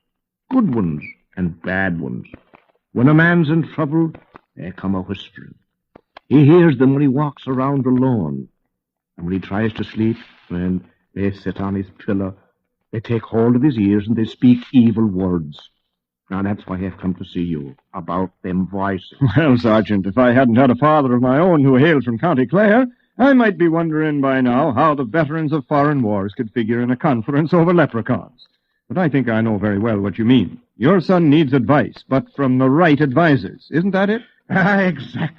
Good ones and bad ones. When a man's in trouble, they come a-whispering. He hears them when he walks around alone. And when he tries to sleep, when they sit on his pillow, they take hold of his ears and they speak evil words. Now, that's why I've come to see you, about them voices. Well, Sergeant, if I hadn't had a father of my own who hailed from County Clare, I might be wondering by now how the Veterans of Foreign Wars could figure in a conference over leprechauns. But I think I know very well what you mean. Your son needs advice, but from the right advisors. Isn't that it? Exactly.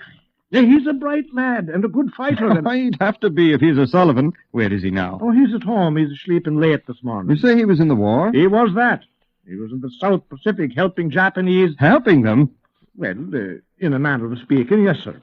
Yeah, he's a bright lad and a good fighter. He'd have to be if he's a Sullivan. Where is he now? Oh, he's at home. He's sleeping late this morning. You say he was in the war? He was that. He was in the South Pacific helping Japanese. Helping them? Well, in a manner of speaking, yes, sir.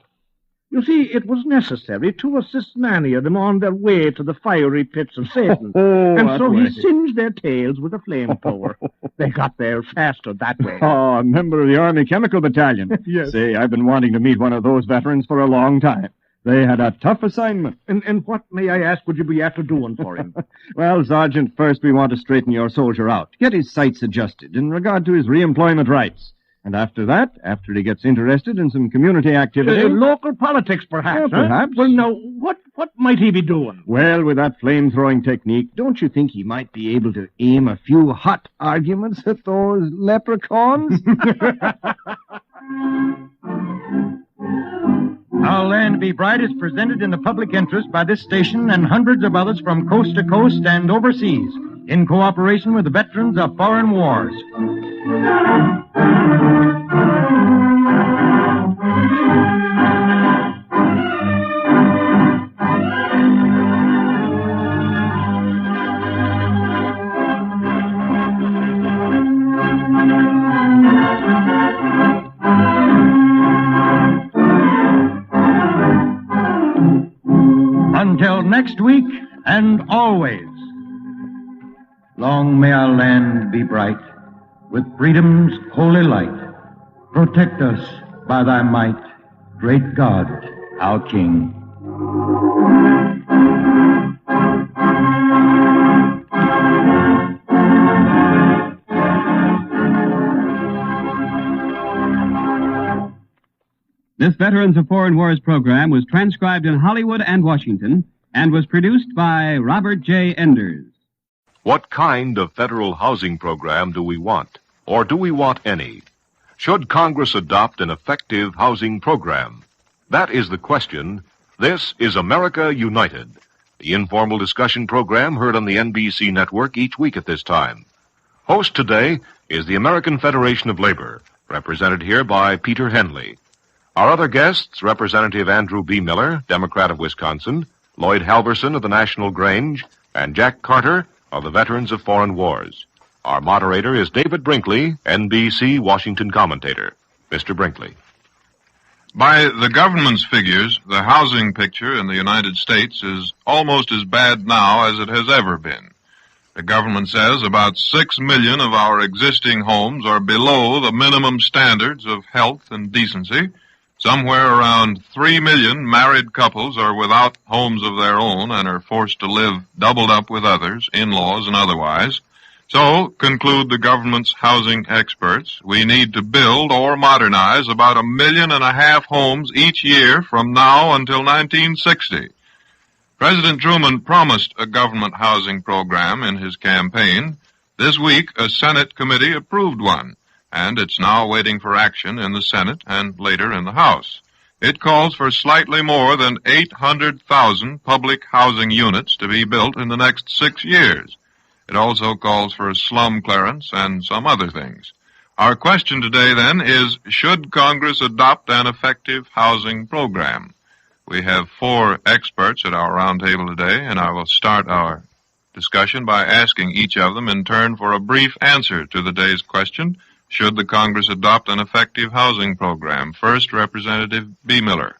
You see, it was necessary to assist many of them on their way to the fiery pits of Satan. And so he singed their tails with a flamethrower. They got there faster that way. Oh, a member of the Army Chemical Battalion. Yes. Say, I've been wanting to meet one of those veterans for a long time. They had a tough assignment. And what, may I ask, would you be after doing for him? Well, Sergeant, first we want to straighten your soldier out. Get his sights adjusted in regard to his re-employment rights. And after that, after he gets interested in some community activity... local politics, perhaps, perhaps. Well, now, what might he be doing? Well, with that flame-throwing technique, don't you think he might be able to aim a few hot arguments at those leprechauns? Our Land Be Bright is presented in the public interest by this station and hundreds of others from coast to coast and overseas, in cooperation with the Veterans of Foreign Wars. next week and always. Long may our land be bright, with freedom's holy light. Protect us by thy might, great God, our King. This Veterans of Foreign Wars program was transcribed in Hollywood and Washington and was produced by Robert J. Enders. What kind of federal housing program do we want? Or do we want any? Should Congress adopt an effective housing program? That is the question. This is America United, the informal discussion program heard on the NBC network each week at this time. Host today is the American Federation of Labor, represented here by Peter Henley. Our other guests, Representative Andrew B. Miller, Democrat of Wisconsin, Lloyd Halverson of the National Grange, and Jack Carter of the Veterans of Foreign Wars. Our moderator is David Brinkley, NBC Washington commentator. Mr. Brinkley. By the government's figures, the housing picture in the United States is almost as bad now as it has ever been. The government says about 6 million of our existing homes are below the minimum standards of health and decency. Somewhere around 3 million married couples are without homes of their own and are forced to live doubled up with others, in-laws and otherwise. So, conclude the government's housing experts, we need to build or modernize about 1.5 million homes each year from now until 1960. President Truman promised a government housing program in his campaign. This week, a Senate committee approved one, and it's now waiting for action in the Senate and later in the House. It calls for slightly more than 800,000 public housing units to be built in the next 6 years. It also calls for slum clearance and some other things. Our question today, then, is, should Congress adopt an effective housing program? We have 4 experts at our roundtable today, and I will start our discussion by asking each of them in turn for a brief answer to the day's question, should the Congress adopt an effective housing program? First, Representative B. Miller.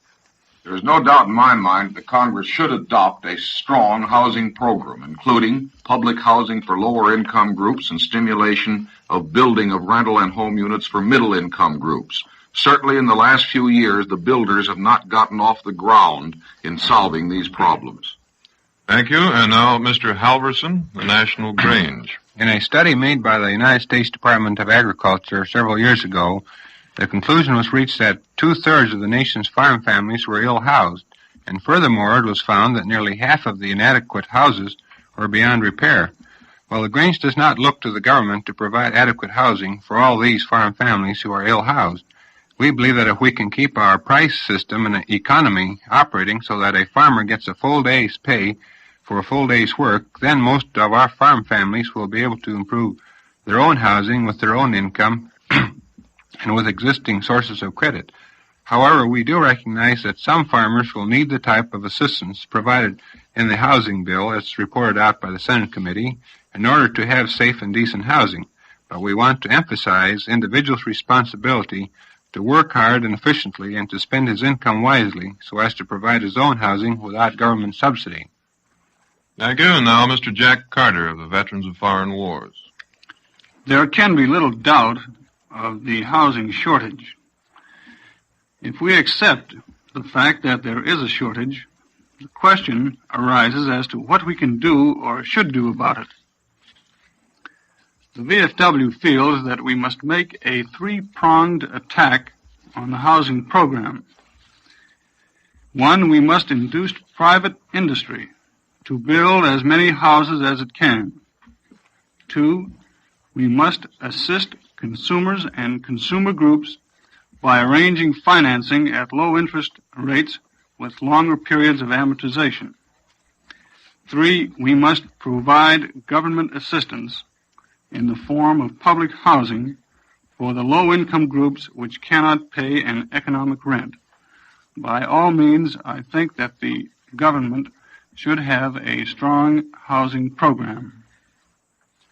There is no doubt in my mind that Congress should adopt a strong housing program, including public housing for lower-income groups and stimulation of building of rental and home units for middle-income groups. Certainly in the last few years, the builders have not gotten off the ground in solving these problems. Thank you. And now, Mr. Halverson, the National Grange. In a study made by the United States Department of Agriculture several years ago, the conclusion was reached that 2/3 of the nation's farm families were ill-housed, and furthermore it was found that nearly half of the inadequate houses were beyond repair. While the Grange does not look to the government to provide adequate housing for all these farm families who are ill-housed, we believe that if we can keep our price system and economy operating so that a farmer gets a full day's pay for a full day's work, then most of our farm families will be able to improve their own housing with their own income and with existing sources of credit. However, we do recognize that some farmers will need the type of assistance provided in the housing bill as reported out by the Senate committee in order to have safe and decent housing. But we want to emphasize individuals' responsibility to work hard and efficiently and to spend his income wisely so as to provide his own housing without government subsidy. Thank you. And now, Mr. Jack Carter of the Veterans of Foreign Wars. There can be little doubt of the housing shortage. If we accept the fact that there is a shortage, the question arises as to what we can do or should do about it. The VFW feels that we must make a 3-pronged attack on the housing program. 1, we must induce private industry to build as many houses as it can. 2, we must assist consumers and consumer groups by arranging financing at low interest rates with longer periods of amortization. 3, we must provide government assistance in the form of public housing for the low-income groups which cannot pay an economic rent. By all means, I think that the government should have a strong housing program.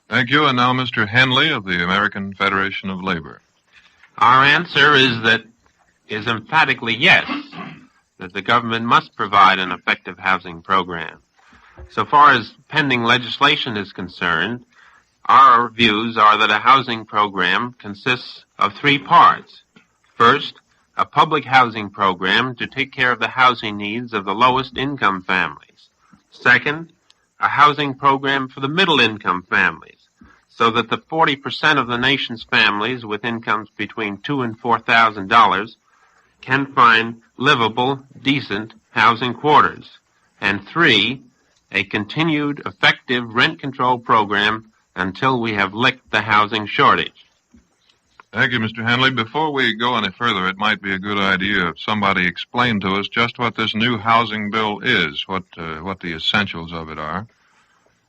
Thank you. And now Mr. Henley of the American Federation of Labor. Our answer is emphatically yes, that the government must provide an effective housing program. So far as pending legislation is concerned, our views are that a housing program consists of three parts. First, a public housing program to take care of the housing needs of the lowest income families. Second, a housing program for the middle income families, so that the 40% of the nation's families with incomes between $2,000 and $4,000 can find livable, decent housing quarters. And three, a continued effective rent control program until we have licked the housing shortage. Thank you, Mr. Hanley. Before we go any further, it might be a good idea if somebody explained to us just what this new housing bill is, what the essentials of it are.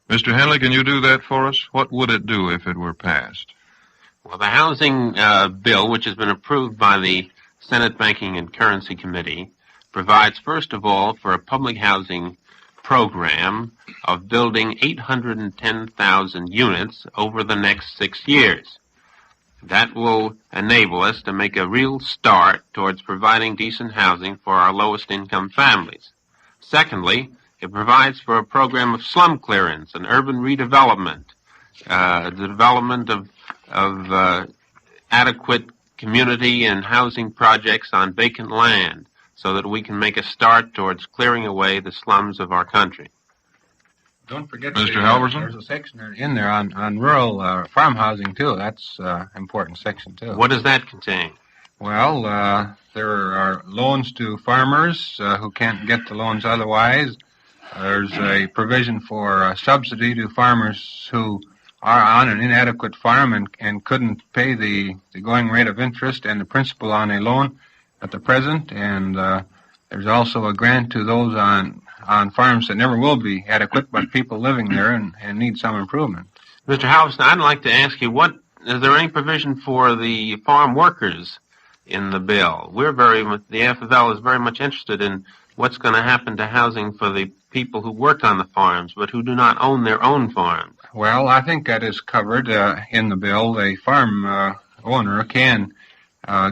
Mr. Hanley, can you do that for us? What would it do if it were passed? Well, the housing bill, which has been approved by the Senate Banking and Currency Committee, provides, first of all, for a public housing program of building 810,000 units over the next 6 years. That will enable us to make a real start towards providing decent housing for our lowest income families. Secondly, it provides for a program of slum clearance and urban redevelopment, the development of adequate community and housing projects on vacant land, so that we can make a start towards clearing away the slums of our country. Don't forget, Mr. Halverson? There's a section in there on rural farm housing, too. That's an important section, too. What does that contain? Well, there are loans to farmers who can't get the loans otherwise. There's a provision for subsidy to farmers who are on an inadequate farm and couldn't pay the going rate of interest and the principal on a loan at the present, and there's also a grant to those on farms that never will be adequate, but people living there and need some improvement. Mr. Halverson, I'd like to ask you, is there any provision for the farm workers in the bill? The AFFL is very much interested in what's going to happen to housing for the people who work on the farms, but who do not own their own farms. Well, I think that is covered in the bill. A farm owner can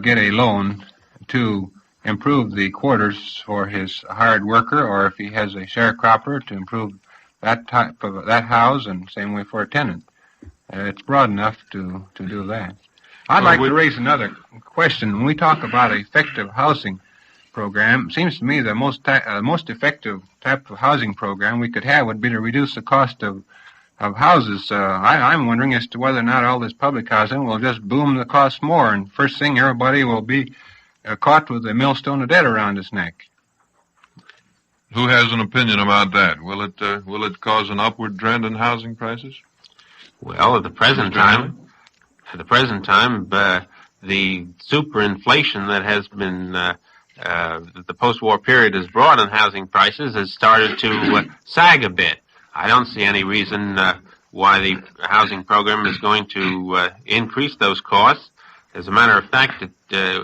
get a loan to improve the quarters for his hired worker, or if he has a sharecropper, to improve that type of that house, and same way for a tenant. It's broad enough to do that. I'd like to raise another question. When we talk about an effective housing program, it seems to me the most effective type of housing program we could have would be to reduce the cost of houses. I'm wondering as to whether or not all this public housing will just boom the cost more, and first thing everybody will be caught with a millstone of debt around his neck. Who has an opinion about that? Will it cause an upward trend in housing prices? Well, at the present time, the superinflation that has been the post-war period has brought in housing prices has started to sag a bit. I don't see any reason why the housing program is going to increase those costs. As a matter of fact, it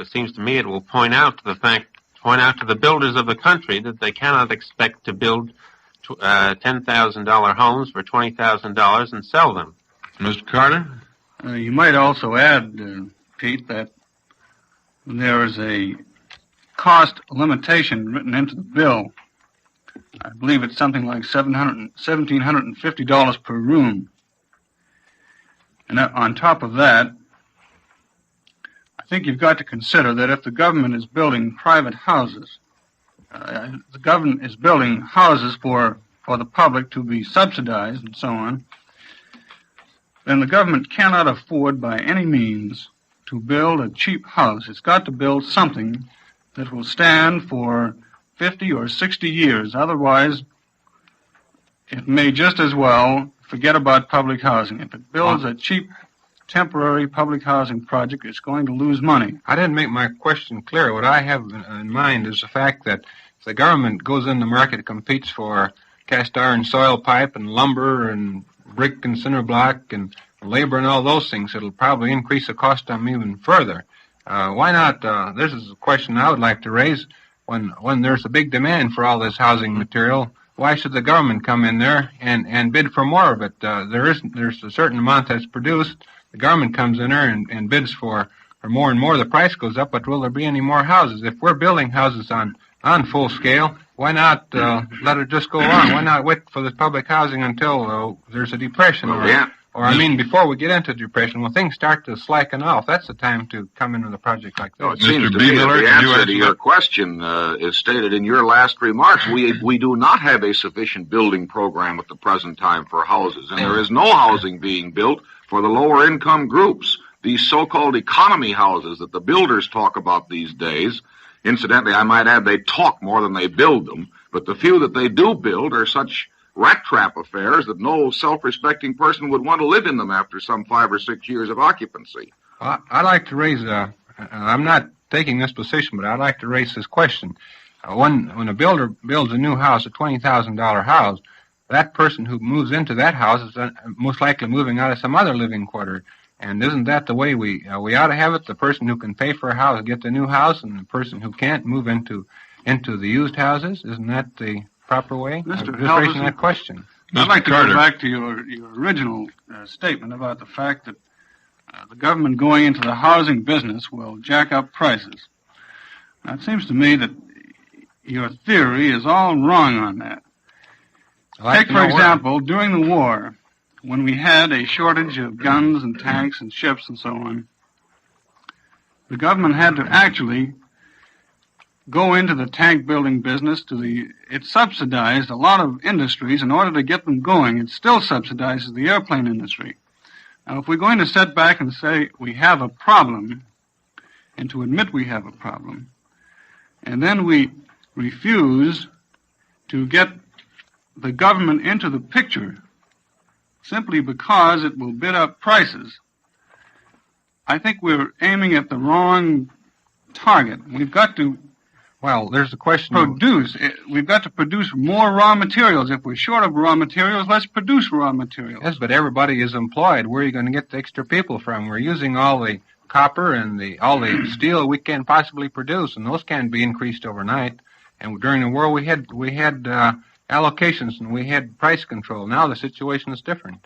seems to me it will point out to the builders of the country that they cannot expect to build $10,000 homes for $20,000 and sell them. Mr. Carter? You might also add, Pete, that there is a cost limitation written into the bill. I believe it's something like $1,750 per room. And on top of that, I think you've got to consider that if the government is building private houses, the government is building houses for the public to be subsidized and so on, then the government cannot afford by any means to build a cheap house. It's got to build something that will stand for 50 or 60 years. Otherwise, it may just as well forget about public housing. If it builds a cheap, temporary public housing project, it's going to lose money. I didn't make my question clear. What I have in mind is the fact that if the government goes in the market and competes for cast iron soil pipe and lumber and brick and cinder block and labor and all those things, it'll probably increase the cost on them even further. Why not, this is a question I would like to raise, when there's a big demand for all this housing material, why should the government come in there and bid for more of it? There's a certain amount that's produced, the government comes in there and bids for more and more, the price goes up, but will there be any more houses? If we're building houses on on full scale. Why not let it just go on? Why not wait for the public housing until there's a depression? Or I mean, before we get into depression, when things start to slacken off, that's the time to come in with a project like this. It seems to me that the answer to your question is stated in your last remarks. We do not have a sufficient building program at the present time for houses, and there is no housing being built for the lower income groups. These so-called economy houses that the builders talk about these days, incidentally, I might add, they talk more than they build them, but the few that they do build are such rat trap affairs that no self-respecting person would want to live in them after some 5 or 6 years of occupancy. Well, I'd like to raise I'm not taking this position, but I'd like to raise this question. When a builder builds a new house, a $20,000 house, that person who moves into that house is most likely moving out of some other living quarter. And isn't that the way we ought to have it? The person who can pay for a house get the new house, and the person who can't move into the used houses? Isn't that the proper way? Mr. I'm just raising that question. I'd like to go back to your original statement about the fact that the government going into the housing business will jack up prices. Now, it seems to me that your theory is all wrong on that. Take, for example, during the war, when we had a shortage of guns and tanks and ships and so on, the government had to actually go into the tank building business. It subsidized a lot of industries in order to get them going. It still subsidizes the airplane industry. Now, if we're going to sit back and say we have a problem, and to admit we have a problem, and then we refuse to get the government into the picture simply because it will bid up prices, I think we're aiming at the wrong target. We've got to there's the question. We've got to produce more raw materials. If we're short of raw materials, let's produce raw materials. Yes, but everybody is employed. Where are you going to get the extra people from? We're using all the copper and all the steel we can possibly produce, and those can't be increased overnight. And during the war, we had allocations and we had price control. Now the situation is different.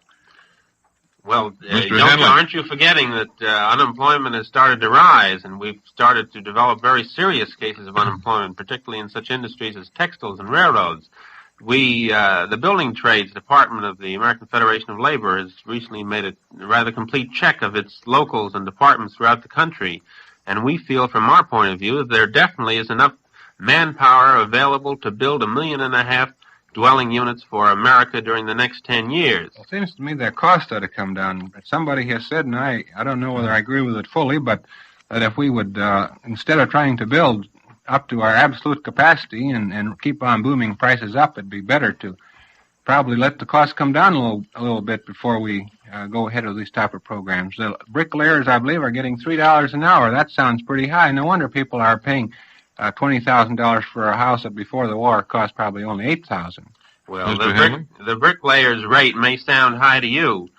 Well, aren't you forgetting that unemployment has started to rise, and we've started to develop very serious cases of unemployment, particularly in such industries as textiles and railroads. The Building Trades Department of the American Federation of Labor has recently made a rather complete check of its locals and departments throughout the country, and we feel from our point of view that there definitely is enough manpower available to build 1.5 million dwelling units for America during the next 10 years. It seems to me that cost ought to come down. Somebody has said, and I don't know whether I agree with it fully, but that if we would, instead of trying to build up to our absolute capacity and keep on booming prices up, it'd be better to probably let the cost come down a little bit before we go ahead with these type of programs. The bricklayers, I believe, are getting $3 an hour. That sounds pretty high. No wonder people are paying $20,000 for a house that before the war cost probably only $8,000. Well, the bricklayer's rate may sound high to you,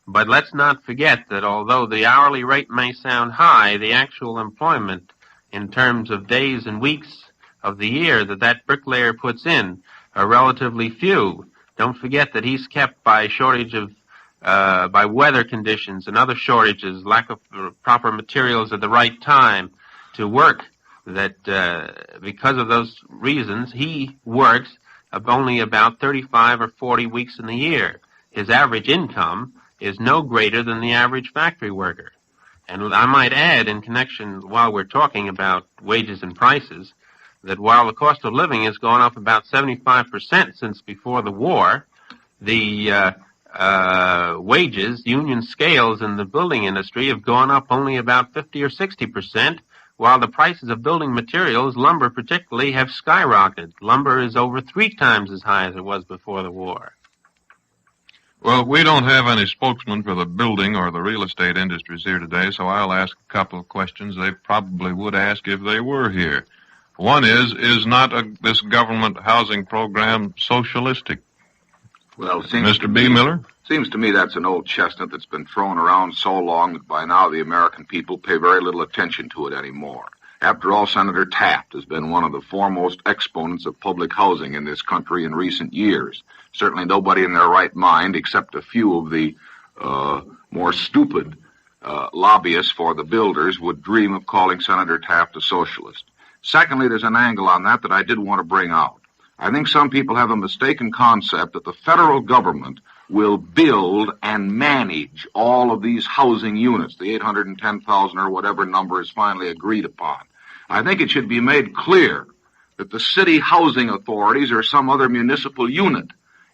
but let's not forget that although the hourly rate may sound high, the actual employment in terms of days and weeks of the year that bricklayer puts in are relatively few. Don't forget that he's kept by shortage of by weather conditions and other shortages, lack of proper materials at the right time to work. That because of those reasons, he works only about 35 or 40 weeks in the year. His average income is no greater than the average factory worker. And I might add, in connection, while we're talking about wages and prices, that while the cost of living has gone up about 75% since before the war, the wages, union scales in the building industry have gone up only about 50 or 60%, while the prices of building materials, lumber particularly, have skyrocketed. Lumber is over 3 times as high as it was before the war. Well, we don't have any spokesman for the building or the real estate industries here today, so I'll ask a couple of questions they probably would ask if they were here. One is not this government housing program socialistic? Well, Mr. B. Miller? Seems to me that's an old chestnut that's been thrown around so long that by now the American people pay very little attention to it anymore. After all, Senator Taft has been one of the foremost exponents of public housing in this country in recent years. Certainly nobody in their right mind, except a few of the more stupid lobbyists for the builders, would dream of calling Senator Taft a socialist. Secondly, there's an angle on that I did want to bring out. I think some people have a mistaken concept that the federal government will build and manage all of these housing units, the 810,000 or whatever number is finally agreed upon. I think it should be made clear that the city housing authorities or some other municipal unit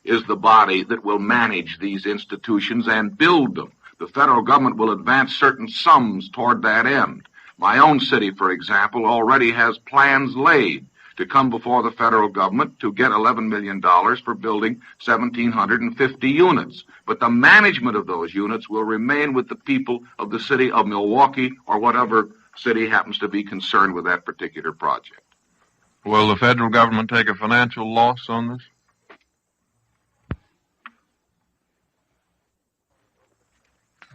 is the body that will manage these institutions and build them. The federal government will advance certain sums toward that end. My own city, for example, already has plans laid to come before the federal government to get $11 million for building 1,750 units. But the management of those units will remain with the people of the city of Milwaukee or whatever city happens to be concerned with that particular project. Will the federal government take a financial loss on this?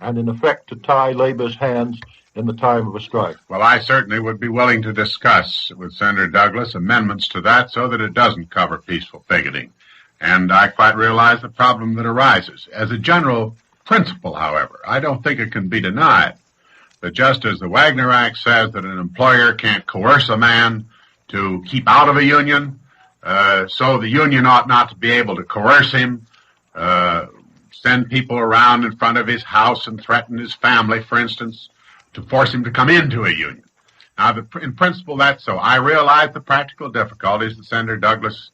And in effect to tie labor's hands in the time of a strike. Well, I certainly would be willing to discuss with Senator Douglas amendments to that so that it doesn't cover peaceful picketing. And I quite realize the problem that arises. As a general principle, however, I don't think it can be denied that just as the Wagner Act says that an employer can't coerce a man to keep out of a union, so the union ought not to be able to coerce him, send people around in front of his house and threaten his family, for instance, to force him to come into a union. Now, in principle, that's so. I realize the practical difficulties that Senator Douglas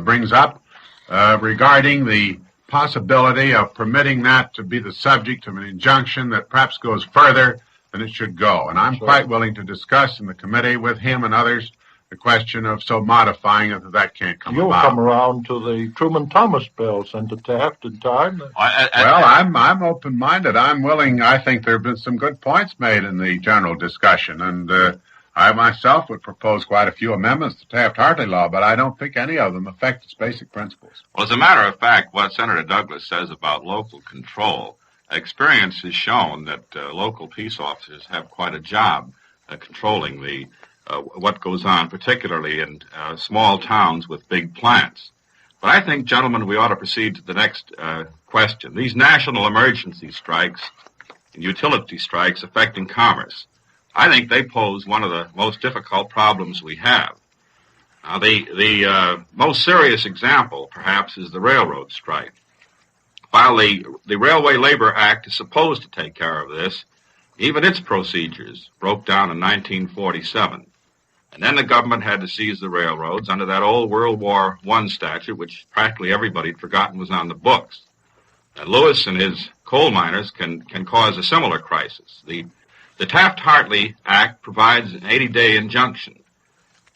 brings up regarding the possibility of permitting that to be the subject of an injunction that perhaps goes further than it should go. And I'm quite willing to discuss in the committee with him and others the question of so modifying it that can't come You'll about. come around to the Truman-Thomas bill sent to Taft in time. Well, I'm open-minded. I'm willing. I think there have been some good points made in the general discussion, and I myself would propose quite a few amendments to Taft-Hartley law, but I don't think any of them affect its basic principles. Well, as a matter of fact, what Senator Douglas says about local control, experience has shown that local peace officers have quite a job controlling the what goes on, particularly in small towns with big plants. But I think, gentlemen, we ought to proceed to the next question. These national emergency strikes and utility strikes affecting commerce, I think they pose one of the most difficult problems we have. The most serious example, perhaps, is the railroad strike. While the Railway Labor Act is supposed to take care of this, even its procedures broke down in 1947. And then the government had to seize the railroads under that old World War I statute, which practically everybody had forgotten was on the books. And Lewis and his coal miners can cause a similar crisis. The Taft-Hartley Act provides an 80-day injunction,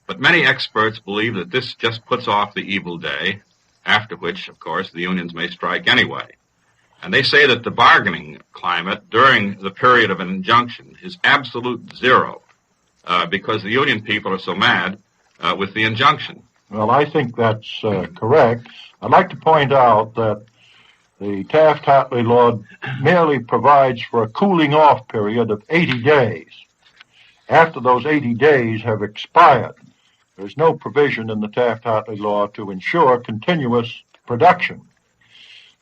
but many experts believe that this just puts off the evil day, after which, of course, the unions may strike anyway. And they say that the bargaining climate during the period of an injunction is absolute zero, because the union people are so mad with the injunction. Well, I think that's correct. I'd like to point out that the Taft-Hartley law merely provides for a cooling-off period of 80 days. After those 80 days have expired, there's no provision in the Taft-Hartley law to ensure continuous production.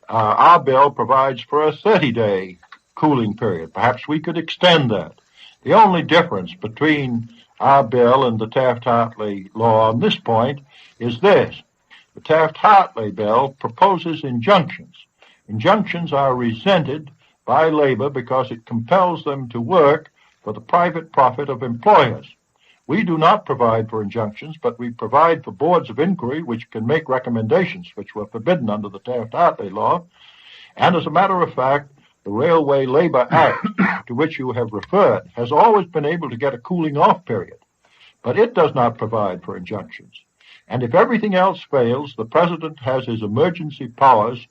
Our bill provides for a 30-day cooling period. Perhaps we could extend that. The only difference between our bill and the Taft-Hartley law on this point is this. The Taft-Hartley bill proposes injunctions. Injunctions are resented by labor because it compels them to work for the private profit of employers. We do not provide for injunctions, but we provide for boards of inquiry which can make recommendations which were forbidden under the Taft-Hartley law. And as a matter of fact, the Railway Labor Act, to which you have referred, has always been able to get a cooling-off period. But it does not provide for injunctions. And if everything else fails, the President has his emergency powers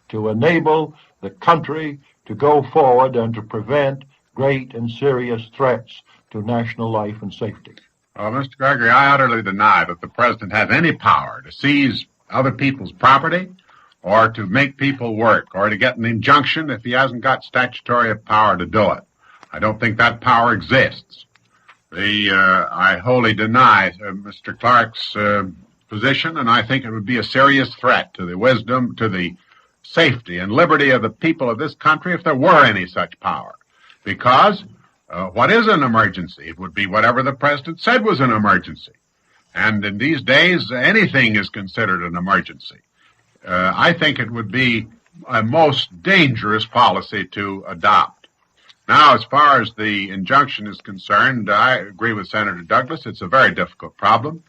to enable the country to go forward and to prevent great and serious threats to national life and safety. Well, Mr. Gregory, I utterly deny that the President has any power to seize other people's property or to make people work or to get an injunction if he hasn't got statutory power to do it. I don't think that power exists. I wholly deny Mr. Clark's position, and I think it would be a serious threat to the wisdom, to the safety and liberty of the people of this country if there were any such power. Because What is an emergency? It would be whatever the president said was an emergency. And in these days, anything is considered an emergency. I think it would be a most dangerous policy to adopt. Now, as far as the injunction is concerned, I agree with Senator Douglas. It's a very difficult problem.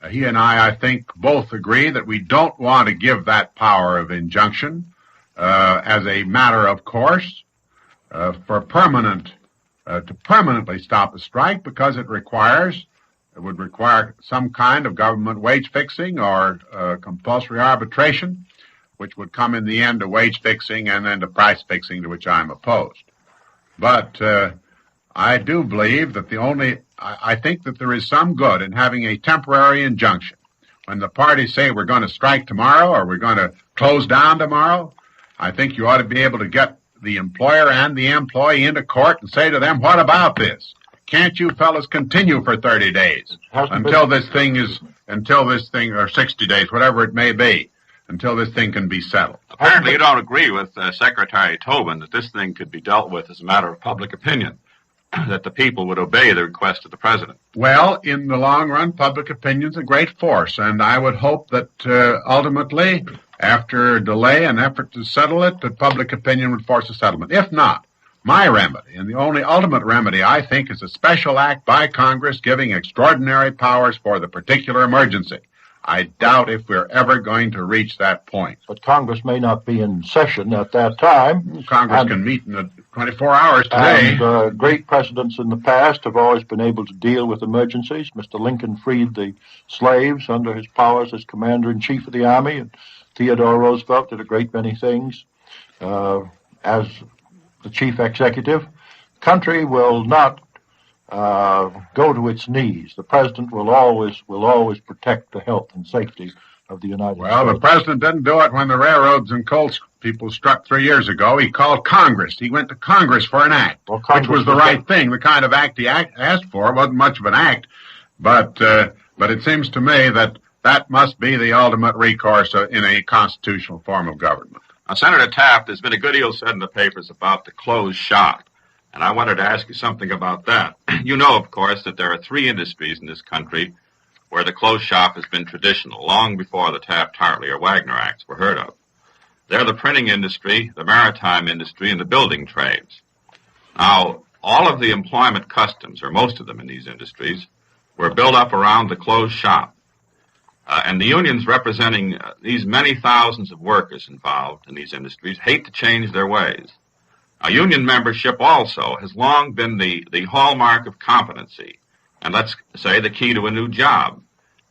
He and I think, both agree that we don't want to give that power of injunction as a matter of course to permanently stop a strike, because it would require some kind of government wage fixing or compulsory arbitration, which would come in the end to wage fixing and then to price fixing, to which I'm opposed. But I do believe that I think that there is some good in having a temporary injunction. When the parties say we're going to strike tomorrow or we're going to close down tomorrow, I think you ought to be able to get the employer and the employee into court and say to them, what about this? Can't you fellas continue for 30 days until this thing, or 60 days, whatever it may be, until this thing can be settled? Apparently you don't agree with Secretary Tobin that this thing could be dealt with as a matter of public opinion, that the people would obey the request of the president. Well, in the long run, public opinion's a great force, and I would hope that ultimately, after delay and effort to settle it, that public opinion would force a settlement. If not, my remedy, and the only ultimate remedy, I think, is a special act by Congress giving extraordinary powers for the particular emergency. I doubt if we're ever going to reach that point. But Congress may not be in session at that time. Congress can meet in 24 hours today. And great presidents in the past have always been able to deal with emergencies. Mr. Lincoln freed the slaves under his powers as commander-in-chief of the Army, and Theodore Roosevelt did a great many things as the chief executive. The country will not go to its knees. The president will always protect the health and safety of the United States. Well, the president didn't do it when the railroads and coal people struck 3 years ago. He called Congress. He went to Congress for an act, which was the right thing. The kind of act he asked for wasn't much of an act, but it seems to me that must be the ultimate recourse in a constitutional form of government. Now, Senator Taft, there's been a good deal said in the papers about the closed shop, and I wanted to ask you something about that. You know, of course, that there are 3 industries in this country where the closed shop has been traditional, long before the Taft-Hartley or Wagner Acts were heard of. They're the printing industry, the maritime industry, and the building trades. Now, all of the employment customs, or most of them in these industries, were built up around the closed shop. And the unions representing these many thousands of workers involved in these industries hate to change their ways. Now, union membership also has long been the hallmark of competency, and let's say the key to a new job,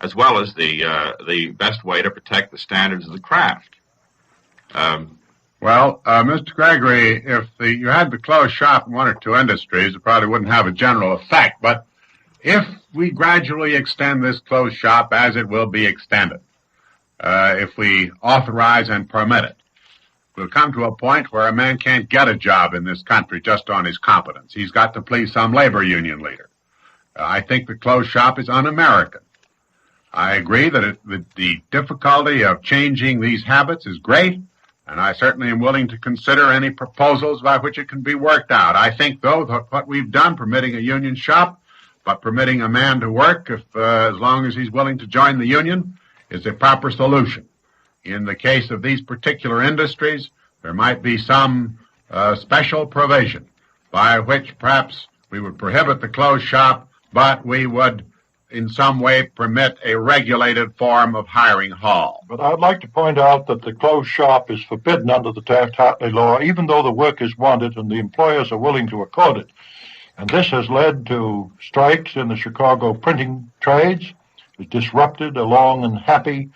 as well as the best way to protect the standards of the craft. Mr. Gregory, if you had the closed shop in 1 or 2 industries, it probably wouldn't have a general effect, but if we gradually extend this closed shop as it will be extended, if we authorize and permit it, we'll come to a point where a man can't get a job in this country just on his competence. He's got to please some labor union leader. I think the closed shop is un-American. I agree that the difficulty of changing these habits is great, and I certainly am willing to consider any proposals by which it can be worked out. I think, though, that what we've done, permitting a union shop, but permitting a man to work as long as he's willing to join the union, is a proper solution. In the case of these particular industries, there might be some special provision by which perhaps we would prohibit the closed shop, but we would in some way permit a regulated form of hiring hall. But I'd like to point out that the closed shop is forbidden under the Taft-Hartley law, even though the workers want it and the employers are willing to accord it. And this has led to strikes in the Chicago printing trades. It's disrupted a long and happy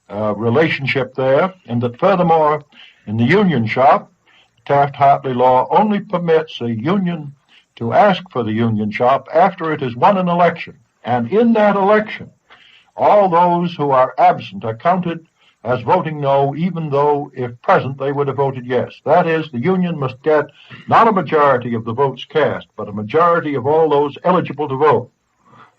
relationship there, and that furthermore, in the union shop, Taft-Hartley law only permits a union to ask for the union shop after it has won an election. And in that election, all those who are absent are counted as voting no, even though if present they would have voted yes. That is, the union must get not a majority of the votes cast, but a majority of all those eligible to vote.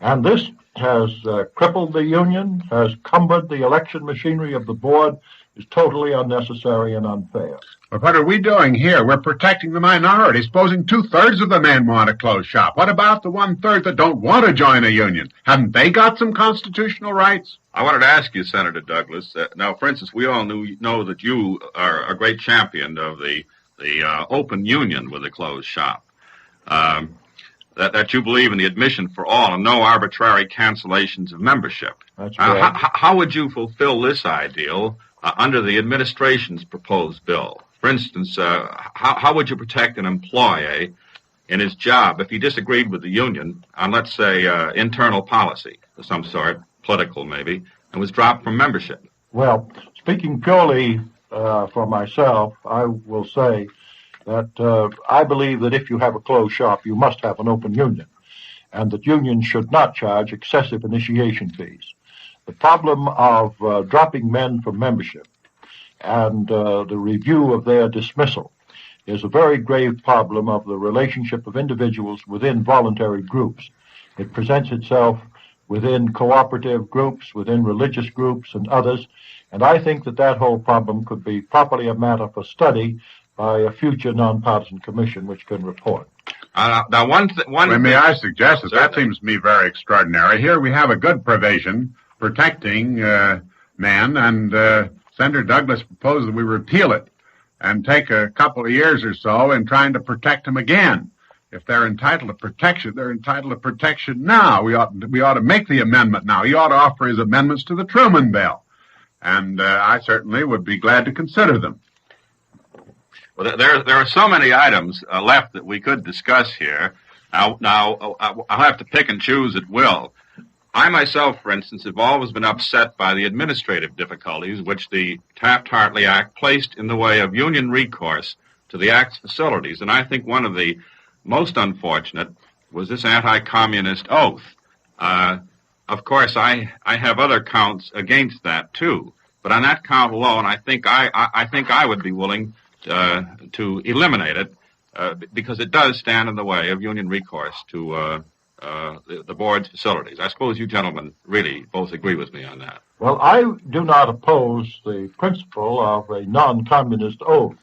And this has crippled the union, has cumbered the election machinery of the board. is totally unnecessary and unfair. But what are we doing here? We're protecting the minority. Supposing 2/3 of the men want to close shop. What about the 1/3 that don't want to join a union? Haven't they got some constitutional rights? I wanted to ask you, Senator Douglas. Now, for instance, we all know that you are a great champion of the open union with a closed shop. That you believe in the admission for all and no arbitrary cancellations of membership. That's right. How would you fulfill this ideal under the administration's proposed bill? For instance, how would you protect an employee in his job if he disagreed with the union on, let's say, internal policy of some sort, political maybe, and was dropped from membership? Well, speaking purely for myself, I will say that I believe that if you have a closed shop, you must have an open union, and that unions should not charge excessive initiation fees. The problem of dropping men from membership and the review of their dismissal is a very grave problem of the relationship of individuals within voluntary groups. It presents itself within cooperative groups, within religious groups, and others, and I think that that whole problem could be properly a matter for study by a future nonpartisan commission which can report. Now, may I suggest that seems to me very extraordinary. Here we have a good provision protecting men, and Senator Douglas proposed that we repeal it and take a couple of years or so in trying to protect them again. If they're entitled to protection, they're entitled to protection now. We ought to make the amendment now. He ought to offer his amendments to the Truman Bill, and I certainly would be glad to consider them. Well, there are so many items left that we could discuss here. Now, I'll have to pick and choose at will. I myself, for instance, have always been upset by the administrative difficulties which the Taft-Hartley Act placed in the way of union recourse to the Act's facilities, and I think one of the most unfortunate was this anti-communist oath. Of course, I have other counts against that too, but on that count alone, I think I would be willing to eliminate it because it does stand in the way of union recourse to the board's facilities. I suppose you gentlemen really both agree with me on that. Well, I do not oppose the principle of a non-communist oath,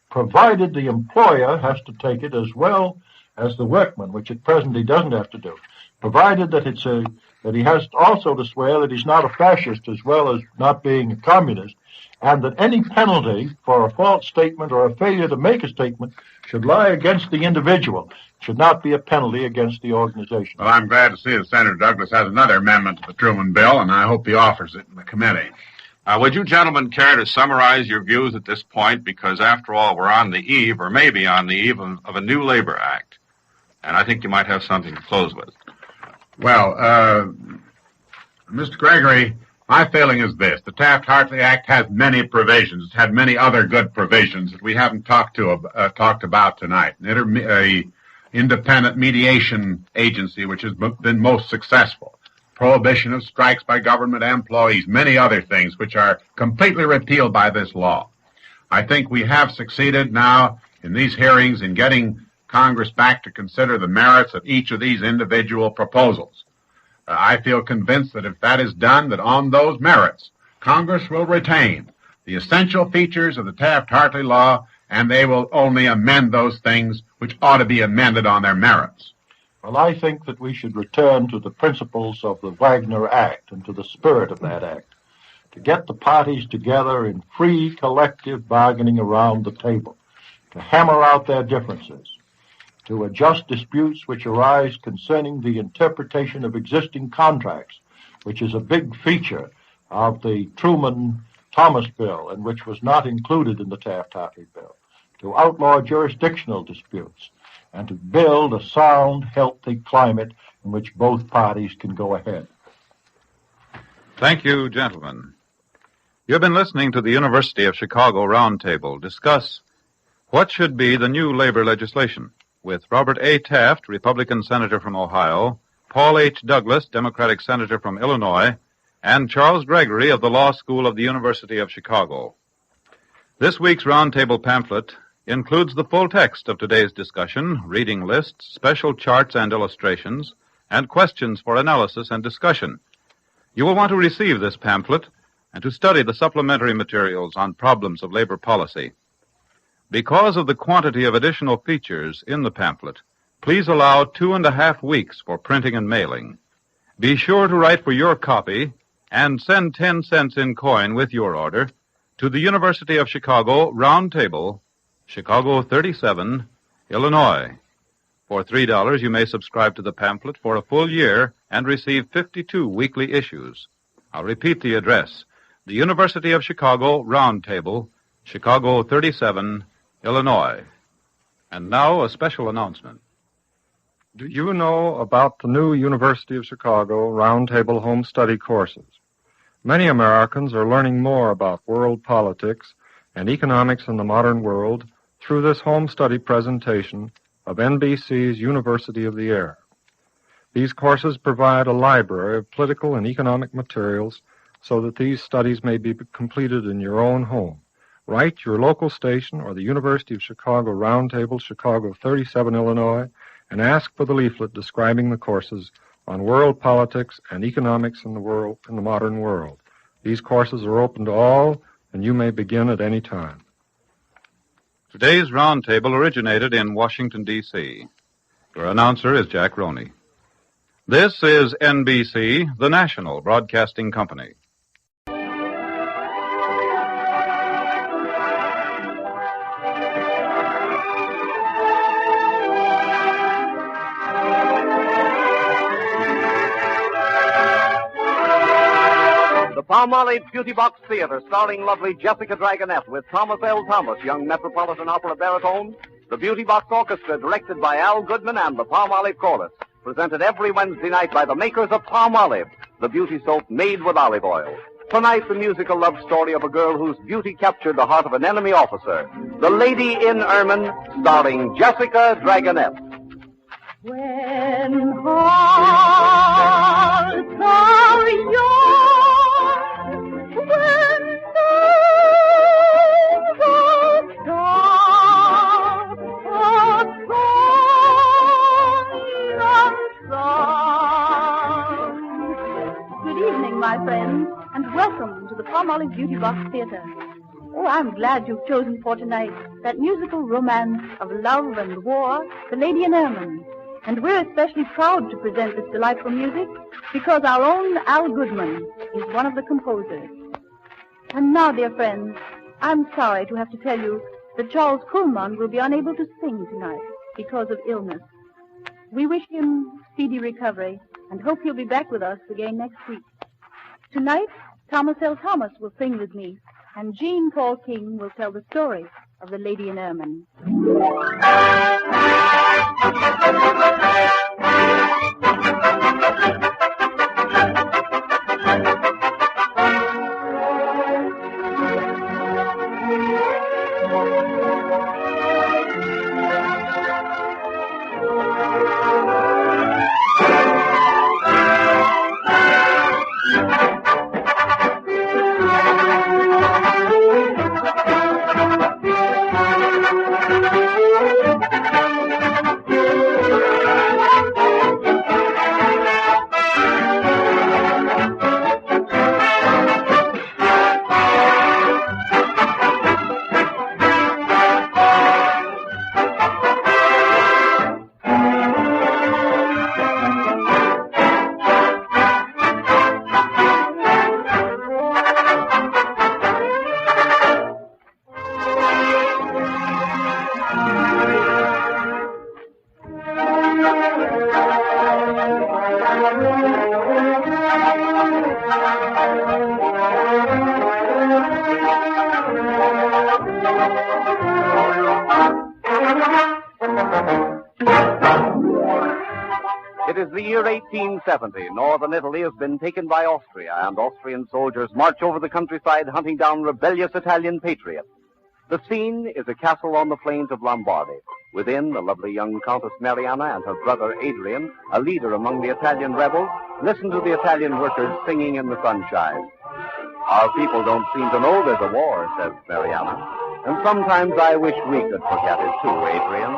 provided the employer has to take it as well as the workman, which at present he doesn't have to do, provided that that he has also to swear that he's not a fascist as well as not being a communist, and that any penalty for a false statement or a failure to make a statement should lie against the individual, should not be a penalty against the organization. Well, I'm glad to see that Senator Douglas has another amendment to the Truman Bill, and I hope he offers it in the committee. Would you gentlemen care to summarize your views at this point? Because after all, we're on the eve, or maybe on the eve of a new Labor Act. And I think you might have something to close with. Well, Mr. Gregory, my feeling is this. The Taft-Hartley Act has many provisions. It's had many other good provisions that we haven't talked about tonight. An independent mediation agency, which has been most successful. Prohibition of strikes by government employees, many other things which are completely repealed by this law. I think we have succeeded now in these hearings in getting Congress back to consider the merits of each of these individual proposals. I feel convinced that if that is done, that on those merits, Congress will retain the essential features of the Taft-Hartley law, and they will only amend those things which ought to be amended on their merits. Well, I think that we should return to the principles of the Wagner Act and to the spirit of that act, to get the parties together in free collective bargaining around the table, to hammer out their differences, to adjust disputes which arise concerning the interpretation of existing contracts, which is a big feature of the Truman-Thomas bill and which was not included in the Taft-Hartley bill, to outlaw jurisdictional disputes, and to build a sound, healthy climate in which both parties can go ahead. Thank you, gentlemen. You've been listening to the University of Chicago Roundtable discuss what should be the new labor legislation with Robert A. Taft, Republican Senator from Ohio, Paul H. Douglas, Democratic Senator from Illinois, and Charles Gregory of the Law School of the University of Chicago. This week's Roundtable pamphlet includes the full text of today's discussion, reading lists, special charts and illustrations, and questions for analysis and discussion. You will want to receive this pamphlet and to study the supplementary materials on problems of labor policy. Because of the quantity of additional features in the pamphlet, please allow 2.5 weeks for printing and mailing. Be sure to write for your copy and send 10 cents in coin with your order to the University of Chicago Round Table, Chicago 37, Illinois. For $3, you may subscribe to the pamphlet for a full year and receive 52 weekly issues. I'll repeat the address. The University of Chicago Round Table, Chicago 37, Illinois. And now a special announcement. Do you know about the new University of Chicago Round Table Home Study courses? Many Americans are learning more about world politics and economics in the modern world through this home study presentation of NBC's University of the Air. These courses provide a library of political and economic materials so that these studies may be completed in your own home. Write your local station or the University of Chicago Round Table, Chicago 37, Illinois, and ask for the leaflet describing the courses on world politics and economics in the modern world. These courses are open to all, and you may begin at any time. Today's roundtable originated in Washington, D.C. Your announcer is Jack Roney. This is NBC, the national broadcasting company. Palmolive Beauty Box Theater, starring lovely Jessica Dragonette with Thomas L. Thomas, young Metropolitan Opera baritone, the Beauty Box Orchestra, directed by Al Goodman, and the Palmolive Chorus, presented every Wednesday night by the makers of Palmolive, the beauty soap made with olive oil. Tonight, the musical love story of a girl whose beauty captured the heart of an enemy officer, The Lady in Ermine, starring Jessica Dragonette. When hearts are young, when days are dark, a song. Good evening, my friends, and welcome to the Palmolive Beauty Box Theater. Oh, I'm glad you've chosen for tonight that musical romance of love and war, The Lady in Ermine. And we're especially proud to present this delightful music because our own Al Goodman is one of the composers. And now, dear friends, I'm sorry to have to tell you that Charles Kuhlman will be unable to sing tonight because of illness. We wish him speedy recovery and hope he'll be back with us again next week. Tonight, Thomas L. Thomas will sing with me, and Jean Paul King will tell the story of The Lady in Ermine. It is the year 1870. Northern Italy has been taken by Austria, and Austrian soldiers march over the countryside hunting down rebellious Italian patriots. The scene is a castle on the plains of Lombardy. Within, the lovely young Countess Mariana and her brother Adrian, a leader among the Italian rebels, listen to the Italian workers singing in the sunshine. Our people don't seem to know there's a war, says Mariana. And sometimes I wish we could forget it too, Adrian.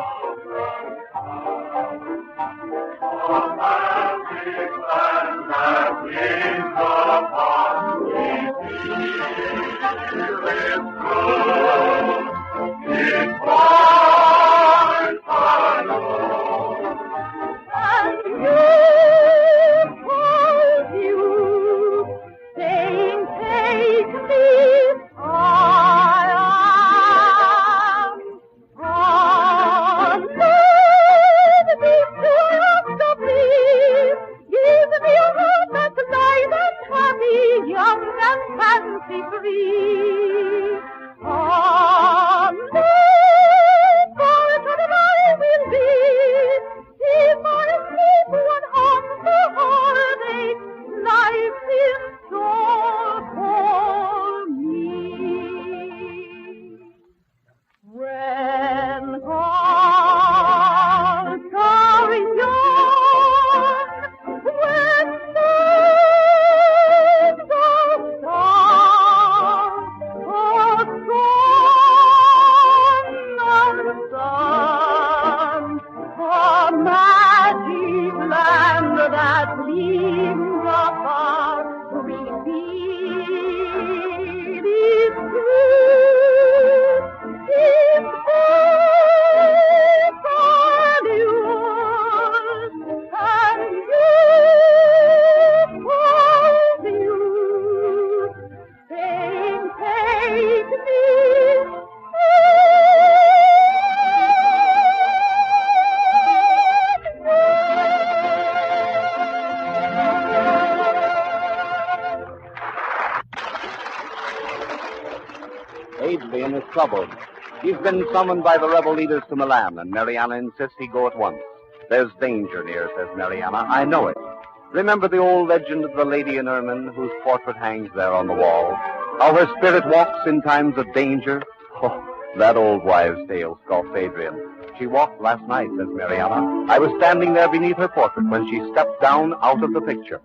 Magic land that leads upon we Adrian is troubled. He's been summoned by the rebel leaders to Milan, and Mariana insists he go at once. There's danger near, says Mariana. I know it. Remember the old legend of the lady in ermine whose portrait hangs there on the wall? How her spirit walks in times of danger? Oh, that old wives' tale, scoffs Adrian. She walked last night, says Mariana. I was standing there beneath her portrait when she stepped down out of the picture.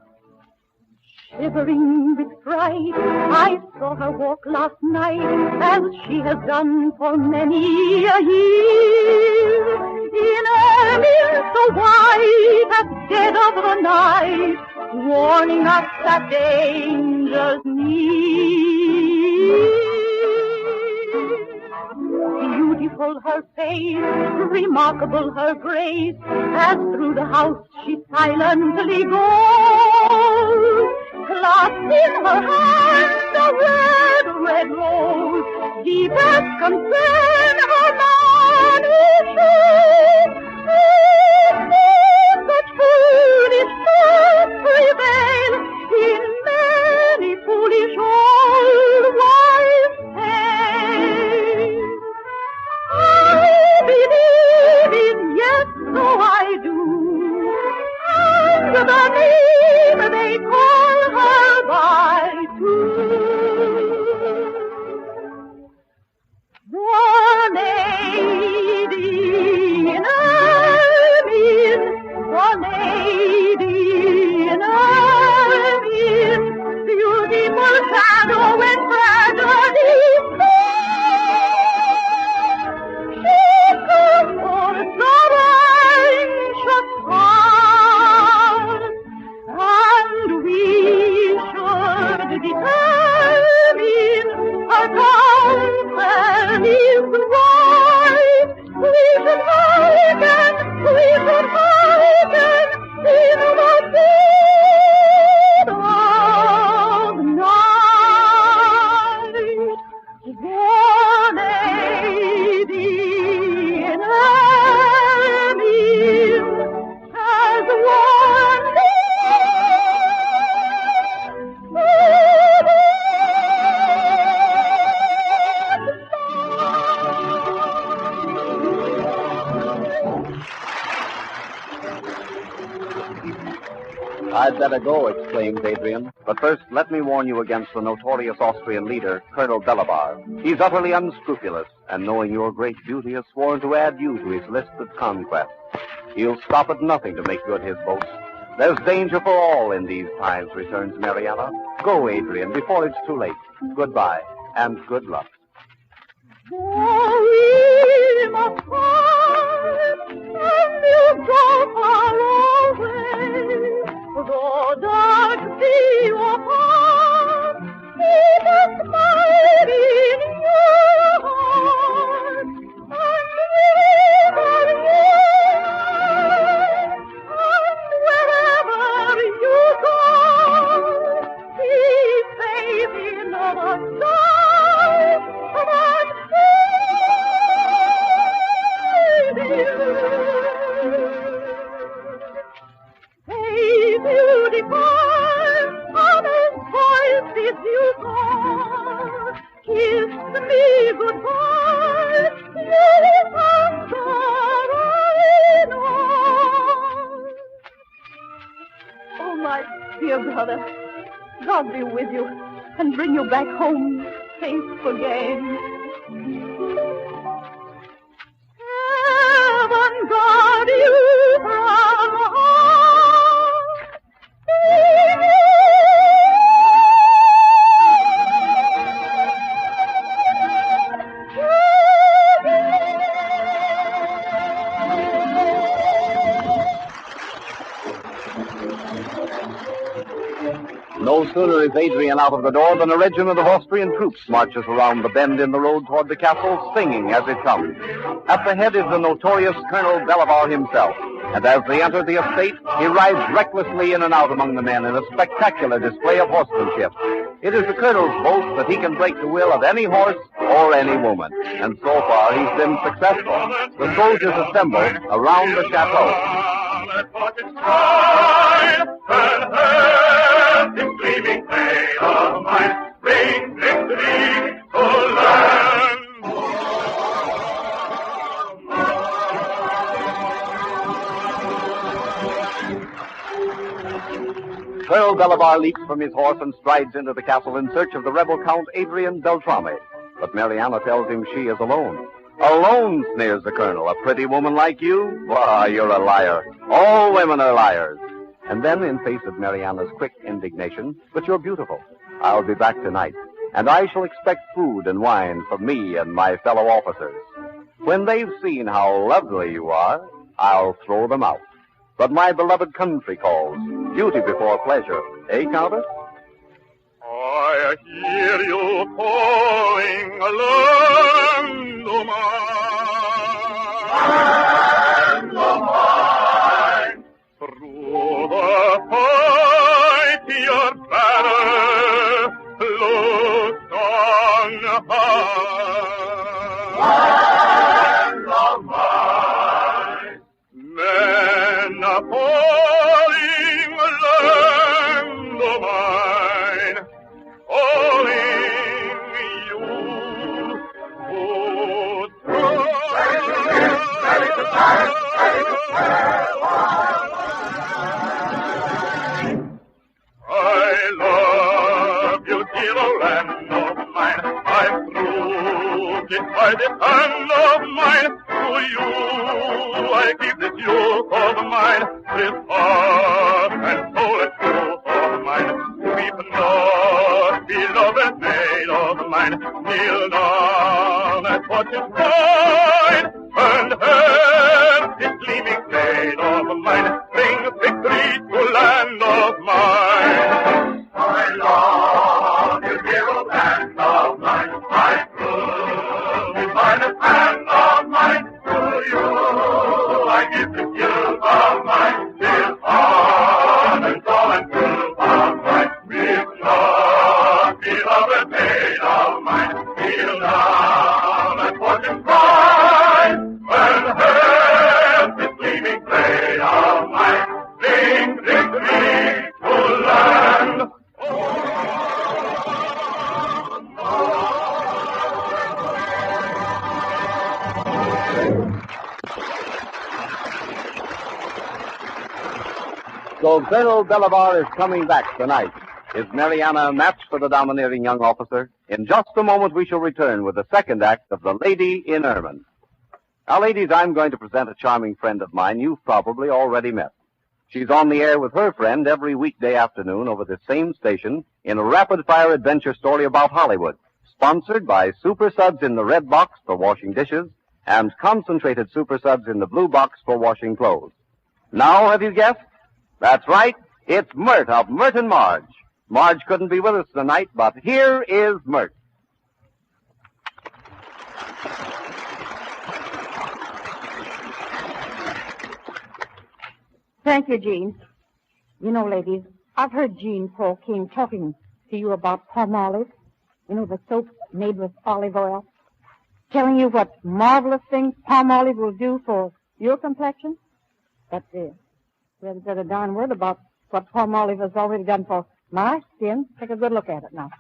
Shivering with fright, I saw her walk last night, as she has done for many a year. In ermine so white at dead of the night, warning us that danger's near. Beautiful her face, remarkable her grace, as through the house she silently goes. Clasped in her hand a red, red rose, deepest concern her man is shown. If such foolish thoughts prevail in many foolish old wives' tales, I believe it, yes, so I do, and the name they call her by two. The lady in ermine, the lady in ermine, beautiful shadow and tragedy. She comforts our anxious heart, and we should determine her counsel is right. We should hearken in the dead of night. The lady in ermine has one I'd better go, exclaimed Adrian. But first, let me warn you against the notorious Austrian leader, Colonel Belabar. He's utterly unscrupulous, and knowing your great beauty, has sworn to add you to his list of conquests. He'll stop at nothing to make good his boast. There's danger for all in these times, returns Mariana. Go, Adrian, before it's too late. Goodbye, and good luck. We must part, and you go far away. The dark sea of heart keep a smile in your heart, and wherever you go, keep faith in our side, and hey, beautiful, honest voices you call, kiss me goodbye, you answer I know. Oh, my dear brother, God be with you and bring you back home safe again. Heaven guard you from harm. No sooner is Adrian out of the door than a regiment of Austrian troops marches around the bend in the road toward the castle, singing as it comes. At the head is the notorious Colonel Belivar himself, and as they enter the estate, he rides recklessly in and out among the men in a spectacular display of horsemanship. It is the Colonel's boast that he can break the will of any horse or any woman, and so far he's been successful. The soldiers assemble around the chateau. This gleaming blade of mine brings victory to land. Colonel Belivar leaps from his horse and strides into the castle in search of the rebel Count Adrian Beltrame. But Mariana tells him she is alone. Alone, sneers the Colonel. A pretty woman like you? Why, you're a liar. All women are liars. And then, in face of Mariana's quick indignation, but you're beautiful. I'll be back tonight, and I shall expect food and wine from me and my fellow officers. When they've seen how lovely you are, I'll throw them out. But my beloved country calls. Duty before pleasure. Eh, Countess? I hear you calling land o' mine. Land o' mine. Through the fight your banner looks on high. Land o' mine. Men are falling, land o' mine. Calling you to I love you, dear old land of mine. I proved it by the hand of mine. To you I give this youth of mine, this heart and soul and truth of mine. Weep not, beloved maid of mine. Kneel down at what is mine, and have this gleaming blade of mine bring victory to land of mine. I love you, dear old land of mine. I prove it by the hand of mine. To you I give this youth of mine, this heart and soul and truth of mine. Weep not, beloved maid of mine. Kneel down at fortune's prime, and have this gleaming blade of mine bring victory to land. So Colonel Belivar is coming back tonight. Is Mariana a match for the domineering young officer? In just a moment, we shall return with the second act of The Lady in Ermine. Now, ladies, I'm going to present a charming friend of mine you've probably already met. She's on the air with her friend every weekday afternoon over this same station in a rapid-fire adventure story about Hollywood, sponsored by Super Suds in the red box for washing dishes and concentrated Super Suds in the blue box for washing clothes. Now, have you guessed? That's right. It's Myrt of Myrt and Marge. Marge couldn't be with us tonight, but here is Myrt. Thank you, Jean. You know, ladies, I've heard Jean Paul King talking to you about Palmolive. You know, the soap made with olive oil. Telling you what marvelous things Palmolive will do for your complexion. But we haven't said a darn word about what Palmolive has already done for my skin. Take a good look at it now.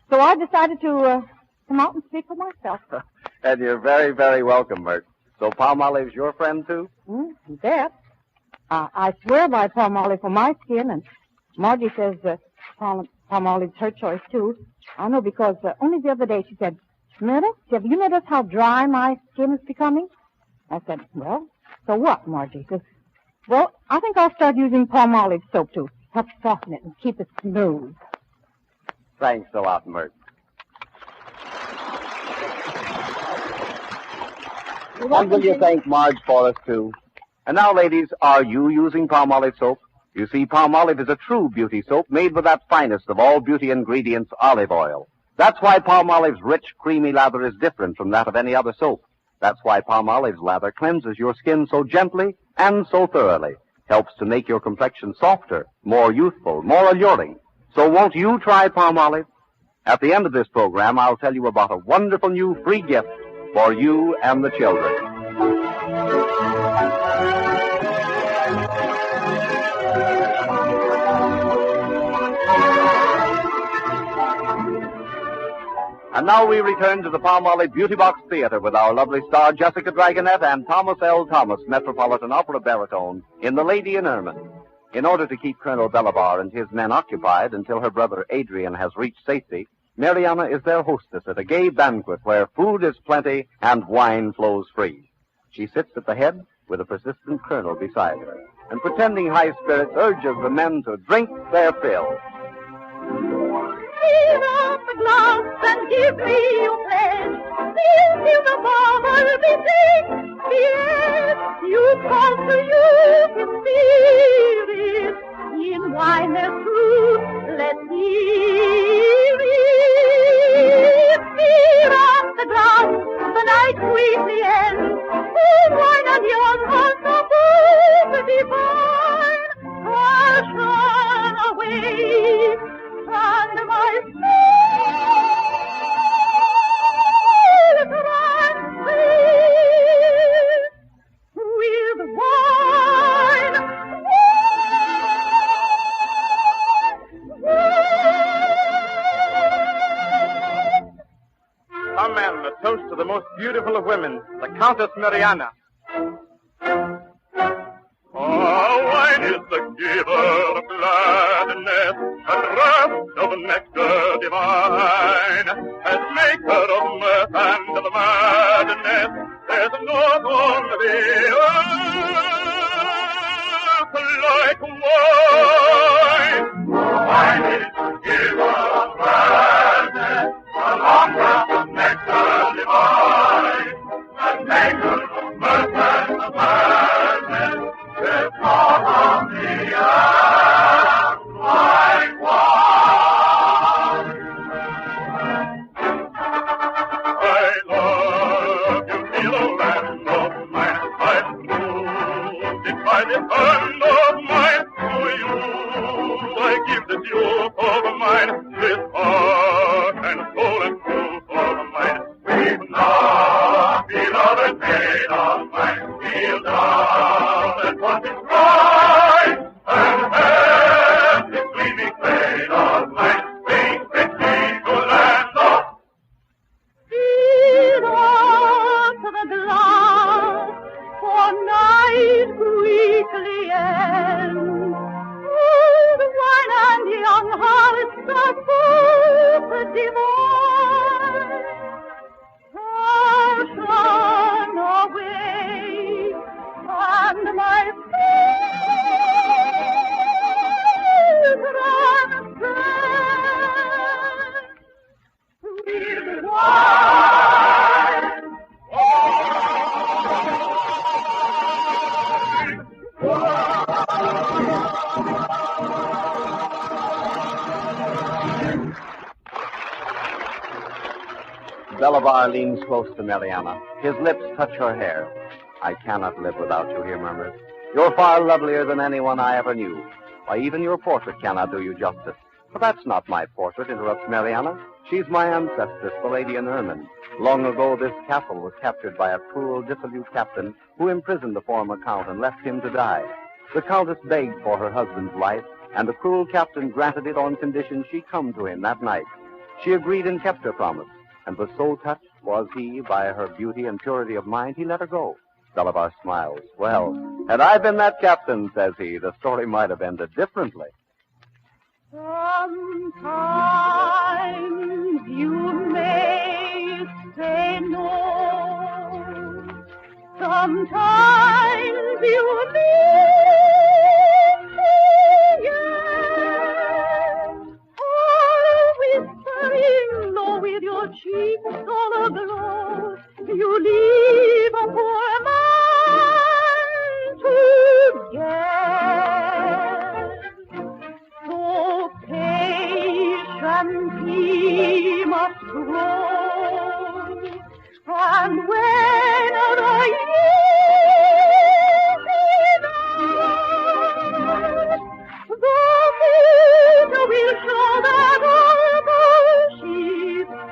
So I decided to come out and speak for myself. And you're very, very welcome, Myrt. So Palmolive's your friend, too? You bet. I swear by Palmolive for my skin, and Margie says Palmolive's her choice, too. I know because only the other day she said, Myrtle, have you noticed how dry my skin is becoming? I said, well, so what, Margie? She says, well, I think I'll start using Palmolive soap to help soften it and keep it smooth. Thanks a lot, Myrt. And will you thank Marge for us, too? And now, ladies, are you using Palmolive soap? You see, Palmolive is a true beauty soap made with that finest of all beauty ingredients, olive oil. That's why Palmolive's rich, creamy lather is different from that of any other soap. That's why Palmolive's lather cleanses your skin so gently and so thoroughly. Helps to make your complexion softer, more youthful, more alluring. So won't you try Palmolive? At the end of this program, I'll tell you about a wonderful new free gift for you and the children. And now we return to the Palmolive Beauty Box Theater with our lovely star Jessica Dragonette and Thomas L. Thomas, Metropolitan Opera baritone, in The Lady in Ermine. In order to keep Colonel Belivar and his men occupied until her brother Adrian has reached safety, Mariana is their hostess at a gay banquet where food is plenty and wine flows free. She sits at the head with a persistent colonel beside her, and pretending high spirits urges the men to drink their fill. Fill up the glass and give me your pledge. Till the bubble be sing. Yes, you come to youth in spirit. In wine there's truth, let's hear it. Fill up the glass, the night sweetly ends. Old wine and young hearts are both divine. Passion away. And my soul tranquil with wine. Come, men, a toast to the most beautiful of women, the Countess Mariana. Oh, wine is the giver of gladness, a draught of nectar divine, as maker of mirth and of madness, there's naught on the earth like wine. Wine is the giver of gladness, a long draught of nectar divine, as maker of mirth and of madness, there's naught on the earth like wine. I love you, dear land of mine. I've moved it by the hand of mine to you. I give this youth of mine, this heart and soul and truth of mine. We've not, beloved maid of mine, we'll down and what is right, and have this gleaming blade of mine, being fitly to land of. Fill up the glass, for night quickly ends. Old wine and young hearts are Bolivar leans close to Mariana. His lips touch her hair. I cannot live without you, he murmurs. You're far lovelier than anyone I ever knew. Why, even your portrait cannot do you justice. But that's not my portrait, interrupts Mariana. She's my ancestress, the Lady in Ermine. Long ago, this castle was captured by a cruel, dissolute captain who imprisoned the former count and left him to die. The countess begged for her husband's life, and the cruel captain granted it on condition she come to him that night. She agreed and kept her promise, and was so touched was he by her beauty and purity of mind, he let her go. Bolivar smiles. Well, had I been that captain, says he, the story might have ended differently. Sometimes you may say no. Sometimes you may say yes. Oh, whispering low with your cheeks all aglow, you leave a poor man to guess. So patient he must grow, and when the years enough, the future will show that although she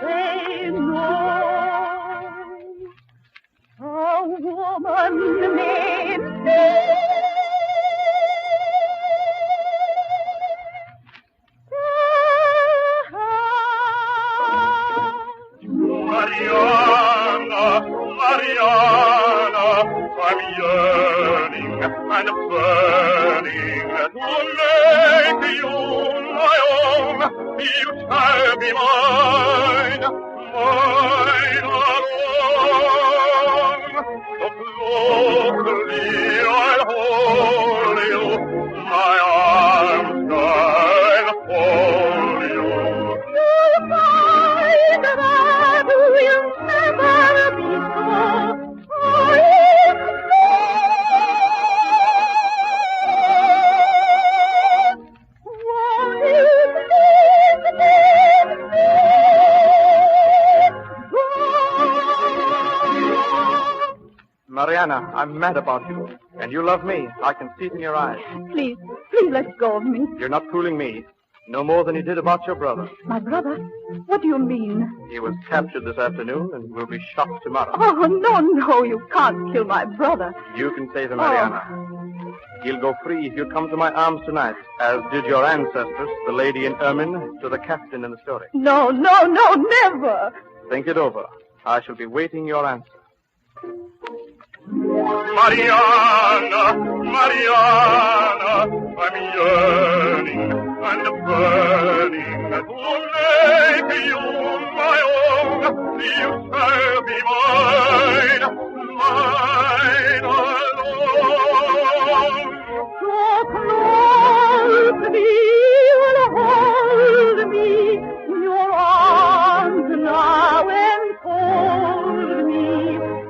say no, a woman may say. Mariana, Mariana, I'm yearning and burning to make you my own. You shall be mine, mine alone. So closely I'll hold you, my arms shall hold you. You'll find that will never be so. Mariana, I'm mad about you. And you love me. I can see it in your eyes. Please let go of me. You're not fooling me. No more than you did about your brother. My brother? What do you mean? He was captured this afternoon and will be shot tomorrow. Oh, no, you can't kill my brother. You can save him, Mariana. He'll go free if you come to my arms tonight, as did your ancestors, the lady in ermine, to the captain in the story. No, never. Think it over. I shall be waiting your answer. Mariana, Mariana, I'm yearning and burning to make you my own. You shall be mine, mine alone. So closely you'll hold me in your arms now enfold me.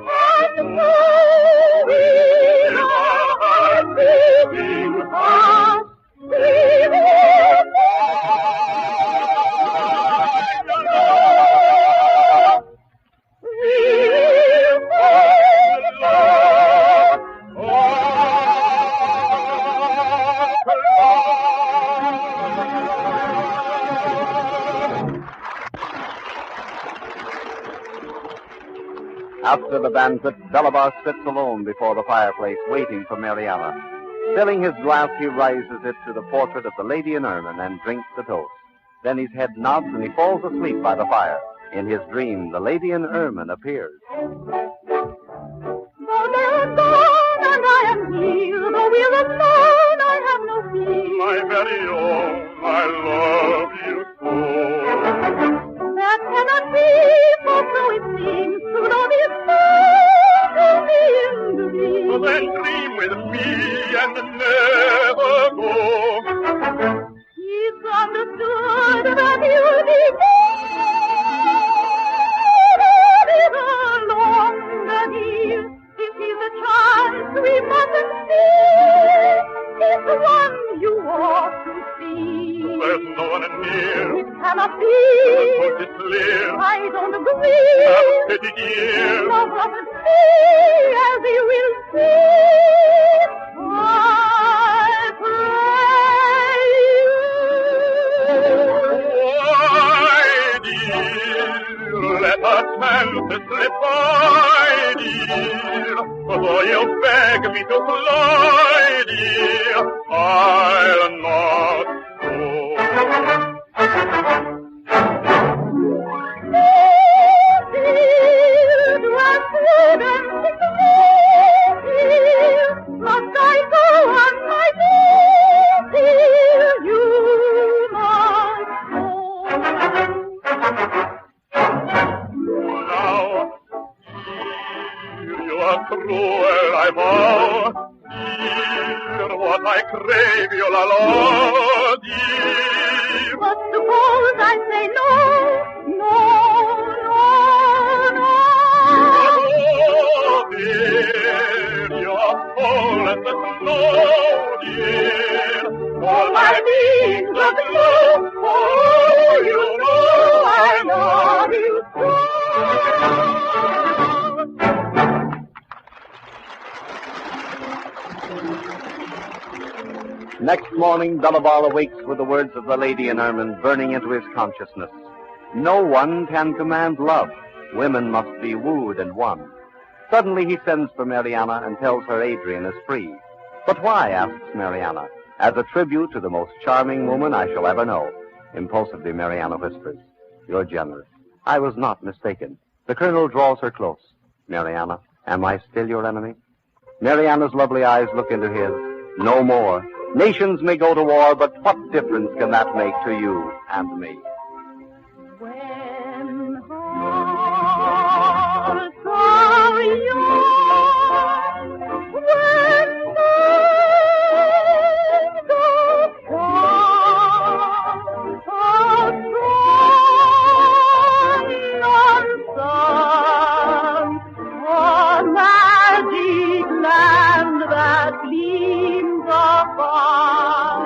And so we'll our beating hearts be with After the banquet, Bolivar sits alone before the fireplace, waiting for Mariana. Filling his glass, he raises it to the portrait of the lady in ermine and drinks the toast. Then his head nods and he falls asleep by the fire. In his dream, the lady in ermine appears. Though they're gone and I am here, though we're alone, I have no fear. My very own, I love you so. That cannot be, for so it seems, to know this world to be in dreams. So then dream with me and never go. He's understood that you'll be dead along the hill. This is a chance we mustn't miss. It's the one you ought to see. There's no one near. It's cannot be. Put it clear. I don't agree. Pity dear. No prophet see as he will see. I Why, dear, let us melt the slip, why, dear, though you beg me to fly, dear, I'll not go. Must I go on my way till you must Now, dear, you are cruel, I vow. Dear, what I crave you'll allow, dear. But suppose I say no, Oh, dear, you're full as the snow, dear. All my beings of you, oh, you know I love you Next morning, Belival awakes with the words of the lady in ermine burning into his consciousness. No one can command love. Women must be wooed and won. Suddenly he sends for Mariana and tells her Adrian is free. But why, asks Mariana. As a tribute to the most charming woman I shall ever know. Impulsively, Mariana whispers, You're generous. I was not mistaken. The colonel draws her close. Mariana, am I still your enemy? Mariana's lovely eyes look into his. No more. Nations may go to war, but what difference can that make to you and me? When hearts are young, when minds are strong, a magic land that gleams afar.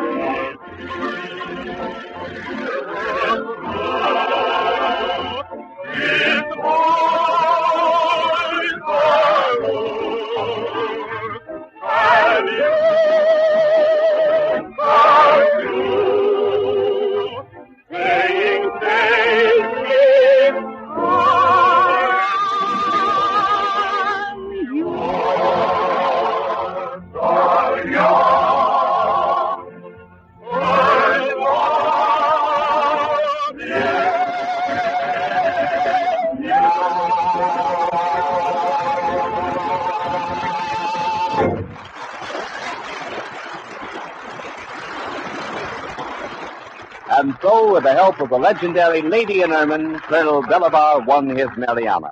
And so, with the help of the legendary lady in ermine, Colonel Belival won his Mariana.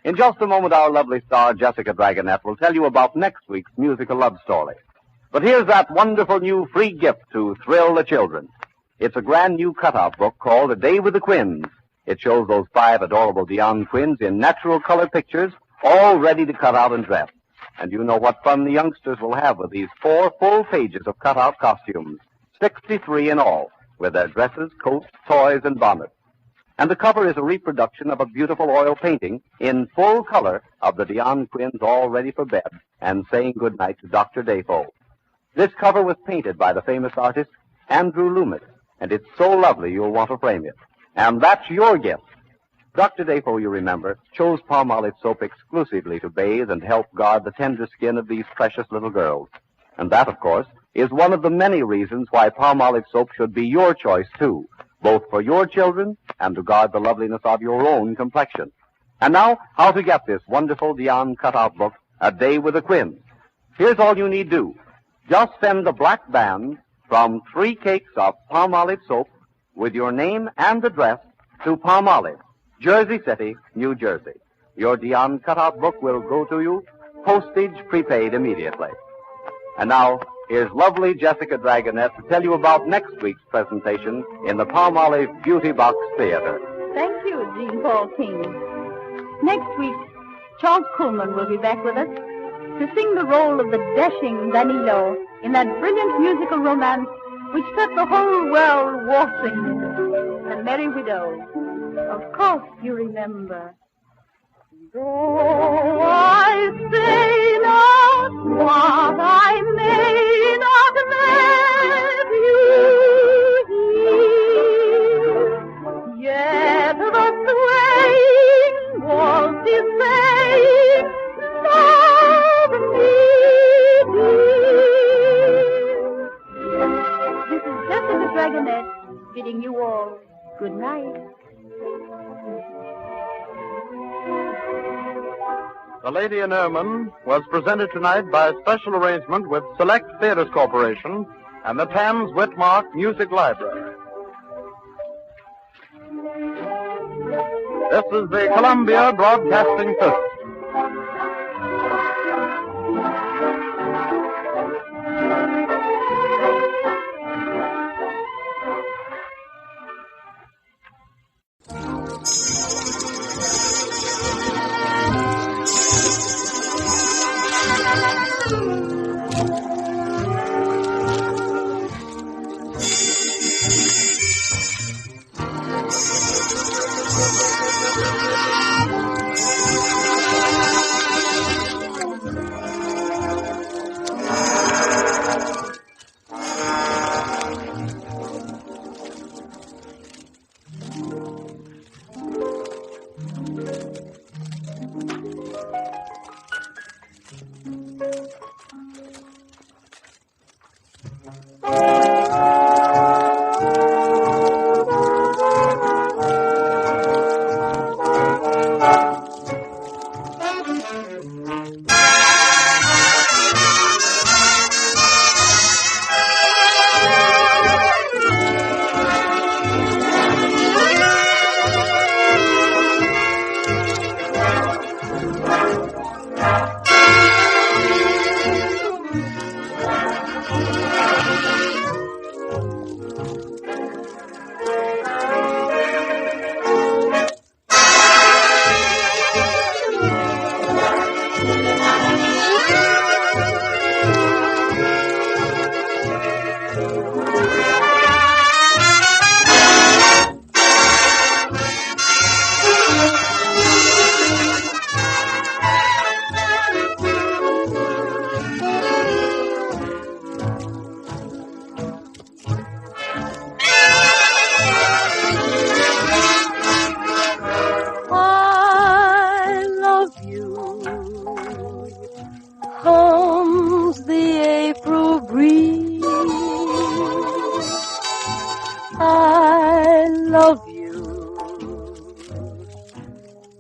In just a moment, our lovely star, Jessica Dragonette, will tell you about next week's musical love story. But here's that wonderful new free gift to thrill the children. It's a grand new cutout book called A Day with the Quins. It shows those 5 adorable Dion Quins in natural color pictures, all ready to cut out and dress. And you know what fun the youngsters will have with these 4 full pages of cutout costumes, 63 in all, with their dresses, coats, toys, and bonnets. And the cover is a reproduction of a beautiful oil painting in full color of the Dion Quins all ready for bed and saying goodnight to Dr. Defoe. This cover was painted by the famous artist Andrew Loomis, and it's so lovely you'll want to frame it. And that's your gift. Dr. Defoe, you remember, chose Palmolive soap exclusively to bathe and help guard the tender skin of these precious little girls. And that, of course, is one of the many reasons why Palmolive soap should be your choice, too, both for your children and to guard the loveliness of your own complexion. And now, how to get this wonderful Dion cutout book, A Day with the Quins. Here's all you need do. Just send the black band from 3 cakes of Palmolive soap with your name and address to Palmolive, Jersey City, New Jersey. Your Dion cutout book will go to you, postage prepaid immediately. And now, here's lovely Jessica Dragonette to tell you about next week's presentation in the Palmolive Beauty Box Theater. Thank you, Jean Paul King. Next week, Charles Kuhlman will be back with us to sing the role of the dashing Danilo in that brilliant musical romance which set the whole world waltzing. And Merry Widow. Of course you remember. Though I say not what I may not let you hear, yet the swaying waltz is saying, love me, dear. This is Jessica the Dragonette bidding you all good night. The Lady in Ermine was presented tonight by a special arrangement with Select Theaters Corporation and the Thames Whitmark Music Library. This is the Columbia Broadcasting System.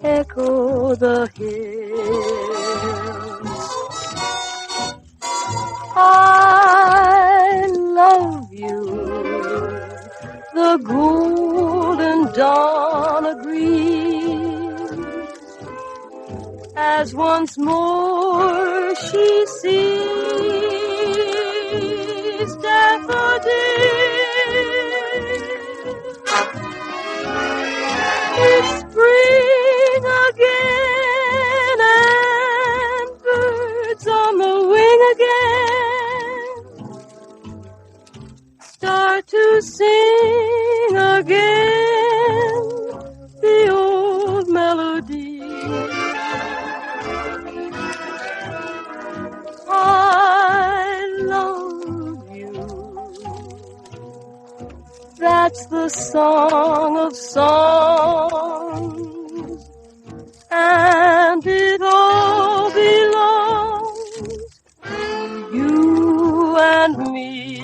Echo the hills. I love you. The golden dawn agrees as once more she sees daffodils. It's spring again and birds on the wing again start to sing again the old melody. I love you. That's the song of songs, and it all belongs to you and me.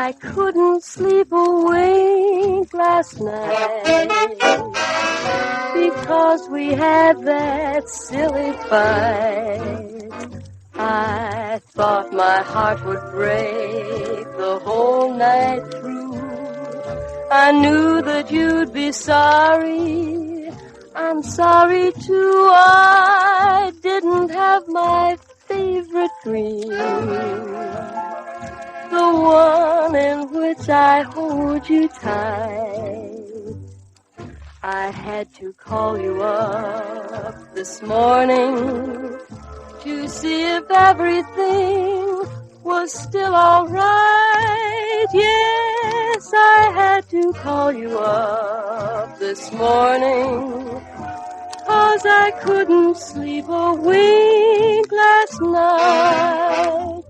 I couldn't sleep a wink last night because we had that silly fight. I thought my heart would break the whole night through. I knew that you'd be sorry. I'm sorry too. I didn't have my favorite dream, the one in which I hold you tight. I had to call you up this morning to see if everything was still all right. Yes, I had to call you up this morning 'cause I couldn't sleep a wink last night.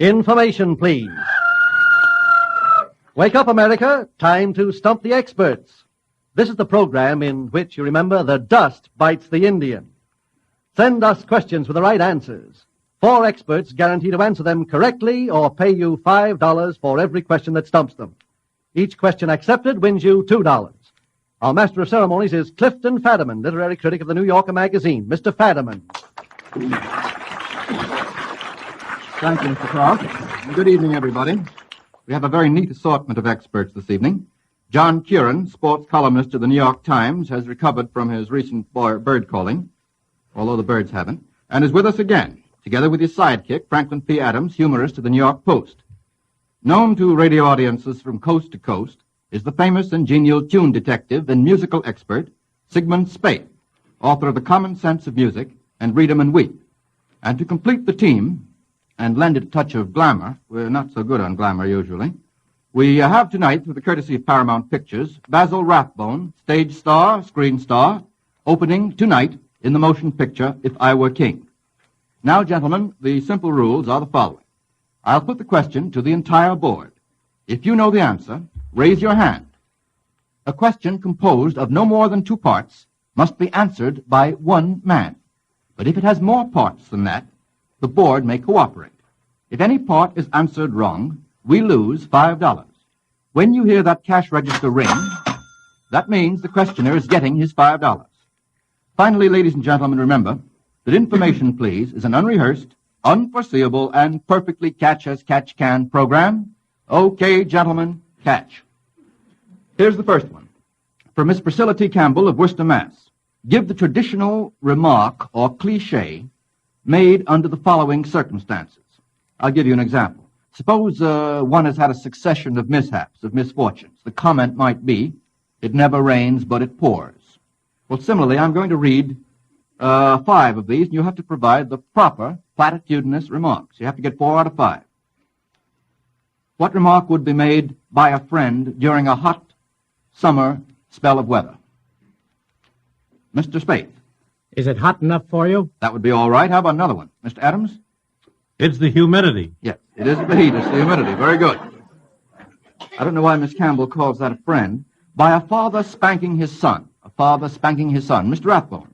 Information, please. Wake up, America. Time to stump the experts. This is the program in which, you remember, the dust bites the Indian. Send us questions with the right answers. 4 experts guarantee to answer them correctly or pay you $5 for every question that stumps them. Each question accepted wins you $2. Our master of ceremonies is Clifton Fadiman, literary critic of the New Yorker magazine. Mr. Fadiman. Thank you, Mr. Croft. Good evening, everybody. We have a very neat assortment of experts this evening. John Curran, sports columnist of the New York Times, has recovered from his recent bird calling, although the birds haven't, and is with us again, together with his sidekick, Franklin P. Adams, humorist of the New York Post. Known to radio audiences from coast to coast is the famous and genial tune detective and musical expert, Sigmund Speight, author of The Common Sense of Music and Read 'em and Weep. And to complete the team, and lend it a touch of glamour, we're not so good on glamour usually, we have tonight, through the courtesy of Paramount Pictures, Basil Rathbone, stage star, screen star, opening tonight in the motion picture If I Were King. Now, gentlemen, the simple rules are the following. I'll put the question to the entire board. If you know the answer, raise your hand. A question composed of no more than 2 parts must be answered by 1 man. But if it has more parts than that, the board may cooperate. If any part is answered wrong, we lose $5. When you hear that cash register ring, that means the questioner is getting his $5. Finally, ladies and gentlemen, remember that Information Please is an unrehearsed, unforeseeable, and perfectly catch-as-catch-can program. Okay, gentlemen, catch. Here's the first one. For Miss Priscilla T. Campbell of Worcester, Mass. Give the traditional remark or cliché made under the following circumstances. I'll give you an example. Suppose one has had a succession of mishaps, of misfortunes. The comment might be, it never rains, but it pours. Well, similarly, I'm going to read 5 of these, and you have to provide the proper platitudinous remarks. You have to get 4 out of 5. What remark would be made by a friend during a hot summer spell of weather? Mr. Speight. Is it hot enough for you? That would be all right. How about another one? Mr. Adams? It's the humidity. Yes, it isn't the heat, it's the humidity. Very good. I don't know why Miss Campbell calls that a friend. By a father spanking his son. A father spanking his son. Mr. Rathbone.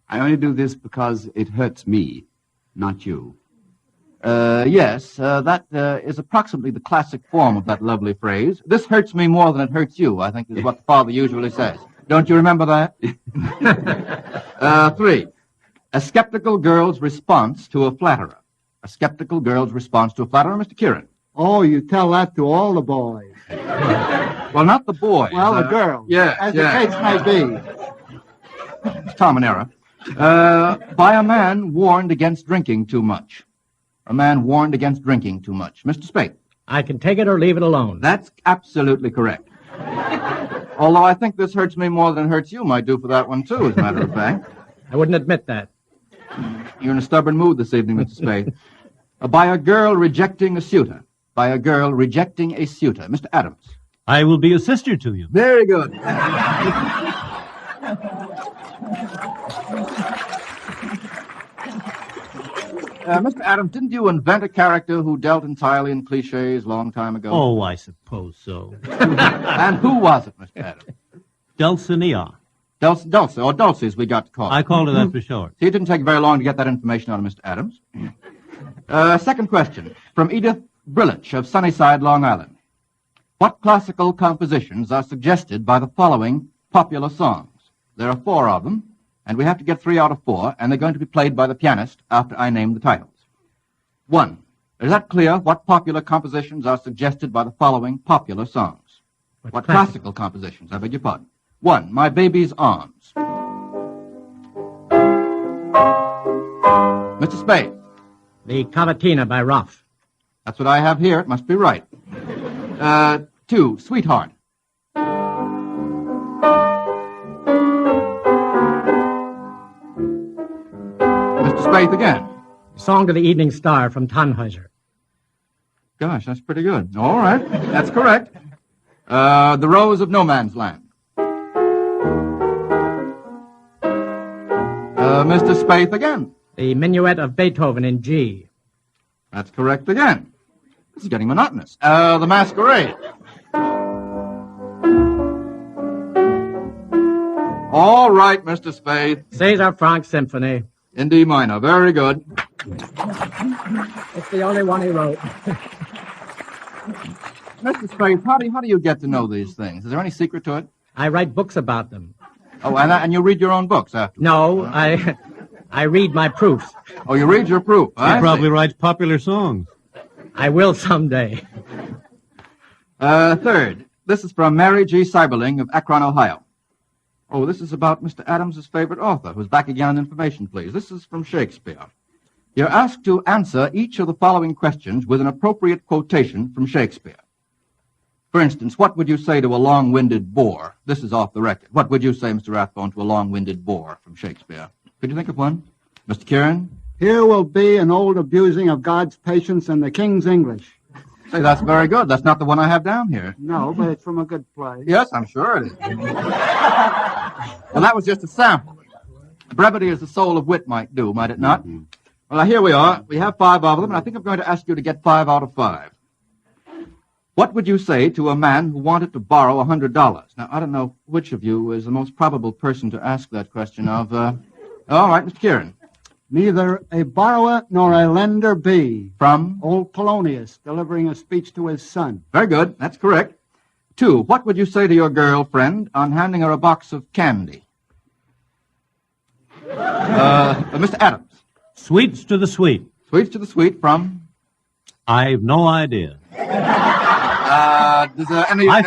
I only do this because it hurts me, not you. Yes, that is approximately the classic form of that lovely phrase. This hurts me more than it hurts you, I think is what the father usually says. Don't you remember that? 3. A skeptical girl's response to a flatterer. A skeptical girl's response to a flatterer. Mr. Curran. Oh, you tell that to all the boys. Well, not the boys. Well, the girls. Yeah, As the case may be. It's common error. By a man warned against drinking too much. A man warned against drinking too much. Mr. Speight. I can take it or leave it alone. That's absolutely correct. Although I think this hurts me more than it hurts you might do for that one, too, as a matter of fact. I wouldn't admit that. You're in a stubborn mood this evening, Mr. Speight. By a girl rejecting a suitor. By a girl rejecting a suitor. Mr. Adams. I will be a sister to you. Very good. Mr. Adams, didn't you invent a character who dealt entirely in cliches a long time ago? Oh, I suppose so. And who was it, Mr. Adams? Dulcinea. Dulce, or Dulce as we got to call it. I called her that for short. See, it didn't take very long to get that information out of Mr. Adams. Second question, from Edith Brillich of Sunnyside, Long Island. What classical compositions are suggested by the following popular songs? There are 4 of them, and we have to get 3 out of 4, and they're going to be played by the pianist after I name the titles. 1. Is that clear? What popular compositions are suggested by the following popular songs? What classical compositions? I beg your pardon. 1. My Baby's Arms. Mr. Speight. The Cavatina by Ruff. That's what I have here. It must be right. 2. Sweetheart. Mr. Speight again. Song to the Evening Star from Tannhäuser. Gosh, that's pretty good. All right. That's correct. The Rose of No Man's Land. Mr. Speight again. The Minuet of Beethoven in G. That's correct again. This is getting monotonous. The Masquerade. All right, Mr. Spade. Cesar Franck Symphony. In D minor. Very good. It's the only one he wrote. Mr. Spade, how do you get to know these things? Is there any secret to it? I write books about them. Oh, and you read your own books after? No, I read my proofs. Oh, you read your proof? He probably writes popular songs. I will someday. Third, this is from Mary G. Seiberling of Akron, Ohio. Oh, this is about Mr. Adams' favorite author, who's back again on information, please. This is from Shakespeare. You're asked to answer each of the following questions with an appropriate quotation from Shakespeare. For instance, what would you say to a long-winded bore? This is off the record. What would you say, Mr. Rathbone, to a long-winded bore from Shakespeare? Could you think of one? Mr. Kieran? Here will be an old abusing of God's patience and the king's English. Say, that's very good. That's not the one I have down here. No, but it's from a good play. Yes, I'm sure it is. Well, that was just a sample. Brevity as the soul of wit might do, might it not? Well, now, here we are. We have 5 of them, and I think I'm going to ask you to get 5 out of 5. What would you say to a man who wanted to borrow $100? Now, I don't know which of you is the most probable person to ask that question of. All right, Mr. Kieran. Neither a borrower nor a lender be. From? Old Polonius, delivering a speech to his son. Very good. That's correct. 2, what would you say to your girlfriend on handing her a box of candy? Mr. Adams. Sweets to the sweet. Sweets to the sweet from? I've no idea. I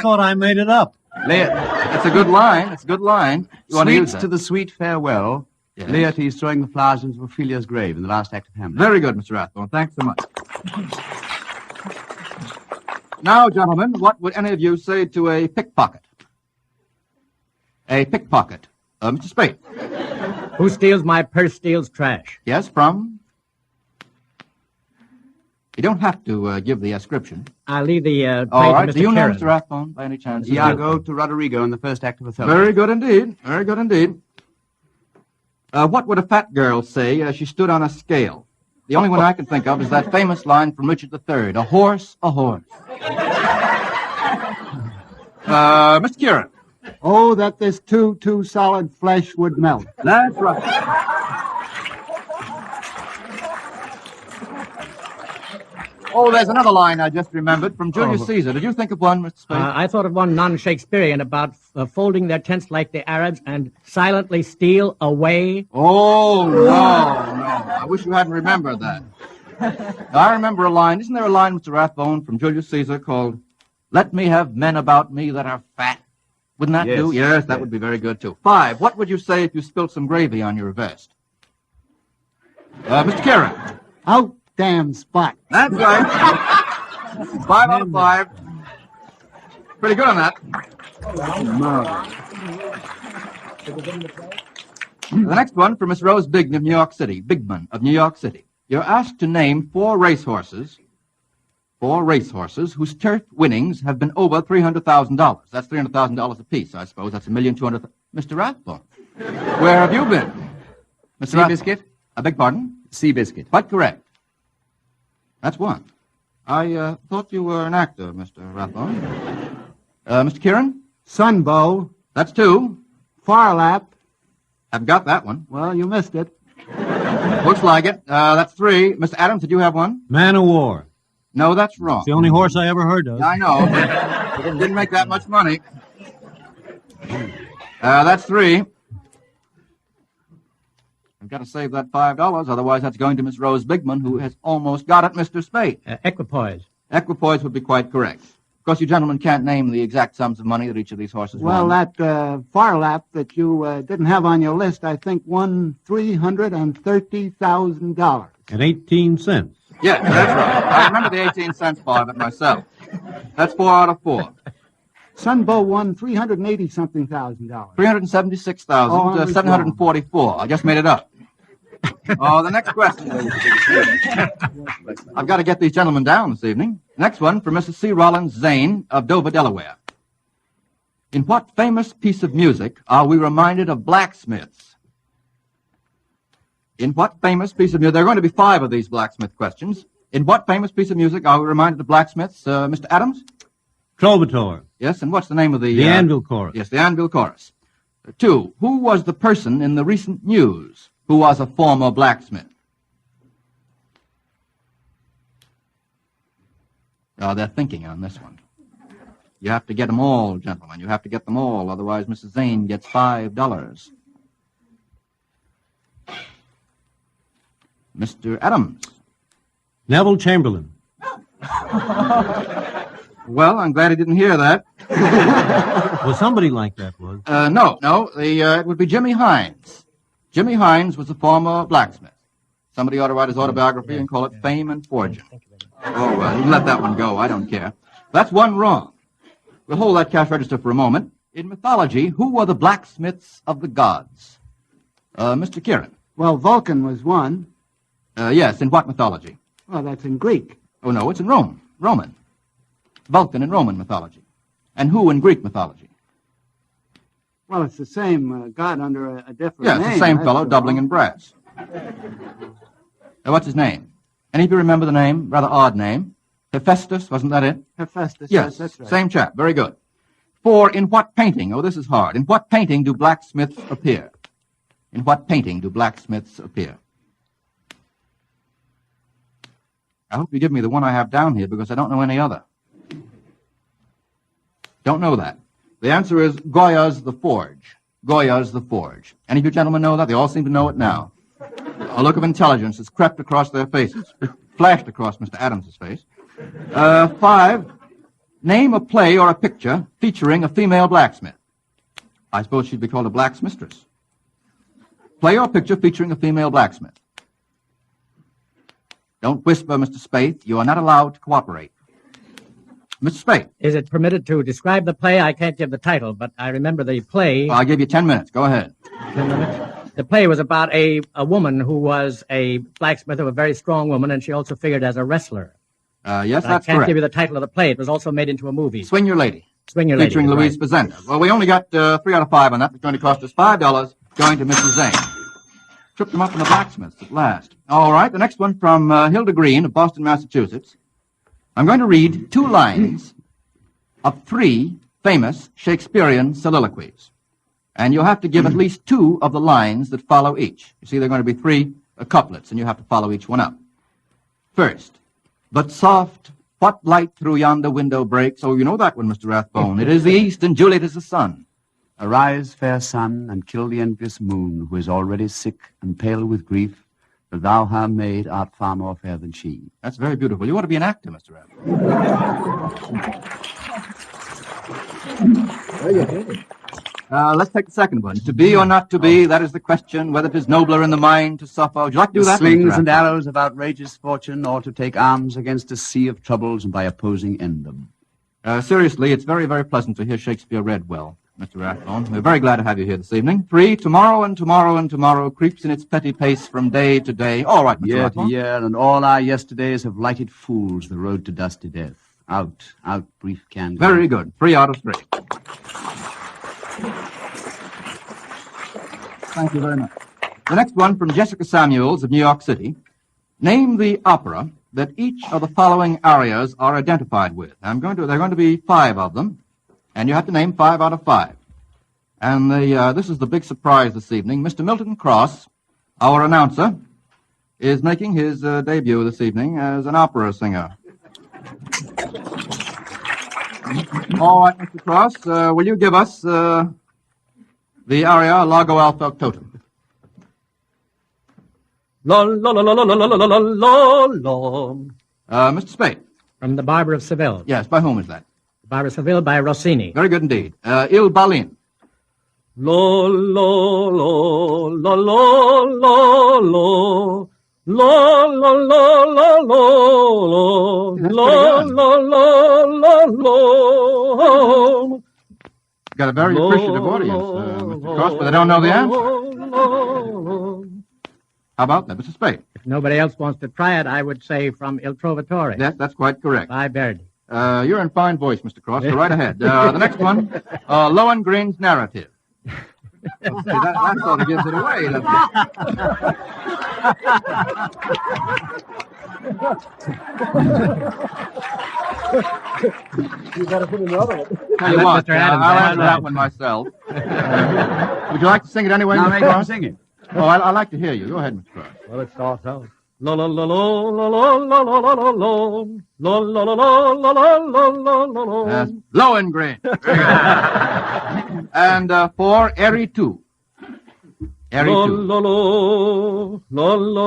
thought I made it up. It's a good line. It's a good line. You want to use Sweets that? to the sweet farewell. Yes. Laertes throwing the flowers into Ophelia's grave in the last act of Hamlet. Very good, Mr. Rathbone. Thanks so much. Now, gentlemen, what would any of you say to a pickpocket? A pickpocket. Mr. Spade. Who steals my purse steals trash. Yes, from? You don't have to give the ascription. I'll leave the All right. to Mr. Do you know Kieran. Mr. Rathbone, by any chance? Iago to Roderigo in the first act of Othello. Very good indeed. Very good indeed. What would a fat girl say as she stood on a scale? The only one I can think of is that famous line from Richard III, a horse, a horse. Mr. Kieran. Oh, that this too solid flesh would melt. That's right. Oh, there's another line I just remembered from Julius Caesar. Did you think of one, Mr. Spade? I thought of one non-Shakespearean about folding their tents like the Arabs and silently steal away. Oh, no. I wish you hadn't remembered that. I remember a line. Isn't there a line, Mr. Rathbone, from Julius Caesar called, "Let me have men about me that are fat"? Wouldn't that do? Yes, that would be very good, too. 5, what would you say if you spilled some gravy on your vest? Mr. Kieran. Out damn spot. That's right. 5 out of 5. Pretty good on that. The next one from Miss Rose Bigman of New York City. Bigman of New York City. You're asked to name 4 racehorses whose turf winnings have been over $300,000. That's $300,000 apiece, I suppose. That's $1,200,000. Mr. Rathbone, where have you been? Mr. Seabiscuit? I beg pardon? Seabiscuit. Quite correct. That's 1. I thought you were an actor, Mr. Rathbone. Mr. Kieran? Sunbow. That's 2. Farlap. I've got that one. Well, you missed it. Looks like it. That's 3. Mr. Adams, did you have one? Man of War. No, that's wrong. It's the only horse I ever heard of. I know, but it didn't make that much money. That's 3. I've got to save that $5, otherwise that's going to Miss Rose Bigman, who has almost got it, Mr. Spade. Equipoise. Equipoise would be quite correct. Of course, you gentlemen can't name the exact sums of money that each of these horses won. Well, that Farlap that you didn't have on your list, I think, won $330,000. At 18 cents. Yes, that's right. I remember the 18 cents part of it myself. That's 4 out of 4. Sunbow won $380-something thousand. $376,744. I just made it up. The next question. I've got to get these gentlemen down this evening. Next one from Mrs. C. Rollins Zane of Dover, Delaware. In what famous piece of music are we reminded of blacksmiths? In what famous piece of music? There are going to be 5 of these blacksmith questions. In what famous piece of music are we reminded of blacksmiths, Mr. Adams? Troubadour. Yes, and what's the name of the... The Anvil Chorus. Yes, the Anvil Chorus. 2, who was the person in the recent news who was a former blacksmith? Oh, they're thinking on this one. You have to get them all, gentlemen. You have to get them all, otherwise Mrs. Zane gets $5. Mr. Adams. Neville Chamberlain. Well, I'm glad he didn't hear that. Well, somebody like that was. No. It would be Jimmy Hines. Jimmy Hines was a former blacksmith. Somebody ought to write his autobiography and call it Fame and Fortune. Oh, well, you can let that one go. I don't care. That's one wrong. We'll hold that cash register for a moment. In mythology, who were the blacksmiths of the gods? Mr. Kieran. Well, Vulcan was one. Yes, in what mythology? Well, that's in Greek. Oh, no, it's in Roman. Vulcan in Roman mythology. And who in Greek mythology? Well, it's the same god under a different name. Yes, the same fellow, doubling in brass. What's his name? Any of you remember the name? Rather odd name. Hephaestus, wasn't that it? Hephaestus, yes, that's right. Same chap. Very good. 4, in what painting? Oh, this is hard. In what painting do blacksmiths appear? In what painting do blacksmiths appear? I hope you give me the one I have down here because I don't know any other. Don't know that. The answer is Goya's The Forge. Goya's The Forge. Any of you gentlemen know that? They all seem to know it now. A look of intelligence has crept across their faces. Flashed across Mr. Adams's face. 5, name a play or a picture featuring a female blacksmith. I suppose she'd be called a blacksmistress. Play or picture featuring a female blacksmith. Don't whisper, Mr. Spate. You are not allowed to cooperate. Mr. Spate. Is it permitted to describe the play? I can't give the title, but I remember the play. I'll give you 10 minutes. Go ahead. 10 minutes? The play was about a woman who was a blacksmith, a very strong woman, and she also figured as a wrestler. Yes, but that's I can't correct. give you the title of the play. It was also made into a movie. Swing Your Lady. Swing Your Lady. Featuring Louise right. Fazenda. Well, we only got 3 out of 5 on that. It's going to cost us $5 going to Mrs. Zane. Tripped them up in the blacksmiths at last. All right, the next one from Hilda Green of Boston, Massachusetts. I'm going to read 2 lines of 3 famous Shakespearean soliloquies. And you'll have to give at least 2 of the lines that follow each. You see, there are going to be 3 couplets, and you have to follow each one up. First, but soft, what light through yonder window breaks? Oh, you know that one, Mr. Rathbone. It is the east, and Juliet is the sun. Arise, fair sun, and kill the envious moon, who is already sick and pale with grief, for thou, her maid, art far more fair than she. That's very beautiful. You ought to be an actor, Mr. Rathbone. Let's take the second one. To be or not to be, that is the question, whether it is nobler in the mind to suffer. Would you like to do that? Slings and arrows of outrageous fortune, or to take arms against a sea of troubles and by opposing end them. Seriously, it's very, very pleasant to hear Shakespeare read well, Mr. Rathbone. We're very glad to have you here this evening. 3, tomorrow and tomorrow and tomorrow creeps in its petty pace from day to day. All right, Mr. Year Rathbone. to year, and all our yesterdays have lighted fools the road to dusty death. Out, brief candle. Very good. 3 out of 3. Thank you very much. The next one from Jessica Samuels of New York City. Name the opera that each of the following arias are identified with. There are going to be 5 of them, and you have to name 5 out of 5. And this is the big surprise this evening. Mr. Milton Cross, our announcer, is making his debut this evening as an opera singer. All right, Mr. Cross, will you give us the aria Largo al Factotum? La la la la la la la la la la la. Mr. Spade. From The Barber of Seville. Yes, by whom is that? The Barber of Seville by Rossini. Very good indeed. Il Balin. La la la la la la la. La la la la la la la la la. Got a very appreciative audience, Mr. Cross, but they don't know the answer. How about that, Mr. Spade? If nobody else wants to try it, I would say from Il Trovatore. Yes, that's quite correct. By Verdi. You're in fine voice, Mr. Cross, so right ahead. The next one, Lohengrin's Narrative. Well, see, that sort of gives it away, doesn't it? You better put another one. Tell you what, I'll answer that one myself. Would you like to sing it anyway, No, Mr. make him Cross? sing it. Oh, I like to hear you. Go ahead, Mr. Cross. Well, it starts out. La la la la la la la la la la la la la la la la la la. That's Lohengrin. And for Airy 2. Airy 2. La la la la la la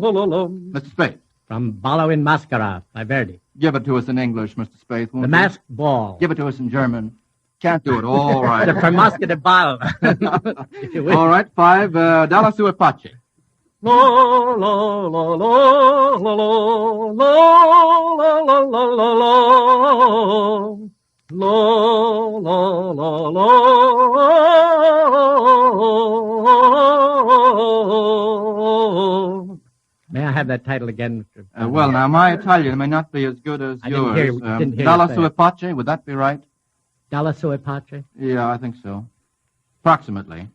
la la. Mr. Spade. From Ballo in Mascara by Verdi. Give it to us in English, Mr. Spade. The Masked Ball. Give it to us in German. Can't do it. All right. The Permasca de Ball. All right. 5. Dalla sua pace. La la la la la la la la la la la. La la la la. May I have that title again, Mr. Well, now, my Italian may not be as good as I yours. didn't hear Dalla you say sua it. pace, would that be right? Dalla sua pace? Yeah, I think so. Approximately.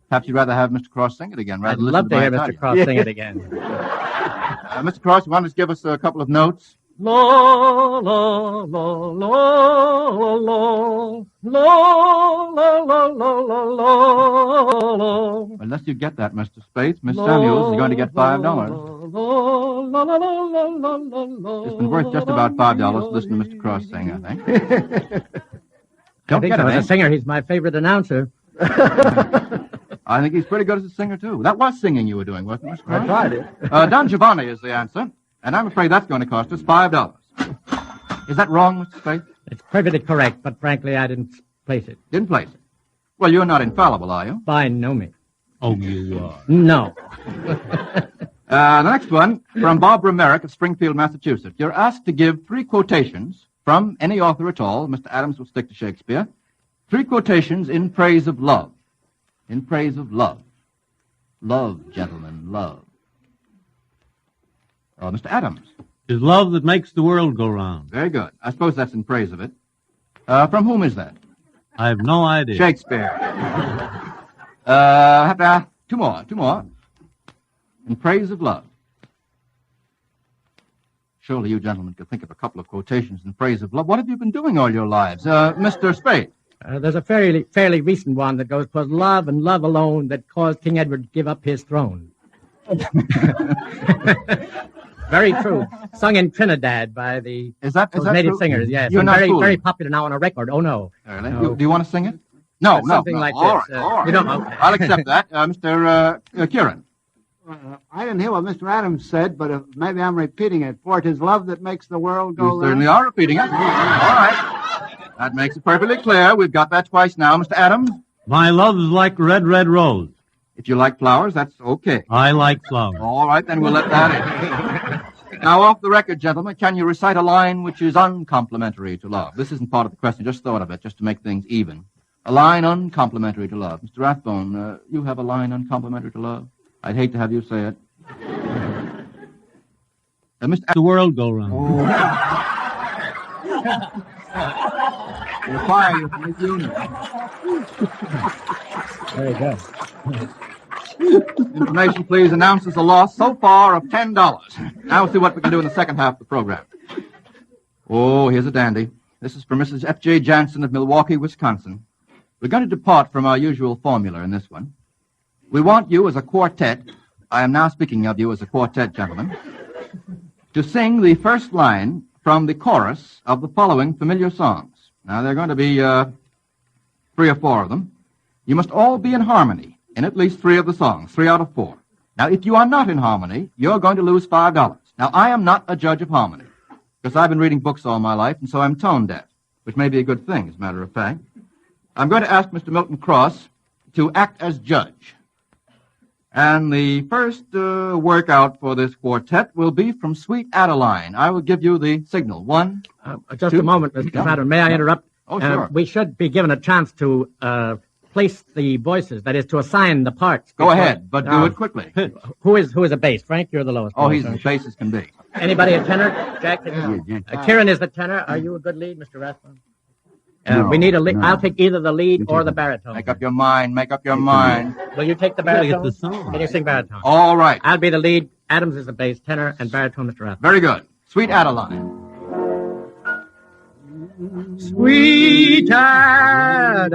Perhaps you'd rather have Mr. Cross sing it again. I'd love to hear Mr. Cross sing it again. Mr. Cross, you want to just give us a couple of notes? La la la la la la la la la la. Unless you get that, Mr. Spade, Miss Samuels is going to get $5. It's been worth just about $5 to listen to Mr. Cross sing, I think. I think get as it, a singer, he's my favorite announcer. I think he's pretty good as a singer, too. That was singing you were doing, wasn't it, Mr. Cross? I tried it. Don Giovanni is the answer, and I'm afraid that's going to cost us $5. Is that wrong, Mr. Spade? It's perfectly correct, but frankly, I didn't place it. Didn't place it. Well, you're not infallible, are you? By no means. Oh, you are. No. The next one, from Barbara Merrick of Springfield, Massachusetts. You're asked to give 3 quotations from any author at all. Mr. Adams will stick to Shakespeare. 3 quotations in praise of love. In praise of love. Love, gentlemen, love. Oh, Mr. Adams. It's love that makes the world go round. Very good. I suppose that's in praise of it. From whom is that? I have no idea. Shakespeare. Two more. In praise of love. Surely you gentlemen could think of a couple of quotations in praise of love. What have you been doing all your lives? Mr. Spade. There's a fairly recent one that goes, "'Twas love and love alone that caused King Edward to give up his throne." Very true. Sung in Trinidad by those native true? singers. Yes, You're and not very fooling. very popular now on a record. Oh no. No. Do you want to sing it? No, Something like all this. Right, all right. You don't know. I'll accept that. Mr. Kieran. I didn't hear what Mr. Adams said, but maybe I'm repeating it. For it is love that makes the world go You round. certainly are repeating it. All right. That makes it perfectly clear. We've got that twice now. Mr. Adams? My love is like a red, red rose. If you like flowers, that's okay. I like flowers. All right, then we'll let that in. Now, off the record, gentlemen, can you recite a line which is uncomplimentary to love? This isn't part of the question. Just thought of it, just to make things even. A line uncomplimentary to love. Mr. Rathbone, you have a line uncomplimentary to love? I'd hate to have you say it. The world go round. We'll fire you from this unit. Very good. Information, please. Announces a loss so far of $10. Now we'll see what we can do in the second half of the program. Oh, here's a dandy. This is for Mrs. F.J. Jansen of Milwaukee, Wisconsin. We're going to depart from our usual formula in this one. We want you as a quartet, I am now speaking of you as a quartet, gentlemen, to sing the first line from the chorus of the following familiar songs. Now, there are going to be 3 or 4 of them. You must all be in harmony in at least 3 of the songs, 3 out of 4. Now, if you are not in harmony, you're going to lose $5. Now, I am not a judge of harmony, because I've been reading books all my life, and so I'm tone deaf, which may be a good thing, as a matter of fact. I'm going to ask Mr. Milton Cross to act as judge. And the first workout for this quartet will be from Sweet Adeline. I will give you the signal. 1, Just 2. a moment, Mr. Madden. May I interrupt? Oh, sure. We should be given a chance to place the voices, that is, to assign the parts. Go ahead, but do it quickly. Who is a bass? Frank, you're the lowest. Oh, voice, he's as aren't you? bass as can be. Anybody a tenor? Jack? Kieran is the tenor. Are you a good lead, Mr. Rathbone? We need a lead. I'll take either the lead or the baritone. Make up your mind. Make up your mind. Will you take the baritone? Can you sing baritone? All right. I'll be the lead. Adams is the bass tenor, and baritone, Mr. Rathbone. Very good. Sweet Adeline. Sweet Adeline.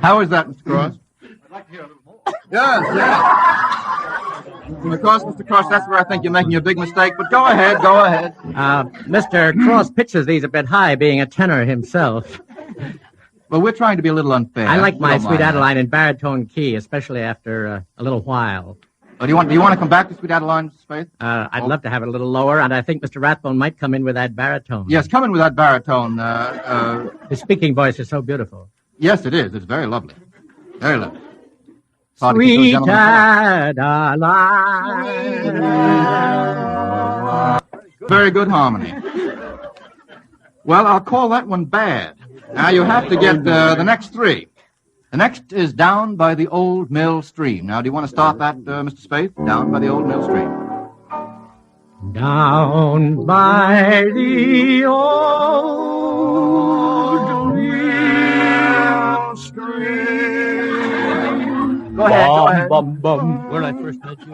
How is that, Mr. Cross? I'd like to hear a little more. Yes. Of course, Mr. Cross, that's where I think you're making a big mistake, but go ahead. Mr. Cross pitches these a bit high, being a tenor himself. Well, we're trying to be a little unfair. I like my Sweet Adeline in baritone key, especially after a little while. Oh, do you want to come back to Sweet Adeline, Mr. Spade? I'd love to have it a little lower, and I think Mr. Rathbone might come in with that baritone. Yes, come in with that baritone. His speaking voice is so beautiful. Yes, it is. It's very lovely. Very lovely. Sweet Adeline. Very good harmony. Well, I'll call that one bad. Now you have to get the next three. The next is Down by the Old Mill Stream. Now, do you want to start that, Mr. Spade? Down by the Old Mill Stream. Down by the old mill stream. Go ahead. Bum, bum. Where did I first met you?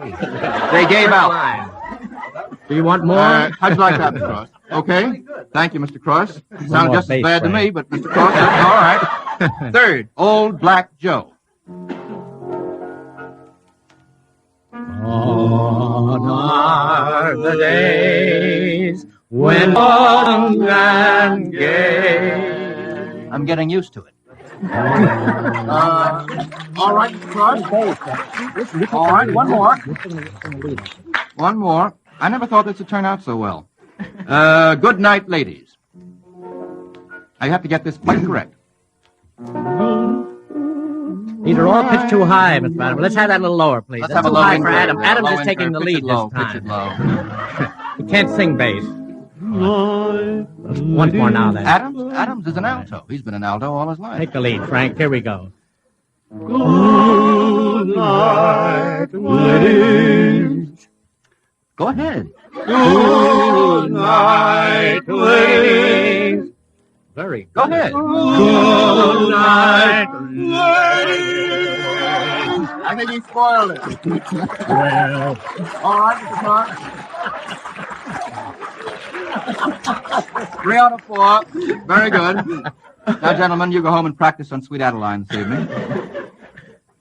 They gave out. Do you want more? How'd you like that, Mr. Cross? Okay. Thank you, Mr. Cross. Sounded just as bad to me, but Mr. Cross, that's all right. Third, Old Black Joe. Gone are the days when young and gay. I'm getting used to it. All right, Mr. Cross. All right, one more. One more. I never thought this would turn out so well. Good night, ladies. I have to get this quite correct. These are all pitched too high, Mr. Adam. Let's have that a little lower, please. Let's That's have too a high low for intro. Adam. Yeah, Adam's low just taking intro. the Pitch lead it low, this time. pitch it low. He can't sing bass. Once more now, then. Adams is an alto. He's been an alto all his life. Take the lead, Frank. Here we go. Good night, ladies. Go ahead. Good night, ladies. Very good. Go ahead. Good night, ladies. I think he spoiled it. Well. All right, Mr. Clark. 3 out of 4. Very good. Now, gentlemen, you go home and practice on Sweet Adeline this evening.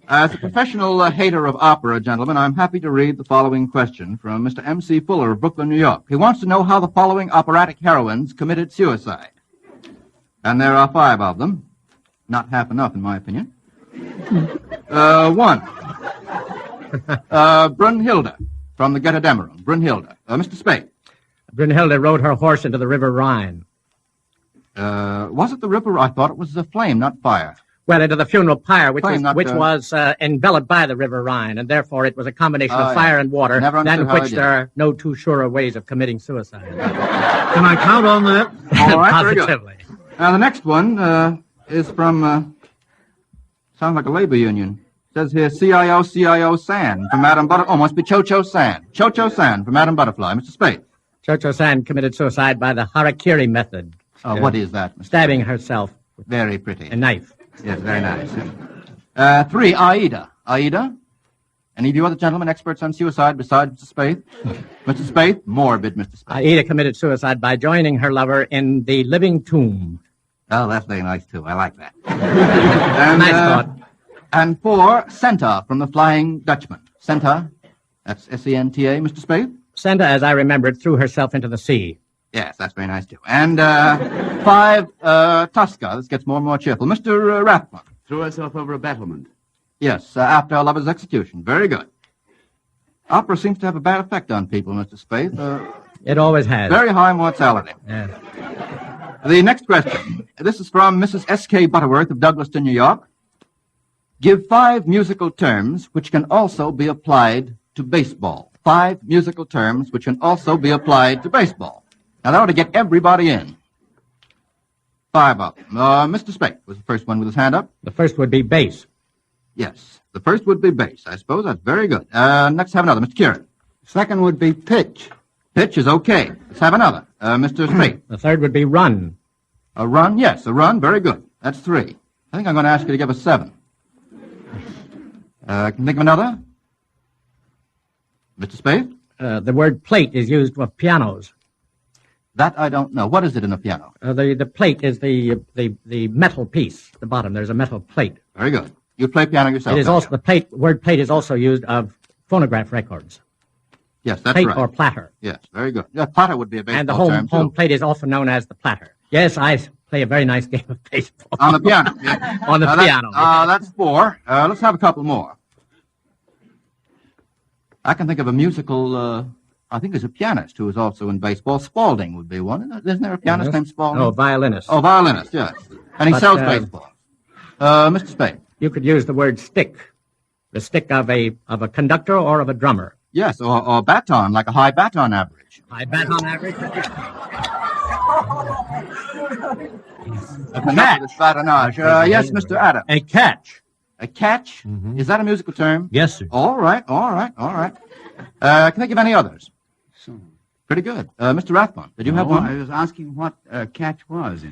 As a professional hater of opera, gentlemen, I'm happy to read the following question from Mr. M.C. Fuller of Brooklyn, New York. He wants to know how the following operatic heroines committed suicide. And there are 5 of them. Not half enough, in my opinion. 1. Brunhilde from the Götterdämmerung. Brunhilde. Mr. Spade. Brunhilde rode her horse into the River Rhine. Was it the river? I thought it was a flame, not fire. Well, into the funeral pyre, which Flame, was enveloped by the River Rhine, and therefore it was a combination of fire and water, Never than understood how which they there are no too sure ways of committing suicide. Can I count on that? All right, very good. Positively. Now, the next one is from, sounds like a labor union. It says here, CIO San from Madame Butterfly. Oh, must be Cho-Cho San. Cho-Cho San from Madame Butterfly. Mr. Spade. Cho-Cho San committed suicide by the harakiri method. What is that, Mr. Stabbing herself. Very pretty. A knife. Yes, very nice. 3, Aida. Aida? Any of you other gentlemen experts on suicide besides Mr. Spade? Mr. Spade? Morbid, Mr. Spade. Aida committed suicide by joining her lover in the living tomb. Oh, that's very nice, too. I like that. And, Nice thought. And 4, Senta from the Flying Dutchman. Senta, that's S-E-N-T-A, Mr. Spade? Senta, as I remember it, threw herself into the sea. Yes, that's very nice, too. And 5, Tosca. This gets more and more cheerful. Mr. Rathbone. Threw herself over a battlement. Yes, after her lover's execution. Very good. Opera seems to have a bad effect on people, Mr. Spade. It always has. Very high mortality. Yeah. The next question. This is from Mrs. S.K. Butterworth of Douglaston, New York. Give 5 musical terms which can also be applied to baseball. 5 musical terms which can also be applied to baseball. Now, that ought to get everybody in. 5 of them. Mr. Spade was the first one with his hand up. The first would be bass. Yes, the first would be bass. I suppose that's very good. Next, have another. Mr. Kieran. Second would be pitch. Pitch is okay. Let's have another. Mr. Spade. The third would be run. A run? Yes, a run. Very good. That's 3. I think I'm going to ask you to give us 7. Can you think of another? Mr. Spade? The word plate is used with pianos. That I don't know. What is it in a piano? The plate is the metal piece. The bottom, there's a metal plate. Very good. You play piano yourself? It is also, the word plate is also used of phonograph records. Yes, that's plate right. Or platter. Yes, very good. Yeah, platter would be a baseball And the term, home too. plate is also known as the platter. Yes, I play a very nice game of baseball. On the piano. On the piano. That's 4. Let's have a couple more. I can think of a musical, I think there's a pianist who is also in baseball. Spalding would be one. Isn't there a pianist named Spalding? No, violinist. Oh, violinist, yes. And he sells baseball. Mr. Spade. You could use the word stick. The stick of a conductor or of a drummer. Yes, or baton, like a high baton average. High baton average? Enough of this badinage. Yes, Mr. Adams. A catch. A catch? Is that a musical term? Yes, sir. All right. Can I think of any others? Pretty good. Mr. Rathbone, did you have one? I was asking what catch was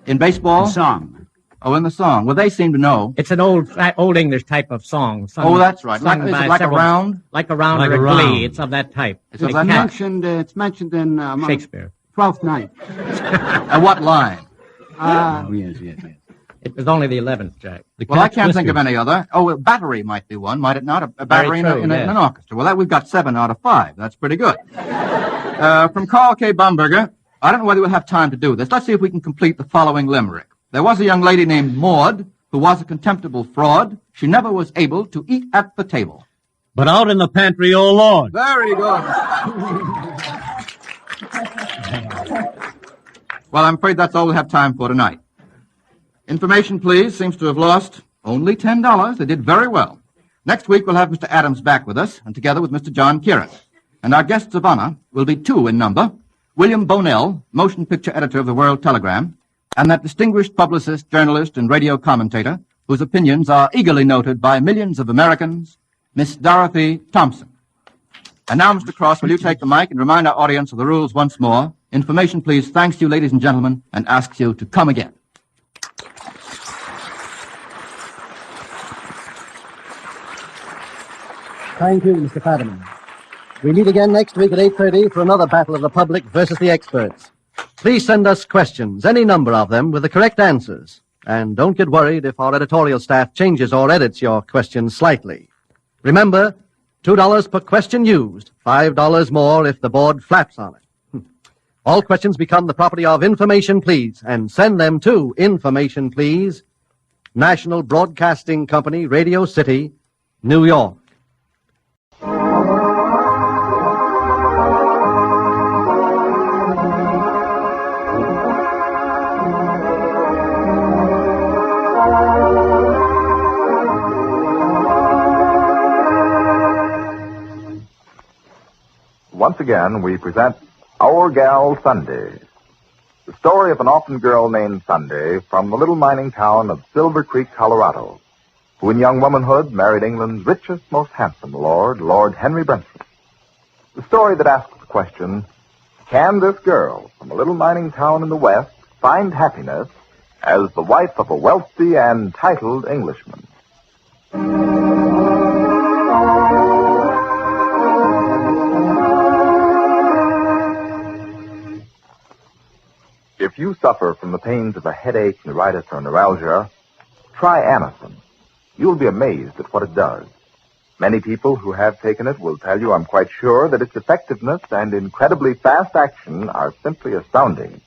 in baseball? The song. Oh, in the song. Well, they seem to know. It's an old English type of song. Oh, that's right. Is it like a round? Like a round Like or a a round. glee. It's of that type. It's mentioned in Shakespeare. Twelfth Night. What line? Yes. It was only the 11th, Jack. Well, I can't think of any other. Oh, a battery might be one, might it not? A battery Very true, in yes. an orchestra. Well, we've got 7 out of 5. That's pretty good. From Carl K. Bumberger, I don't know whether we'll have time to do this. Let's see if we can complete the following limerick. There was a young lady named Maud who was a contemptible fraud. She never was able to eat at the table. But out in the pantry, oh Lord. Very good. Well, I'm afraid that's all we have time for tonight. Information, please, seems to have lost only $10. They did very well. Next week, we'll have Mr. Adams back with us, and together with Mr. John Kieran. And our guests of honor will be 2 in number, William Bonell, motion picture editor of the World Telegram, and that distinguished publicist, journalist, and radio commentator, whose opinions are eagerly noted by millions of Americans, Miss Dorothy Thompson. And now, Mr. Cross, will you take the mic and remind our audience of the rules once more? Information, please, thanks you, ladies and gentlemen, and asks you to come again. Thank you, Mr. Fadiman. We meet again next week at 8:30 for another battle of the public versus the experts. Please send us questions, any number of them, with the correct answers. And don't get worried if our editorial staff changes or edits your questions slightly. Remember, $2 per question used, $5 more if the board flaps on it. All questions become the property of Information Please, and send them to Information Please, National Broadcasting Company, Radio City, New York. Once again, we present Our Gal Sunday, the story of an orphan girl named Sunday from the little mining town of Silver Creek, Colorado, who in young womanhood married England's richest, most handsome lord, Lord Henry Brentford. The story that asks the question, can this girl from a little mining town in the West find happiness as the wife of a wealthy and titled Englishman? If you suffer from the pains of a headache, neuritis, or neuralgia, try Anacin. You'll be amazed at what it does. Many people who have taken it will tell you, I'm quite sure, that its effectiveness and incredibly fast action are simply astounding.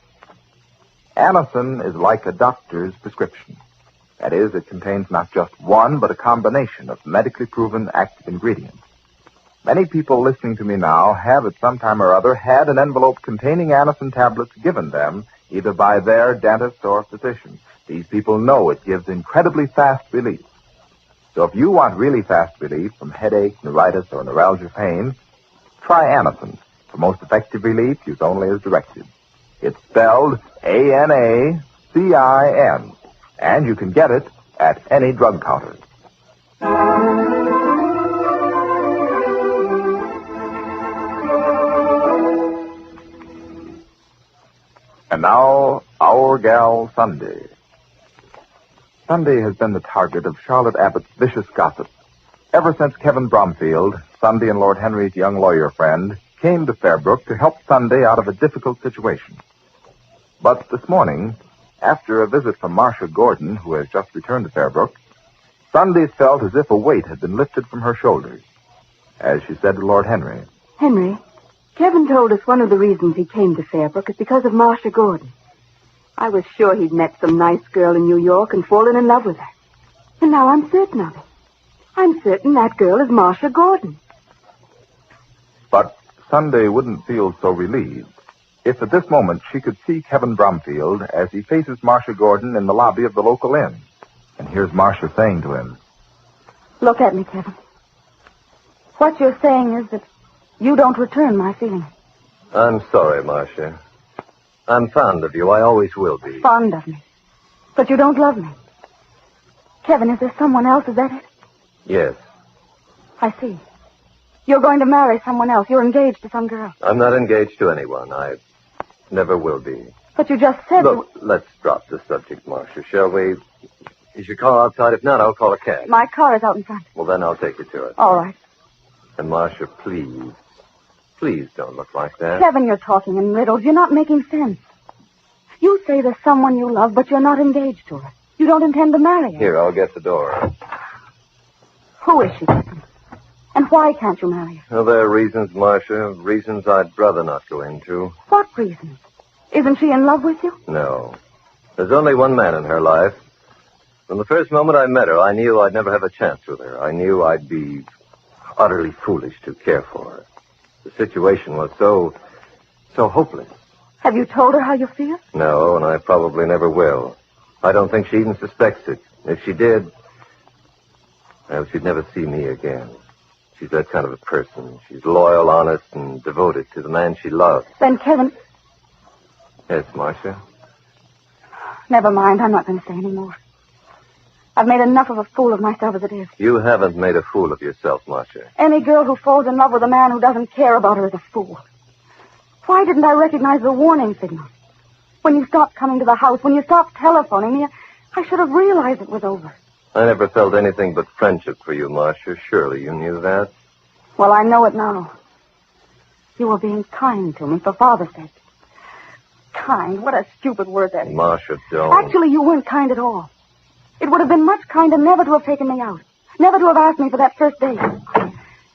Anacin is like a doctor's prescription. That is, it contains not just one, but a combination of medically proven active ingredients. Many people listening to me now have at some time or other had an envelope containing Anacin tablets given them either by their dentist or physician. These people know it gives incredibly fast relief. So if you want really fast relief from headache, neuritis, or neuralgia pain, try Anacin. For most effective relief, use only as directed. It's spelled Anacin, and you can get it at any drug counter. And now, our gal Sunday. Sunday has been the target of Charlotte Abbott's vicious gossip. Ever since Kevin Bromfield, Sunday and Lord Henry's young lawyer friend, came to Fairbrook to help Sunday out of a difficult situation. But this morning, after a visit from Marcia Gordon, who has just returned to Fairbrook, Sunday felt as if a weight had been lifted from her shoulders. As she said to Lord Henry, Henry, Kevin told us one of the reasons he came to Fairbrook is because of Marcia Gordon. I was sure he'd met some nice girl in New York and fallen in love with her. And now I'm certain of it. I'm certain that girl is Marcia Gordon. but Sunday wouldn't feel so relieved if at this moment she could see Kevin Bromfield as he faces Marcia Gordon in the lobby of the local inn. And here's Marcia saying to him, Look at me, Kevin. What you're saying is that you don't return my feeling. I'm sorry, Marcia. I'm fond of you. I always will be. Fond of me. But you don't love me. Kevin, is there someone else? Is that it? Yes. I see. You're going to marry someone else. You're engaged to some girl. I'm not engaged to anyone. I never will be. But you just said... Look, let's drop the subject, Marcia, shall we? Is your car outside? If not, I'll call a cab. My car is out in front. Well, then I'll take you to it. All right. And, Marcia, please, please don't look like that. Kevin, you're talking in riddles. You're not making sense. You say there's someone you love, but you're not engaged to her. You don't intend to marry her. Here, I'll get the door. Who is she, Kevin? And why can't you marry her? Well, there are reasons, Marcia, reasons I'd rather not go into. What reasons? Isn't she in love with you? No. There's only one man in her life. From the first moment I met her, I knew I'd never have a chance with her. I knew I'd be utterly foolish to care for her. The situation was so hopeless. Have you told her how you feel? No, and I probably never will. I don't think she even suspects it. If she did, well, she'd never see me again. She's that kind of a person. She's loyal, honest, and devoted to the man she loves. Then, Kevin... Yes, Marcia? Never mind. I'm not going to say any more. I've made enough of a fool of myself as it is. You haven't made a fool of yourself, Marcia. Any girl who falls in love with a man who doesn't care about her is a fool. Why didn't I recognize the warning signal? When you stopped coming to the house, when you stopped telephoning me, I should have realized it was over. I never felt anything but friendship for you, Marcia. Surely you knew that. Well, I know it now. You were being kind to me for Father's sake. Kind? What a stupid word that is. Marcia, don't. Actually, you weren't kind at all. It would have been much kinder never to have taken me out. Never to have asked me for that first date.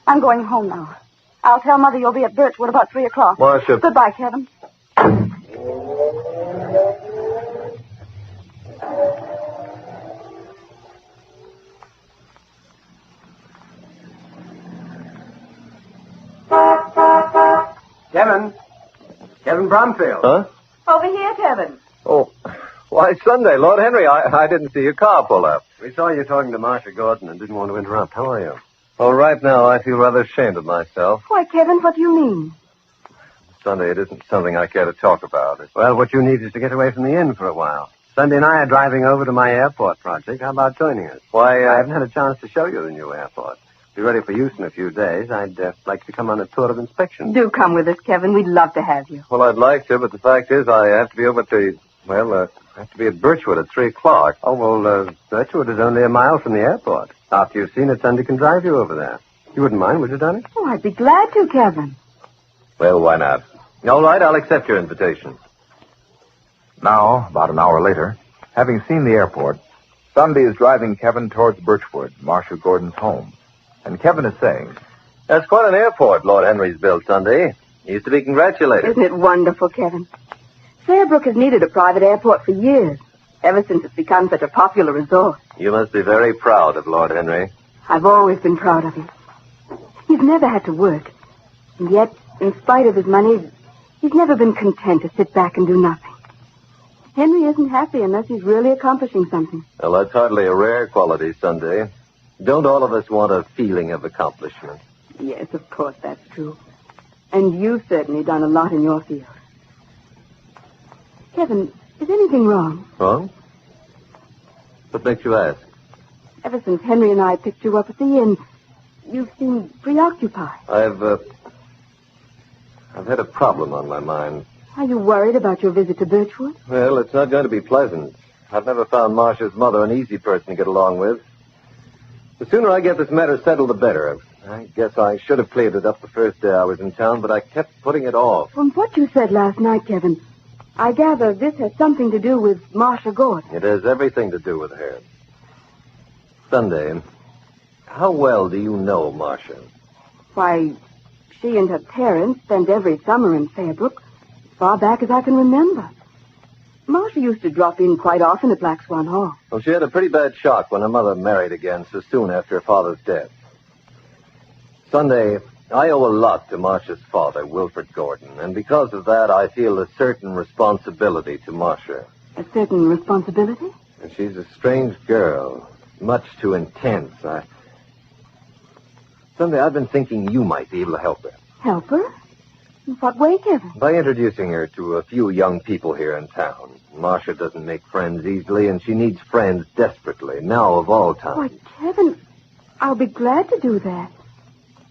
I'm going home now. I'll tell Mother you'll be at Birchwood about 3 o'clock. Marcia. Goodbye, Kevin. Kevin. Kevin Bromfield. Huh? Over here, Kevin. Oh, why, Sunday, Lord Henry, I didn't see your car pull up. We saw you talking to Marcia Gordon and didn't want to interrupt. How are you? Oh, right now, I feel rather ashamed of myself. Why, Kevin, what do you mean? Sunday, it isn't something I care to talk about. Well, what you need is to get away from the inn for a while. Sunday and I are driving over to my airport project. How about joining us? Why, I haven't had a chance to show you the new airport. Be ready for use in a few days. I'd like to come on a tour of inspection. Do come with us, Kevin. We'd love to have you. Well, I'd like to, but the fact is I have to be over to, I have to be at Birchwood at 3 o'clock. Oh, well, Birchwood is only a mile from the airport. After you've seen it, Sunday can drive you over there. You wouldn't mind, would you, Donnie? Oh, I'd be glad to, Kevin. Well, why not? All right, I'll accept your invitation. Now, about an hour later, having seen the airport, Sunday is driving Kevin towards Birchwood, Marcia Gordon's home. And Kevin is saying, That's quite an airport Lord Henry's built, Sunday. He's to be congratulated. Isn't it wonderful, Kevin? Fairbrook has needed a private airport for years, ever since it's become such a popular resort. You must be very proud of Lord Henry. I've always been proud of him. He's never had to work. And yet, in spite of his money, he's never been content to sit back and do nothing. Henry isn't happy unless he's really accomplishing something. Well, that's hardly a rare quality, Sunday. Don't all of us want a feeling of accomplishment? Yes, of course, that's true. And you've certainly done a lot in your field. Kevin, is anything wrong? Wrong? What makes you ask? Ever since Henry and I picked you up at the inn, you've seemed preoccupied. I've had a problem on my mind. Are you worried about your visit to Birchwood? Well, it's not going to be pleasant. I've never found Marcia's mother an easy person to get along with. The sooner I get this matter settled, the better. I guess I should have cleared it up the first day I was in town, but I kept putting it off. From what you said last night, Kevin, I gather this has something to do with Marcia Gordon. It has everything to do with her. Sunday, how well do you know Marcia? Why, she and her parents spent every summer in Fairbrook, as far back as I can remember. Marcia used to drop in quite often at Black Swan Hall. Well, she had a pretty bad shock when her mother married again so soon after her father's death. Sunday, I owe a lot to Marcia's father, Wilfred Gordon, and because of that, I feel a certain responsibility to Marcia. A certain responsibility? And she's a strange girl, much too intense. Sunday, I've been thinking you might be able to help her. Help her? In what way, Kevin? By introducing her to a few young people here in town. Marcia doesn't make friends easily, and she needs friends desperately, now of all time. Why, Kevin, I'll be glad to do that.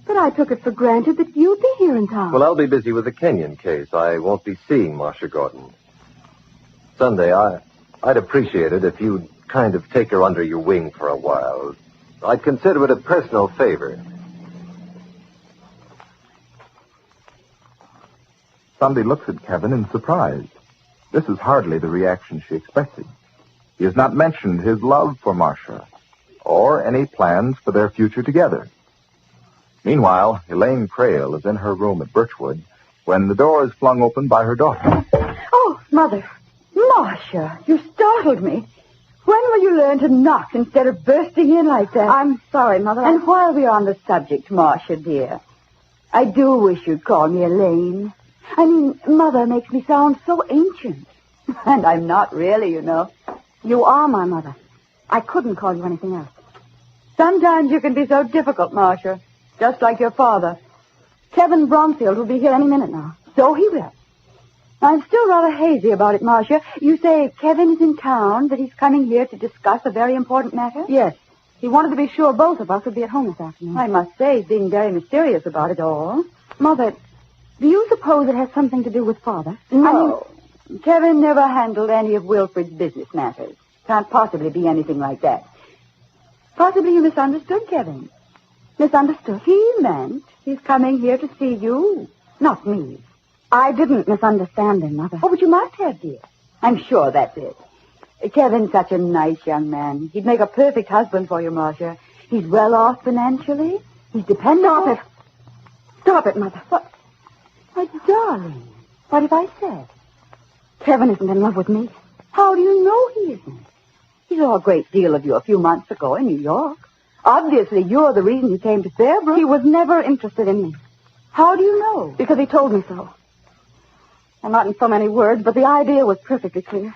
But I took it for granted that you'd be here in town. Well, I'll be busy with the Kenyon case. I won't be seeing Marcia Gordon. Sunday, I'd appreciate it if you'd kind of take her under your wing for a while. I'd consider it a personal favor. Sunday looks at Kevin in surprise. This is hardly the reaction she expected. He has not mentioned his love for Marcia or any plans for their future together. Meanwhile, Elaine Crail is in her room at Birchwood when the door is flung open by her daughter. Oh, Mother. Marcia, you startled me. When will you learn to knock instead of bursting in like that? I'm sorry, Mother. And while we're on the subject, Marcia, dear, I do wish you'd call me Elaine. I mean, Mother makes me sound so ancient. And I'm not really, you know. You are my mother. I couldn't call you anything else. Sometimes you can be so difficult, Marcia. Just like your father. Kevin Bromfield will be here any minute now. So he will. I'm still rather hazy about it, Marcia. You say Kevin is in town, that he's coming here to discuss a very important matter? Yes. He wanted to be sure both of us would be at home this afternoon. I must say he's being very mysterious about it all. Mother, do you suppose it has something to do with Father? No. Kevin never handled any of Wilfred's business matters. Can't possibly be anything like that. Possibly you misunderstood Kevin. Misunderstood? He meant he's coming here to see you, not me. I didn't misunderstand him, Mother. Oh, but you must have, dear. I'm sure that's it. Kevin's such a nice young man. He'd make a perfect husband for you, Marcia. He's well off financially. He's dependable. Stop it. Stop it, Mother. What? My darling, what have I said? Kevin isn't in love with me. How do you know he isn't? He saw a great deal of you a few months ago in New York. Obviously, you're the reason he came to Fairbrook. He was never interested in me. How do you know? Because he told me so. And not in so many words, but the idea was perfectly clear.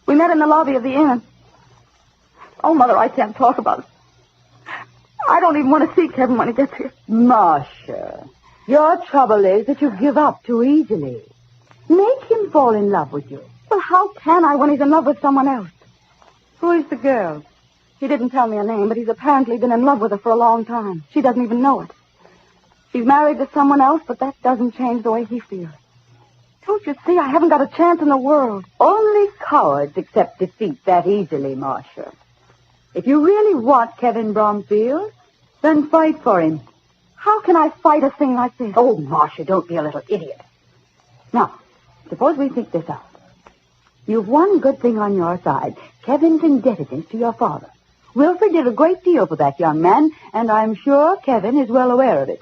We met in the lobby of the inn. Oh, Mother, I can't talk about it. I don't even want to see Kevin when he gets here. Marcia, your trouble is that you give up too easily. Make him fall in love with you. Well, how can I when he's in love with someone else? Who is the girl? He didn't tell me her name, but he's apparently been in love with her for a long time. She doesn't even know it. She's married to someone else, but that doesn't change the way he feels. Don't you see? I haven't got a chance in the world. Only cowards accept defeat that easily, Marcia. If you really want Kevin Bromfield, then fight for him. How can I fight a thing like this? Oh, Marcia, don't be a little idiot. Now, suppose we think this out. You've one good thing on your side, Kevin's indebtedness to your father. Wilfred did a great deal for that young man, and I'm sure Kevin is well aware of it.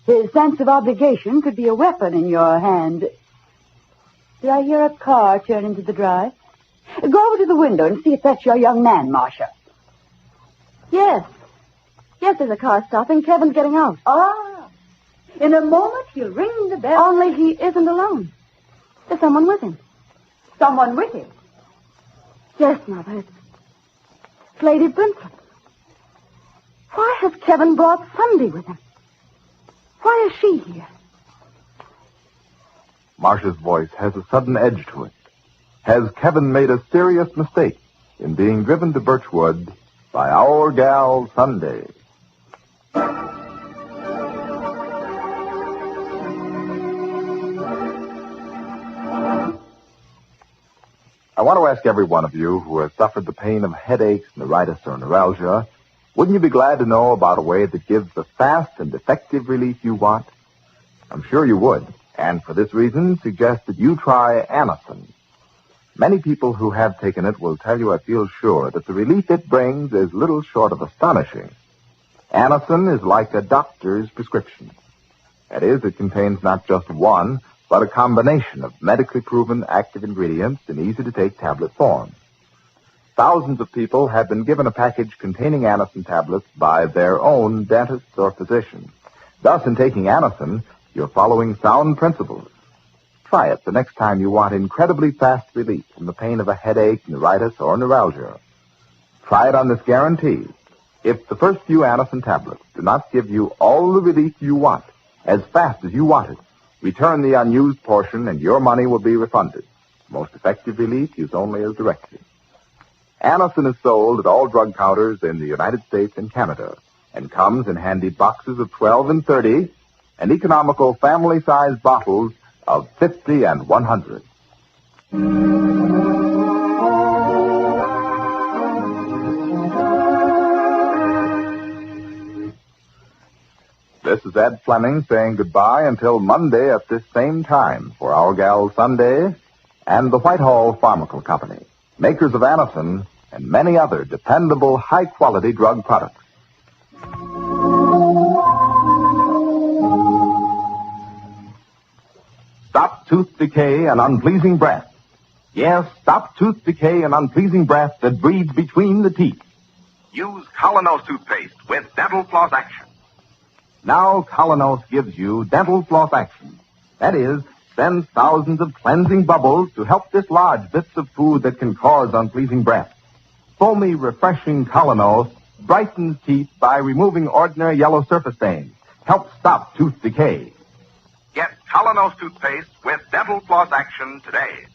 His sense of obligation could be a weapon in your hand. Did I hear a car turn into the drive? Go over to the window and see if that's your young man, Marcia. Yes. Yes, there's a car stopping. Kevin's getting out. Ah. In a moment, he'll ring the bell. Only he isn't alone. There's someone with him. Someone with him? Yes, Mother. It's Lady Brinton. Why has Kevin brought Sunday with him? Why is she here? Marcia's voice has a sudden edge to it. Has Kevin made a serious mistake in being driven to Birchwood by our gal Sunday? I want to ask every one of you who has suffered the pain of headaches, neuritis, or neuralgia, wouldn't you be glad to know about a way that gives the fast and effective relief you want? I'm sure you would, and for this reason, suggest that you try Anacin. Many people who have taken it will tell you, I feel sure, that the relief it brings is little short of astonishing. Anacin is like a doctor's prescription. That is, it contains not just one, but a combination of medically proven active ingredients in easy-to-take tablet form. Thousands of people have been given a package containing Anacin tablets by their own dentists or physicians. Thus, in taking Anacin, you're following sound principles. Try it the next time you want incredibly fast relief from the pain of a headache, neuritis, or neuralgia. Try it on this guarantee. If the first few Anacin tablets do not give you all the relief you want, as fast as you want it, return the unused portion and your money will be refunded. Most effective relief used only as directed. Anacin is sold at all drug counters in the United States and Canada and comes in handy boxes of 12 and 30 and economical family-sized bottles of 50 and 100. This is Ed Fleming saying goodbye until Monday at this same time for Our Gal Sunday and the Whitehall Pharmaceutical Company, makers of Anacin and many other dependable, high-quality drug products. Stop tooth decay and unpleasing breath. Yes, stop tooth decay and unpleasing breath that breathes between the teeth. Use Colonos toothpaste with dental floss action. Now Colonos gives you dental floss action. That is, sends thousands of cleansing bubbles to help dislodge bits of food that can cause unpleasing breath. Foamy, refreshing Colonos brightens teeth by removing ordinary yellow surface stains. Helps stop tooth decay. Get Colonos toothpaste with dental floss action today.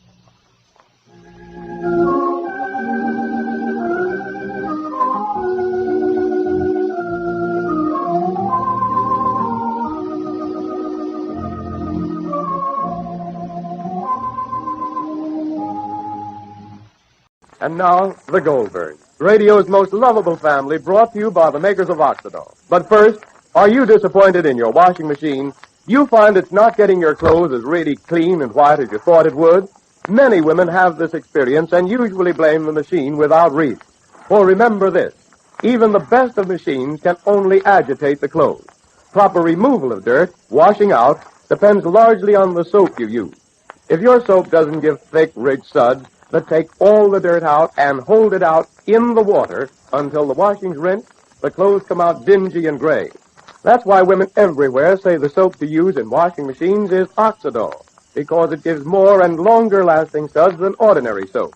And now, the Goldbergs, radio's most lovable family, brought to you by the makers of Oxidol. But first, are you disappointed in your washing machine? You find it's not getting your clothes as really clean and white as you thought it would? Many women have this experience and usually blame the machine without reason. For remember this, even the best of machines can only agitate the clothes. Proper removal of dirt, washing out, depends largely on the soap you use. If your soap doesn't give thick, rich suds, then take all the dirt out and hold it out in the water until the washing's rinsed, the clothes come out dingy and gray. That's why women everywhere say the soap to use in washing machines is Oxidol, because it gives more and longer-lasting suds than ordinary soap.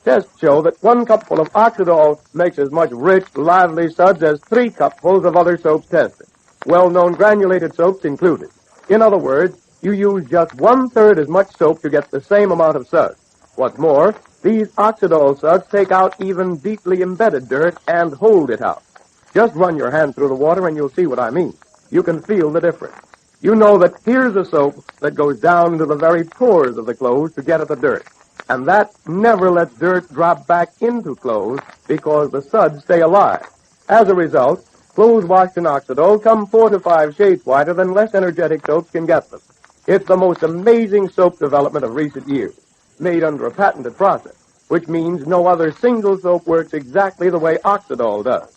Tests show that 1 cupful of Oxidol makes as much rich, lively suds as 3 cupfuls of other soaps tested, well-known granulated soaps included. In other words, you use just 1/3 as much soap to get the same amount of suds. What's more, these Oxidol suds take out even deeply embedded dirt and hold it out. Just run your hand through the water and you'll see what I mean. You can feel the difference. You know that here's a soap that goes down into the very pores of the clothes to get at the dirt. And that never lets dirt drop back into clothes because the suds stay alive. As a result, clothes washed in Oxidol come 4 to 5 shades whiter than less energetic soaps can get them. It's the most amazing soap development of recent years, made under a patented process, which means no other single soap works exactly the way Oxidol does.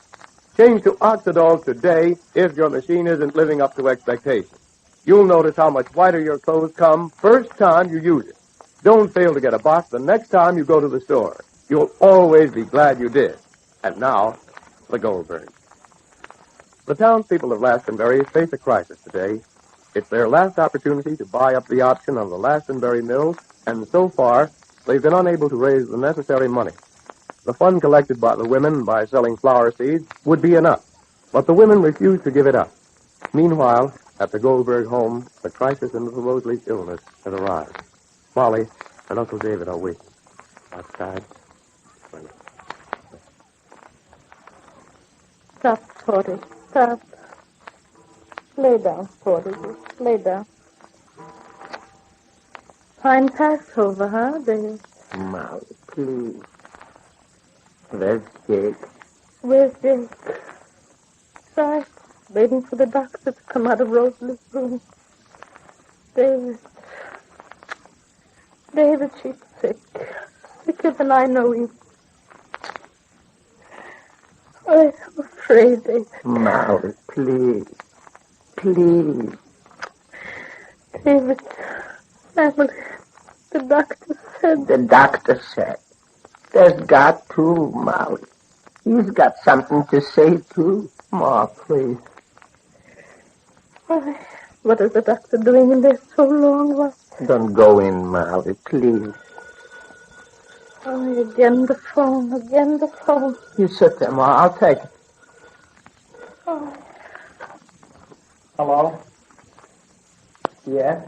Change to Oxidol today if your machine isn't living up to expectations. You'll notice how much whiter your clothes come first time you use it. Don't fail to get a box the next time you go to the store. You'll always be glad you did. And now, the Goldbergs. The townspeople of Lastonbury face a crisis today. It's their last opportunity to buy up the option of the Lastonbury Mills, and so far, they've been unable to raise the necessary money. The fund collected by the women by selling flower seeds would be enough, but the women refuse to give it up. Meanwhile, at the Goldberg home, the crisis in little Rosalie's illness has arrived. Molly and Uncle David are waiting outside. Stop, Porter. Stop. Lay down, Porter. Lay down. Fine Passover, huh, dear? Molly, please. Where's Jake? Where's Jake? Sorry, waiting for the doctor to come out of Rosalie's room. David, she's sick. Sicker than I know you. I'm afraid, David. Molly, please. Please. David, Emily, the doctor said... The doctor said. There's got to, Molly. He's got something to say, too. Ma, please. Why, what is the doctor doing in there so long? What? Don't go in, Molly, please. Oh, again the phone. You sit there, Ma. I'll take it. Oh. Hello? Yes?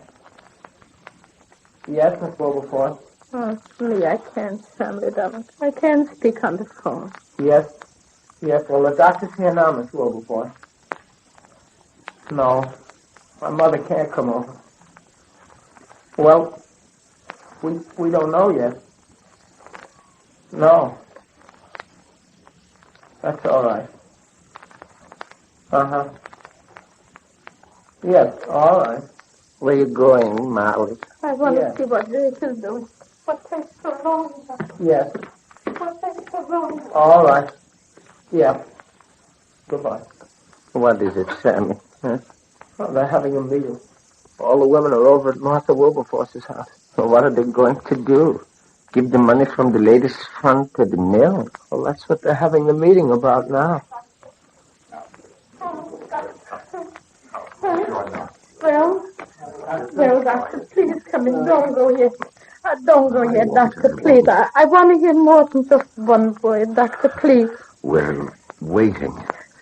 Yes, Miss Wilberforce? Oh, it's me. I can't, Family darling. I can't speak on the phone. Yes? Yes, well, the doctor's here now, Miss Wilberforce. No, my mother can't come over. Well, we don't know yet. No. That's all right. Uh-huh. Yes, all right. Where you going, Molly? I want to see what Jake is doing. What takes so long? Yes. What takes so long? All right. Yeah. Goodbye. What is it, Sammy? Huh? Oh, they're having a meal. All the women are over at Martha Wilberforce's house. So what are they going to do? Give the money from the ladies' fund to the mill? Well, that's what they're having a meeting about now. Well, Doctor, please come in. Don't go yet. Don't go yet, Doctor, please. I want to hear more than just one word, Doctor, please. We're waiting.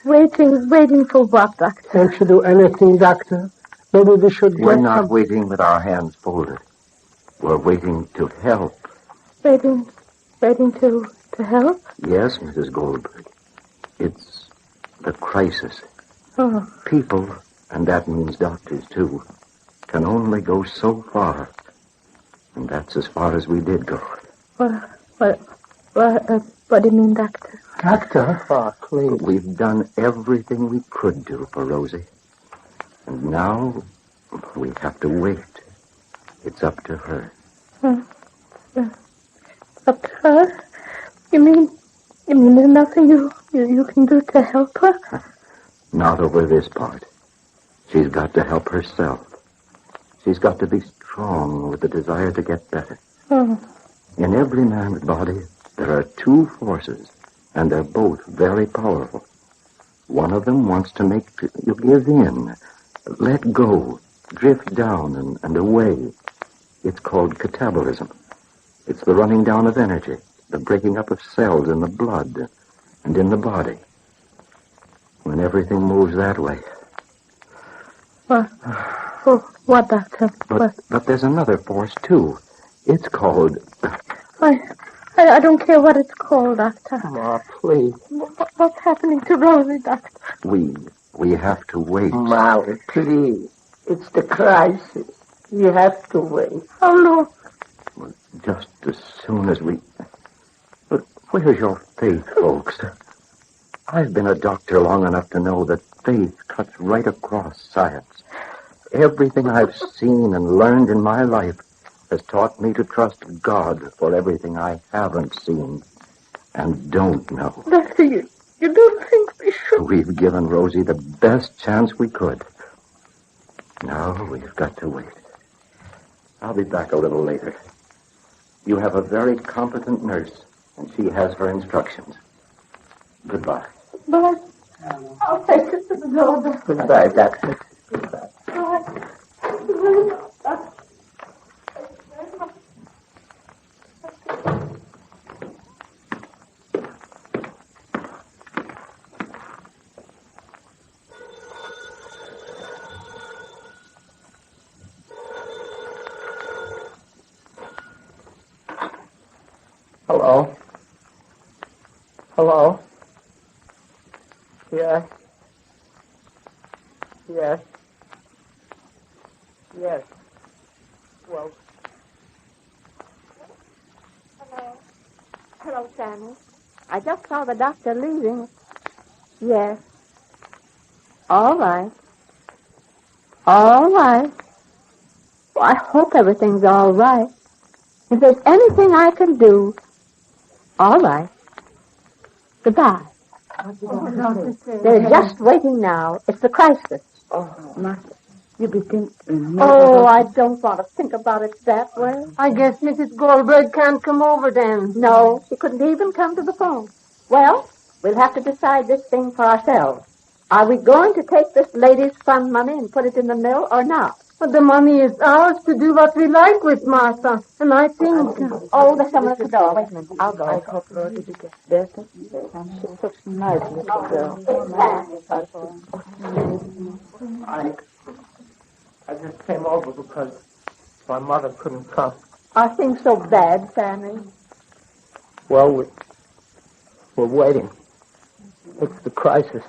Waiting for what, Doctor? Can't you do anything, Doctor? Maybe we should We're not waiting with our hands folded. We're waiting to help. Waiting to help? Yes, Mrs. Goldberg. It's the crisis. Oh. People, and that means doctors too, can only go so far. And that's as far as we did go. What do you mean, Doctor? Doctor? Oh, please. We've done everything we could do for Rosie. And now we have to wait. It's up to her. Up to her? You mean there's nothing you can do to help her? Not over this part. She's got to help herself. She's got to be strong with the desire to get better. Oh. In every man's body, there are two forces, and they're both very powerful. One of them wants to make you give in, let go, drift down and away. It's called catabolism. It's the running down of energy, the breaking up of cells in the blood and in the body. When everything moves that way. What, Doctor? But there's another force, too. It's called... I don't care what it's called, Doctor. Ma, please. What's happening to Rosie, Doctor? We have to wait. Molly, please. It's the crisis. You have to wait. How long? Well, just as soon as we... But where's your faith, folks? I've been a doctor long enough to know that faith cuts right across science. Everything I've seen and learned in my life has taught me to trust God for everything I haven't seen and don't know. Doctor, you don't think we should... We've given Rosie the best chance we could. Now we've got to wait. I'll be back a little later. You have a very competent nurse, and she has her instructions. Goodbye. Bye. I'll take it to the door. Goodbye, Doctor. Goodbye. Bye. Hello? Hello? Yes? Yes? Yes. Well... Hello, Sammy. I just saw the doctor leaving. Yes. All right. All right. Well, I hope everything's all right. If there's anything I can do, all right. Goodbye. They're just waiting now. It's the crisis. Oh, Martha, you be thinking. Oh, I don't want to think about it that way. I guess Mrs. Goldberg can't come over then. No, she couldn't even come to the phone. Well, we'll have to decide this thing for ourselves. Are we going to take this lady's fund money and put it in the mill or not? But the money is ours to do what we like with, Martha. And I think... Oh, there's someone at the door. Wait a minute. I'll go. I hope Rosie will get this. She's such a nice little girl. I just came over because my mother couldn't come. Are things so bad, Sammy? Well, we're waiting. It's the crisis.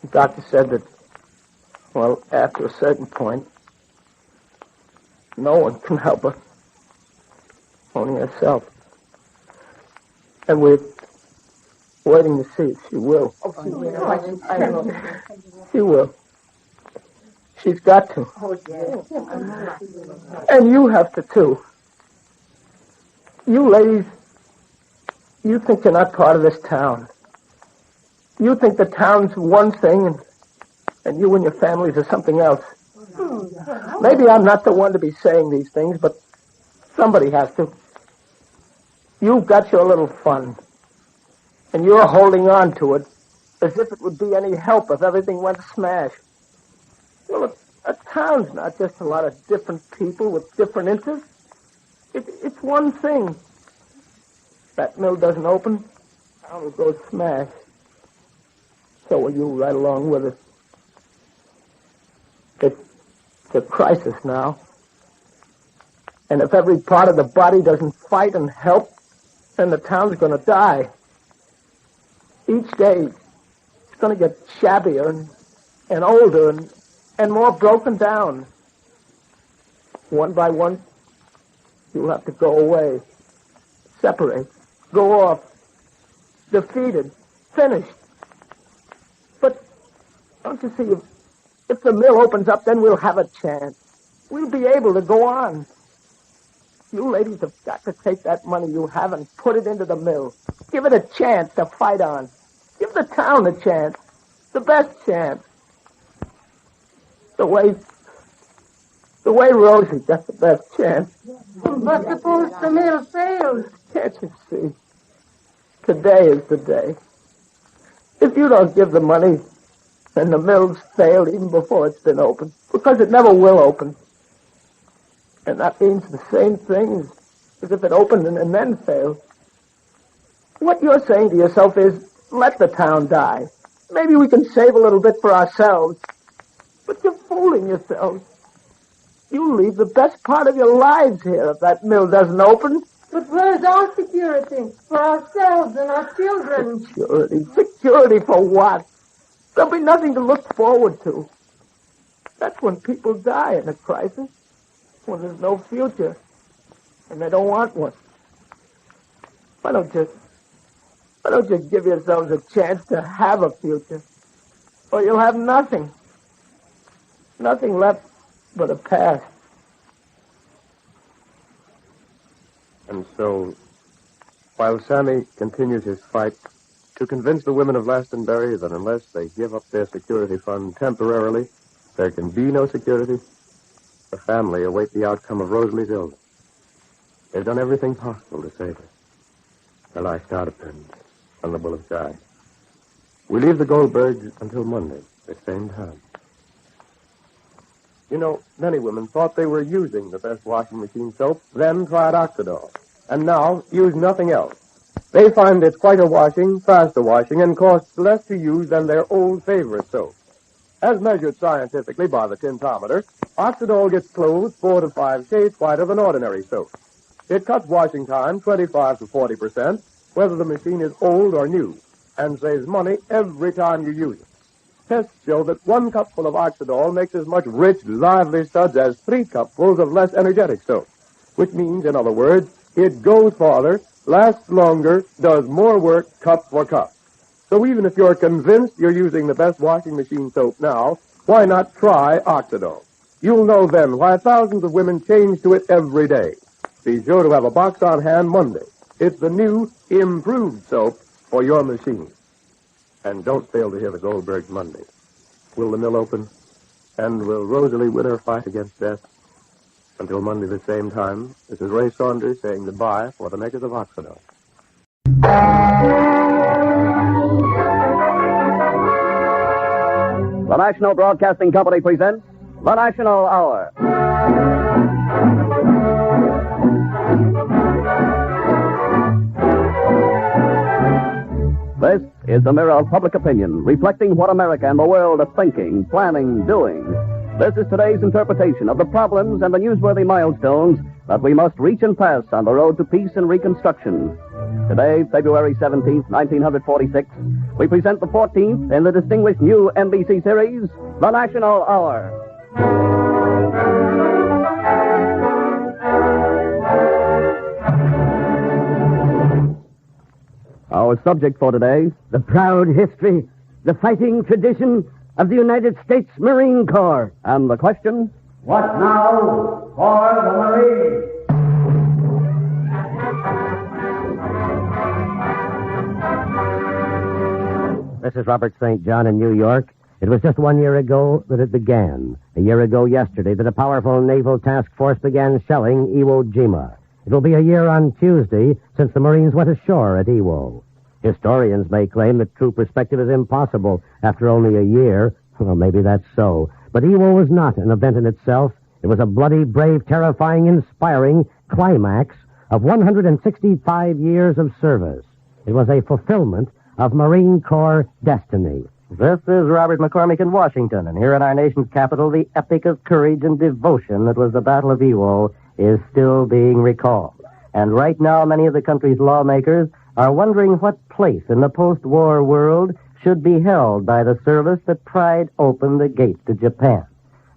The doctor said that, well, after a certain point, no one can help her. Only herself. And we're waiting to see if she will. Oh, she will. She will. She's got to. Oh, yes. And you have to, too. You ladies, you think you're not part of this town. You think the town's one thing and you and your families are something else. Maybe I'm not the one to be saying these things, but somebody has to. You've got your little fun, and you're holding on to it as if it would be any help if everything went smash. Well, a town's not just a lot of different people with different interests. It's one thing. That mill doesn't open, town will go smash. So will you right along with it. It's a crisis now. And if every part of the body doesn't fight and help, then the town's going to die. Each day, it's going to get shabbier and older and more broken down. One by one, you'll have to go away, separate, go off, defeated, finished. But don't you see, if the mill opens up, then we'll have a chance. We'll be able to go on. You ladies have got to take that money you have and put it into the mill. Give it a chance to fight on. Give the town a chance. The best chance. The way Rosie got the best chance. But suppose the mill fails? Can't you see? Today is the day. If you don't give the money, then the mill's failed even before it's been opened, because it never will open. And that means the same thing as if it opened and then failed. What you're saying to yourself is, let the town die. Maybe we can save a little bit for ourselves. But you're fooling yourselves. You leave the best part of your lives here if that mill doesn't open. But where's our security? For ourselves and our children. Security? Security for what? There'll be nothing to look forward to. That's when people die in a crisis. When there's no future. And they don't want one. Why don't you give yourselves a chance to have a future? Or you'll have nothing. Nothing left but a past. And so, while Sammy continues his fight to convince the women of Glastonbury that unless they give up their security fund temporarily, there can be no security, the family await the outcome of Rosalie's illness. They've done everything possible to save her. Her life now depends on the will of God. We leave the Goldbergs until Monday, the same time. You know, many women thought they were using the best washing machine soap, then tried Oxidol, and now use nothing else. They find it's quieter washing, faster washing, and costs less to use than their old favorite soap. As measured scientifically by the tintometer, Oxidol gets clothes 4 to 5 shades whiter than ordinary soap. It cuts washing time 25 to 40%, whether the machine is old or new, and saves money every time you use it. Tests show that 1 cupful of Oxidol makes as much rich, lively suds as 3 cupfuls of less energetic soap, which means, in other words, it goes farther, lasts longer, does more work cup for cup. So even if you're convinced you're using the best washing machine soap now, why not try Oxidol? You'll know then why thousands of women change to it every day. Be sure to have a box on hand Monday. It's the new, improved soap for your machine. And don't fail to hear the Goldbergs Monday. Will the mill open? And will Rosalie Winter fight against death? Until Monday the same time, this is Ray Saunders saying goodbye for the makers of Oxidol. The National Broadcasting Company presents The National Hour. This is the mirror of public opinion, reflecting what America and the world are thinking, planning, doing. This is today's interpretation of the problems and the newsworthy milestones that we must reach and pass on the road to peace and reconstruction. Today, February 17th, 1946, we present the 14th in the distinguished new NBC series, The National Hour. Our subject for today, the proud history, the fighting tradition of the United States Marine Corps. And the question, what now for the Marines? This is Robert St. John in New York. It was just 1 year ago that it began. A year ago yesterday that a powerful naval task force began shelling Iwo Jima. It will be a year on Tuesday since the Marines went ashore at Iwo. Historians may claim that true perspective is impossible after only a year. Well, maybe that's so. But Iwo was not an event in itself. It was a bloody, brave, terrifying, inspiring climax of 165 years of service. It was a fulfillment of Marine Corps destiny. This is Robert McCormick in Washington, and here in our nation's capital, the epic of courage and devotion that was the Battle of Iwo is still being recalled. And right now, many of the country's lawmakers are wondering what place in the post-war world should be held by the service that pried open the gates to Japan.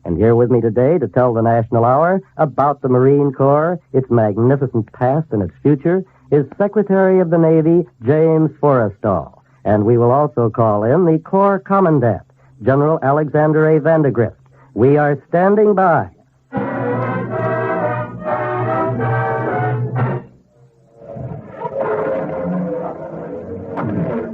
And here with me today to tell the National Hour about the Marine Corps, its magnificent past and its future, is Secretary of the Navy, James Forrestal. And we will also call in the Corps Commandant, General Alexander A. Vandegrift. We are standing by.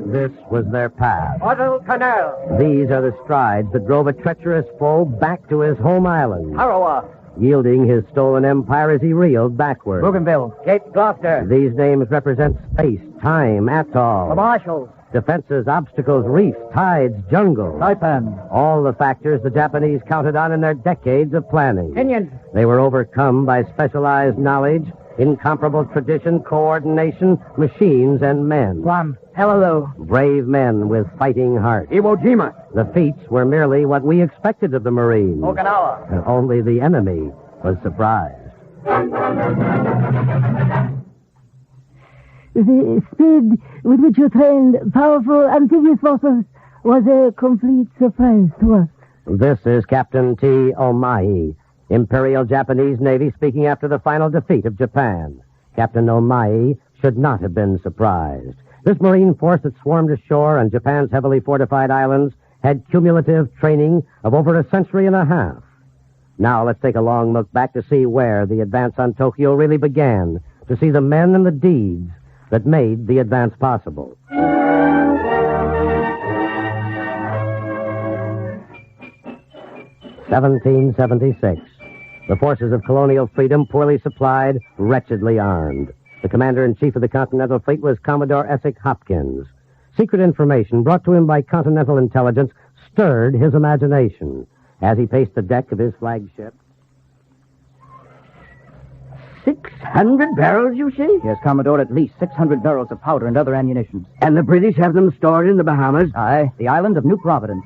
This was their path. Guadalcanal, These are the strides that drove a treacherous foe back to his home island, Tarawa, yielding his stolen empire as he reeled backward. Bougainville, Cape Gloucester, These names represent space, time, atoll, the Marshalls, defenses, obstacles, reefs, tides, jungle. Saipan, All the factors the Japanese counted on in their decades of planning. Tinian, They were overcome by specialized knowledge, incomparable tradition, coordination, machines, and men. Guam, Hello, Brave men with fighting hearts. Iwo Jima, The feats were merely what we expected of the Marines. Okinawa. And only the enemy was surprised. The speed with which you trained powerful amphibious forces was a complete surprise to us. This is Captain T. Omae, Imperial Japanese Navy, speaking after the final defeat of Japan. Captain Omae should not have been surprised. This Marine force that swarmed ashore on Japan's heavily fortified islands had cumulative training of over a century and a half. Now let's take a long look back to see where the advance on Tokyo really began, to see the men and the deeds that made the advance possible. 1776. The forces of colonial freedom, poorly supplied, wretchedly armed. The commander-in-chief of the Continental Fleet was Commodore Essex Hopkins. Secret information brought to him by Continental Intelligence stirred his imagination as he paced the deck of his flagship. 600 barrels, you say? Yes, Commodore, at least 600 barrels of powder and other ammunition. And the British have them stored in the Bahamas? Aye, the island of New Providence.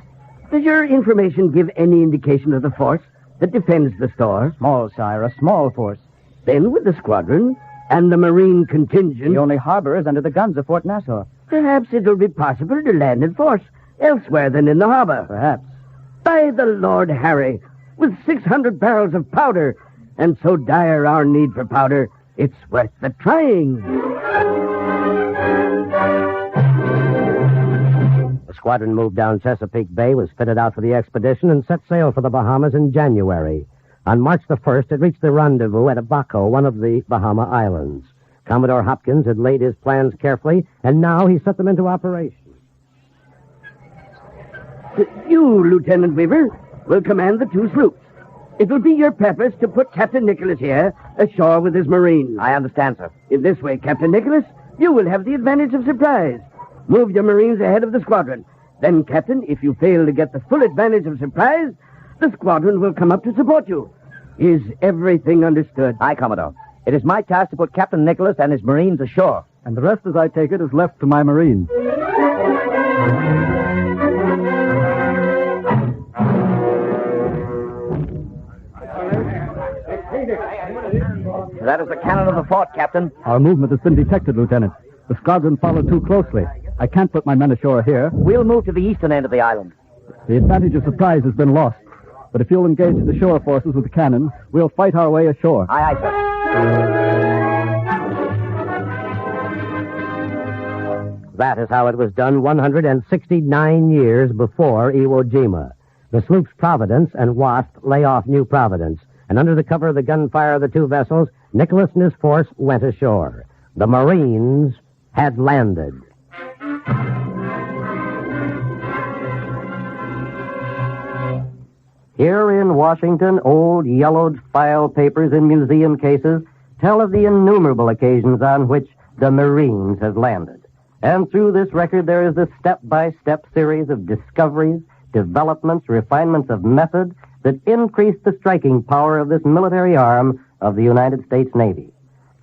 Does your information give any indication of the force that defends the store? Small, sire, a small force. Then with the squadron and the Marine contingent... The only harbor is under the guns of Fort Nassau. Perhaps it'll be possible to land in force elsewhere than in the harbor. Perhaps. By the Lord Harry, with 600 barrels of powder, and so dire our need for powder, it's worth the trying. squadron moved down Chesapeake Bay, was fitted out for the expedition, and set sail for the Bahamas in January. On March the 1st, it reached the rendezvous at Abaco, one of the Bahama Islands. Commodore Hopkins had laid his plans carefully, and now he set them into operation. You, Lieutenant Weaver, will command the 2 sloops. It will be your purpose to put Captain Nicholas here ashore with his Marines. I understand, sir. In this way, Captain Nicholas, you will have the advantage of surprise. Move your Marines ahead of the squadron. Then, Captain, if you fail to get the full advantage of surprise, the squadron will come up to support you. Is everything understood? Aye, Commodore. It is my task to put Captain Nicholas and his Marines ashore. And the rest, as I take it, is left to my Marines. That is the cannon of the fort, Captain. Our movement has been detected, Lieutenant. The squadron followed too closely. I can't put my men ashore here. We'll move to the eastern end of the island. The advantage of surprise has been lost. But if you'll engage the shore forces with the cannon, we'll fight our way ashore. Aye, aye, sir. That is how it was done 169 years before Iwo Jima. The sloops Providence and Wasp lay off New Providence, and under the cover of the gunfire of the 2 vessels, Nicholas and his force went ashore. The Marines had landed. Here in Washington, old yellowed file papers in museum cases tell of the innumerable occasions on which the Marines have landed. And through this record, there is a step-by-step series of discoveries, developments, refinements of method that increase the striking power of this military arm of the United States Navy.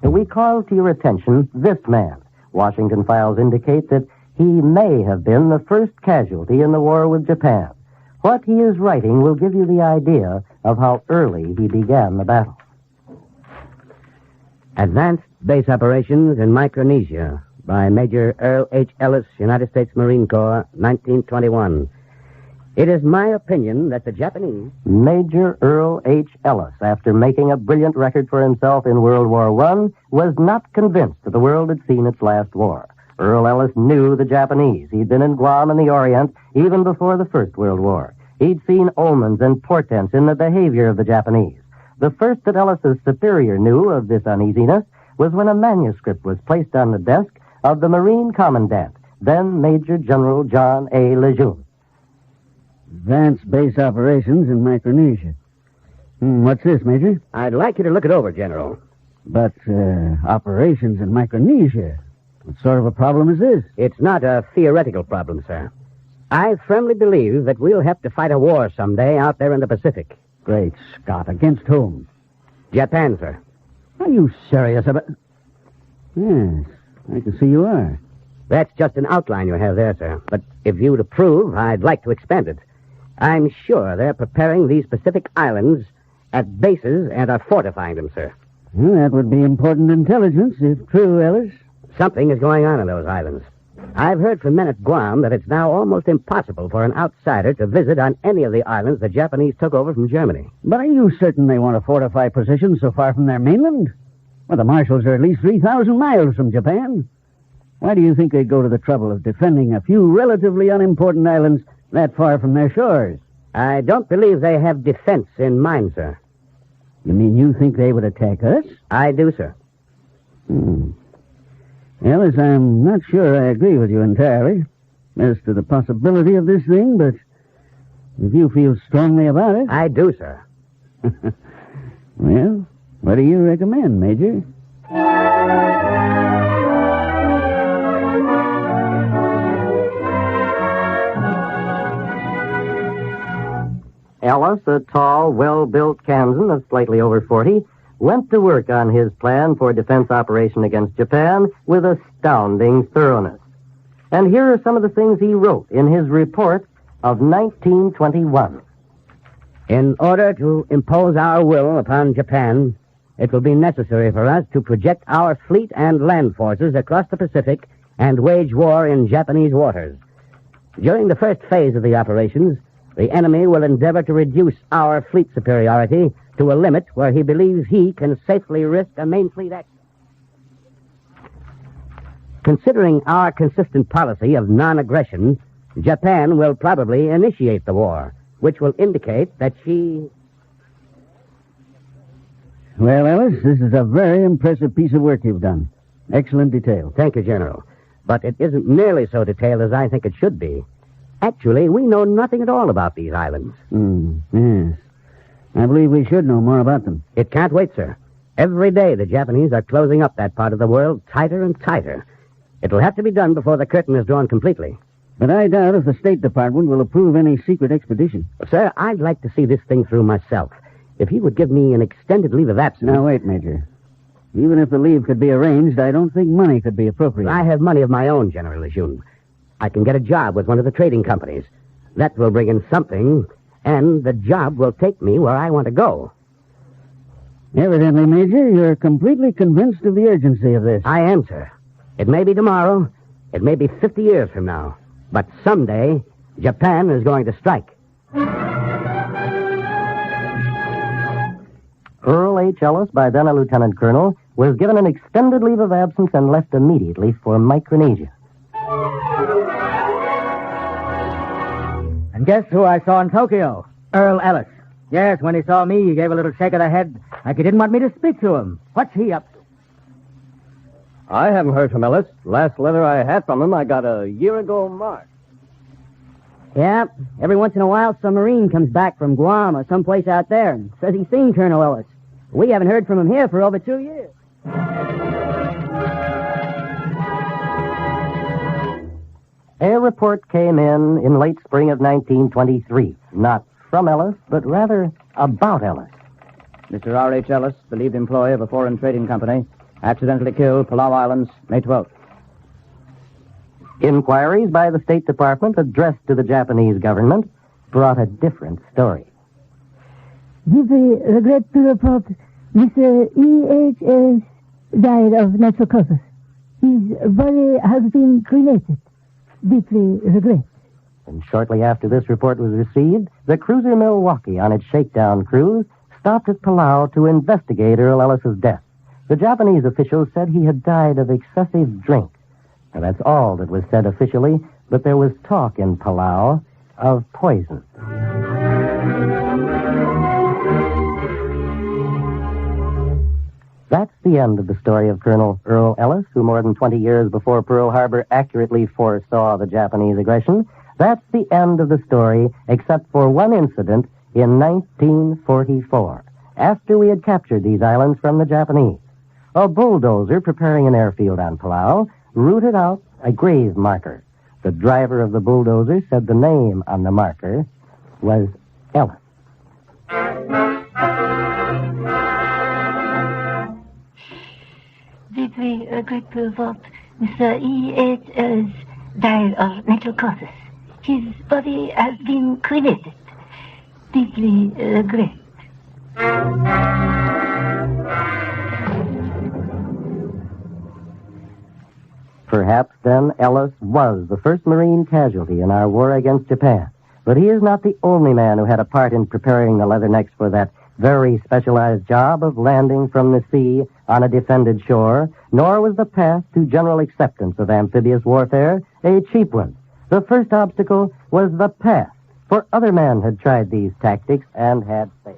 And we call to your attention this man. Washington files indicate that he may have been the first casualty in the war with Japan. What he is writing will give you the idea of how early he began the battle. Advanced Base Operations in Micronesia by Major Earl H. Ellis, United States Marine Corps, 1921. It is my opinion that the Japanese... Major Earl H. Ellis, after making a brilliant record for himself in World War I, was not convinced that the world had seen its last war. Earl Ellis knew the Japanese. He'd been in Guam and the Orient even before the First World War. He'd seen omens and portents in the behavior of the Japanese. The first that Ellis's superior knew of this uneasiness was when a manuscript was placed on the desk of the Marine Commandant, then Major General John A. Lejeune. Advanced Base Operations in Micronesia. What's this, Major? I'd like you to look it over, General. But, operations in Micronesia? What sort of a problem is this? It's not a theoretical problem, sir. I firmly believe that we'll have to fight a war someday out there in the Pacific. Great Scott. Against whom? Japan, sir. Are you serious about... Yes, I can see you are. That's just an outline you have there, sir. But if you'd approve, I'd like to expand it. I'm sure they're preparing these Pacific islands at bases and are fortifying them, sir. Well, that would be important intelligence, if true, Ellis. Something is going on in those islands. I've heard from men at Guam that it's now almost impossible for an outsider to visit on any of the islands the Japanese took over from Germany. But are you certain they want to fortify positions so far from their mainland? Well, the marshals are at least 3,000 miles from Japan. Why do you think they'd go to the trouble of defending a few relatively unimportant islands that far from their shores? I don't believe they have defense in mind, sir. You mean you think they would attack us? I do, sir. Ellis, I'm not sure I agree with you entirely as to the possibility of this thing, but if you feel strongly about it... I do, sir. Well, what do you recommend, Major? Ellis, a tall, well-built Kansan of slightly over 40, went to work on his plan for defense operation against Japan with astounding thoroughness. And here are some of the things he wrote in his report of 1921. In order to impose our will upon Japan, it will be necessary for us to project our fleet and land forces across the Pacific and wage war in Japanese waters. During the first phase of the operations, the enemy will endeavor to reduce our fleet superiority to a limit where he believes he can safely risk a main fleet action. Considering our consistent policy of non-aggression, Japan will probably initiate the war, which will indicate that she... Well, Ellis, this is a very impressive piece of work you've done. Excellent detail. Thank you, General. But it isn't nearly so detailed as I think it should be. Actually, we know nothing at all about these islands. Yes. I believe we should know more about them. It can't wait, sir. Every day the Japanese are closing up that part of the world tighter and tighter. It will have to be done before the curtain is drawn completely. But I doubt if the State Department will approve any secret expedition. Sir, I'd like to see this thing through myself. If you would give me an extended leave of absence... Now, wait, Major. Even if the leave could be arranged, I don't think money could be appropriate. I have money of my own, General Lejeune. I can get a job with one of the trading companies. That will bring in something, and the job will take me where I want to go. Evidently, Major, you're completely convinced of the urgency of this. I am, sir. It may be tomorrow. It may be 50 years from now. But someday, Japan is going to strike. Earl H. Ellis, by then a lieutenant colonel, was given an extended leave of absence and left immediately for Micronesia. And guess who I saw in Tokyo? Earl Ellis. Yes, when he saw me, he gave a little shake of the head, like he didn't want me to speak to him. What's he up to? I haven't heard from Ellis. Last letter I had from him I got a year ago March. Yeah, every once in a while some Marine comes back from Guam or someplace out there and says he's seen Colonel Ellis. We haven't heard from him here for over 2 years. A report came in late spring of 1923. Not from Ellis, but rather about Ellis. Mr. R.H. Ellis, believed employee of a foreign trading company, accidentally killed, Palau Islands, May 12th. Inquiries by the State Department addressed to the Japanese government brought a different story. Deeply regret to report Mr. E.H.S. died of natural causes. His body has been cremated. Deeply regret. And shortly after this report was received, the cruiser Milwaukee on its shakedown cruise stopped at Palau to investigate Earl Ellis's death. The Japanese officials said he had died of excessive drink. Now, that's all that was said officially, but there was talk in Palau of poison. That's the end of the story of Colonel Earl Ellis, who more than 20 years before Pearl Harbor accurately foresaw the Japanese aggression. That's the end of the story, except for one incident in 1944, after we had captured these islands from the Japanese. A bulldozer preparing an airfield on Palau rooted out a grave marker. The driver of the bulldozer said the name on the marker was Ellis. Deeply regret to report Mr. E.H. Ellis died of natural causes. His body has been cremated. Deeply regret. Perhaps, then, Ellis was the first Marine casualty in our war against Japan. But he is not the only man who had a part in preparing the Leathernecks for that very specialized job of landing from the sea on a defended shore, nor was the path to general acceptance of amphibious warfare a cheap one. The first obstacle was the path, for other men had tried these tactics and had failed.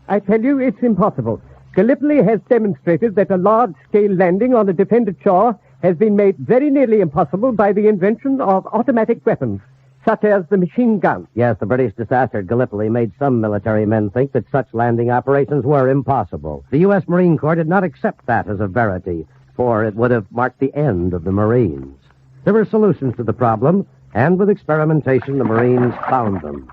I tell you, it's impossible. Gallipoli has demonstrated that a large-scale landing on a defended shore has been made very nearly impossible by the invention of automatic weapons, such as the machine gun. Yes, the British disaster at Gallipoli made some military men think that such landing operations were impossible. The U.S. Marine Corps did not accept that as a verity, for it would have marked the end of the Marines. There were solutions to the problem, and with experimentation, the Marines found them.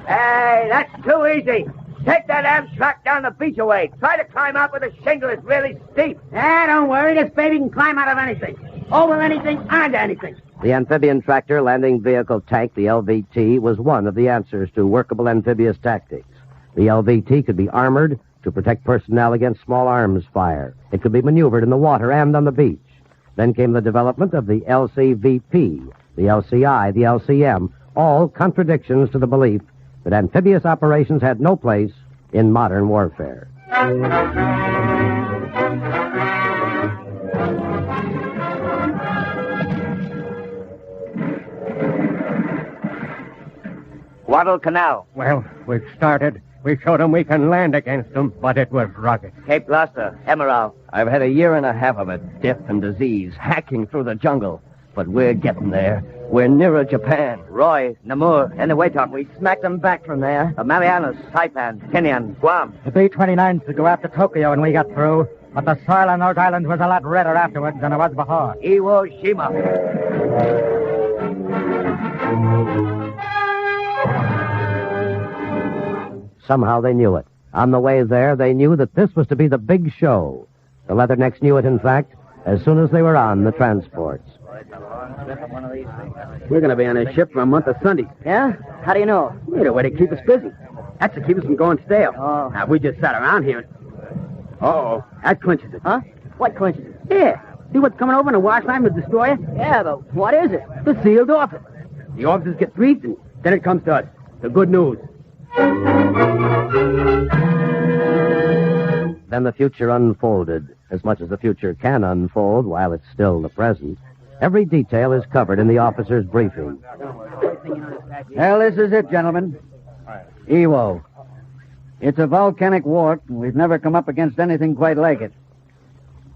Hey, that's too easy. Take that abstract down the beach away. Try to climb out with a shingle. It's really steep. Don't worry. This baby can climb out of anything. Over anything, onto anything. The amphibian tractor landing vehicle tank, the LVT, was one of the answers to workable amphibious tactics. The LVT could be armored to protect personnel against small arms fire. It could be maneuvered in the water and on the beach. Then came the development of the LCVP, the LCI, the LCM, all contradictions to the belief that amphibious operations had no place in modern warfare. Guadalcanal. Well, we've started. We showed them we can land against them, but it was rugged. Cape Gloucester, Emerald. I've had a year and a half of it, death and disease, hacking through the jungle. But we're getting there. We're nearer Japan. Roy, Namur, and the Waitok. We smacked them back from there. The Marianas, Saipan, Tinian, Guam. The B-29s to go after Tokyo when we got through, but the soil on those islands was a lot redder afterwards than it was before. Iwo Jima. Somehow they knew it. On the way there, they knew that this was to be the big show. The Leathernecks knew it, in fact, as soon as they were on the transports. We're going to be on a ship for a month of Sundays. Yeah? How do you know? We need a way to keep us busy. That's to keep us from going stale. Oh. Now, if we just sat around here. Uh-oh. That clinches it. Huh? What clinches it? Yeah. See what's coming over in the wash line with the destroyer? Yeah, but what is it? The sealed office. The officers get briefed, and then it comes to us. The good news. Then the future unfolded, as much as the future can unfold while it's still the present. Every detail is covered in the officer's briefing. Well, this is it, gentlemen. Iwo. It's a volcanic wart, and we've never come up against anything quite like it.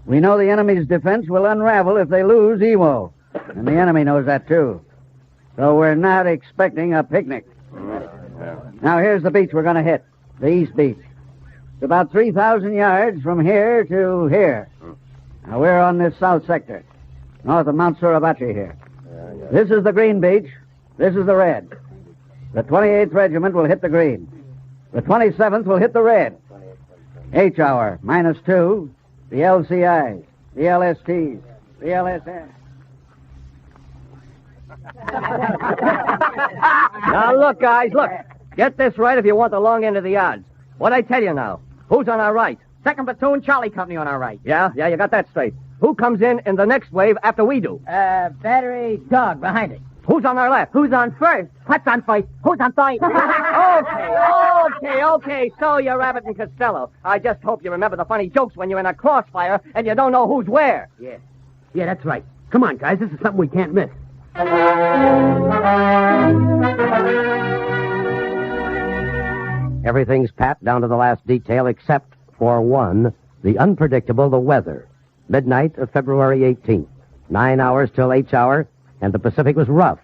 We know the enemy's defense will unravel if they lose Iwo, and the enemy knows that, too. So we're not expecting a picnic. Now, here's the beach we're going to hit, the East Beach. It's about 3,000 yards from here to here. Now, we're on this south sector, north of Mount Suribachi here. This is the green beach. This is the red. The 28th Regiment will hit the green. The 27th will hit the red. H hour, -2, the LCIs, the LSTs, the LSN. Now, look, guys, look. Get this right if you want the long end of the odds. What'd I tell you now? Who's on our right? 2nd Platoon, Charlie Company on our right. Yeah, you got that straight. Who comes in the next wave after we do? Battery Dog behind it. Who's on our left? Who's on first? What's on first? Who's on third? Okay. So you're Abbott and Costello. I just hope you remember the funny jokes when you're in a crossfire and you don't know who's where. Yeah, that's right. Come on, guys. This is something we can't miss. Everything's pat down to the last detail except for one, the unpredictable, the weather. Midnight of February 18th. 9 hours till H hour, and the Pacific was rough.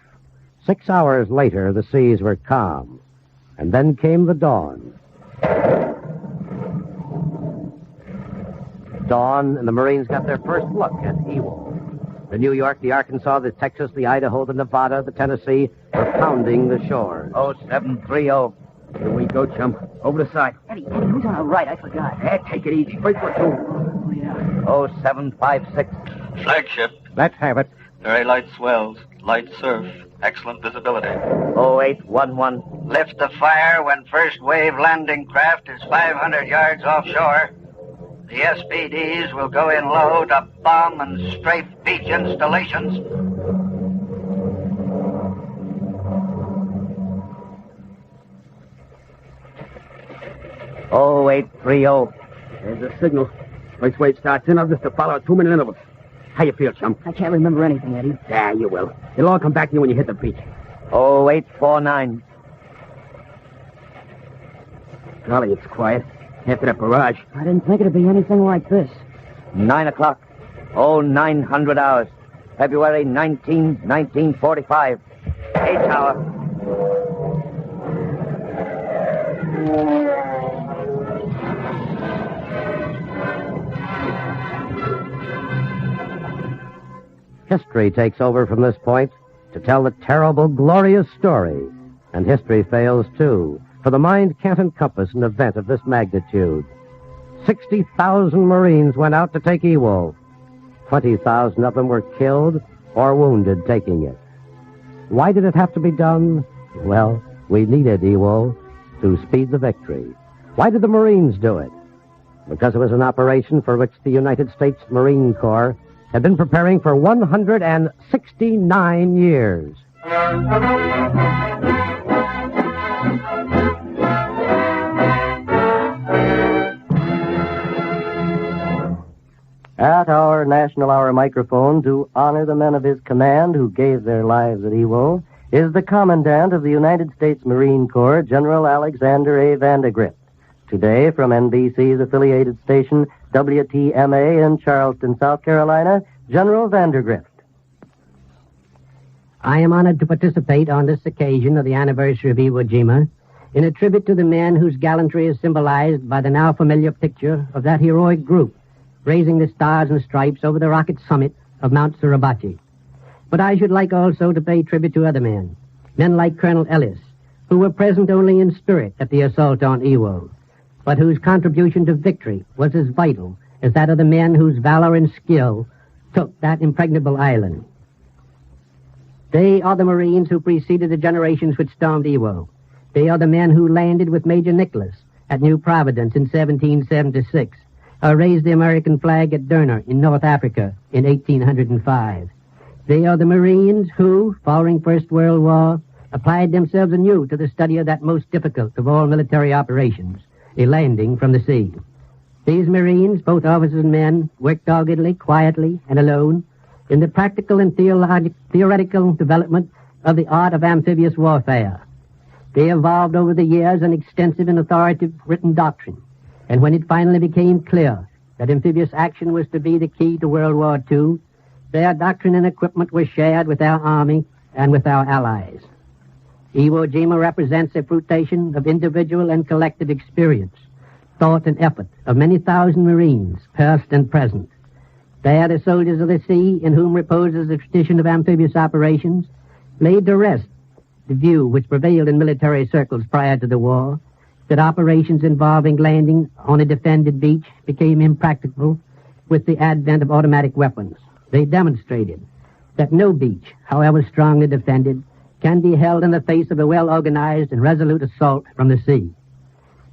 6 hours later, the seas were calm. And then came the dawn. Dawn, and the Marines got their first look at Iwo. The New York, the Arkansas, the Texas, the Idaho, the Nevada, the Tennessee were pounding the shores. 0730. Here we go, chum. Over the side. Eddie, who's on our right? I forgot. Take it easy. First platoon. Oh, yeah. 0756. Flagship. Let's have it. Very light swells. Light surf. Excellent visibility. 0811. Lift the fire when first wave landing craft is 500 yards offshore. The SPDs will go in low to bomb and strafe beach installations. Oh, 0830. There's the signal. First wave starts in, I'll just follow at 2-minute intervals. How you feel, chum? I can't remember anything, Eddie. Yeah, you will. It'll all come back to you when you hit the beach. 0849. Golly, it's quiet. After that barrage. I didn't think it'd be anything like this. 9 o'clock. 0900 hours. February 19, 1945. H hour. History takes over from this point to tell the terrible, glorious story. And history fails, too, for the mind can't encompass an event of this magnitude. 60,000 Marines went out to take Iwo. 20,000 of them were killed or wounded taking it. Why did it have to be done? Well, we needed Iwo to speed the victory. Why did the Marines do it? Because it was an operation for which the United States Marine Corps had been preparing for 169 years. At our National Hour microphone, to honor the men of his command who gave their lives at Iwo, is the Commandant of the United States Marine Corps, General Alexander A. Vandegrift. Today, from NBC's affiliated station, WTMA in Charleston, South Carolina, General Vandegrift. I am honored to participate on this occasion of the anniversary of Iwo Jima in a tribute to the men whose gallantry is symbolized by the now familiar picture of that heroic group raising the stars and stripes over the rocket summit of Mount Suribachi. But I should like also to pay tribute to other men like Colonel Ellis, who were present only in spirit at the assault on Iwo, but whose contribution to victory was as vital as that of the men whose valor and skill took that impregnable island. They are the Marines who preceded the generations which stormed Iwo. They are the men who landed with Major Nicholas at New Providence in 1776, or raised the American flag at Derna in North Africa in 1805. They are the Marines who, following First World War, applied themselves anew to the study of that most difficult of all military operations, a landing from the sea. These Marines, both officers and men, worked doggedly, quietly, and alone in the practical and theoretical development of the art of amphibious warfare. They evolved over the years an extensive and authoritative written doctrine, and when it finally became clear that amphibious action was to be the key to World War II, their doctrine and equipment were shared with our Army and with our allies. Iwo Jima represents a fruition of individual and collective experience, thought and effort of many thousand Marines, past and present. They are the soldiers of the sea in whom reposes the tradition of amphibious operations, laid to rest the view which prevailed in military circles prior to the war, that operations involving landing on a defended beach became impracticable with the advent of automatic weapons. They demonstrated that no beach, however strongly defended, can be held in the face of a well-organized and resolute assault from the sea.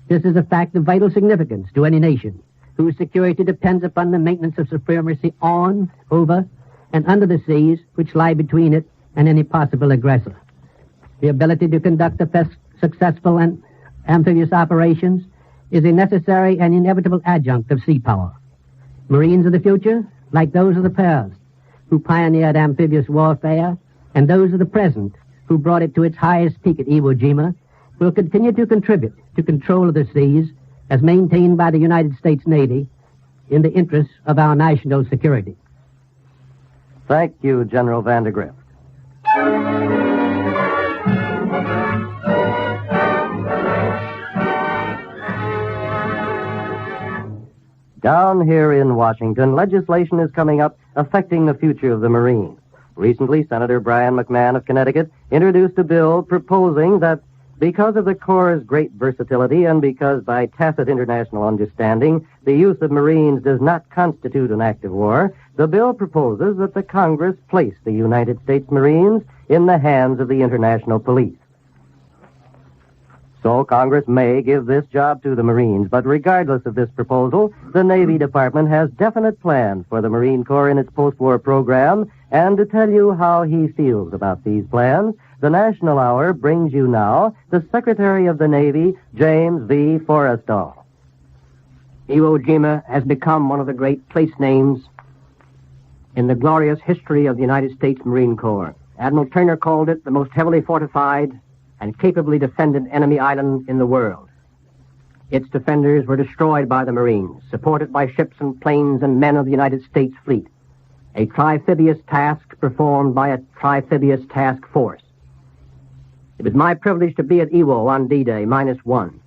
This is a fact of vital significance to any nation whose security depends upon the maintenance of supremacy on, over, and under the seas which lie between it and any possible aggressor. The ability to conduct successful and amphibious operations is a necessary and inevitable adjunct of sea power. Marines of the future, like those of the past, who pioneered amphibious warfare, and those of the present, who brought it to its highest peak at Iwo Jima, will continue to contribute to control of the seas as maintained by the United States Navy in the interests of our national security. Thank you, General Vandegrift. Down here in Washington, legislation is coming up affecting the future of the Marines. Recently, Senator Brian McMahon of Connecticut introduced a bill proposing that because of the Corps' great versatility and because by tacit international understanding the use of Marines does not constitute an act of war, the bill proposes that the Congress place the United States Marines in the hands of the international police. So Congress may give this job to the Marines, but regardless of this proposal, the Navy Department has definite plans for the Marine Corps in its post-war program, and to tell you how he feels about these plans, the National Hour brings you now the Secretary of the Navy, James V. Forrestal. Iwo Jima has become one of the great place names in the glorious history of the United States Marine Corps. Admiral Turner called it the most heavily fortified and capably defended enemy island in the world. Its defenders were destroyed by the Marines, supported by ships and planes and men of the United States fleet. A trifibious task performed by a trifibious task force. It was my privilege to be at Iwo on D-Day, -1.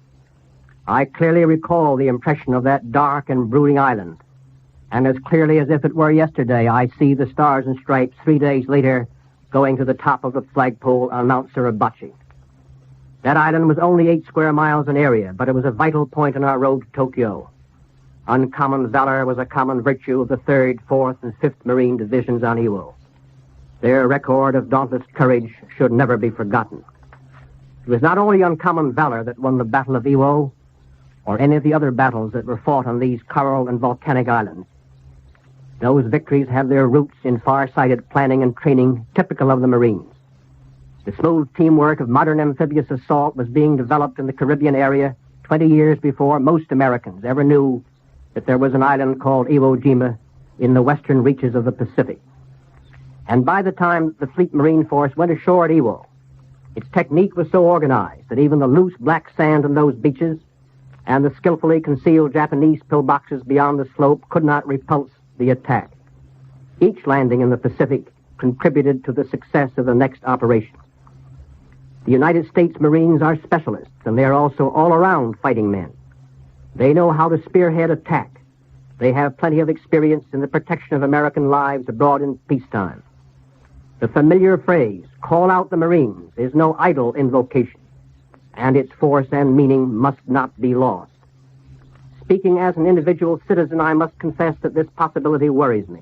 I clearly recall the impression of that dark and brooding island. And as clearly as if it were yesterday, I see the stars and stripes 3 days later going to the top of the flagpole on Mount Suribachi. That island was only 8 square miles in area, but it was a vital point on our road to Tokyo. Uncommon valor was a common virtue of the 3rd, 4th, and 5th Marine Divisions on Iwo. Their record of dauntless courage should never be forgotten. It was not only uncommon valor that won the Battle of Iwo, or any of the other battles that were fought on these coral and volcanic islands. Those victories had their roots in far-sighted planning and training typical of the Marines. The smooth teamwork of modern amphibious assault was being developed in the Caribbean area 20 years before most Americans ever knew that there was an island called Iwo Jima in the western reaches of the Pacific. And by the time the Fleet Marine Force went ashore at Iwo, Its technique was so organized that even the loose black sand on those beaches and the skillfully concealed Japanese pillboxes beyond the slope could not repulse the attack. Each landing in the Pacific contributed to the success of the next operation. The United States Marines are specialists, and they are also all-around fighting men. They know how to spearhead attack. They have plenty of experience in the protection of American lives abroad in peacetime. The familiar phrase, "call out the Marines," is no idle invocation, and its force and meaning must not be lost. Speaking as an individual citizen, I must confess that this possibility worries me.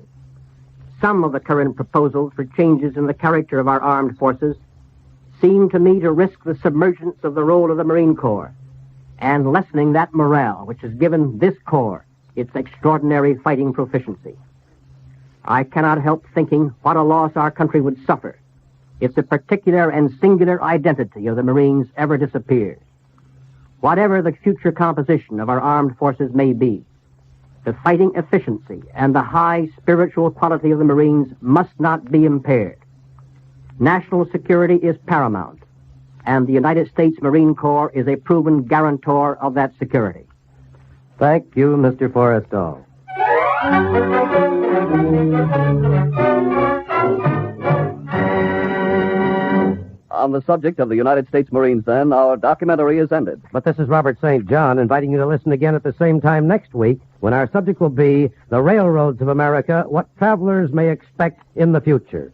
Some of the current proposals for changes in the character of our armed forces seem to me to risk the submergence of the role of the Marine Corps and lessening that morale which has given this Corps its extraordinary fighting proficiency. I cannot help thinking what a loss our country would suffer if the particular and singular identity of the Marines ever disappears. Whatever the future composition of our armed forces may be, the fighting efficiency and the high spiritual quality of the Marines must not be impaired. National security is paramount, and the United States Marine Corps is a proven guarantor of that security. Thank you, Mr. Forrestal. On the subject of the United States Marines, then, our documentary is ended. But this is Robert St. John inviting you to listen again at the same time next week when our subject will be the railroads of America, what travelers may expect in the future.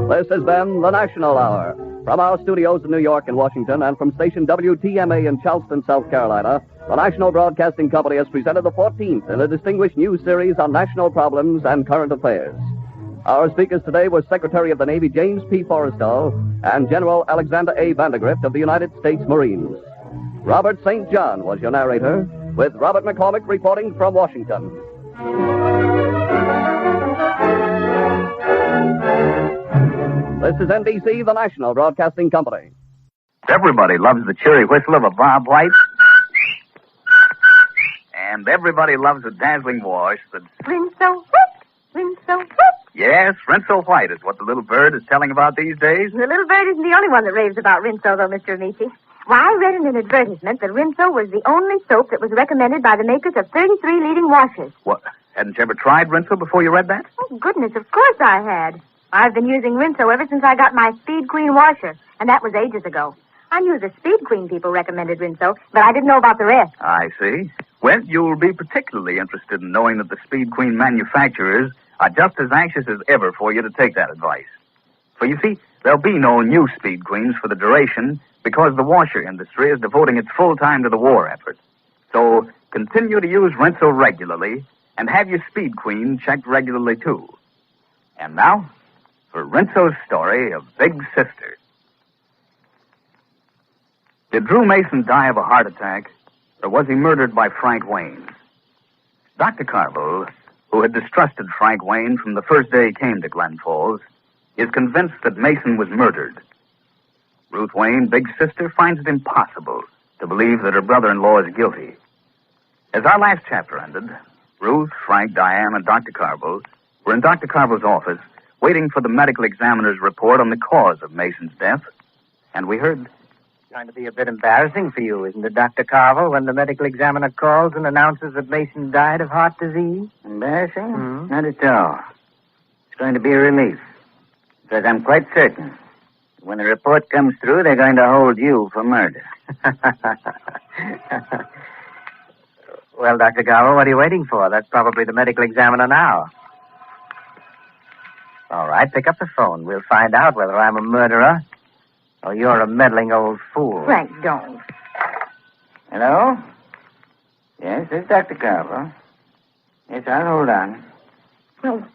This has been the National Hour. From our studios in New York and Washington and from station WTMA in Charleston, South Carolina, the National Broadcasting Company has presented the 14th in a distinguished news series on national problems and current affairs. Our speakers today were Secretary of the Navy James P. Forrestal and General Alexander A. Vandergrift of the United States Marines. Robert St. John was your narrator, with Robert McCormick reporting from Washington. This is NBC, the National Broadcasting Company. Everybody loves the cheery whistle of a Bob White. And everybody loves a dazzling voice that... Rinso whoop, Rinso whoop. Yes, Rinso White is what the little bird is telling about these days. The little bird isn't the only one that raves about Rinso, though, Mr. Amici. Why, I read in an advertisement that Rinso was the only soap that was recommended by the makers of 33 leading washers. What? Hadn't you ever tried Rinso before you read that? Oh, goodness, of course I had. I've been using Rinso ever since I got my Speed Queen washer, and that was ages ago. I knew the Speed Queen people recommended Rinso, but I didn't know about the rest. I see. Well, you'll be particularly interested in knowing that the Speed Queen manufacturers are just as anxious as ever for you to take that advice. For you see, there'll be no new Speed Queens for the duration because the washer industry is devoting its full time to the war effort. So continue to use Rinso regularly and have your Speed Queen checked regularly, too. And now, for Rinso's story of Big Sister. Did Drew Mason die of a heart attack, or was he murdered by Frank Wayne? Dr. Carville, who had distrusted Frank Wayne from the first day he came to Glen Falls, is convinced that Mason was murdered. Ruth Wayne, Big Sister, finds it impossible to believe that her brother-in-law is guilty. As our last chapter ended, Ruth, Frank, Diane, and Dr. Carville were in Dr. Carville's office waiting for the medical examiner's report on the cause of Mason's death, and we heard... It's going to be a bit embarrassing for you, isn't it, Dr. Carville, when the medical examiner calls and announces that Mason died of heart disease? Embarrassing? Not at all. It's going to be a relief, because I'm quite certain when the report comes through, they're going to hold you for murder. Well, Dr. Carville, what are you waiting for? That's probably the medical examiner now. All right, pick up the phone. We'll find out whether I'm a murderer or you're a meddling old fool. Frank, don't. Hello? Yes, this is Dr. Carville. Yes, I'll hold on. Well,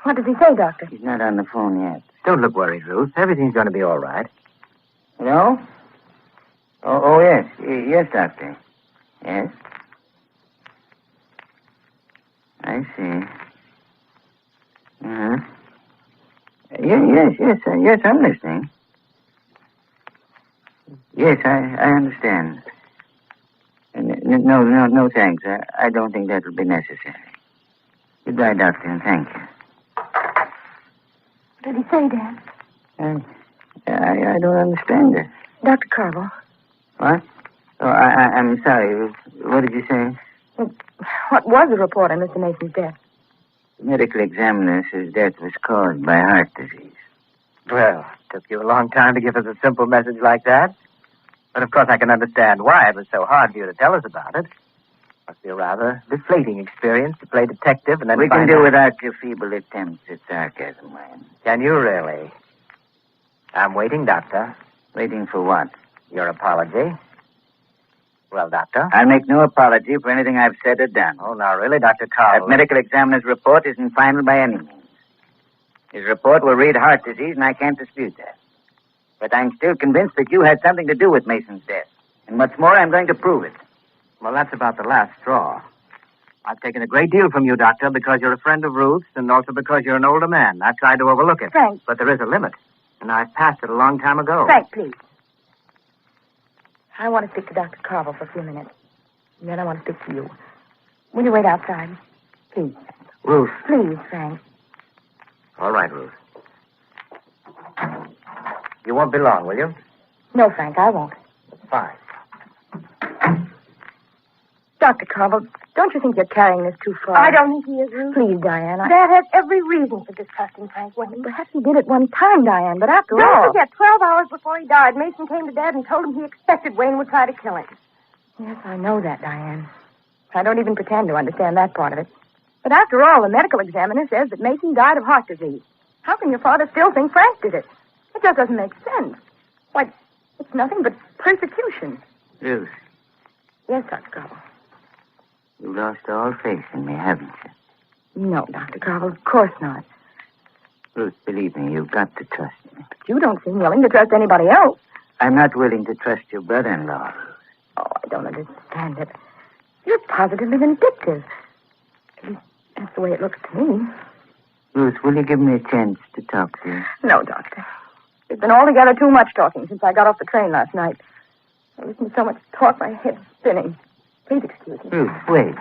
what does he say, Doctor? He's not on the phone yet. Don't look worried, Ruth. Everything's going to be all right. Hello? Oh, yes. Yes, Doctor. Yes? I see. Uh-huh. Yes, I'm listening. Yes, I understand. No, thanks. I don't think that will be necessary. Goodbye, Doctor, and thank you. did he say, Dad? I don't understand it. Dr. Carville. What? Oh, I'm sorry. What did you say? What was the report on Mr. Mason's death? The medical examiner says death was caused by heart disease. Well, it took you a long time to give us a simple message like that. But of course I can understand why it was so hard for you to tell us about it. Must be a rather deflating experience to play detective and then We can find do out- without your feeble attempts at sarcasm, Wayne. Can you really? I'm waiting, Doctor. Waiting for what? Your apology. Well, Doctor? I'll make no apology for anything I've said or done. Oh, now, really, Dr. Carl? That medical examiner's report isn't final by any means. His report will read heart disease, and I can't dispute that. But I'm still convinced that you had something to do with Mason's death. And what's more, I'm going to prove it. Well, that's about the last straw. I've taken a great deal from you, Doctor, because you're a friend of Ruth's and also because you're an older man. I've tried to overlook it. Frank. But there is a limit. And I've passed it a long time ago. Frank, please. I want to speak to Dr. Carville for a few minutes. And then I want to speak to you. Will you wait outside? Please. Ruth. Please, Frank. All right, Ruth. You won't be long, will you? No, Frank, I won't. Fine. Dr. Carville, don't you think you're carrying this too far? I don't think he is, Ruth. Please, Diane. Dad has every reason for distrusting Frank Wayne. Perhaps he did it one time, Diane, but after Don't all... forget, 12 hours before he died, Mason came to Dad and told him he expected Wayne would try to kill him. Yes, I know that, Diane. I don't even pretend to understand that part of it. But after all, the medical examiner says that Mason died of heart disease. How can your father still think Frank did it? It just doesn't make sense. Why, it's nothing but persecution. Ruth, Yes, Dr. Carville. you lost all faith in me, haven't you? No, Dr. Carville, of course not. Ruth, believe me, you've got to trust me. But you don't seem willing to trust anybody else. I'm not willing to trust your brother-in-law. Oh, I don't understand it. You're positively vindictive. At least that's the way it looks to me. Ruth, will you give me a chance to talk to you? No, Doctor. There's been altogether too much talking since I got off the train last night. I listened to so much talk, my head's spinning. Please excuse me. Ruth, wait.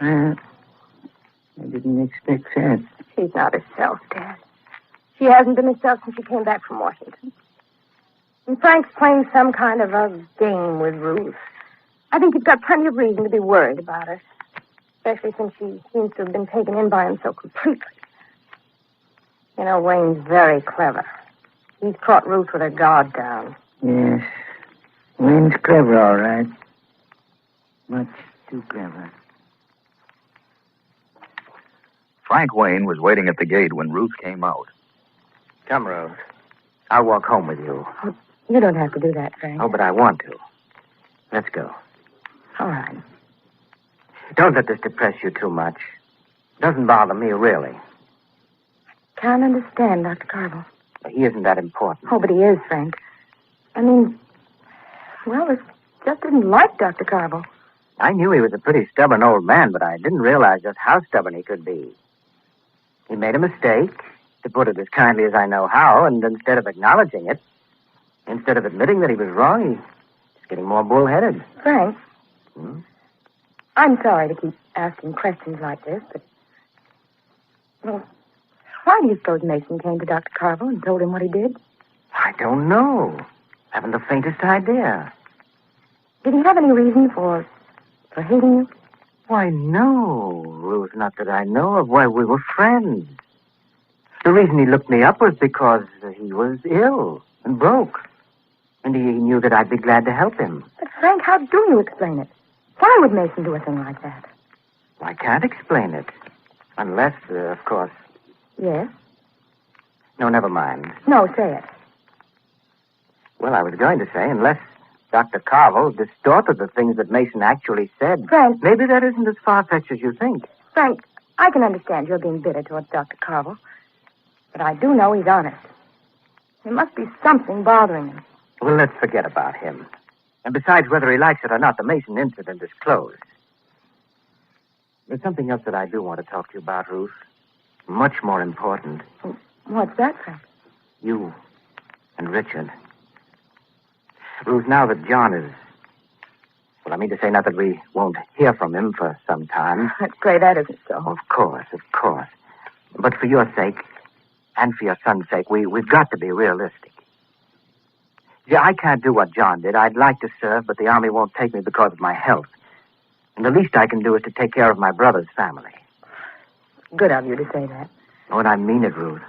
I didn't expect that. She's not herself, Dad. She hasn't been herself since she came back from Washington. And Frank's playing some kind of a game with Ruth. I think he's got plenty of reason to be worried about her. Especially since she seems to have been taken in by him so completely. You know, Wayne's very clever. He's caught Ruth with her guard down. Yes. Wayne's clever, all right. Much too clever. Frank Wayne was waiting at the gate when Ruth came out. Come, Ruth. I'll walk home with you. Oh, you don't have to do that, Frank. Oh, but I want to. Let's go. All right. Don't let this depress you too much. It doesn't bother me, really. Can't understand, Dr. Carville. He isn't that important. Oh, but he is, Frank. I mean, well, it's just didn't like Dr. Carville. I knew he was a pretty stubborn old man, but I didn't realize just how stubborn he could be. He made a mistake, to put it as kindly as I know how, and instead of acknowledging it, instead of admitting that he was wrong, he's getting more bullheaded. Frank, I'm sorry to keep asking questions like this, but... Well, why do you suppose Mason came to Dr. Carville and told him what he did? I don't know. Haven't the faintest idea. Did he have any reason for hating you? Why, no, Ruth, not that I know of. Why, we were friends. The reason he looked me up was because he was ill and broke. And he knew that I'd be glad to help him. But, Frank, how do you explain it? Why would Mason do a thing like that? I can't explain it. Unless, of course... Yes? No, never mind. No, say it. Well, I was going to say, unless Dr. Carville distorted the things that Mason actually said. Frank. Maybe that isn't as far-fetched as you think. Frank, I can understand you're being bitter towards Dr. Carville. But I do know he's honest. There must be something bothering him. Well, let's forget about him. And besides, whether he likes it or not, the Mason incident is closed. There's something else that I do want to talk to you about, Ruth. Much more important. What's that, Frank? You and Richard. Ruth, now that John is Well, I mean to say not that we won't hear from him for some time. Let's pray that isn't so. Of course. But for your sake, and for your son's sake, we've got to be realistic. Yeah, I can't do what John did. I'd like to serve, but the Army won't take me because of my health. And the least I can do is to take care of my brother's family. Good of you to say that. Oh, and I mean it, Ruth.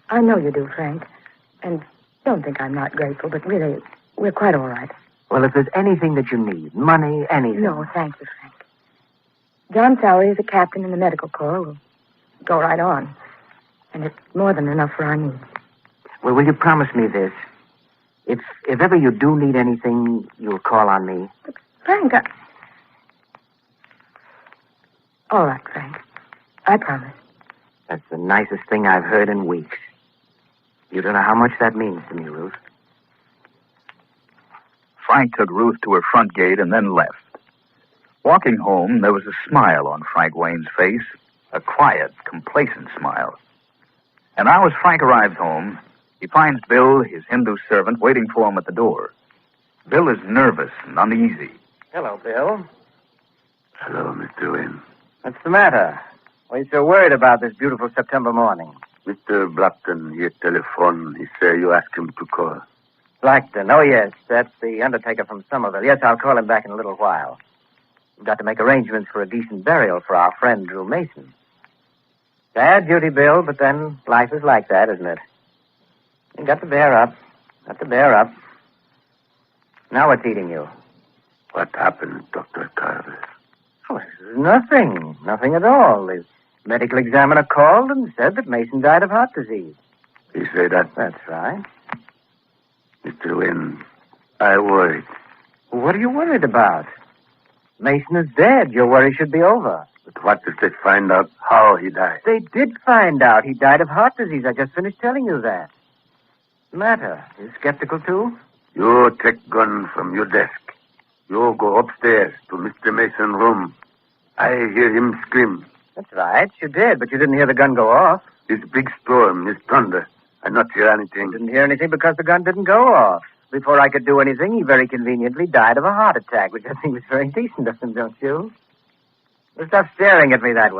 I know you do, Frank. And don't think I'm not grateful, but really, we're quite all right. Well, if there's anything that you need, money, anything... No, thank you, Frank. John's salary as a captain in the medical corps will go right on. And it's more than enough for our needs. Well, will you promise me this? If ever you do need anything, you'll call on me. But Frank, All right, Frank. I promise. That's the nicest thing I've heard in weeks. You don't know how much that means to me, Ruth. Frank took Ruth to her front gate and then left. Walking home, there was a smile on Frank Wayne's face, a quiet, complacent smile. And now as Frank arrives home, he finds Bill, his Hindu servant, waiting for him at the door. Bill is nervous and uneasy. Hello, Bill. Hello, Mr. Wayne. What's the matter? Why are you so worried about this beautiful September morning? Mr. Blackton, he telephoned. He said you asked him to call. Blackton, oh yes, that's the undertaker from Somerville. Yes, I'll call him back in a little while. We've got to make arrangements for a decent burial for our friend Drew Mason. Sad duty, Bill, but then life is like that, isn't it? You got to bear up. Now what's eating you? What happened, Dr. Carver? Oh, nothing. Nothing at all. The medical examiner called and said that Mason died of heart disease. He said that? That's right. Mr. Wynn, I worried. What are you worried about? Mason is dead. Your worry should be over. But what if they find out how he died? They did find out. He died of heart disease. I just finished telling you that. Matter? You skeptical, too? You take gun from your desk. You go upstairs to Mr. Mason's room. I hear him scream. That's right. You did, but you didn't hear the gun go off. This big storm, this thunder. I not hear anything. You didn't hear anything because the gun didn't go off. Before I could do anything, he very conveniently died of a heart attack, which I think was very decent of him, don't you? Stop staring at me that way.